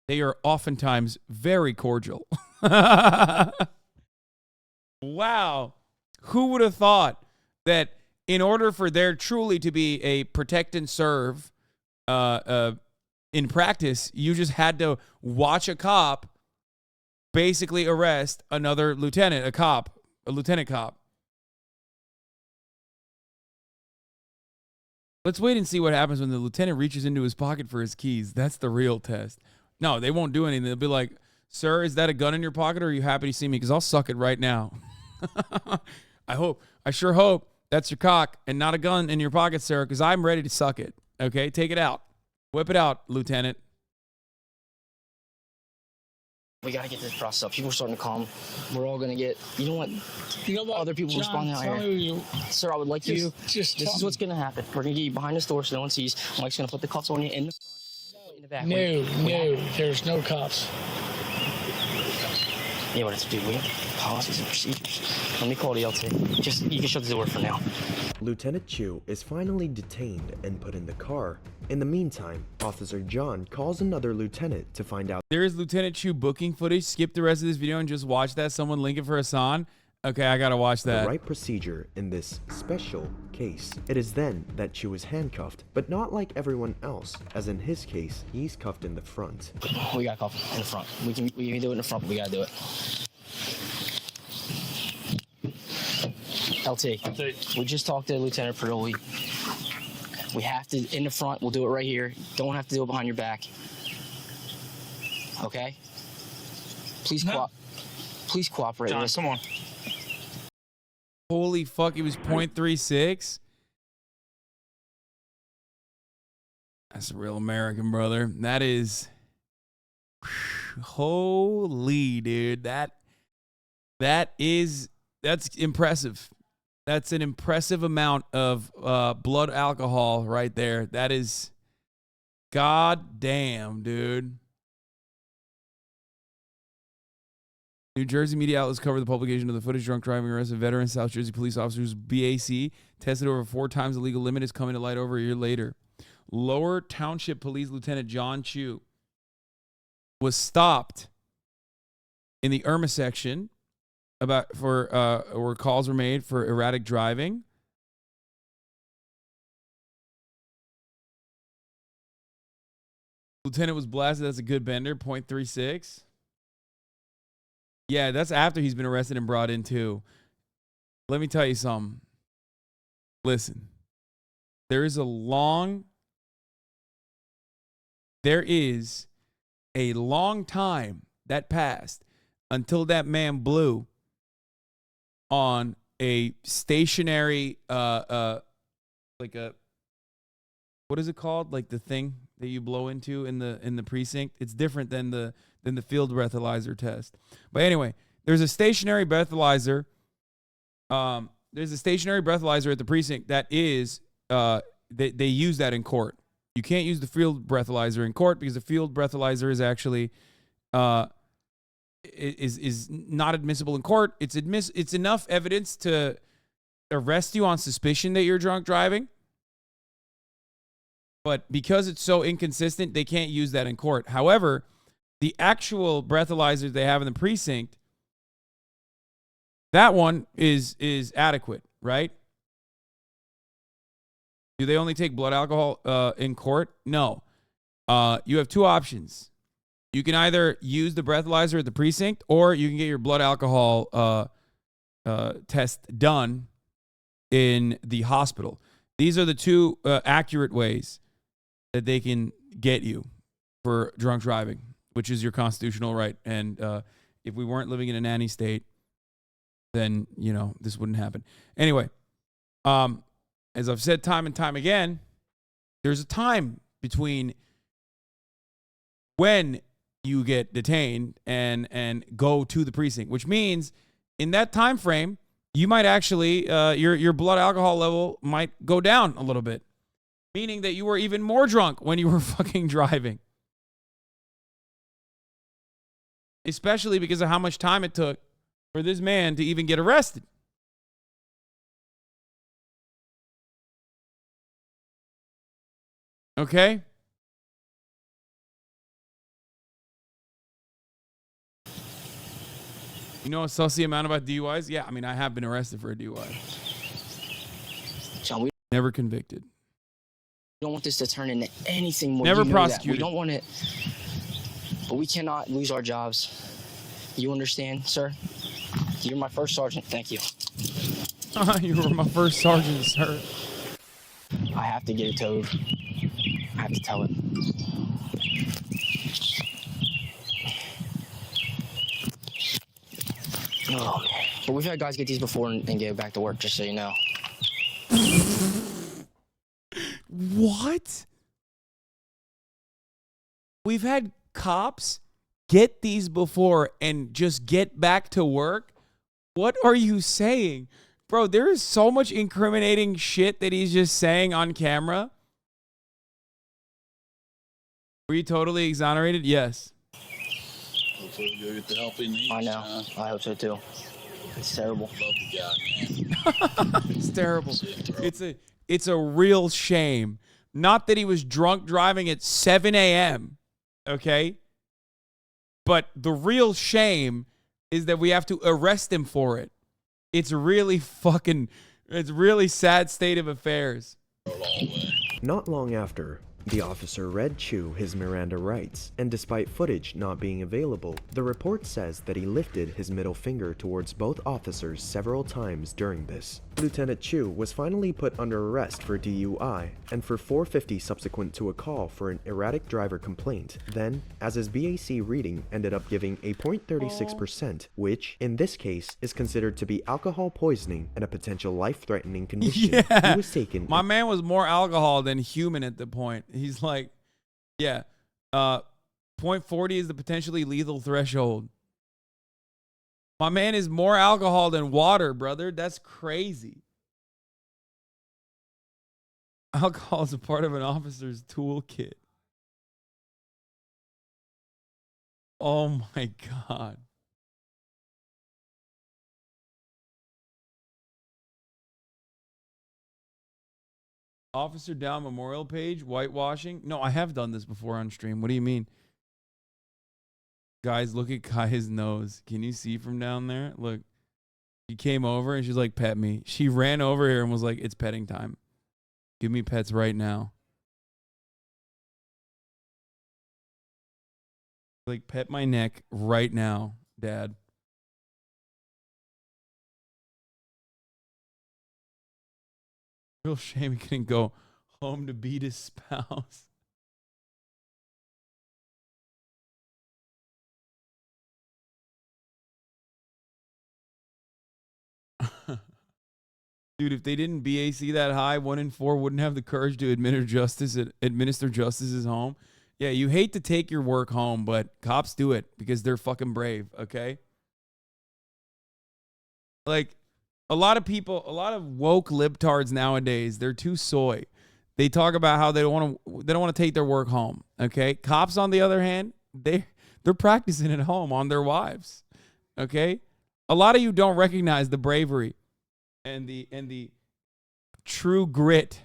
They are oftentimes very cordial. Wow. Who would have thought that in order for there truly to be a protect and serve in practice, you just had to watch a cop basically arrest another lieutenant, a lieutenant cop. Let's wait and see what happens when the lieutenant reaches into his pocket for his keys. That's the real test. No, they won't do anything. They'll be like, sir, is that a gun in your pocket or are you happy to see me? Because I'll suck it right now. I sure hope that's your cock and not a gun in your pocket, sir, because I'm ready to suck it. Okay, take it out. Whip it out, Lieutenant. We got to get this process up. People are starting to calm. We're all going to get, you know what? Other people responding out here. Sir, I would like you. This is what's going to happen. We're going to get you behind this door so no one sees. Mike's going to put the cuffs on you in the front, in the back. No, there's no cuffs. Yeah, what it's do. We have policies and procedures. Let me call the LT. Just, you can shut the door for now. Lieutenant Chu is finally detained and put in the car. In the meantime, Officer John calls another lieutenant to find out. There is Lieutenant Chu booking footage. Skip the rest of this video and just watch that. Someone link it for Hasan. Okay, I gotta watch that. The right procedure in this special case. It is then that Chu is handcuffed, but not like everyone else, as in his case, he's cuffed in the front. We got cuffed in the front. We can do it in the front, but we gotta do it. LT, we just talked to Lieutenant Perdoli. We have to, in the front, we'll do it right here. Don't have to do it behind your back. Okay? Please cooperate John, with us. come on. Holy fuck, it was 0.36. That's a real American, brother. That is, holy dude. That's impressive. That's an impressive amount of blood alcohol right there. That is, god damn, dude. New Jersey media outlets covered the publication of the footage. Drunk driving arrest of veteran South Jersey police officers BAC tested over 4 times the legal limit is coming to light over a year later. Lower Township Police Lieutenant John Chu was stopped in the Irma section where calls were made for erratic driving. Lieutenant was blasted. That's a good bender. 0.36. Yeah, that's after he's been arrested and brought in too. Let me tell you something. Listen, there is a long time that passed until that man blew on a stationary, like a, what is it called? Like the thing that you blow into in the precinct. It's different than the field breathalyzer test. But anyway, there's a stationary breathalyzer. There's a stationary breathalyzer at the precinct that is they use that in court. You can't use the field breathalyzer in court because the field breathalyzer is actually is not admissible in court. It's enough evidence to arrest you on suspicion that you're drunk driving. But because it's so inconsistent, they can't use that in court. However, the actual breathalyzers they have in the precinct, that one is adequate, right? Do they only take blood alcohol in court? No. You have 2 options. You can either use the breathalyzer at the precinct, or you can get your blood alcohol test done in the hospital. These are the 2 accurate ways that they can get you for drunk driving, which is your constitutional right. And if we weren't living in a nanny state, then, this wouldn't happen. Anyway, as I've said time and time again, there's a time between when you get detained and go to the precinct, which means in that time frame, you might actually, your blood alcohol level might go down a little bit, meaning that you were even more drunk when you were fucking driving. Especially because of how much time it took for this man to even get arrested. Okay? You know a sussy amount about DUIs? Yeah, I mean, I have been arrested for a DUI. John, we Never convicted. don't want this to turn into anything more. Never You know that. prosecuted. We don't want it, but we cannot lose our jobs. You understand, sir? You're my first sergeant. Thank you. You were my first sergeant, sir. I have to get it towed. I have to tell him. Oh, man. But we've had guys get these before and get back to work, just so you know. What? We've had cops get these before and just get back to work? What are you saying? Bro, there is so much incriminating shit that he's just saying on camera. Were you totally exonerated? Yes. Hopefully you'll get the help he needs. I know. I hope so too. It's terrible. Love the guy, man. It's terrible. It's a real shame. Not that he was drunk driving at 7 a.m., okay? But the real shame is that we have to arrest him for it. It's really sad state of affairs. Not long after, the officer read Chu his Miranda rights, and despite footage not being available, the report says that he lifted his middle finger towards both officers several times during this. Lieutenant Chu was finally put under arrest for DUI and for 450 subsequent to a call for an erratic driver complaint. Then, as his BAC reading ended up giving a 0.36%, which, in this case, is considered to be alcohol poisoning and a potential life-threatening condition, he was taken. My man was more alcohol than human at the point. He's like, yeah, 0.40 is the potentially lethal threshold. My man is more alcohol than water, brother. That's crazy. Alcohol is a part of an officer's toolkit. Oh my God. Officer down memorial page, whitewashing. No, I have done this before on stream. What do you mean? Guys, look at Kai's nose. Can you see from down there? Look. She came over and she's like, pet me. She ran over here and was like, it's petting time. Give me pets right now. Like, pet my neck right now, Dad. Real shame he couldn't go home to beat his spouse. Dude, if they didn't BAC that high, 1 in 4 wouldn't have the courage to administer justice at home. Yeah, you hate to take your work home, but cops do it because they're fucking brave, okay? Like, a lot of people, a lot of woke libtards nowadays, they're too soy. They talk about how they don't want to take their work home, okay? Cops, on the other hand, they're practicing at home on their wives, okay? A lot of you don't recognize the bravery and the true grit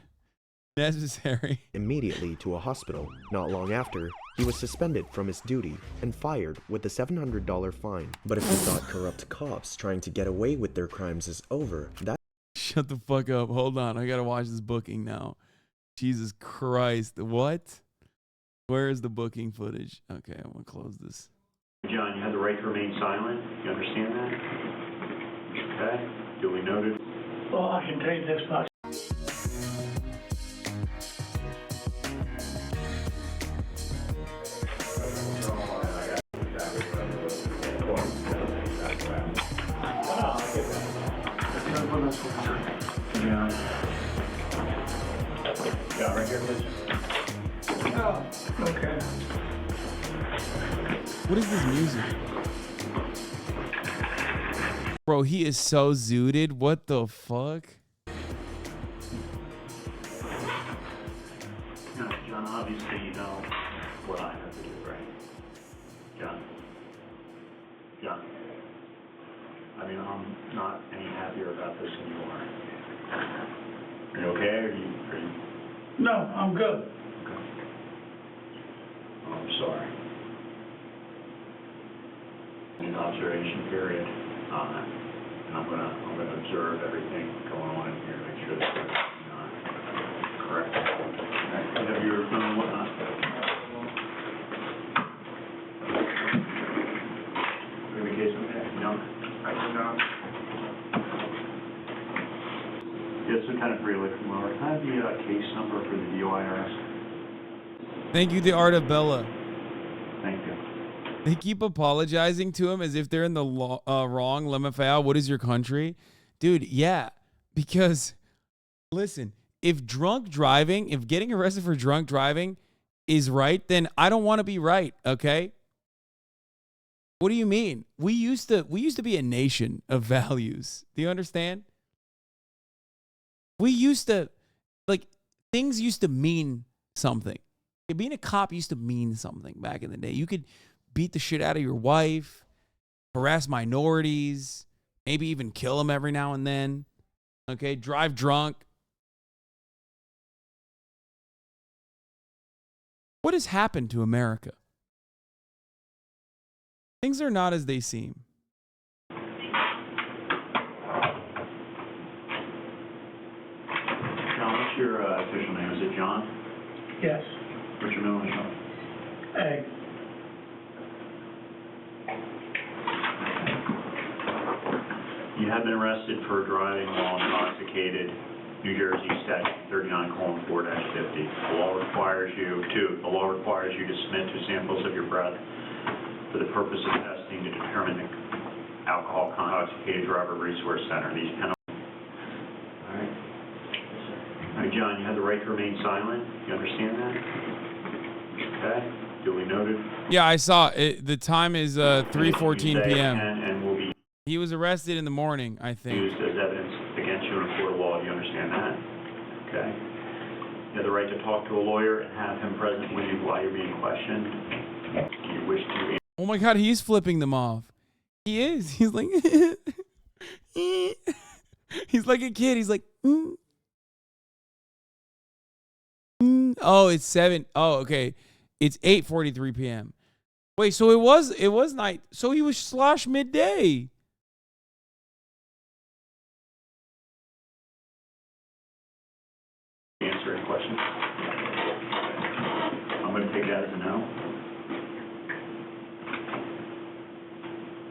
necessary. Immediately to a hospital. Not long after, he was suspended from his duty and fired with a $700 fine. But if you thought corrupt cops trying to get away with their crimes is over, that... Shut the fuck up. Hold on. I gotta watch this booking now. Jesus Christ. What? Where is the booking footage? Okay, I'm gonna close this. John, you have the right to remain silent. You understand that? Okay. Duly noted. Well, I can take this much. Yeah, right here, please. Oh, okay. What is this music? Bro, he is so zooted. What the fuck? No, John, obviously you know what I have to do, right? John. John. I mean, I'm not any happier about this than you are. Are you okay? Are you... No, I'm good. Okay. Oh, I'm sorry. An observation period on that. And I'm gonna observe everything going on in here, make sure that it's not correct. You have your phone and whatnot. We have a case okay? No? No. Yes, some kind of pre-lick from Laura. Can I have the case number for the DOI arrest? Thank you, the Art of Bella. Thank you. They keep apologizing to him as if they're in the wrong. Lemafao, what is your country? Dude, yeah. Because, listen, if getting arrested for drunk driving is right, then I don't want to be right, okay? What do you mean? We used to be a nation of values. Do you understand? We used to, like, things used to mean something. Being a cop used to mean something back in the day. You could beat the shit out of your wife, harass minorities, maybe even kill them every now and then. Okay, drive drunk. What has happened to America? Things are not as they seem. John, what's your official name? Is it John? Yes. What's your middle initial? Hey. You have been arrested for driving while intoxicated, New Jersey Statute 39:4-50. The law requires you to submit to samples of your breath for the purpose of testing to determine the alcohol intoxicated driver resource center. These penalties. All right. All right, John, you have the right to remain silent. You understand that? Okay. Duly noted. Yeah, I saw it. The time is 3:14 p.m. And will be He was arrested in the morning, I think. used as evidence against you in a court of law. Do you understand that? Okay. You have the right to talk to a lawyer and have him present with you while you're being questioned. Do you wish to... Oh my God, he's flipping them off. He is. He's like, he's like a kid. He's like, Oh, it's 7. Oh, okay. It's 8:43 p.m. Wait, so it was night. So he was slosh midday. Answer any questions? I'm going to take that as a no.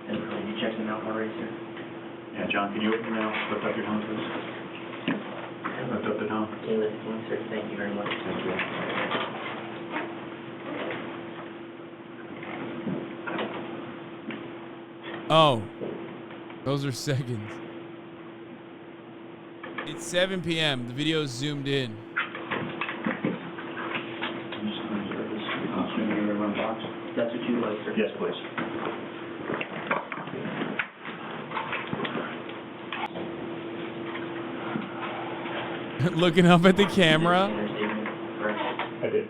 And you check the mouth already, sir? Yeah, John, can you open your mouth? Lift up your tongue, please. Lift up the tongue. Okay, lift it, sir. Thank you very much. Thank you. Oh, those are seconds. It's 7 p.m. The video is zoomed in. That's what you like, sir? Yes, please. Looking up at the camera. I did.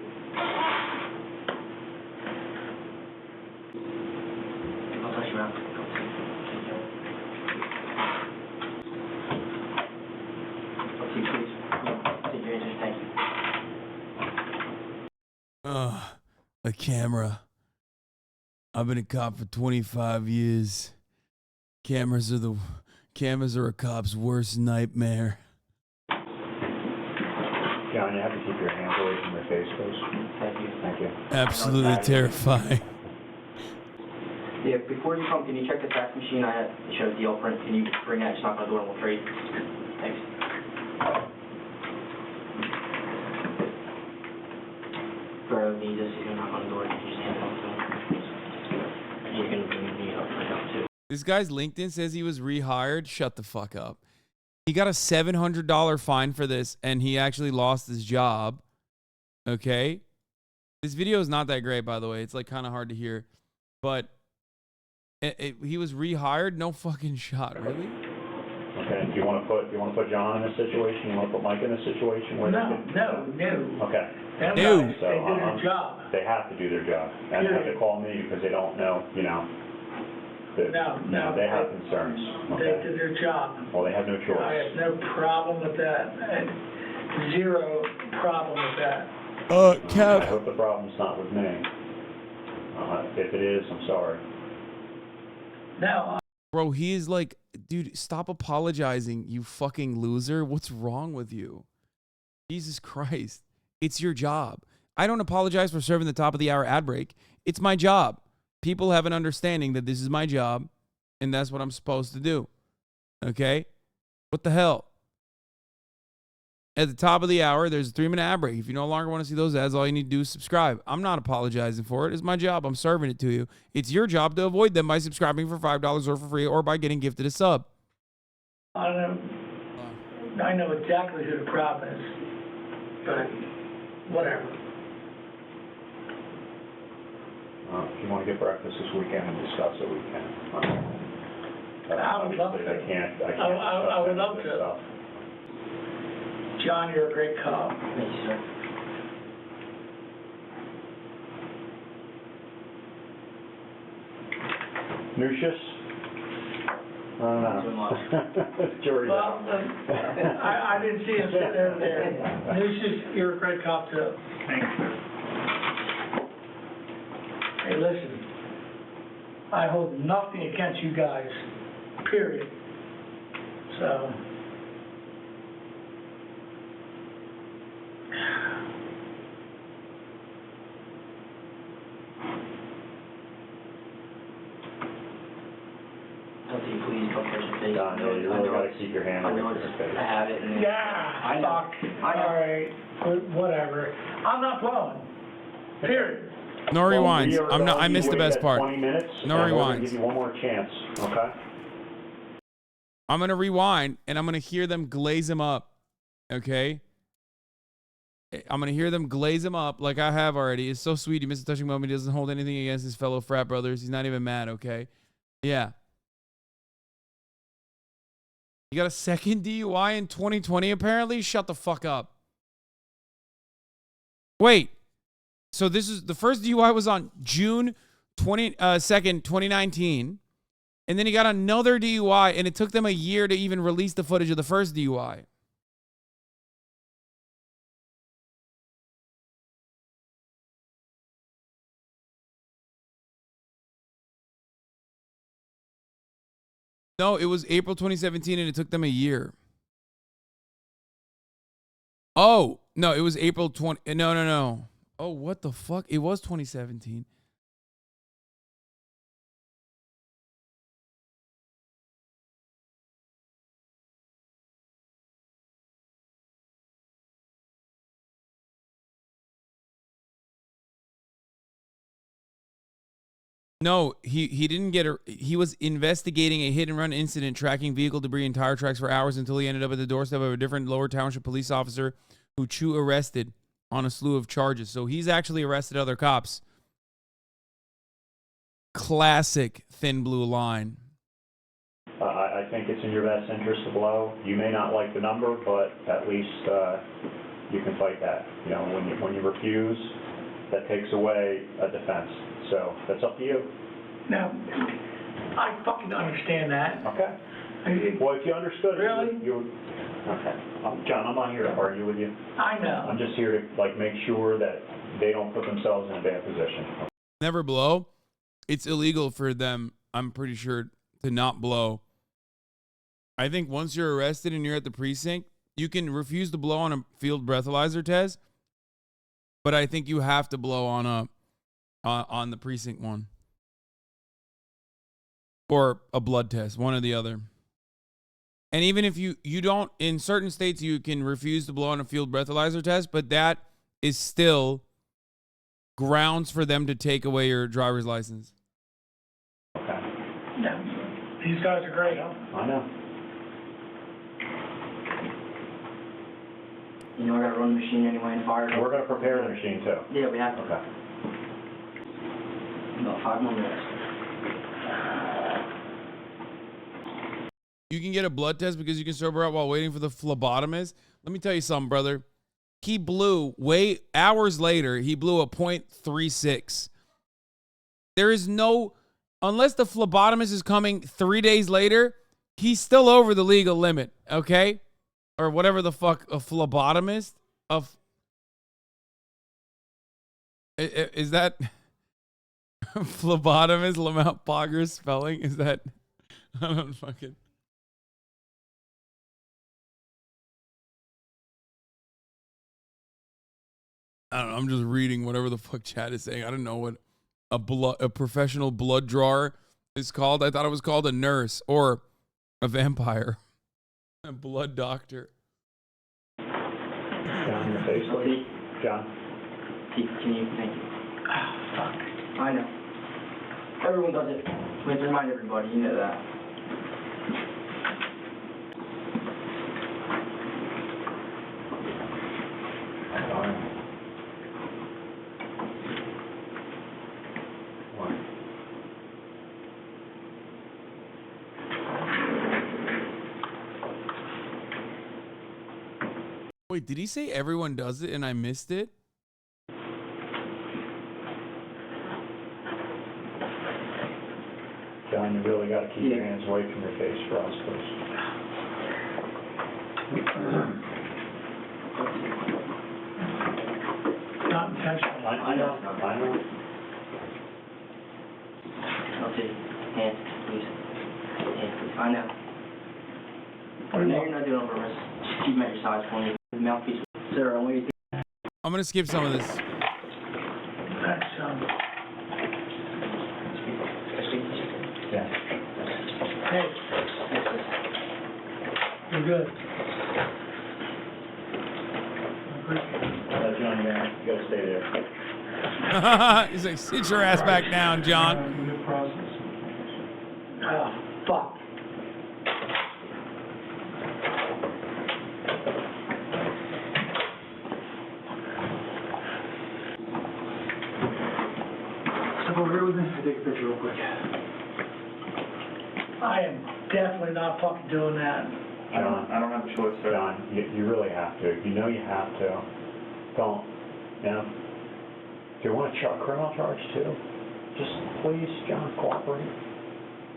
I'll touch your mouth. Okay, please. Take your answers. Thank you. A camera. I've been a cop for 25 years. Cameras are a cop's worst nightmare. John, you have to keep your hands away from your face, please. Thank you. Thank you. Absolutely terrifying. Yeah, before you come, can you check the fax machine? I had to show DL print. Can you bring that? Just knock on the door and we'll trade. Thanks. Bro needs us. He's gonna knock on the door and just hand it off to him. He's gonna bring me up right now too. This guy's LinkedIn says he was rehired. Shut the fuck up. He got a $700 fine for this, and he actually lost his job. Okay? This video is not that great, by the way. It's like kind of hard to hear. But he was rehired? No fucking shot, really? Okay. Do you want to put John in a situation? You want to put Mike in a situation where No. Okay. Them No. guys, they do their job. They have to do their job, and they have to call me because they don't know, No. They have concerns. They do their job. Well, they have no choice. I have no problem with that. And zero problem with that. Kev. I hope the problem's not with me. If it is, I'm sorry. No. Bro, he is like, dude, stop apologizing, you fucking loser. What's wrong with you? Jesus Christ. It's your job. I don't apologize for serving the top of the hour ad break. It's my job. People have an understanding that this is my job, and that's what I'm supposed to do. Okay? What the hell? At the top of the hour, there's a 3-minute ad break. If you no longer want to see those ads, all you need to do is subscribe. I'm not apologizing for it. It's my job. I'm serving it to you. It's your job to avoid them by subscribing for $5 or for free or by getting gifted a sub. I know exactly who the problem is. But whatever. If you want to get breakfast this weekend and discuss it, we can. I would love to. I can't. I would love to. John, you're a great cop. Thank you, sir. Lucius? I don't know. Jury's Well, out. I didn't see him sitting over there. Lucius, you're a great cop too. Thanks, sir. Hey, listen. I hold nothing against you guys. Period. So. Please don't touch your face. Don, you really got to keep your hand on your face. I have it. And Yeah, fuck. All right, whatever. I'm not blowing. Period. No rewinds. I missed the best part. 20 minutes. No and we're gonna rewinds. give you one more chance, okay? I'm going to rewind, and I'm going to hear them glaze him up, okay? I'm going to hear them glaze him up like I have already. It's so sweet. He missed a touching moment. He doesn't hold anything against his fellow frat brothers. He's not even mad, okay? Yeah. You got a second DUI in 2020, apparently? Shut the fuck up. Wait. So this is the first DUI was on June 2nd, 2019. And then he got another DUI, and it took them a year to even release the footage of the first DUI. No, it was April 2017 and it took them a year. Oh, no, it was April 20. No. Oh, what the fuck? It was 2017. No, he didn't get a. He was investigating a hit and run incident, tracking vehicle debris and tire tracks for hours until he ended up at the doorstep of a different Lower Township police officer who Chu arrested on a slew of charges. So he's actually arrested other cops. Classic thin blue line. I think it's in your best interest to blow. You may not like the number, but at least you can fight that. You know, when you refuse, that takes away a defense. So that's up to you. Now, I fucking understand that. Okay. Well, if you understood, really, okay. John, I'm not here to argue with you. I know. I'm just here to make sure that they don't put themselves in a bad position. Never blow. It's illegal for them, I'm pretty sure, to not blow. I think once you're arrested and you're at the precinct, you can refuse to blow on a field breathalyzer test, but I think you have to blow on the precinct one. Or a blood test, one or the other. And even if you don't, in certain states you can refuse to blow on a field breathalyzer test, but that is still grounds for them to take away your driver's license. Okay. Yeah. These guys are great. I know. You know, I gotta run the machine anyway and fire it. We're gonna prepare the machine too. Yeah, we have to. Okay. About 5 more minutes. You can get a blood test because you can sober up while waiting for the phlebotomist. Let me tell you something, brother. He blew hours later, he blew a .36. There is no, unless the phlebotomist is coming 3 days later, he's still over the legal limit, okay? Or whatever the fuck a phlebotomist of. Is that phlebotomist Lamont Pogger's spelling? Is that, I don't fucking. I don't know. I'm just reading whatever the fuck chat is saying. I don't know what a professional blood drawer is called. I thought it was called a nurse or a vampire. A blood doctor. John, your face, please. John. Can you thank you? Oh, fuck. I know. Everyone does it. We have to remind everybody. You know that. Wait, did he say everyone does it and I missed it? John, you really got to keep your hands away from your face for us, please. Not intentional. I know. Okay, hands, please. Hands, please. I know. I know you're not doing it on purpose. Just keep them at your sides for me. Mouthpiece. Sarah, what do you think? I'm going to skip some of this. That's, Yeah. hey. You're good. John, you got to stay there. He's like, sit your ass back down, John. Oh, fuck. Step over here with me. I'll take a picture real quick. I am definitely not fucking doing that. John, I don't have a choice, sir. John, you really have to. You know you have to. Don't. You know, if you want a criminal charge too, just please, John, cooperate.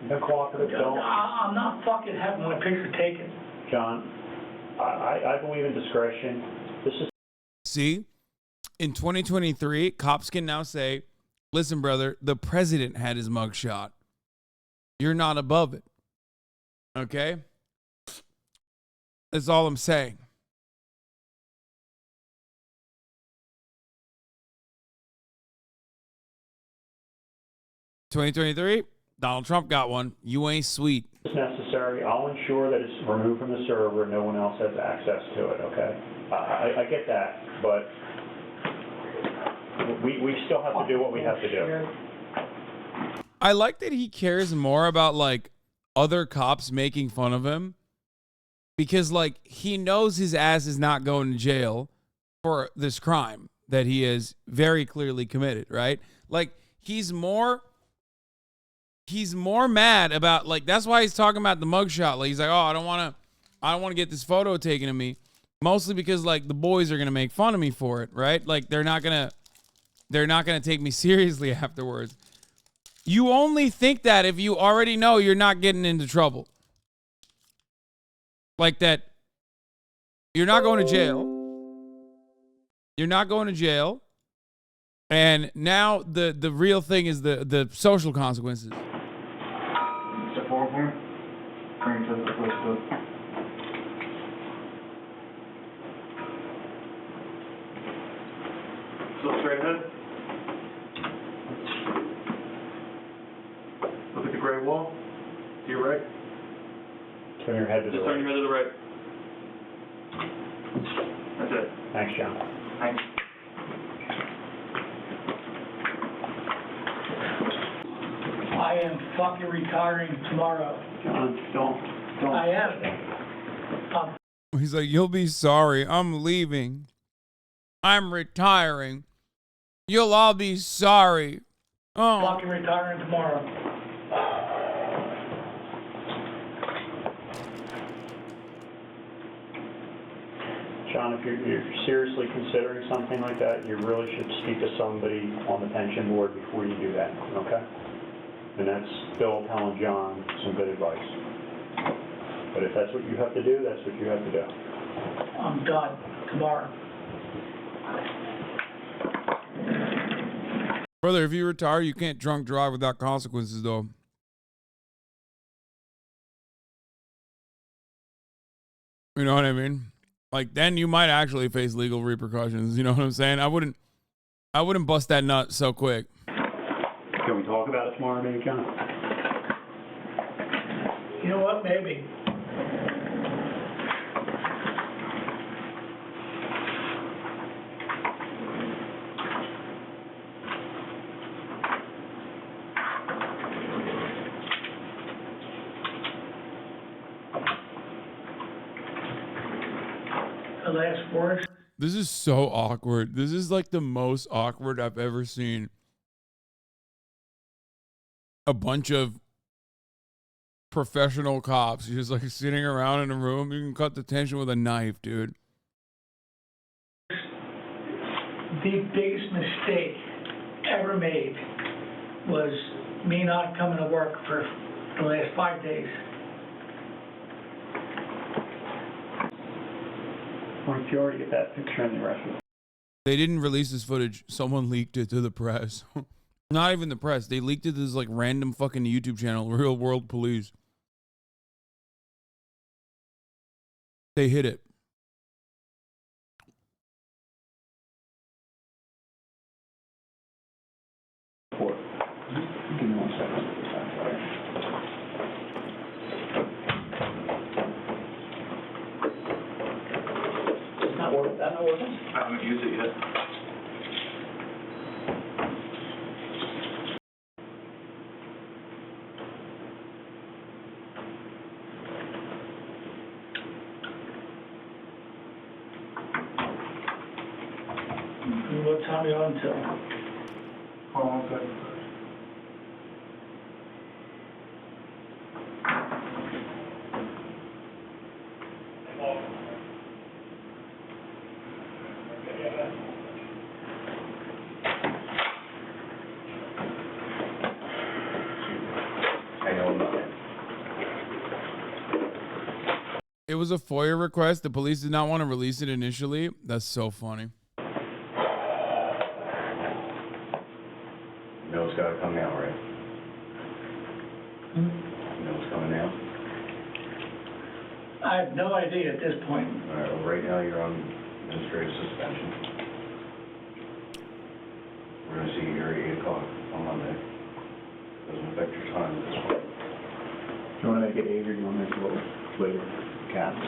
No cooperative, don't. I'm not fucking having my picture taken. John, I believe in discretion. This is. See, in 2023, cops can now say, listen, brother, the president had his mug shot. You're not above it. Okay? That's all I'm saying. $2023, Donald Trump got one. You ain't sweet. It's necessary. I'll ensure that it's removed from the server and no one else has access to it, okay? I get that, but we still have to do what we have to do. I like that he cares more about like other cops making fun of him, because like he knows his ass is not going to jail for this crime that he has very clearly committed, right? Like he's more mad about, like, that's why he's talking about the mugshot. Like he's like, oh, I don't want to get this photo taken of me, mostly because like the boys are gonna make fun of me for it, right? Like they're not gonna take me seriously afterwards. You only think that if you already know you're not getting into trouble. Like that, you're not going to jail. You're not going to jail. And now the real thing is the social consequences. Step forward for me. Bring it to the police booth. Look straight ahead. Look at the gray wall. To your right. Turn your head to the Just right. turn your head to the right. That's it. Thanks, John. Thanks. I am fucking retiring tomorrow. John, don't. I am. He's like, you'll be sorry. I'm leaving. I'm retiring. You'll all be sorry. Oh. Fucking retiring tomorrow. John, if you're seriously considering something like that, you really should speak to somebody on the pension board before you do that, okay? And that's Bill telling John some good advice. But if that's what you have to do, that's what you have to do. I'm done tomorrow. Brother, if you retire, you can't drunk drive without consequences, though. You know what I mean? Like, then you might actually face legal repercussions. You know what I'm saying? I wouldn't bust that nut so quick. Can we talk about it tomorrow, maybe, John? You know what? Maybe. The last word. This is so awkward. This is like the most awkward I've ever seen. A bunch of professional cops just like sitting around in a room. You can cut the tension with a knife, dude. The biggest mistake ever made was me not coming to work for the last 5 days. Why don't you already get that picture in the rest of it? They didn't release this footage. Someone leaked it to the press. Not even the press. They leaked it to this like random fucking YouTube channel, Real World Police. They hid it. Give me 1 second. It's not working. That's not working. I haven't used it yet. What time are you on till? Hold on 1 second. It was a FOIA request. The police did not want to release it initially. That's so funny. You know it's got to come out, right? You know it's coming out? I have no idea at this point. All right, well, right now you're on administrative suspension. We're going to see you here at 8 o'clock on Monday. Doesn't affect your time at this point. Do you want to make it 8 or do you want to make it a little later? Caps.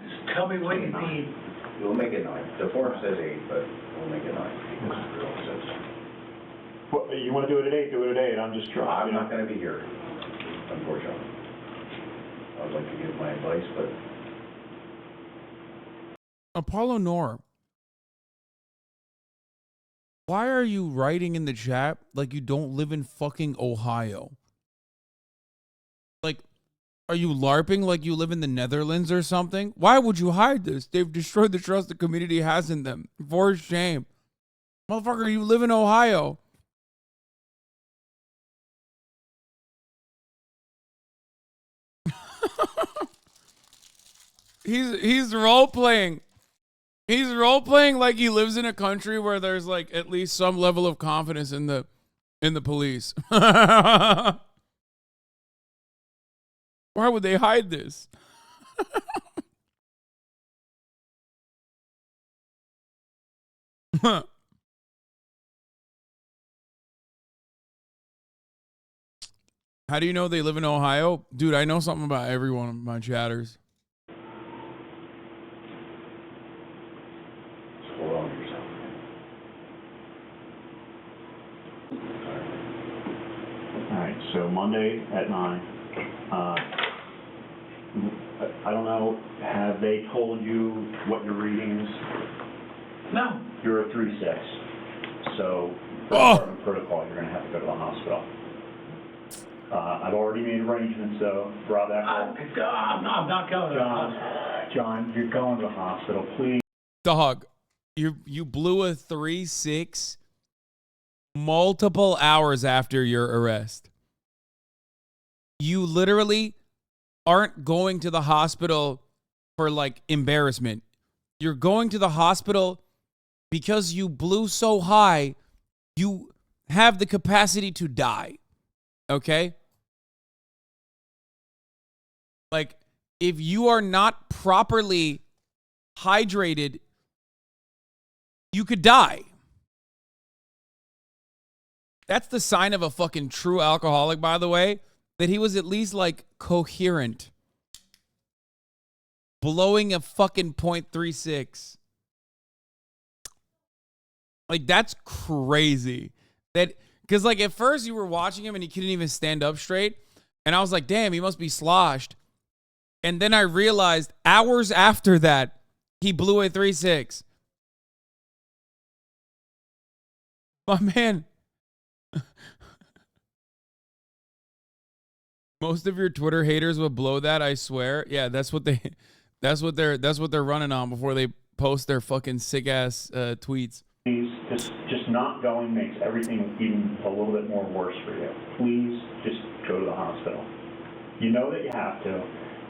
Just tell me what you need. We'll make it 9. The form says 8, but we'll make it 9. Well, you want to do it at 8, do it at 8. I'm just trying. I'm not going to be here, unfortunately. I'd like to give my advice, but Apollo Nor, why are you writing in the chat like you don't live in fucking Ohio? Like, are you LARPing like you live in the Netherlands or something? Why would you hide this? They've destroyed the trust the community has in them. For shame. Motherfucker, you live in Ohio. He's role-playing. He's role-playing like he lives in a country where there's like at least some level of confidence in the police. Why would they hide this? How do you know they live in Ohio? Dude, I know something about every one of my chatters. hold on to yourself. All right, so Monday at 9. I don't know, have they told you what your reading is? No. You're a 3-6. So, for department protocol, you're going to have to go to the hospital. I've already made arrangements, though. Rob, I'm not going. John, you're going to the hospital, please. Dog, you blew a 3-6 multiple hours after your arrest. You literally aren't going to the hospital for like embarrassment. You're going to the hospital because you blew so high, you have the capacity to die. Okay? Like, if you are not properly hydrated, you could die. That's the sign of a fucking true alcoholic, by the way, that he was at least like coherent. Blowing a fucking .36. Like, that's crazy. That, because like at first you were watching him and he couldn't even stand up straight. And I was like, damn, he must be sloshed. And then I realized hours after that, he blew a 3-6. My man. Most of your Twitter haters would blow that, I swear. Yeah, that's what they're running on before they post their fucking sick ass tweets. Please, just not going makes everything even a little bit more worse for you. Please just go to the hospital. You know that you have to.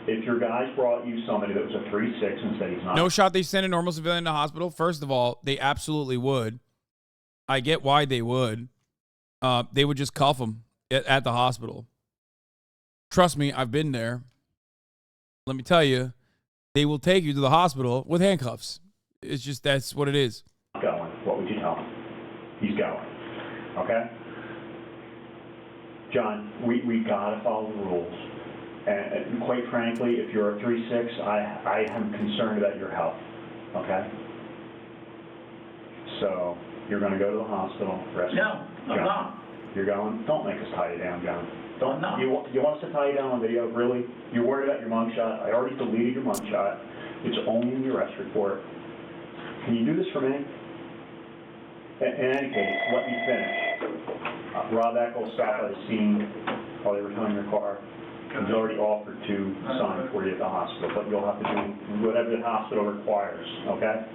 If your guys brought you somebody that was a 3-6 and said he's not. No shot they send a normal civilian to hospital. First of all, they absolutely would. I get why they would. They would just cuff him at the hospital. Trust me, I've been there. Let me tell you, they will take you to the hospital with handcuffs. It's just, that's what it is. Going. What would you tell him? He's going. Okay? John, we gotta follow the rules. And quite frankly, if you're a 3-6, I am concerned about your health. Okay? So, you're gonna go to the hospital. No, I'm not. You're going? Don't make us tie you down, John. Don't. No. You want us to tie you down on video? Really? You're worried about your mugshot? I already deleted your mugshot. It's only in your arrest report. Can you do this for me? In any case, let me finish. Rob Eckel stopped by the scene while they were towing your car. He's already offered to sign for you at the hospital, but you'll have to do whatever the hospital requires, okay?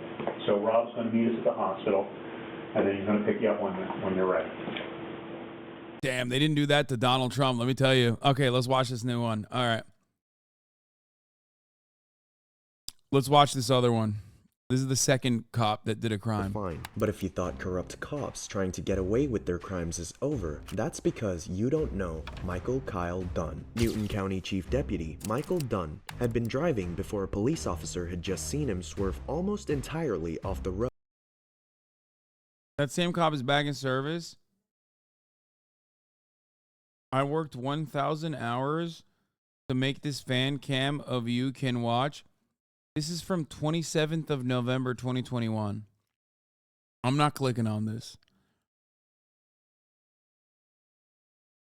So Rob's going to meet us at the hospital, and then he's going to pick you up when you're ready. Damn, they didn't do that to Donald Trump, let me tell you. Okay, let's watch this new one. All right. Let's watch this other one. This is the second cop that did a crime. Fine. But if you thought corrupt cops trying to get away with their crimes is over, that's because you don't know Michael Kyle Dunn. Newton County Chief Deputy Michael Dunn had been driving before a police officer had just seen him swerve almost entirely off the road. That same cop is back in service. I worked 1,000 hours to make this fan cam of you can watch. This is from 27th of November, 2021. I'm not clicking on this.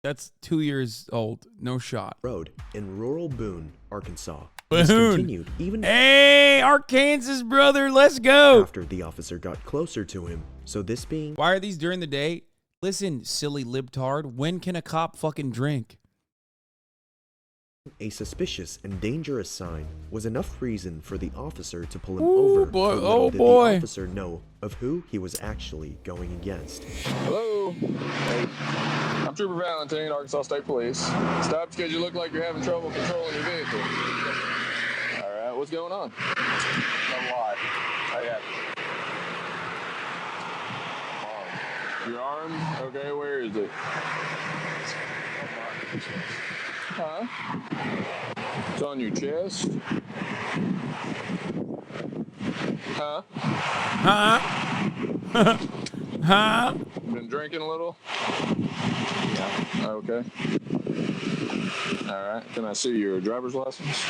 That's 2 years old. No shot. Road in rural Boone, Arkansas. Boone. Continued even hey, Arkansas brother, let's go. After the officer got closer to him. So this being... Why are these during the day? Listen, silly libtard. When can a cop fucking drink? A suspicious and dangerous sign was enough reason for the officer to pull him Ooh, over. boy. Little Oh did boy. The officer know of who he was actually going against. Hello. Hey. I'm Trooper Valentine, Arkansas State Police. Stopped because you look like you're having trouble controlling your vehicle. All right, what's going on? A lot. I got your arm? Okay, where is it? Huh? It's on your chest? Huh? Huh? Huh? Been drinking a little? Yeah. Okay. All right. Can I see your driver's license?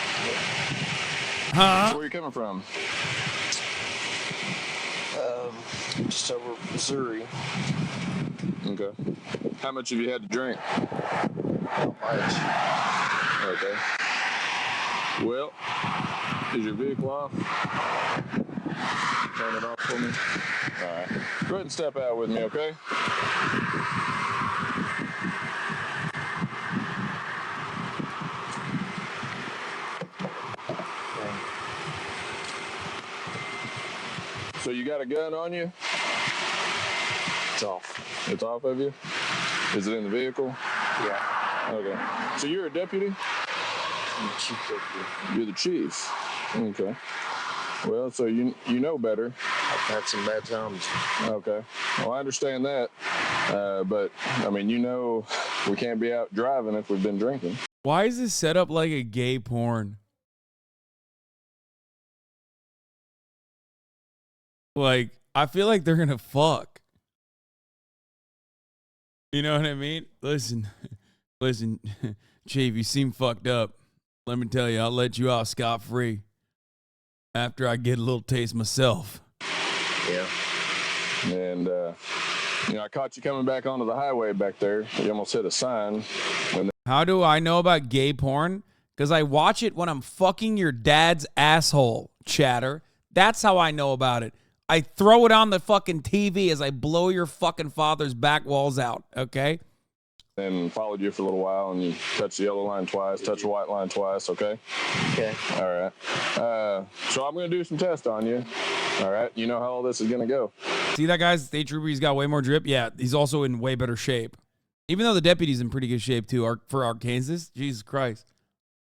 Huh? Where are you coming from? Just over Missouri. Okay. How much have you had to drink? Not much. Okay. Well, is your vehicle off? Turn it off for me. All right. Go ahead and step out with me, okay? So you got a gun on you? It's off. It's off of you? Is it in the vehicle? Yeah. Okay. So you're a deputy? I'm the chief deputy. You're the chief? Okay. Well, so you know better. I've had some bad times. Okay. Well, I understand that. But, I mean, you know we can't be out driving if we've been drinking. Why is this set up like a gay porn? Like, I feel like they're gonna fuck. You know what I mean? Listen, Chief, you seem fucked up. Let me tell you, I'll let you off scot-free after I get a little taste myself. Yeah. And, I caught you coming back onto the highway back there. You almost hit a sign. How do I know about gay porn? Because I watch it when I'm fucking your dad's asshole, chatter. That's how I know about it. I throw it on the fucking TV as I blow your fucking father's back walls out, okay? And followed you for a little while, and you touched the yellow line twice, touched the white line twice, okay? Okay. All right. So I'm going to do some tests on you. All right? You know how all this is going to go. See that guy's state trooper? He's got way more drip. Yeah, he's also in way better shape. Even though the deputy's in pretty good shape, too, for Arkansas. Jesus Christ.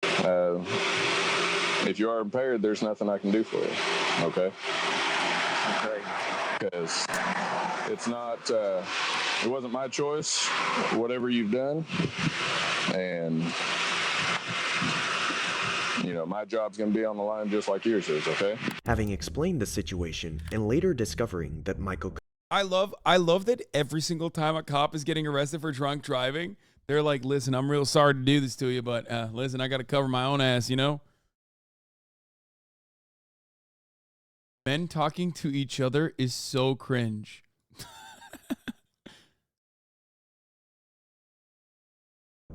If you are impaired, there's nothing I can do for you, okay? Okay. Because it's not, it wasn't my choice, whatever you've done. And, my job's going to be on the line just like yours is, okay? Having explained the situation and later discovering that Michael... I love that every single time a cop is getting arrested for drunk driving, they're like, listen, I'm real sorry to do this to you, but listen, I got to cover my own ass, you know? Men talking to each other is so cringe.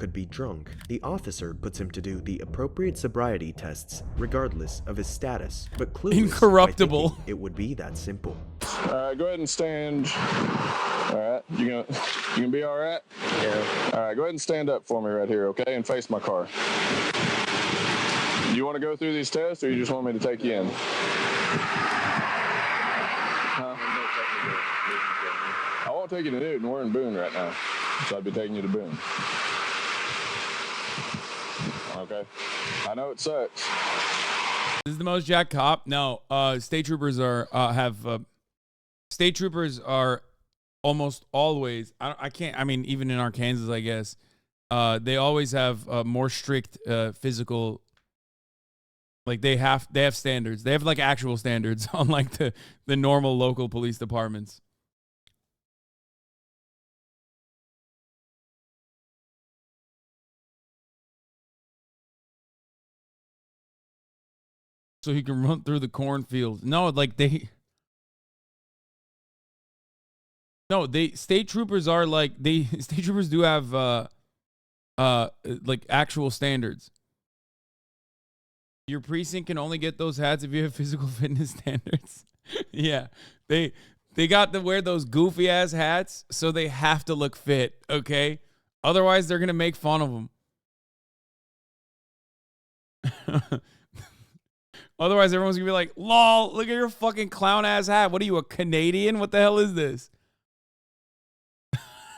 could be drunk. The officer puts him to do the appropriate sobriety tests, regardless of his status. But clueless, Incorruptible. It would be that simple. All right, go ahead and stand. All right, you gonna be all right? Yeah. All right, go ahead and stand up for me right here, okay, and face my car. Do you want to go through these tests, or you just want me to take you in? Huh? I won't take you to Newton. We're in Boone right now, so I'd be taking you to Boone. Okay. I know it sucks. This is the most jacked cop. No, state troopers are state troopers are almost always. I mean, even in Arkansas, I guess, they always have more strict physical. Like they have standards. They have like actual standards, unlike the normal local police departments. So he can run through the cornfields. No, like state troopers are like state troopers do have like actual standards. Your precinct can only get those hats if you have physical fitness standards. Yeah, they got to wear those goofy ass hats, so they have to look fit. Okay, otherwise they're gonna make fun of them. Otherwise, everyone's gonna be like, "Lol, look at your fucking clown ass hat. What are you, a Canadian? What the hell is this?"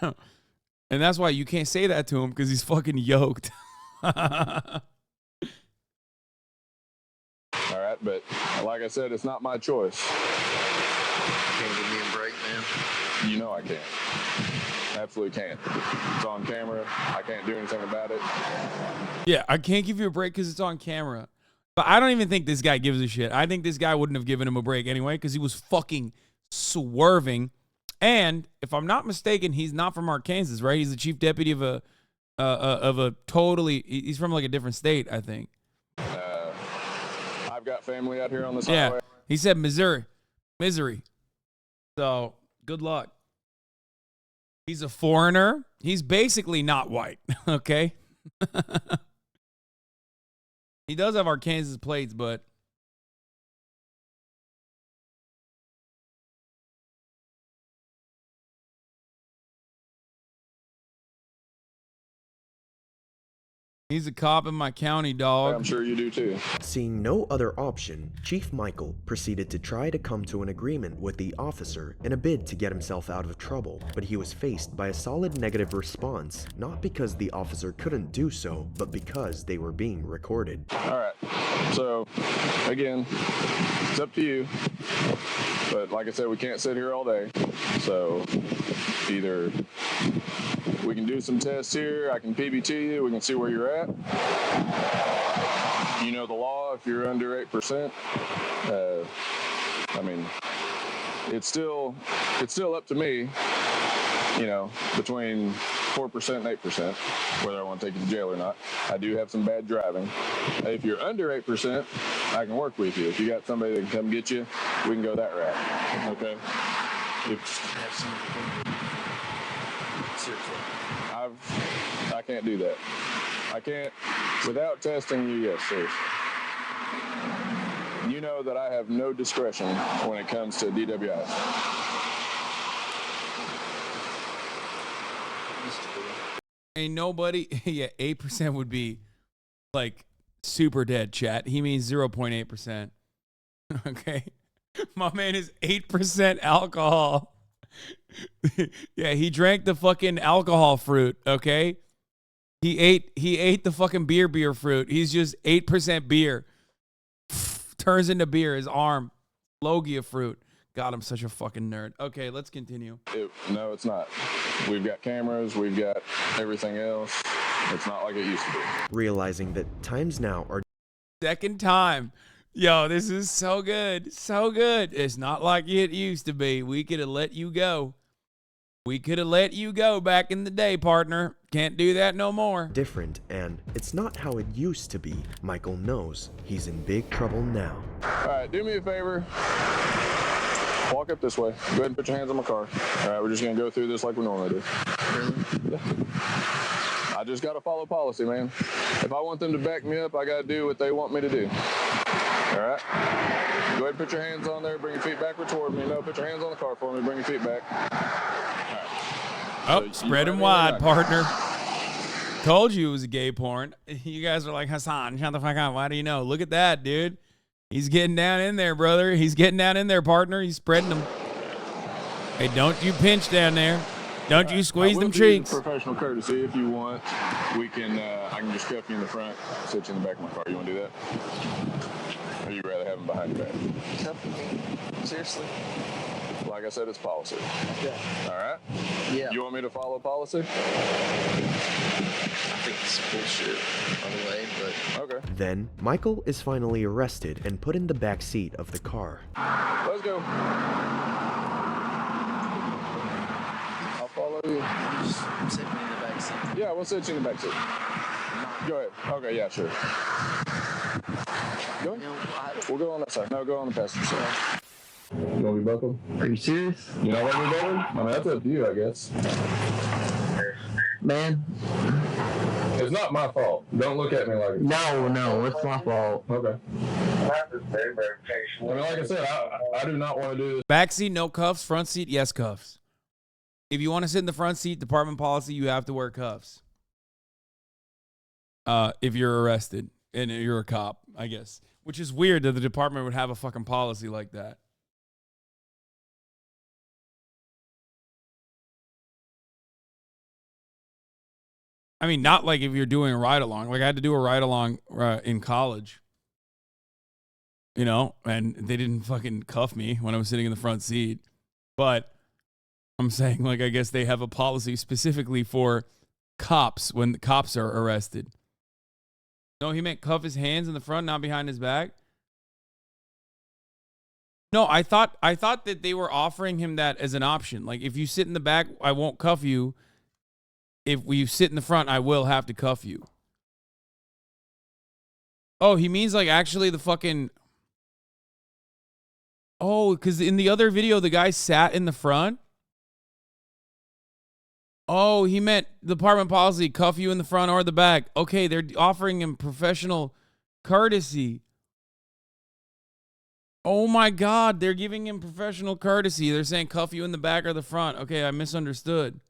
And that's why you can't say that to him, because he's fucking yoked. All right, but like I said, it's not my choice. Can't give me a break, man. You know I can't. Absolutely can't. It's on camera. I can't do anything about it. Yeah, I can't give you a break because it's on camera. But I don't even think this guy gives a shit. I think this guy wouldn't have given him a break anyway, because he was fucking swerving. And if I'm not mistaken, he's not from Arkansas, right? He's the chief deputy of a totally. He's from like a different state, I think. I've got family out here on this Yeah, highway. he said Missouri. So good luck. He's a foreigner. He's basically not white. Okay. He does have Arkansas plates, but he's a cop in my county, dog. I'm sure you do too. Seeing no other option, Chief Michael proceeded to try to come to an agreement with the officer in a bid to get himself out of trouble, but he was faced by a solid negative response, not because the officer couldn't do so, but because they were being recorded. All right, so again, it's up to you, but like I said, we can't sit here all day, so either we can do some tests here, I can PBT you, we can see where you're at. You know the law, if you're under 8%, I mean, it's still up to me, you know, between 4% and 8%, whether I want to take you to jail or not. I do have some bad driving. If you're under 8%, I can work with you. If you got somebody that can come get you, we can go that route. Okay? I can't do that. I can't, without testing you, yes, sir. You know that I have no discretion when it comes to DWIs. Ain't nobody, yeah, 8% would be like super dead, chat. He means 0.8%. Okay. My man is 8% alcohol. Yeah, he drank the fucking alcohol fruit, okay? He ate the fucking beer fruit. He's just 8% beer. Turns into beer, his arm. Logia fruit. God, I'm such a fucking nerd. Okay, let's continue. No, it's not. We've got cameras, we've got everything else. It's not like it used to be. Realizing that times now are second time. Yo, this is so good. So good. It's not like it used to be. We could have let you go. We could have let you go back in the day, partner. Can't do that no more. different, and it's not how it used to be. Michael knows he's in big trouble now. All right, do me a favor. Walk up this way. Go ahead and put your hands on my car. All right, we're just going to go through this like we normally do. I just got to follow policy, man. If I want them to back me up, I got to do what they want me to do. All right? Go ahead and put your hands on there. Bring your feet backward toward me. No, put your hands on the car for me. Bring your feet back. Oh, so spread him wide, partner. Told you it was a gay porn. You guys are like, Hasan, shut the fuck up. Why do you know? Look at that, dude. He's getting down in there, brother. He's getting down in there, partner. He's spreading them. Hey, don't you pinch down there. Don't you squeeze them cheeks. Professional courtesy, if you want, we can. I can just cuff you in the front, sit you in the back of my car. You want to do that? Or you rather have him behind your back? Tough with me. Seriously. Like I said, it's policy. Yeah. All right? Yeah. You want me to follow policy? I think it's bullshit, by the way, but... Okay. Then, Michael is finally arrested and put in the back seat of the car. Let's go. I'll follow you. Just sit me in the back seat. Yeah, we'll sit you in the back seat. Go ahead. Okay, yeah, sure. Go ahead. We'll go on that side. No, go on the passenger side. You want me buckled? Are you serious? You don't want me buckled? I mean, that's up to you, I guess. Man. It's not my fault. Don't look at me like it. No, it's my fault. Okay. I mean, like I said, I do not want to do this. Back seat, no cuffs. Front seat, yes cuffs. If you want to sit in the front seat, department policy, you have to wear cuffs. If you're arrested and you're a cop, I guess. Which is weird that the department would have a fucking policy like that. I mean, not like if you're doing a ride-along. Like, I had to do a ride-along in college. You know? And they didn't fucking cuff me when I was sitting in the front seat. But I'm saying, like, I guess they have a policy specifically for cops when the cops are arrested. No, he meant cuff his hands in the front, not behind his back. No, I thought that they were offering him that as an option. Like, if you sit in the back, I won't cuff you. If you sit in the front, I will have to cuff you. Oh, he means like actually the fucking... Oh, because in the other video, the guy sat in the front. Oh, he meant the department policy, cuff you in the front or the back. Okay, they're offering him professional courtesy. Oh my God, they're giving him professional courtesy. They're saying cuff you in the back or the front. Okay, I misunderstood.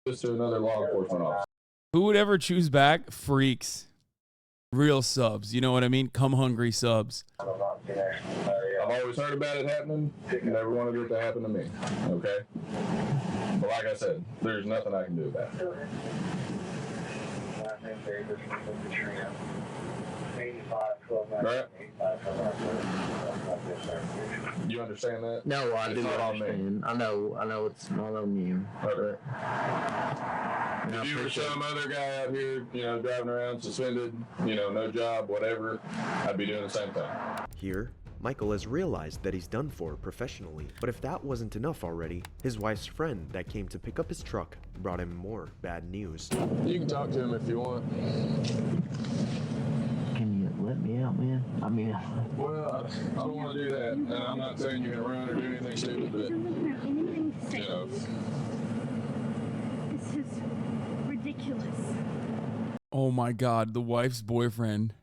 This to another law enforcement officer. Who would ever choose back? Freaks. Real subs. You know what I mean? Come hungry subs. I've always heard about it happening. Never wanted it to happen to me. Okay? But like I said, there's nothing I can do about it. Right? You understand that? No, I It's do not on me. understand. I know it's not on you. Okay. I If you were appreciate some other guy out here, you know, driving around suspended, you know, no job, whatever, I'd be doing the same thing. Here, Michael has realized that he's done for professionally. But if that wasn't enough already, his wife's friend that came to pick up his truck brought him more bad news. You can talk to him if you want. Can you let me out, man? I mean... Well, I don't want to do that. And I'm not saying you can run or do anything stupid, but, you know... This is ridiculous. Oh my God, the wife's boyfriend.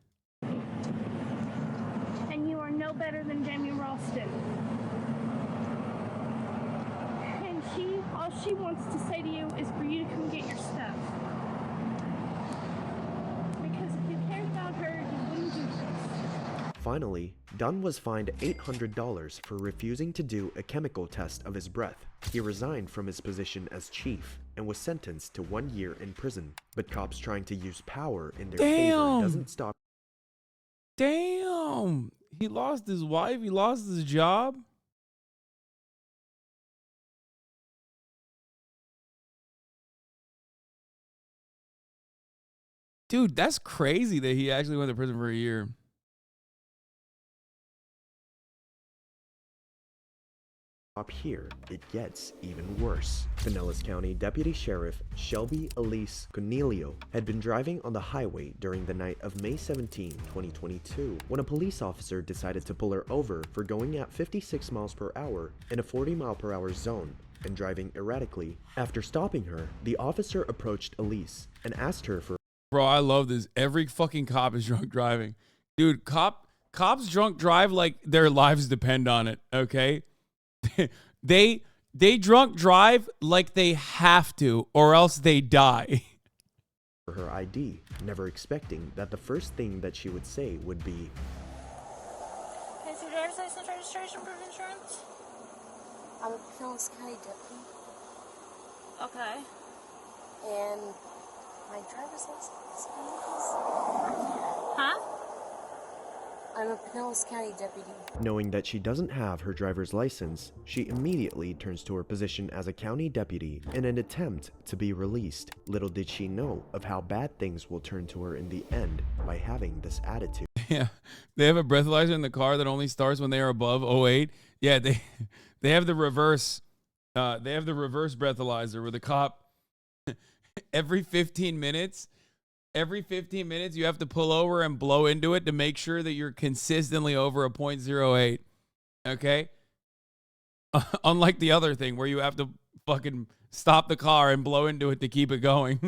And you are no better than Jamie Ralston. And all she wants to say to you is for you to come get your stuff. Because if you cared about her, you wouldn't do this. Finally, Dunn was fined $800 for refusing to do a chemical test of his breath. He resigned from his position as chief and was sentenced to 1 year in prison. But cops trying to use power in their favor doesn't stop. Damn. He lost his wife. He lost his job. Dude, that's crazy that he actually went to prison for a year. Up here, it gets even worse. Pinellas County Deputy Sheriff Shelby Elise Cornelio had been driving on the highway during the night of May 17, 2022, when a police officer decided to pull her over for going at 56 miles per hour in a 40 mile per hour zone and driving erratically. After stopping her, the officer approached Elise and asked her for... Bro, I love this. Every fucking cop is drunk driving. Dude, cops drunk drive like their lives depend on it, okay? They drunk drive like they have to, or else they die. for her ID, never expecting that the first thing that she would say would be, Can I see your driver's license, registration, proof of insurance? I'm a Pinellas County deputy. Okay. And my driver's license, Huh? I'm a Pinellas County deputy. knowing that she doesn't have her driver's license, she immediately turns to her position as a county deputy in an attempt to be released. Little did she know of how bad things will turn to her in the end by having this attitude. Yeah, they have a breathalyzer in the car that only starts when they are above 08. Yeah, they have the reverse. They have the reverse breathalyzer where the cop every 15 minutes you have to pull over and blow into it to make sure that you're consistently over a 0.08. Okay? Unlike the other thing where you have to fucking stop the car and blow into it to keep it going.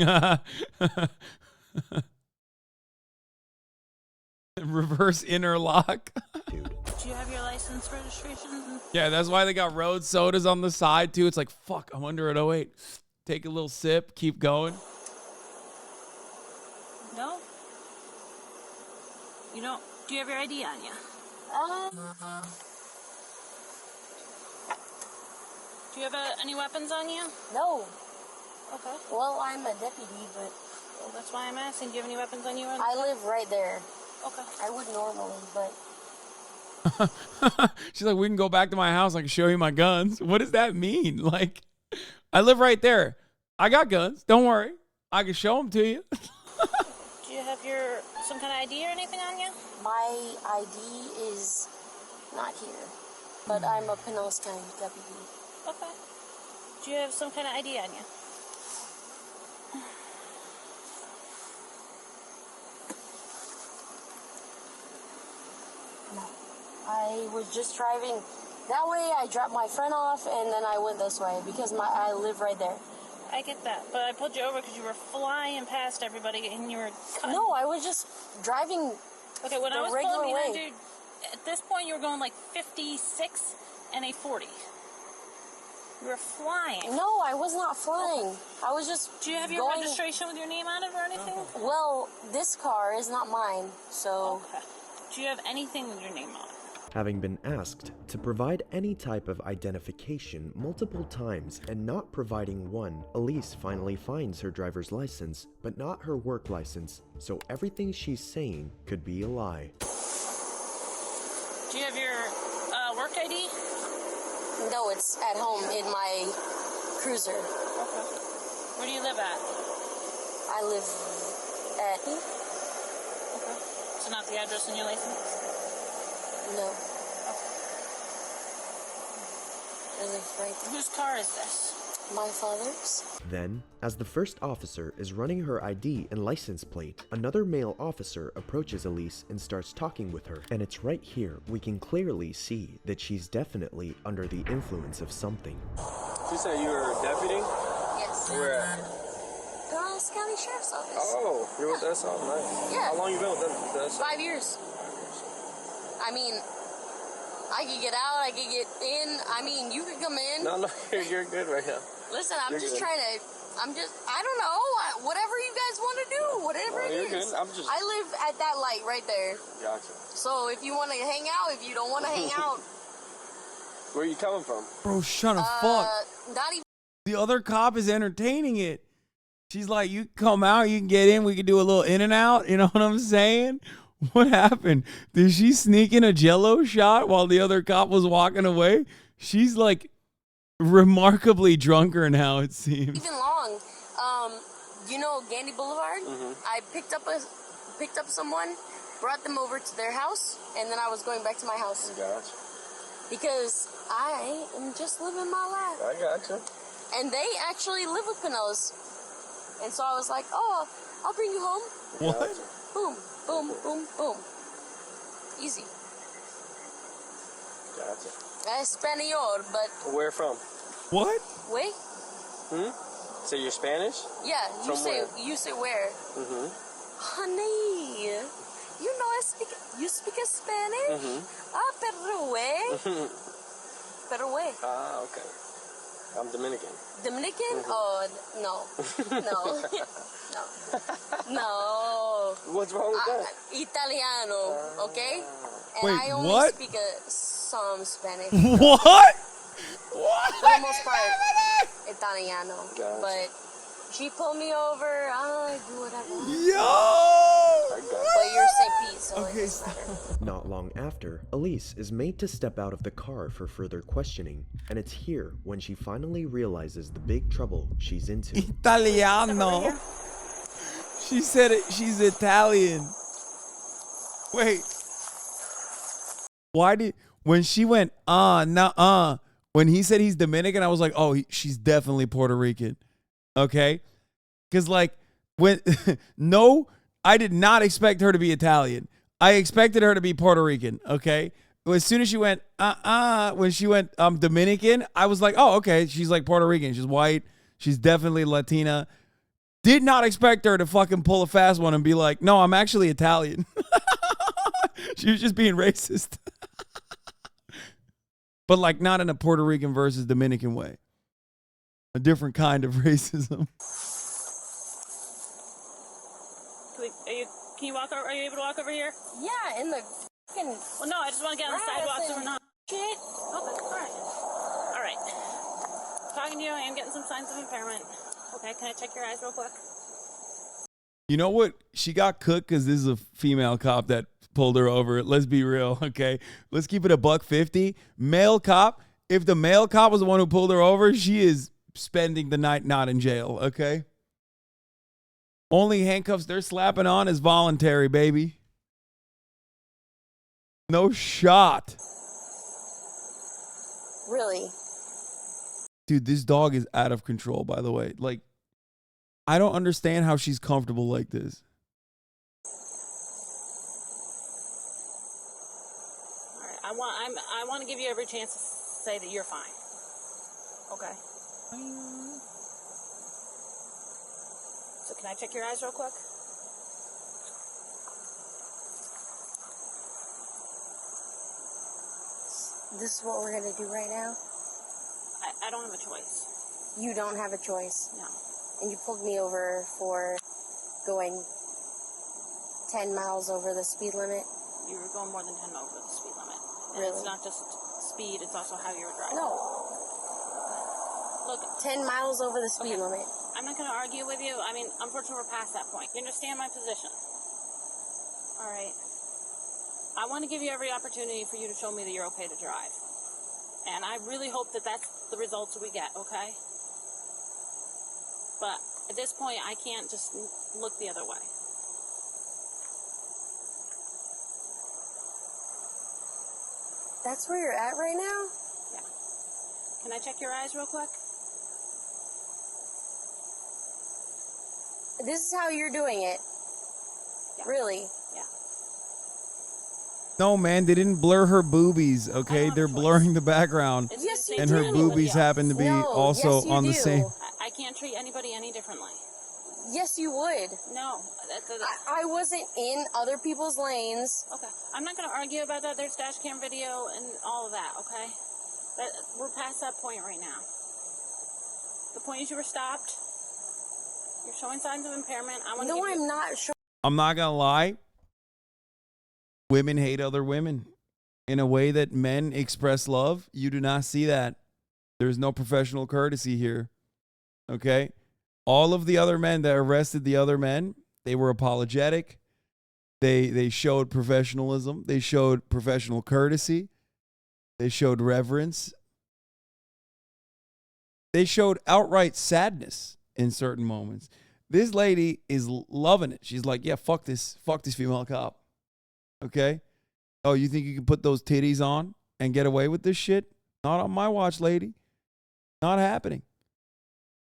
Reverse interlock. Do you have your license, registration? Yeah, that's why they got road sodas on the side too. It's like, fuck, I'm under at 08. Take a little sip, keep going. No? You don't? Do you have your ID on you? Do you have any weapons on you? No. Okay. Well, I'm a deputy, but... Well, that's why I'm asking. Do you have any weapons on you? I live right there. Okay. I would normally, but... She's like, we can go back to my house. I can show you my guns. What does that mean? Like, I live right there. I got guns. Don't worry. I can show them to you. Do you have some kind of ID or anything on you? My ID is not here, but I'm a Pinellas County deputy. Okay. Do you have some kind of ID on you? No. I was just driving. That way I dropped my friend off and then I went this way because I live right there. I get that, but I pulled you over because you were flying past everybody and you were cutting. No, I was just driving. Okay, when the I was regular pulling behind way. you, at this point you were going like 56 and a 40. You were flying. No, I was not flying. I was just. Do you have your registration with your name on it or anything? Well, this car is not mine, so. Okay. Do you have anything with your name on it? Having been asked to provide any type of identification multiple times and not providing one, Elise finally finds her driver's license, but not her work license, so everything she's saying could be a lie. Do you have your work ID? No, it's at home in my cruiser. Okay. Where do you live at? I live at. Okay. So not the address on your license? No. I live right there. Whose car is this? My father's. Then, as the first officer is running her ID and license plate, another male officer approaches Elise and starts talking with her. And it's right here we can clearly see that she's definitely under the influence of something. You said you were a deputy? Yes. Where at? Pinellas County Sheriff's Office. Oh, you're with us? Oh, nice. Yeah. How long you been with us? 5 years. I mean, I could get out, I could get in. I mean, you could come in. No, you're good right now. Listen, I'm You're just good. trying to, I don't know, whatever you guys want to do, whatever No, it you're is. good. I'm just- I live at that light right there. Gotcha. So if you want to hang out, if you don't want to hang out, Where are you coming from? Bro, shut up, fuck. not even. The other cop is entertaining it. She's like, you can come out, you can get in, we can do a little in and out. You know what I'm saying? What happened? Did she sneak in a Jello shot while the other cop was walking away? She's like remarkably drunker now, it seems. Even long. You know Gandy Boulevard? Mm-hmm. I picked up someone, brought them over to their house, and then I was going back to my house. Gotcha. Because I am just living my life. I gotcha. And they actually live with Pinellas. And so I was like, oh, I'll bring you home. What? Boom, boom, boom, boom. Easy. Gotcha. Espanol, but Where from? What? wait. So you're Spanish? Yeah, From where? you say where? Mm-hmm. Honey, you know you speak Spanish? Mm-hmm. Ah, pero way. Ah, okay. I'm Dominican. Dominican? Mhm. Oh, no. No. No. What's wrong with that? Italiano, okay? And Wait, I only what? speak some Spanish. What? For the most part, Italiano. Gotcha. But she pulled me over. I do whatever. Yo! But you're St. Pete, so Okay, it doesn't matter. Not long after, Elise is made to step out of the car for further questioning, and it's here when she finally realizes the big trouble she's into. Italiano. She said it. She's Italian. Wait. Why did when she went nah when he said he's Dominican, I was like, oh, she's definitely Puerto Rican. Okay, because like when no, I did not expect her to be Italian. I expected her to be Puerto Rican. Okay. As soon as she went when she went Dominican, I was like, oh, okay, she's like Puerto Rican. She's white. She's definitely Latina. Did not expect her to fucking pull a fast one and be like, no, I'm actually Italian. She was just being racist. But like not in a Puerto Rican versus Dominican way. A different kind of racism. Can you walk over? Are you able to walk over here? Yeah, in the fucking. Well, no, I just want to get on the sidewalk so we're not. Shit. Okay, all right. All right. Talking to you, I am getting some signs of impairment. Okay, can I check your eyes real quick? You know what? She got cooked because this is a female cop that pulled her over. Let's be real, okay? Let's keep it $150. Male cop. If the male cop was the one who pulled her over, she is spending the night not in jail, okay? Only handcuffs they're slapping on is voluntary, baby. No shot. Really? Dude, this dog is out of control, by the way. Like, I don't understand how she's comfortable like this. All right, I want to give you every chance to say that you're fine. Okay. So can I check your eyes real quick? This is what we're gonna do right now? I don't have a choice. You don't have a choice? No. And you pulled me over for going 10 miles over the speed limit? You were going more than 10 over the speed limit. And Really? it's not just speed, it's also how you were driving. No. Look, 10 miles over the speed limit. I'm not going to argue with you. I mean, unfortunately, we're past that point. You understand my position? All right. I want to give you every opportunity for you to show me that you're okay to drive. And I really hope that that's the results we get, okay? But at this point, I can't just look the other way. That's where you're at right now? Yeah. Can I check your eyes real quick? This is how you're doing it? Yeah. Really? Yeah. No, man, they didn't blur her boobies, okay? They're blurring the background. Yes, you and do. her boobies happen to be No, also yes, you on the do. same. I can't treat anybody any differently. Yes, you would. No. I wasn't in other people's lanes. Okay. I'm not going to argue about that. There's dash cam video and all of that, okay? But we're past that point right now. The point is you were stopped. You're showing signs of impairment. No, I'm not sure. I'm not gonna lie. Women hate other women in a way that men express love. You do not see that. There's no professional courtesy here. Okay? All of the other men that arrested the other men, they were apologetic. They showed professionalism. They showed professional courtesy. They showed reverence. They showed outright sadness in certain moments. This lady is loving it. She's like, yeah, fuck this female cop. Okay? Oh, you think you can put those titties on and get away with this shit? Not on my watch, lady. Not happening.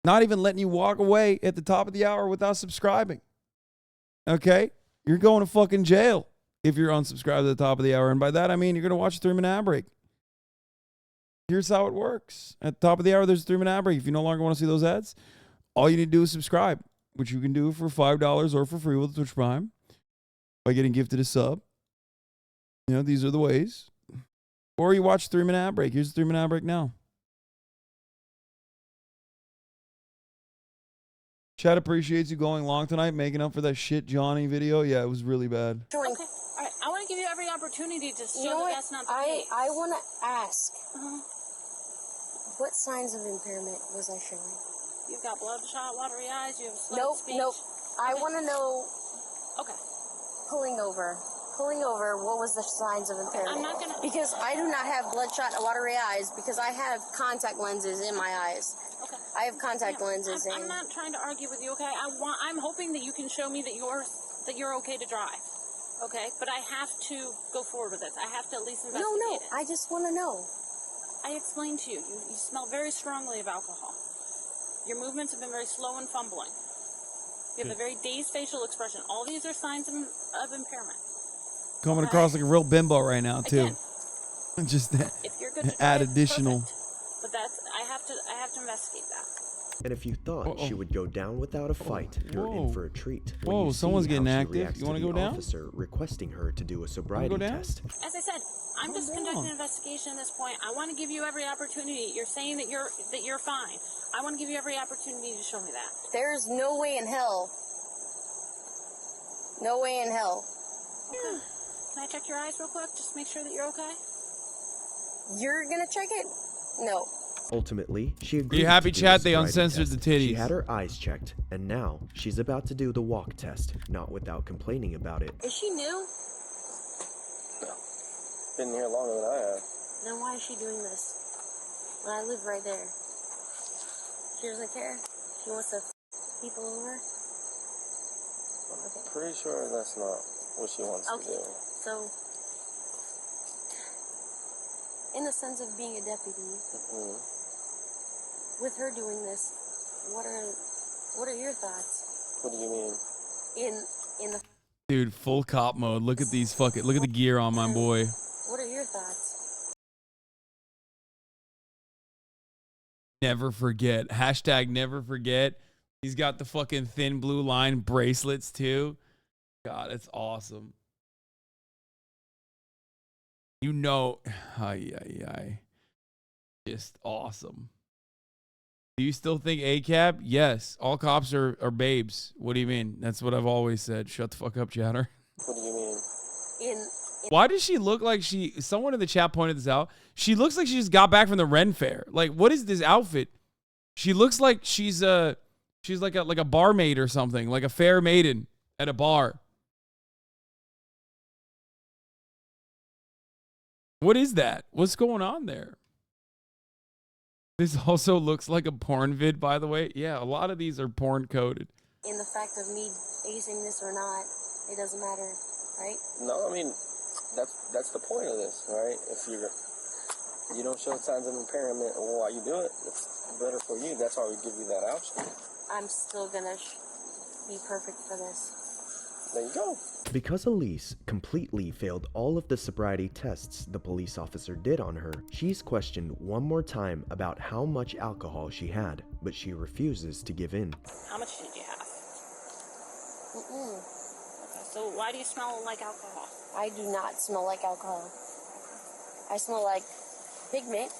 Not even letting you walk away at the top of the hour without subscribing. Okay? You're going to fucking jail if you're unsubscribed at the top of the hour. And by that, I mean you're going to watch a 3-minute ad break. Here's how it works. At the top of the hour, there's a 3-minute ad break. If you no longer want to see those ads, all you need to do is subscribe, which you can do for $5 or for free with Twitch Prime by getting gifted a sub. You know, these are the ways. Or you watch 3-minute ad break. Here's the 3-minute ad break now. Chad appreciates you going long tonight, making up for that shit Johnny video. Yeah, it was really bad. Okay. All right. I want to give you every opportunity to show You know that what? that's not the case. I want to ask, what signs of impairment was I showing? You've got bloodshot, watery eyes. You have slight speech. Nope. I want to know. Okay. Pulling over. What was the signs of impairment? I'm not gonna. Because I do not have bloodshot, watery eyes because I have contact lenses in my eyes. Okay. I have contact lenses in. I'm not trying to argue with you. Okay. I'm hoping that you can show me that you're okay to drive. Okay. But I have to go forward with this. I have to at least investigate No. it. I just want to know. I explained to you. You smell very strongly of alcohol. Your movements have been very slow and fumbling. You have a very dazed facial expression. All these are signs of impairment. Coming across like a real bimbo right now, too. Again, Just if you're good to add drive, additional. perfect. But I have to investigate that. And if you thought she would go down without a fight, you're in for a treat. when Whoa, you see someone's how getting she active. reacts You wanna to go the down? officer requesting her to do a sobriety go down? test. As I said, I'm just conducting an investigation at this point. I want to give you every opportunity. You're saying that you're fine. I want to give you every opportunity to show me that. There's no way in hell. No way in hell. Okay. Can I check your eyes real quick? Just to make sure that you're okay. You're gonna check it? No. Ultimately, she agreed. You happy, to do Chad? a They sobriety uncensored test. the titties. She had her eyes checked, and now she's about to do the walk test, not without complaining about it. Is she new? Been here longer than I have. Then why is she doing this? When I live right there. She doesn't care. She wants to people over. I'm pretty sure that's not what she wants to do. So, in the sense of being a deputy, with her doing this, what are your thoughts? What do you mean? In the Dude, full cop mode. Look at these look at the gear on my boy. what are your thoughts? Never forget. Hashtag never forget. He's got the fucking thin blue line bracelets too. God, it's awesome. You know, just awesome. Do you still think ACAB? Yes. All cops are babes. What do you mean? That's what I've always said. Shut the fuck up, Chatter. What do you mean? Why does she look like someone in the chat pointed this out. She looks like she just got back from the Ren Fair. Like, what is this outfit? She looks like she's like a barmaid or something, like a fair maiden at a bar. What is that? What's going on there? This also looks like a porn vid, by the way. Yeah, a lot of these are porn coded. In the fact of me acing this or not, it doesn't matter, right? No, I mean, that's the point of this, right? If you don't show signs of impairment while you do it, it's better for you. That's why we give you that option. I'm still gonna be perfect for this. There you go. Because Elise completely failed all of the sobriety tests the police officer did on her, she's questioned one more time about how much alcohol she had, but she refuses to give in. How much did you have? Okay, so why do you smell like alcohol? I do not smell like alcohol. I smell like pigment.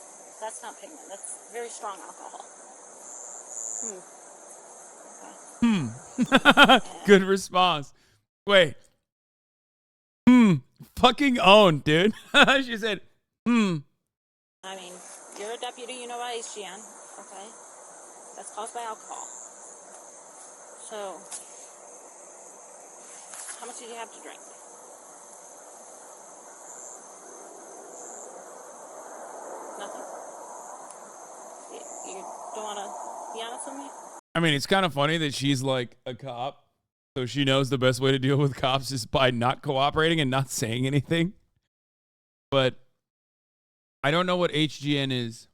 That's not pigment. That's very strong alcohol. Good response. Wait. Fucking own, dude. She said, I mean, you're a deputy, you know about HGN, okay? That's caused by alcohol. So, how much did you have to drink? Nothing? You don't want to be honest with me? I mean, it's kind of funny that she's like a cop. So she knows the best way to deal with cops is by not cooperating and not saying anything. But I don't know what HGN is.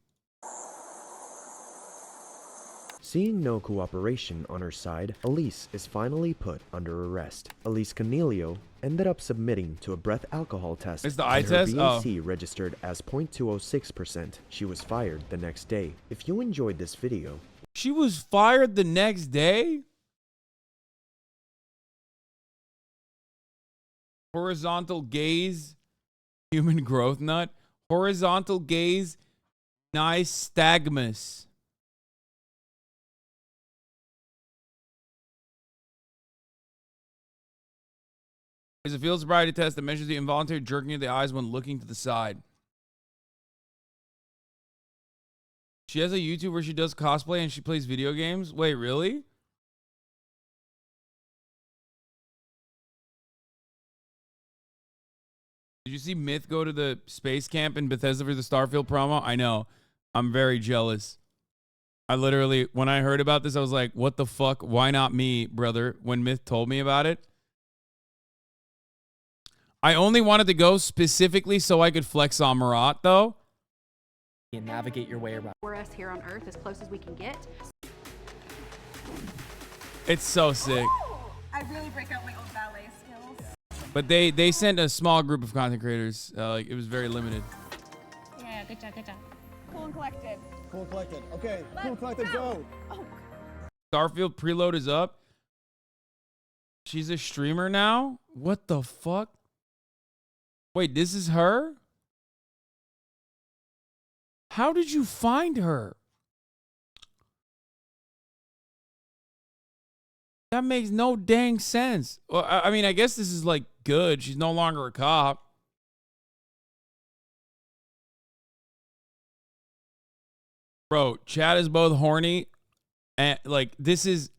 Seeing no cooperation on her side, Elise is finally put under arrest. Elise Cornelio ended up submitting to a breath alcohol test. It's the eye and test? Her VAC registered as 0.206%. She was fired the next day. If you enjoyed this video... She was fired the next day? Horizontal gaze, human growth nut. Horizontal gaze, nystagmus. Is a field sobriety test that measures the involuntary jerking of the eyes when looking to the side. She has a YouTube where she does cosplay and she plays video games. Wait, really? Did you see Myth go to the space camp in Bethesda for the Starfield promo? I know. I'm very jealous. I literally, when I heard about this, I was like, what the fuck? Why not me, brother? When Myth told me about it. I only wanted to go specifically so I could flex on Marat, though. And navigate your way around. We're us here on Earth as close as we can get. It's so sick. I really break out my own ballet skills. But they sent a small group of content creators. Like, it was very limited. Yeah, good job, good job. Cool and collected. Cool and collected. Okay, cool and collected, go. Oh. Starfield preload is up. She's a streamer now? What the fuck? Wait, this is her? How did you find her? That makes no dang sense. Well, I mean, I guess this is like good. She's no longer a cop. Bro, Chad is both horny and like this is.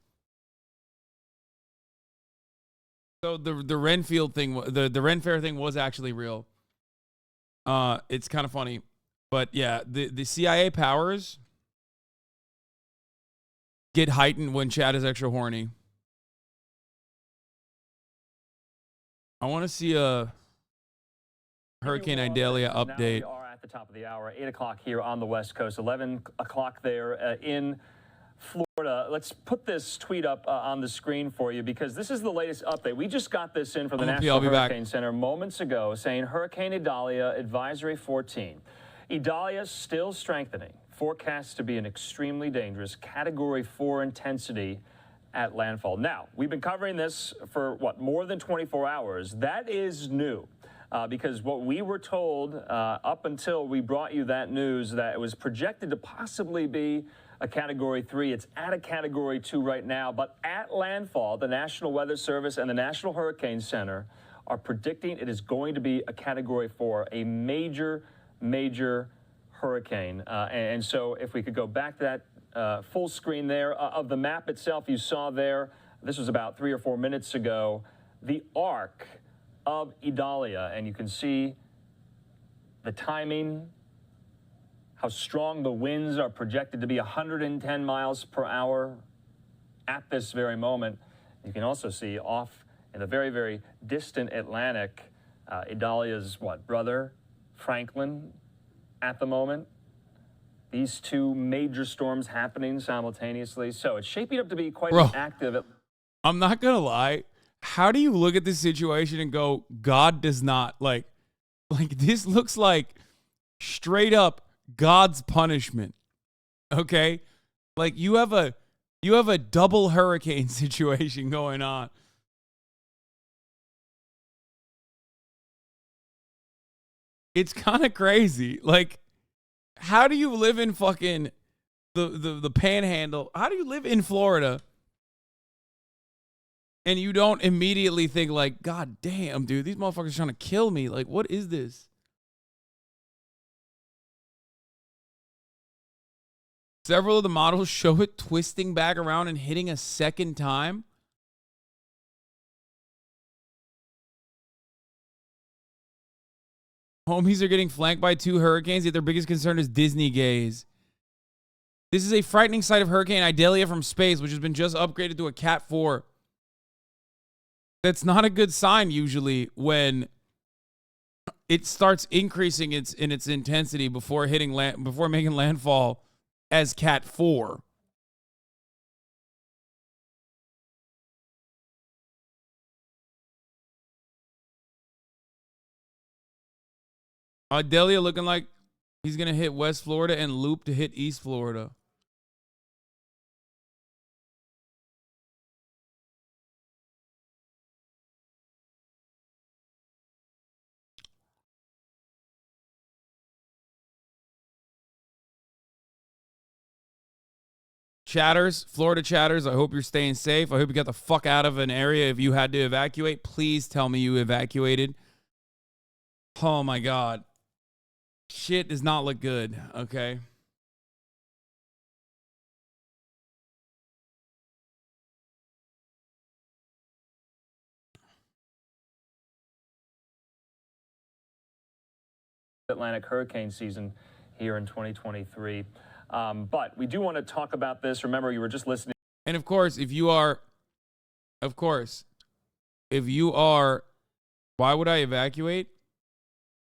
So the Renfield thing, the Ren Fair thing was actually real. It's kind of funny. But yeah, the CIA powers get heightened when Chad is extra horny. I want to see a Hurricane Idalia update. Now we are at the top of the hour, 8 o'clock here on the West Coast, 11 o'clock there in Florida. Let's put this tweet up on the screen for you because this is the latest update. We just got this in from the National Hurricane Center moments ago saying Hurricane Idalia Advisory 14. Idalia still strengthening. Forecast to be an extremely dangerous Category 4 intensity at landfall. Now, we've been covering this for, what, more than 24 hours. That is new because what we were told up until we brought you that news that it was projected to possibly be a Category 3. It's at a Category 2 right now, but at landfall, the National Weather Service and the National Hurricane Center are predicting it is going to be a Category 4, a major hurricane. And so if we could go back to that full screen there of the map itself, you saw there, this was about 3 or 4 minutes ago, the arc of Idalia. And you can see the timing, how strong the winds are projected to be 110 miles per hour at this very moment. You can also see off in the very distant Atlantic, Idalia's brother, Franklin, at the moment. These two major storms happening simultaneously. So it's shaping up to be quite active. I'm not going to lie. How do you look at this situation and go, God does not like this looks like straight up God's punishment. Okay? Like you have a double hurricane situation going on. It's kind of crazy. Like, how do you live in fucking the panhandle? How do you live in Florida and you don't immediately think like, God damn, dude, these motherfuckers are trying to kill me. Like, what is this? Several of the models show it twisting back around and hitting a second time. Homies are getting flanked by 2 hurricanes, yet their biggest concern is Disney gays. This is a frightening sight of Hurricane Idalia from space, which has been just upgraded to a Cat 4. That's not a good sign usually when it starts increasing its intensity before making landfall as Cat 4. Idalia looking like he's going to hit West Florida and loop to hit East Florida. chatters, Florida chatters, I hope you're staying safe. I hope you got the fuck out of an area if you had to evacuate. Please tell me you evacuated. Oh my God. Shit does not look good, okay? Atlantic hurricane season here in 2023. But we do want to talk about this. Remember, you were just listening. And of course, if you are, why would I evacuate?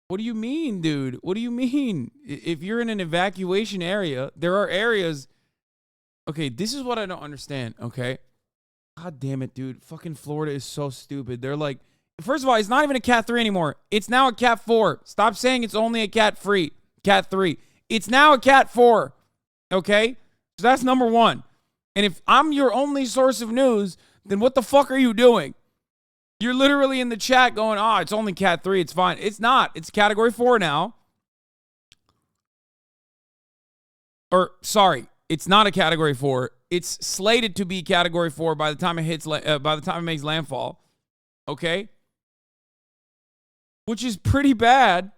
What do you mean, dude? What do you mean? If you're in an evacuation area, there are areas. Okay, this is what I don't understand, okay? God damn it, dude. Fucking Florida is so stupid. They're like, first of all, it's not even a Cat 3 anymore. It's now a Cat 4. Stop saying it's only a Cat 3. It's now a Cat 4, okay? So that's number one. And if I'm your only source of news, then what the fuck are you doing? You're literally in the chat going, oh, it's only Cat 3. It's fine. It's not. It's Category 4 now. Or, sorry, it's not a Category 4. It's slated to be Category 4 by the time it hits, by the time it makes landfall. Okay? Which is pretty bad.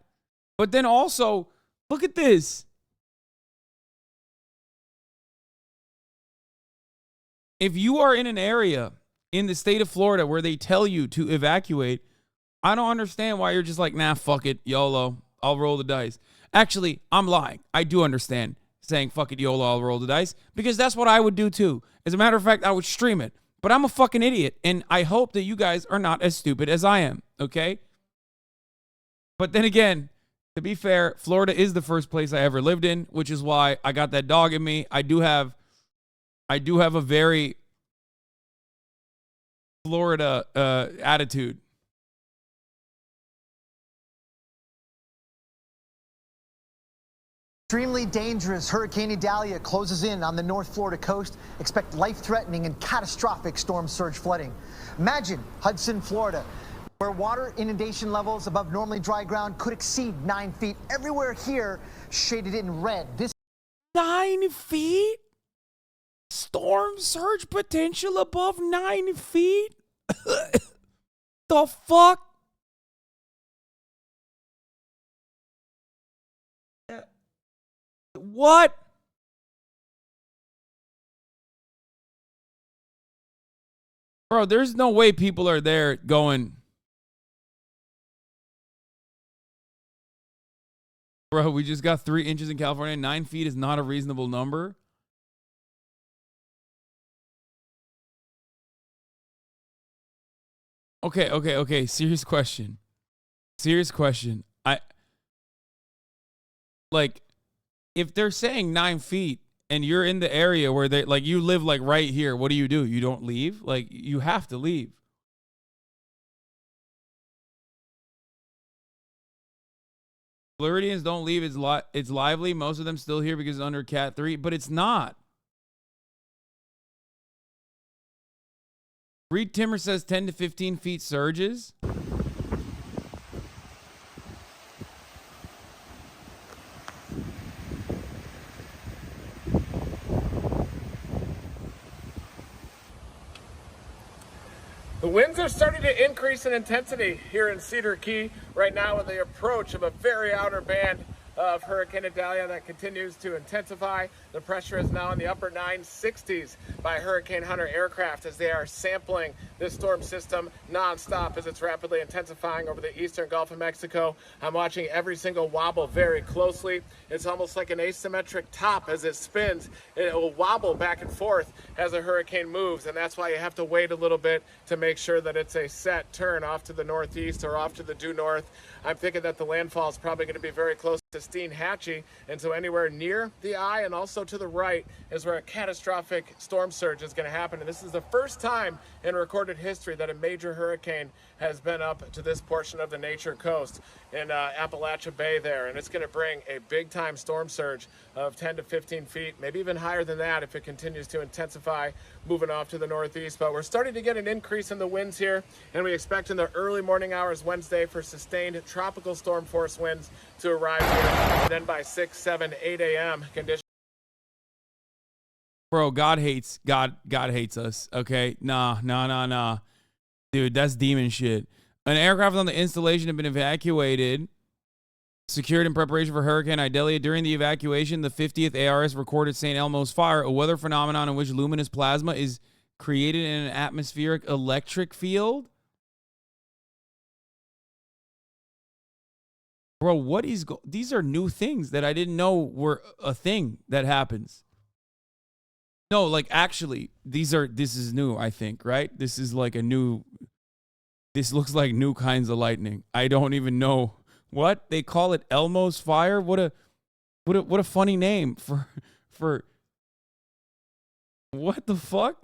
But then also, look at this. If you are in an area in the state of Florida where they tell you to evacuate, I don't understand why you're just like, nah, fuck it, YOLO, I'll roll the dice. Actually, I'm lying. I do understand saying fuck it, YOLO, I'll roll the dice, because that's what I would do too. As a matter of fact, I would stream it. But I'm a fucking idiot, and I hope that you guys are not as stupid as I am, okay? But then again, to be fair, Florida is the first place I ever lived in, which is why I got that dog in me. I do have a very Florida attitude. Extremely dangerous Hurricane Idalia closes in on the North Florida coast. Expect life-threatening and catastrophic storm surge flooding. Imagine Hudson, Florida, where water inundation levels above normally dry ground could exceed 9 feet. Everywhere here shaded in red. This 9 feet? Storm surge potential above 9 feet? The fuck? What? Bro, there's no way people are there going, bro, we just got 3 inches in California. 9 feet is not a reasonable number. Okay. Serious question. If they're saying 9 feet and you're in the area where they, like, you live like right here, what do? You don't leave? Like, you have to leave. Floridians don't leave. It's lively. Most of them still here because it's under Cat 3, but it's not. Reed Timmer says 10 to 15 feet surges. The winds are starting to increase in intensity here in Cedar Key right now with the approach of a very outer band of Hurricane Idalia that continues to intensify. The pressure is now in the upper 960s by Hurricane Hunter aircraft as they are sampling this storm system nonstop as it's rapidly intensifying over the eastern Gulf of Mexico. I'm watching every single wobble very closely. It's almost like an asymmetric top as it spins. It will wobble back and forth as a hurricane moves, and that's why you have to wait a little bit to make sure that it's a set turn off to the northeast or off to the due north. I'm thinking that the landfall is probably going to be very close to Steinhatchee, and so anywhere near the eye and also to the right is where a catastrophic storm surge is going to happen. And this is the first time in recorded history that a major hurricane has been up to this portion of the Nature Coast in Appalachia Bay there, and it's going to bring a big-time storm surge of 10 to 15 feet, maybe even higher than that if it continues to intensify moving off to the northeast. But we're starting to get an increase in the winds here, and we expect in the early morning hours Wednesday for sustained tropical storm force winds to arrive here, and then by 6, 7, 8 a.m. conditions Bro, God hates us. Okay, nah. Dude, that's demon shit. An aircraft on the installation had been evacuated, secured in preparation for Hurricane Idalia. During the evacuation, the 50th ARS recorded St. Elmo's fire, a weather phenomenon in which luminous plasma is created in an atmospheric electric field. Bro, what is these are new things that I didn't know were a thing that happens. No, like actually, this is new, I think, right? This is like this looks like new kinds of lightning. I don't even know what they call it. Elmo's fire. What a funny name for what the fuck?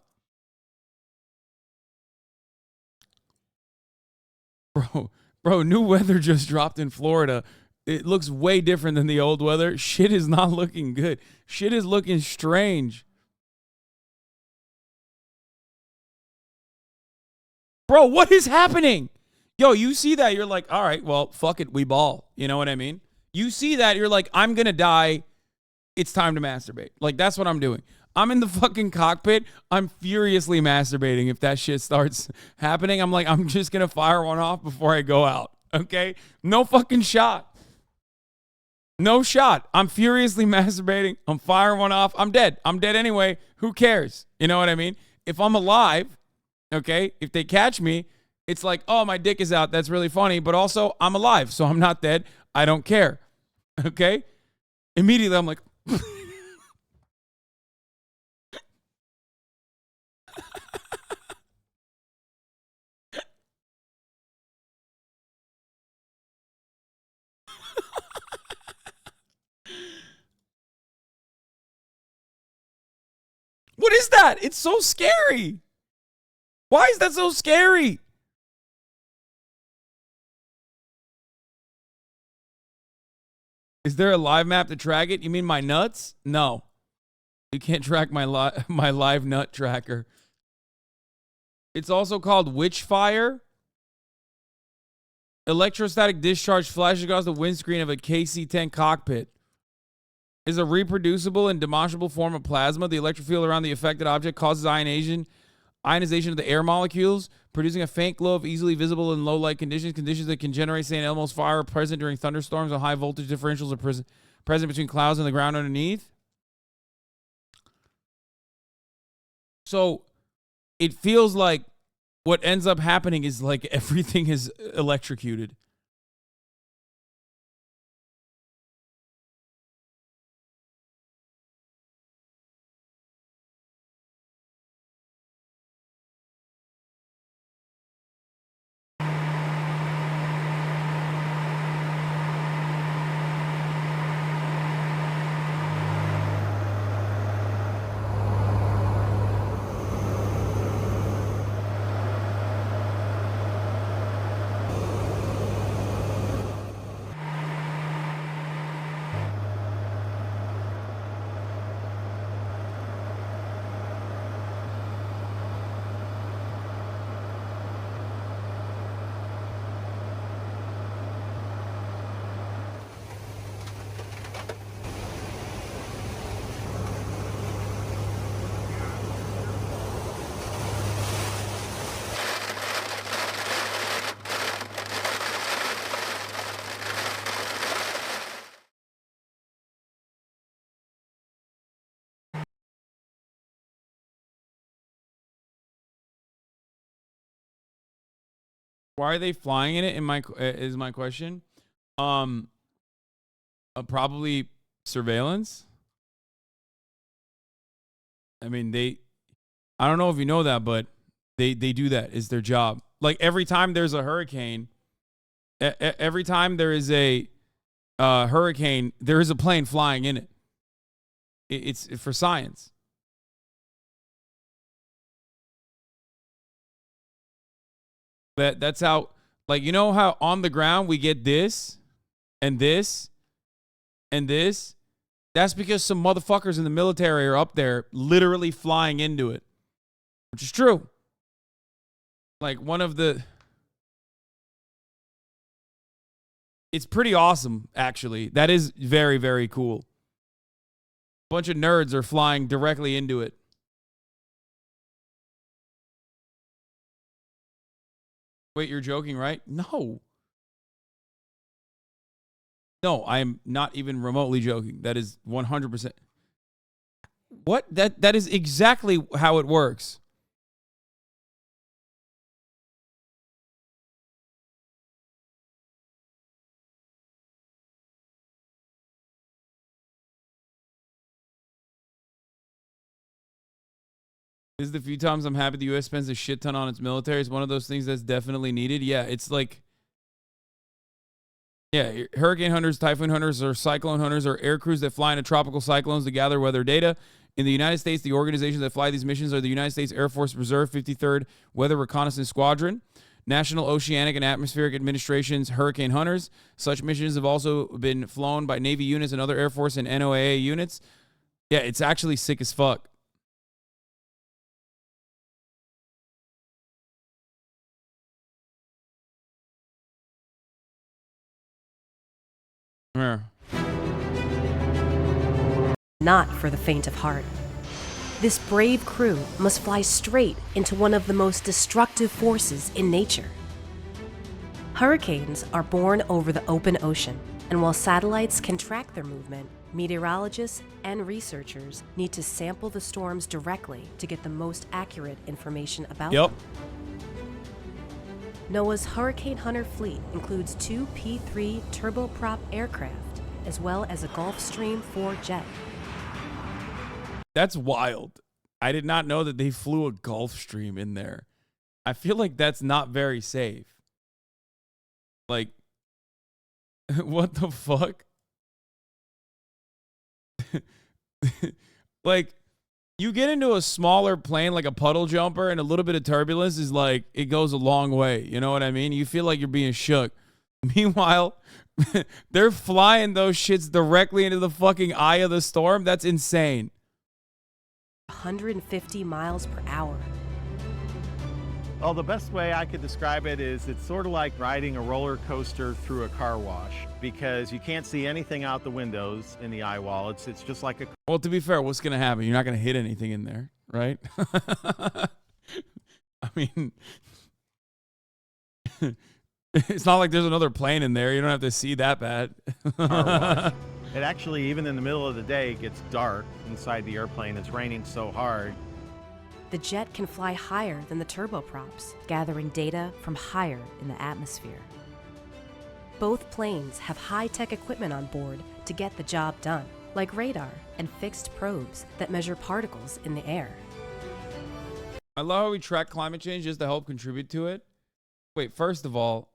Bro, new weather just dropped in Florida. It looks way different than the old weather. Shit is not looking good. Shit is looking strange. Bro, what is happening? Yo, you see that, you're like, all right, well, fuck it, we ball. You know what I mean? You see that, you're like, I'm going to die. It's time to masturbate. Like, that's what I'm doing. I'm in the fucking cockpit. I'm furiously masturbating if that shit starts happening. I'm like, I'm just going to fire one off before I go out. Okay? No fucking shot. No shot. I'm furiously masturbating. I'm firing one off. I'm dead. I'm dead anyway. Who cares? You know what I mean? If I'm alive, okay, if they catch me, it's like, oh, my dick is out. That's really funny. But also, I'm alive, so I'm not dead. I don't care. Okay? Immediately, I'm like... What is that? It's so scary. Why is that so scary? Is there a live map to track it? You mean my nuts? No. You can't track my live nut tracker. It's also called witch fire. Electrostatic discharge flashes across the windscreen of a KC-10 cockpit. Is a reproducible and demonstrable form of plasma. The electric field around the affected object causes ionization of the air molecules, producing a faint glow of easily visible in low light conditions. Conditions that can generate St. Elmo's fire are present during thunderstorms, and high voltage differentials are present between clouds and the ground underneath. So it feels like what ends up happening is like everything is electrocuted. Why are they flying in it? Is my question. Probably surveillance. I mean, I don't know if you know that, but they do that. It's their job. Like every time there's a hurricane, every time there is a hurricane, there is a plane flying in it. It's for science. That's how, like, you know how on the ground we get this and this and this? That's because some motherfuckers in the military are up there literally flying into it, which is true. Like it's pretty awesome, actually. That is very, very cool. bunch of nerds are flying directly into it. Wait, you're joking, right? No. No, I'm not even remotely joking. That is 100%. What? That is exactly how it works. This is the few times I'm happy the U.S. spends a shit ton on its military. It's one of those things that's definitely needed. Yeah, it's like... Yeah, hurricane hunters, typhoon hunters, or cyclone hunters are air crews that fly into tropical cyclones to gather weather data. In the United States, the organizations that fly these missions are the United States Air Force Reserve 53rd Weather Reconnaissance Squadron, National Oceanic and Atmospheric Administration's Hurricane Hunters. Such missions have also been flown by Navy units and other Air Force and NOAA units. Yeah, it's actually sick as fuck. Yeah. Not for the faint of heart. This brave crew must fly straight into one of the most destructive forces in nature. Hurricanes are born over the open ocean, and while satellites can track their movement, meteorologists and researchers need to sample the storms directly to get the most accurate information about them. NOAA's Hurricane Hunter fleet includes 2 P-3 turboprop aircraft, as well as a Gulfstream 4 jet. That's wild. I did not know that they flew a Gulfstream in there. I feel like that's not very safe. Like, what the fuck? Like, you get into a smaller plane like a puddle jumper and a little bit of turbulence is like, it goes a long way. You know what I mean? You feel like you're being shook. Meanwhile, they're flying those shits directly into the fucking eye of the storm. That's insane. 150 miles per hour. Well, the best way I could describe it is it's sort of like riding a roller coaster through a car wash because you can't see anything out the windows in the eye wall. It's just like a... Well, to be fair, what's going to happen? You're not going to hit anything in there, right? I mean, it's not like there's another plane in there. You don't have to see that bad. It actually, even in the middle of the day, gets dark inside the airplane. It's raining so hard. The jet can fly higher than the turboprops, gathering data from higher in the atmosphere. Both planes have high-tech equipment on board to get the job done, like radar and fixed probes that measure particles in the air. I love how we track climate change just to help contribute to it. Wait, first of all,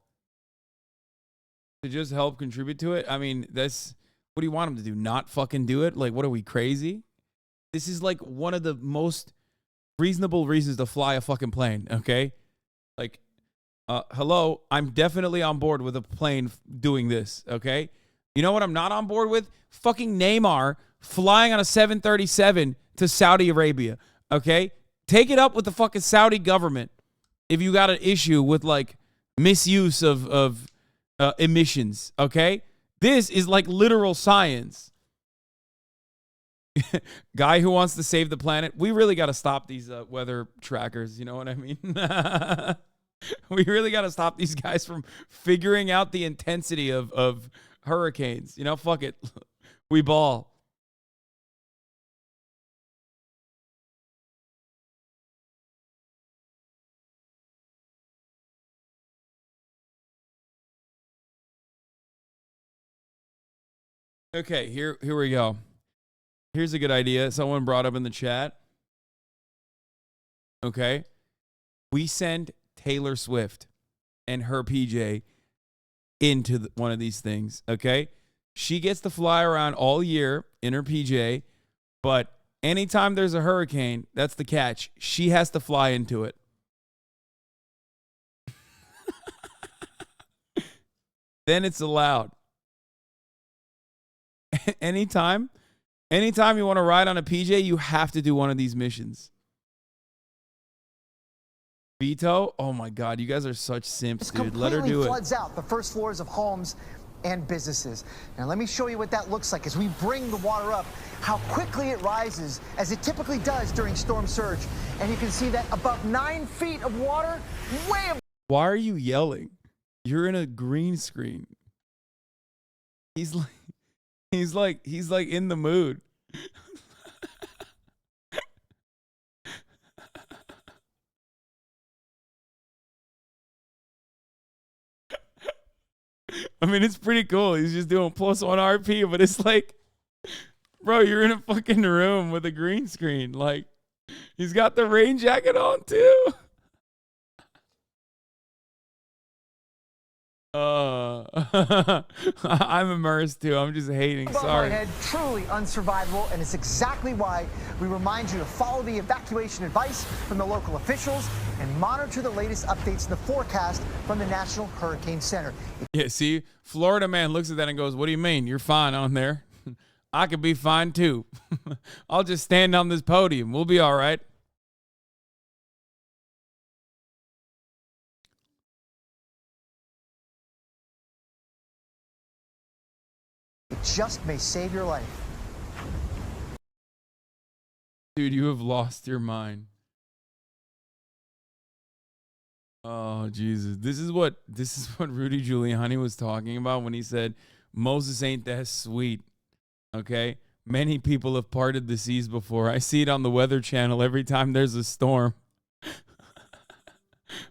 to just help contribute to it? I mean, that's... What do you want them to do? Not fucking do it? Like, what are we, crazy? This is like one of the most reasonable reasons to fly a fucking plane, okay? Like, hello, I'm definitely on board with a plane doing this, okay? You know what I'm not on board with? Fucking Neymar flying on a 737 to Saudi Arabia, okay? Take it up with the fucking Saudi government if you got an issue with, like, misuse of emissions, okay? This is like literal science. Guy who wants to save the planet. We really got to stop these weather trackers. You know what I mean? We really got to stop these guys from figuring out the intensity of hurricanes. You know, fuck it. We ball. Okay, here we go. Here's a good idea. Someone brought up in the chat. Okay. We send Taylor Swift and her PJ into one of these things, okay? She gets to fly around all year in her PJ, but anytime there's a hurricane, that's the catch. She has to fly into it. Then it's allowed. Anytime you want to ride on a PJ, you have to do one of these missions. Vito, oh my God, you guys are such simps, dude. Let her do it. Floods out the first floors of homes and businesses. Now let me show you what that looks like as we bring the water up, how quickly it rises, as it typically does during storm surge. And you can see that above 9 feet of water, way above. Why are you yelling? You're in a green screen. He's like in the mood. I mean, it's pretty cool. He's just doing +1 RP, but it's like, bro, you're in a fucking room with a green screen. Like, he's got the rain jacket on too. I'm immersed too. I'm just hating. Above Sorry. my head, truly unsurvivable, and it's exactly why we remind you to follow the evacuation advice from the local officials and monitor the latest updates in the forecast from the National Hurricane Center. Yeah, see, Florida man looks at that and goes, "What do you mean? You're fine on there. I could be fine too. I'll just stand on this podium. We'll be all right." It just may save your life. Dude, you have lost your mind. Oh, Jesus. This is what Rudy Giuliani was talking about when he said, Moses ain't that sweet. Okay? Many people have parted the seas before. I see it on the Weather Channel every time there's a storm.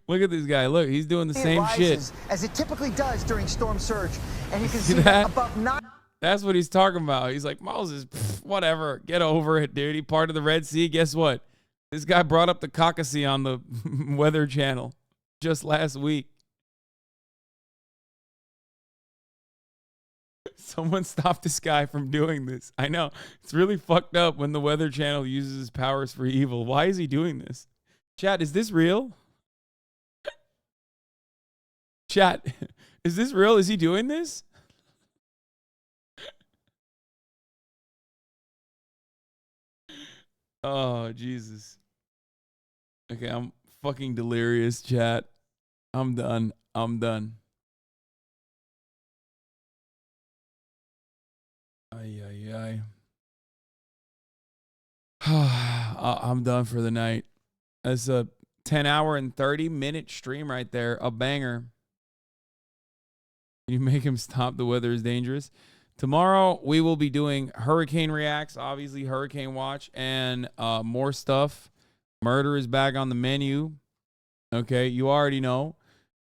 Look at this guy. Look, he's doing the same shit. As it typically does during storm surge. And you can See see that? above 9. That's what he's talking about. He's like, Moses, whatever. Get over it, dude. He parted the Red Sea. Guess what? This guy brought up the Caucasus on the Weather Channel just last week. Someone stopped this guy from doing this. I know. It's really fucked up when the Weather Channel uses his powers for evil. Why is he doing this? Chat, is this real? Chat, is this real? Is he doing this? Oh, Jesus. Okay, I'm fucking delirious, chat. I'm done. I'm done. Ay. I'm done for the night. That's a 10-hour and 30-minute stream right there. A banger. You make him stop. The weather is dangerous. Tomorrow, we will be doing Hurricane Reacts, obviously Hurricane Watch, and more stuff. Murder is back on the menu. Okay, you already know.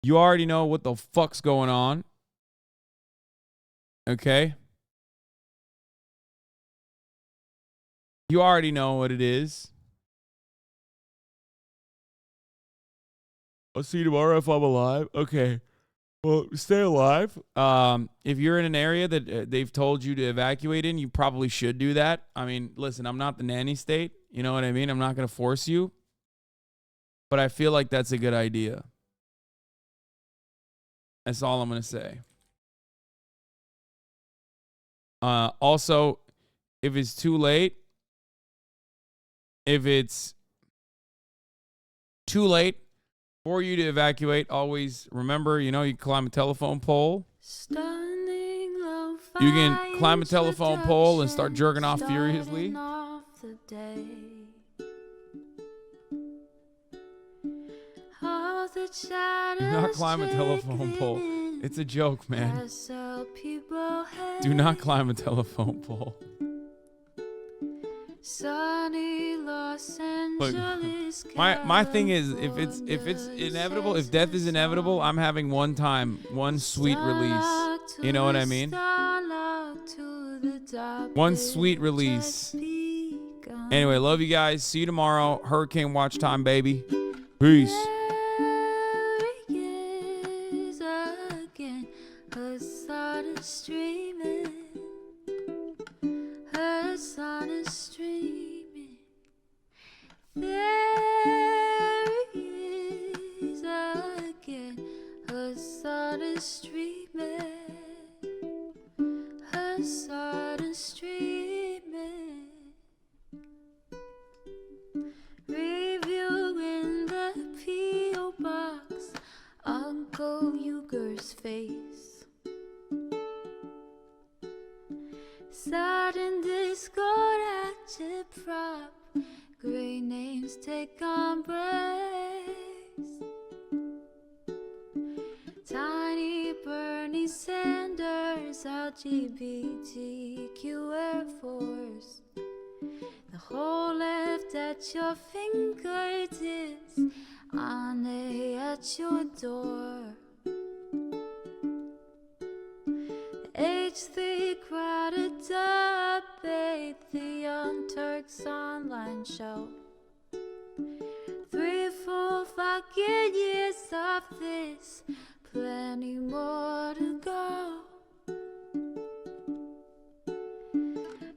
You already know what the fuck's going on. Okay? You already know what it is. I'll see you tomorrow if I'm alive. Okay. Well, stay alive. If you're in an area that they've told you to evacuate in, you probably should do that. I mean, listen, I'm not the nanny state. You know what I mean? I'm not going to force you. But I feel like that's a good idea. That's all I'm going to say. Also, if it's too late, for you to evacuate, always remember, you know, you climb a telephone pole. You can climb a telephone pole and start jerking off furiously. Do not climb a telephone pole. It's a joke, man. Do not climb a telephone pole. Look, my thing is, if it's inevitable, if death is inevitable, I'm having one sweet release. You know what I mean? One sweet release. Anyway, love you guys. See you tomorrow. Hurricane watch time, baby. Peace. Hasan is streaming. There he is again. Hasan is streaming. Hasan is streaming. Review in the P.O. box. Uncle Uger's face. Sudden discord at your prop. Great names take embrace. Tiny Bernie Sanders, LGBTQ Air Force. The whole left at your fingertips, on at your door. H3 crowded debate, the Young Turks online show. 3 full fucking years of this, plenty more to go.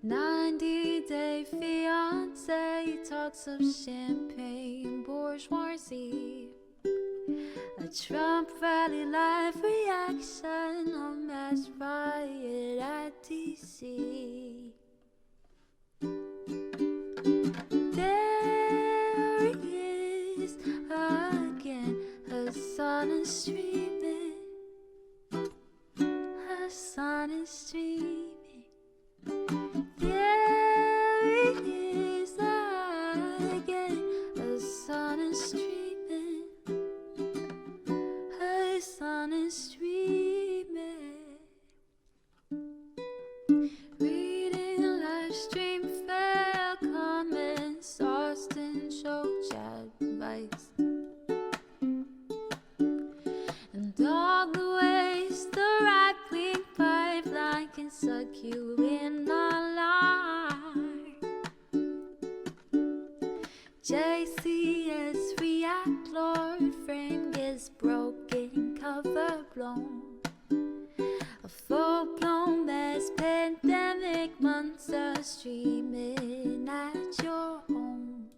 90-day fiance talks of champagne bourgeoisie. A Trump rally live reaction, a mass riot at DC. There he is again, Hasan is streaming. Hasan is streaming. There he is again, Hasan is streaming. Hasan is streaming. Reading a live stream, fair comments, Austin show chat advice. And all the ways the right-wing pipeline can suck you in online. JCS react, Lord frame gets broken, cover blown. A full-blown mass pandemic, monster streaming at your home.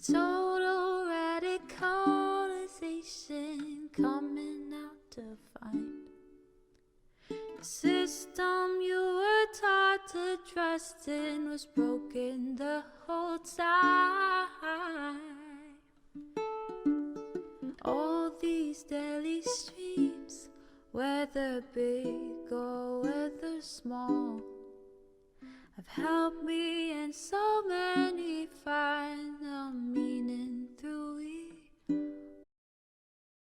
Total radicalization coming out to find. The system you were taught to trust in was broken the whole time. All these daily streams, whether big or whether small, have helped me